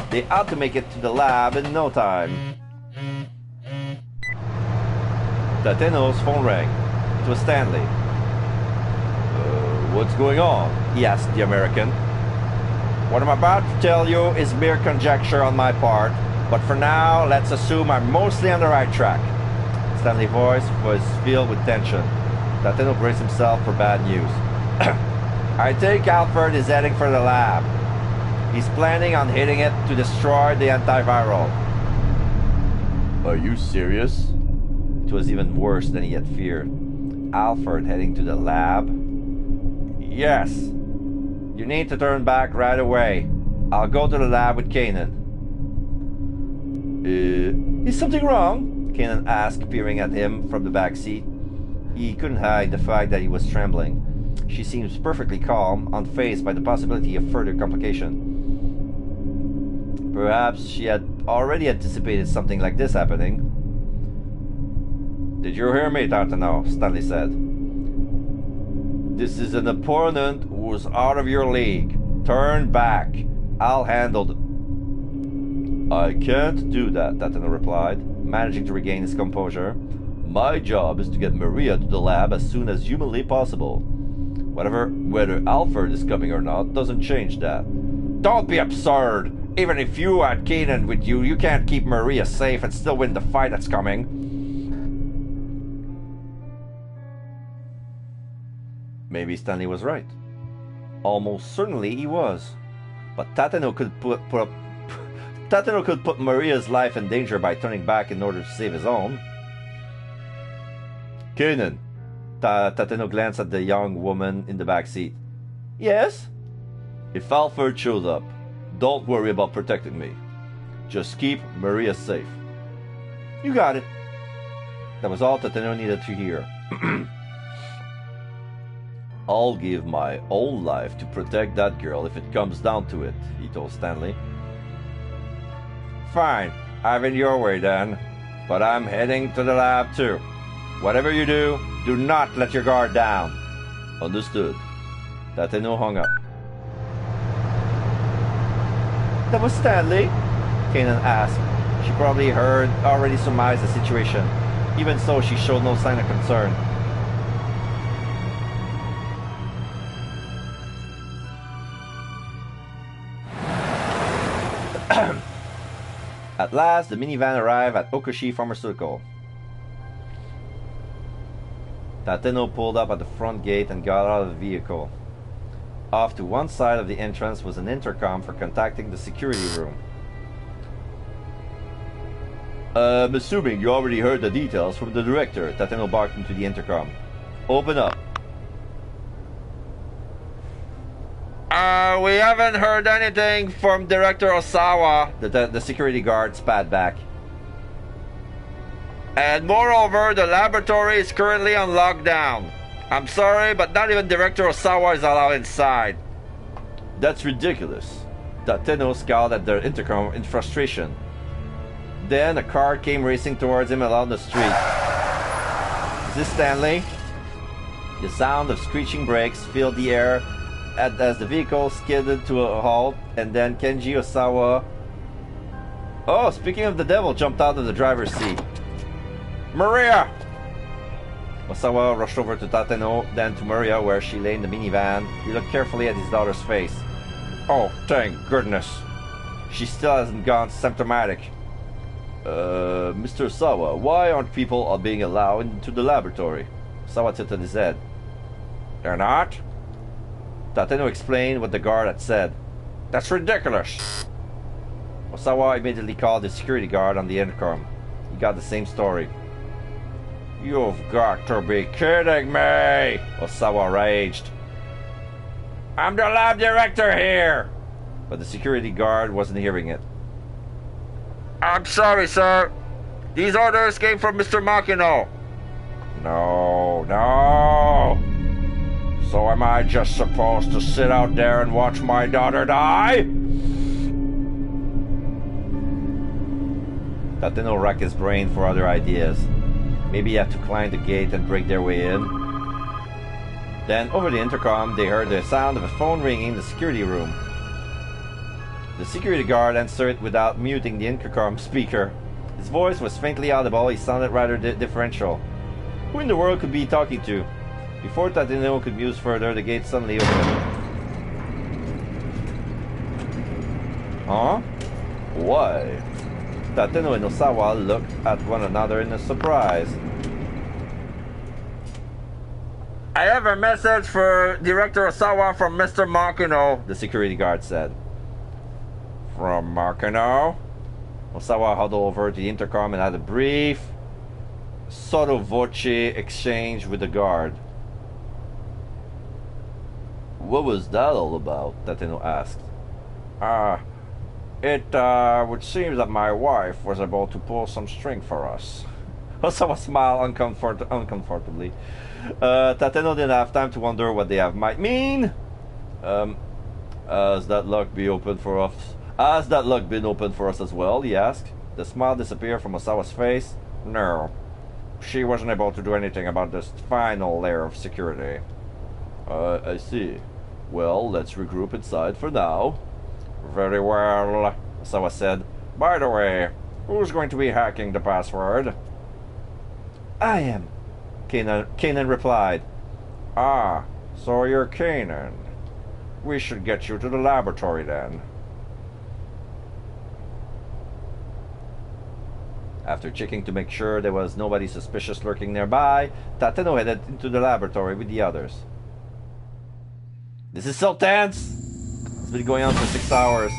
They ought to make it to the lab in no time. Tateno's phone rang. It was Stanley. What's going on? He asked the American. What I'm about to tell you is mere conjecture on my part, but for now, let's assume I'm mostly on the right track. Stanley's voice was filled with tension. Tateno braced himself for bad news. I think Alfred is heading for the lab. He's planning on hitting it to destroy the antiviral. Are you serious? It was even worse than he had feared. Alfred heading to the lab? Yes. You need to turn back right away. I'll go to the lab with Kanan. Is something wrong? Kanan asked, peering at him from the back seat. He couldn't hide the fact that he was trembling. She seems perfectly calm, unfazed by the possibility of further complication. Perhaps she had already anticipated something like this happening. Did you hear me, Tateno? Stanley said. This is an opponent who's out of your league. Turn back. I'll handle it. I can't do that, Tateno replied, managing to regain his composure. My job is to get Maria to the lab as soon as humanly possible. Whether Alfred is coming or not doesn't change that. Don't be absurd! Even if you had Kanan with you, you can't keep Maria safe and still win the fight that's coming. Maybe Stanley was right. Almost certainly he was. But Tateno could put Maria's life in danger by turning back in order to save his own. Kanan. Tateno glanced at the young woman in the back seat. Yes? If Alfred shows up, don't worry about protecting me. Just keep Maria safe. You got it. That was all Tateno needed to hear. I'll give my own life to protect that girl if it comes down to it, he told Stanley. Fine, have it your way then. But I'm heading to the lab too. Whatever you do not let your guard down. Understood. Tateno hung up. That was Stanley? Kanan asked. She probably already surmised the situation. Even so, she showed no sign of concern. At last, the minivan arrived at Okushi Pharmaceutical. Tateno pulled up at the front gate and got out of the vehicle. Off to one side of the entrance was an intercom for contacting the security room. I'm assuming you already heard the details from the director, Tateno barked into the intercom. Open up. We haven't heard anything from Director Osawa, The security guard spat back. and moreover, the laboratory is currently on lockdown. I'm sorry, but not even Director Osawa is allowed inside. That's ridiculous. Tateno scowled at the intercom in frustration. Then a car came racing towards him along the street. Is this Stanley? The sound of screeching brakes filled the air as the vehicle skidded to a halt, and then Kenji Osawa... Oh, speaking of the devil, jumped out of the driver's seat. Maria! Osawa rushed over to Tateno, then to Maria, where she lay in the minivan. He looked carefully at his daughter's face. Oh, thank goodness. She still hasn't gone symptomatic. Mr. Osawa, why aren't people being allowed into the laboratory? Osawa tilted his head. They're not? Tateno explained what the guard had said. That's ridiculous. Osawa immediately called the security guard on the intercom. He got the same story. You've got to be kidding me! Osawa raged. I'm the lab director here! But the security guard wasn't hearing it. I'm sorry, sir. These orders came from Mr. Makino. No. So am I just supposed to sit out there and watch my daughter die? Tateno racked his brain for other ideas. Maybe he had to climb the gate and break their way in. Then, over the intercom, they heard the sound of a phone ringing in the security room. The security guard answered it without muting the intercom speaker. His voice was faintly audible. He sounded rather differential. Who in the world could be talking to? Before Tateno could muse further, the gate suddenly opened. Huh? Why? Tateno and Osawa looked at one another in surprise. I have a message for Director Osawa from Mr. Makino, The security guard said. From Makino? Osawa huddled over to the intercom and had a brief, sotto voce exchange with the guard. What was that all about? Tateno asked. It would seem that my wife was about to pull some string for us. Osawa smiled uncomfortably. Tateno didn't have time to wonder what they might mean. Has that luck been open for us? Has that luck been open for us as well? He asked. The smile disappeared from Osawa's face. No. She wasn't able to do anything about this final layer of security. I see. Well, let's regroup inside for now. Very well, Osawa said. By the way, who's going to be hacking the password? I am, Kanan replied. Ah, so you're Kanan. We should get you to the laboratory then. After checking to make sure there was nobody suspicious lurking nearby, Tateno headed into the laboratory with the others. This is so tense! It's been going on for 6 hours.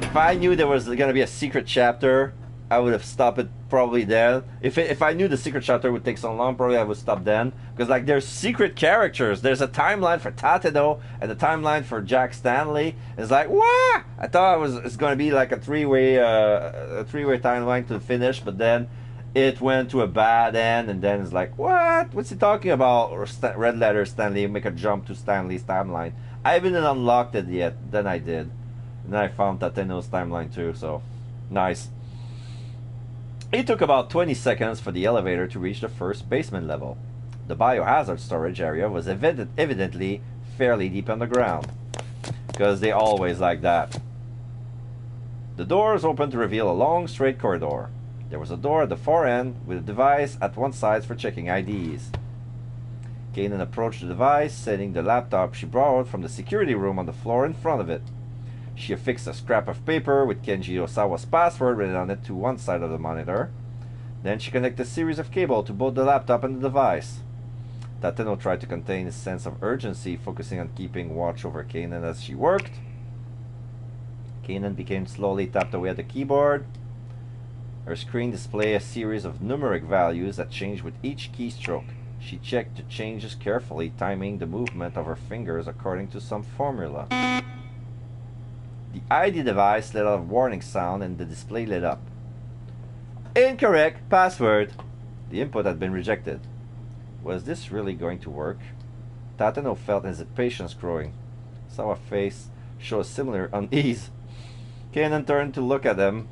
If I knew there was gonna be a secret chapter, I would have stopped it probably then. If I knew the secret chapter would take so long, probably I would stop then. Because like there's secret characters. There's a timeline for Tateno and a timeline for Jack Stanley. It's like what? I thought it's gonna be like a three-way timeline to finish, but then it went to a bad end, and then it's like what? What's he talking about? Or red letter Stanley make a jump to Stanley's timeline. I haven't unlocked it yet. Then I did, and then I found Tateno's timeline too. So nice. It took about 20 seconds for the elevator to reach the first basement level. The biohazard storage area was evidently fairly deep underground, because they always like that. The doors opened to reveal a long straight corridor. There was a door at the far end with a device at one side for checking IDs. Kanan approached the device, setting the laptop she borrowed from the security room on the floor in front of it. She affixed a scrap of paper with Kenji Osawa's password written on it to one side of the monitor. Then she connected a series of cables to both the laptop and the device. Tateno tried to contain his sense of urgency, focusing on keeping watch over Kanan as she worked. Kanan became slowly tapped away at the keyboard. Her screen displayed a series of numeric values that changed with each keystroke. She checked the changes carefully, timing the movement of her fingers according to some formula. The ID device let out a warning sound and the display lit up. Incorrect password. The input had been rejected. Was this really going to work? Tateno felt his impatience growing. Osawa's face showed similar unease. Kanan turned to look at him.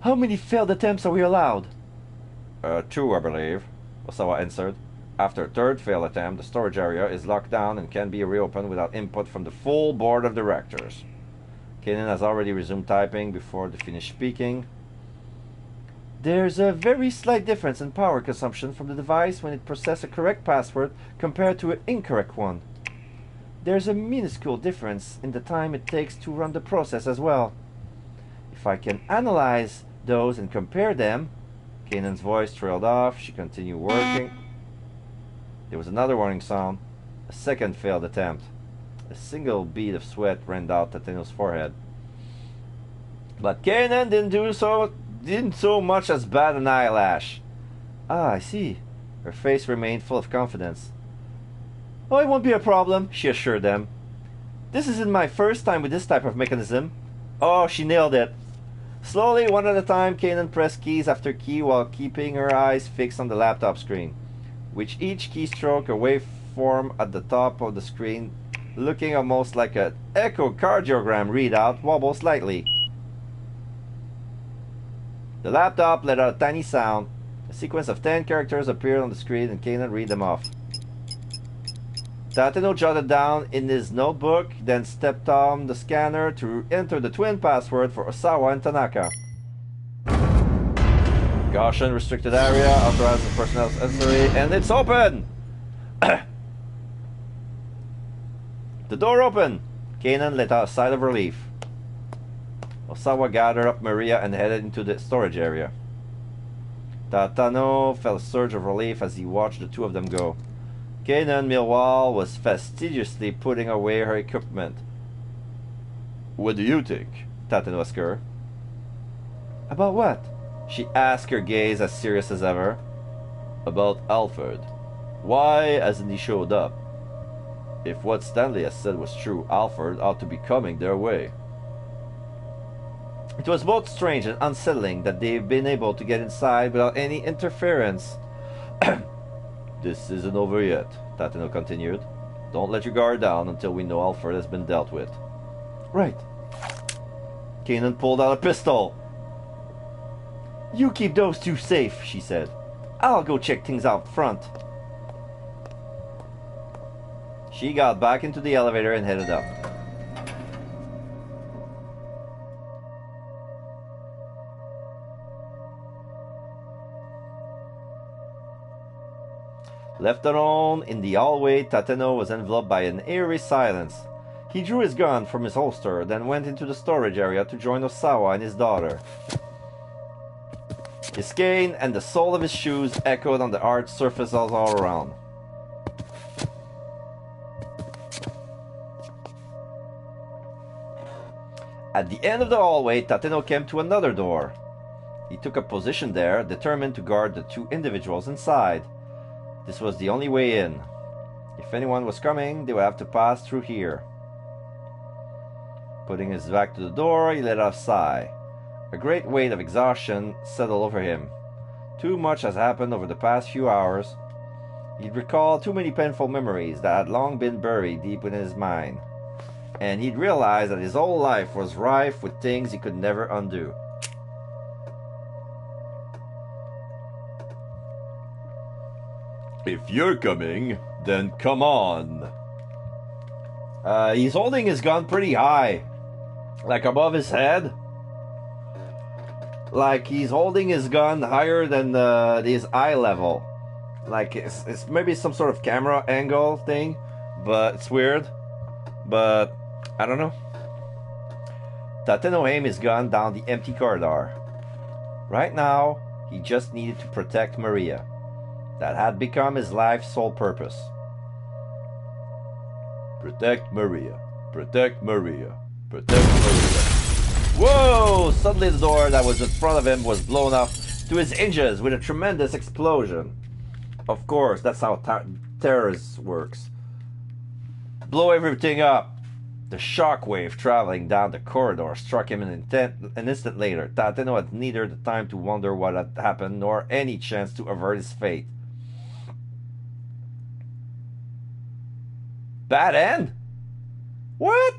How many failed attempts are we allowed? 2, I believe, Osawa answered. After a third failed attempt, the storage area is locked down and can be reopened without input from the full board of directors. Kanan has already resumed typing before they finished speaking. There's a very slight difference in power consumption from the device when it processes a correct password compared to an incorrect one. There's a minuscule difference in the time it takes to run the process as well. If I can analyze those and compare them... Kanan's voice trailed off. She continued working. There was another warning sound. A second failed attempt. A single bead of sweat ran down Tateno's forehead. But Kanan didn't so much as bat an eyelash. Ah, I see. Her face remained full of confidence. Oh, it won't be a problem, she assured them. This isn't my first time with this type of mechanism. Oh, she nailed it. Slowly, one at a time, Kanan pressed keys after key while keeping her eyes fixed on the laptop screen. With each keystroke, a waveform at the top of the screen, looking almost like an echocardiogram readout, wobbled slightly. The laptop let out a tiny sound. A sequence of 10 characters appeared on the screen and Kanan read them off. Tateno jotted down in his notebook, then stepped on the scanner to enter the twin password for Osawa and Tanaka. Gaussian restricted area, authorized personnel necessary, and it's open! The door opened. Kanan let out a sigh of relief. Osawa gathered up Maria and headed into the storage area. Tatano felt a surge of relief as he watched the two of them go. Kanan, meanwhile, was fastidiously putting away her equipment. What do you think? Tatano asked her. About what? She asked, her gaze as serious as ever. About Alfred. Why hasn't he showed up? If what Stanley has said was true, Alfred ought to be coming their way. It was both strange and unsettling that they've been able to get inside without any interference. This isn't over yet, Tatano continued. Don't let your guard down until we know Alfred has been dealt with. Right. Kanan pulled out a pistol. You keep those two safe, she said. I'll go check things out front. She got back into the elevator and headed up. Left alone in the hallway, Tateno was enveloped by an eerie silence. He drew his gun from his holster, then went into the storage area to join Osawa and his daughter. His cane and the sole of his shoes echoed on the hard surface all around. At the end of the hallway, Tateno came to another door. He took a position there, determined to guard the two individuals inside. This was the only way in. If anyone was coming, they would have to pass through here. Putting his back to the door, he let out a sigh. A great weight of exhaustion settled over him. Too much has happened over the past few hours. He'd recalled too many painful memories that had long been buried deep within his mind. And he'd realized that his whole life was rife with things he could never undo. If you're coming, then come on. He's holding his gun pretty high. Like above his head. Like he's holding his gun higher than his eye level. Like it's maybe some sort of camera angle thing. But it's weird. But I don't know. Tateno aimed his gun down the empty corridor. Right now, he just needed to protect Maria. That had become his life's sole purpose. Protect Maria. Protect Maria. Protect Maria. Whoa! Suddenly the door that was in front of him was blown up to his hinges with a tremendous explosion. Of course, that's how terrorists works. Blow everything up. The shockwave traveling down the corridor struck him an instant later. Tateno had neither the time to wonder what had happened nor any chance to avert his fate. Bad end? What?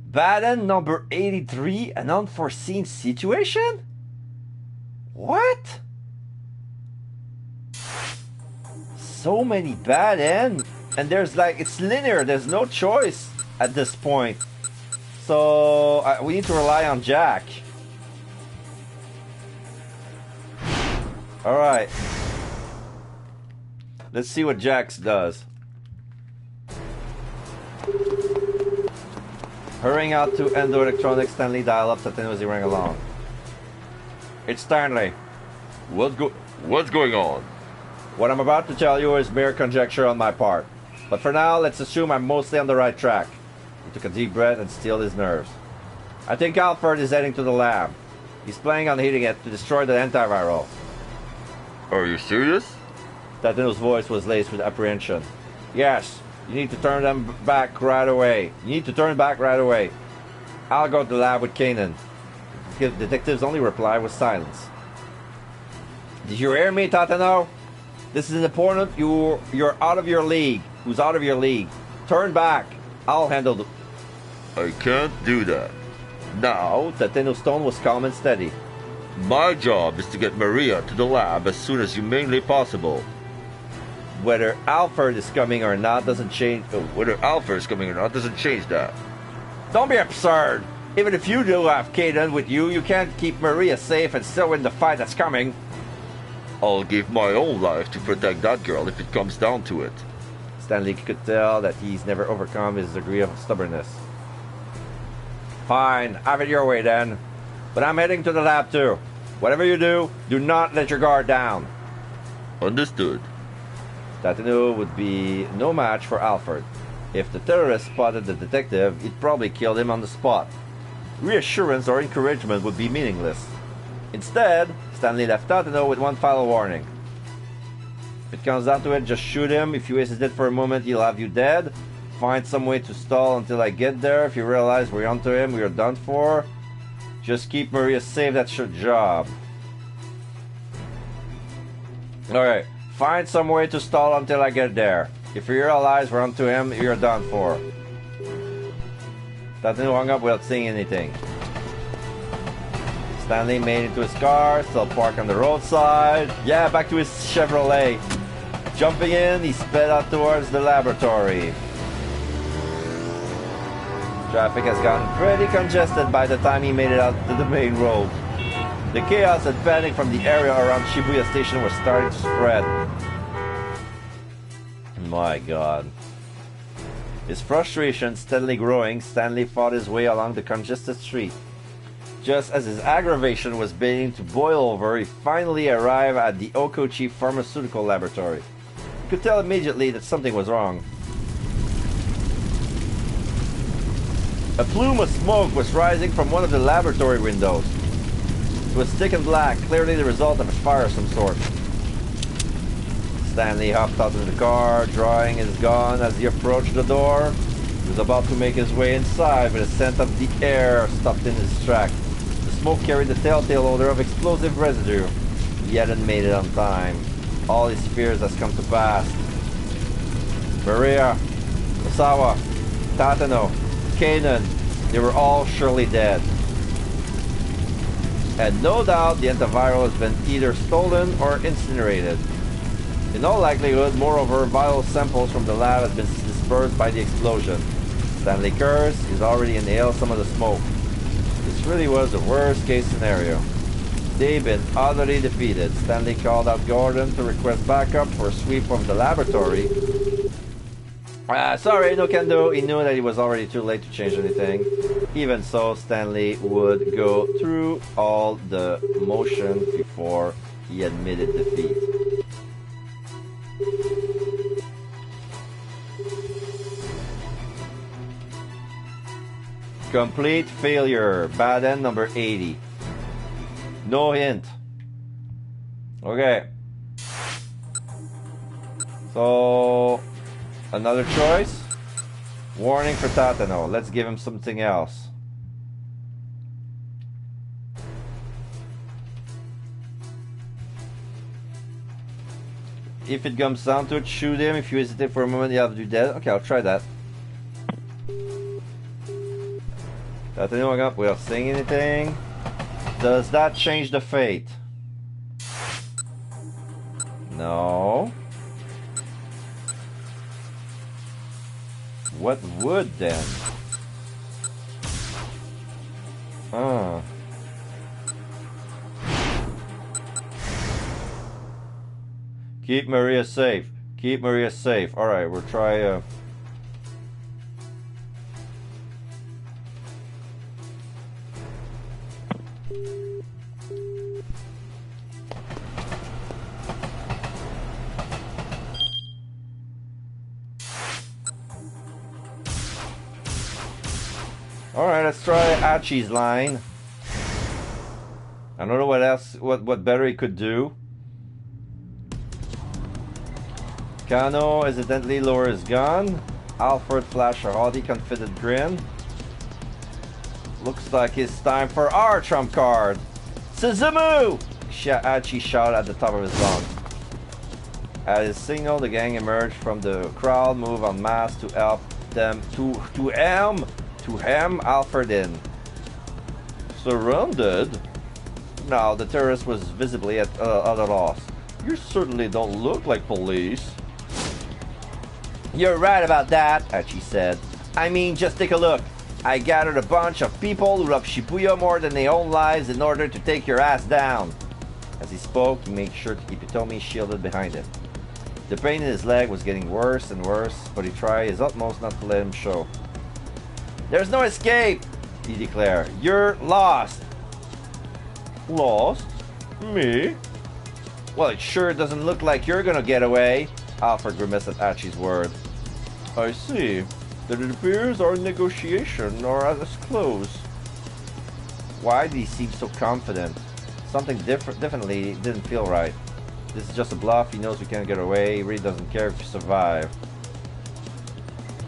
Bad end number 83, an unforeseen situation? What? So many bad ends, and there's like, it's linear, there's no choice at this point. So we need to rely on Jack. Alright. Let's see what Jax does. Hurrying out to Endo Electronics, Stanley dialed up Tateno as he rang along. It's Stanley. What's going on? What I'm about to tell you is mere conjecture on my part. But for now, let's assume I'm mostly on the right track. He took a deep breath and stilled his nerves. I think Alfred is heading to the lab. He's planning on hitting it to destroy the antiviral. Are you serious? Tateno's voice was laced with apprehension. Yes. You need to turn them back right away. I'll go to the lab with Kanan. The detective's only reply was silence. Did you hear me, Tateno? This is important. You're out of your league. Who's out of your league? Turn back. I'll handle the... I can't do that. Now, Tateno's tone was calm and steady. My job is to get Maria to the lab as soon as humanly possible. Whether Alfred is coming or not doesn't change... Whether Alfred is coming or not doesn't change that. Don't be absurd. Even if you do have Caden with you, you can't keep Maria safe and still win the fight that's coming. I'll give my own life to protect that girl if it comes down to it. Stanley could tell that he's never overcome his degree of stubbornness. Fine, have it your way then. But I'm heading to the lab too. Whatever you do, do not let your guard down. Understood. Tatino would be no match for Alfred. If the terrorist spotted the detective, he'd probably kill him on the spot. Reassurance or encouragement would be meaningless. Instead, Stanley left Tatino with one final warning. If it comes down to it, just shoot him. If you hesitate for a moment, he'll have you dead. Find some way to stall until I get there. If you realize we're onto him, we are done for. Just keep Maria safe, that's your job. Alright, find some way to stall until I get there. If you realize we're onto him, you're done for. Tatino hung up without saying anything. Stanley made it to his car, still parked on the roadside. Yeah, back to his Chevrolet. Jumping in, he sped out towards the laboratory. Traffic has gotten pretty congested by the time he made it out to the main road. The chaos and panic from the area around Shibuya station was starting to spread. My God. His frustration steadily growing, Stanley fought his way along the congested street. Just as his aggravation was beginning to boil over, he finally arrived at the Okochi Pharmaceutical Laboratory. He could tell immediately that something was wrong. A plume of smoke was rising from one of the laboratory windows. It was thick and black, clearly the result of a fire of some sort. Stanley hopped out of the car, drawing his gun as he approached the door. He was about to make his way inside, but a scent of the air stopped in his track. The smoke carried the telltale odor of explosive residue. He hadn't made it on time. All his fears has come to pass. Maria, Osawa, Tatano, Kanan, they were all surely dead. And no doubt the antiviral has been either stolen or incinerated. In all likelihood, moreover, vital samples from the lab have been dispersed by the explosion. Stanley cursed, he's already inhaled some of the smoke. This really was the worst case scenario. They've been utterly defeated. Stanley called out Gordon to request backup for a sweep of the laboratory. Sorry, no can do. He knew that it was already too late to change anything. Even so, Stanley would go through all the motion before he admitted defeat. Complete failure. Bad end number 80. No hint. Okay. So, another choice. Warning for Tatano. Let's give him something else. If it comes down to it, shoot him. If you hesitate for a moment, you have to do that. Okay, I'll try that. Tatano hung up without saying anything. Does that change the fate? No. What would then? Keep Maria safe. Keep Maria safe. Alright, we'll try Alright, let's try Achi's line. I don't know what else, what better he could do. Kano hesitantly lowers his gun. Alfred flashed a haughty, confident grin. Looks like it's time for our trump card. Suzumu! Achi shouted at the top of his lungs. At his signal, the gang emerged from the crowd, moved en masse to help them to hem Alfred in. Surrounded? Now, the terrorist was visibly at a loss. You certainly don't look like police. You're right about that, Achi said. I mean, just take a look. I gathered a bunch of people who love Shibuya more than their own lives in order to take your ass down. As he spoke, he made sure to keep Hitomi shielded behind him. The pain in his leg was getting worse and worse, but he tried his utmost not to let him show. There's no escape, he declared. You're lost. Lost? Me? Well, it sure doesn't look like you're gonna get away. Alfred grimaced at Archie's word. I see. Then it appears our negotiation are as close. Why did he seem so confident? Something definitely didn't feel right. This is just a bluff. He knows we can't get away. He really doesn't care if you survive.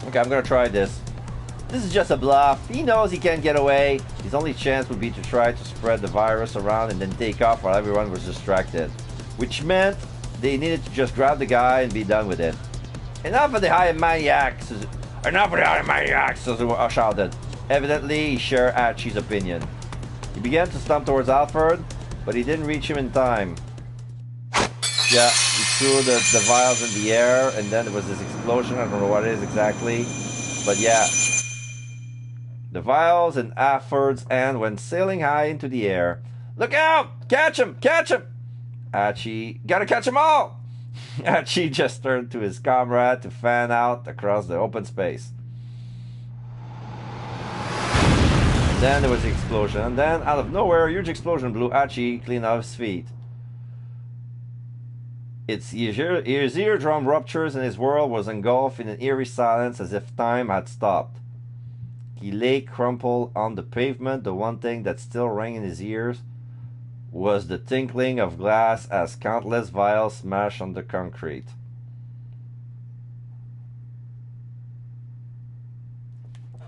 Okay, I'm gonna try this. This is just a bluff. He knows he can't get away. His only chance would be to try to spread the virus around and then take off while everyone was distracted. Which meant they needed to just grab the guy and be done with it. Enough of the high maniacs! Enough of the high maniacs! Suzuha shouted. Evidently, he shared Archie's opinion. He began to stomp towards Alfred, but he didn't reach him in time. Yeah, he threw the vials in the air, and then there was this explosion. I don't know what it is exactly, but yeah. The vials in Alfred's hand went sailing high into the air. Look out! Catch him! Catch him! Archie, gotta catch them all! Archie just turned to his comrade to fan out across the open space. Then there was the explosion, and then out of nowhere, a huge explosion blew Archie clean off his feet. His eardrum ruptures and his world was engulfed in an eerie silence as if time had stopped. He lay crumpled on the pavement. The one thing that still rang in his ears was the tinkling of glass as countless vials smashed on the concrete.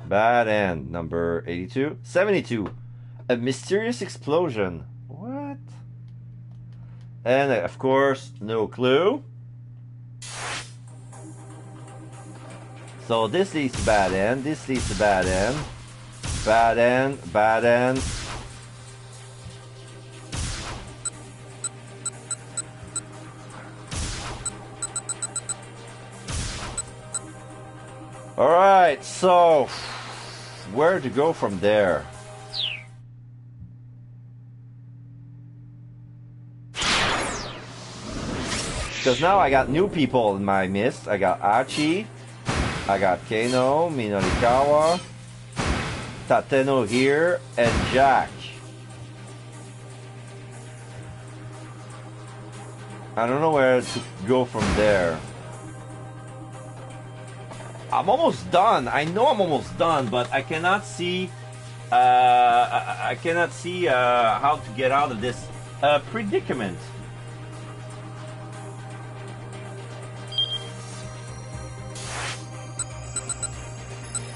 Bad end, number 82. 72. A mysterious explosion. What? And of course, no clue. So this leads to bad end, this leads to bad end. Bad end, bad end. Alright, so where to go from there? Because now I got new people in my midst. I got Archie, I got Kano, Minorikawa, Tateno here, and Jack. I don't know where to go from there. I'm almost done. I know I'm almost done, but I cannot see. I cannot see how to get out of this predicament.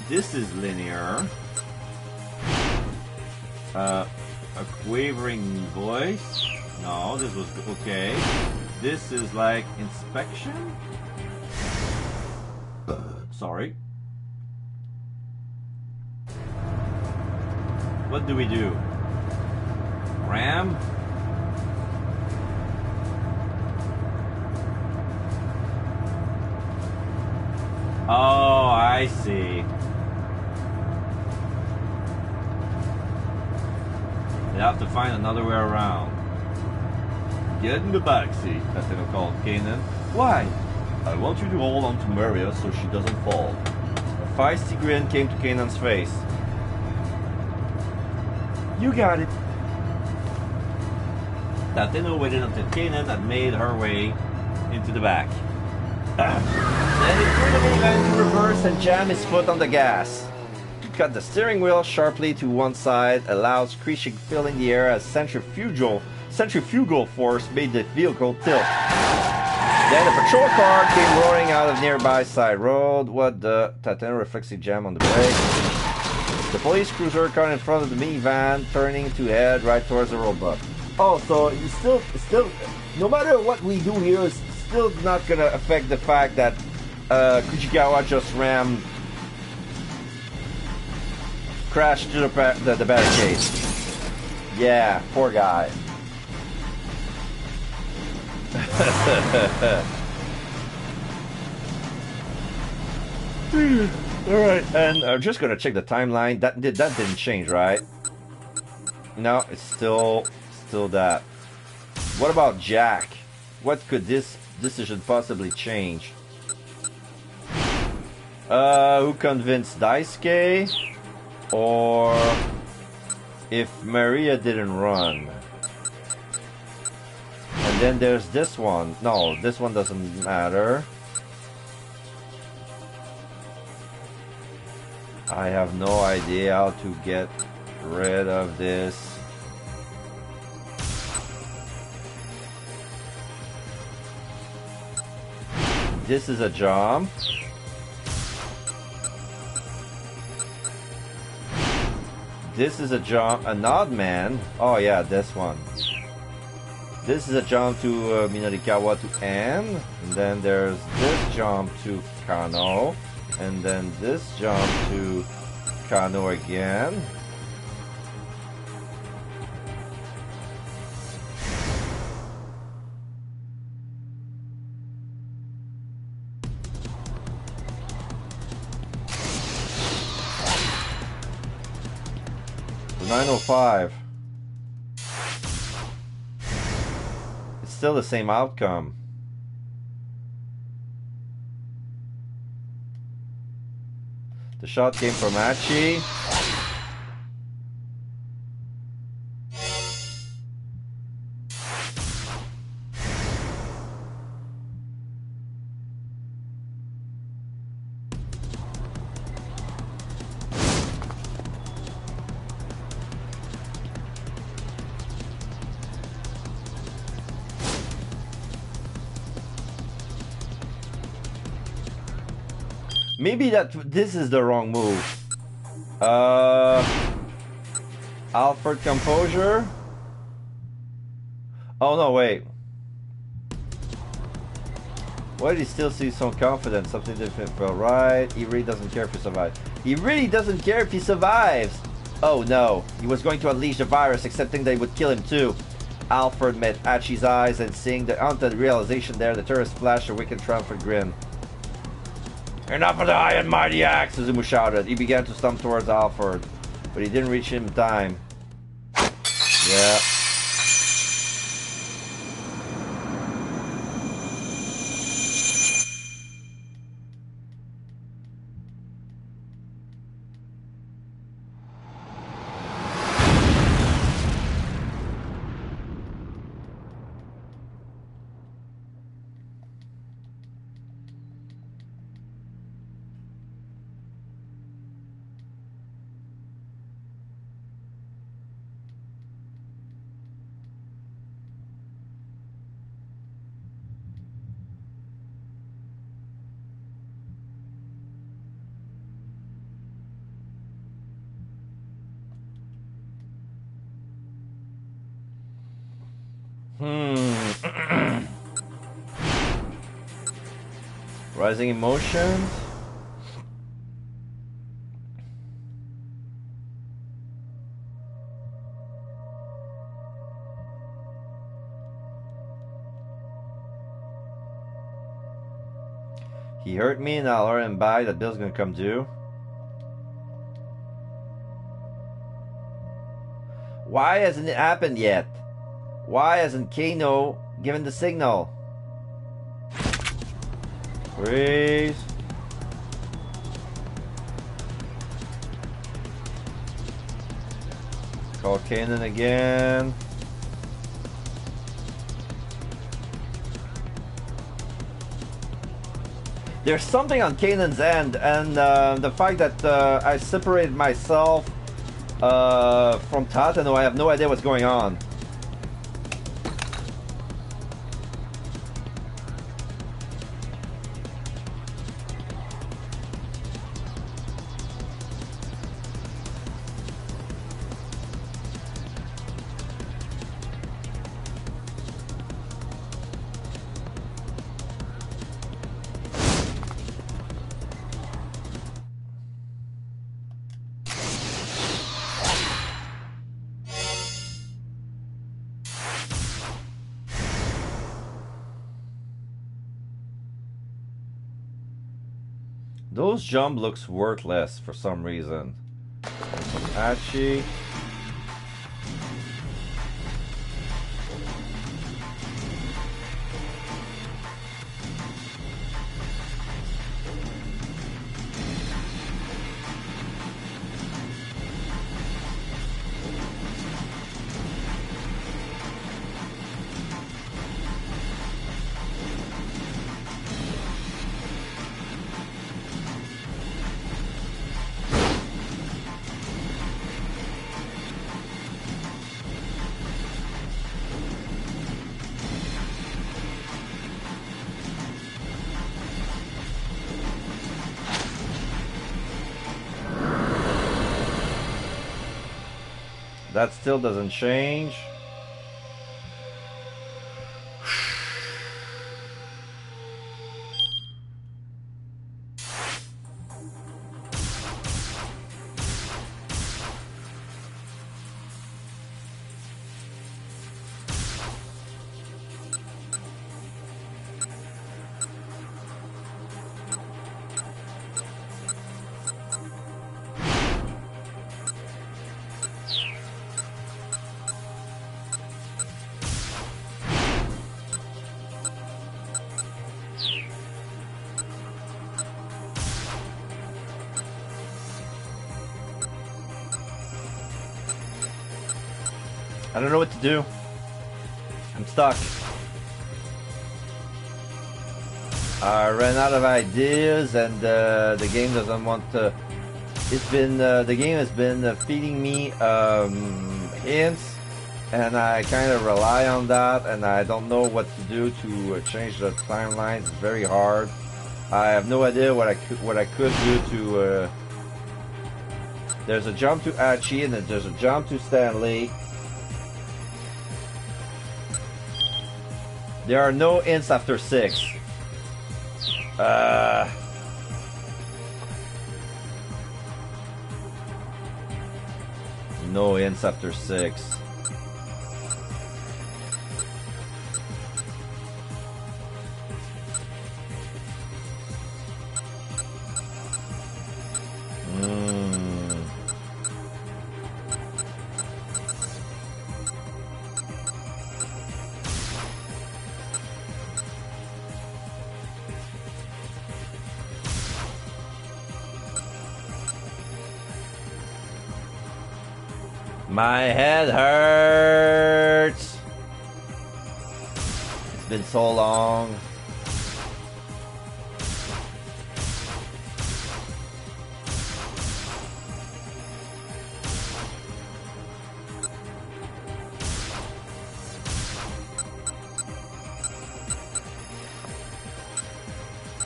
This is linear. A quavering voice. No, this was okay. This is like inspection. Sorry. What do we do? Ram? Oh, I see. You have to find another way around. Get in the backseat, Tateno called Kanan. Why? I want you to hold on to Maria so she doesn't fall. A feisty grin came to Kanan's face. You got it. Tateno waited until Kanan had made her way into the back. Then he threw the minivan into reverse and jammed his foot on the gas. He cut the steering wheel sharply to one side, a loud screeching filling the air as centrifugal force made the vehicle tilt. Then a patrol car came roaring out of nearby side road. What the? Tateno reflexively jammed on the brake. The police cruiser car in front of the minivan, turning to head right towards the roadblock. Oh, so you still, no matter what we do here, it's still not gonna affect the fact that Kujigawa just crashed to the barricade. Yeah, poor guy. Alright, and I'm just gonna check the timeline. That didn't change, right? No, it's still that. What about Jack? What could this decision possibly change? Who convinced Daisuke? Or if Maria didn't run? And then there's this one. No, this one doesn't matter. I have no idea how to get rid of this. This is a jump. This is a jump, an odd man. Oh yeah, this one. This is a jump to Minorikawa to N. And then there's this jump to Kano. And then this jump to Kano again. The 905. It's still the same outcome. The shot came from Achi. Maybe this is the wrong move. Alfred Composure. Oh no, wait. Why did he still see some confidence? Something different felt right. He really doesn't care if he survives. He really doesn't care if he survives. Oh no. He was going to unleash the virus, accepting they would kill him too. Alfred met Achi's eyes and seeing the haunted realization there, the tourist flashed a wicked triumphant grin. Enough of the high and mighty axe, Suzumu shouted. He began to stump towards Alfred, but he didn't reach him in time. Yeah. Rising emotions. He hurt me and I'll hurt him back. That bill's gonna come due. Why hasn't it happened yet? Why hasn't Kano given the signal? Freeze. Call Kanan again. There's something on Kanan's end, and the fact that I separated myself from Tateno, I have no idea what's going on. Those jump looks worthless for some reason. Achi. That still doesn't change. I don't know what to do. I'm stuck. I ran out of ideas, and the game doesn't want to. It's been the game has been feeding me hints, and I kind of rely on that, and I don't know what to do to change the timelines. It's very hard. I have no idea what I could do to. There's a jump to Achi, and then there's a jump to Stanley. There are no hints after 6. No hints after 6. My head hurts. It's been so long.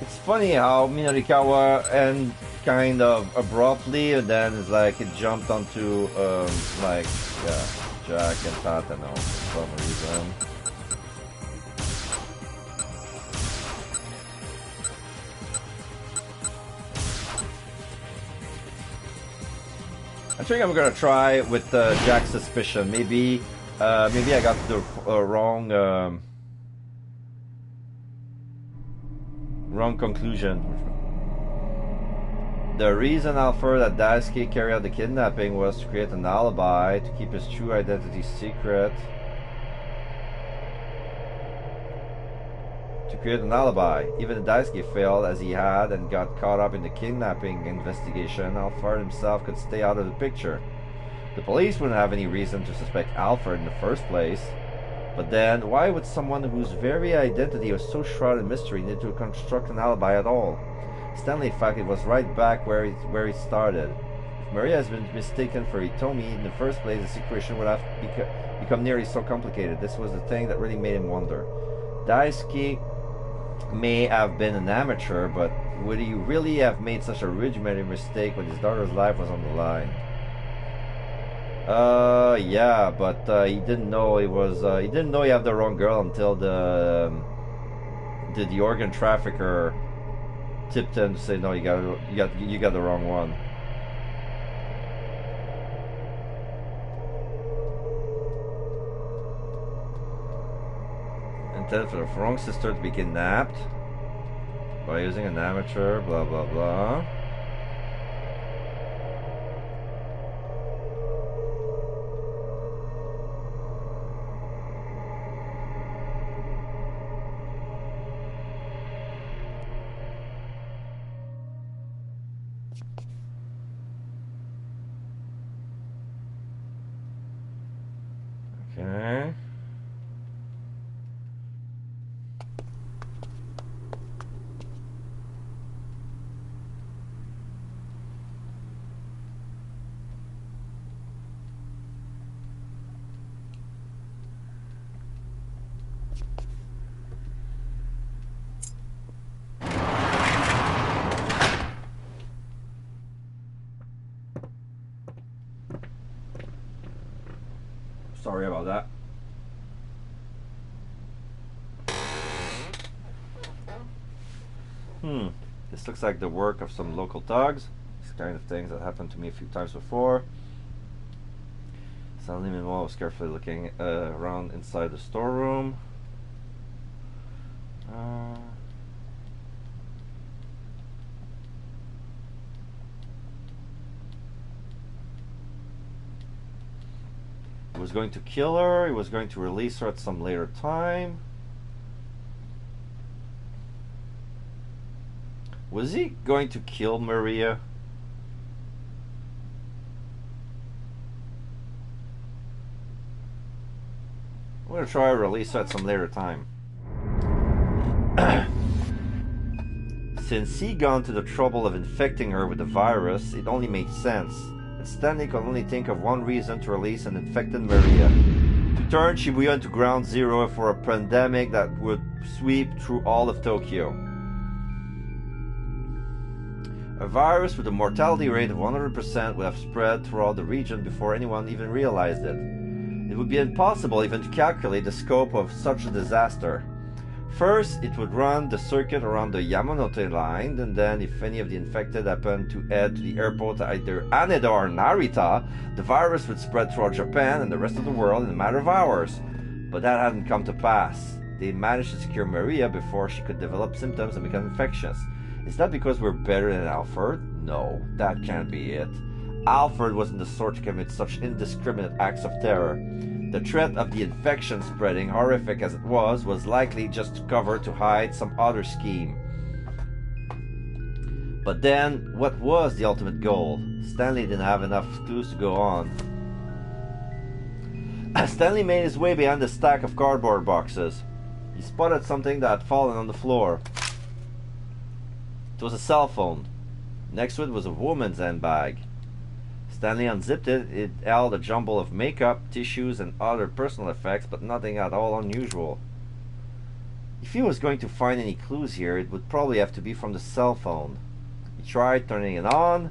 It's funny how Minorikawa and kind of abruptly, and then it's like it jumped onto like Jack and Tatano for some reason. I think I'm gonna try with Jack's suspicion. Maybe I got the wrong conclusion. The reason Alfred that Daisuke carried out the kidnapping was to create an alibi, to keep his true identity secret. To create an alibi. Even if Daisuke failed as he had and got caught up in the kidnapping investigation, Alfred himself could stay out of the picture. The police wouldn't have any reason to suspect Alfred in the first place. But then, why would someone whose very identity was so shrouded in mystery need to construct an alibi at all? Stanley, in fact, it was right back where he started. If Maria has been mistaken for Hitomi in the first place, the situation would have become nearly so complicated. This was the thing that really made him wonder. Daisuke may have been an amateur, but would he really have made such a rudimentary mistake when his daughter's life was on the line? Yeah, but he didn't know he was. He didn't know he had the wrong girl until the organ trafficker tipped him to say, no, you got the wrong one. Intended for the wrong sister to be kidnapped. By using an amateur, blah blah blah. Okay. Sorry about that. This looks like the work of some local thugs. These kind of things that happened to me a few times before. Suddenly Manuel was carefully looking around inside the storeroom. He was going to kill her, he was going to release her at some later time. Was he going to kill Maria? I'm going to try to release her at some later time. Since he gone to the trouble of infecting her with the virus, it only made sense. Stanley could only think of one reason to release an infected Maria. To turn Shibuya into ground zero for a pandemic that would sweep through all of Tokyo. A virus with a mortality rate of 100% would have spread throughout the region before anyone even realized it. It would be impossible even to calculate the scope of such a disaster. First, it would run the circuit around the Yamanote line, and then if any of the infected happened to head to the airport at either Haneda or Narita, the virus would spread throughout Japan and the rest of the world in a matter of hours. But that hadn't come to pass. They managed to secure Maria before she could develop symptoms and become infectious. Is that because we're better than Alfred? No, that can't be it. Alfred wasn't the sort to commit such indiscriminate acts of terror. The threat of the infection spreading, horrific as it was likely just cover to hide some other scheme. But then, what was the ultimate goal? Stanley didn't have enough clues to go on. As Stanley made his way behind the stack of cardboard boxes, he spotted something that had fallen on the floor. It was a cell phone. Next to it was a woman's handbag. Stanley unzipped it. It held a jumble of makeup, tissues, and other personal effects, but nothing at all unusual. If he was going to find any clues here, it would probably have to be from the cell phone. He tried turning it on.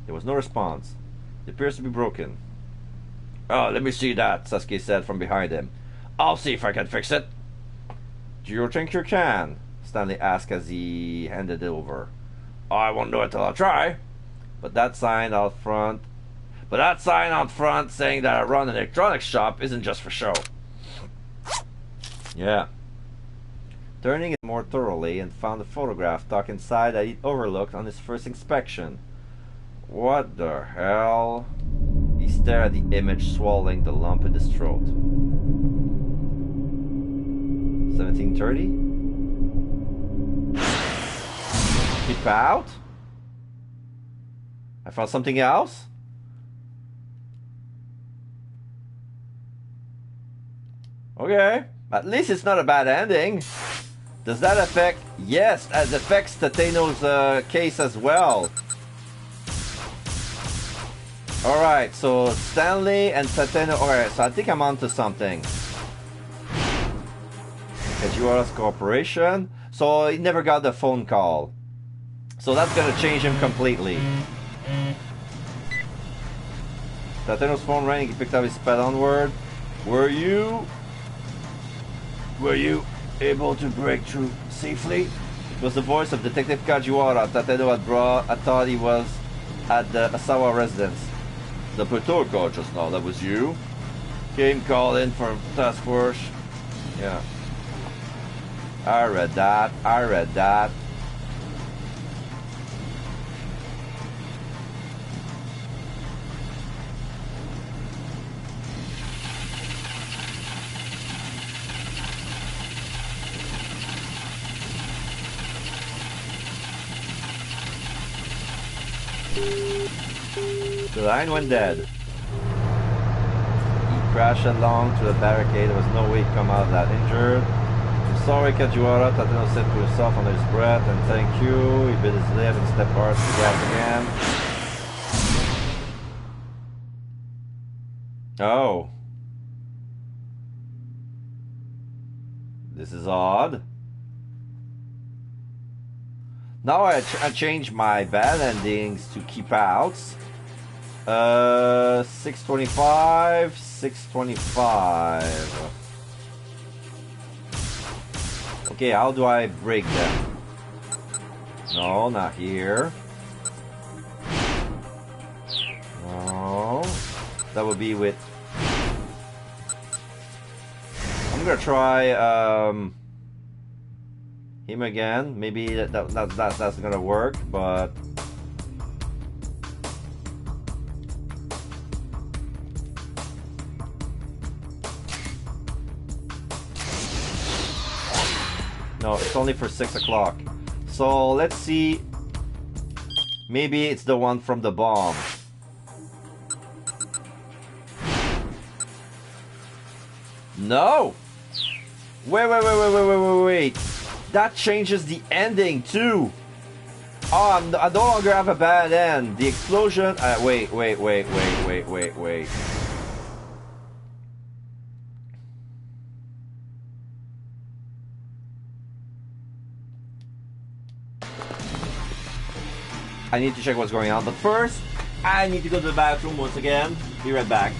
There was no response. It appears to be broken. "Oh, let me see that," Sasuke said from behind him. "I'll see if I can fix it." "Do you think you can?" Stanley asked as he handed it over. "I won't know it till I try." But that sign out front saying that I run an electronics shop isn't just for show. Yeah. Turning it more thoroughly and found a photograph tucked inside that he'd overlooked on his first inspection. What the hell? He stared at the image, swallowing the lump in his throat. 1730? Keep out? I found something else? Okay. At least it's not a bad ending. Does that affect? Yes, it affects Tateno's case as well. Alright, so Stanley and Tateno. Alright, so I think I'm onto something. Kajiwara's cooperation. So he never got the phone call. So that's gonna change him completely. Tateno's phone rang, he picked up his pad onward. Were you able to break through safely? It was the voice of Detective Kajiwara. Tateno had thought he was at the Asawa residence. The patrol car just now, that was you? Came call in from task force. Yeah. I read that. The line went dead. He crashed headlong to the barricade. There was no way he'd come out of that injured. I'm sorry, Kajiwara, Tateno said to himself under his breath, and thank you. He bit his lip and stepped hard to the gas again. Oh. This is odd. Now I change my bad endings to keep outs. 625, 625. Okay, how do I break them? No, not here. No. That would be with... I'm gonna try him again. Maybe that's gonna work, but... No, it's only for 6 o'clock. So let's see. Maybe it's the one from the bomb. No! Wait. That changes the ending too. Oh, I no longer have a bad end. The explosion. Wait. I need to check what's going on, but first, I need to go to the bathroom once again. Be right back.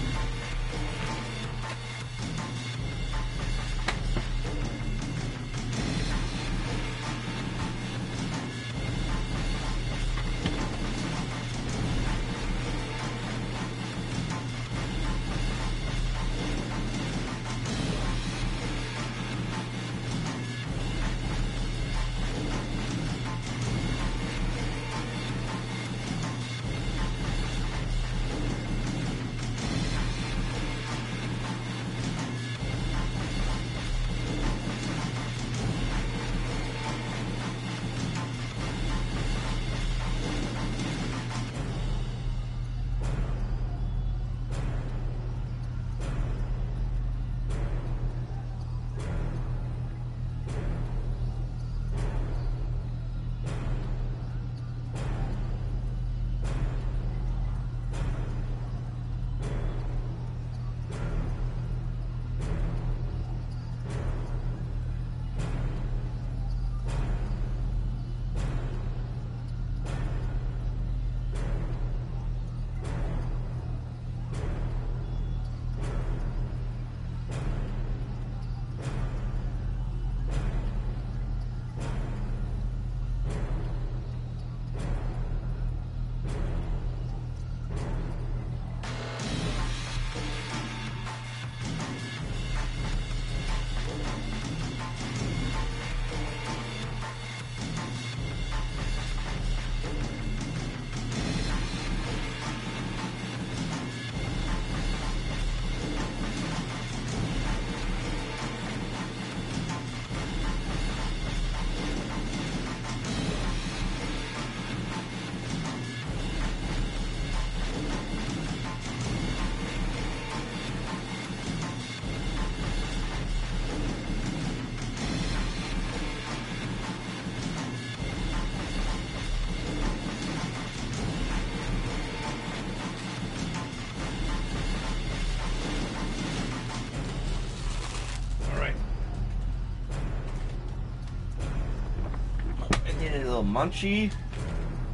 Munchie.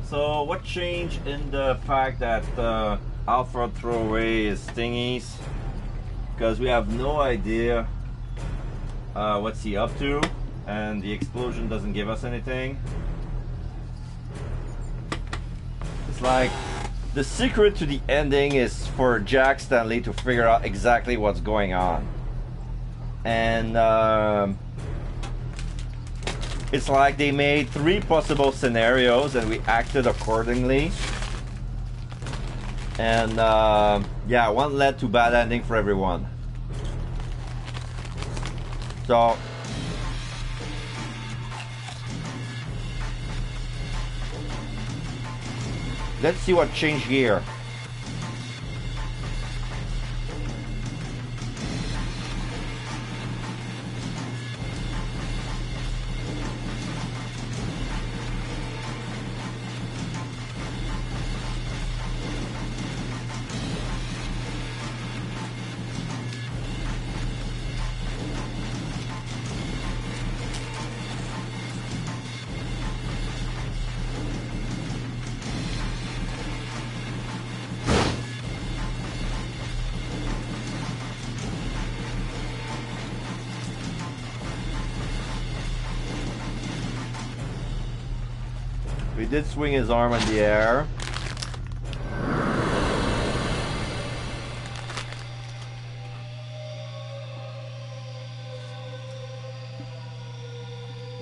So what changed in the fact that Alpha throw away his thingies? Because we have no idea what's he up to, and the explosion doesn't give us anything. It's like the secret to the ending is for Jack Stanley to figure out exactly what's going on, and it's like they made 3 possible scenarios and we acted accordingly. And yeah, one led to bad ending for everyone. So Let's see what changed here. He did swing his arm in the air.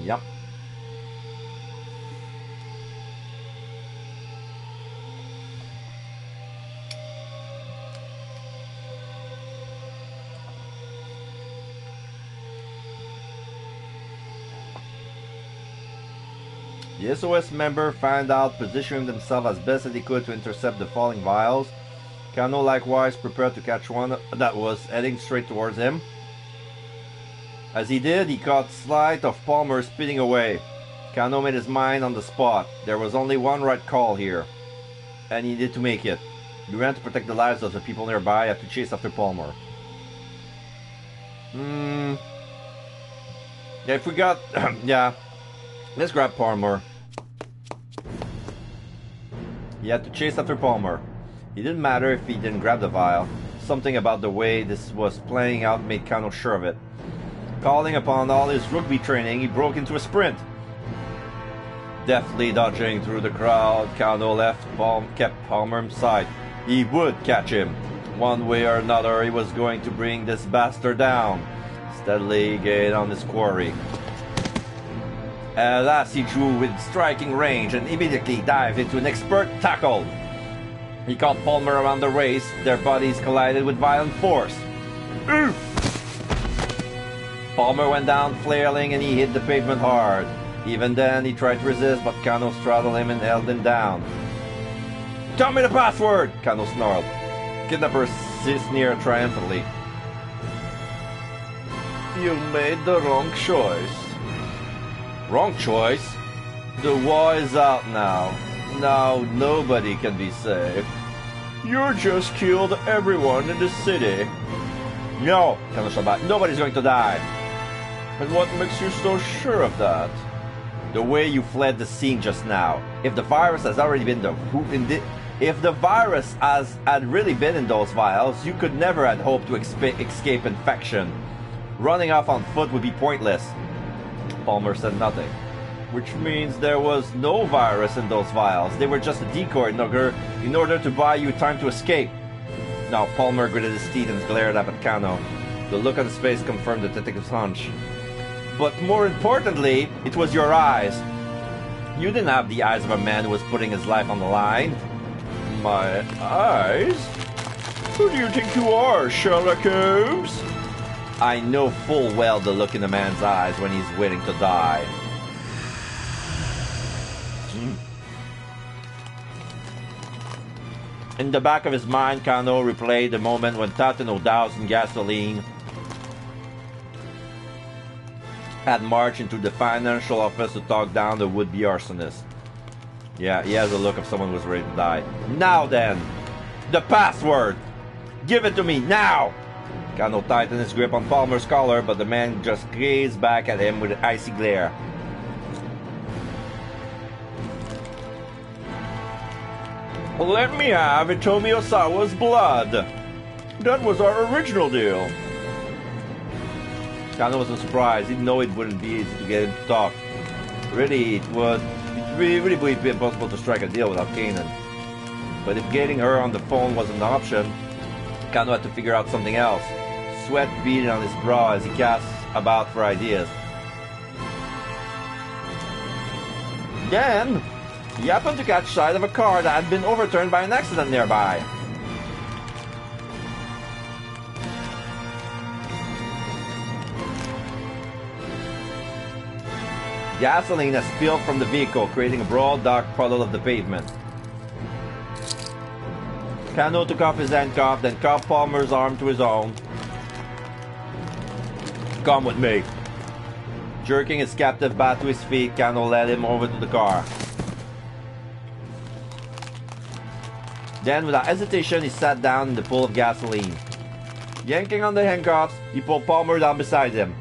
Yep. The SOS member found out, positioning themselves as best as they could to intercept the falling vials. Kano likewise prepared to catch one that was heading straight towards him. As he did, he caught sight of Palmer speeding away. Kano made his mind on the spot. There was only one right call here, and he needed to make it. He ran to protect the lives of the people nearby, had to chase after Palmer. Yeah, if we got... yeah. Let's grab Palmer. He had to chase after Palmer. It didn't matter if he didn't grab the vial. Something about the way this was playing out made Kano sure of it. Calling upon all his rugby training, he broke into a sprint. Deftly dodging through the crowd, Kano kept Palmer in sight. He would catch him. One way or another, he was going to bring this bastard down. Steadily gained on his quarry. At last he drew with striking range and immediately dived into an expert tackle. He caught Palmer around the waist. Their bodies collided with violent force. Oof! Palmer went down flailing and he hit the pavement hard. Even then he tried to resist, but Kano straddled him and held him down. "Tell me the password!" Kano snarled. Kidnapper sneered triumphantly. "You made the wrong choice." "Wrong choice? The war is out now. Now nobody can be safe. You just killed everyone in the city." "No," Kano shot back. "Nobody's going to die." "And what makes you so sure of that?" "The way you fled the scene just now. If the virus has already been if the virus had really been in those vials, you could never have hoped to escape infection. Running off on foot would be pointless." Palmer said nothing. "Which means there was no virus in those vials. They were just a decoy in order to buy you time to escape." Now Palmer gritted his teeth and glared up at Kano. The look on his face confirmed the detective's hunch. "But more importantly, it was your eyes. You didn't have the eyes of a man who was putting his life on the line." "My eyes? Who do you think you are, Sherlock Holmes?" "I know full well the look in a man's eyes when he's waiting to die." In the back of his mind, Kano replayed the moment when Tateno doused in gasoline had marched into the financial office to talk down the would-be arsonist. Yeah, he has the look of someone who was ready to die. "Now then, the password! Give it to me, now!" Kano tightened his grip on Palmer's collar, but the man just gazed back at him with an icy glare. "Let me have Itomi Osawa's blood. That was our original deal." Kano wasn't surprised. He didn't know it wouldn't be easy to get him to talk. Really, it would be impossible to strike a deal without Kanan. But if getting her on the phone wasn't an option, Kano had to figure out something else. Sweat beaded on his brow as he cast about for ideas. Then, he happened to catch sight of a car that had been overturned by an accident nearby. Gasoline has spilled from the vehicle, creating a broad, dark puddle of the pavement. Kano took off his handcuff, then cuffed Palmer's arm to his own. Come with me. Jerking his captive back to his feet, Kano led him over to the car. Then, without hesitation, he sat down in the pool of gasoline. Yanking on the handcuffs, he pulled Palmer down beside him.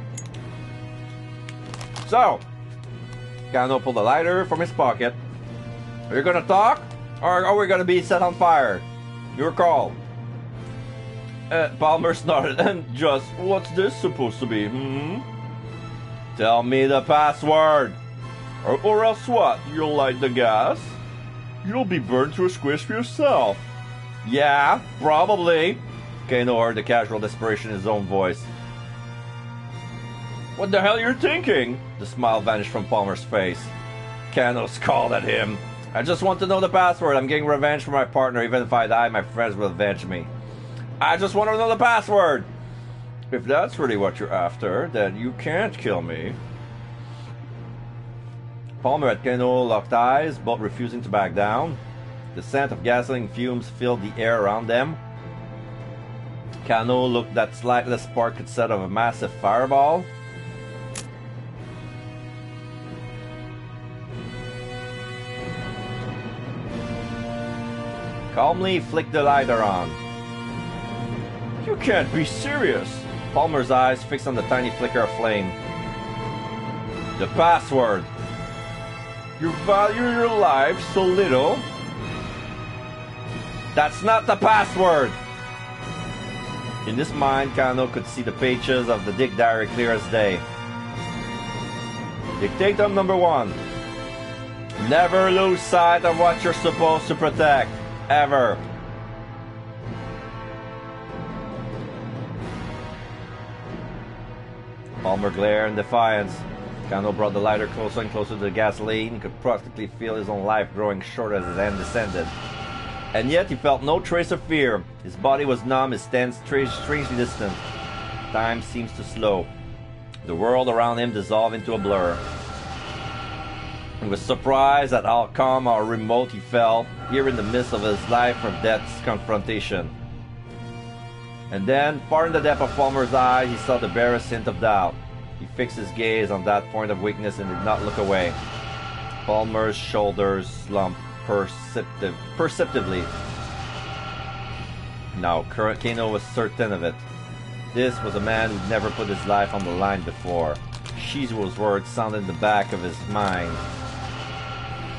So, Kano pulled a lighter from his pocket. Are you gonna talk? Or are we gonna be set on fire? Your call. Palmer snorted. And just, what's this supposed to be, Tell me the password. Or else what? You'll light the gas? You'll be burned to a squish yourself. Yeah, probably. Kano heard the casual desperation in his own voice. What the hell are you thinking? The smile vanished from Palmer's face. Kano scowled at him. I just want to know the password. I'm getting revenge for my partner. Even if I die, my friends will avenge me. I just want to know the password. If that's really what you're after, then you can't kill me. Palmer and Kano locked eyes, both refusing to back down. The scent of gasoline fumes filled the air around them. Kano looked that slightless spark could set of a massive fireball. Calmly flicked the lighter on. You can't be serious. Palmer's eyes fixed on the tiny flicker of flame. The password. You value your life so little? That's not the password! In his mind, Kano could see the pages of the Dick Diary clear as day. Dictatum number 1. Never lose sight of what you're supposed to protect. Ever. Palmer glared in defiance. Kano brought the lighter closer and closer to the gasoline. He could practically feel his own life growing short as his hand descended. And yet he felt no trace of fear. His body was numb, his stance strangely distant. Time seems to slow. The world around him dissolved into a blur. He was surprised at how calm, how remote he felt, here in the midst of his life or death's confrontation. And then, far in the depth of Palmer's eye, he saw the barest hint of doubt. He fixed his gaze on that point of weakness and did not look away. Palmer's shoulders slumped perceptibly. Now, Kano was certain of it. This was a man who'd never put his life on the line before. Shizuo's words sounded in the back of his mind.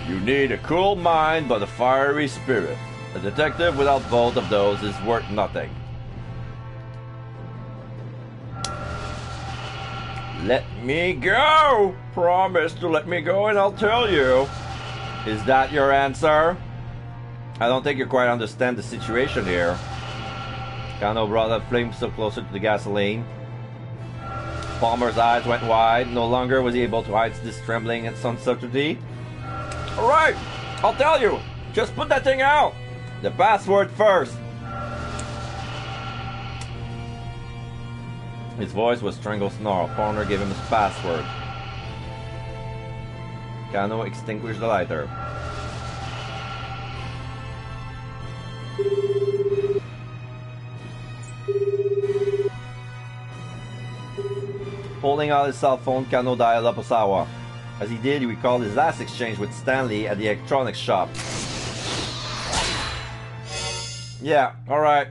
You need a cool mind but a fiery spirit. A detective without both of those is worth nothing. Let me go! Promise to let me go and I'll tell you. Is that your answer? I don't think you quite understand the situation here. Kano brought the flame still closer to the gasoline. Palmer's eyes went wide. No longer was he able to hide this trembling and uncertainty. Alright, I'll tell you. Just put that thing out. The password first. His voice was strangled snarl. Palmer gave him his password. Kano extinguished the lighter. Pulling out his cell phone, Kano dialed up Osawa. As he did, he recalled his last exchange with Stanley at the electronics shop. Yeah, alright.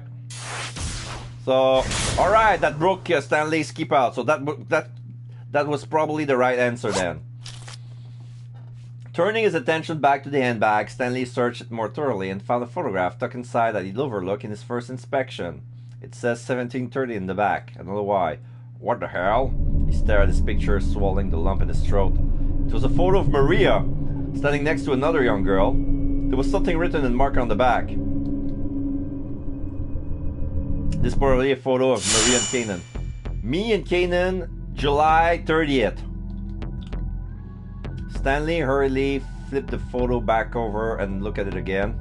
So, alright, that broke Stanley's keep out. So that was probably the right answer then. Turning his attention back to the handbag, Stanley searched it more thoroughly and found a photograph tucked inside that he'd overlooked in his first inspection. It says 1730 in the back. I don't know why. What the hell? He stared at his picture, swallowing the lump in his throat. It was a photo of Maria, standing next to another young girl. There was something written and marked on the back. This is probably a photo of Maria and Kanan. Me and Kanan, July 30th. Stanley hurriedly flipped the photo back over and looked at it again.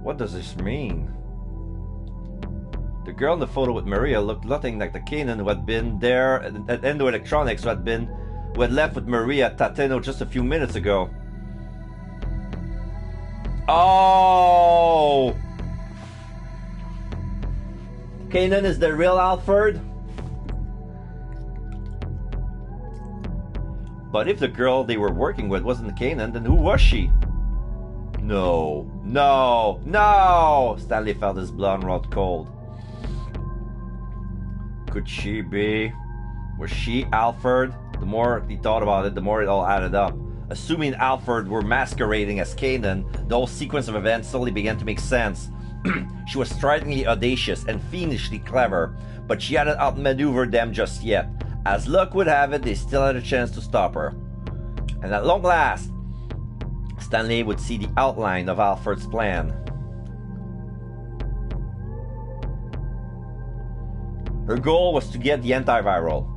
What does this mean? The girl in the photo with Maria looked nothing like the Kanan who had been there at Endo Electronics, who had left with Maria at Tateno just a few minutes ago. Oh! Kanan is the real Alfred? But if the girl they were working with wasn't Kanan, then who was she? No, no, no! Stanley felt his blood run cold. Could she be? Was she Alfred? The more he thought about it, the more it all added up. Assuming Alfred were masquerading as Kanan, the whole sequence of events slowly began to make sense. She was strikingly audacious and fiendishly clever, but she hadn't outmaneuvered them just yet. As luck would have it, they still had a chance to stop her. And at long last, Stanley would see the outline of Alfred's plan. Her goal was to get the antiviral.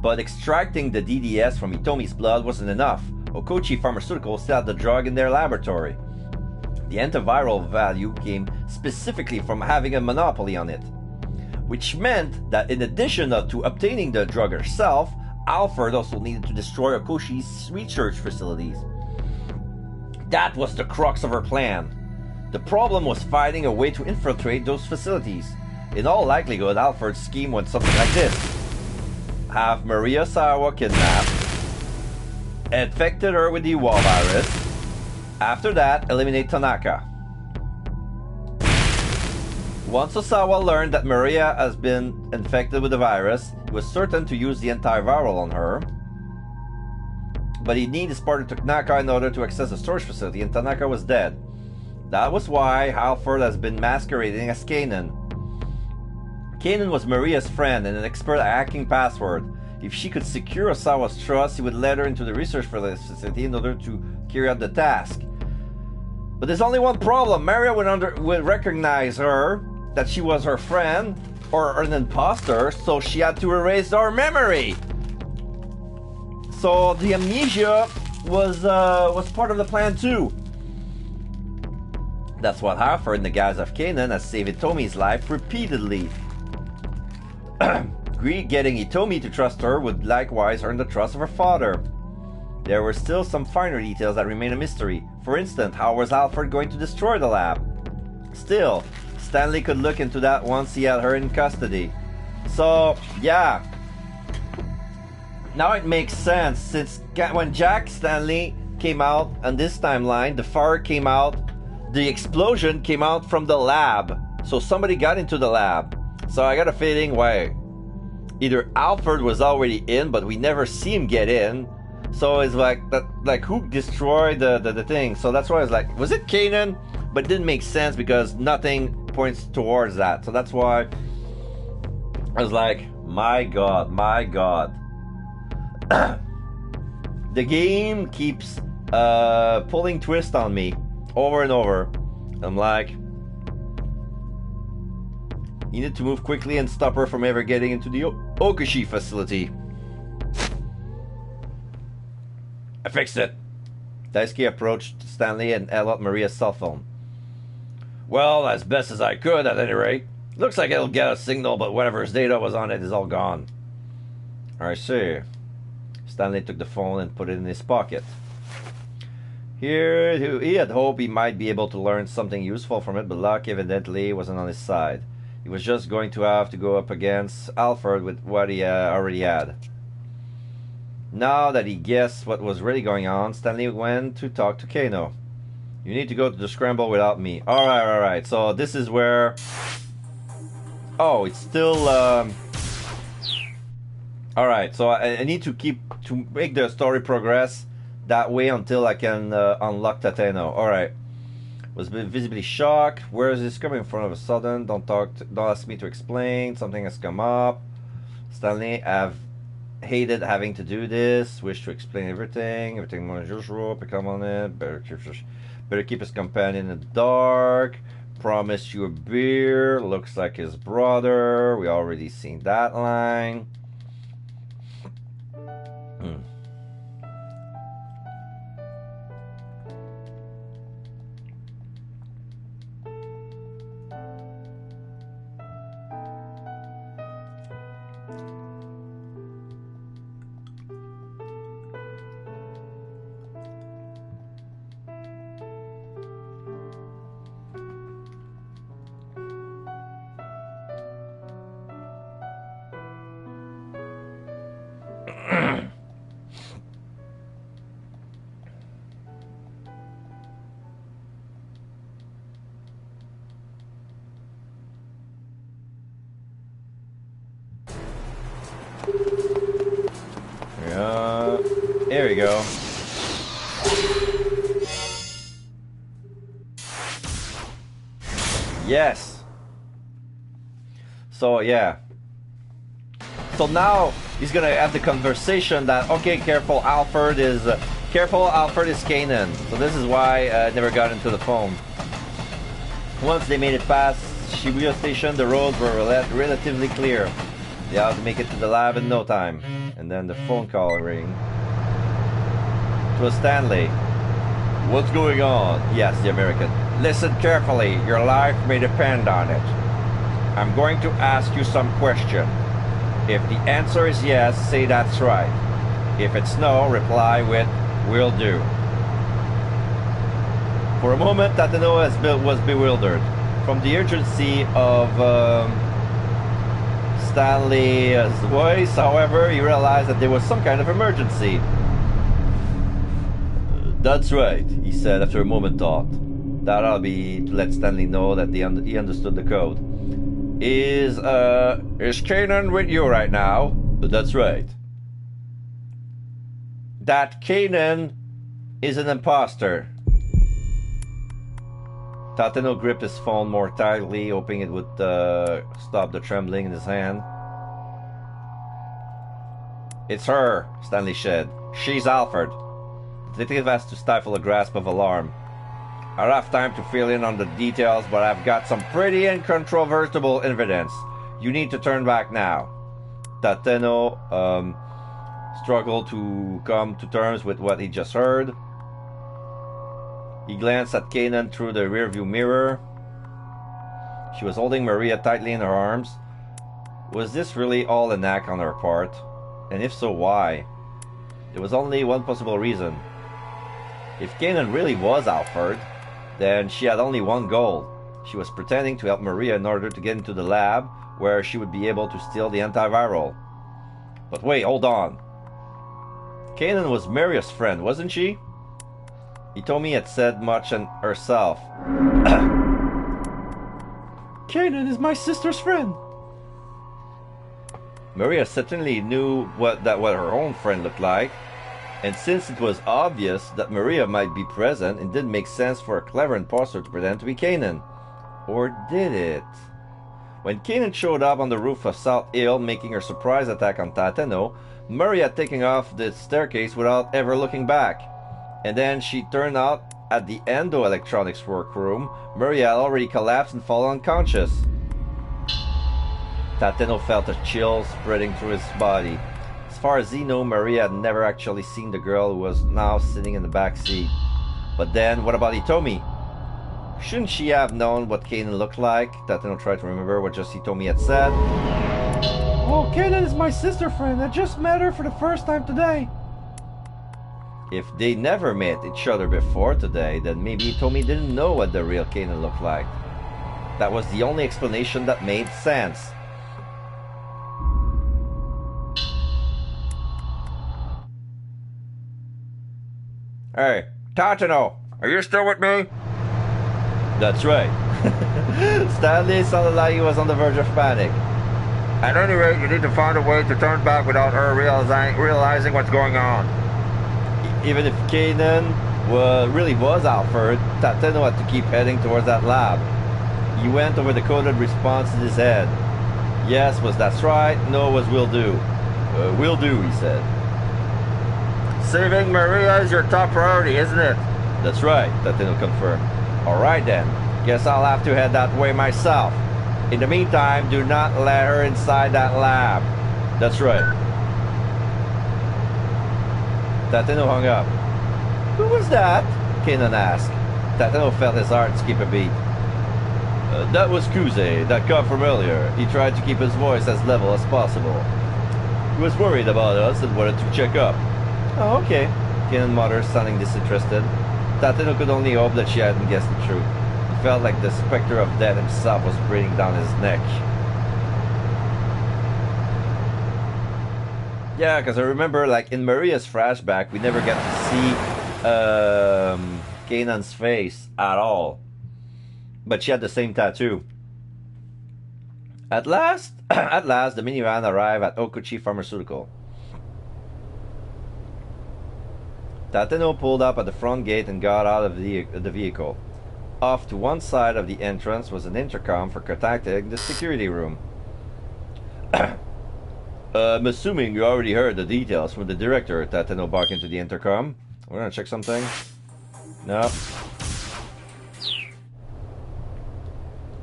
But extracting the DDS from Hitomi's blood wasn't enough. Okochi Pharmaceuticals still had the drug in their laboratory. The antiviral value came specifically from having a monopoly on it, which meant that in addition to obtaining the drug herself, Alfred also needed to destroy Okoshi's research facilities. That was the crux of her plan. The problem was finding a way to infiltrate those facilities. In all likelihood, Alfred's scheme went something like this. Have Maria Sawa kidnapped, infected her with the Iwa virus. After that, eliminate Tanaka. Once Osawa learned that Maria has been infected with the virus, he was certain to use the antiviral on her. But he needed his partner Tanaka in order to access the storage facility, and Tanaka was dead. That was why Alfred has been masquerading as Kanan. Kanan was Maria's friend and an expert at hacking password. If she could secure Osawa's trust, he would let her into the research facility in order to carry out the task. But there's only one problem. Maria would recognize her, that she was her friend, or an imposter, so she had to erase her memory. So the amnesia was part of the plan too. That's what Alfred, in the guise of Kanan, has saved Hitomi's life repeatedly. Getting Hitomi to trust her would likewise earn the trust of her father. There were still some finer details that remain a mystery. For instance, how was Alfred going to destroy the lab? Still, Stanley could look into that once he had her in custody. So, yeah. Now it makes sense, since when Jack Stanley came out on this timeline, the fire came out, the explosion came out from the lab. So somebody got into the lab. So I got a feeling why either Alfred was already in, but we never see him get in. So it's like that, like who destroyed the thing? So that's why I was like, was it Kanan? But it didn't make sense because nothing points towards that. So that's why I was like, my God, my God. The game keeps pulling twists on me over and over. I'm like, you need to move quickly and stop her from ever getting into the Okoshi facility. I fixed it. Daisuke approached Stanley and held out Maria's cell phone. Well, as best as I could, at any rate. Looks like it'll get a signal, but whatever's data was on it is all gone. I see. Stanley took the phone and put it in his pocket. Here, he had hoped he might be able to learn something useful from it, but luck evidently wasn't on his side. He was just going to have to go up against Alfred with what he already had. Now that he guessed what was really going on, Stanley went to talk to Kano. You need to go to the scramble without me. Alright. So this is where... Oh, it's still... Alright, so I need to make the story progress that way until I can unlock Tateno. Alright. Was visibly shocked. Where is this coming from all of a sudden? Don't ask me to explain. Something has come up. Stanley have hated having to do this. Wish to explain everything. Everything more as usual. Become on it. Better keep his companion in the dark. Promised you a beer. Looks like his brother. We already seen that line. Yeah, there we go. Yes. So yeah. So now he's gonna have the conversation that okay, careful, Alfred is Kanan. So this is why I never got into the phone. Once they made it past Shibuya Station, the roads were relatively clear. They had to make it to the lab in no time. And then the phone call rang. It was Stanley. What's going on? He asked the American. Listen carefully. Your life may depend on it. I'm going to ask you some question. If the answer is yes, say that's right. If it's no, reply with, will do. For a moment, Tateno was bewildered. From the urgency of Stanley's voice, however, he realized that there was some kind of emergency. That's right, he said after a moment thought. That ought to be to let Stanley know that he understood the code. Is Kanan with you right now? That's right. That Kanan is an imposter. Tateno gripped his phone more tightly, hoping it would stop the trembling in his hand. It's her, Stanley said. She's Alfred. The detective has to stifle a grasp of alarm. I don't have time to fill in on the details, but I've got some pretty incontrovertible evidence. You need to turn back now. Tateno struggled to come to terms with what he just heard. He glanced at Kanan through the rearview mirror. She was holding Maria tightly in her arms. Was this really all an act on her part? And if so, why? There was only one possible reason. If Kanan really was Alfred, then she had only one goal. She was pretending to help Maria in order to get into the lab where she would be able to steal the antiviral. But wait, hold on. Kanan was Maria's friend, wasn't she? Hitomi had said much and herself. Kanan is my sister's friend. Maria certainly knew what her own friend looked like, and since it was obvious that Maria might be present, it didn't make sense for a clever imposter to pretend to be Kanan. Or did it? When Kanan showed up on the roof of South Hill making her surprise attack on Tateno, Maria had taken off the staircase without ever looking back. And then she turned out at the endo-electronics workroom. Maria had already collapsed and fallen unconscious. Tateno felt a chill spreading through his body. As far as he knew, Maria had never actually seen the girl who was now sitting in the back seat. But then, what about Hitomi? Shouldn't she have known what Kanan looked like? Tateno tried to remember what just Hitomi had said. Oh, Kanan is my sister friend. I just met her for the first time today. If they never met each other before today, then maybe Hitomi didn't know what the real Kanan looked like. That was the only explanation that made sense. Hey, Tateno, are you still with me? That's right. Stanley sounded like he was on the verge of panic. At any rate, you need to find a way to turn back without her realizing what's going on. Even if Kanan really was Alfred, Tateno had to keep heading towards that lab. He went over the coded response in his head. Yes was that's right, no was will do. Will do, he said. Saving Maria is your top priority, isn't it? That's right, Tateno confirmed. Alright then, guess I'll have to head that way myself. In the meantime, do not let her inside that lab. That's right. Tateno hung up. Who was that? Kanan asked. Tateno felt his heart skip a beat. That was Kuze, that cop from earlier. He tried to keep his voice as level as possible. He was worried about us and wanted to check up. Oh, okay, Kanan muttered, sounding disinterested. Tateno could only hope that she hadn't guessed the truth. He felt like the specter of death himself was breathing down his neck. Yeah, because I remember, like, in Maria's flashback, we never get to see Kanan's face at all. But she had the same tattoo. At last, the minivan arrived at Okuchi Pharmaceutical. Tateno pulled up at the front gate and got out of the vehicle. Off to one side of the entrance was an intercom for contacting the security room. I'm assuming you already heard the details from the director. Tateno barked into the intercom. We're gonna check something. No.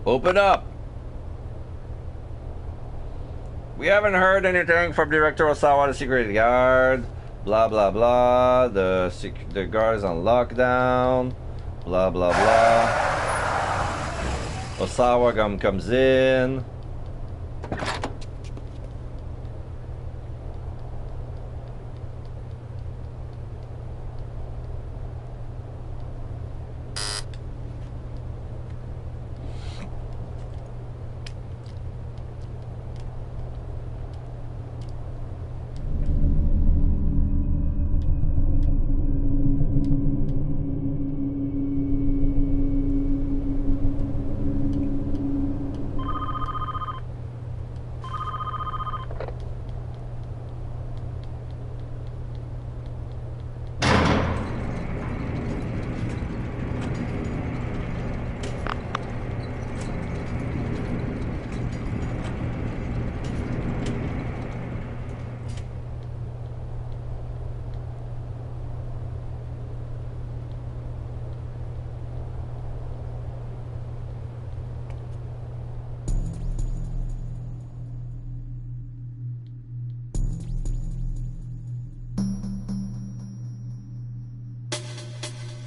Open up! We haven't heard anything from Director Osawa, the security guard. Blah blah blah. The guard is on lockdown. Blah blah blah. Osawa comes in.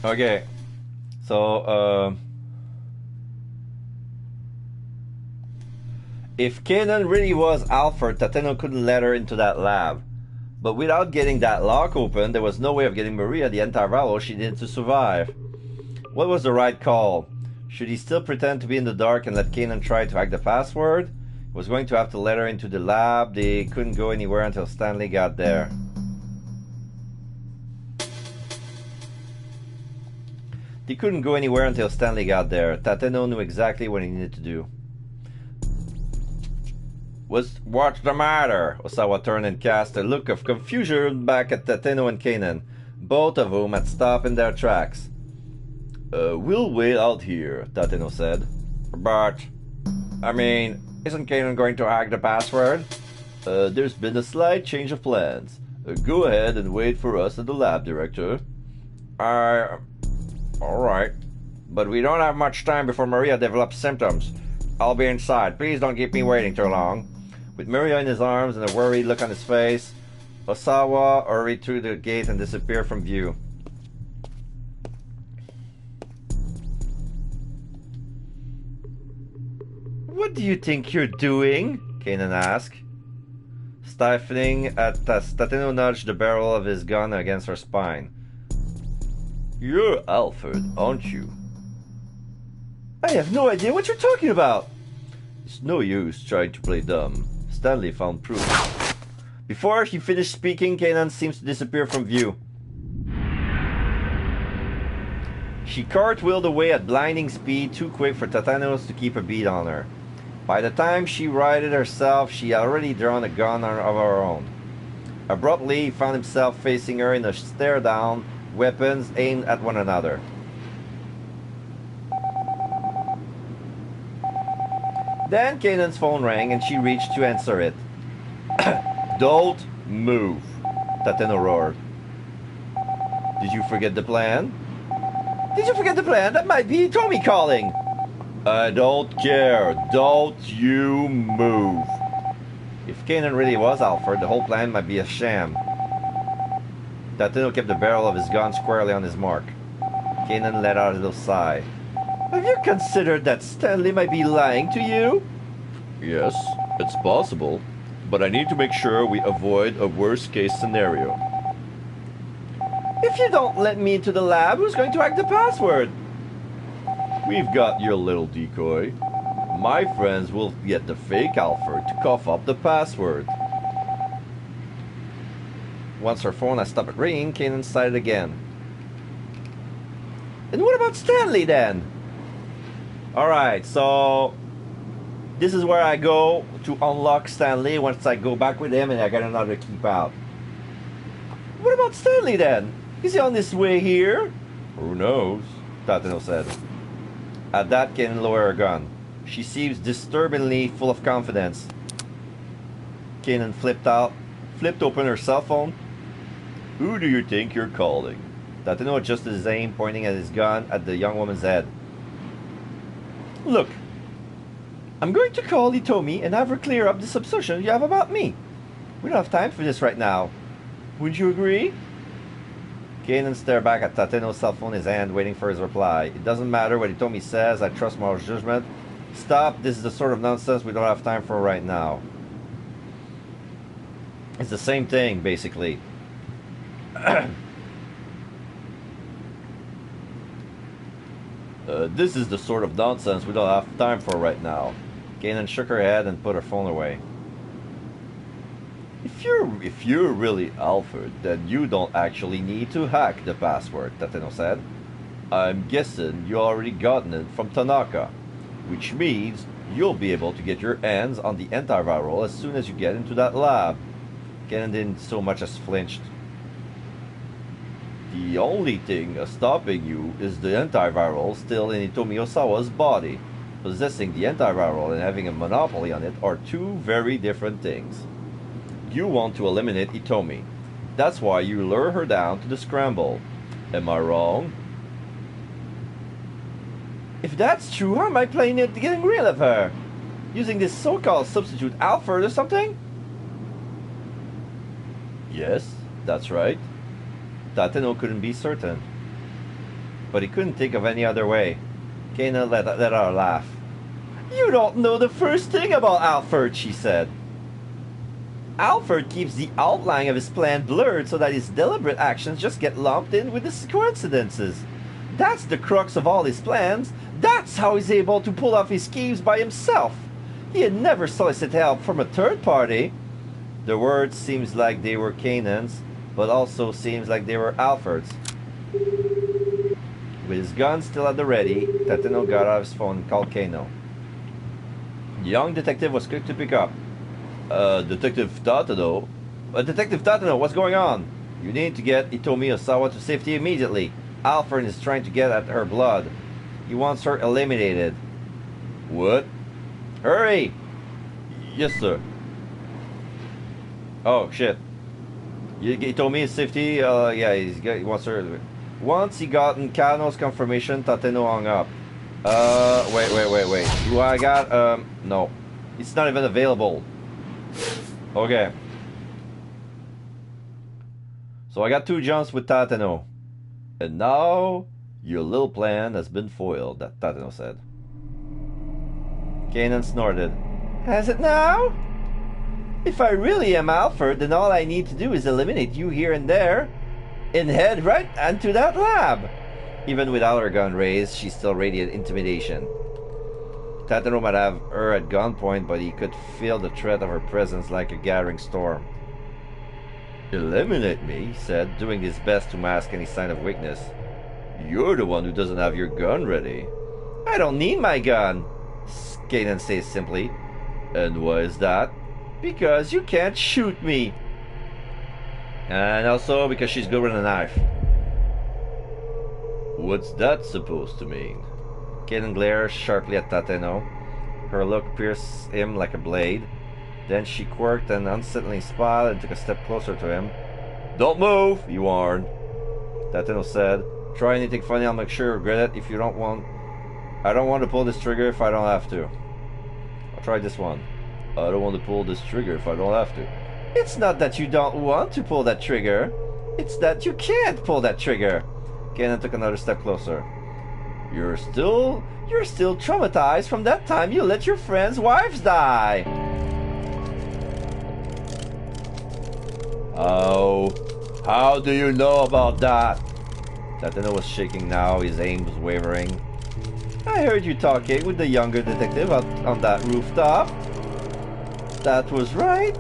Okay, so if Kanan really was Alfred, Tateno couldn't let her into that lab. But without getting that lock open, there was no way of getting Maria the antiviral she needed to survive. What was the right call? Should he still pretend to be in the dark and let Kanan try to hack the password? He was going to have to let her into the lab. They couldn't go anywhere until Stanley got there. They couldn't go anywhere until Stanley got there. Tateno knew exactly what he needed to do. What's the matter? Osawa turned and cast a look of confusion back at Tateno and Kanan, both of whom had stopped in their tracks. We'll wait out here, Tateno said. But, I mean, isn't Kanan going to hack the password? There's been a slight change of plans. Go ahead and wait for us at the lab, Director. Alright. But we don't have much time before Maria develops symptoms. I'll be inside. Please don't keep me waiting too long. With Maria in his arms and a worried look on his face, Osawa hurried through the gate and disappeared from view. What do you think you're doing? Kanan asked. Stifling at Tateno nudged the barrel of his gun against her spine. You're Alfred, aren't you? I have no idea what you're talking about. It's no use trying to play dumb. Stanley found proof. Before he finished speaking, Kanan seems to disappear from view. She cartwheeled away at blinding speed, too quick for Tateno to keep a beat on her. By the time she righted herself, she had already drawn a gun of her own. Abruptly, he found himself facing her in a stare-down, weapons aimed at one another. Then Kanan's phone rang and she reached to answer it. Don't move, Tateno roared. Did you forget the plan? Did you forget the plan? That might be Tommy calling. I don't care. Don't you move. If Kanan really was Alfred, the whole plan might be a sham. Tateno kept the barrel of his gun squarely on his mark. Kanan let out a little sigh. Have you considered that Stanley might be lying to you? Yes, it's possible, but I need to make sure we avoid a worst-case scenario. If you don't let me into the lab, who's going to hack the password? We've got your little decoy. My friends will get the fake Alfred to cough up the password. Once her phone has stopped ringing, Kanan sighed again. And what about Stanley then? Alright, so this is where I go to unlock Stanley once I go back with him and I get another keep out. What about Stanley then? Is he on his way here? Who knows? Tateno said. At that, Kanan lowered her gun. She seems disturbingly full of confidence. Kanan flipped open her cell phone. Who do you think you're calling? Tateno adjusted his aim, pointing at his gun at the young woman's head. Look, I'm going to call Hitomi and have her clear up this obsession you have about me. We don't have time for this right now. Would you agree? Kanan stared back at Tateno's cell phone in his hand, waiting for his reply. It doesn't matter what Hitomi says, I trust Mao's judgment. Stop, this is the sort of nonsense we don't have time for right now. It's the same thing, basically. This is the sort of nonsense we don't have time for right now. Kanan shook her head and put her phone away. If you're really Alfred, then you don't actually need to hack the password, Tateno said. I'm guessing you already gotten it from Tanaka, which means you'll be able to get your hands on the antiviral as soon as you get into that lab. Kanan didn't so much as flinched. The only thing stopping you is the antiviral still in Hitomi Osawa's body. Possessing the antiviral and having a monopoly on it are two very different things. You want to eliminate Hitomi. That's why you lure her down to the scramble. Am I wrong? If that's true, how am I playing it getting rid of her? Using this so-called substitute Alfred or something? Yes, that's right. Tateno couldn't be certain. But he couldn't think of any other way. Kanan let out a laugh. You don't know the first thing about Alfred, she said. Alfred keeps the outline of his plan blurred so that his deliberate actions just get lumped in with his coincidences. That's the crux of all his plans. That's how he's able to pull off his schemes by himself. He had never solicited help from a third party. The words seems like they were Kanan's, but also seems like they were Alfred's. With his gun still at the ready, Tateno got out of his phone and called Kano. The young detective was quick to pick up. Detective Tateno? Detective Tateno, what's going on? You need to get Hitomi Osawa to safety immediately. Alfred is trying to get at her blood. He wants her eliminated. What? Hurry! Yes, sir. Oh, shit. Hitomi is safety? Yeah, he wants her... Once he gotten Kano's confirmation, Tateno hung up. Wait. Do I got, no. It's not even available. Okay. So I got 2 jumps with Tateno. And now, your little plan has been foiled, that Tateno said. Kanan snorted. Has it now? If I really am Alfred, then all I need to do is eliminate you here and there, and head right into that lab. Even without her gun raised, she still radiated intimidation. Tateno might have her at gunpoint, but he could feel the threat of her presence like a gathering storm. Eliminate me, he said, doing his best to mask any sign of weakness. You're the one who doesn't have your gun ready. I don't need my gun, Kanan says simply. And why is that? Because you can't shoot me. And also because she's good with a knife. What's that supposed to mean? Kanan glared sharply at Tateno. Her look pierced him like a blade. Then she quirked an unsettling smile and took a step closer to him. Don't move, he warned. Tateno said, try anything funny, I'll make sure you regret it if you don't want... I don't want to pull this trigger if I don't have to. I'll try this one. I don't want to pull this trigger if I don't have to. It's not that you don't want to pull that trigger. It's that you can't pull that trigger. Kanan took another step closer. You're still traumatized from that time you let your friends' wives die. How do you know about that? Tateno was shaking now, his aim was wavering. I heard you talking with the younger detective out on that rooftop. That was right.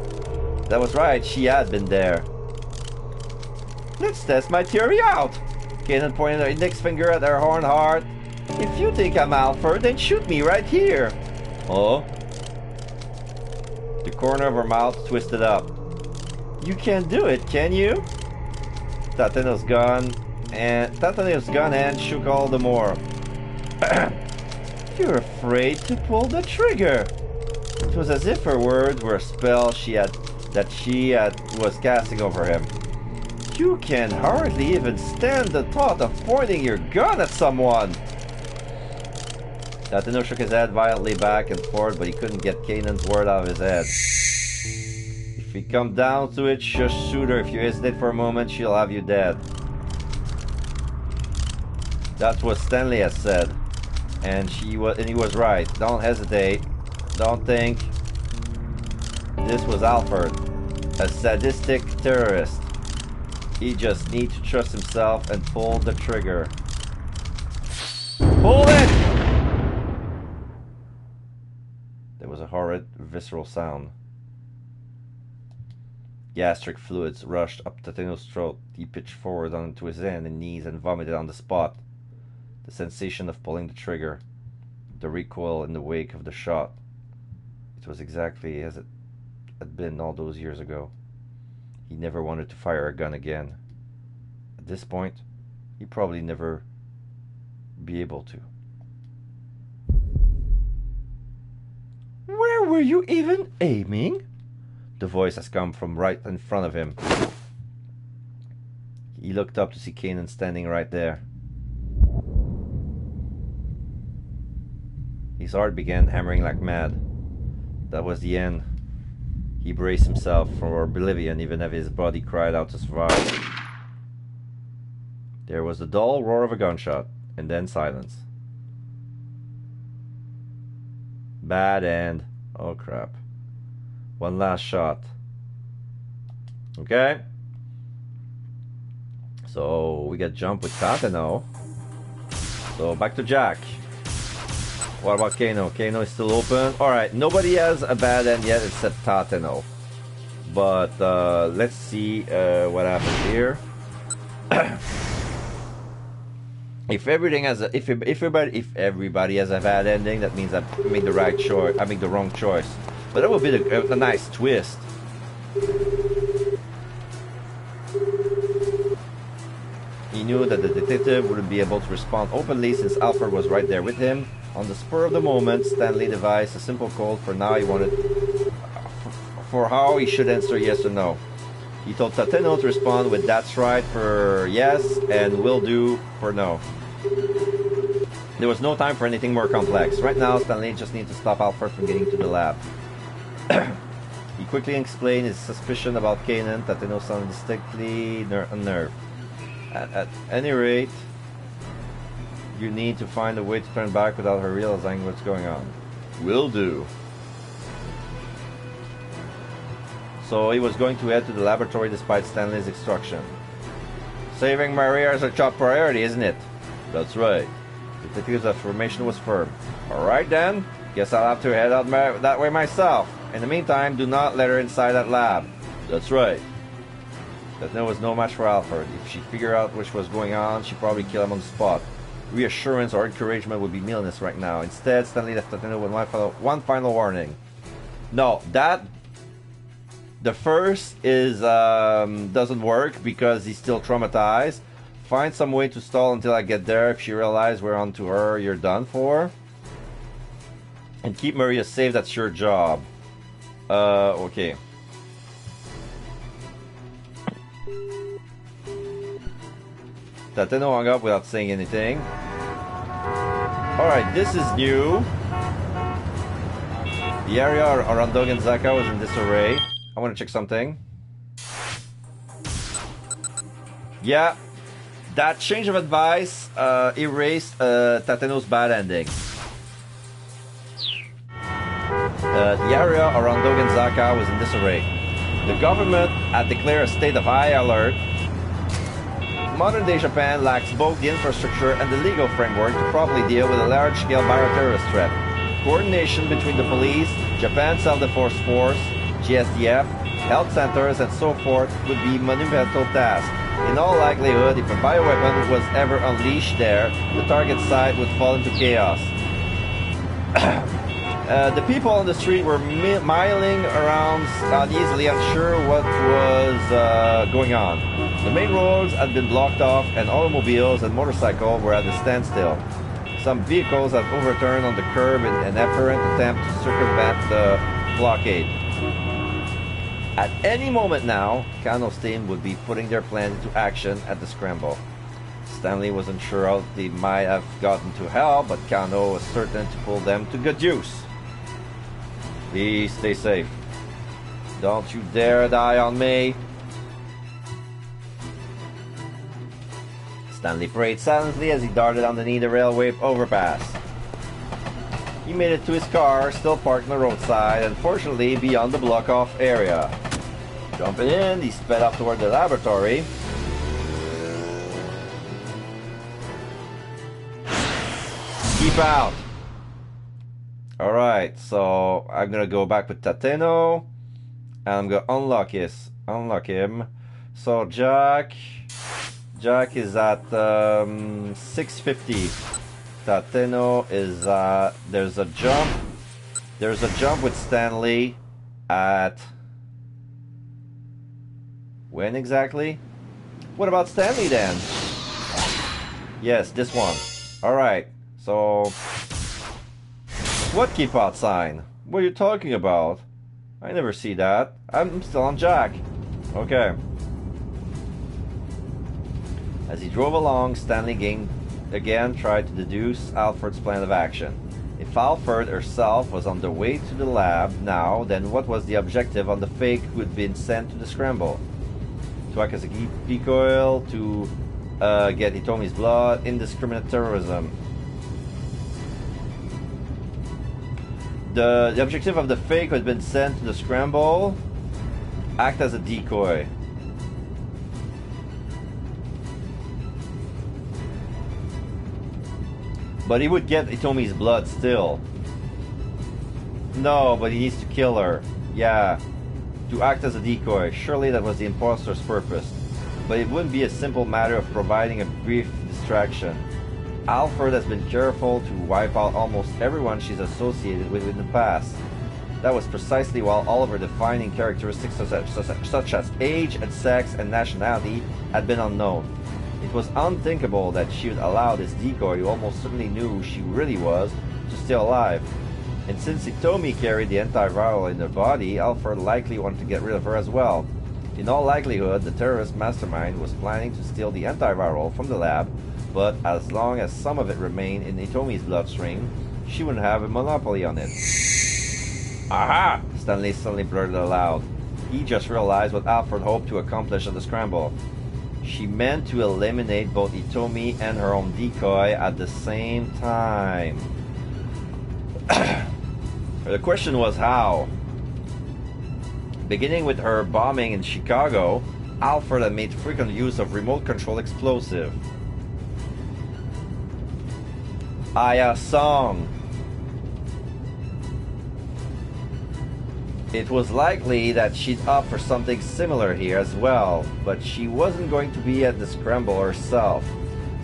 That was right, she had been there. Let's test my theory out. Kanan pointed her index finger at her horn heart. If you think I'm Alfred, then shoot me right here. Oh? The corner of her mouth twisted up. You can't do it, can you? Tateno's gun hand shook all the more. You're afraid to pull the trigger. It was as if her words were a spell she was casting over him. You can hardly even stand the thought of pointing your gun at someone. Tateno shook his head violently back and forth, but he couldn't get Kanan's word out of his head. If it comes down to it, just shoot her. If you hesitate for a moment, she'll have you dead. That's what Stanley has said. And he was right. Don't hesitate. Don't think. This was Alfred, a sadistic terrorist. He just needs to trust himself and pull the trigger. Pull it! There was a horrid, visceral sound. Gastric fluids rushed up Tateno's throat. He pitched forward onto his hands and knees and vomited on the spot. The sensation of pulling the trigger, the recoil in the wake of the shot. It was exactly as it had been all those years ago. He never wanted to fire a gun again. At this point, he'd probably never be able to. Where were you even aiming? The voice has come from right in front of him. He looked up to see Kanan standing right there. His heart began hammering like mad. That was the end. He braced himself for oblivion even as his body cried out to survive. There was the dull roar of a gunshot, and then silence. Bad end. Oh crap. One last shot. Okay. So we get jumped with Tateno. So back to Jack. What about Kano? Kano is still open. Alright, nobody has a bad end yet except Tateno. But let's see what happens here. If everything has a, if everybody has a bad ending, that means I made the right choice. I made the wrong choice. But that would be a nice twist. He knew that the detective wouldn't be able to respond openly since Alfred was right there with him. On the spur of the moment, Stanley devised a simple code for now he wanted for how he should answer yes or no. He told Tateno to respond with "that's right" for yes and "will do" for no. There was no time for anything more complex. Right now, Stanley just needed to stop Alfred from getting to the lab. He quickly explained his suspicion about Kanan. Tateno sounded distinctly unnerved. At any rate, you need to find a way to turn back without her realizing what's going on. Will do. So he was going to head to the laboratory despite Stanley's instruction. Saving Maria is a top priority, isn't it? That's right. The detective's affirmation was firm. Alright then, guess I'll have to head out that way myself. In the meantime, do not let her inside that lab. That's right. Tateno was no match for Alfred. If she figured out what was going on, she'd probably kill him on the spot. Reassurance or encouragement would be meaningless right now. Instead, Stanley left Tateno with one final warning. No, that... The first is doesn't work because he's still traumatized. Find some way to stall until I get there. If she realizes we're on to her, you're done for. And keep Maria safe, that's your job. Okay. Tateno hung up without saying anything. Alright, this is new. The area around Dog and Zaka was in disarray. I want to check something. Yeah, that change of advice erased Tateno's bad ending. The area around Dog and Zaka was in disarray. The government had declared a state of high alert. Modern-day Japan lacks both the infrastructure and the legal framework to properly deal with a large-scale bioterrorist threat. Coordination between the police, Japan's Self-Defense Force, GSDF, health centers, and so forth would be a monumental task. In all likelihood, if a bioweapon was ever unleashed there, the target site would fall into chaos. The people on the street were milling around uneasily, unsure what was going on. The main roads had been blocked off, and automobiles and motorcycles were at a standstill. Some vehicles had overturned on the curb in an apparent attempt to circumvent the blockade. At any moment now, Kano's team would be putting their plan into action at the scramble. Stanley wasn't sure how they might have gotten to hell, but Kano was certain to pull them to good use. Please stay safe. Don't you dare die on me. Stanley prayed silently as he darted underneath the railway overpass. He made it to his car, still parked on the roadside, unfortunately beyond the block-off area. Jumping in, he sped up toward the laboratory. Keep out! Alright, so I'm gonna go back with Tateno, and I'm gonna unlock him. So Jack is at 650. Tateno is there's a jump with Stanley at when exactly? What about Stanley then? Yes, this one. Alright, so what keep out sign? What are you talking about? I never see that. I'm still on Jack. Okay. As he drove along, Stanley again tried to deduce Alfred's plan of action. If Alfred herself was on the way to the lab now, then what was the objective on the fake who had been sent to the scramble? To act as a decoy, to get Hitomi's blood, indiscriminate terrorism. The objective of the fake who had been sent to the scramble, act as a decoy. But he would get Hitomi's blood still. No, but he needs to kill her. Yeah. To act as a decoy. Surely that was the imposter's purpose. But it wouldn't be a simple matter of providing a brief distraction. Alfred has been careful to wipe out almost everyone she's associated with in the past. That was precisely while all of her defining characteristics such as age and sex and nationality had been unknown. It was unthinkable that she would allow this decoy, who almost certainly knew who she really was, to stay alive. And since Hitomi carried the antiviral in her body, Alfred likely wanted to get rid of her as well. In all likelihood, the terrorist mastermind was planning to steal the antiviral from the lab, but as long as some of it remained in Hitomi's bloodstream, she wouldn't have a monopoly on it. Aha! Stanley suddenly blurted aloud. He just realized what Alfred hoped to accomplish at the scramble. She meant to eliminate both Hitomi and her own decoy at the same time. The question was how. Beginning with her bombing in Chicago, Alfred had made frequent use of remote control explosive. Aya Song. It was likely that she'd opt for something similar here as well, but she wasn't going to be at the scramble herself.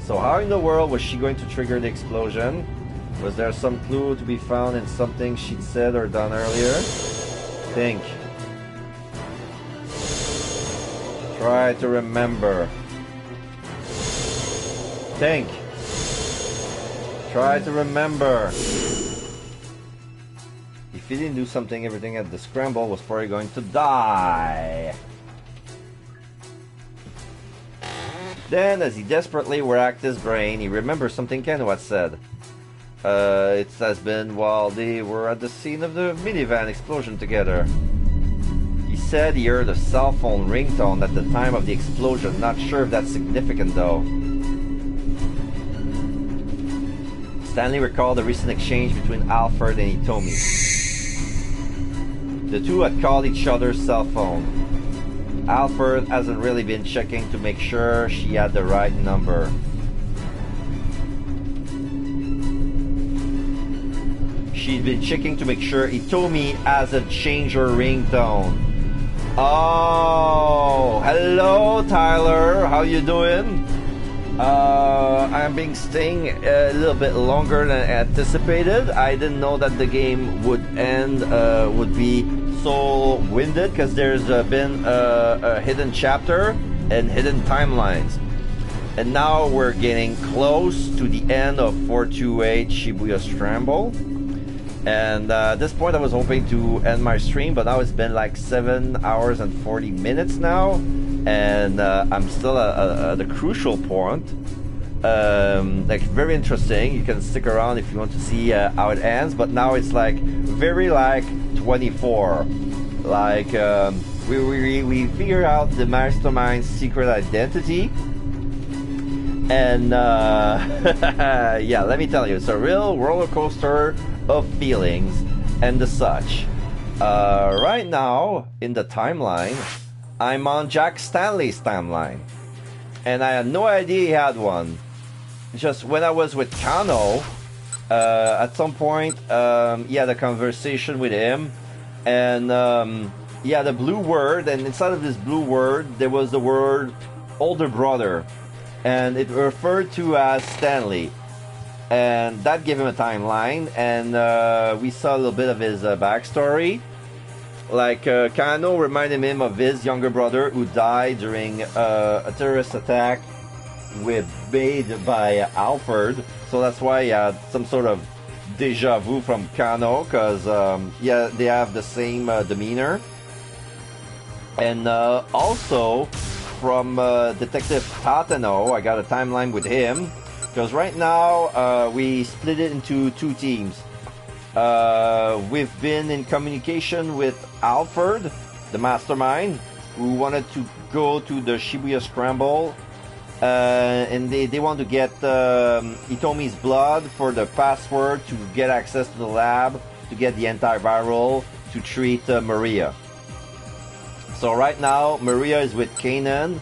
So how in the world was she going to trigger the explosion? Was there some clue to be found in something she'd said or done earlier? Think. Try to remember. Think. Try to remember. If he didn't do something, everything at the scramble was probably going to die. Then, as he desperately racked his brain, he remembered something Kano had said. It has been while they were at the scene of the minivan explosion together. He said he heard a cell phone ringtone at the time of the explosion. Not sure if that's significant though. Stanley recalled the recent exchange between Alfred and Hitomi. The two had called each other's cell phone. Alfred hasn't really been checking to make sure she had the right number. She'd been checking to make sure Hitomi hasn't changed her ringtone. Oh, hello, Tyler. How you doing? I've been staying a little bit longer than anticipated. I didn't know that the game would end, would be so winded, because there's been a hidden chapter and hidden timelines. And now we're getting close to the end of 428 Shibuya Scramble. And at this point I was hoping to end my stream, but now it's been like 7 hours and 40 minutes now. And I'm still at the crucial point. Like, very interesting. You can stick around if you want to see how it ends. But now it's like very like 24. Like we figure out the mastermind's secret identity. And yeah, let me tell you, it's a real roller coaster of feelings and the such. Right now in the timeline, I'm on Jack Stanley's timeline, and I had no idea he had one. Just when I was with Kano, at some point, he had a conversation with him, and he had a blue word, and inside of this blue word there was the word older brother, and it referred to as Stanley, and that gave him a timeline. And we saw a little bit of his backstory. Like, Kano reminded him of his younger brother who died during a terrorist attack made by Alfred. So that's why he had some sort of deja vu from Kano, because yeah, they have the same demeanor. And also from Detective Tateno, I got a timeline with him, because right now we split it into two teams. We've been in communication with Alfred, the mastermind, who wanted to go to the Shibuya Scramble, and they want to get Hitomi's blood for the password to get access to the lab, to get the antiviral, to treat Maria. So right now, Maria is with Kanan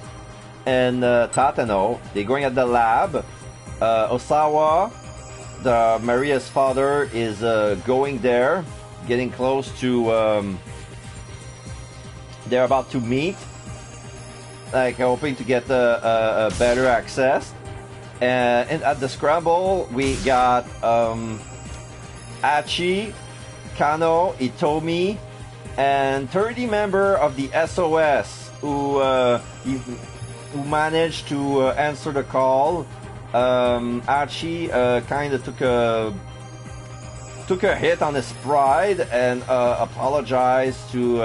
and Tateno. They're going at the lab. Osawa, Maria's father, is going there, getting close to. They're about to meet, like hoping to get a better access. And at the Scramble, we got Achi, Kano, Hitomi, and 30 member of the SOS who managed to answer the call. Archie kind of took a hit on his pride and apologized to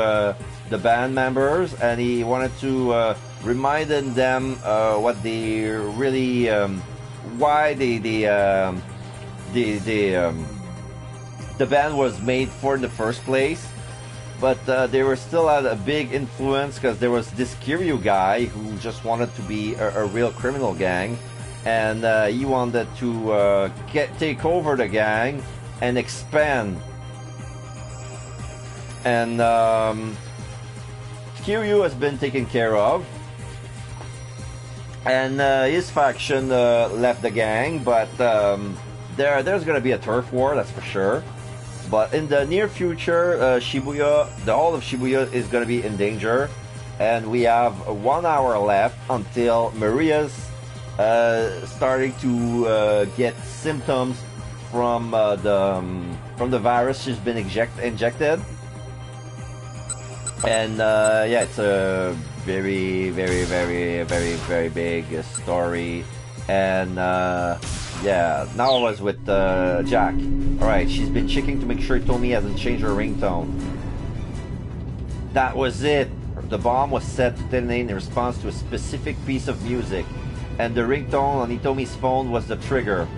the band members, and he wanted to remind them what they really why the band was made for in the first place. But they were still at a big influence, because there was this Kiryu guy who just wanted to be a real criminal gang. And he wanted to take over the gang and expand. And Kiryu has been taken care of, and his faction left the gang. But there's going to be a turf war, that's for sure. But in the near future, Shibuya, the whole of Shibuya is going to be in danger, and we have 1 hour left until Maria's starting to get symptoms from the virus she's been injected. And yeah, it's a very, very, very, very, very big story. And yeah, now I was with Jack. Alright, she's been checking to make sure Tommy hasn't changed her ringtone. That was it. The bomb was set to detonate in response to a specific piece of music, and the ringtone on Hitomi's phone was the trigger.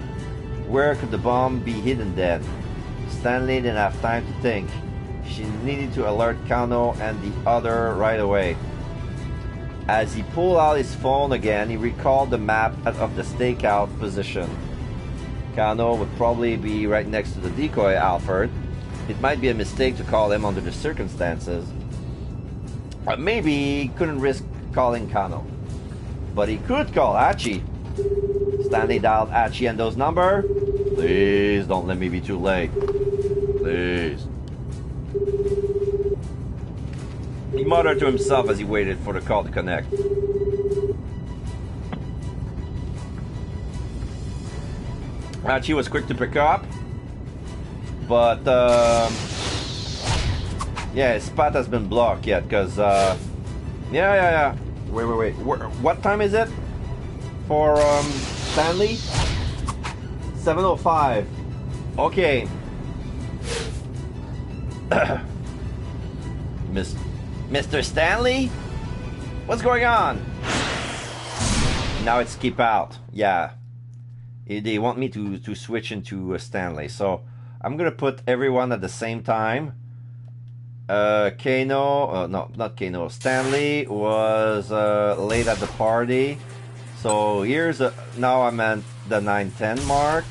Where could the bomb be hidden then? Stanley didn't have time to think. She needed to alert Kano and the other right away. As he pulled out his phone again, he recalled the map of the stakeout position. Kano would probably be right next to the decoy Alfred. It might be a mistake to call him under the circumstances. Maybe he couldn't risk calling Kano. But he could call Hachi. Stanley dialed Hachi and those number. Please don't let me be too late. Please. He muttered to himself as he waited for the call to connect. Archie was quick to pick up, but yeah, his spot has been blocked yet, because yeah. Wait. What time is it for Stanley? 7:05. Okay. Mr. Stanley? What's going on? Now it's keep out. Yeah. They want me to switch into Stanley. So I'm going to put everyone at the same time. Kano, no, not Kano. Stanley was late at the party. So here's now I'm at the 9:10 mark.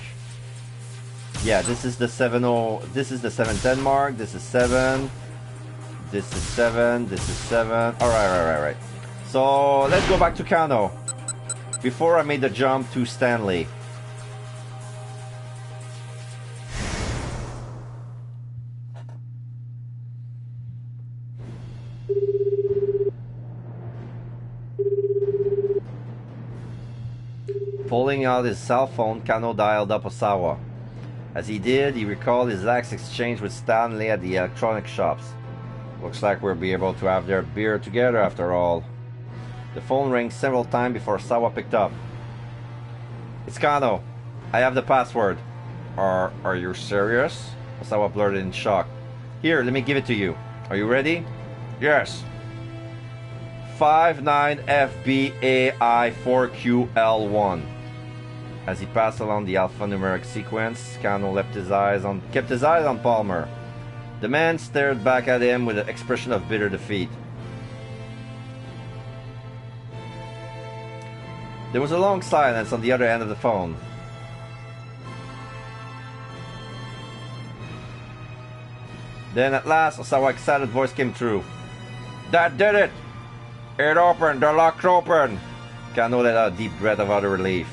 Yeah, this is the 7:0. This is the 7:10 mark. This is 7. This is 7. This is 7. All right. So let's go back to Kano. Before I made the jump to Stanley. Pulling out his cell phone, Kano dialed up Osawa. As he did, he recalled his last exchange with Stanley at the electronic shops. Looks like we'll be able to have their beer together after all. The phone rang several times before Osawa picked up. It's Kano. I have the password. Are you serious? Osawa blurted in shock. Here, let me give it to you. Are you ready? Yes. 59FBAI4QL1. As he passed along the alphanumeric sequence, Kano kept his eyes on Palmer. The man stared back at him with an expression of bitter defeat. There was a long silence on the other end of the phone. Then at last, Osawa's excited voice came through. That did it! It opened, the lock's open! Kano let out a deep breath of utter relief.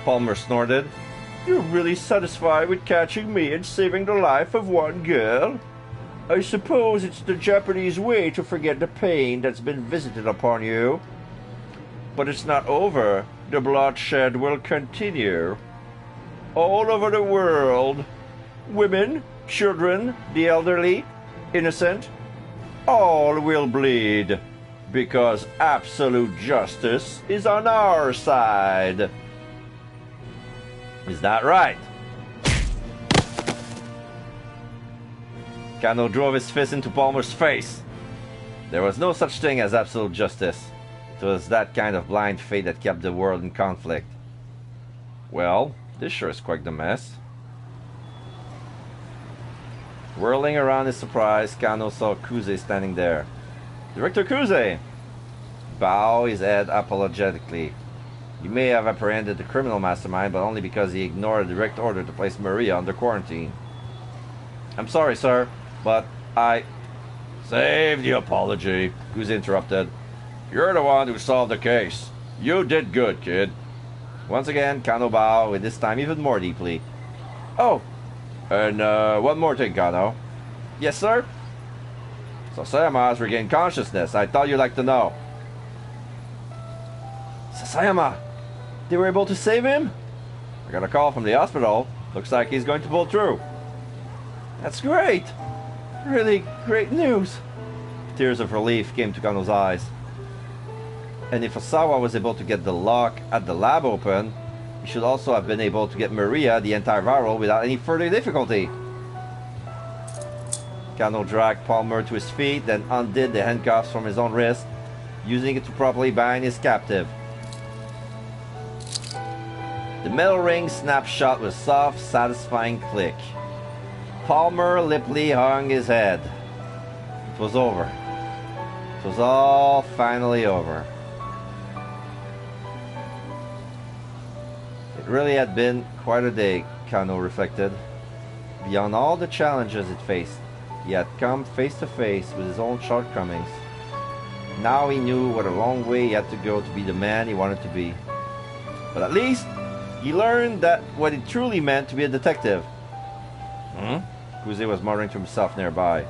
Palmer snorted. You're really satisfied with catching me and saving the life of one girl? I suppose it's the Japanese way to forget the pain that's been visited upon you. But it's not over. The bloodshed will continue. All over the world. Women, children, the elderly, innocent, all will bleed. Because absolute justice is on our side. Is that right? Kano drove his fist into Palmer's face. There was no such thing as absolute justice. It was that kind of blind fate that kept the world in conflict. Well, this sure is quite the mess. Whirling around in surprise, Kano saw Kuze standing there. Director Kuze! Bowed his head apologetically. You may have apprehended the criminal mastermind, but only because he ignored a direct order to place Maria under quarantine. I'm sorry, sir, but I... Save the apology, Kuze interrupted. You're the one who solved the case. You did good, kid. Once again, Kano bowed, with this time even more deeply. Oh, and one more thing, Kano. Yes, sir? Sasayama has regained consciousness. I thought you'd like to know. Sasayama! They were able to save him? I got a call from the hospital. Looks like he's going to pull through. That's great! Really great news! Tears of relief came to Kano's eyes. And if Osawa was able to get the lock at the lab open, he should also have been able to get Maria the antiviral without any further difficulty. Kano dragged Palmer to his feet, then undid the handcuffs from his own wrist, using it to properly bind his captive. The metal ring snapped shut with a soft, satisfying click. Palmer limply hung his head. It was over. It was all finally over. It really had been quite a day, Kano reflected. Beyond all the challenges it faced, he had come face to face with his own shortcomings. Now he knew what a long way he had to go to be the man he wanted to be. But at least, he learned that what it truly meant to be a detective. Kuze was muttering to himself nearby.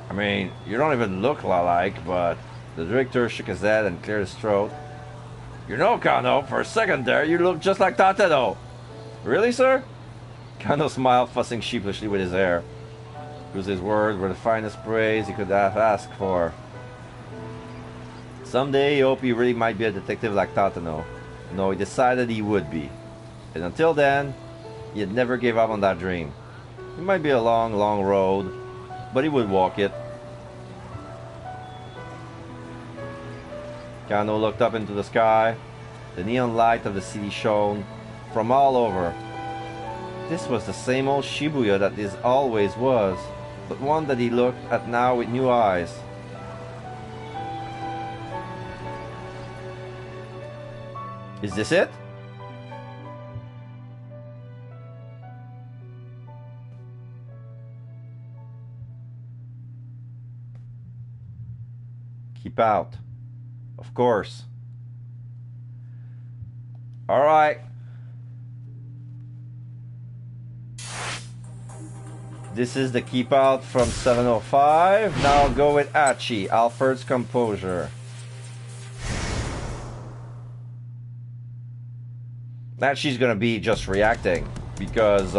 I mean, you don't even look alike, but... The director shook his head and cleared his throat. You know, Kano, for a second there, you look just like Tateno. Really, sir? Kano smiled, fussing sheepishly with his hair. Because his words were the finest praise he could have asked for. Someday he hoped he really might be a detective like Tateno. No, he decided he would be. And until then, he had never gave up on that dream. It might be a long, long road, but he would walk it. Kano looked up into the sky. The neon light of the city shone from all over. This was the same old Shibuya that this always was, but one that he looked at now with new eyes. Is this it? Keep out. Of course. All right. This is the keep out from 705. Now I'll go with Achi, Alfred's composure. Achi's gonna be just reacting because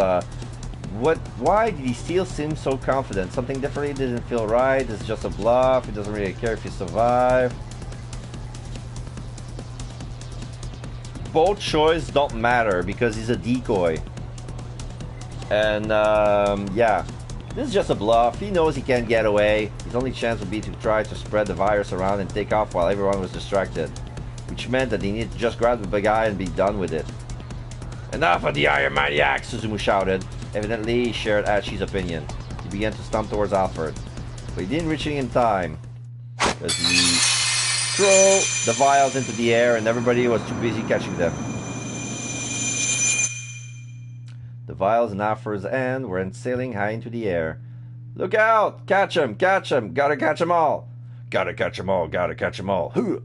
why did he still seem so confident? Something definitely didn't feel right. It's just a bluff. He doesn't really care if you survive. Both choices don't matter because he's a decoy. And yeah, this is just a bluff. He knows he can't get away. His only chance would be to try to spread the virus around and take off while everyone was distracted, which meant that he needed to just grab the big guy and be done with it. Enough of the Iron Maniac, Suzumu shouted. Evidently, he shared Achi's opinion. He began to stomp towards Alfred, but he didn't reach it in time because he threw the vials into the air and everybody was too busy catching them. The vials in Alfred's hand were sailing high into the air. Look out! Catch him! Catch him! Gotta catch them all! Gotta catch them all! Gotta catch them all! Hoo!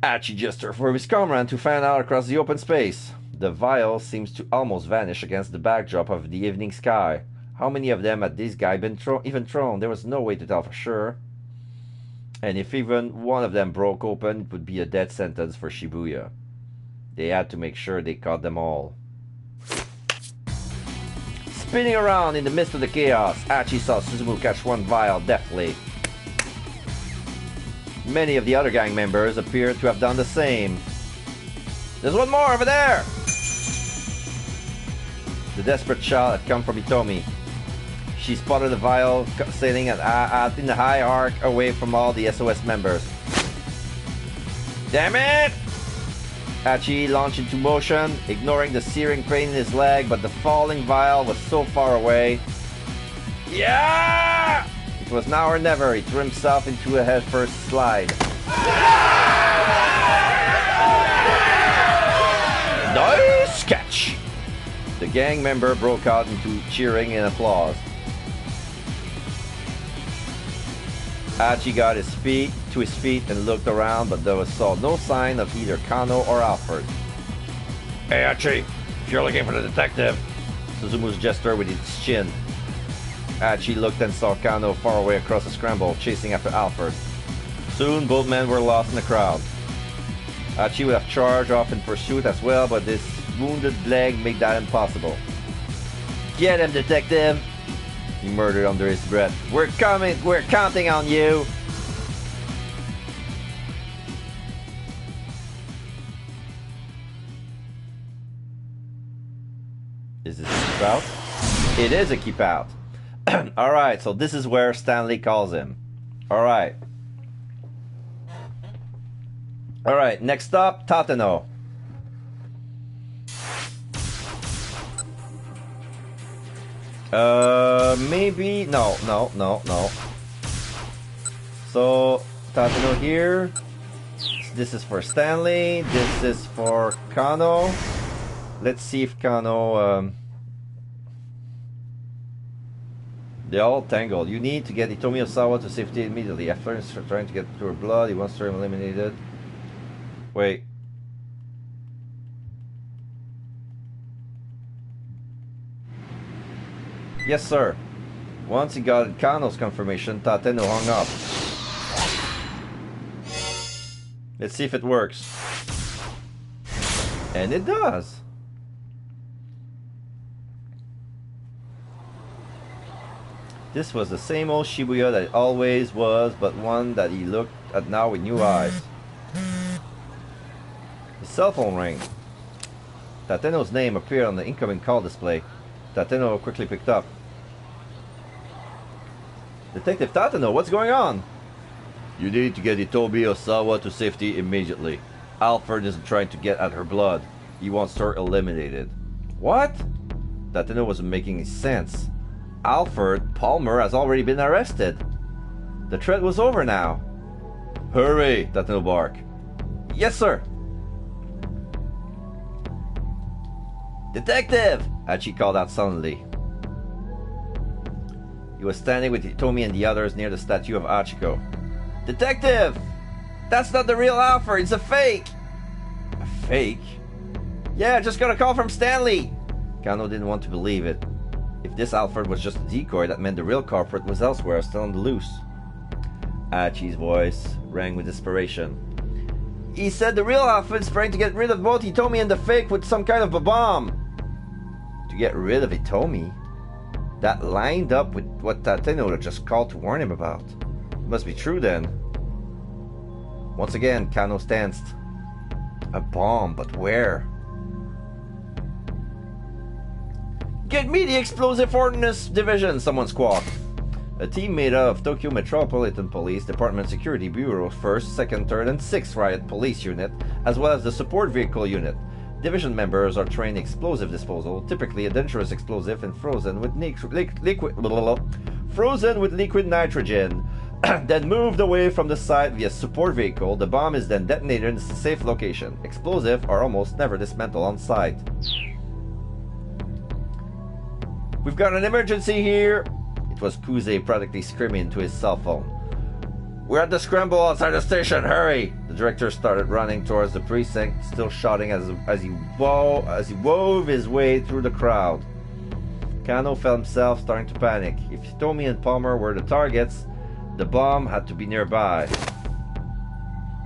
Achi gestured for his comrade to fan out across the open space. The vial seems to almost vanish against the backdrop of the evening sky. How many of them had this guy been even thrown? There was no way to tell for sure. And if even one of them broke open, it would be a death sentence for Shibuya. They had to make sure they caught them all. Spinning around in the midst of the chaos, Achi saw Suzumu catch one vial deftly. Many of the other gang members appeared to have done the same. There's one more over there! The desperate shout had come from Hitomi. She spotted the vial sailing in the high arc away from all the SOS members. Damn it! Achi launched into motion, ignoring the searing pain in his leg, but the falling vial was so far away. Yeah! It was now or never. He threw himself into a headfirst slide. Nice catch! The gang member broke out into cheering and applause. Achi got to his feet and looked around, but there was no sign of either Kano or Alfred. Hey Achi, if you're looking for the detective, Suzumu's gestured with his chin. Achi looked and saw Kano far away across the scramble, chasing after Alfred. Soon both men were lost in the crowd. Achi would have charged off in pursuit as well, but his wounded leg made that impossible. Get him, detective! He murmured under his breath. We're coming! We're counting on you! Is this a keep out? It is a keep out. Alright, so this is where Stanley calls him. Alright. Alright, next up, Tateno. Maybe... No. So, Tateno here. This is for Stanley. This is for Kano. Let's see if Kano... They're all tangled. You need to get Hitomi Osawa to safety immediately. After trying to get through her blood, he wants her eliminated. Wait. Yes, sir. Once he got Kano's confirmation, Tateno hung up. Let's see if it works. And it does. This was the same old Shibuya that it always was, but one that he looked at now with new eyes. His cell phone rang. Tateno's name appeared on the incoming call display. Tateno quickly picked up. Detective Tateno, what's going on? You need to get Hitomi Osawa to safety immediately. Alfred isn't trying to get at her blood. He wants her eliminated. What? Tateno wasn't making any sense. Alfred Palmer has already been arrested. The threat was over now. Hurry, Tateno barked. Yes, sir. Detective! Hachi called out suddenly. He was standing with Hitomi and the others near the statue of Hachiko. Detective! That's not the real Alfred, it's a fake! A fake? Yeah, just got a call from Stanley! Kano didn't want to believe it. If this Alfred was just a decoy, that meant the real culprit was elsewhere, still on the loose. Hachi's voice rang with desperation. He said the real Alfred's trying to get rid of both Hitomi and the fake with some kind of a bomb. To get rid of Hitomi? That lined up with what Tateno had just called to warn him about. It must be true then. Once again, Kano stanced. A bomb, but where? Get me the Explosive Ordnance Division, someone squawked. A team made up of Tokyo Metropolitan Police Department Security Bureau 1st, 2nd, 3rd, and 6th Riot Police Unit, as well as the Support Vehicle Unit. Division members are trained in explosive disposal, typically a dangerous explosive and frozen with liquid nitrogen. Then moved away from the site via support vehicle. The bomb is then detonated in a safe location. Explosives are almost never dismantled on site. We've got an emergency here! It was Kuze practically screaming into his cell phone. We're at the scramble outside the station, hurry! The director started running towards the precinct, still shouting as he wove his way through the crowd. Kano felt himself starting to panic. If Hitomi and Palmer were the targets, the bomb had to be nearby.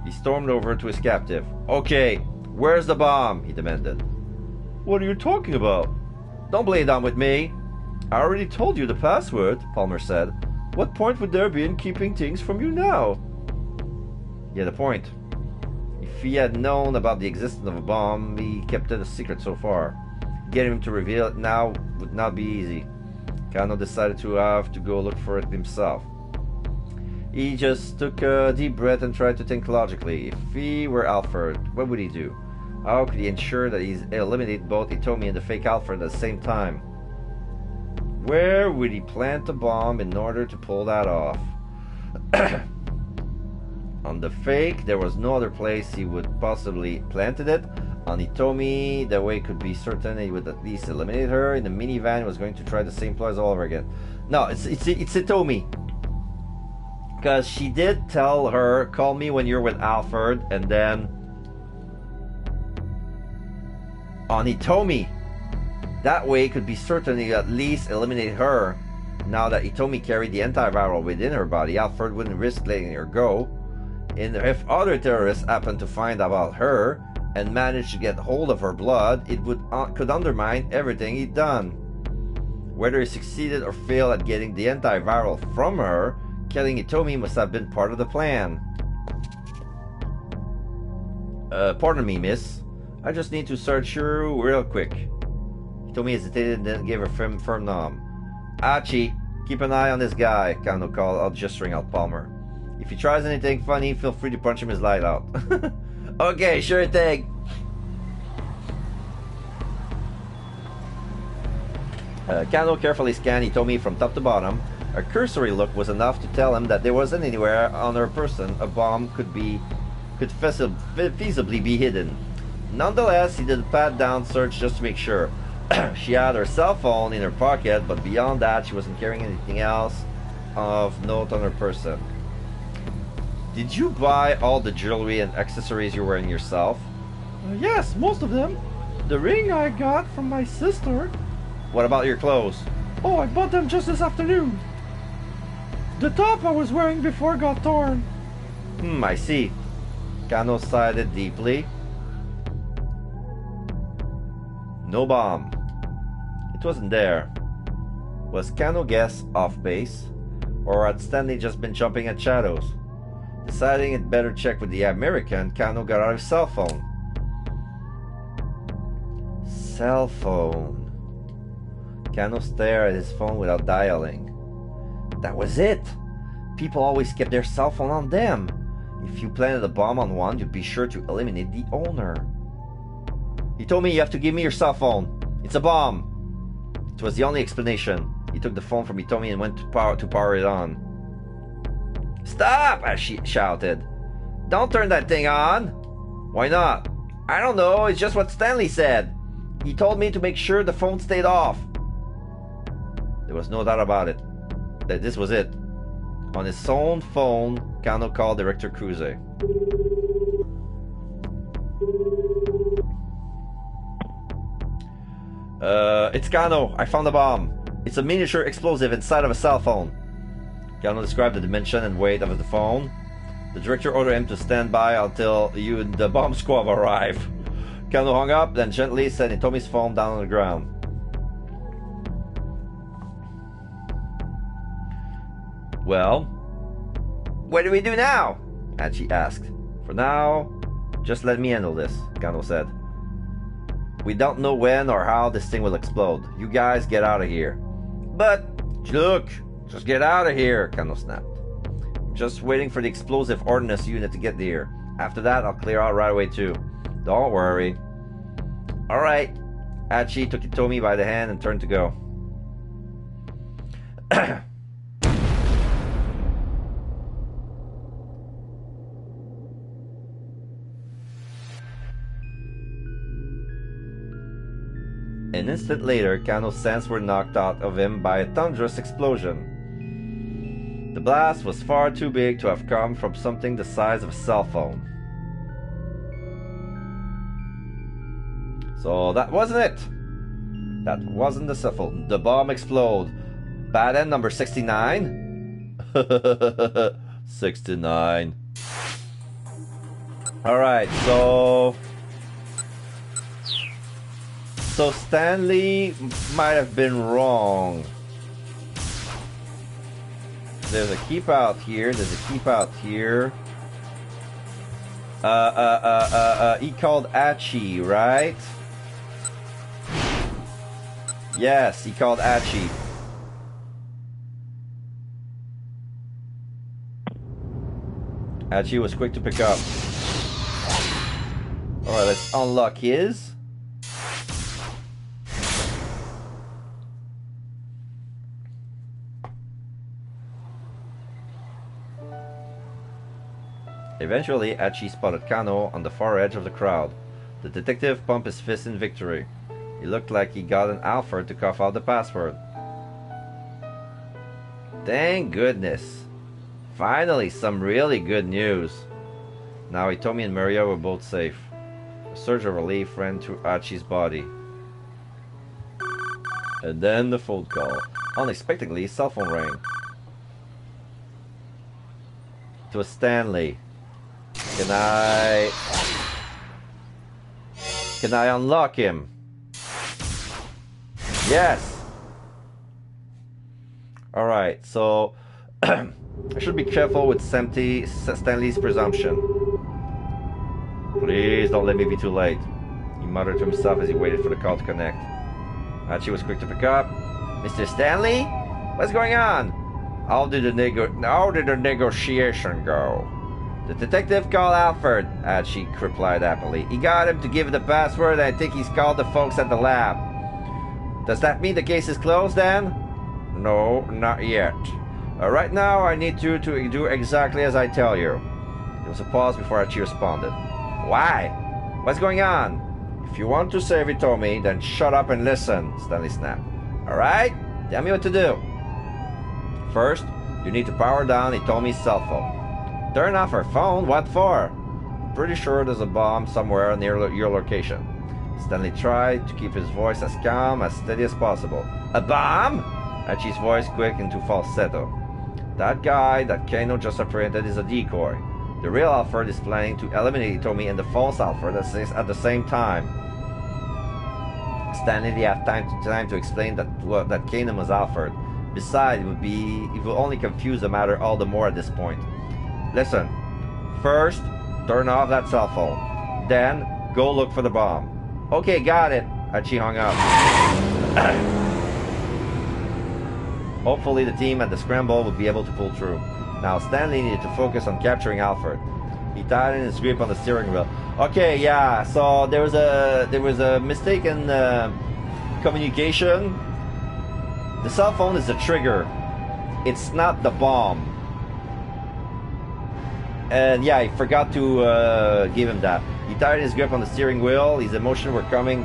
He stormed over to his captive. Okay, where's the bomb? He demanded. What are you talking about? Don't play dumb with me. I already told you the password, Palmer said. What point would there be in keeping things from you now? He had a point. If he had known about the existence of a bomb, he kept it a secret so far. Getting him to reveal it now would not be easy. Kano decided to have to go look for it himself. He just took a deep breath and tried to think logically. If he were Alfred, what would he do? How could he ensure that he's eliminated both Hitomi and the fake Alfred at the same time? Where would he plant the bomb in order to pull that off? On the fake, there was no other place he would possibly planted it. On Hitomi, the way could be certain he would at least eliminate her. In the minivan, he was going to try the same ploys all over again. No, it's Hitomi. Because she did tell her, call me when you're with Alfred, and then on Hitomi. That way could be certain he at least eliminate her. Now that Hitomi carried the antiviral within her body, Alfred wouldn't risk letting her go. And if other terrorists happened to find about her and managed to get hold of her blood, it could undermine everything he'd done. Whether he succeeded or failed at getting the antiviral from her, killing Hitomi must have been part of the plan. Pardon me, miss. I just need to search you real quick. Hitomi hesitated and then gave a firm nod. Hachi, keep an eye on this guy, Kano called out, gesturing out Palmer. If he tries anything funny, feel free to punch him his light out. Okay, sure thing. Kano carefully scanned Hitomi from top to bottom. A cursory look was enough to tell him that there wasn't anywhere on her person a bomb could feasibly be hidden. Nonetheless, he did a pat-down search just to make sure. She had her cell phone in her pocket, but beyond that, she wasn't carrying anything else of note on her person. Did you buy all the jewelry and accessories you're wearing yourself? Yes, most of them. The ring I got from my sister. What about your clothes? Oh, I bought them just this afternoon. The top I was wearing before got torn. I see. Kano sighed deeply. No bomb. It wasn't there. Was Kano guess off base? Or had Stanley just been jumping at shadows? Deciding it better check with the American, Kano got out his cell phone. Cell phone. Kano stared at his phone without dialing. That was it! People always kept their cell phone on them. If you planted a bomb on one, you'd be sure to eliminate the owner. He told me you have to give me your cell phone. It's a bomb. It was the only explanation. He took the phone from Hitomi and went to power it on. Stop! As she shouted. Don't turn that thing on! Why not? I don't know, it's just what Stanley said. He told me to make sure the phone stayed off. There was no doubt about it. That this was it. On his own phone, Kano called Director Kruse. It's Kano. I found a bomb. It's a miniature explosive inside of a cell phone. Kano described the dimension and weight of the phone. The director ordered him to stand by until the bomb squad arrive. Kano hung up, then gently set Hitomi's phone down on the ground. Well, what do we do now? Hachi asked. For now, just let me handle this, Kano said. We don't know when or how this thing will explode. You guys get out of here. But, look, just get out of here, Kano snapped. I'm just waiting for the explosive ordnance unit to get there. After that, I'll clear out right away too. Don't worry. Alright. Hachi took Hitomi by the hand and turned to go. An instant later, Kano's senses were knocked out of him by a thunderous explosion. The blast was far too big to have come from something the size of a cell phone. So that wasn't it. That wasn't the cell phone. The bomb exploded. Bad end number 69? 69. Alright, so Stanley might have been wrong. There's a keep out here. There's a keep out here. He called Hachi, right? Yes, he called Hachi. Hachi was quick to pick up. Alright, let's unlock his. Eventually, Hachi spotted Kano on the far edge of the crowd. The detective pumped his fist in victory. He looked like he got an Alfred to cough out the password. Thank goodness. Finally, some really good news. Now Hitomi and Maria were both safe. A surge of relief ran through Hachi's body. And then the phone call. Unexpectedly, his cell phone rang. It was Stanley. Can I unlock him? Yes. Alright, so I should be careful with Stanley's presumption. Please don't let me be too late. He muttered to himself as he waited for the call to connect. Hachi was quick to pick up. Mr. Stanley? What's going on? How did the negotiation go? The detective called Alfred, Hachi replied happily. He got him to give the password and I think he's called the folks at the lab. Does that mean the case is closed then? No, not yet. Right now I need you to do exactly as I tell you. There was a pause before Hachi responded. Why? What's going on? If you want to save Hitomi, then shut up and listen, Stanley snapped. Alright? Tell me what to do. First, you need to power down Hitomi's cell phone. Turn off her phone? What for? Pretty sure there's a bomb somewhere near your location. Stanley tried to keep his voice as calm, as steady as possible. A bomb? Hachi's voice quaked into falsetto. That guy that Kano just apprehended is a decoy. The real Alfred is planning to eliminate Hitomi and the false Alfred at the same time. Stanley didn't have time to explain that Kano was Alfred. Besides, it would only confuse the matter all the more at this point. Listen, first, turn off that cell phone. Then, go look for the bomb. Okay, got it. And she hung up. Hopefully the team at the scramble would be able to pull through. Now Stanley needed to focus on capturing Alfred. He tightened his grip on the steering wheel. Okay, yeah, so there was a mistaken communication. The cell phone is the trigger. It's not the bomb. And yeah, he forgot to give him that. He tightened his grip on the steering wheel. His emotions were coming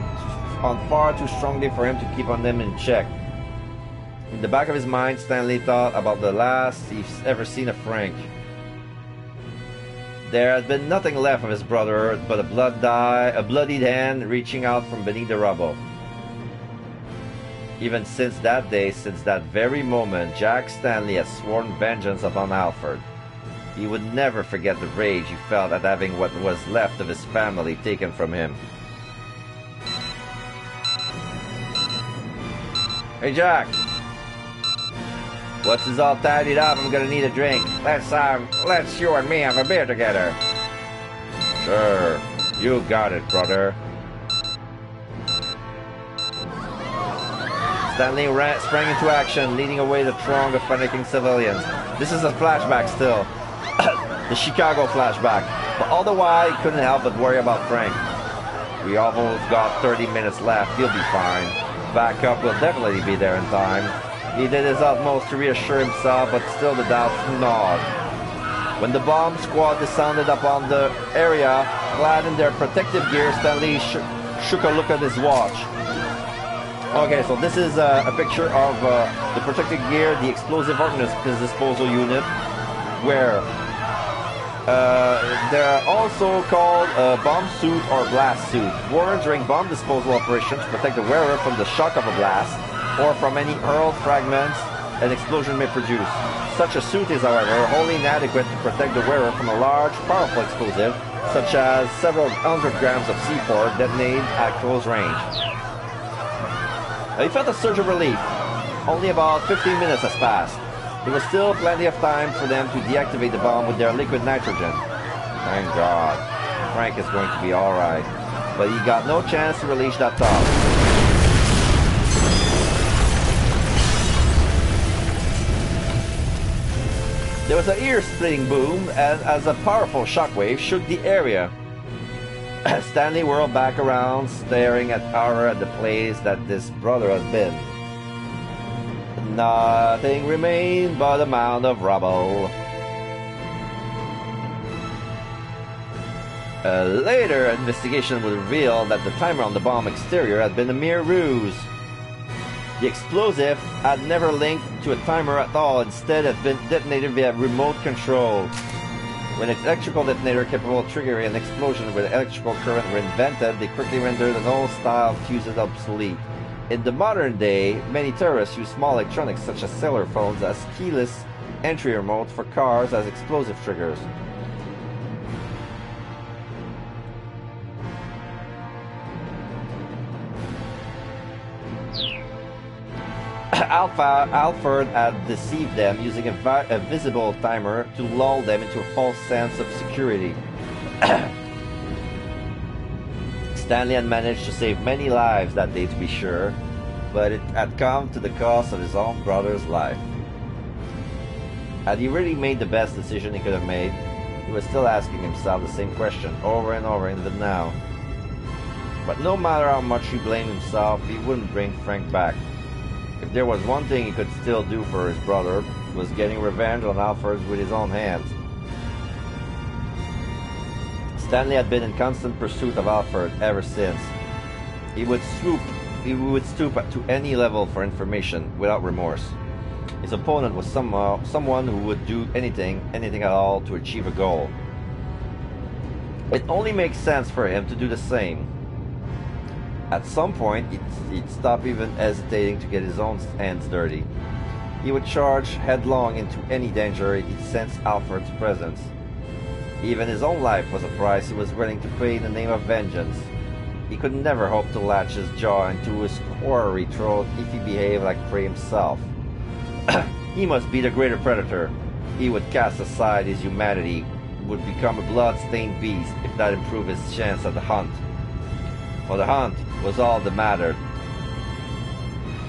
on far too strongly for him to keep on them in check. In the back of his mind, Stanley thought about the last he's ever seen of Frank. There had been nothing left of his brother but a bloodied hand reaching out from beneath the rubble. Even since that day, since that very moment, Jack Stanley had sworn vengeance upon Alfred. He would never forget the rage he felt at having what was left of his family taken from him. Hey Jack! Once it's all tidied up, I'm gonna need a drink. Let's you and me have a beer together. Sure, you got it, brother. Stanley sprang into action, leading away the throng of panicking civilians. This is a flashback still. The Chicago flashback. But all the while, he couldn't help but worry about Frank. We almost got 30 minutes left. He'll be fine. Backup will definitely be there in time. He did his utmost to reassure himself, but still the doubts gnawed. When the bomb squad descended upon the area, clad in their protective gear, Stanley shook a look at his watch. Okay, so this is a picture of the protective gear, the explosive ordnance disposal unit, where they're also called bomb suit or blast suit, worn during bomb disposal operations to protect the wearer from the shock of a blast or from any hurled fragments an explosion may produce. Such a suit is, however, wholly inadequate to protect the wearer from a large, powerful explosive, such as several hundred grams of C4 detonated at close range. He felt a surge of relief. Only about 15 minutes has passed. There was still plenty of time for them to deactivate the bomb with their liquid nitrogen. Thank God. Frank is going to be alright. But he got no chance to release that thought. There was an ear-splitting boom as a powerful shockwave shook the area. Stanley whirled back around, staring at horror at the place that this brother has been. Nothing remained but a mound of rubble. A later investigation would reveal that the timer on the bomb exterior had been a mere ruse. The explosive had never linked to a timer at all, instead had been detonated via remote control. When an electrical detonator capable of triggering an explosion with electrical current were invented, they quickly rendered an old style fuses obsolete. In the modern day, many terrorists use small electronics such as cellular phones as keyless entry remotes for cars as explosive triggers. Alfred had deceived them using a visible timer to lull them into a false sense of security. Stanley had managed to save many lives that day, to be sure, but it had come to the cost of his own brother's life. Had he really made the best decision he could have made? He was still asking himself the same question over and over even now. But no matter how much he blamed himself, he wouldn't bring Frank back. If there was one thing he could still do for his brother, it was getting revenge on Alfred with his own hands. Stanley had been in constant pursuit of Alfred ever since. He would stoop to any level for information without remorse. His opponent was someone who would do anything at all to achieve a goal. It only makes sense for him to do the same. At some point, he'd stop even hesitating to get his own hands dirty. He would charge headlong into any danger he sensed Alfred's presence. Even his own life was a price he was willing to pay in the name of vengeance. He could never hope to latch his jaw into his quarry throat if he behaved like prey himself. He must be the greater predator. He would cast aside his humanity, would become a blood-stained beast if that improved his chance at the hunt. For the hunt was all that mattered.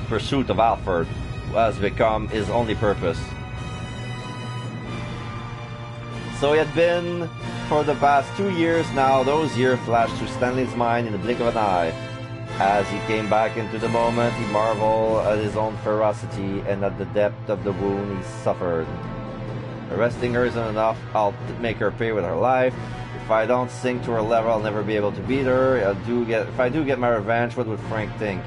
Pursuit of Alfred has become his only purpose. So he had been for the past 2 years now. Those years flashed through Stanley's mind in the blink of an eye. As he came back into the moment, he marveled at his own ferocity and at the depth of the wound he suffered. Arresting her isn't enough. I'll make her pay with her life. If I don't sink to her level, I'll never be able to beat her. If I do get my revenge, what would Frank think?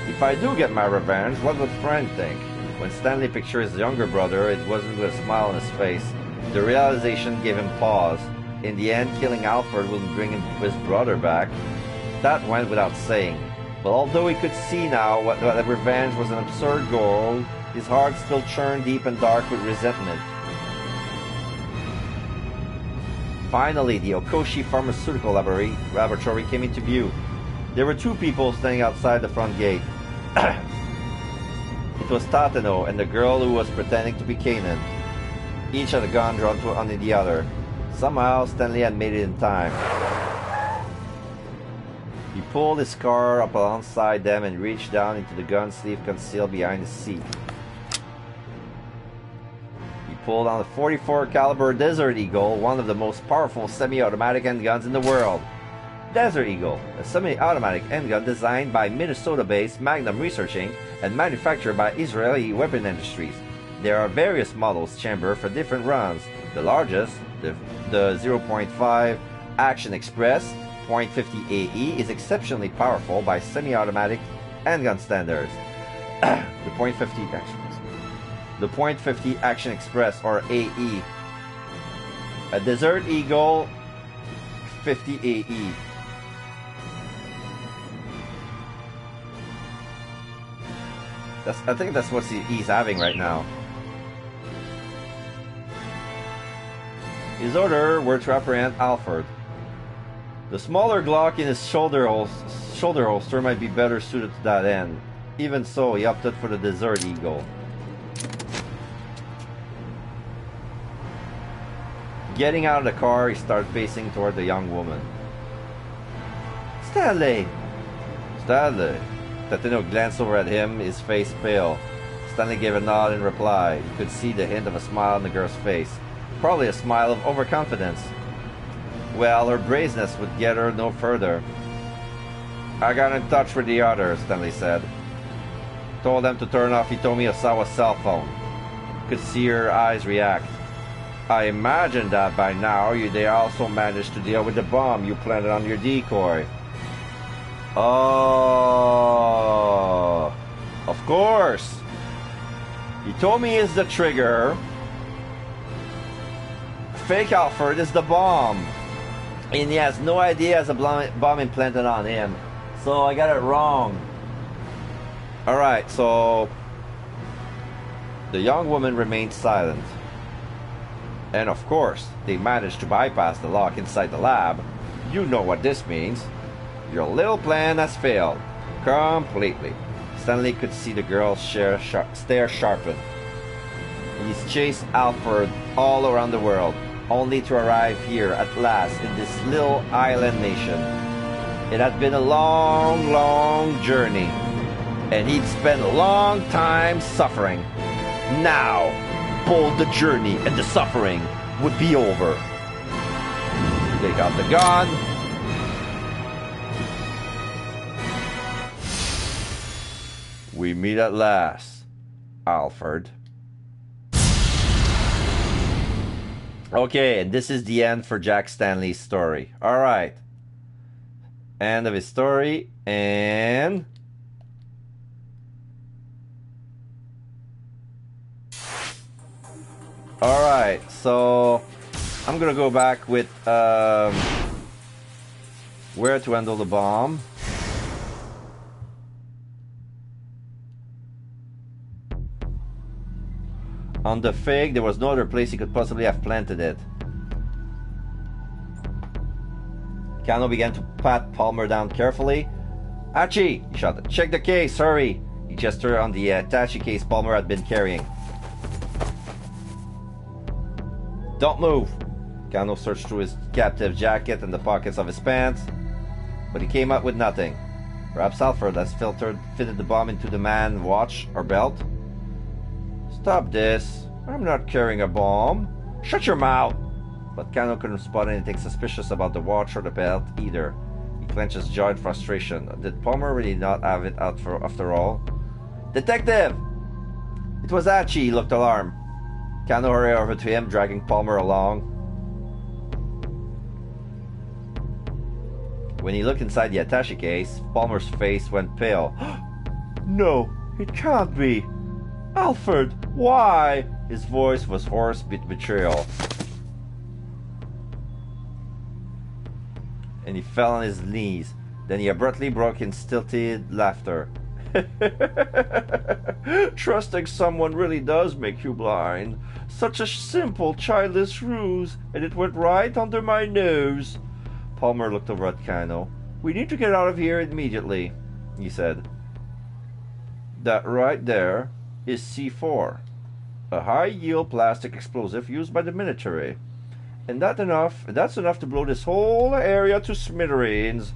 If I do get my revenge, what would Frank think? When Stanley pictured his younger brother, it wasn't with a smile on his face. The realization gave him pause. In the end, killing Alfred wouldn't bring his brother back. That went without saying. But although he could see now that revenge was an absurd goal, his heart still churned deep and dark with resentment. Finally, the Okoshi Pharmaceutical Laboratory came into view. There were 2 people standing outside the front gate. It was Tateno and the girl who was pretending to be Kanan. Each had a gun drawn on the other. Somehow, Stanley had made it in time. He pulled his car up alongside them and reached down into the gun sleeve concealed behind his seat. He pulled on a 44 caliber Desert Eagle, one of the most powerful semi-automatic handguns in the world. Desert Eagle, a semi-automatic handgun designed by Minnesota-based Magnum Research Inc. and manufactured by Israeli Weapon Industries. There are various models chambered for different runs. The largest, the 0.5 Action Express .50 AE, is exceptionally powerful by semi-automatic handgun standards. The .50 Action Express, or AE. A Desert Eagle 50 AE. I think that's what he's having right now. His order were to apprehend Alfred. The smaller Glock in his shoulder holster might be better suited to that end. Even so, he opted for the Desert Eagle. Getting out of the car, he started pacing toward the young woman. Stanley! Stanley! Tateno glanced over at him, his face pale. Stanley gave a nod in reply. He could see the hint of a smile on the girl's face. Probably a smile of overconfidence. Well, her brazenness would get her no further. I got in touch with the others, Stanley said. Told them to turn off Hitomi Osawa's cell phone. Could see her eyes react. I imagine that by now they also managed to deal with the bomb you planted on your decoy. Oh, of course. Hitomi is the trigger. Fake Alfred is the bomb. And he has no idea has a bomb implanted on him. So I got it wrong. Alright, so the young woman remained silent. And of course, they managed to bypass the lock inside the lab. You know what this means. Your little plan has failed. Completely. Stanley could see the girl's stare sharpen. He's chased Alfred all around the world, only to arrive here at last in this little island nation. It had been a long, long journey, and he'd spent a long time suffering. Now, both the journey and the suffering would be over. They got the gun. We meet at last, Alfred. Okay, and this is the end for Jack Stanley's story. Alright. End of his story, and... Alright, so... I'm gonna go back with where to handle the bomb. On the fig, there was no other place he could possibly have planted it. Kano began to pat Palmer down carefully. Archie, he shouted, check the case, hurry! He gestured on the attaché case Palmer had been carrying. Don't move! Kano searched through his captive jacket and the pockets of his pants, but he came up with nothing. Perhaps Alfred has fitted the bomb into the man's watch or belt. Stop this. I'm not carrying a bomb. Shut your mouth! But Kano couldn't spot anything suspicious about the watch or the belt either. He clenched his jaw in frustration. Did Palmer really not have it out for after all? Detective! It was Archie, he looked alarmed. Kano hurried over to him, dragging Palmer along. When he looked inside the attaché case, Palmer's face went pale. No, it can't be. Alfred, why? His voice was hoarse with betrayal. And he fell on his knees. Then he abruptly broke in stilted laughter. Trusting someone really does make you blind. Such a simple, childish ruse, and it went right under my nose. Palmer looked over at Kano. We need to get out of here immediately, he said. That right there is C4, a high-yield plastic explosive used by the military. And that's enough to blow this whole area to smithereens.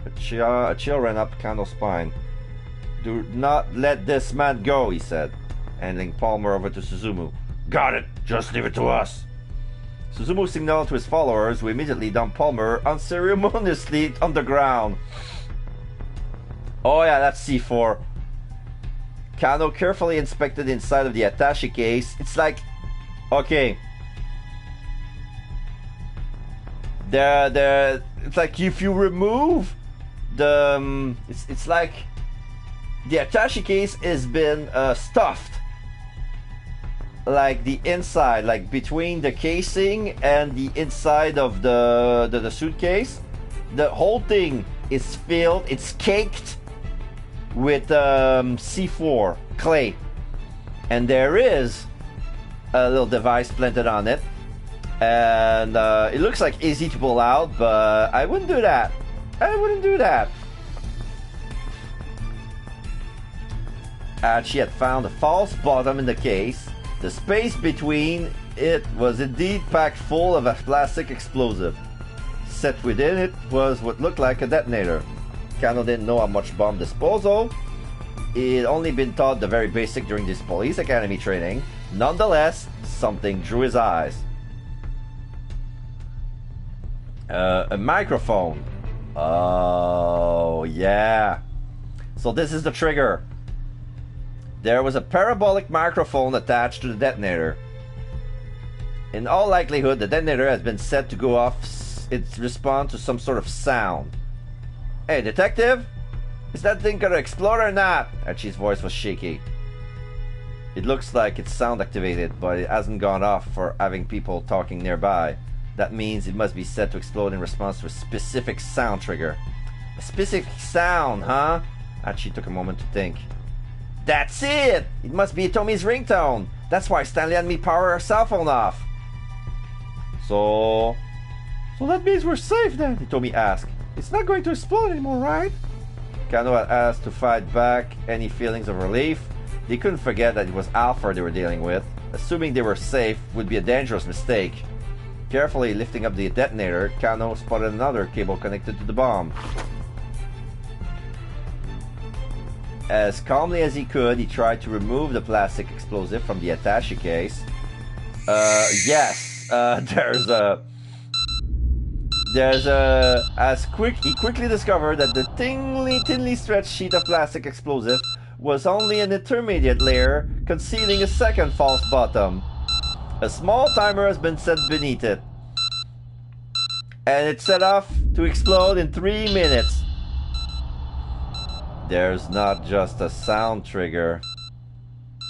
A chill ran up Kano's spine. Do not let this man go, he said, handing Palmer over to Suzumu. Got it. Just leave it to us. Suzumu signaled to his followers, who immediately dumped Palmer unceremoniously on the ground. Oh yeah, that's C4. Kano carefully inspected the inside of the attaché case. It's like, okay, it's like if you remove the, it's like the attaché case has been stuffed, like the inside, like between the casing and the inside of the suitcase. The whole thing is filled, it's caked with C4 clay, and there is a little device planted on it, and it looks like easy to pull out, but I wouldn't do that. I wouldn't do that. She had found a false bottom in the case. The space between it was indeed packed full of a plastic explosive. Set within it was what looked like a detonator. Kano didn't know how much bomb disposal. He had only been taught the very basic during this police academy training. Nonetheless, something drew his eyes. A microphone. Oh, yeah. So this is the trigger. There was a parabolic microphone attached to the detonator. In all likelihood, the detonator has been set to go off its response to some sort of sound. Hey, detective? Is that thing gonna explode or not? Archie's voice was shaky. It looks like it's sound activated, but it hasn't gone off for having people talking nearby. That means it must be set to explode in response to a specific sound trigger. A specific sound, huh? Archie took a moment to think. That's it! It must be Tommy's ringtone. That's why Stanley had me power our cell phone off. So that means we're safe then? Tommy asked. It's not going to explode anymore, right? Kano had asked to fight back any feelings of relief. They couldn't forget that it was Alfred they were dealing with. Assuming they were safe would be a dangerous mistake. Carefully lifting up the detonator, Kano spotted another cable connected to the bomb. As calmly as he could, he tried to remove the plastic explosive from the attaché case. He quickly discovered that the thinly stretched sheet of plastic explosive was only an intermediate layer concealing a second false bottom. A small timer has been set beneath it, and it's set off to explode in 3 minutes. There's not just a sound trigger.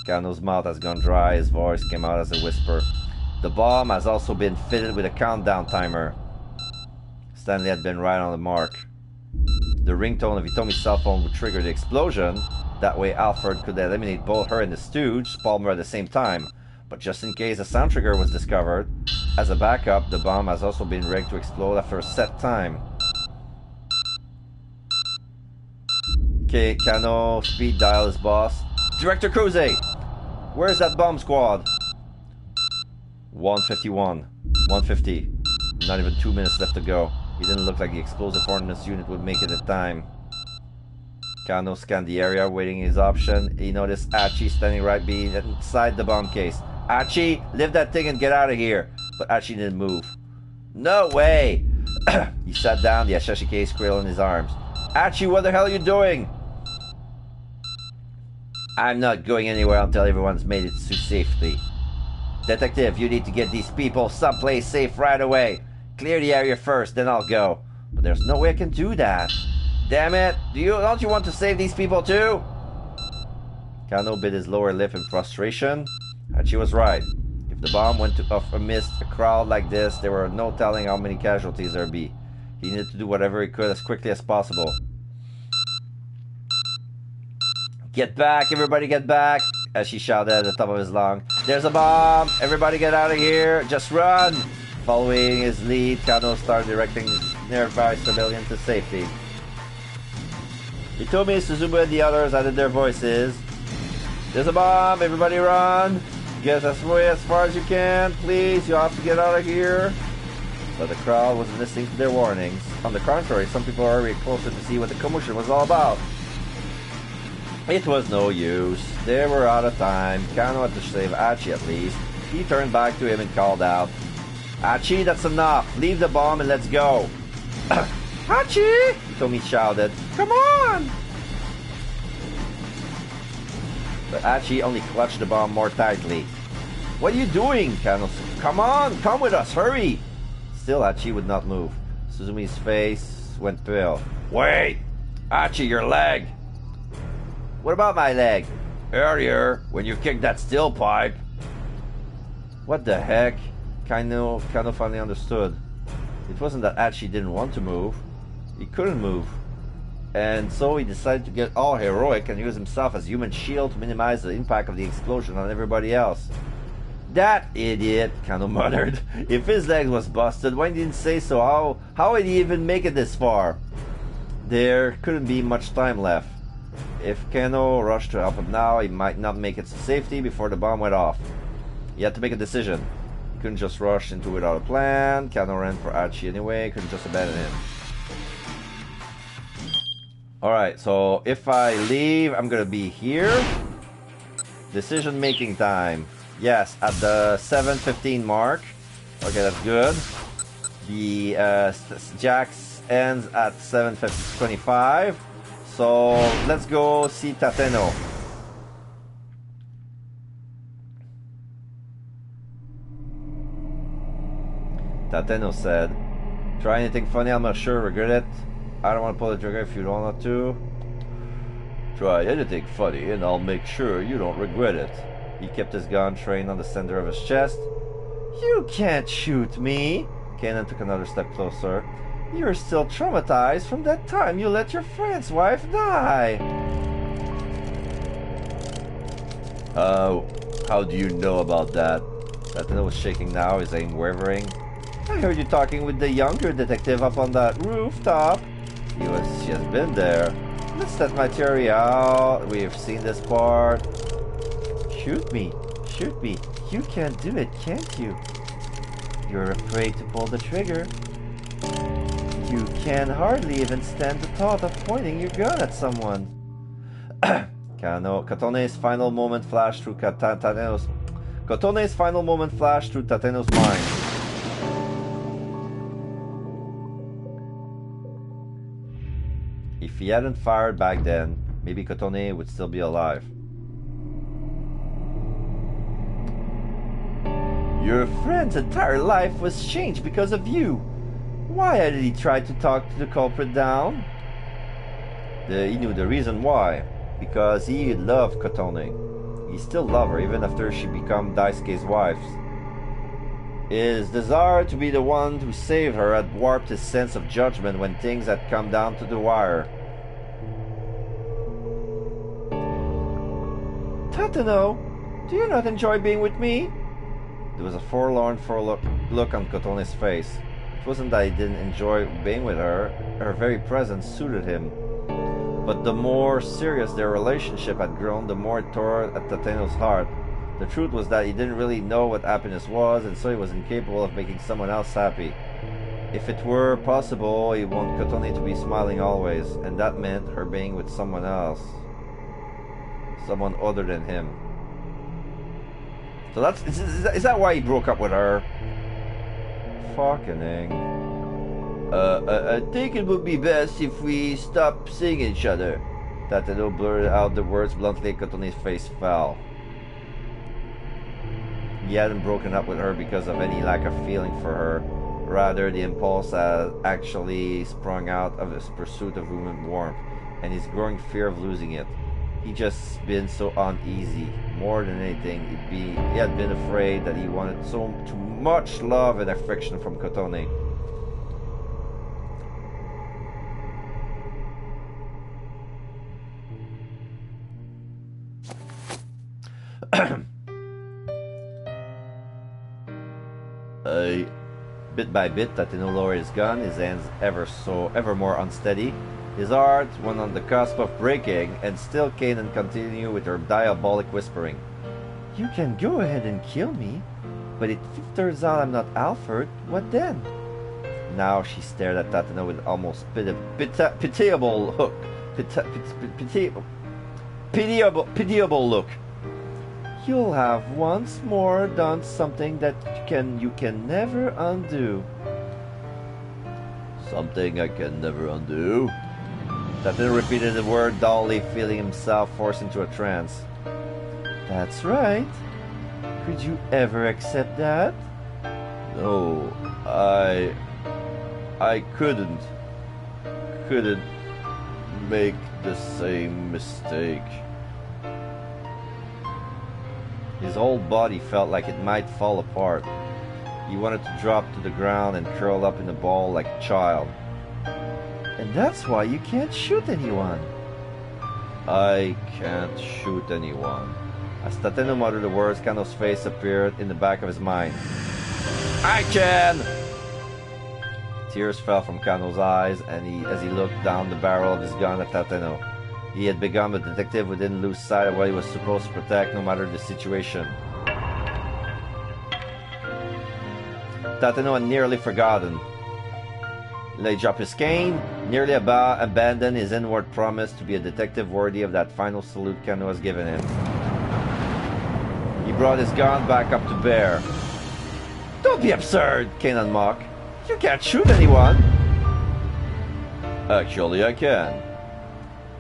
Kano's mouth has gone dry, his voice came out as a whisper. The bomb has also been fitted with a countdown timer. Stanley had been right on the mark. The ringtone of Hitomi's cell phone would trigger the explosion. That way Alfred could eliminate both her and the stooge, Palmer, at the same time. But just in case a sound trigger was discovered, as a backup, the bomb has also been rigged to explode after a set time. Okay, Kano, speed dial his boss. Director Kuze! Where's that bomb squad? 151. 150. Not even 2 minutes left to go. He didn't look like the explosive ordnance unit would make it in time. Kano scanned the area, waiting his option. He noticed Achi standing right inside the bomb case. Achi, lift that thing and get out of here. But Achi didn't move. No way! He sat down, the attaché case cradle in his arms. Achi, what the hell are you doing? I'm not going anywhere until everyone's made it to safety. Detective, you need to get these people someplace safe right away. Clear the area first, then I'll go. But there's no way I can do that. Damn it! Don't you want to save these people too? Kano bit his lower lip in frustration. And she was right. If the bomb went off amidst a crowd like this, there were no telling how many casualties there'd be. He needed to do whatever he could as quickly as possible. Get back, everybody get back! As she shouted at the top of his lungs. There's a bomb! Everybody get out of here! Just run! Following his lead, Kano started directing nearby civilians to safety. Hitomi, Suzumu, and the others added their voices. There's a bomb! Everybody run! Get as far as you can, please! You have to get out of here! But the crowd wasn't listening to their warnings. On the contrary, some people were already closer to see what the commotion was all about. It was no use. They were out of time. Kano had to save Achi at least. He turned back to him and called out, Achi, that's enough. Leave the bomb and let's go. Achi! Hitomi shouted. Come on! But Achi only clutched the bomb more tightly. What are you doing? Kano said. Come on, come with us, hurry! Still, Achi would not move. Suzumi's face went pale. Wait! Achi, your leg! What about my leg? Earlier, when you kicked that steel pipe. What the heck? Kano finally understood. It wasn't that Achi didn't want to move. He couldn't move. And so he decided to get all heroic and use himself as human shield to minimize the impact of the explosion on everybody else. That idiot, Kano muttered. If his leg was busted, why didn't he say so? How would he even make it this far? There couldn't be much time left. If Kano rushed to help him now, he might not make it to safety before the bomb went off. He had to make a decision. He couldn't just rush into it without a plan. Kano ran for Achi anyway, couldn't just abandon him. Alright, so if I leave, I'm gonna be here. Decision making time. Yes, at the 7:15 mark. Okay, that's good. The Jax ends at 7:25. So let's go see Tateno. Tateno said, try anything funny, I'm not sure, regret it. I don't want to pull the trigger if you don't want to. Try anything funny and I'll make sure you don't regret it. He kept his gun trained on the center of his chest. You can't shoot me. Kanan took another step closer. You're still traumatized from that time you let your friend's wife die. How do you know about that? Tateno was shaking now, his aim wavering. I heard you talking with the younger detective up on that rooftop. She has been there. Let's set my theory out. We've seen this part. Shoot me. Shoot me. You can't do it, can't you? You're afraid to pull the trigger. You can hardly even stand the thought of pointing your gun at someone. Katone's final moment flashed through Tateno's mind. If he hadn't fired back then, maybe Kotone would still be alive. Your friend's entire life was changed because of you. Why did he try to talk the culprit down? He knew the reason why. Because he loved Kotone. He still loved her even after she became Daisuke's wife. His desire to be the one who saved her had warped his sense of judgment when things had come down to the wire. Tateno, do you not enjoy being with me? There was a forlorn look on Kotone's face. It wasn't that he didn't enjoy being with her. Her very presence suited him. But the more serious their relationship had grown, the more it tore at Tateno's heart. The truth was that he didn't really know what happiness was, and so he was incapable of making someone else happy. If it were possible, he wanted Kotone to be smiling always, and that meant her being with someone else. Someone other than him. So that's... Is that why he broke up with her? Fucking thing. I think it would be best if we stop seeing each other. Tateno blurted out the words bluntly. Kotone's face fell. He hadn't broken up with her because of any lack of feeling for her. Rather, the impulse had actually sprung out of his pursuit of human warmth, and his growing fear of losing it. He'd just been so uneasy. More than anything, he had been afraid that he wanted so too much love and affection from Kotone. Bit by bit, Tateno lowered his gun, his hands ever more unsteady. His heart went on the cusp of breaking, and still Kanan continued with her diabolic whispering. You can go ahead and kill me, but if it turns out I'm not Alfred, what then? Now she stared at Tateno with almost pitiable look. Pitiable look. You'll have once more done something that you can never undo. Something I can never undo? Tateno repeated the word dully, feeling himself forced into a trance. That's right. Could you ever accept that? No, I couldn't make the same mistake. His whole body felt like it might fall apart. He wanted to drop to the ground and curl up in a ball like a child. And that's why you can't shoot anyone. I can't shoot anyone. As Tateno muttered the words, Kano's face appeared in the back of his mind. I can! Tears fell from Kano's eyes as he looked down the barrel of his gun at Tateno. He had become a detective who didn't lose sight of what he was supposed to protect, no matter the situation. Tateno had nearly forgotten. He dropped his cane, nearly abandoned his inward promise to be a detective worthy of that final salute Kano has given him. He brought his gun back up to bear. Don't be absurd, Kanan mocked. You can't shoot anyone. Actually, I can.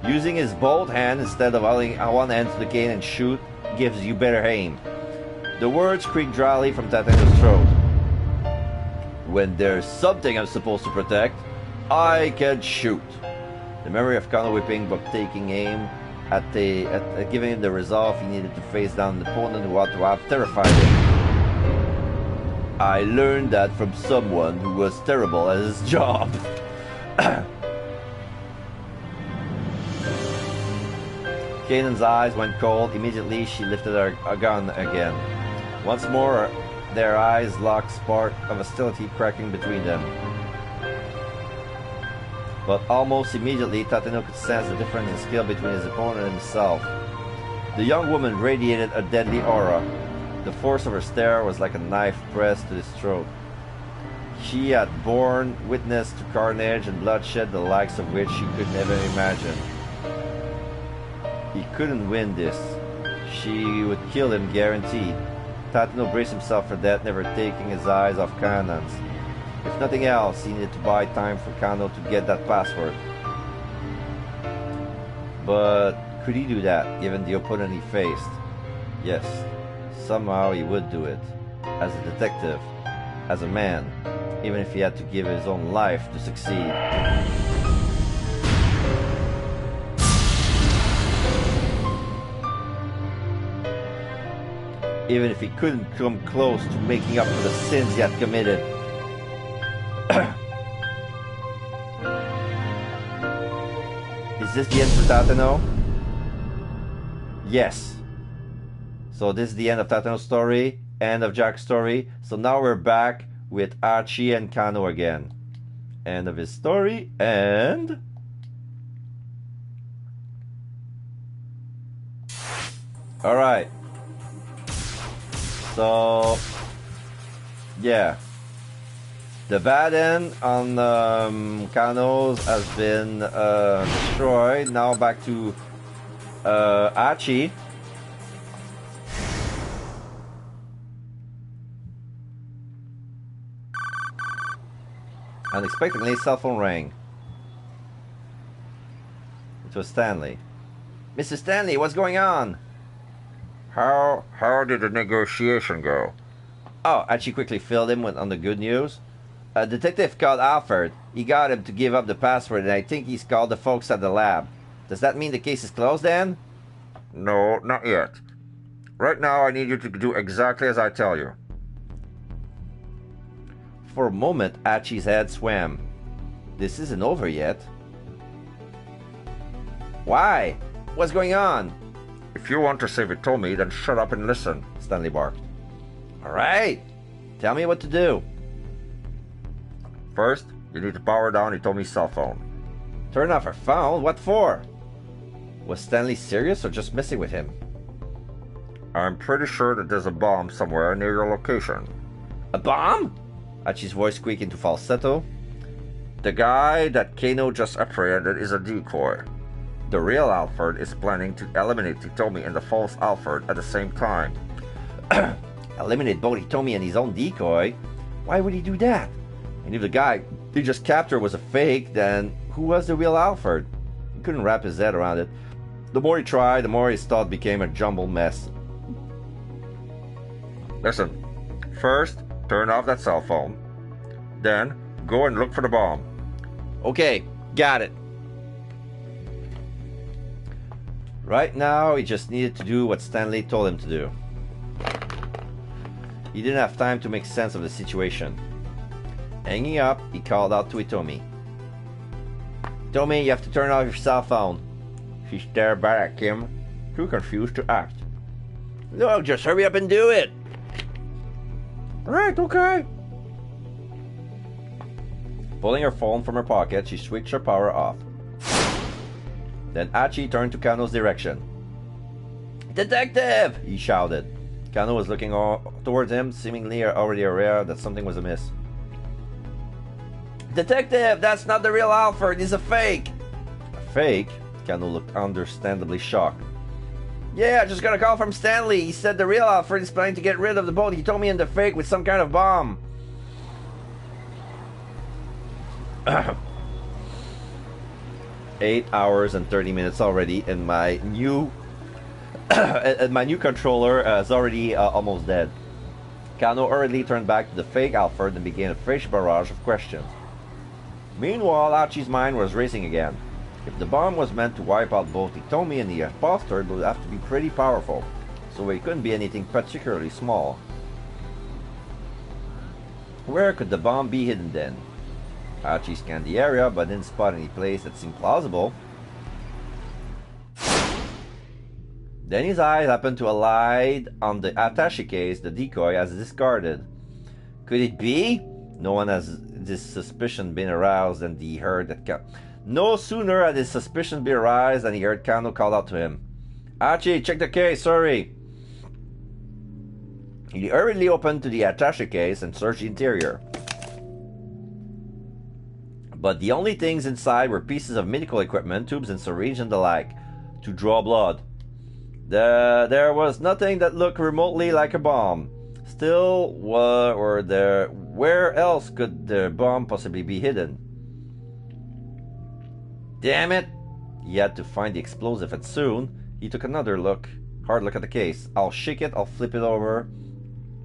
Using his both hand instead of holding one hand to the cane and shoot gives you better aim. The words creaked dryly from Tateno's throat. When there's something I'm supposed to protect, I can shoot. The memory of Kano whipping but taking aim at giving him the resolve he needed to face down an opponent who ought to have terrified him. I learned that from someone who was terrible at his job. Kanan's eyes went cold. Immediately, she lifted her gun again. Once more, their eyes locked, spark of hostility cracking between them. But almost immediately, Tateno could sense the difference in skill between his opponent and himself. The young woman radiated a deadly aura. The force of her stare was like a knife pressed to his throat. She had borne witness to carnage and bloodshed the likes of which she could never imagine. He couldn't win this. She would kill him, guaranteed. Tateno braced himself for death, never taking his eyes off Kanan's. If nothing else, he needed to buy time for Kano to get that password. But could he do that, given the opponent he faced? Yes, somehow he would do it. As a detective, as a man, even if he had to give his own life to succeed. even if he couldn't come close to making up for the sins he had committed. Is this the end for Tateno? Yes. So this is the end of Tateno's story, end of Jack's story. So now we're back with Archie and Kano again. End of his story, and... Alright. So... Yeah. The bad end on Kano's has been destroyed. Now back to Archie. Unexpectedly, cell phone rang. It was Stanley. Mr. Stanley, what's going on? How did the negotiation go? Oh, Archie quickly filled him on the good news. A detective called Alfred. He got him to give up the password, and I think he's called the folks at the lab. Does that mean the case is closed, then? No, not yet. Right now, I need you to do exactly as I tell you. For a moment, Archie's head swam. This isn't over yet. Why? What's going on? If you want to save Hitomi, then shut up and listen, Stanley barked. All right. Tell me what to do. First, you need to power down Hitomi's cell phone. Turn off her phone? What for? Was Stanley serious or just messing with him? I'm pretty sure that there's a bomb somewhere near your location. A bomb? Archie's voice squeaked into falsetto. The guy that Kano just apprehended is a decoy. The real Alfred is planning to eliminate Hitomi and the false Alfred at the same time. Eliminate both Hitomi and his own decoy? Why would he do that? And if the guy he just captured was a fake, then who was the real Alfred? He couldn't wrap his head around it. The more he tried, the more his thought became a jumbled mess. Listen, first, turn off that cell phone. Then, go and look for the bomb. Okay, got it. Right now, he just needed to do what Stanley told him to do. He didn't have time to make sense of the situation. Hanging up, he called out to Hitomi. Hitomi, you have to turn off your cell phone. She stared back at him, too confused to act. No, just hurry up and do it. Right, okay. Pulling her phone from her pocket, she switched her power off. Then Archie turned to Kano's direction. Detective! He shouted. Kano was looking towards him, seemingly already aware that something was amiss. Detective! That's not the real Alfred! He's a fake! A fake? Kano looked understandably shocked. Yeah, I just got a call from Stanley. He said the real Alfred is planning to get rid of the boat. He told me in the fake with some kind of bomb. 8 hours and 30 minutes already, and my new controller is already almost dead. Kano hurriedly turned back to the fake Alfred and began a fresh barrage of questions. Meanwhile, Archie's mind was racing again. If the bomb was meant to wipe out both Hitomi and the imposter, it would have to be pretty powerful, so it couldn't be anything particularly small. Where could the bomb be hidden then? Archie scanned the area, but didn't spot any place that seemed plausible. Then his eyes happened to alight on the attaché case the decoy has discarded. Could it be? No one has this suspicion been aroused than he heard that No sooner had his suspicion been aroused than he heard Kano call out to him. Archie, check the case, hurry! He hurriedly opened to the attaché case and searched the interior. But the only things inside were pieces of medical equipment, tubes and syringes and the like, to draw blood. There was nothing that looked remotely like a bomb. Still, where else could the bomb possibly be hidden? Damn it! He had to find the explosive, and soon he took another hard look at the case. I'll shake it, I'll flip it over,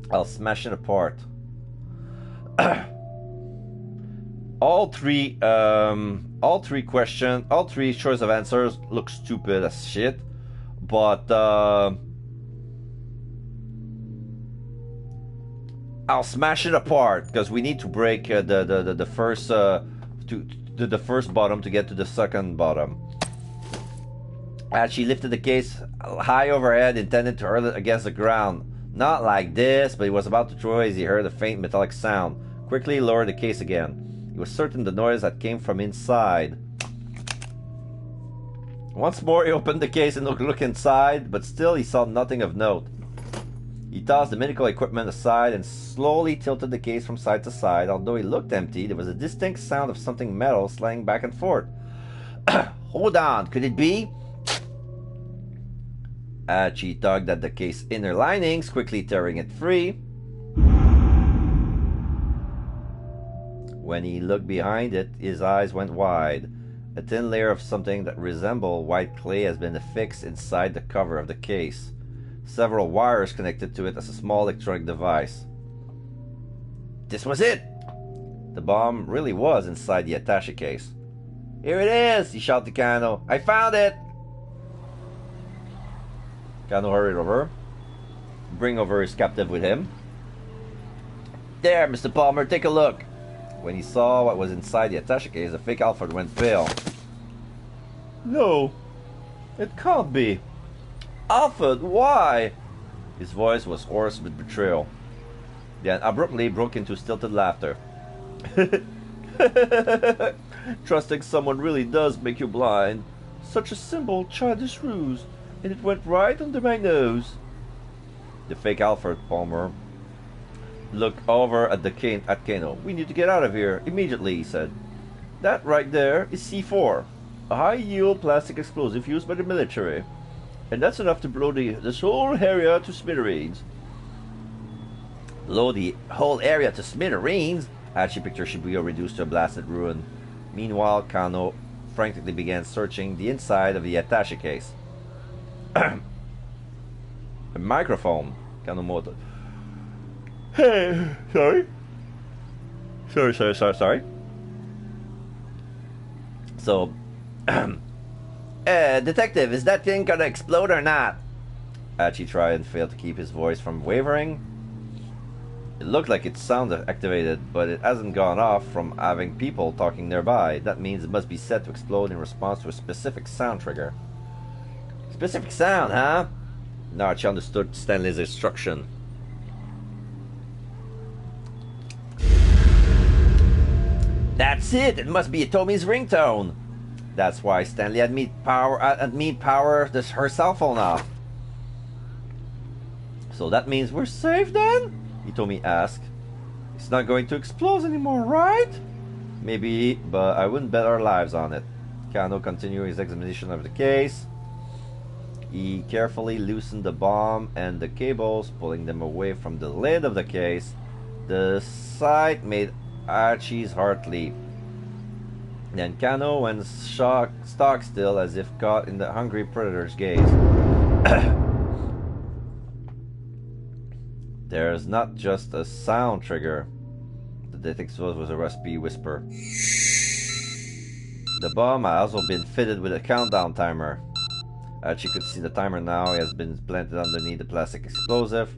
I'll smash it apart. All three choice of answers look stupid as shit, but I'll smash it apart because we need to break the first the first bottom to get to the second bottom. She lifted the case high overhead, intended to hurl it against the ground. Not like this, but he was about to throw it as he heard a faint metallic sound. Quickly lowered the case again. He was certain the noise that came from inside. Once more he opened the case and looked inside, but still he saw nothing of note. He tossed the medical equipment aside and slowly tilted the case from side to side. Although he looked empty, there was a distinct sound of something metal sliding back and forth. Hold on, could it be? She tugged at the case's inner linings, quickly tearing it free. When he looked behind it, his eyes went wide. A thin layer of something that resembled white clay has been affixed inside the cover of the case. Several wires connected to it as a small electronic device. This was it! The bomb really was inside the attaché case. Here it is! He shouted to Kano. I found it! Kano hurried over, bring over his captive with him. There, Mr. Palmer, take a look. When he saw what was inside the attaché case, the fake Alfred went pale. No, it can't be. Alfred, why? His voice was hoarse with betrayal. Then abruptly broke into stilted laughter. Trusting someone really does make you blind. Such a simple, childish ruse, and it went right under my nose. The fake Alfred Palmer looked over at Kano. We need to get out of here immediately, he said. That right there is C4, a high-yield plastic explosive used by the military. And that's enough to blow this whole area to smithereens. Blow the whole area to smithereens? Hachi pictured Shibuya reduced to a blasted ruin. Meanwhile, Kano frantically began searching the inside of the attaché case. A microphone. Kano muttered. Hey, sorry. Sorry. So, detective, is that thing gonna explode or not? Hachi tried and failed to keep his voice from wavering. It looked like its sound activated, but it hasn't gone off from having people talking nearby. That means it must be set to explode in response to a specific sound trigger. Specific sound, huh? Now Hachi understood Stanley's instruction. That's it! It must be Tomi's ringtone! That's why Stanley had me power her cell phone off. So that means we're safe then? Hitomi asked. It's not going to explode anymore, right? Maybe, but I wouldn't bet our lives on it. Kano continued his examination of the case. He carefully loosened the bomb and the cables, pulling them away from the lid of the case. The sight made Hachi's heart leap. Then Kano went stock still as if caught in the hungry predator's gaze. There's not just a sound trigger. The detective was a raspy whisper. The bomb had also been fitted with a countdown timer. Hachi could see the timer now. He has been planted underneath the plastic explosive.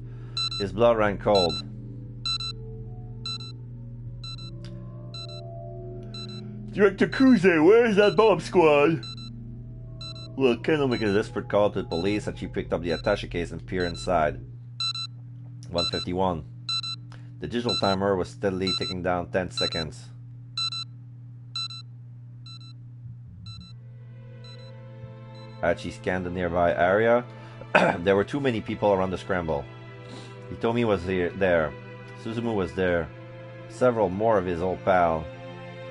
His blood ran cold. Director Kuze, where is that bomb squad? Well, Kano made a desperate call to the police as she picked up the attaché case and peered inside. 1:51. The digital timer was steadily ticking down 10 seconds. Hachi scanned the nearby area. There were too many people around the scramble. Hitomi was there. Suzumu was there. Several more of his old pals,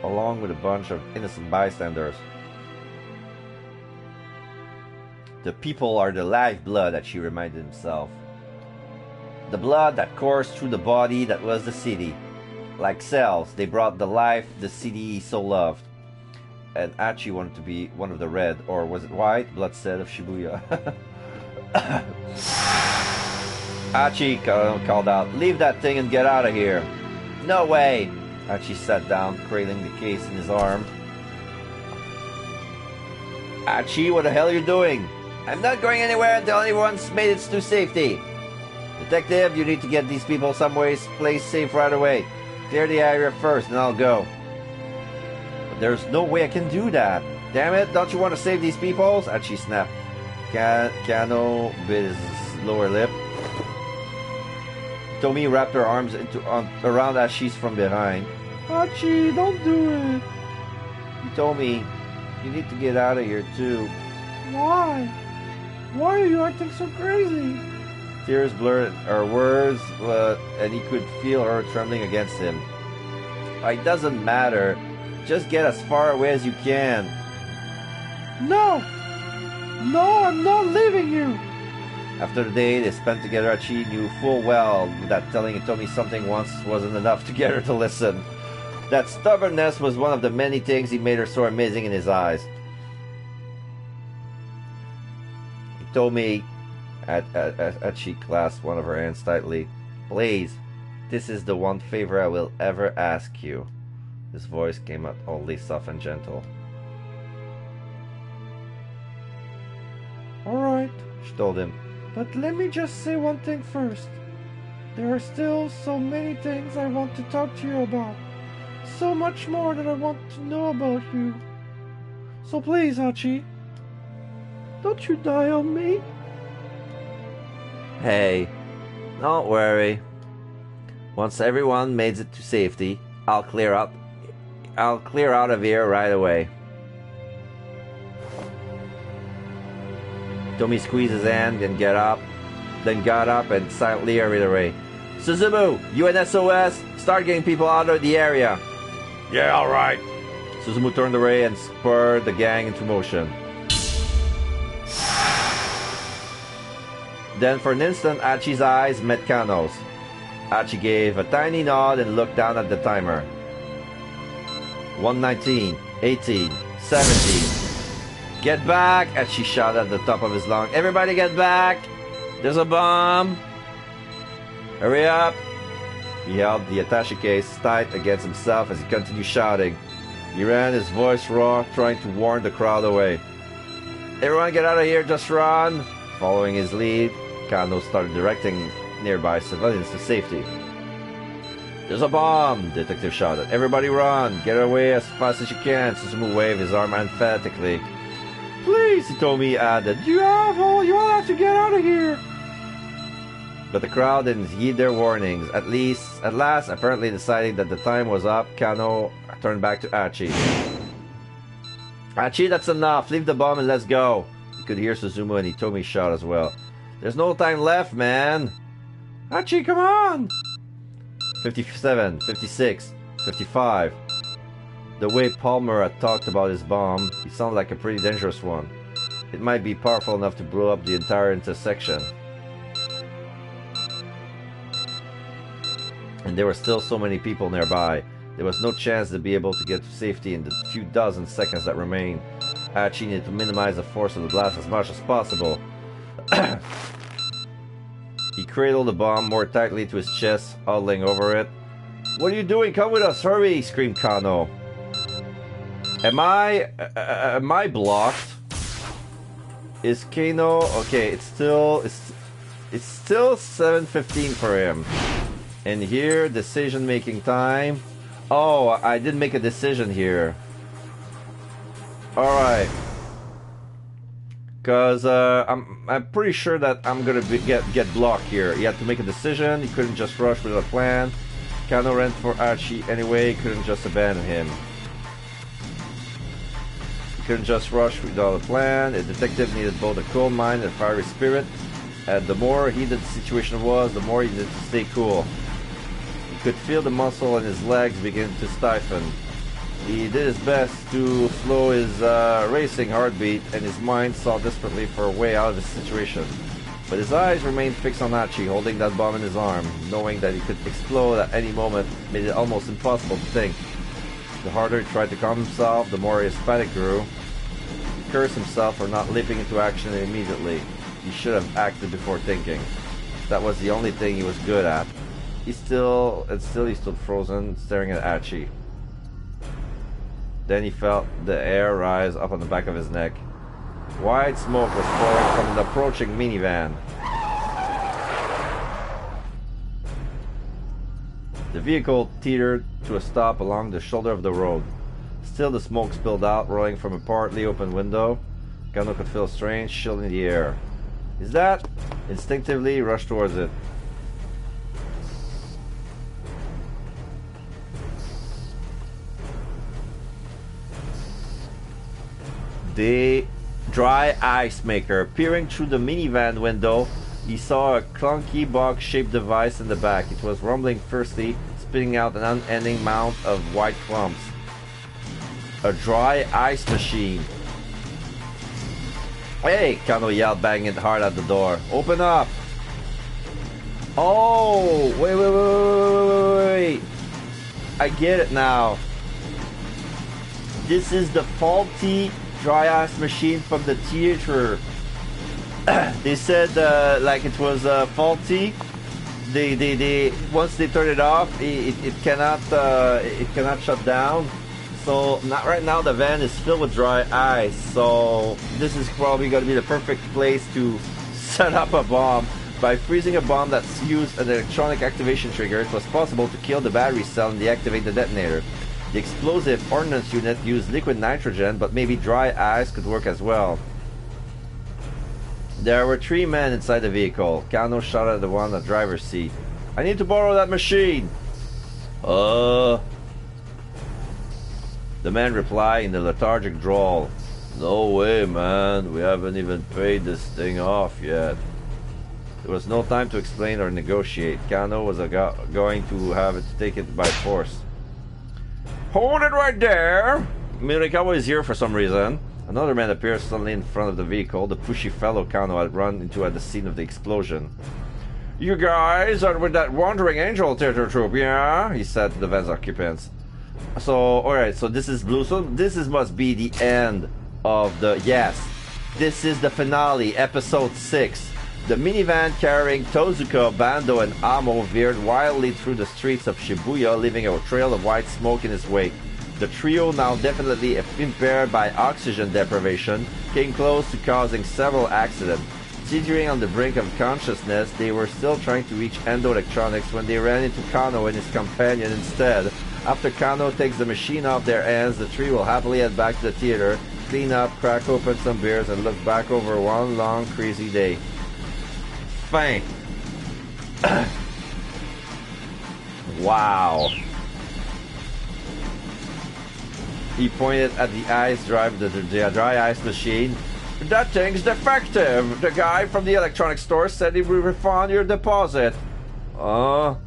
along with a bunch of innocent bystanders. The people are the lifeblood, that she reminded himself. The blood that coursed through the body that was the city. Like cells, they brought the life the city he so loved. And Hachi wanted to be one of the red, or was it white, blood set of Shibuya. Hachi called out, "Leave that thing and get out of here." "No way!" Hachi sat down, cradling the case in his arm. "Hachi, what the hell are you doing?" "I'm not going anywhere until anyone's made it to safety." Detective, you need to get these people place safe right away. Clear the area first, and I'll go. But there's no way I can do that. Damn it, don't you want to save these people? Archie snapped. Kano bit his lower lip. Tomi wrapped her arms around Archie's from behind. Archie, don't do it. Tomi, you need to get out of here too. Why? Why are you acting so crazy? Tears blurred her words, and he could feel her trembling against him. It doesn't matter. Just get as far away as you can. No! No, I'm not leaving you! After the day they spent together, Archie knew full well that telling Tomi something once wasn't enough to get her to listen. That stubbornness was one of the many things he made her so amazing in his eyes. He told me, Archie clasped one of her hands tightly, "Please, this is the one favor I will ever ask you." His voice came out oddly soft and gentle. Alright, She told him. but let me just say one thing first. There are still so many things I want to talk to you about. So much more that I want to know about you. So please, Archie, don't you die on me. Hey, don't worry. Once everyone made it to safety, I'll clear out of here right away. Tomi squeezed his hand and got up and silently hurried away. Suzumu, you and SOS, start getting people out of the area. Yeah, alright. Suzumu turned away and spurred the gang into motion. Then for an instant, Archie's eyes met Kano's. Archie gave a tiny nod and looked down at the timer. 1:19, 18, 17. Get back! Archie shouted at the top of his lungs. Everybody get back! There's a bomb! Hurry up! He held the attaché case tight against himself as he continued shouting. He ran, his voice raw, trying to warn the crowd away. Everyone get out of here, just run! Following his lead, Kano started directing nearby civilians to safety. There's a bomb! The detective shouted. Everybody run! Get away as fast as you can! Suzumu waved his arm emphatically. Please, Hitomi added. You all have to get out of here! But the crowd didn't heed their warnings. At last, apparently deciding that the time was up, Kano turned back to Archie. Archie, that's enough. Leave the bomb and let's go. You could hear Suzumu and Hitomi shout as well. There's no time left, man. Archie, come on! 57, 56, 55. The way Palmer had talked about his bomb, he sounded like a pretty dangerous one. It might be powerful enough to blow up the entire intersection. And there were still so many people nearby. There was no chance to be able to get to safety in the few dozen seconds that remained. Archie needed to minimize the force of the blast as much as possible. He cradled the bomb more tightly to his chest, huddling over it. What are you doing? Come with us, hurry! Screamed Kano. Am I blocked? Is Kano okay? It's still 7:15 for him. And here, decision-making time. Oh, I didn't make a decision here. All right. Cause I'm pretty sure that I'm gonna get blocked here. He had to make a decision. He couldn't just rush without a plan. Kano ran for Archie anyway. He couldn't just abandon him. He couldn't just rush without a plan. A detective needed both a cool mind and a fiery spirit. And the more heated the situation was, the more he needed to stay cool. He could feel the muscle in his legs begin to stiffen. He did his best to slow his racing heartbeat, and his mind sought desperately for a way out of the situation. But his eyes remained fixed on Archie, holding that bomb in his arm, knowing that he could explode at any moment made it almost impossible to think. The harder he tried to calm himself, the more his panic grew. He cursed himself for not leaping into action immediately. He should have acted before thinking. That was the only thing he was good at. He stood frozen, staring at Archie. Then he felt the air rise up on the back of his neck. White smoke was pouring from an approaching minivan. The vehicle teetered to a stop along the shoulder of the road. Still, the smoke spilled out, rolling from a partly open window. Kano could feel a strange chill in the air. Is that? Instinctively, he rushed towards it. The dry ice maker. Peering through the minivan window, he saw a clunky box-shaped device in the back. It was rumbling fiercely, spitting out an unending amount of white clumps. A dry ice machine. Hey! Kano yelled, banging it hard at the door. Open up! Oh! Wait. I get it now. This is the faulty dry ice machine from the theater. They said like it was faulty. They once they turn it off, it cannot shut down. So not right now. The van is filled with dry ice. So this is probably going to be the perfect place to set up a bomb. By freezing a bomb that's used an electronic activation trigger, it was possible to kill the battery cell and deactivate the detonator. The explosive ordnance unit used liquid nitrogen, but maybe dry ice could work as well. There were 3 men inside the vehicle. Kano shouted at the one in the driver's seat. I need to borrow that machine. The man replied in the lethargic drawl. No way, man. We haven't even paid this thing off yet. There was no time to explain or negotiate. Kano was going to have it take it by force. Hold it right there! Mirikawa is here for some reason. Another man appears suddenly in front of the vehicle, the pushy fellow Kano had run into at the scene of the explosion. You guys are with that Wandering Angel theater troupe, yeah? He said to the van's occupants. So, alright, so this is blue. So this must be the end of the... Yes, this is the finale, episode 6. The minivan carrying Tozuka, Bando, and Amo veered wildly through the streets of Shibuya, leaving a trail of white smoke in its wake. The trio, now definitely impaired by oxygen deprivation, came close to causing several accidents. Teetering on the brink of consciousness, they were still trying to reach Endo Electronics when they ran into Kano and his companion instead. After Kano takes the machine off their hands, the three will happily head back to the theater, clean up, crack open some beers, and look back over one long, crazy day. Fin. Wow. He pointed at the the dry ice machine. That thing's defective. The guy from the electronics store said he would refund your deposit. For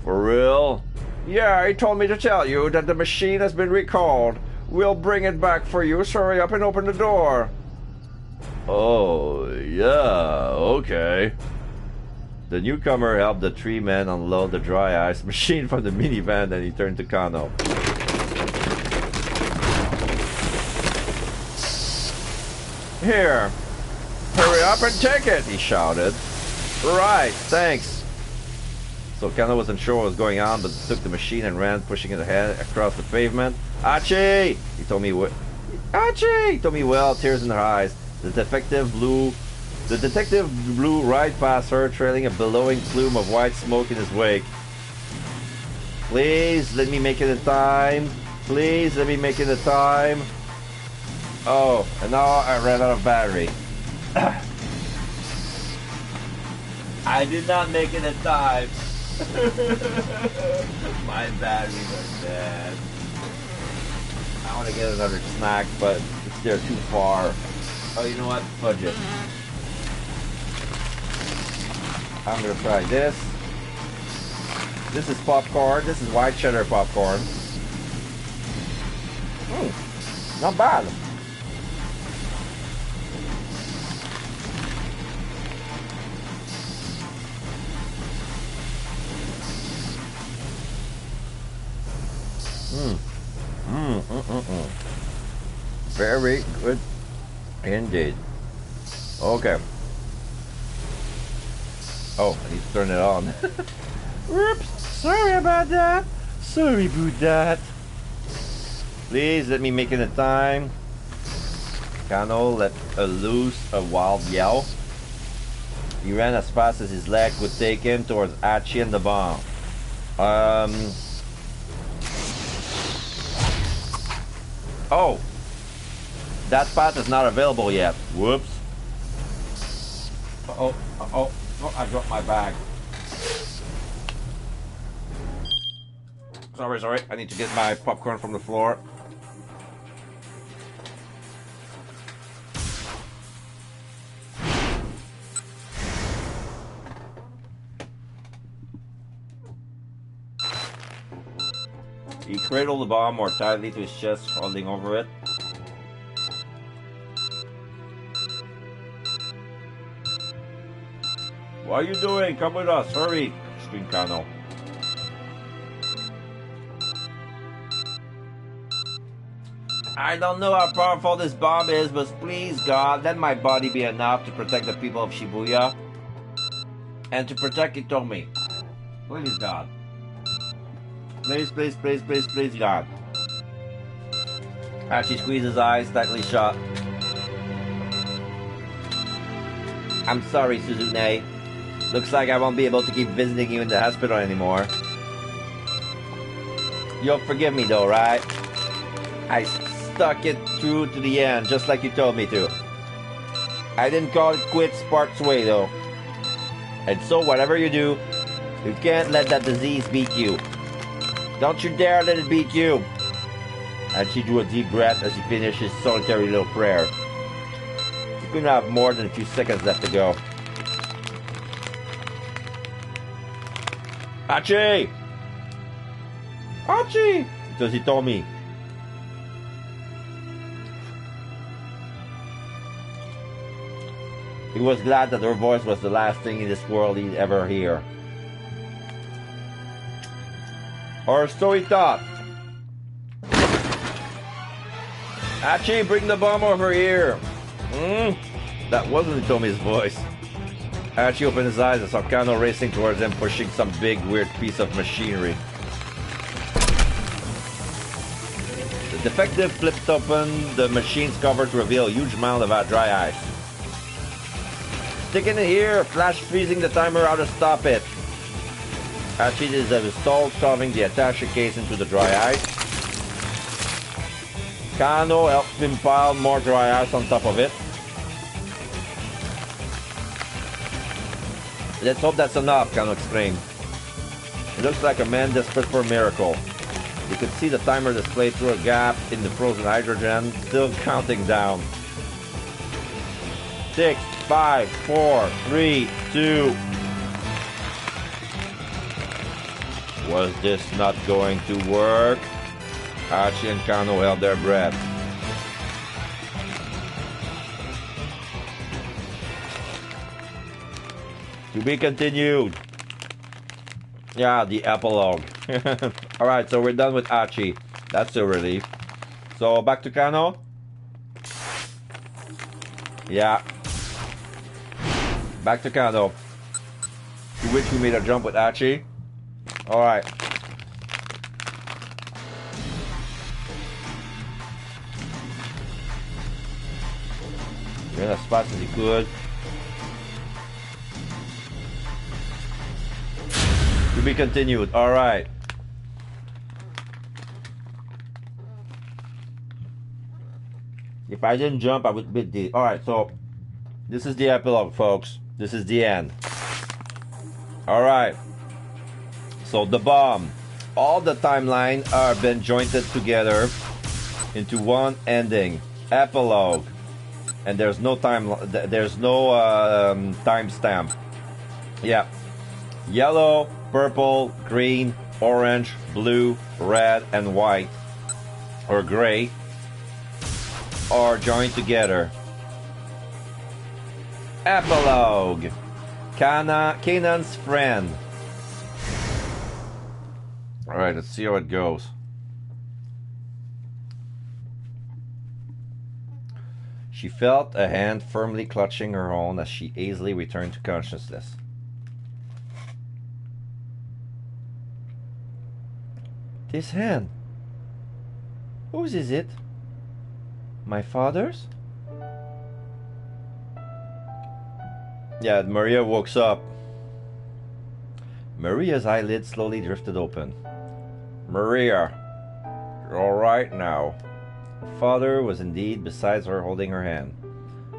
real? Yeah, he told me to tell you that the machine has been recalled. We'll bring it back for you, so hurry up and open the door. Oh, yeah, okay. The newcomer helped the 3 men unload the dry ice machine from the minivan, and he turned to Kano. Here, hurry up and take it, he shouted. Right, thanks. So Kano wasn't sure what was going on, but took the machine and ran, pushing it ahead across the pavement. Archie! He told me Archie! He told me well, tears in her eyes. The detective blew right past her, trailing a billowing plume of white smoke in his wake. Please, let me make it in time. Please, let me make it in time. Oh, and now I ran out of battery. I did not make it in time. My batteries are dead. I want to get another snack, but they're too far. Oh, you know what? Fudge it. I'm gonna try this. This is popcorn. This is white cheddar popcorn. Not bad. Very good indeed. Okay. Oh, I need to turn it on. Whoops! Sorry about that. Sorry about that. Please let me make it in time. Kano let loose a wild yell. He ran as fast as his leg could take him towards Archie and the bomb. Oh, that path is not available yet. Whoops. Oh, I dropped my bag. Sorry, I need to get my popcorn from the floor. He cradled the bomb more tightly to his chest, holding over it. What are you doing? Come with us, hurry! Screamed Kano. I don't know how powerful this bomb is, but please, God, let my body be enough to protect the people of Shibuya. And to protect Itomi. Please, God. Please, God. Hachi squeezed his eyes tightly shut. I'm sorry, Suzune. Looks like I won't be able to keep visiting you in the hospital anymore. You'll forgive me though, right? I stuck it through to the end, just like you told me to. I didn't call it quits parts way though. And so whatever you do, you can't let that disease beat you. Don't you dare let it beat you. And she drew a deep breath as he finished his solitary little prayer. He couldn't have more than a few seconds left to go. Hachi! Hachi! Because he told me. He was glad that her voice was the last thing in this world he'd ever hear. Or so he thought. Hachi, bring the bomb over here. That wasn't Tomi's voice. Hachi opened his eyes and saw Kano racing towards him, pushing some big, weird piece of machinery. The defective flipped open the machine's cover to reveal a huge mound of dry ice. Stick it in here, flash freezing the timer how to stop it. Hachi did as he was told, shoving the attaché case into the dry ice. Kano helped him pile more dry ice on top of it. Let's hope that's enough, Kano exclaimed. It looks like a man desperate for a miracle. You could see the timer displayed through a gap in the frozen hydrogen, still counting down. 6, 5, 4, 3, 2... Was this not going to work? Hachi and Kano held their breath. To be continued. Yeah, the epilogue. Alright, so we're done with Hachi. That's a relief. So back to Kano. Yeah. Back to Kano. To which we made a jump with Hachi. Alright. Went as fast as he could. To be continued. Alright. If I didn't jump, I would beat the... Alright, so... This is the epilogue, folks. This is the end. Alright. So the bomb. All the timeline are been jointed together into one ending. Epilogue. And there's no time... There's no timestamp. Yeah. Yellow, purple, green, orange, blue, red, and white, or gray, are joined together. Epilogue. Kanan's friend. Alright, let's see how it goes. She felt a hand firmly clutching her own as she easily returned to consciousness. This hand. Whose is it? My father's? Yeah, Maria wakes up. Maria's eyelids slowly drifted open. Maria, you're all right now. Her father was indeed beside her, holding her hand.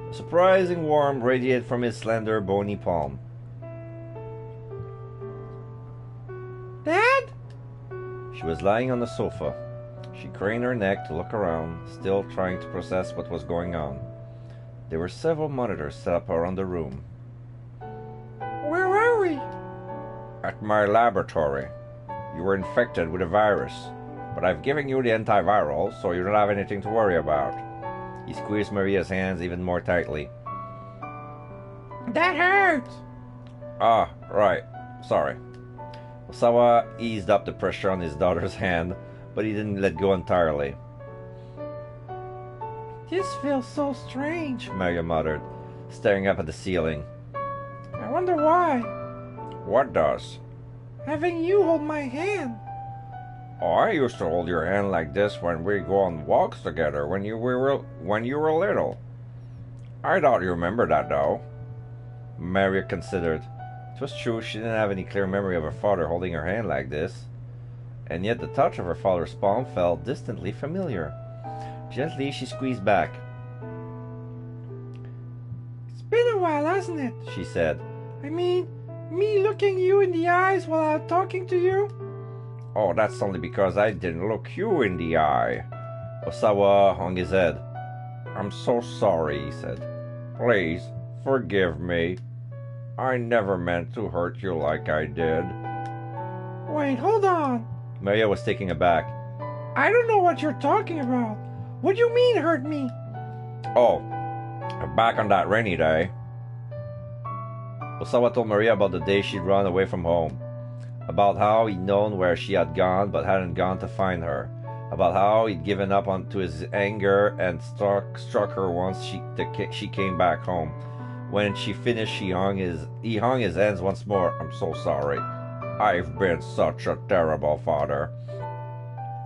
A surprising warmth radiated from his slender, bony palm. Dad? She was lying on the sofa. She craned her neck to look around, still trying to process what was going on. There were several monitors set up around the room. Where are we? At my laboratory. You were infected with a virus, but I've given you the antiviral, so you don't have anything to worry about. He squeezed Maria's hands even more tightly. That hurts! Ah, right. Sorry. Osawa eased up the pressure on his daughter's hand, but he didn't let go entirely. This feels so strange. Maria muttered, staring up at the ceiling. I wonder why. What does? Having you hold my hand. Oh, I used to hold your hand like this when we go on walks together when you were little. I thought you remembered that, though. Maria considered. It was true, she didn't have any clear memory of her father holding her hand like this. And yet the touch of her father's palm felt distantly familiar. Gently, she squeezed back. It's been a while, hasn't it? She said. I mean, me looking you in the eyes while I'm talking to you? Oh, that's only because I didn't look you in the eye. Osawa hung his head. I'm so sorry, he said. Please, forgive me. I never meant to hurt you like I did. Wait, hold on. Maria was taken aback. I don't know what you're talking about. What do you mean, hurt me? Oh, back on that rainy day. Osawa told Maria about the day she'd run away from home. About how he'd known where she had gone but hadn't gone to find her. About how he'd given up to his anger and struck her once she came back home. When she finished, he hung his hands once more. I'm so sorry. I've been such a terrible father.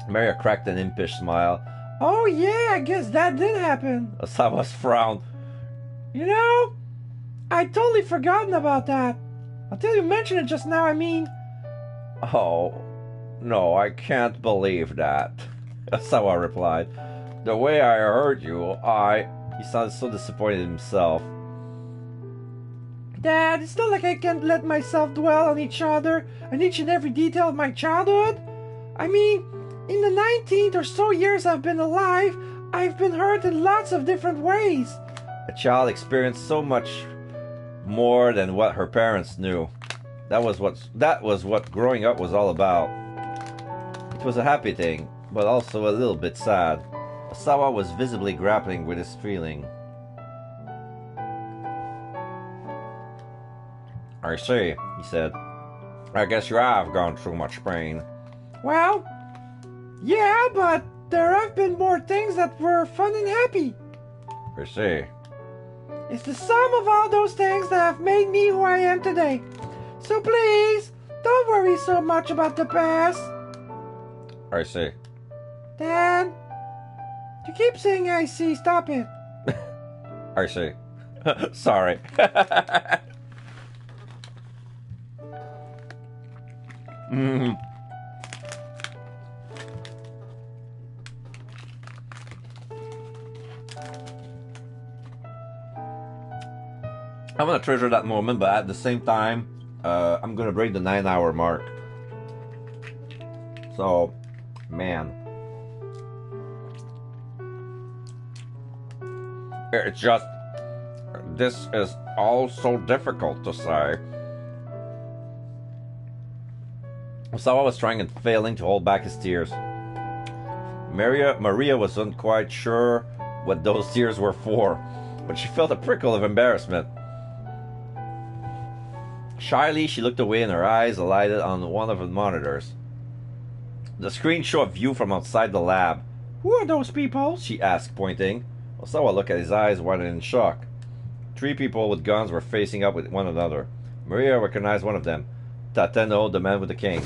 Maria cracked an impish smile. Oh yeah, I guess that did happen. Osawa's frowned. You know, I'd totally forgotten about that. Until you mentioned it just now, I mean. Oh, no, I can't believe that. Osawa replied. The way I heard you, He sounded so disappointed in himself. Dad, it's not like I can't let myself dwell on each other and each and every detail of my childhood. I mean, in the 19th or so years I've been alive, I've been hurt in lots of different ways. A child experienced so much more than what her parents knew. That was what growing up was all about. It was a happy thing, but also a little bit sad. Osawa was visibly grappling with his feeling. I see, he said. I guess you have gone through much pain. Well, yeah, but there have been more things that were fun and happy. I see. It's the sum of all those things that have made me who I am today. So please, don't worry so much about the past. I see. Dad, you keep saying I see. Stop it. I see. Sorry. I'm gonna treasure that moment, but at the same time, I'm gonna break the 9-hour mark. So, man. It's just, this is all so difficult to say. Osawa was trying and failing to hold back his tears. Maria wasn't quite sure what those tears were for, but she felt a prickle of embarrassment. Shyly, she looked away and her eyes alighted on one of the monitors. The screen showed a view from outside the lab. Who are those people? She asked, pointing. Osawa looked at his eyes, widened in shock. 3 people with guns were facing up with one another. Maria recognized one of them. Tateno, the man with the cane.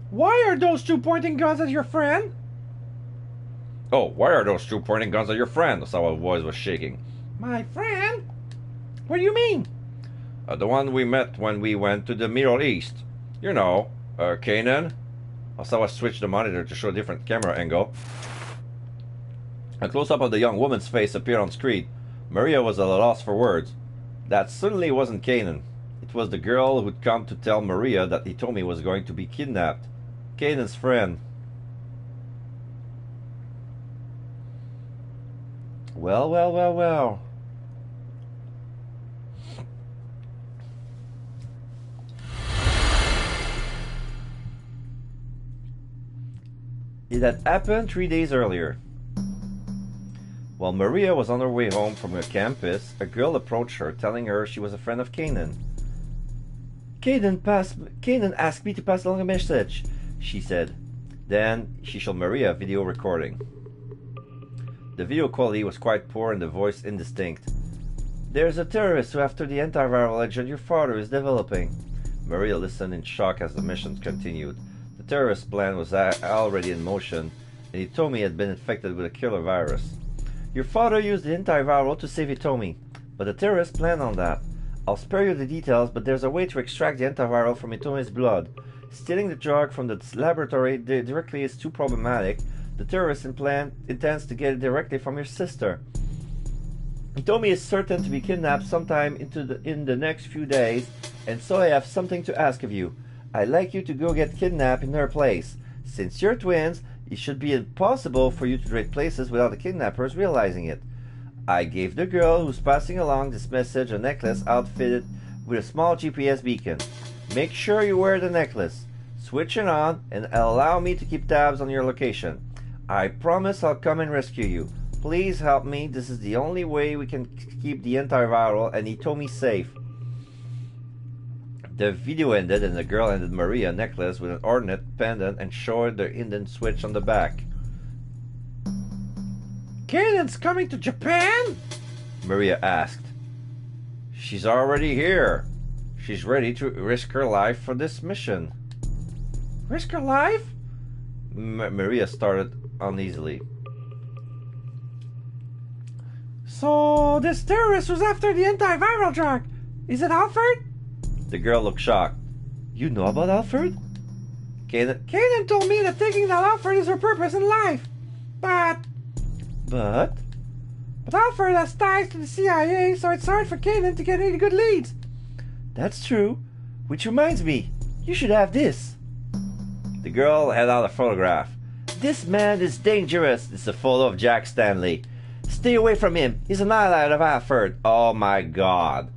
Why are those 2 pointing guns at your friend? Oh, why are those 2 pointing guns at your friend? Osawa's voice was shaking. My friend? What do you mean? The one we met when we went to the Middle East. You know, Canaan. Osawa switched the monitor to show a different camera angle. A close-up of the young woman's face appeared on screen. Maria was at a loss for words. That certainly wasn't Canaan. It was the girl who'd come to tell Maria that Hitomi was going to be kidnapped. Canaan's friend. Well, well, well, well. It had happened 3 days earlier. While Maria was on her way home from her campus, a girl approached her, telling her she was a friend of Canaan. Canaan asked me to pass along a message, she said. Then she showed Maria a video recording. The video quality was quite poor and the voice indistinct. There's a terrorist who, after the antiviral agent your father is developing. Maria listened in shock as the mission continued. The terrorist plan was already in motion, and Hitomi had been infected with a killer virus. Your father used the antiviral to save Hitomi, but the terrorists planned on that. I'll spare you the details, but there's a way to extract the antiviral from Hitomi's blood. Stealing the drug from the laboratory directly is too problematic. The terrorist intends to get it directly from your sister. Hitomi is certain to be kidnapped sometime in the next few days, and so I have something to ask of you. I'd like you to go get kidnapped in her place. Since you're twins, it should be impossible for you to trade places without the kidnappers realizing it. I gave the girl who's passing along this message a necklace outfitted with a small GPS beacon. Make sure you wear the necklace. Switch it on and allow me to keep tabs on your location. I promise I'll come and rescue you. Please help me. This is the only way we can keep the antiviral and Hitomi safe. The video ended and the girl handed Maria a necklace with an ornate pendant and showed the indent switch on the back. Canaan's coming to Japan? Maria asked. She's already here. She's ready to risk her life for this mission. Risk her life? Maria started uneasily. So this terrorist was after the antiviral drug. Is it Alfred? The girl looked shocked. You know about Alfred? Canaan told me that taking that Alfred is her purpose in life. But Alfred has ties to the CIA, so it's hard for Canaan to get any good leads. That's true. Which reminds me, you should have this. The girl held out a photograph. This man is dangerous. It's a photo of Jack Stanley. Stay away from him. He's an ally of Alfred. Oh my God.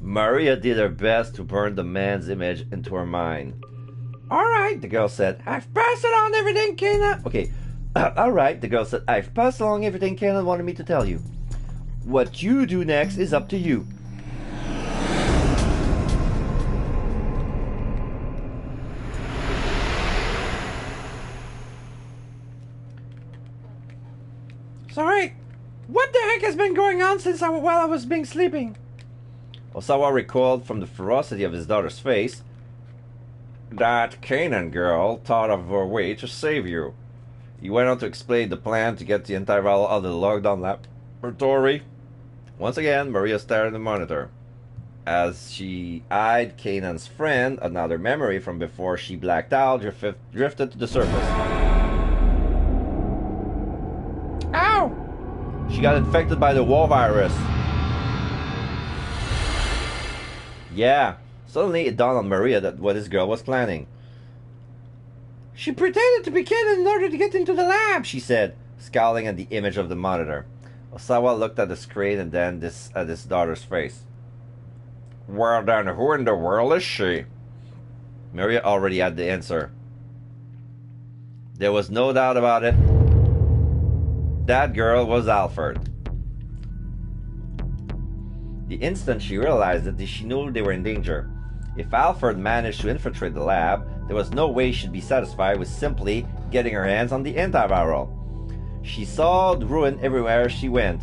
Maria did her best to burn the man's image into her mind. Alright, the girl said. I've passed on everything Canaan... Okay. Alright, the girl said. I've passed along everything Canaan wanted me to tell you. What you do next is up to you. Sorry, what the heck has been going on while I was being sleeping? Osawa recoiled from the ferocity of his daughter's face. That Canaan girl thought of a way to save you. He went on to explain the plan to get the antiviral out of the lockdown laboratory. Once again, Maria stared at the monitor. As she eyed Canaan's friend, another memory from before she blacked out drifted to the surface. Ow! She got infected by the war virus. Yeah, suddenly it dawned on Maria that what this girl was planning. She pretended to be Canaan in order to get into the lab, she said, scowling at the image of the monitor. Osawa looked at the screen and then at his daughter's face. Well then, who in the world is she? Maria already had the answer. There was no doubt about it. That girl was Alfred. The instant she realized it, she knew they were in danger. If Alfred managed to infiltrate the lab, there was no way she'd be satisfied with simply getting her hands on the antiviral. She saw the ruin everywhere she went.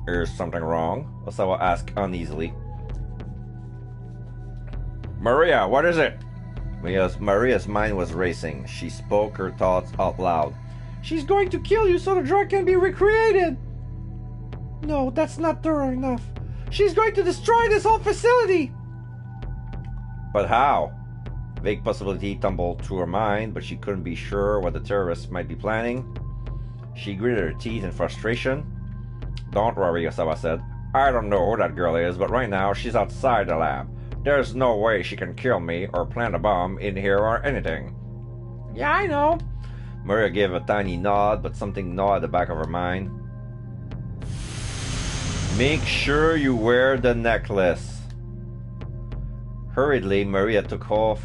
Is something wrong? Osawa asked uneasily. Maria, what is it? Maria's mind was racing. She spoke her thoughts out loud. She's going to kill you so the drug can be recreated. No, that's not thorough enough. She's going to destroy this whole facility! But how? Vague possibility tumbled through her mind, but she couldn't be sure what the terrorists might be planning. She gritted her teeth in frustration. Don't worry, Osawa said. I don't know who that girl is, but right now she's outside the lab. There's no way she can kill me or plant a bomb in here or anything. Yeah, I know. Maria gave a tiny nod, but something gnawed at the back of her mind. Make sure you wear the necklace. Hurriedly, Maria took hold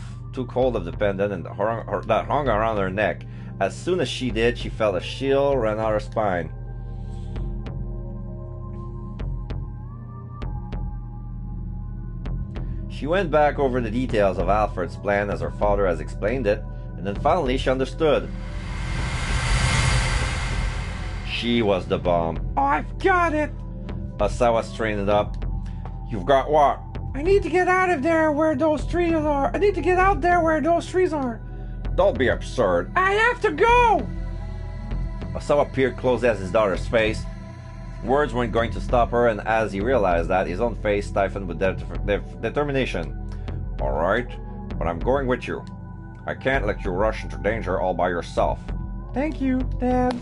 of the pendant and that hung around her neck. As soon as she did, she felt a chill run out her spine. She went back over the details of Alfred's plan as her father has explained it, and then finally she understood. She was the bomb. I've got it! Osawa straightened up. You've got what? I need to get out of there where those trees are. I need to get out there where those trees are. Don't be absurd. I have to go! Osawa peered closely at his daughter's face. Words weren't going to stop her, and as he realized that, his own face stiffened with determination. All right, but I'm going with you. I can't let you rush into danger all by yourself. Thank you, Dad.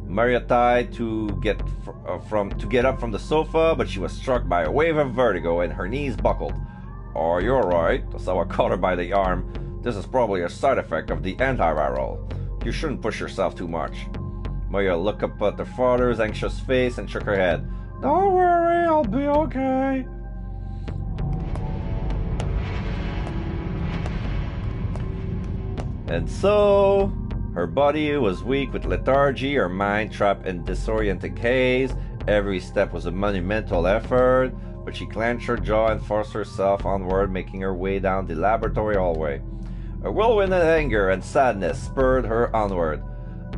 Maria tried to get up from the sofa, but she was struck by a wave of vertigo and her knees buckled. Oh, you're right. Osawa caught her by the arm. This is probably a side effect of the antiviral. You shouldn't push yourself too much. Maria looked up at her father's anxious face and shook her head. Don't worry, I'll be okay. And so, her body was weak with lethargy, her mind trapped in disorienting haze. Every step was a monumental effort, but she clenched her jaw and forced herself onward, making her way down the laboratory hallway. A whirlwind of anger and sadness spurred her onward.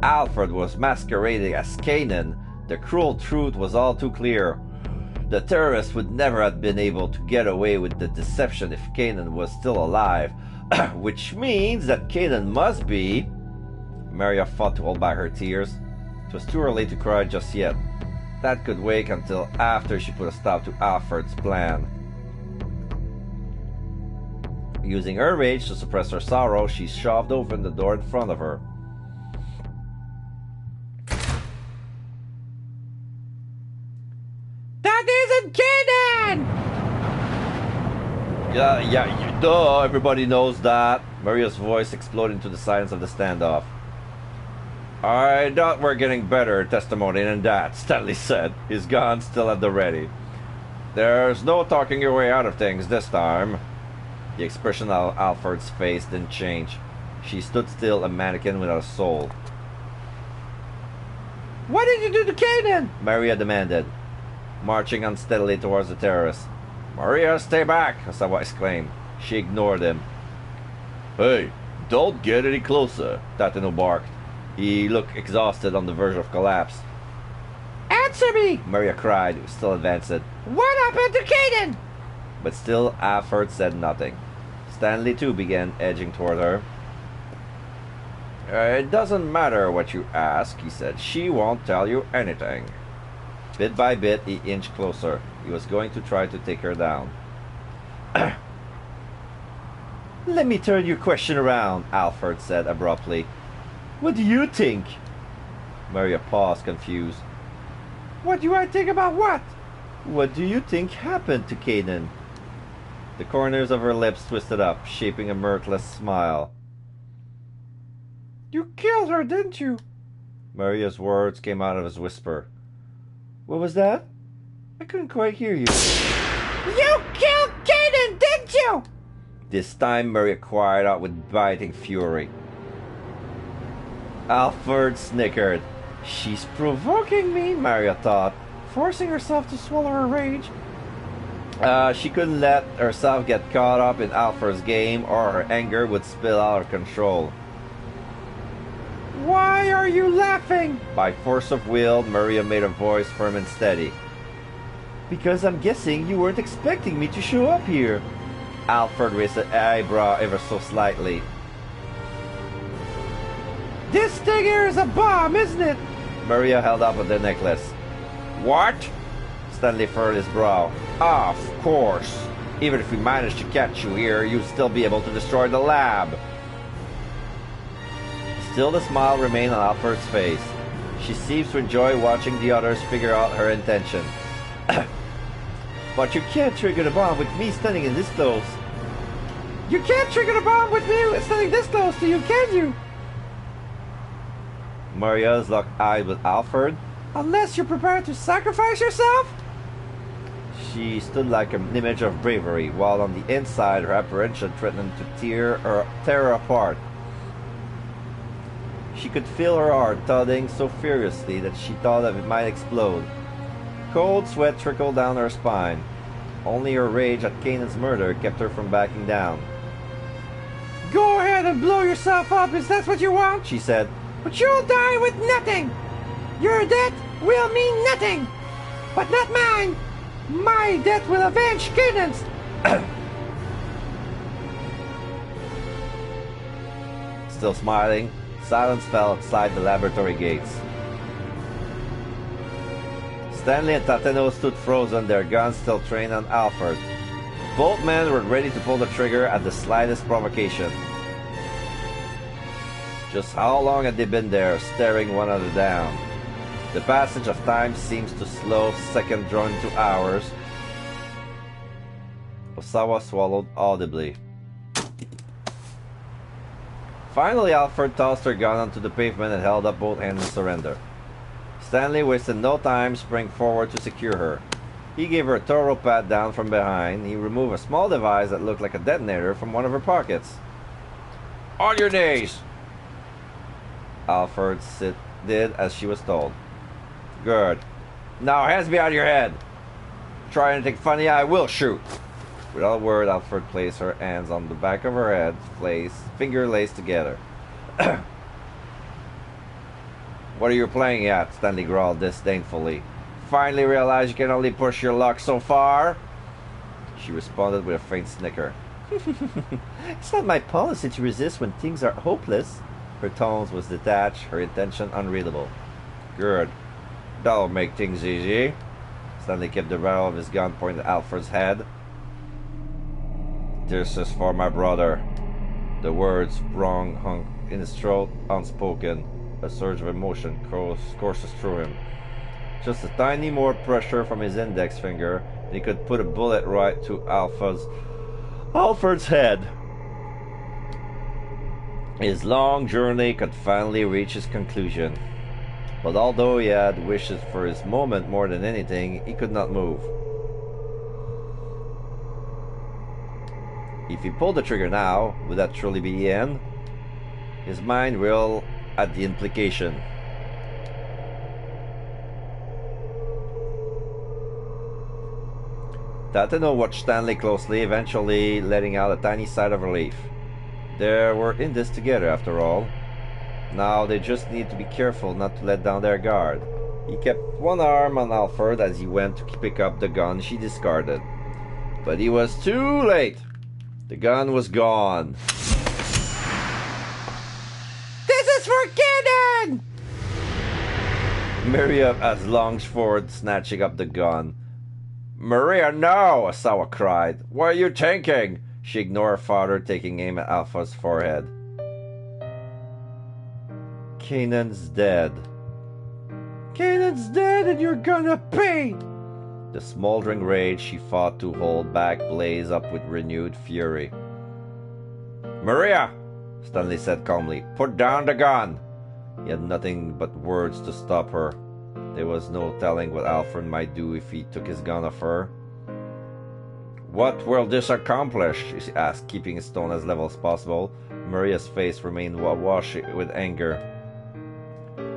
Alfred was masquerading as Kanan. The cruel truth was all too clear. The terrorists would never have been able to get away with the deception if Kanan was still alive, which means that Kanan must be... Maria fought to hold back her tears. It was too early to cry just yet. That could wait until after she put a stop to Alfred's plan. Using her rage to suppress her sorrow, she shoved open the door in front of her. That isn't Kanan! Yeah, duh, everybody knows that. Maria's voice exploded into the silence of the standoff. I thought we're getting better testimony than that, Stanley said, his gun still at the ready. There's no talking your way out of things this time. The expression on Alfred's face didn't change. She stood still, a mannequin without a soul. What did you do to Kanan? Maria demanded, marching unsteadily towards the terrace. Maria, stay back, Osawa exclaimed. She ignored him. Hey, don't get any closer, Tateno barked. He looked exhausted, on the verge of collapse. Answer me! Maria cried, still advancing. What happened to Kanan? But still, Alfred said nothing. Stanley too began edging toward her. It doesn't matter what you ask, he said. She won't tell you anything. Bit by bit, he inched closer. He was going to try to take her down. Let me turn your question around, Alfred said abruptly. What do you think? Maria paused, confused. What do I think about what? What do you think happened to Kanan? The corners of her lips twisted up, shaping a mirthless smile. You killed her, didn't you? Maria's words came out of his whisper. What was that? I couldn't quite hear you. You killed Kanan, didn't you? This time Maria cried out with biting fury. Alfred snickered. She's provoking me, Maria thought, forcing herself to swallow her rage. She couldn't let herself get caught up in Alfred's game, or her anger would spill out of control. Why are you laughing? By force of will, Maria made her voice firm and steady. Because I'm guessing you weren't expecting me to show up here. Alfred raised an eyebrow ever so slightly. This thing here is a bomb, isn't it? Maria held up the necklace. What? Stanley furrowed his brow. Of course. Even if we managed to catch you here, you'd still be able to destroy the lab. Still the smile remained on Alfred's face. She seems to enjoy watching the others figure out her intention. But you can't trigger the bomb with me standing in this close. You can't trigger the bomb with me standing this close to you, can you? Maria's locked eyes with Alfred. Unless you're prepared to sacrifice yourself? She stood like an image of bravery, while on the inside her apprehension threatened to tear her apart. She could feel her heart thudding so furiously that she thought that it might explode. Cold sweat trickled down her spine. Only her rage at Kanan's murder kept her from backing down. Go ahead and blow yourself up if that's what you want, she said. But you'll die with nothing. Your death will mean nothing. But not mine. My death will avenge Kanan's. Still smiling, silence fell outside the laboratory gates. Stanley and Tateno stood frozen, their guns still trained on Alfred. Both men were ready to pull the trigger at the slightest provocation. Just how long had they been there, staring one another down? The passage of time seems to slow, seconds drawn into hours. Osawa swallowed audibly. Finally, Alfred tossed her gun onto the pavement and held up both hands in surrender. Stanley wasted no time, sprang forward to secure her. He gave her a thorough pat down from behind. He removed a small device that looked like a detonator from one of her pockets. On your knees! Alfred did as she was told. Good. Now hands behind your head. Try anything funny, I will shoot. Without a word, Alfred placed her hands on the back of her head, finger laced together. What are you playing at? Stanley growled disdainfully. Finally realize you can only push your luck so far? She responded with a faint snicker. It's not my policy to resist when things are hopeless. Her tones was detached, her intention unreadable. Good. That'll make things easy. Stanley kept the barrel of his gun pointed at Alfred's head. This is for my brother. The words hung in his throat, unspoken. A surge of emotion courses through him. Just a tiny more pressure from his index finger, and he could put a bullet right to Alfred's head. His long journey could finally reach its conclusion. But although he had wishes for his moment more than anything, he could not move. If he pulled the trigger now, would that truly be the end? His mind reeled at the implication. Tateno watched Stanley closely, eventually letting out a tiny sigh of relief. They were in this together after all. Now they just need to be careful not to let down their guard. He kept one arm on Alfred as he went to pick up the gun she discarded. But he was too late. The gun was gone. This is for Kanan! Maria has lunged forward, snatching up the gun. Maria, no! Osawa cried. What are you thinking? She ignored her father, taking aim at Alpha's forehead. Kanan's dead. Kanan's dead and you're gonna pay! The smoldering rage she fought to hold back blazed up with renewed fury. Maria! Stanley said calmly. Put down the gun! He had nothing but words to stop her. There was no telling what Alfred might do if he took his gun off her. What will this accomplish? She asked, keeping his tone as level as possible. Maria's face remained awash with anger.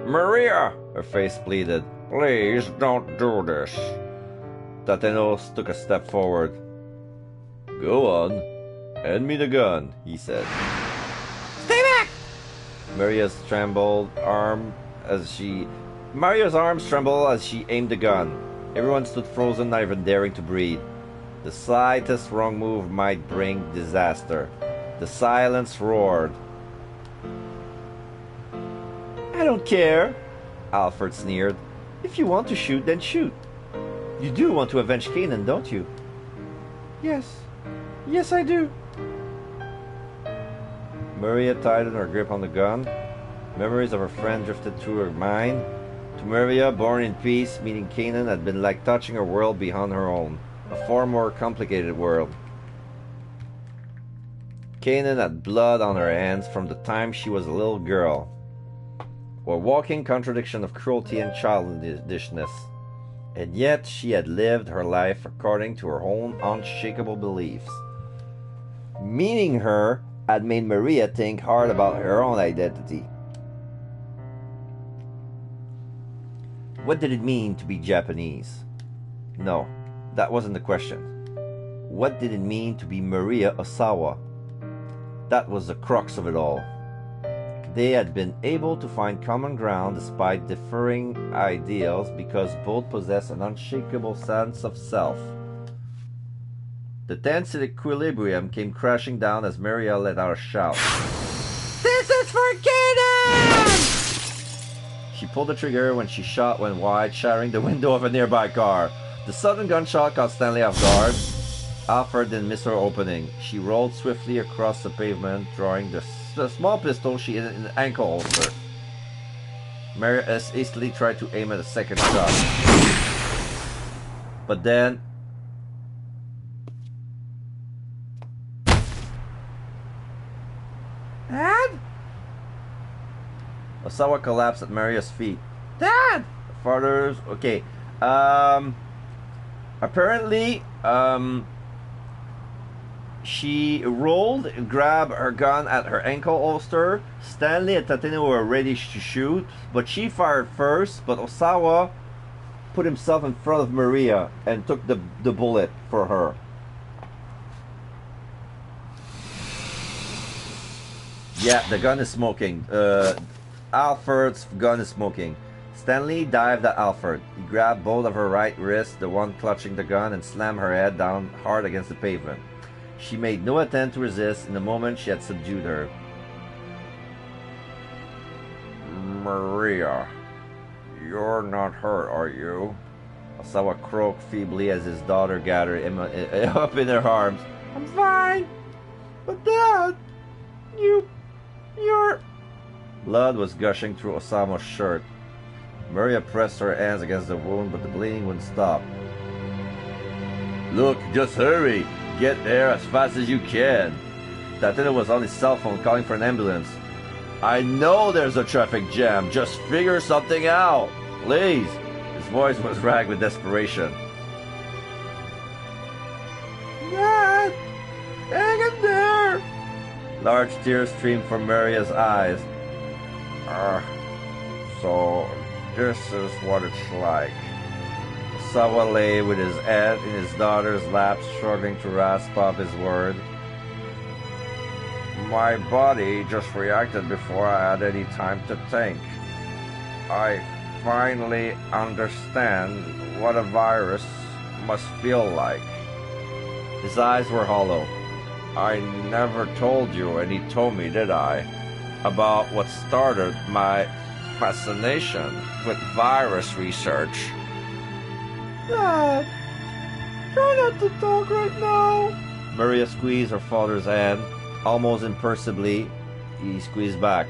Maria! Her face pleaded. Please don't do this. Tateno took a step forward. Go on. Hand me the gun, he said. Stay back! Maria's arms trembled as she aimed the gun. Everyone stood frozen, not even daring to breathe. The slightest wrong move might bring disaster. The silence roared. I don't care, Alfred sneered. If you want to shoot, then shoot. You do want to avenge Kanan, don't you? Yes. Yes, I do. Maria tightened her grip on the gun. Memories of her friend drifted through her mind. To Maria, born in peace, meeting Kanan had been like touching a world beyond her own. A far more complicated world. Kanan had blood on her hands from the time she was a little girl. A walking contradiction of cruelty and childishness. And yet she had lived her life according to her own unshakable beliefs. Meeting her had made Maria think hard about her own identity. What did it mean to be Japanese? No, that wasn't the question. What did it mean to be Maria Osawa? That was the crux of it all. They had been able to find common ground despite differing ideals because both possessed an unshakable sense of self. The tense equilibrium came crashing down as Maria let out a shout. This is for Kanan! She pulled the trigger when she shot went wide, shattering the window of a nearby car. The sudden gunshot caught Stanley off guard. Alfred didn't miss her opening. She rolled swiftly across the pavement, drawing the small pistol she had in the ankle holster. Maria hastily tried to aim at a second shot. But then... Dad? Osawa collapsed at Maria's feet. Dad! Father's... Okay. Apparently, she rolled, grabbed her gun at her ankle holster. Stanley and Tateno were ready to shoot, but she fired first, but Osawa put himself in front of Maria and took the bullet for her. Yeah, the gun is smoking. Alfred's gun is smoking. Stanley dived at Alfred. He grabbed both of her right wrists, the one clutching the gun, and slammed her head down hard against the pavement. She made no attempt to resist. In a moment, she had subdued her. Maria, you're not hurt, are you? Osawa croaked feebly as his daughter gathered him up in her arms. I'm fine. But Dad, you're... Blood was gushing through Osama's shirt. Maria pressed her hands against the wound, but the bleeding wouldn't stop. Look, just hurry. Get there as fast as you can. Tateno was on his cell phone calling for an ambulance. I know there's a traffic jam. Just figure something out. Please. His voice was ragged with desperation. Dad! Hang in there! Large tears streamed from Maria's eyes. So this is what it's like. Osawa lay with his head in his daughter's lap, struggling to rasp up his word. My body just reacted before I had any time to think. I finally understand what a virus must feel like. His eyes were hollow. I never told you, and he told me, did I, about what started my fascination with virus research. Dad, try not to talk right now. Maria squeezed her father's hand. Almost imperceptibly, he squeezed back.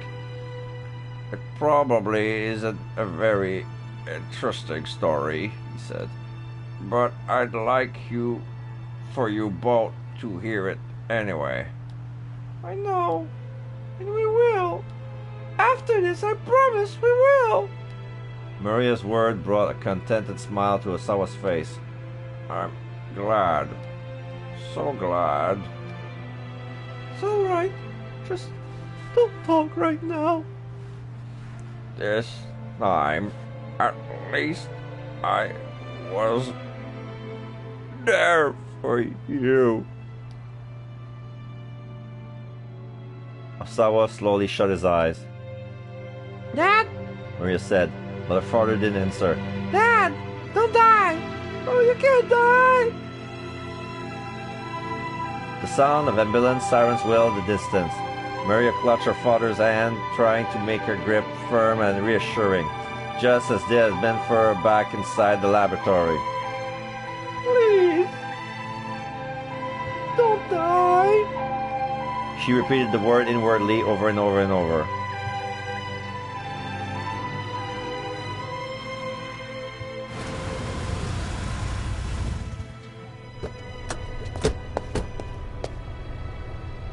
It probably isn't a very interesting story, he said, but I'd like for you both to hear it anyway. I know, and we will. After this, I promise we will. Maria's word brought a contented smile to Osawa's face. I'm glad. So glad. It's alright. Just don't talk right now. This time, at least, I was there for you. Osawa slowly shut his eyes. Dad? Maria said, but her father didn't answer. Dad! Don't die! Oh, you can't die! The sound of ambulance sirens wailed in the distance. Maria clutched her father's hand, trying to make her grip firm and reassuring, just as they had been for her back inside the laboratory. Die? She repeated the word inwardly over and over and over.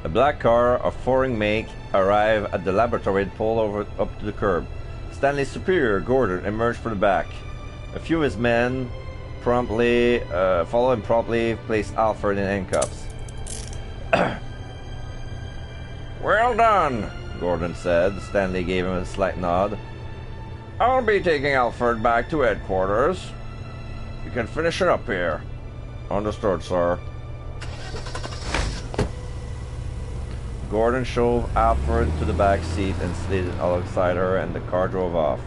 A black car of foreign make arrived at the laboratory and pulled over up to the curb. Stanley's superior, Gordon, emerged from the back. A few of his men promptly placed Alfred in handcuffs. Well done, Gordon said. Stanley gave him a slight nod. I'll be taking Alfred back to headquarters. You can finish it up here. Understood, sir. Gordon shoved Alfred to the back seat and slid alongside her, and the car drove off.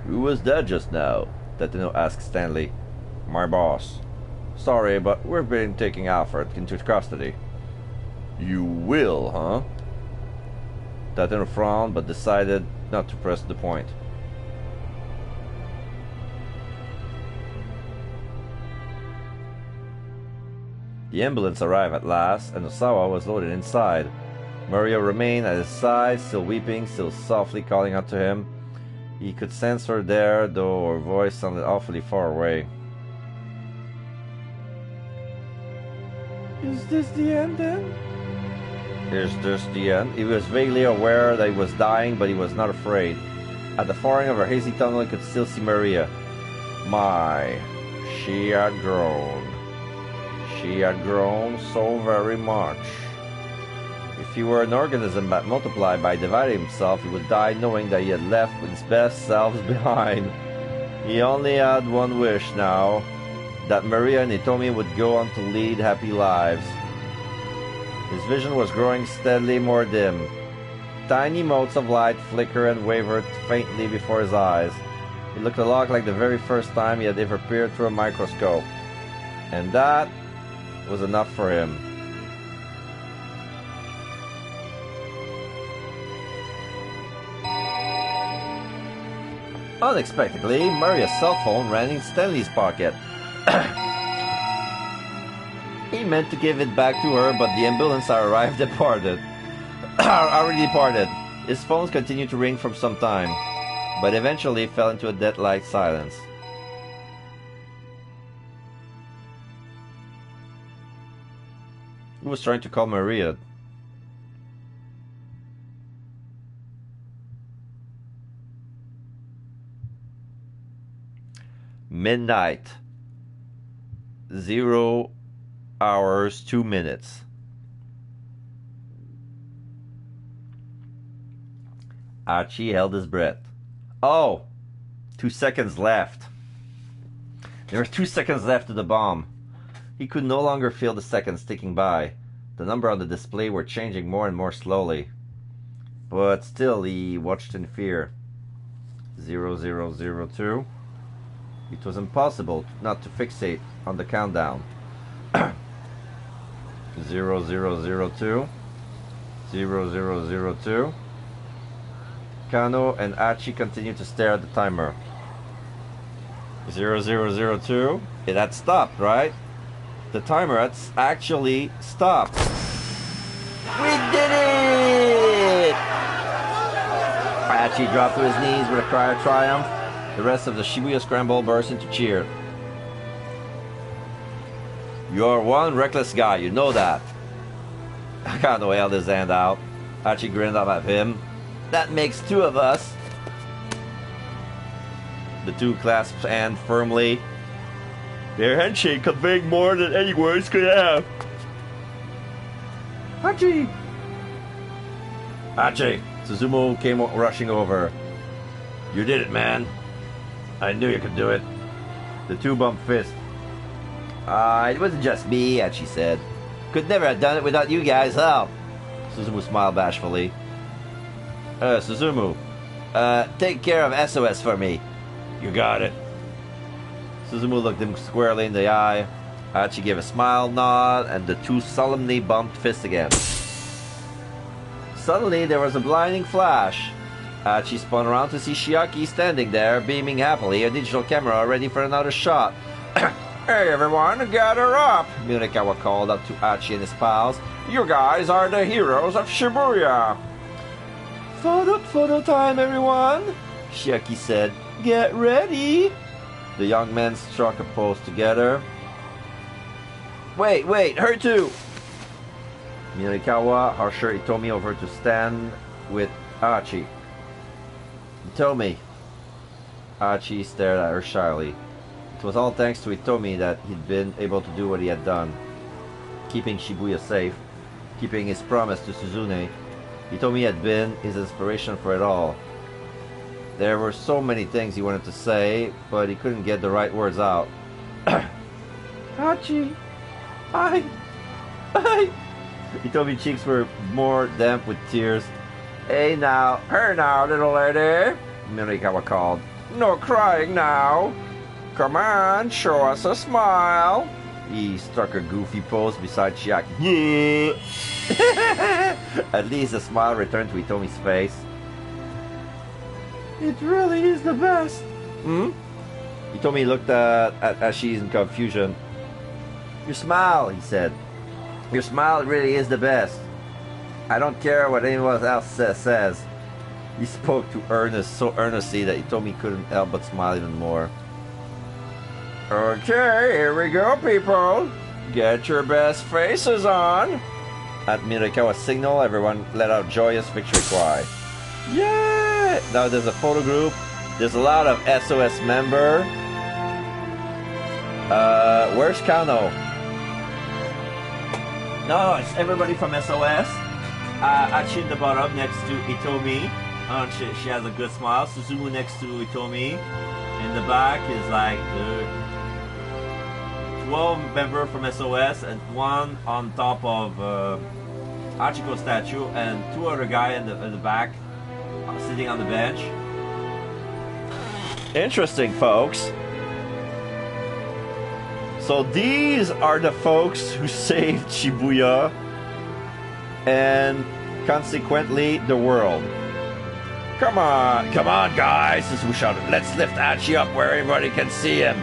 Who was that just now? Tateno asked Stanley. My boss. Sorry, but we've been taking Alfred into custody. You will, huh? Tateno frowned, but decided not to press the point. The ambulance arrived at last, and Osawa was loaded inside. Maria remained at his side, still weeping, still softly calling out to him. He could sense her there, though her voice sounded awfully far away. Is this the end then? Is this the end? He was vaguely aware that he was dying, but he was not afraid. At the far end of her hazy tunnel, he could still see Maria. My, she had grown. She had grown so very much. If he were an organism that multiplied by dividing himself, he would die knowing that he had left his best selves behind. He only had one wish now, that Maria and Hitomi would go on to lead happy lives. His vision was growing steadily more dim. Tiny motes of light flickered and wavered faintly before his eyes. It looked a lot like the very first time he had ever peered through a microscope. And that was enough for him. Unexpectedly, Maria's cell phone rang in Stanley's pocket. He meant to give it back to her, but the ambulance already departed. His phone continued to ring for some time, but eventually fell into a death-like silence. He was trying to call Maria. Midnight. 0 hours, 2 minutes. Archie held his breath. Oh! 2 seconds left. There were 2 seconds left to the bomb. He could no longer feel the seconds ticking by. The number on the display were changing more and more slowly. But still he watched in fear. 0002. It was impossible not to fixate on the countdown. 0002. 0002. Kano and Archie continued to stare at the timer. 0002. It had stopped, right? The timer had actually stopped. We did it! Archie dropped to his knees with a cry of triumph. The rest of the Shibuya Scramble burst into cheer. You're one reckless guy, you know that. Kano held his hand out. Archie grinned up at him. That makes 2 of us. The 2 clasped hands firmly. Their handshake conveying more than any words could have. Hachi! Archie! Suzumu came rushing over. You did it, man. I knew you could do it. The 2 bumped fists. It wasn't just me, Archie said. Could never have done it without you guys' help. Suzumu smiled bashfully. Suzumu, take care of SOS for me. You got it. Suzumu looked him squarely in the eye. Archie gave a smile, nod, and the 2 solemnly bumped fists again. Suddenly, there was a blinding flash. Archie spun around to see Shiaki standing there, beaming happily, a digital camera ready for another shot. Hey everyone, gather up! Minorikawa called out to Achi and his pals. You guys are the heroes of Shibuya! Photo time, everyone! Shiaki said. Get ready! The young men struck a pose together. Wait, her too! Minorikawa ushered Hitomi over to stand with Achi. Hitomi. Achi stared at her shyly. It was all thanks to Hitomi that he'd been able to do what he had done. Keeping Shibuya safe, keeping his promise to Suzune. Hitomi had been his inspiration for it all. There were so many things he wanted to say, but he couldn't get the right words out. Hachi, Hitomi's cheeks were more damp with tears. Hey now, little lady, Minorikawa called. No crying now. Come on, show us a smile. He struck a goofy pose beside Shiaki. At least a smile returned to Hitomi's face. it really is the best. Hitomi looked at Ashi in confusion. Your smile, he said. Your smile really is the best. I don't care what anyone else says. He spoke so earnestly that Hitomi couldn't help but smile even more. Okay, here we go, people. Get your best faces on. At Minorikawa's signal, everyone let out joyous victory cry. Yeah! Now there's a photo group. There's a lot of SOS member. Where's Kano? No, it's everybody from SOS. Achi in the bottom next to Hitomi. She has a good smile. Suzumu next to Hitomi. In the back is like the 12 member from SOS and one on top of Hachiko's statue and two other guys in the back sitting on the bench. Interesting, folks. So these are the folks who saved Shibuya and consequently the world. Come on, guys, Suzumu shouted. Let's lift Achi up where everybody can see him.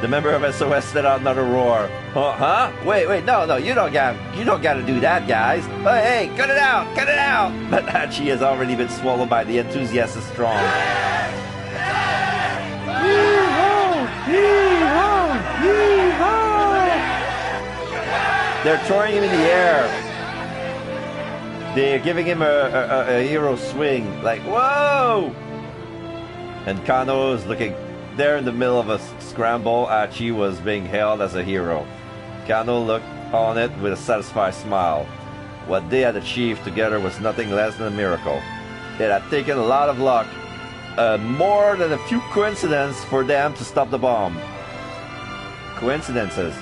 The member of SOS let out another roar. Huh? Wait, no, you don't gotta do that, guys. Hey, cut it out! But Achi has already been swallowed by the enthusiastic strong. They're throwing him in the air. They're giving him a hero swing, like, whoa! And Kano is looking there in the middle of a scramble. Achi was being hailed as a hero. Kano looked on it with a satisfied smile. What they had achieved together was nothing less than a miracle. It had taken a lot of luck, more than a few coincidences for them to stop the bomb. Coincidences.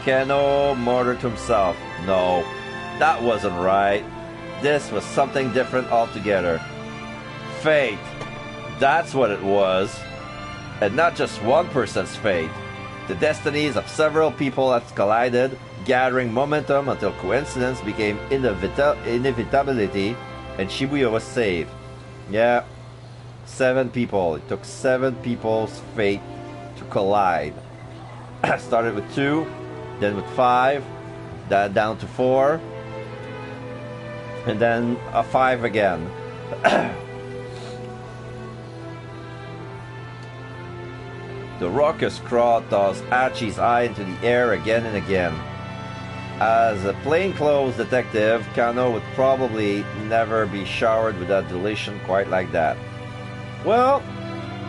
Kano muttered to himself, no, that wasn't right. This was something different altogether. Fate. That's what it was. And not just one person's fate. The destinies of several people had collided, gathering momentum until coincidence became inevitability, and Shibuya was saved. Yeah, 7 people. It took 7 people's fate to collide. Started with 2, then with 5, then down to 4, and then a 5 again. The raucous crowd tossed Achi's eye into the air again and again. As a plainclothes detective, Kano would probably never be showered with adulation quite like that. Well,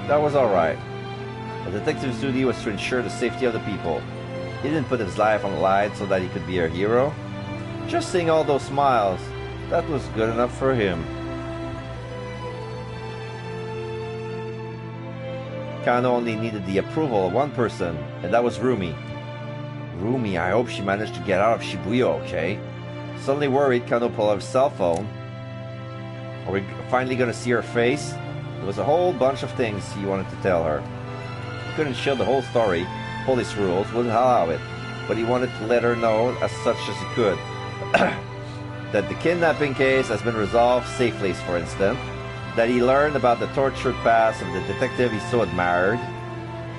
that was alright. A detective's duty was to ensure the safety of the people. He didn't put his life on the line so that he could be a hero. Just seeing all those smiles, that was good enough for him. Kano only needed the approval of one person, and that was Rumi. Rumi, I hope she managed to get out of Shibuya okay. Suddenly worried, Kano pulled out his cell phone. Are we finally going to see her face? There was a whole bunch of things he wanted to tell her. He couldn't share the whole story. Police rules wouldn't allow it. But he wanted to let her know as such as he could. That the kidnapping case has been resolved safely, for instance. That he learned about the tortured past of the detective he so admired.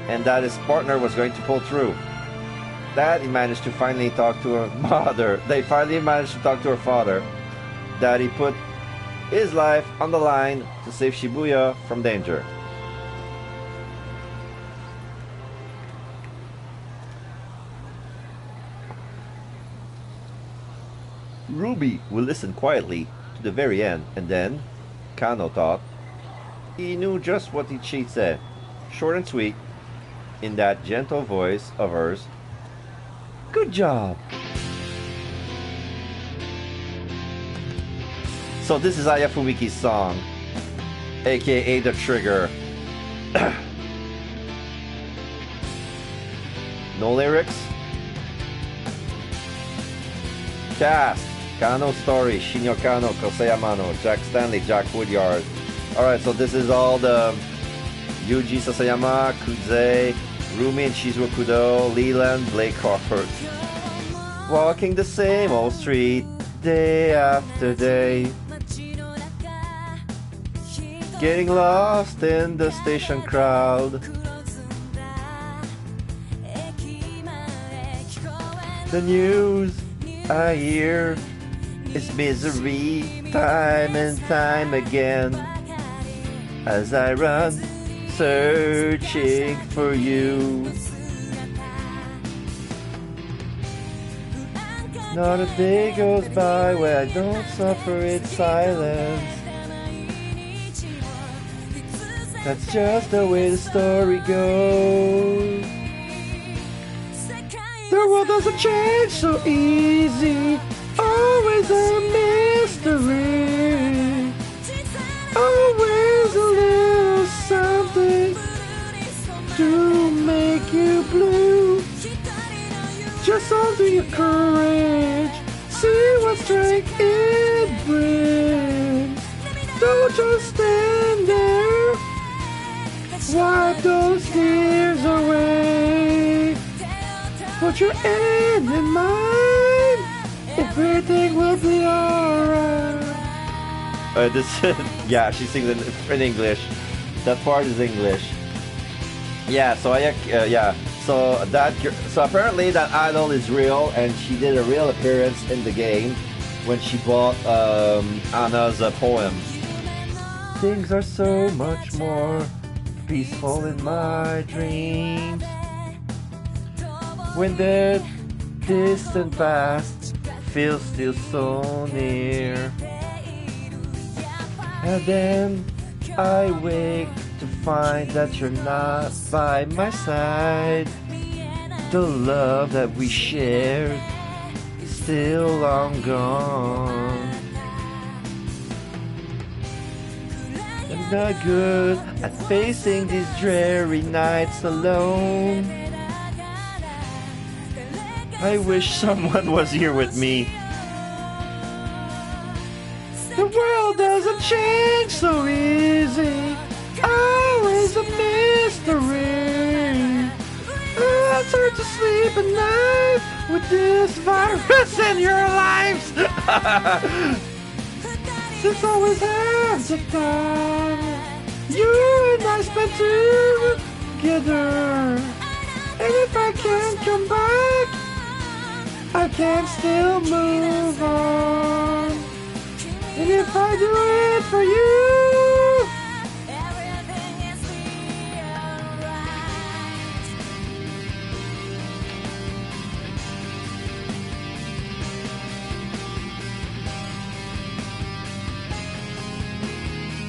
and that his partner was going to pull through. That he managed to finally talk to her mother. They finally managed to talk to her father. That he put his life on the line to save Shibuya from danger. Ruby will listen quietly to the very end, and then, Kano thought, he knew just what she'd say, short and sweet, in that gentle voice of hers. Good job! So this is Ayafumiki's song, aka The Trigger. No lyrics? Cast: Kano Story, Shinyo Kano, Kosei Amano, Jack Stanley, Jack Woodyard. Alright, so this is all the Yuji Sasayama, Kuze, Rumi and Shizuo Kudo, Leland, Blake Crawford. Walking the same old street, day after day. Getting lost in the station crowd. The news I hear is misery time and time again. As I run, searching for you. Not a day goes by where I don't suffer in silence. That's just the way the story goes. The world doesn't change so easy. Always a mystery. Always a little something to make you blue. Just hold to your courage. See what strength it brings. Don't just stand there. Wipe those tears away. Put your end in mine. Everything will be alright. Yeah, she sings in English. That part is English. Yeah, so so apparently that idol is real, and she did a real appearance in the game when she bought Anna's poem. Things are so much more peaceful in my dreams when the distant past feels still so near. And then I wake to find that you're not by my side. The love that we shared is still long gone. I'm not good at facing these dreary nights alone. I wish someone was here with me. The world doesn't change so easy. Always a mystery. It's hard to sleep at night with this virus in your lives. This always has the time you and I spent together. And if I can't come back, I can still move on. And if I do it for you, everything is alright.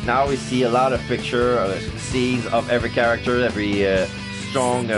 Now we see a lot of scenes of every character, every strong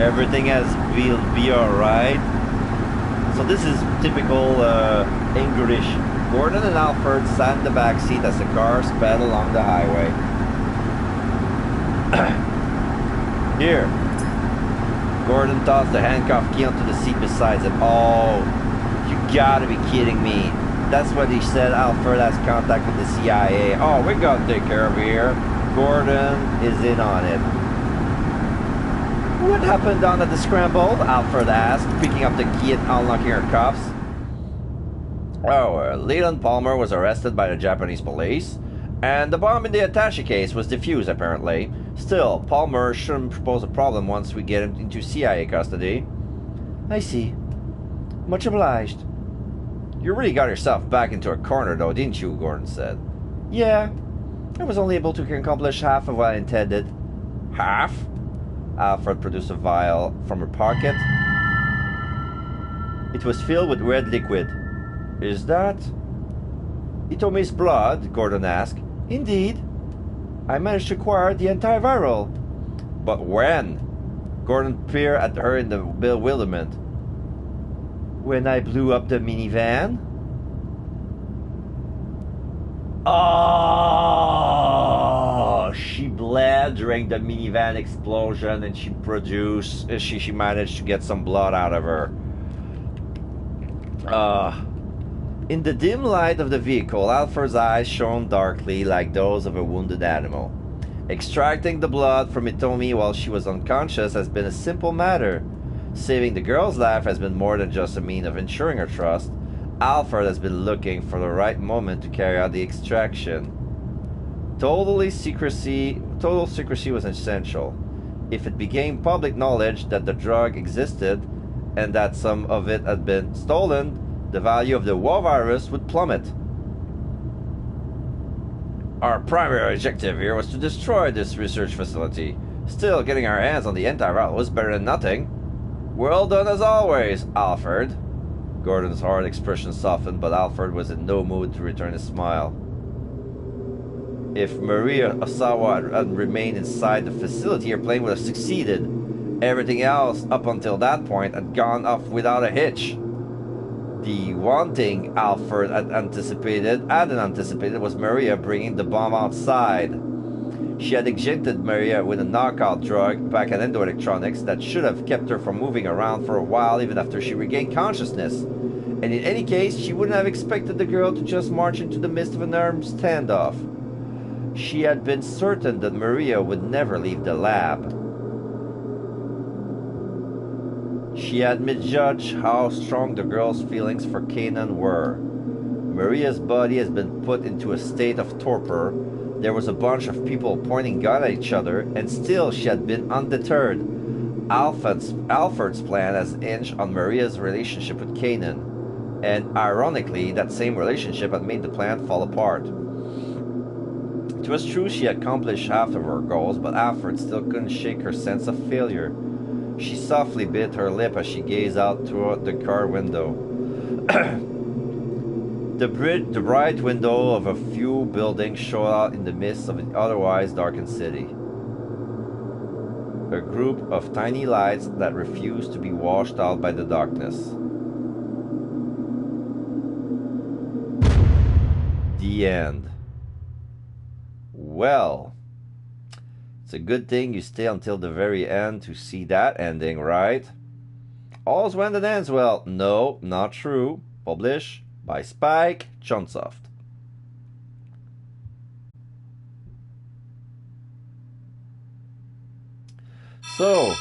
everything will be alright. So this is typical English Gordon and Alfred sat in the back seat as the car sped along the highway. Here. Gordon tossed the handcuff key onto the seat beside him. Oh, you gotta be kidding me. That's what he said. Alfred has contact with the CIA. Oh, we're gonna take care of it here. Gordon is in on it. What happened down at the Scramble? Alfred asked, picking up the key and unlocking her cuffs. Oh, Leland Palmer was arrested by the Japanese police, and the bomb in the attaché case was defused, apparently. Still, Palmer shouldn't pose a problem once we get him into CIA custody. I see. Much obliged. You really got yourself back into a corner, though, didn't you? Gordon said. Yeah. I was only able to accomplish half of what I intended. Half? Alfred produced a vial from her pocket. It was filled with red liquid. Is that... He told me it's blood, Gordon asked. Indeed. I managed to acquire the antiviral. But when? Gordon peered at her in the bewilderment. When I blew up the minivan? Oh, she bled during the minivan explosion, and she managed to get some blood out of her. In the dim light of the vehicle, Alfred's eyes shone darkly like those of a wounded animal. Extracting the blood from Itomi while she was unconscious has been a simple matter. Saving the girl's life has been more than just a means of ensuring her trust. Alfred has been looking for the right moment to carry out the extraction. Total secrecy was essential. If it became public knowledge that the drug existed and that some of it had been stolen, the value of the war virus would plummet. Our primary objective here was to destroy this research facility. Still, getting our hands on the antiviral was better than nothing. Well done as always, Alfred. Gordon's hard expression softened, but Alfred was in no mood to return his smile. If Maria Osawa had remained inside the facility, her plane would have succeeded. Everything else up until that point had gone off without a hitch. The one thing Alfred hadn't anticipated was Maria bringing the bomb outside. She had injected Maria with a knockout drug back at Endoelectronics that should have kept her from moving around for a while even after she regained consciousness. And in any case, she wouldn't have expected the girl to just march into the midst of an armed standoff. She had been certain that Maria would never leave the lab. She had misjudged how strong the girl's feelings for Kanan were. Maria's body has been put into a state of torpor. There was a bunch of people pointing guns at each other, and still she had been undeterred. Alfred's plan has hinged on Maria's relationship with Kanan, and ironically, that same relationship had made the plan fall apart. It was true she had accomplished half of her goals, but Alfred still couldn't shake her sense of failure. She softly bit her lip as she gazed out through the car window. The bright window of a few buildings showed out in the midst of an otherwise darkened city. A group of tiny lights that refused to be washed out by the darkness. The end. Well, it's a good thing you stay until the very end to see that ending, right? All's well that ends well. No, not true. Published by Spike Chunsoft. So,